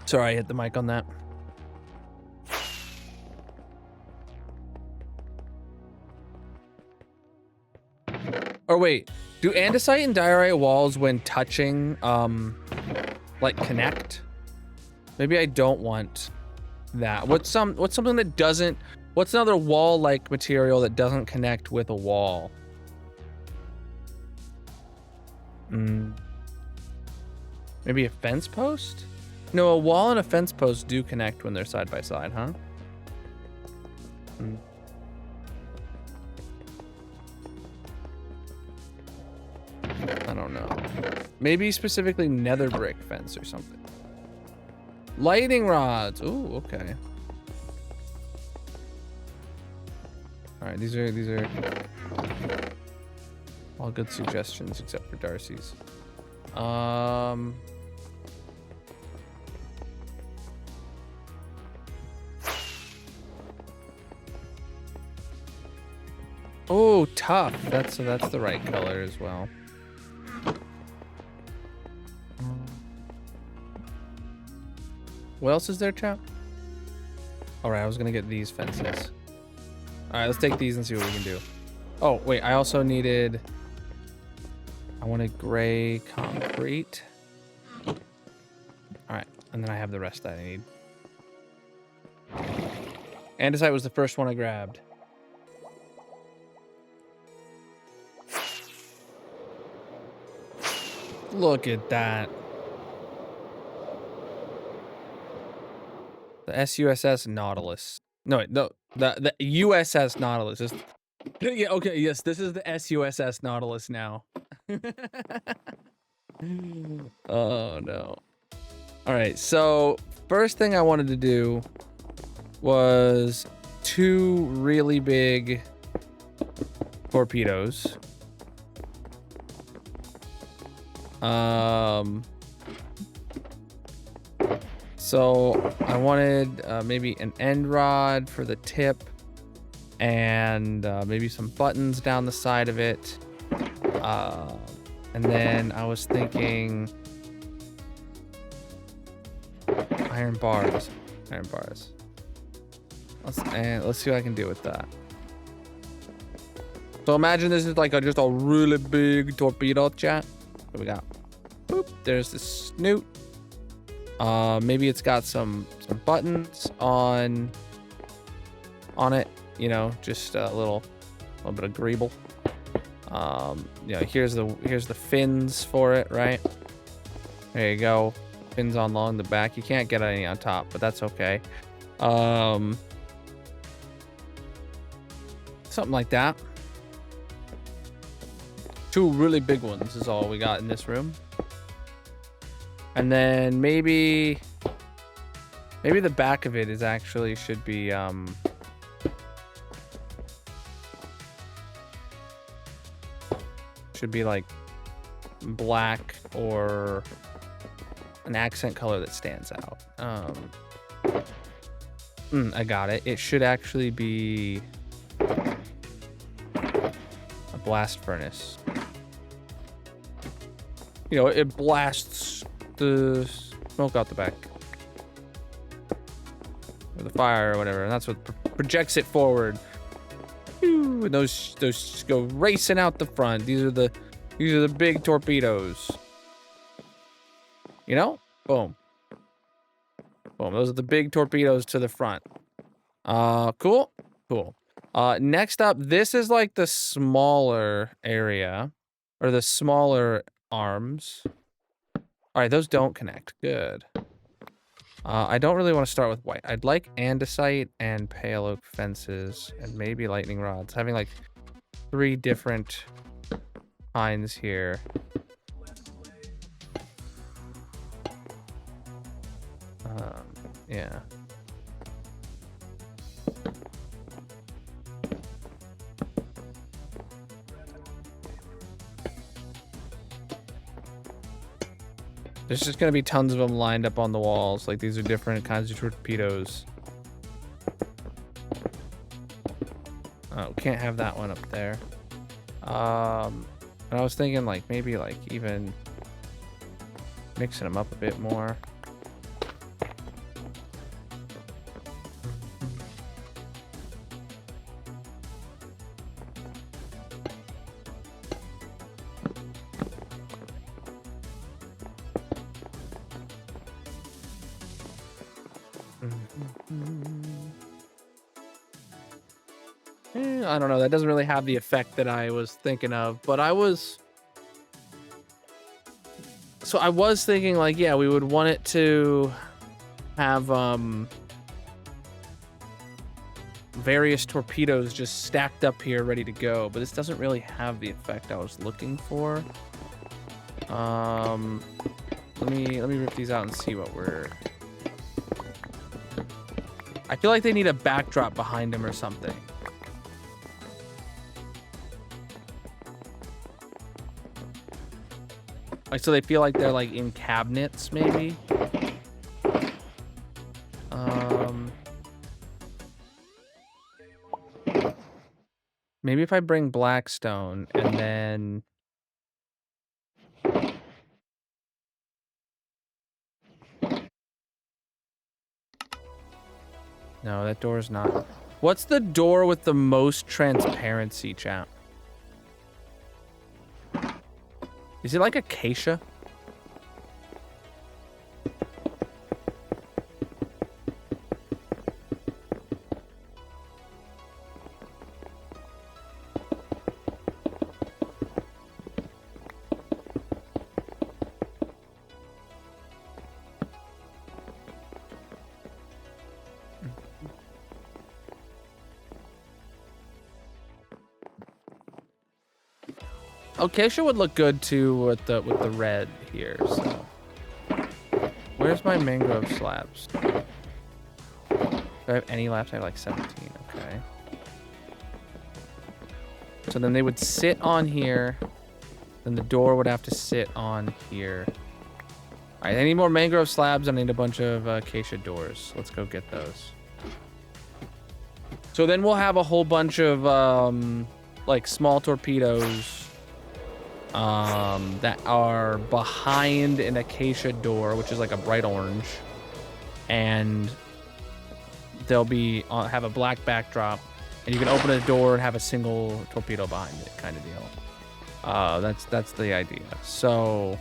Sorry, I hit the mic on that. Or wait, do andesite and diorite walls when touching, like connect? Maybe I don't want that. What's something that doesn't, what's another wall-like material that doesn't connect with a wall? Maybe a fence post? No, a wall and a fence post do connect when they're side by side, huh? I don't know. Maybe specifically nether brick fence or something. Lightning rods. Ooh, okay. All right, these are all good suggestions except for Darcy's. Oh, tough. That's the right color as well. What else is there, chap? All right, I was gonna get these fences. All right, let's take these and see what we can do. Oh, wait, I also needed... I wanted gray concrete. All right, and then I have the rest that I need. Andesite was the first one I grabbed. Look at that. The SUSS Nautilus. No, wait, no, the USS Nautilus is... Yeah, okay, yes, this is the SUSS Nautilus now. Oh, no. All right, so first thing I wanted to do was two really big torpedoes. So I wanted maybe an end rod for the tip and maybe some buttons down the side of it. And then I was thinking iron bars. Let's see what I can do with that. So imagine this is like just a really big torpedo, chat. What we got? Boop. There's the snoot. Maybe it's got some buttons on it, you know, just a little bit of greeble. You know, here's the fins for it, right? There you go. Fins on along the back. You can't get any on top, but that's okay. Something like that. Two really big ones is all we got in this room. And then maybe the back of it is actually should be like black or an accent color that stands out. I got it. It should actually be a blast furnace. You know, it blasts the smoke out the back. Or the fire or whatever, and that's what projects it forward. Whew, and those just go racing out the front. These are the big torpedoes. You know? Boom. Boom. Those are the big torpedoes to the front. Cool. Cool. Next up, this is like the smaller area. Or the smaller arms. Alright, those don't connect. Good. I don't really want to start with white. I'd like andesite and pale oak fences and maybe lightning rods. Having like 3 different kinds here. Yeah. There's just gonna be tons of them lined up on the walls. Like, these are different kinds of torpedoes. Oh, can't have that one up there. And I was thinking, like, maybe, like, even mixing them up a bit more. I don't know, that doesn't really have the effect that I was thinking of, but I was thinking, like, yeah, we would want it to have various torpedoes just stacked up here ready to go, but this doesn't really have the effect I was looking for. Let me rip these out and see what we're... I feel like they need a backdrop behind them or something. Like, so they feel like they're, like, in cabinets, maybe? Maybe if I bring Blackstone and then... No, that door's not... What's the door with the most transparency, chat? Is it like acacia? Acacia would look good too with the red here. So, where's my mangrove slabs? Do I have any left? I have like 17. Okay. So then they would sit on here. Then the door would have to sit on here. All right, I need more mangrove slabs. I need a bunch of acacia doors. Let's go get those. So then we'll have a whole bunch of like small torpedoes that are behind an acacia door, which is like a bright orange, and they'll be have a black backdrop, and you can open a door and have a single torpedo behind it, kind of deal. That's the idea. So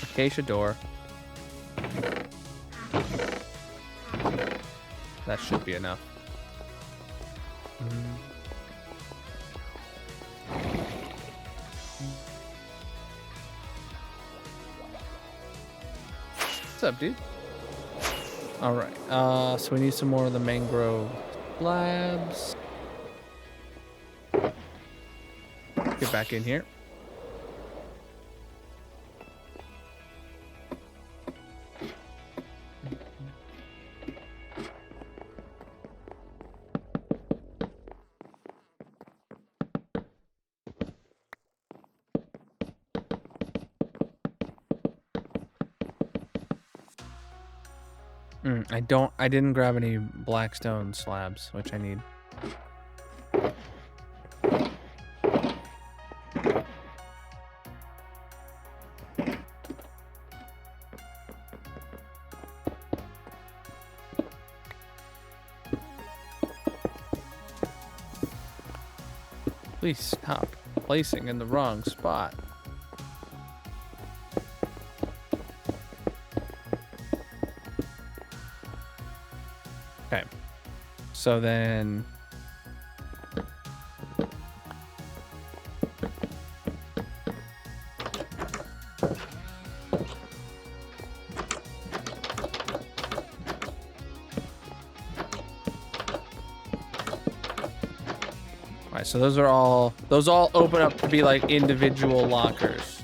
acacia door, that should be enough. What's up, dude? All right. So we need some more of the mangrove slabs. Get back in here. I didn't grab any black stone slabs, which I need. Please stop placing in the wrong spot. Okay. So then... Alright, so those all open up to be like individual lockers.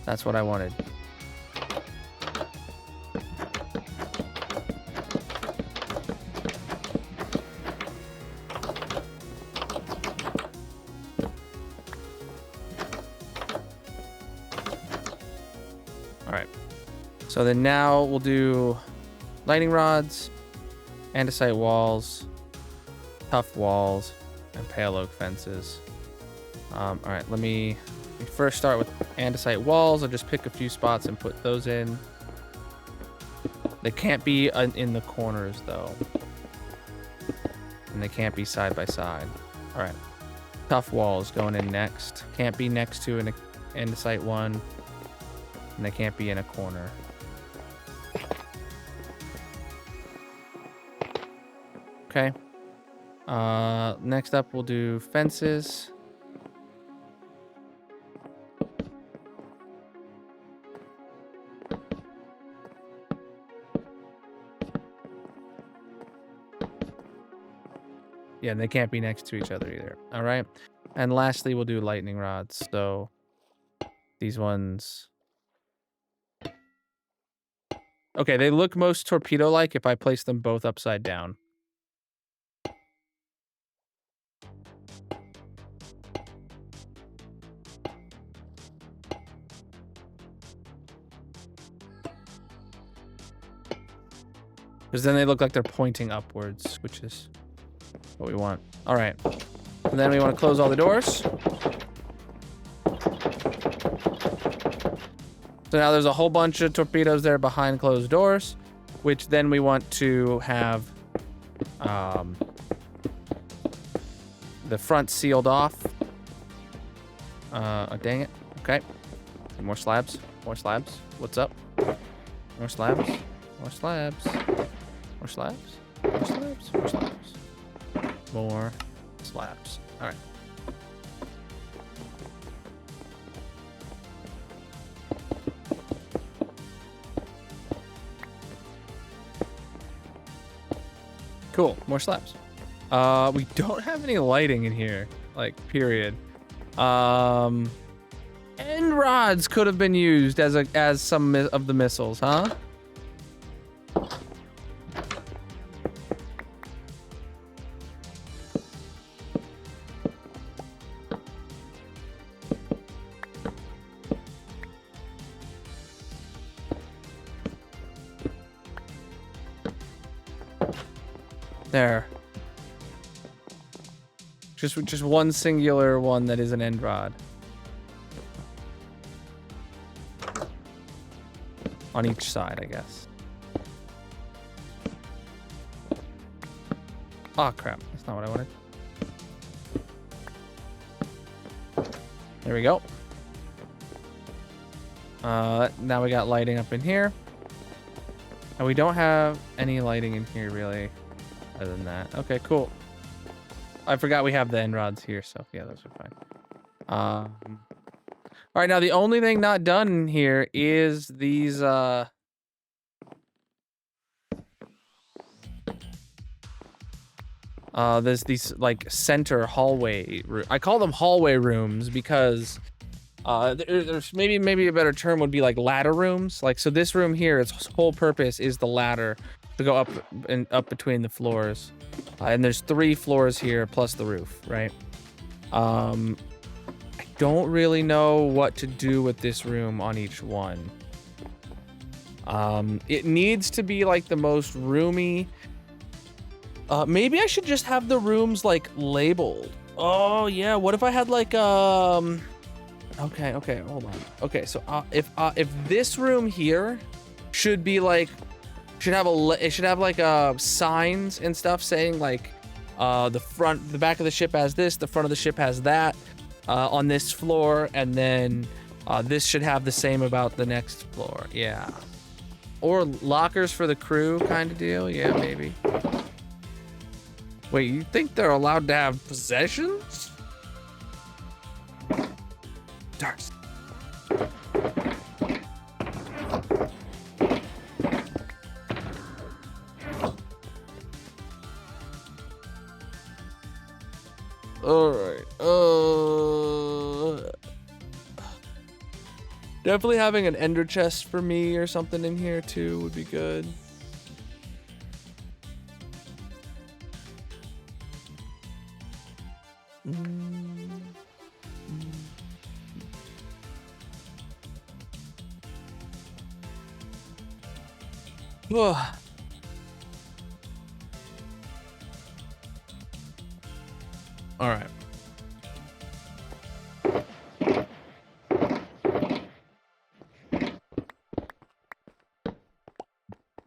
That's what I wanted. Alright. So then now we'll do lightning rods, andesite walls, tough walls, and pale oak fences. All right, let me first start with andesite walls. I'll just pick a few spots and put those in. They can't be in the corners though, and they can't be side by side. All right, tough walls going in next. Can't be next to an andesite one, and they can't be in a corner. Okay. Next up we'll do fences. Yeah, and they can't be next to each other either. All right. And lastly, we'll do lightning rods. So these ones. Okay, they look most torpedo-like if I place them both upside down. Because then they look like they're pointing upwards, which is what we want. All right. And then we want to close all the doors. So now there's a whole bunch of torpedoes there behind closed doors, which then we want to have the front sealed off. Oh, dang it. Okay. More slabs. More slabs. What's up? More slabs. More slabs. More slabs. More slabs. More slabs. More slabs. All right. Cool. More slabs. We don't have any lighting in here, like, period. End rods could have been used as some of the missiles, huh? There. Just one singular one that is an end rod. On each side, I guess. Oh crap, that's not what I wanted. There we go. Now we got lighting up in here. And we don't have any lighting in here really. Other than that. Okay, cool. I forgot we have the end rods here, so yeah, those are fine. All right, now the only thing not done in here is these there's these like center hallway. I call them hallway rooms because there's maybe a better term would be like ladder rooms. Like, so this room here, its whole purpose is the ladder to go up and up between the floors. And there's 3 floors here plus the roof, right? I don't really know what to do with this room on each one. It needs to be like the most roomy. Maybe I should just have the rooms like labeled. Oh yeah, what if I had like okay, hold on. Okay, so if this room here should be like it should have like signs and stuff saying like the back of the ship has this, the front of the ship has that on this floor, and then this should have the same about the next floor. Yeah. Or lockers for the crew kind of deal. Yeah, maybe. Wait, you think they're allowed to have possessions? Darts. Alright. Definitely having an ender chest for me or something in here too would be good. Ugh. All right.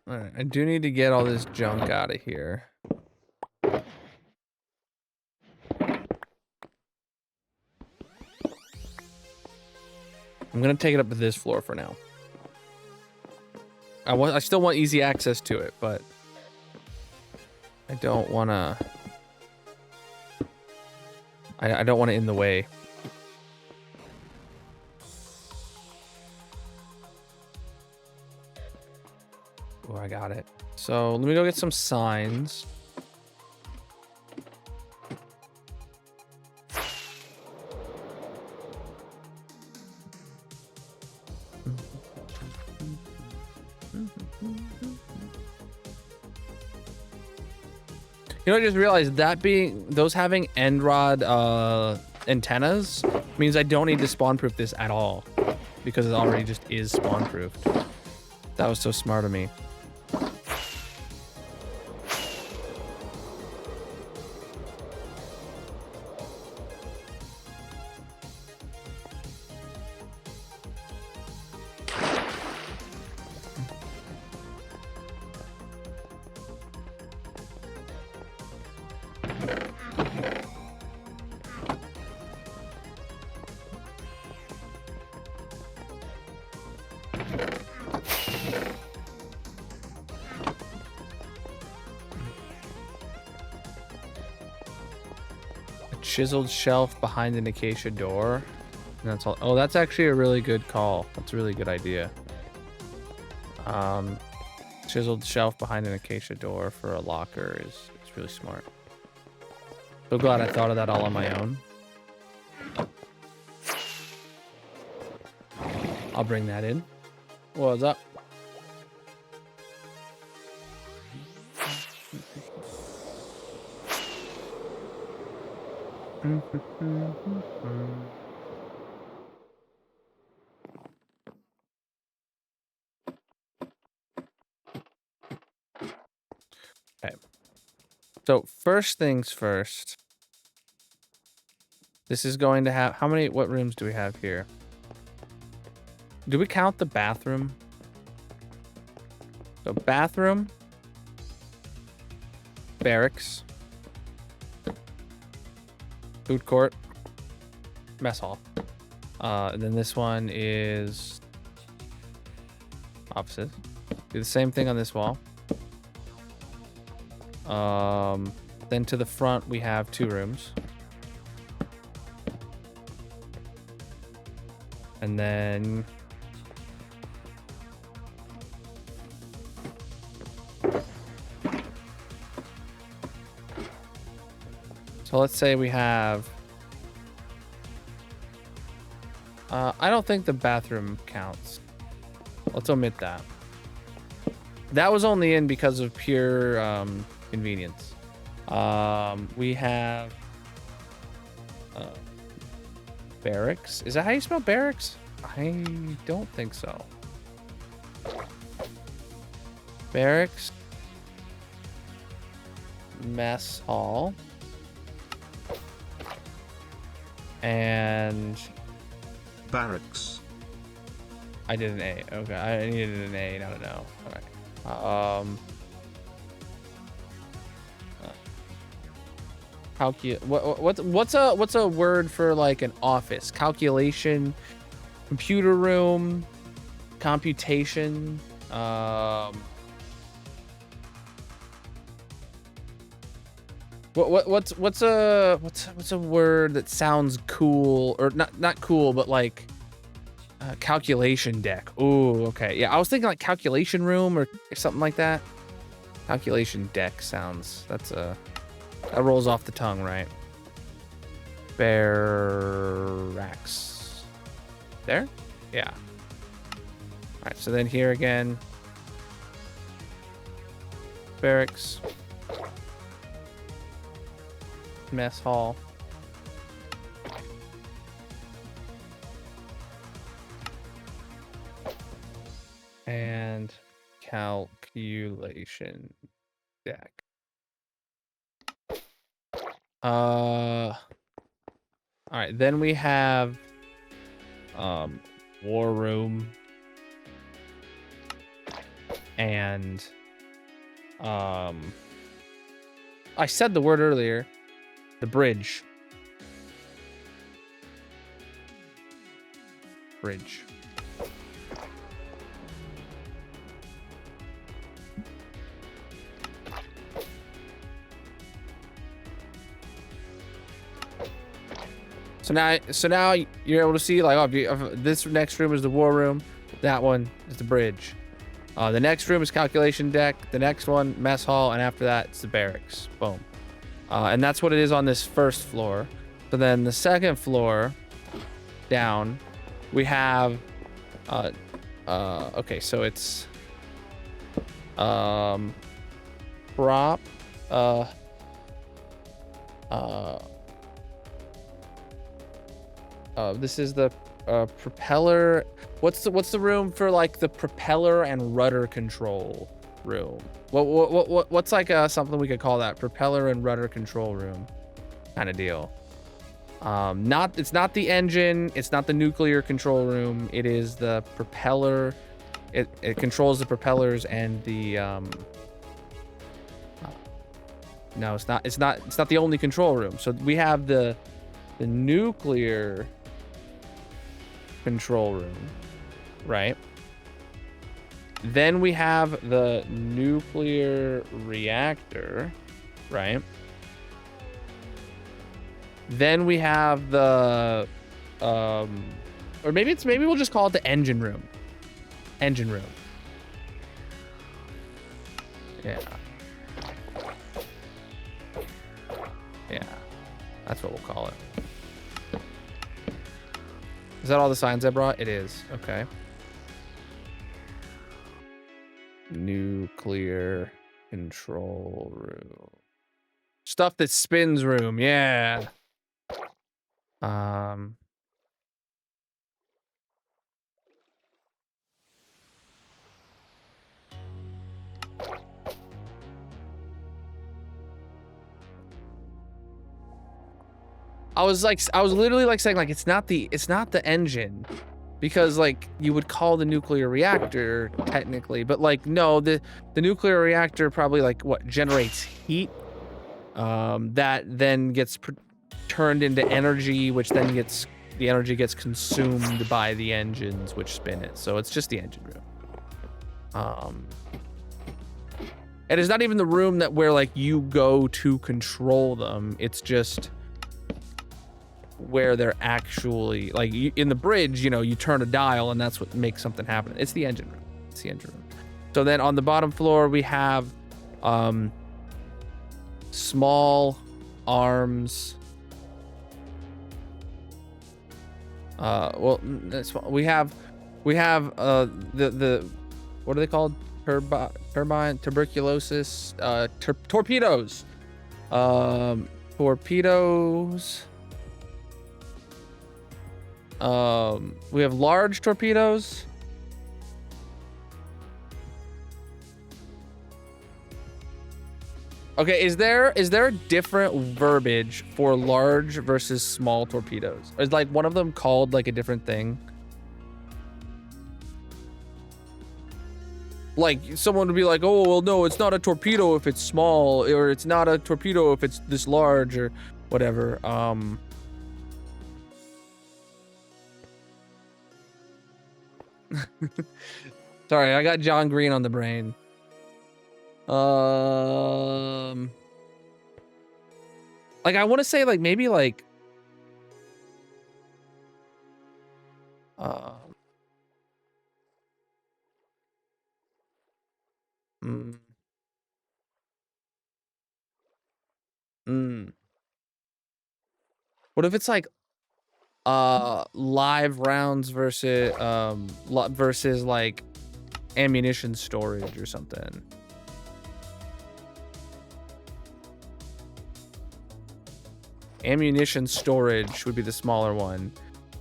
All right, I do need to get all this junk out of here. I'm gonna take it up to this floor for now. I still want easy access to it, but I don't wanna. I don't want it in the way. Oh, I got it. So let me go get some signs. You know, I just realized that those having end rod antennas means I don't need to spawn proof this at all because it already just is spawn proofed. That was so smart of me. Chiseled shelf behind an acacia door. And that's all. Oh, that's actually a really good call. That's a really good idea. Chiseled shelf behind an acacia door for a locker is really smart. So glad I thought of that all on my own. I'll bring that in. What's up? Okay. So first things first. This is going to have what rooms do we have here? Do we count the bathroom? So bathroom, barracks, food court, mess hall. And then this one is offices. Do the same thing on this wall. Then to the front we have 2 rooms. And then so let's say we have I don't think the bathroom counts. Let's omit that. That was only in because of pure convenience. We have barracks. Is that how you spell barracks? I don't think so. Barracks. Mess hall. And Barracks. I did an A. Okay, I needed an A, not an O. All right. What's a word for like an office? Calculation, computer room, computation. What's a word that sounds cool, or not cool, but like calculation deck. Ooh, okay. Yeah, I was thinking like calculation room or something like that. Calculation deck sounds, that rolls off the tongue, right? Barracks. There? Yeah. All right, so then here again. Barracks. Mess hall. And calculation deck. All right, then we have war room and I said the word earlier, the bridge. Bridge. So now you're able to see like, oh, this next room is the war room, that one is the bridge. The next room is calculation deck, the next one mess hall, and after that it's the barracks. Boom. And that's what it is on this first floor. So then the second floor down, we have okay, so it's prop this is the propeller. What's the room for like the propeller and rudder control room? What's like something we could call that? Propeller and rudder control room kind of deal. It's not the engine, it's not the nuclear control room, it is the propeller. It controls the propellers and the no, it's not the only control room. So we have the nuclear control room, right? Then we have the nuclear reactor, right? Then we have the or maybe we'll just call it the engine room. Engine room. Yeah. Yeah. That's what we'll call it. Is that all the signs I brought? It is. Okay. Nuclear control room. Stuff that spins room. Yeah. I was literally like saying like it's not the engine, because like you would call the nuclear reactor technically, but like no, the nuclear reactor probably like what generates heat that then gets turned into energy, which then gets consumed by the engines which spin it. So it's just the engine room. And it's not even the room where like you go to control them. It's just where they're actually like in the bridge, you know, you turn a dial and that's what makes something happen. It's the engine room. It's the engine room. So then on the bottom floor we have small arms. Well, we have the what are they called? Turbine, tuberculosis, torpedoes. Torpedoes. We have large torpedoes. Okay, is there different verbiage for large versus small torpedoes? Is like one of them called like a different thing? Like someone would be like, oh, well, no, it's not a torpedo if it's small, or it's not a torpedo if it's this large, or whatever. Sorry, I got John Green on the brain. Like I want to say like maybe like mm, what if it's like live rounds versus versus like ammunition storage or something? Ammunition storage would be the smaller one,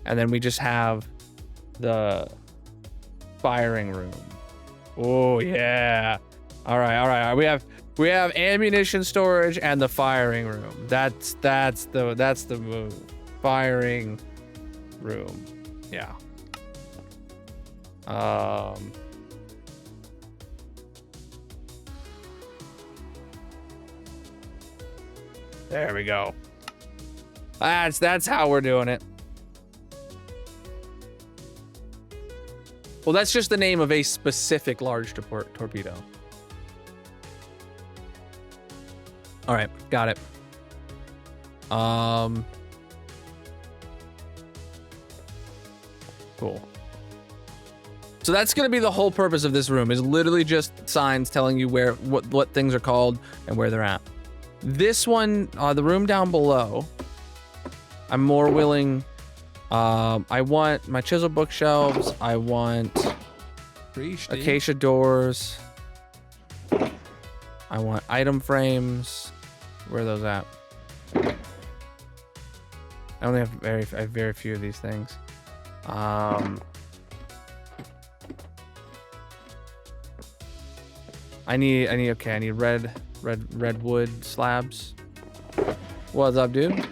and then we just have the firing room. Oh yeah. All right. We have ammunition storage and the firing room. That's the move. Firing room. Yeah. There we go. That's how we're doing it. Well, that's just the name of a specific large torpedo. All right, got it. Cool. So that's gonna be the whole purpose of this room, is literally just signs telling you what things are called and where they're at. This one, the room down below, I'm more willing. I want my chisel bookshelves. I want acacia doors. I want item frames. Where are those at? I only have very few of these things. I need redwood slabs. What's up, dude?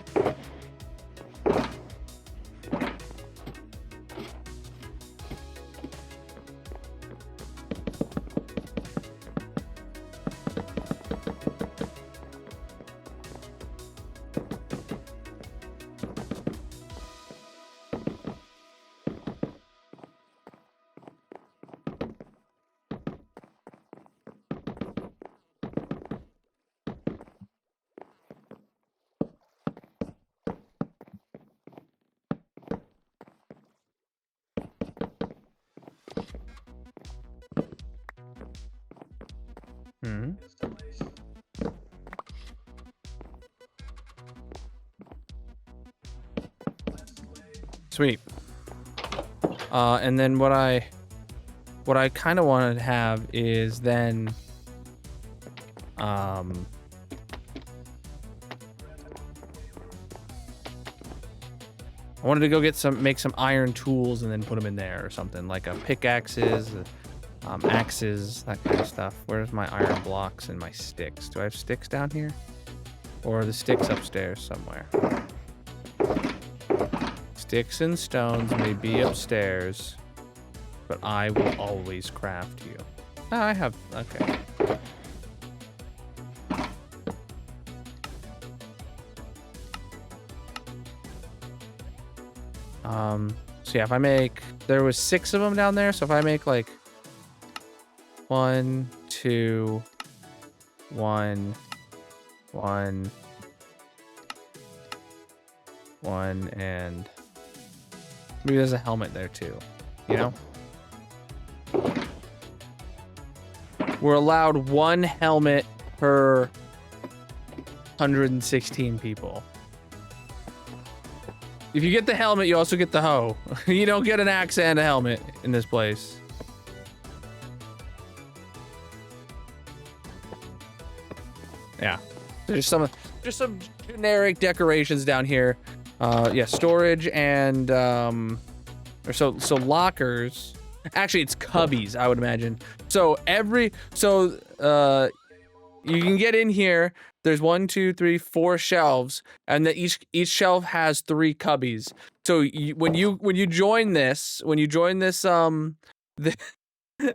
Sweet. And then what I kind of wanted to have is then I wanted to go make some iron tools and then put them in there or something, like a pickaxes, axes, that kind of stuff. Where's my iron blocks and my sticks? Do I have sticks down here? Or are the sticks upstairs somewhere? Sticks and stones may be upstairs, but I will always craft you. Oh, I have, okay. So yeah, if I make, there was 6 of them down there, so if I make like 1, 2, 1, 1, 1, and maybe there's a helmet there too, you know? We're allowed 1 helmet per 116 people. If you get the helmet, you also get the hoe. You don't get an axe and a helmet in this place. Yeah, there's some generic decorations down here. Yeah, storage and so lockers. Actually, it's cubbies, I would imagine. So you can get in here. There's 1, 2, 3, 4 shelves, and that each shelf has 3 cubbies. So when you join this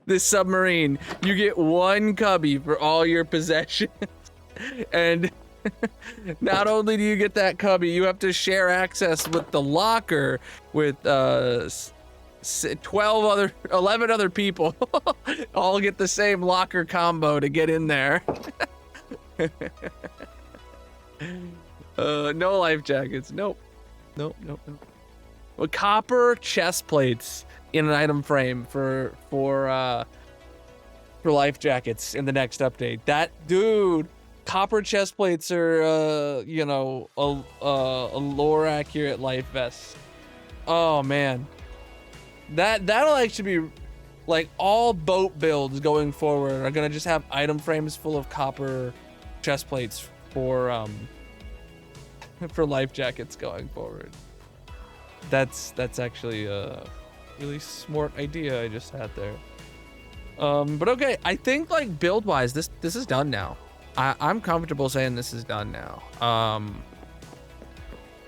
this submarine, you get 1 cubby for all your possessions. And not only do you get that cubby, you have to share access with the locker with 11 other people. All get the same locker combo to get in there. No life jackets. Nope. Well, copper chest plates in an item frame for life jackets in the next update. That dude, copper chest plates are you know, a lore accurate life vest. Oh man. That'll actually be like all boat builds going forward are gonna just have item frames full of copper chest plates for life jackets going forward. That's actually a really smart idea I just had there. But okay, I think like build wise, this is done now. I'm comfortable saying this is done now.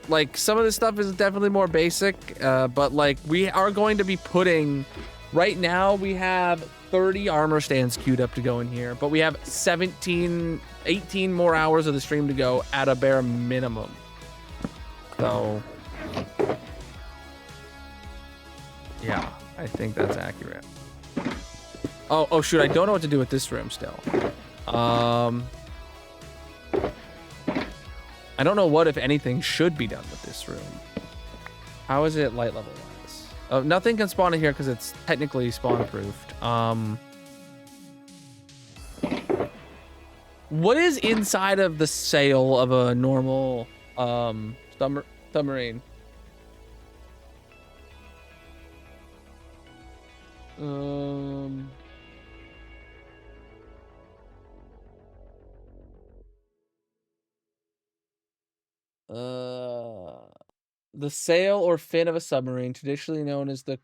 Like some of this stuff is definitely more basic, but like we are going to be putting, right now we have 30 armor stands queued up to go in here, but we have 18 more hours of the stream to go at a bare minimum. So yeah, I think that's accurate. Oh shoot, I don't know what to do with this room still. I don't know what, if anything, should be done with this room. How is it light level wise? Oh, nothing can spawn in here because it's technically spawn proofed. What is inside of the sail of a normal submarine? The sail or fin of a submarine, traditionally known as the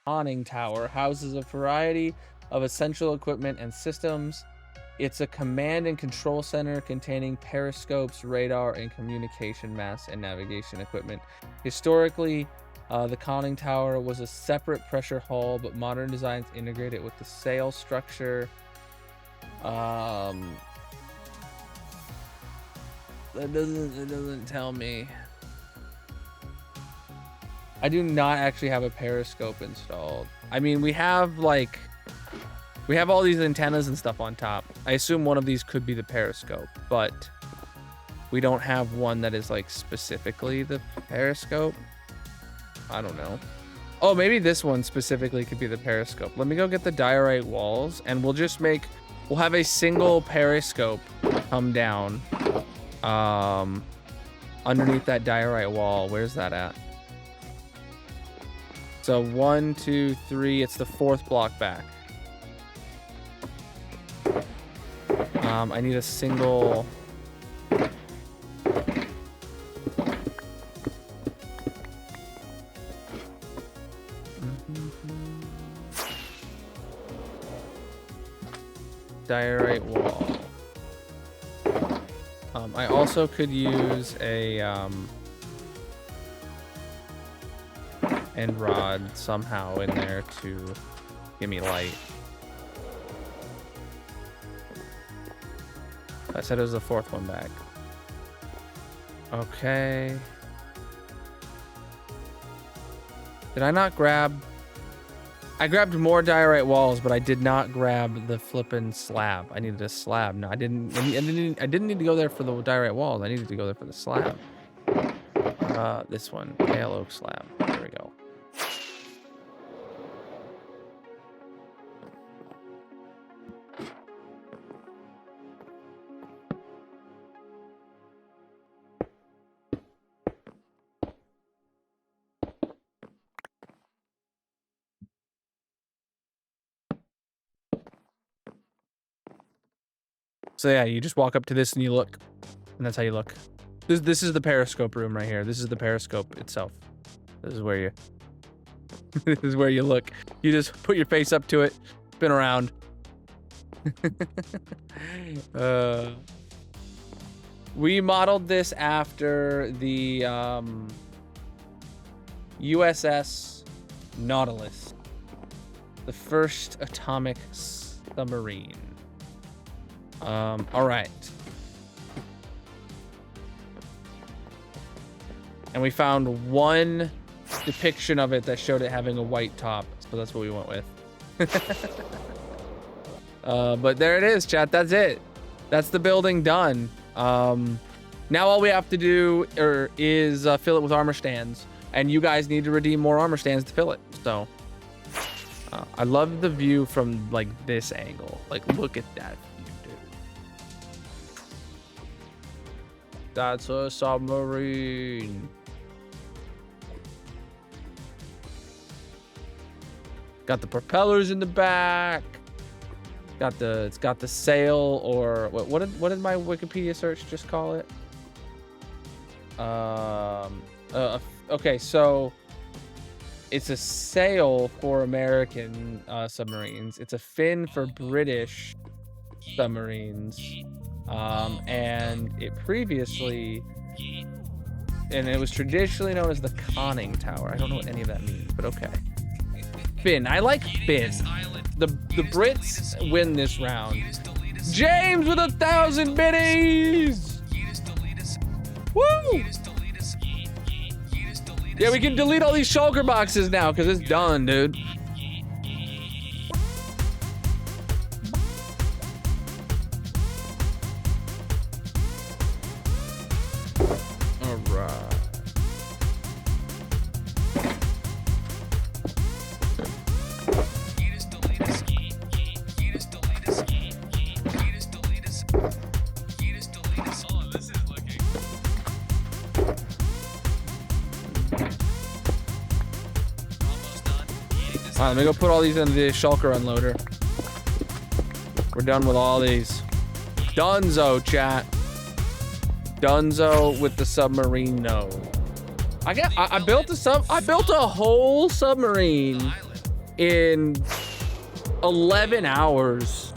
conning tower, houses a variety of essential equipment and systems. It's a command and control center containing periscopes, radar, and communication masts and navigation equipment. Historically, the conning tower was a separate pressure hull, but modern designs integrate it with the sail structure. It doesn't tell me. I do not actually have a periscope installed. I mean, we have all these antennas and stuff on top. I assume one of these could be the periscope, but we don't have one that is like specifically the periscope. I don't know. Oh, maybe this one specifically could be the periscope. Let me go get the diorite walls, and we'll have a single periscope come down underneath that diorite wall. Where's that at? So 1, 2, 3, it's the 4th block back. I need a single. Diorite wall. I also could use a end rod somehow in there to give me light. I said it was the 4th one back. Okay. Did I not grab? I grabbed more diorite walls, but I did not grab the flippin' slab. I needed a slab. No, I didn't need to go there for the diorite walls. I needed to go there for the slab. This one, pale oak slab. There we go. So yeah, you just walk up to this and you look, and that's how you look. This is the periscope room right here. This is the periscope itself. This is where you this is where you look. You just put your face up to it, spin around. We modeled this after the USS Nautilus, the first atomic submarine. All right. And we found one depiction of it that showed it having a white top, so that's what we went with. But there it is, chat. That's it. That's the building done. Now all we have to do is fill it with armor stands, and you guys need to redeem more armor stands to fill it. So I love the view from like this angle. Like, look at that view, dude. That's a submarine. Got the propellers in the back. It's got the sail, or what did my Wikipedia search just call it? Okay, so it's a sail for American submarines. It's a fin for British submarines. And it previously, and it was traditionally known as the conning tower. I don't know what any of that means, but okay. Fin. I like fin. The Brits win this round. James with 1,000 biddies! Woo! Yeah, we can delete all these shulker boxes now because it's done, dude. All right. Alright, let me go put all these into the shulker unloader. We're done with all these. Dunzo, chat. Dunzo with the submarine node. I built a whole submarine in 11 hours.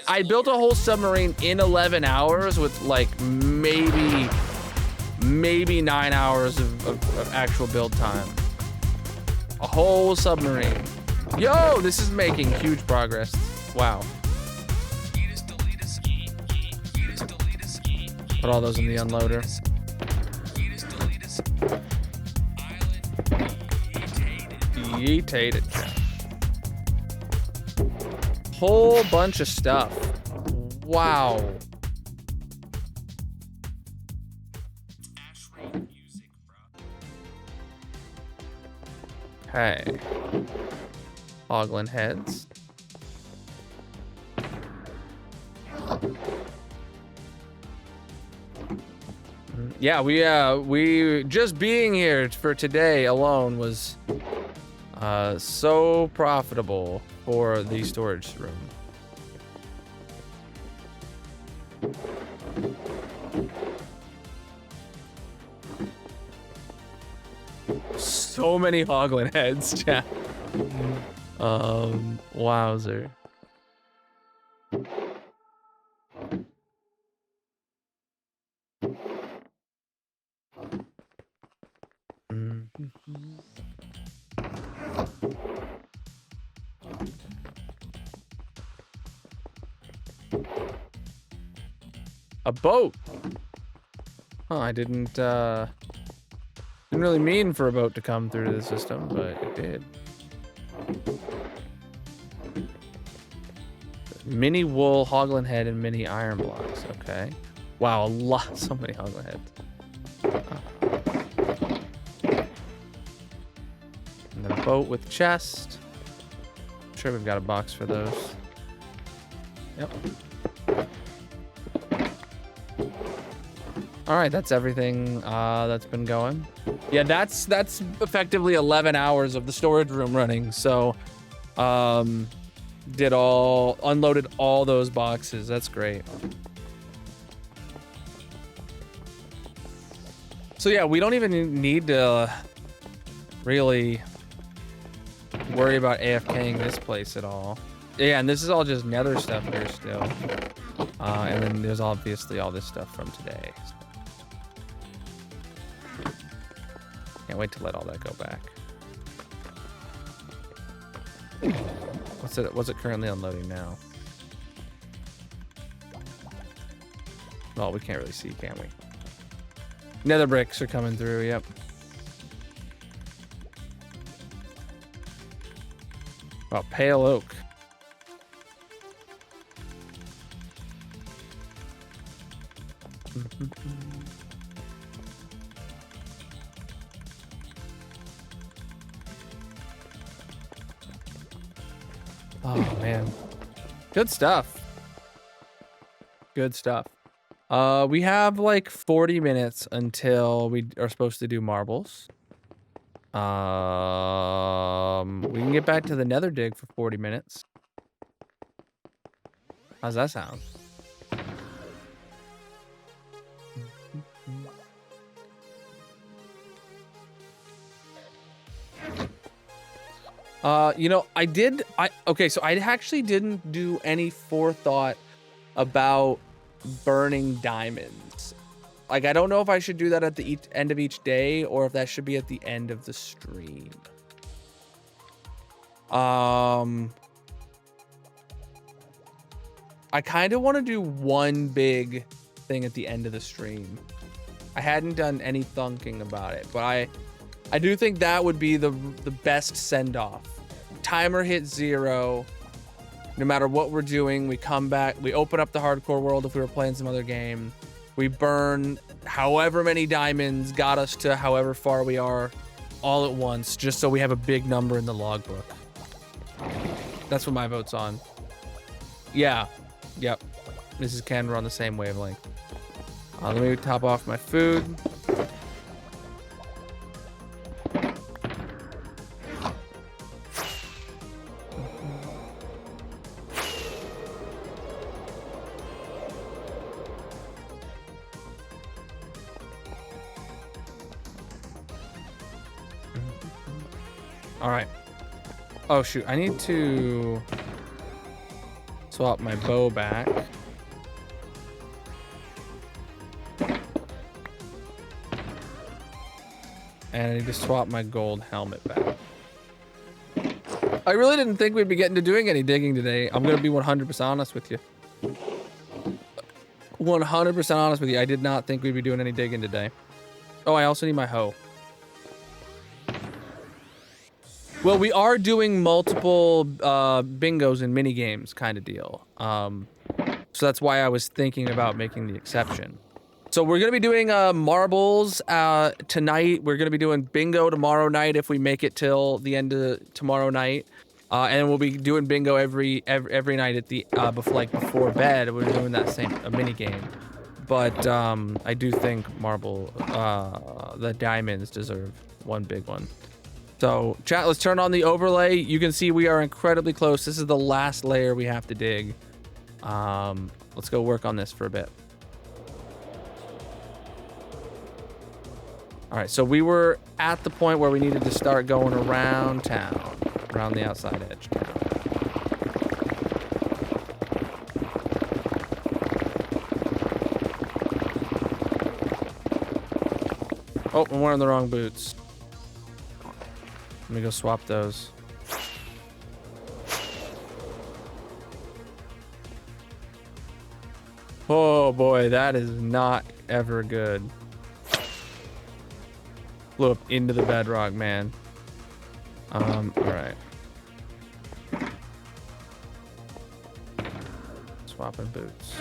I built a whole submarine in 11 hours with like maybe 9 hours of actual build time. A whole submarine. Yo, this is making huge progress. Wow. Put all those in the unloader. Yeetate it. Whole bunch of stuff. Wow. Okay. Hoglin heads. Yeah, we just being here for today alone was so profitable for the storage room. So many Hoglin heads, chat. Wowzer. A boat. Huh, I didn't really mean for a boat to come through the system, but it did. Mini wool, Hoglin head, and mini iron blocks. Okay. Wow, so many Hoglin heads. And then a boat with chest. I'm sure we've got a box for those. Yep. All right, that's everything that's been going. Yeah, that's effectively 11 hours of the storage room running. So, unloaded all those boxes. That's great. So yeah, we don't even need to really worry about AFKing this place at all. Yeah, and this is all just nether stuff here still. And then there's obviously all this stuff from today. Can't wait to let all that go back. What's it currently unloading now? Well, we can't really see, can we? Nether bricks are coming through, yep. Oh, pale oak. Oh man, good stuff. Good stuff. We have like 40 minutes until we are supposed to do marbles. We can get back to the nether dig for 40 minutes. How's that sound? You know, okay, so I actually didn't do any forethought about burning diamonds. Like, I don't know if I should do that at the end of each day or if that should be at the end of the stream. I kind of want to do one big thing at the end of the stream. I hadn't done any thinking about it, but I do think that would be the best send-off. Timer hits 0. No matter what we're doing, we come back, we open up the hardcore world if we were playing some other game. We burn however many diamonds got us to however far we are all at once, just so we have a big number in the logbook. That's what my vote's on. Yeah. Yep. Mrs. Ken, we're on the same wavelength. Let me top off my food. All right. Oh shoot, I need to swap my bow back. And I need to swap my gold helmet back. I really didn't think we'd be getting to doing any digging today. I'm gonna be 100% honest with you. 100% honest with you. I did not think we'd be doing any digging today. Oh, I also need my hoe. Well, we are doing multiple bingos and mini games kind of deal. So that's why I was thinking about making the exception. So we're going to be doing marbles tonight. We're going to be doing bingo tomorrow night if we make it till the end of tomorrow night. And we'll be doing bingo every night at the before bed. We're doing that same mini game. But I do think the diamonds deserve one big one. So, chat, let's turn on the overlay. You can see we are incredibly close. This is the last layer we have to dig. Let's go work on this for a bit. All right, so we were at the point where we needed to start going around town, around the outside edge of town. Oh, I'm wearing the wrong boots. Let me go swap those. Oh boy, that is not ever good. Flew up into the bedrock, man. All right. Swapping boots.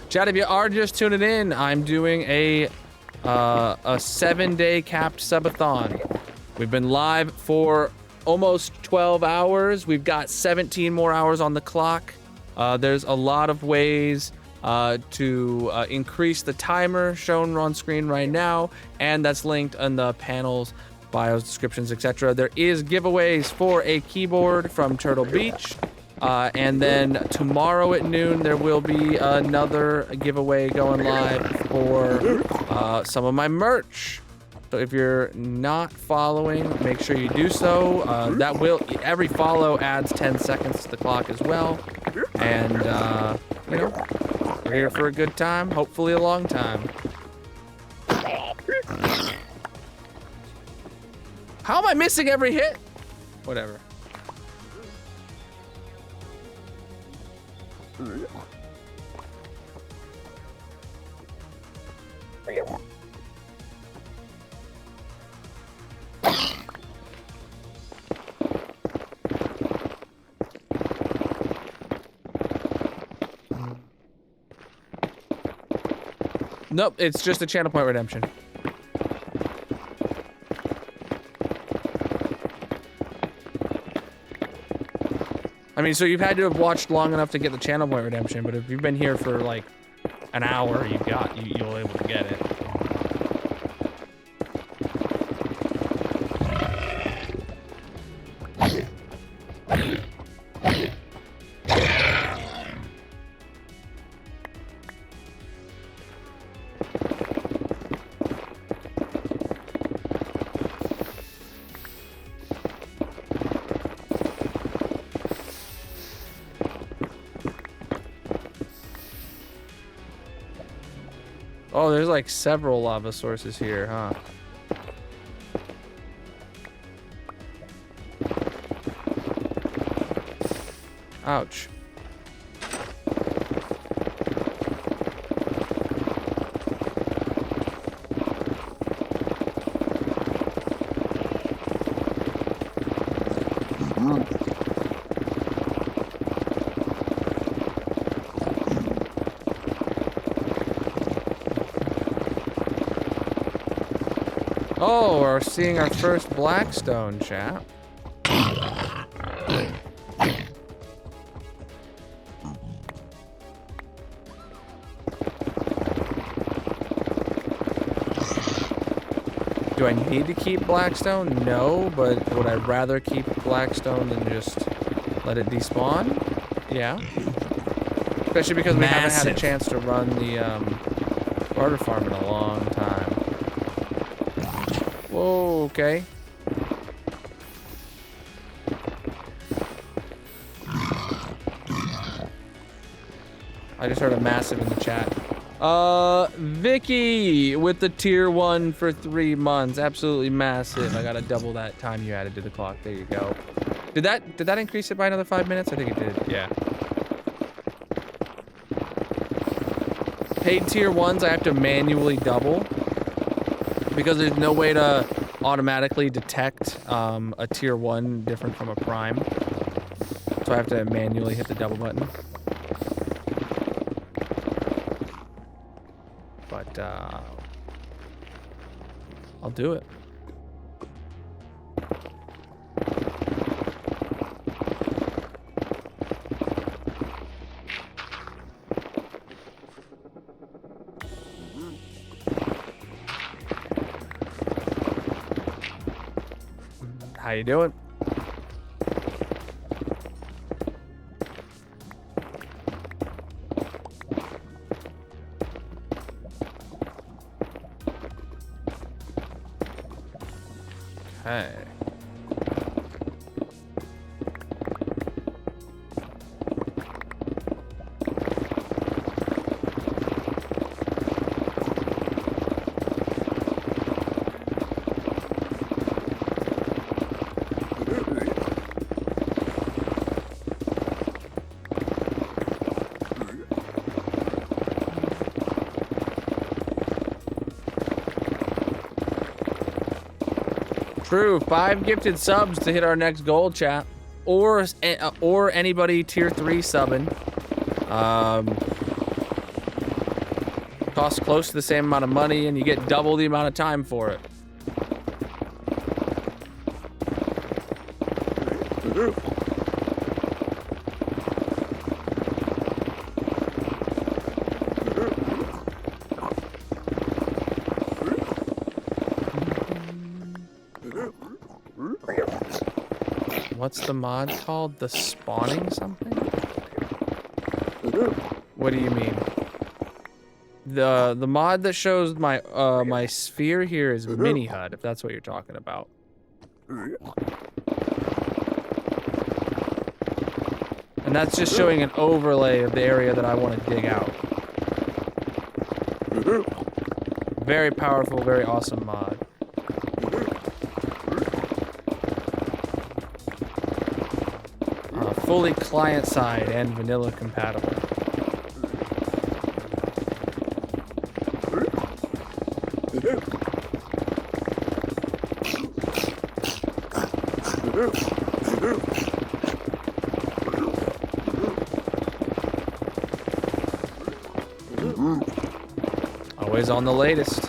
Chat, if you are just tuning in, I'm doing a 7-day capped subathon. We've been live for almost 12 hours. We've got 17 more hours on the clock. There's a lot of ways to increase the timer shown on screen right now, and that's linked in the panels, bios, descriptions, etc. There is giveaways for a keyboard from Turtle Beach. And then tomorrow at noon, there will be another giveaway going live for some of my merch. So if you're not following, make sure you do so. Every follow adds 10 seconds to the clock as well. And, you know, we're here for a good time, hopefully a long time. How am I missing every hit? Whatever. Nope, it's just a channel point redemption. I mean, so you've had to have watched long enough to get the channel point redemption, but if you've been here for like an hour, you'll able to get it. Oh, there's like several lava sources here, huh? Ouch. Oh, we're seeing our first Blackstone, chat. Do I need to keep Blackstone? No, but would I rather keep Blackstone than just let it despawn? Yeah. Especially because we haven't had a chance to run the barter farm in a long time. Whoa, okay. I just heard a massive in the chat. Vicky with the tier 1 for 3 months. Absolutely massive. I gotta double that time you added to the clock. There you go. Did that increase it by another 5 minutes? I think it did, yeah. Paid tier 1s I have to manually double because there's no way to automatically detect a tier 1 different from a prime. So I have to manually hit the double button. But I'll do it. How you doing? Okay. True, 5 gifted subs to hit our next goal, chat. Or anybody tier 3 subbing. Costs close to the same amount of money and you get double the amount of time for it. What's the mod called? The spawning something? What do you mean? The mod that shows my my sphere here is Mini HUD, if that's what you're talking about. And that's just showing an overlay of the area that I want to dig out. Very powerful, very awesome mod. Fully client-side and vanilla compatible. Always on the latest.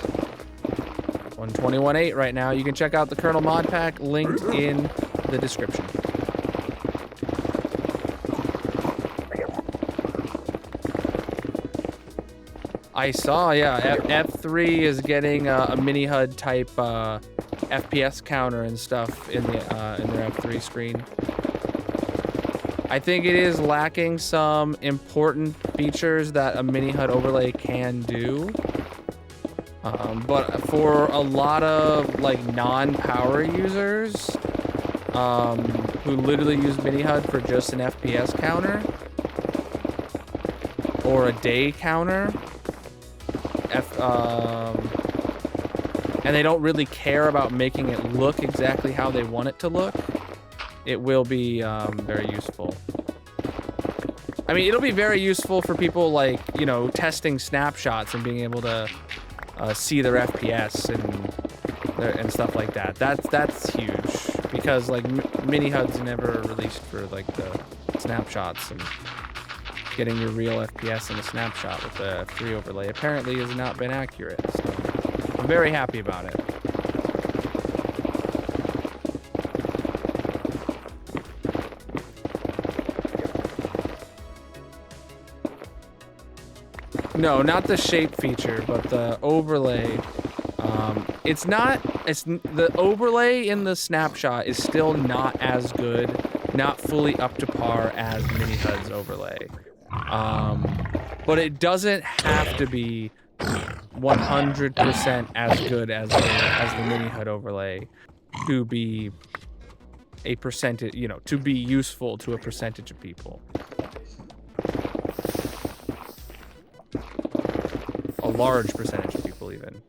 121.8 right now. You can check out the Colonal mod pack linked in the description. I saw, yeah, F3 is getting a mini HUD type FPS counter and stuff in their F3 screen. I think it is lacking some important features that a mini HUD overlay can do. But for a lot of like non-power users who literally use mini HUD for just an FPS counter or a day counter, and they don't really care about making it look exactly how they want it to look, it will be very useful. I mean, it'll be very useful for people like, you know, testing snapshots and being able to see their FPS and stuff like that. That's huge because like mini HUD's never released for like the snapshots, and getting your real FPS in a snapshot with the F3 overlay apparently has not been accurate. So I'm very happy about it. No, not the shape feature, but the overlay. The overlay in the snapshot is still not as good, not fully up to par as Mini HUD's overlay. But it doesn't have to be 100% as good as the Mini HUD overlay to be a percentage, you know, to be useful to a percentage of people. A large percentage of people, even.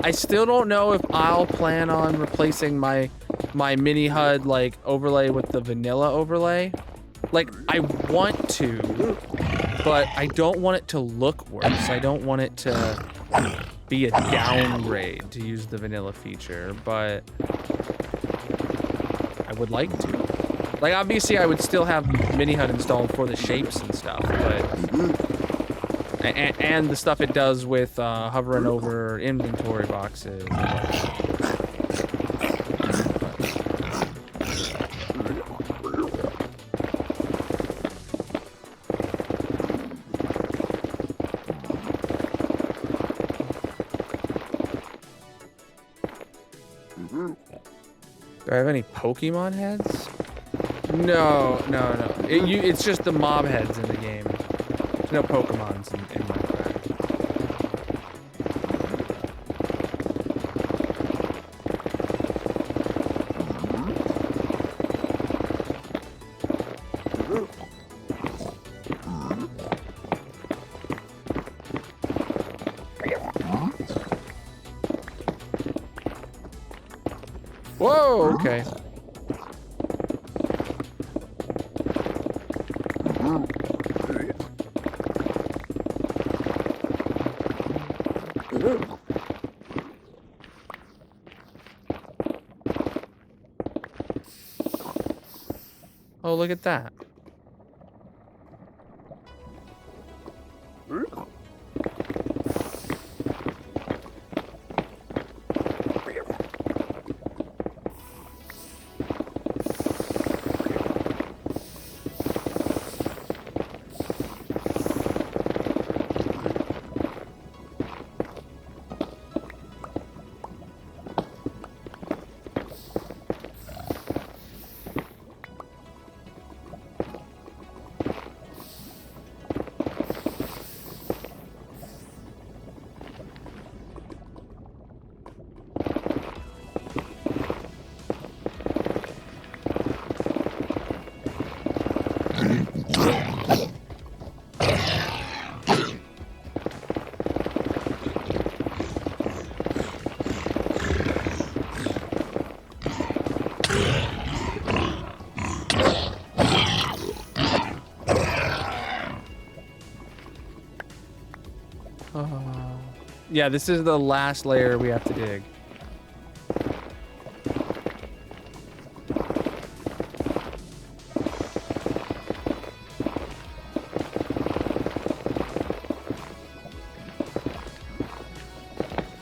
I still don't know if I'll plan on replacing my mini HUD like overlay with the vanilla overlay. Like, I want to, but I don't want it to look worse. I don't want it to be a downgrade to use the vanilla feature, but I would like to. Like, obviously I would still have mini HUD installed for the shapes and stuff, but and the stuff it does with hovering over inventory boxes. Do I have any Pokemon heads? No. It's just the mob heads in the game. There's no Pokemons in Minecraft. Whoa, okay. Oh, look at that. Oh. Yeah, this is the last layer we have to dig.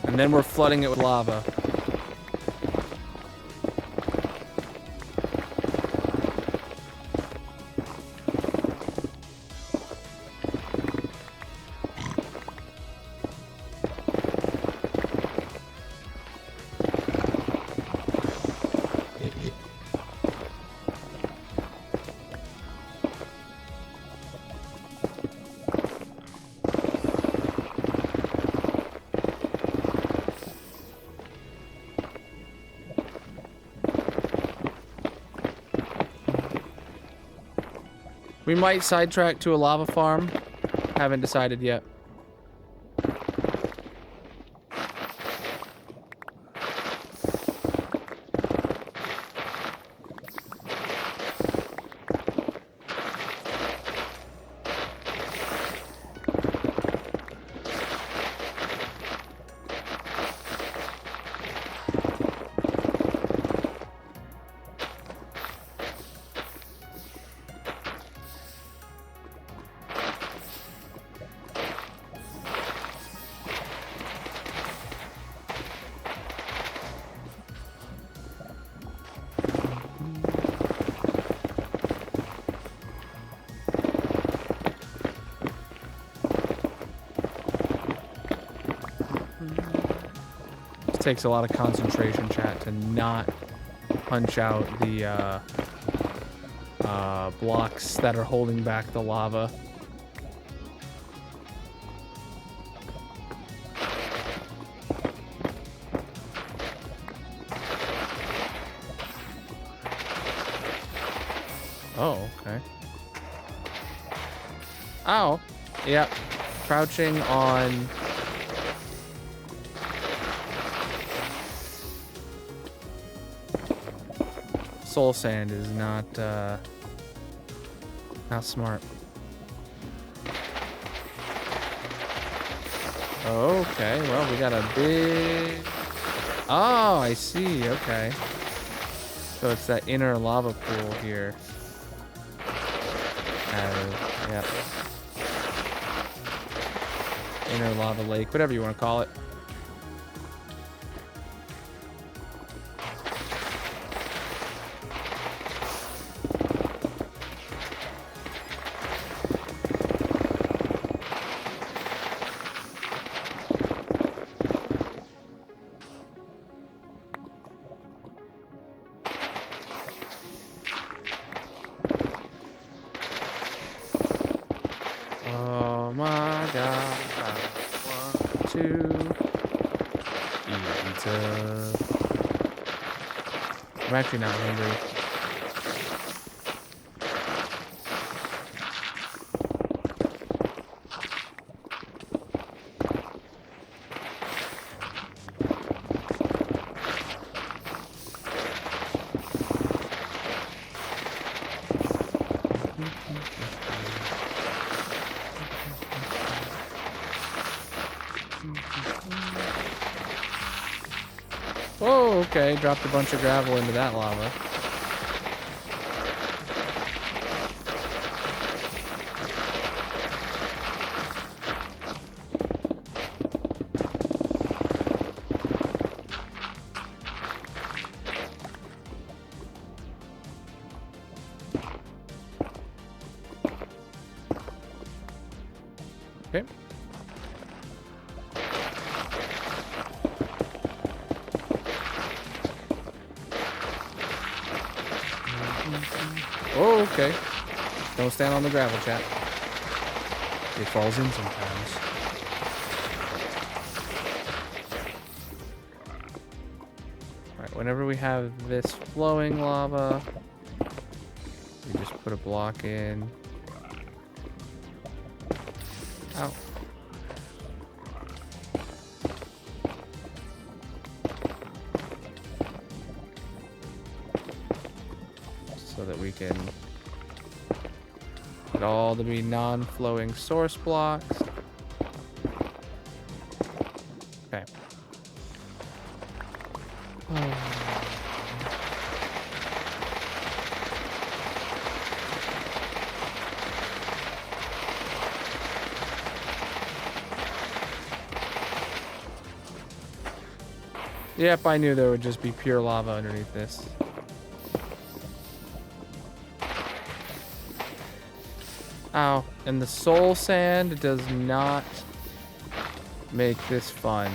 And then we're flooding it with lava. We might sidetrack to a lava farm. Haven't decided yet. Takes a lot of concentration, chat, to not punch out the blocks that are holding back the lava. Oh, okay. Ow. Yep. Crouching on... soul sand is not smart. Okay, well, we got a big... Oh, I see, okay. So it's that inner lava pool here. Yep. Inner lava lake, whatever you want to call it. I'm actually not hungry. Oh, okay. Dropped a bunch of gravel into that lava. Okay. Oh, okay. Don't stand on the gravel, chat. It falls in sometimes. Alright, whenever we have this flowing lava, we just put a block in. Ow. So that we can get all to be non-flowing source blocks. Okay. Yep, I knew there would just be pure lava underneath this. Ow. And the soul sand does not make this fun.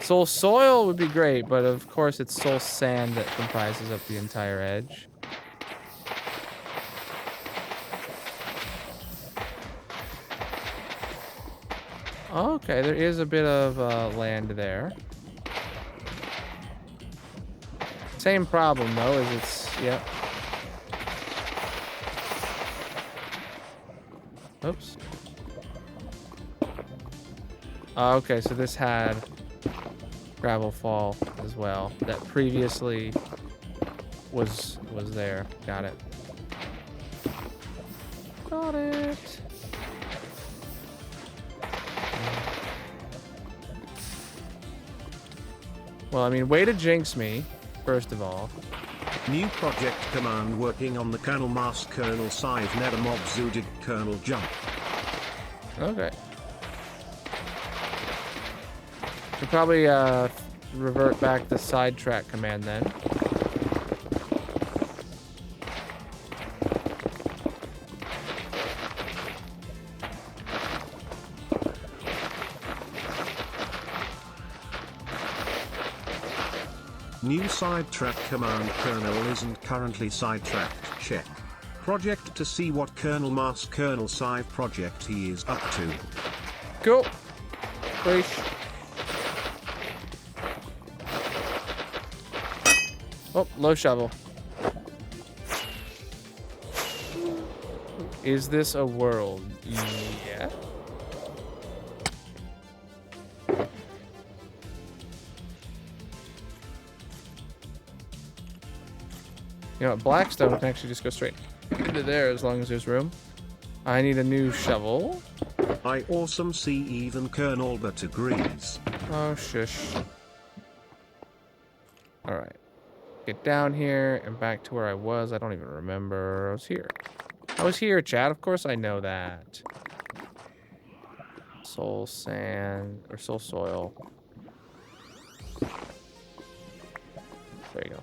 Soul soil would be great, but of course it's soul sand that comprises up the entire edge. Okay, there is a bit of land there. Same problem though, is it's, yep. Oops. Okay, so this had gravel fall as well. That previously was there. Got it. Got it. Well, I mean, way to jinx me, first of all. New project command working on the Colonel Mask Colonel Sive Nether Mob Zudig Colonel Jump. Okay. Should probably revert back the sidetrack command then. New sidetrack command Colonel isn't currently sidetracked. Check. Project to see what Colonel Mask Colonel Sive project he is up to. Go. Fresh. Oh, low shovel. Is this a world? Yeah. You know what, Blackstone can actually just go straight into there as long as there's room. I need a new shovel. I awesome see even Colonel but agrees. Oh, shush. Alright. Get down here and back to where I was. I don't even remember. I was here. I was here, chat. Of course I know that. Soul sand, or soul soil. There you go.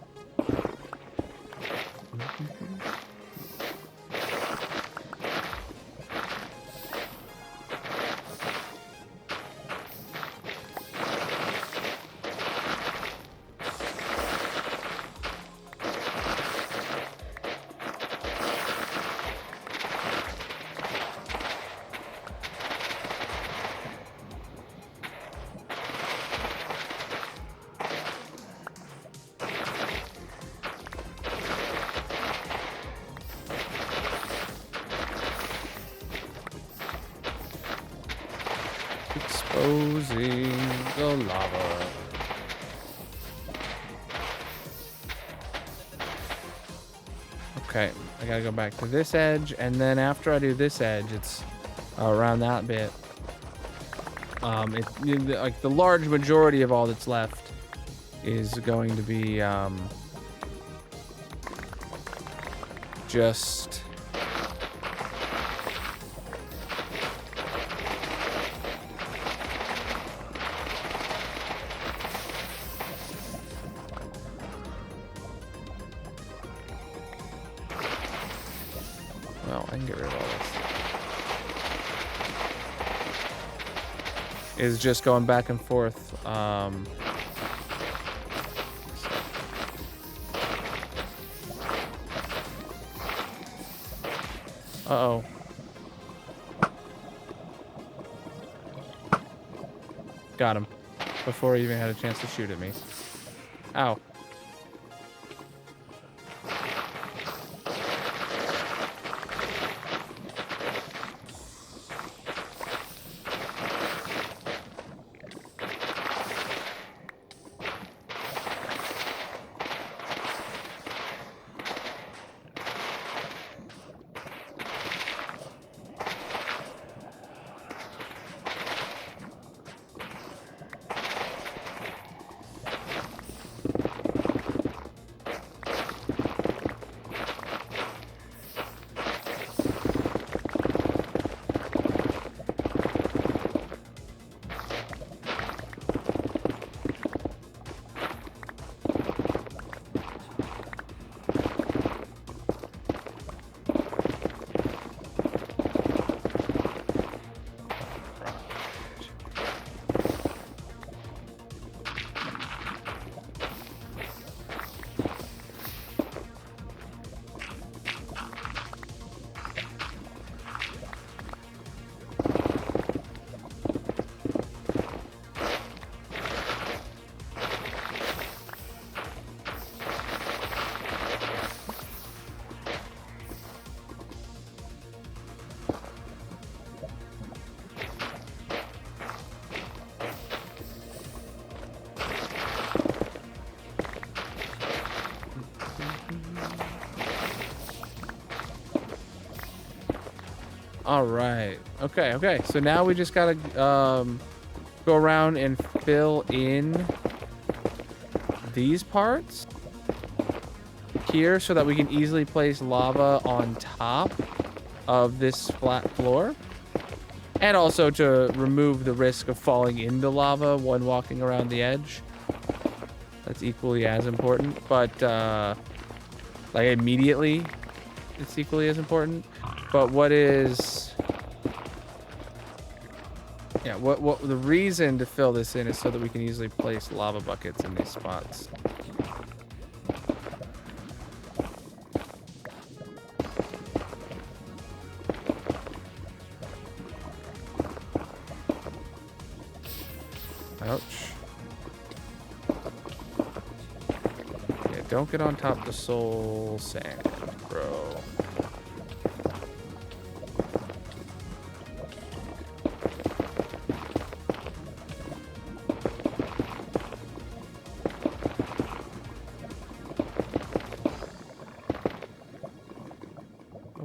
Exposing the lava. Okay, I gotta go back to this edge, and then after I do this edge, it's around that bit. Like the large majority of all that's left is going to be just. Well, I can get rid of all this. Is just going back and forth. Uh-oh. Got him. Before he even had a chance to shoot at me. Ow. All right. Okay. So now we just gotta go around and fill in these parts here so that we can easily place lava on top of this flat floor. And also to remove the risk of falling into lava when walking around the edge. That's equally as important, but like immediately it's equally as important. But what is, yeah, what the reason to fill this in is so that we can easily place lava buckets in these spots. Ouch. Yeah, don't get on top of the soul sand, bro.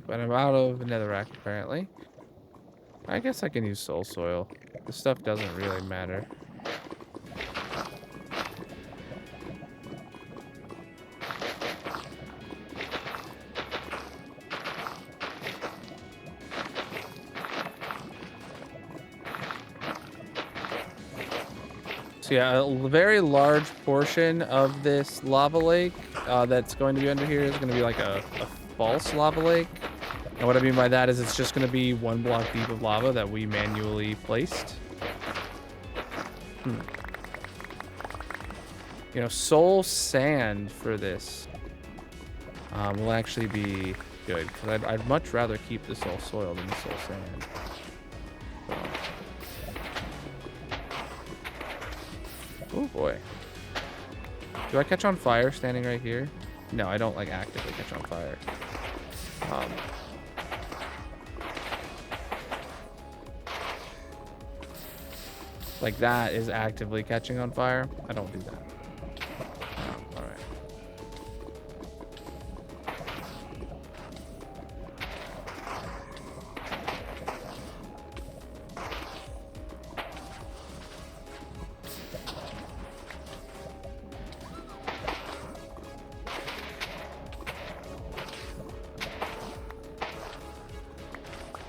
And I'm out of netherrack apparently. I guess I can use soul soil. This stuff doesn't really matter. So yeah, a very large portion of this lava lake that's going to be under here is going to be like a false lava lake. And what I mean by that is it's just going to be one block deep of lava that we manually placed. You know, soul sand for this will actually be good, because I'd much rather keep the soul soil than the soul sand. Oh boy. Do I catch on fire standing right here? No, I don't like actively catch on fire. Like that is actively catching on fire. I don't do that. All right.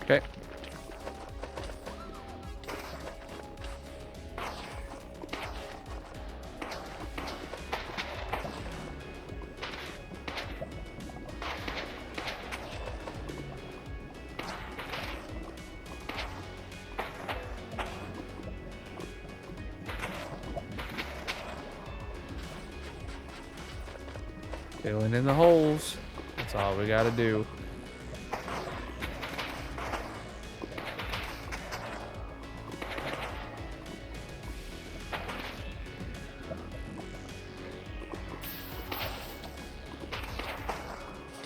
Okay. Filling in the holes. That's all we gotta do.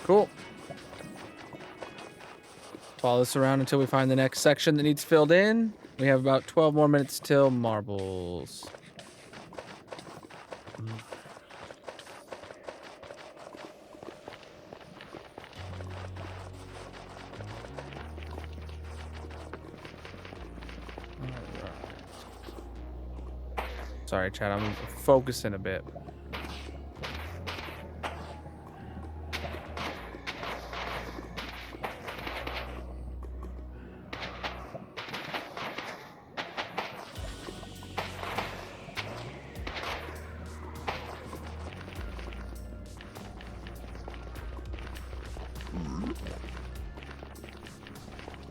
Cool. Follow this around until we find the next section that needs filled in. We have about 12 more minutes till marbles. Sorry, Chad, I'm focusing a bit.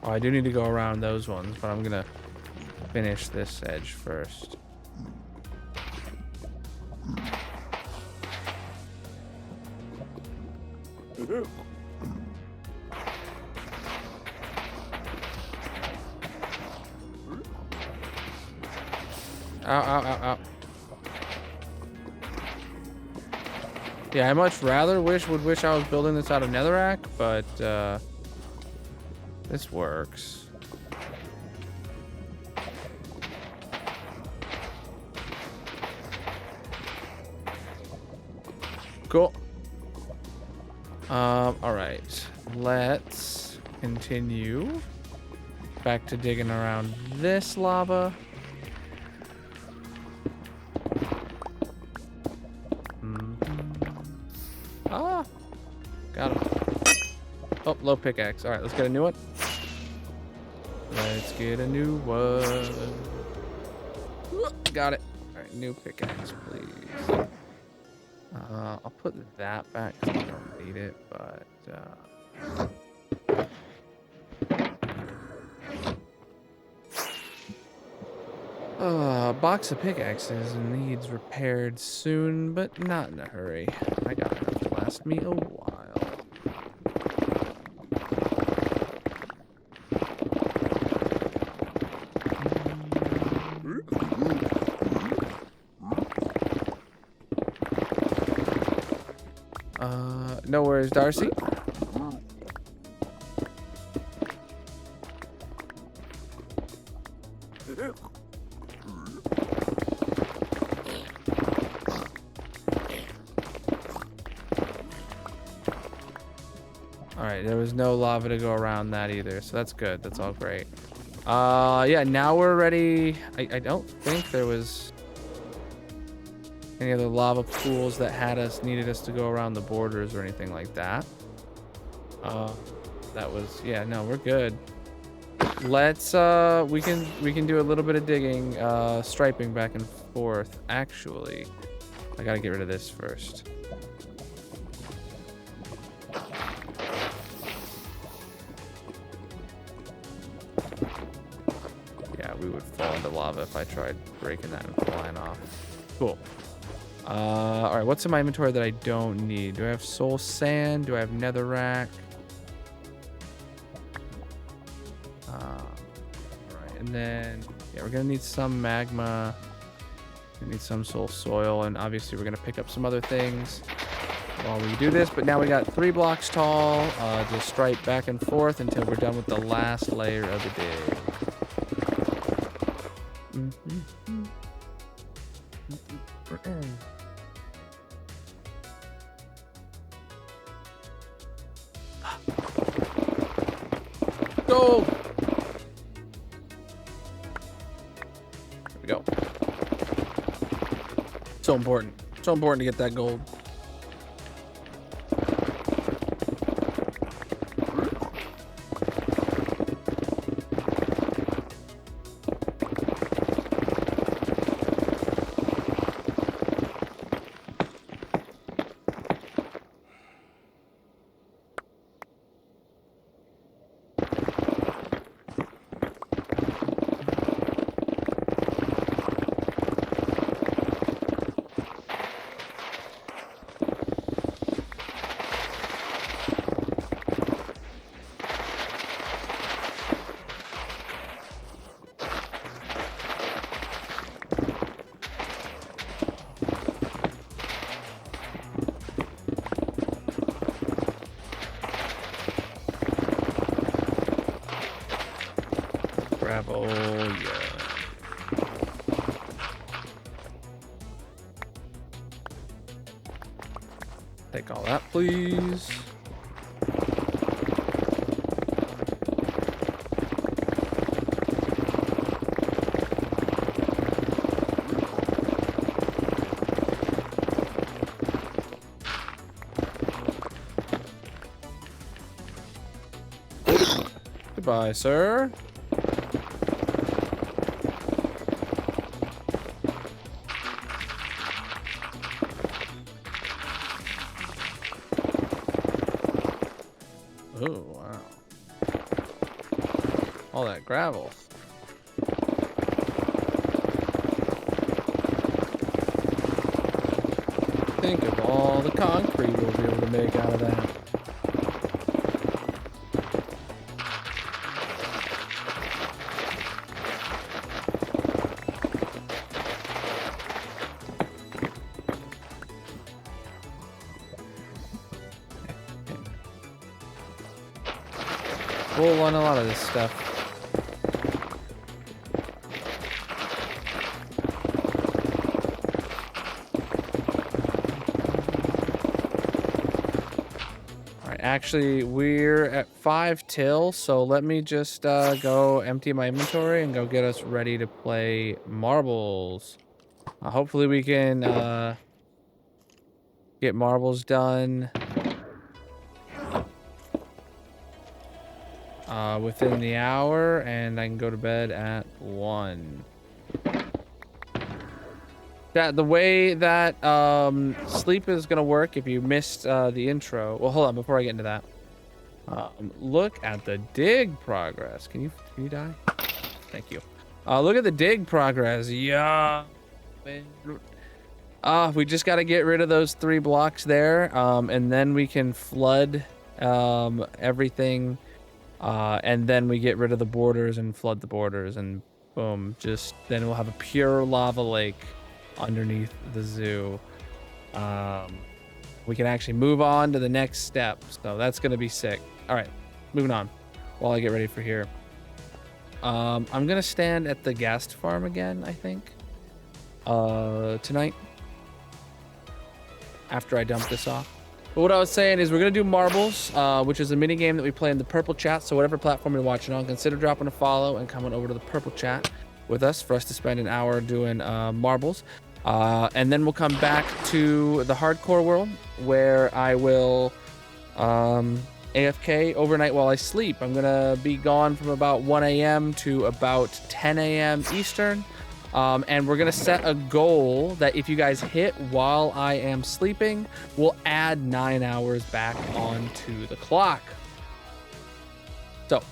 Oh, I do need to go around those ones, but I'm gonna finish this edge first. Ow. Yeah, I much rather wish I was building this out of netherrack, but this works. Cool. All right, let's continue. Back to digging around this lava. Ah, got him. Oh, low pickaxe. All right, let's get a new one. Let's get a new one. Got it. All right, new pickaxe, please. I'll put that back 'cause I don't need it, but box of pickaxes needs repaired soon, but not in a hurry. I got enough to last me a while. No worries, Darcy. Alright, there was no lava to go around that either, so that's good. That's all great. Yeah, now we're ready. I don't think there was any other lava pools that needed us to go around the borders or anything like that. That was, yeah, no, we're good. Let's we can do a little bit of digging, striping back and forth. Actually, I gotta get rid of this first. Yeah, we would fall into lava if I tried breaking that and flying off. Cool. All right, what's in my inventory that I don't need? Do I have soul sand? Do I have netherrack? All right, and then, yeah, we're gonna need some magma. We need some soul soil, and obviously we're gonna pick up some other things while we do this, but now we got 3 blocks tall, just stripe back and forth until we're done with the last layer of the dig. Go! There we go. So important. So important to get that gold. Gravel, yeah. Take all that, please. Goodbye, sir. Oh, wow. All that gravel. Think of all the concrete we'll be able to make out of that. We'll want a lot of this stuff. Actually, we're at 5 till, so let me just go empty my inventory and go get us ready to play marbles. Hopefully we can get marbles done within the hour, and I can go to bed at 1. The way that sleep is gonna work, if you missed the intro. Well, hold on before I get into that. Look at the dig progress. Can you die? Thank you. Look at the dig progress. Yeah. We just got to get rid of those 3 blocks there, and then we can flood everything, and then we get rid of the borders and flood the borders, and boom, just then we'll have a pure lava lake underneath the zoo. We can actually move on to the next step, so that's gonna be sick. All right, moving on while I get ready for here. I'm gonna stand at the ghast farm again, I think, tonight after I dump this off. But what I was saying is we're gonna do marbles, which is a mini game that we play in the purple chat. So whatever platform you're watching on, consider dropping a follow and coming over to the purple chat with us for us to spend an hour doing marbles. And then we'll come back to the hardcore world where I will AFK overnight while I sleep. I'm gonna be gone from about 1 a.m. to about 10 a.m. Eastern. And we're gonna set a goal that if you guys hit while I am sleeping, we'll add 9 hours back onto the clock. So,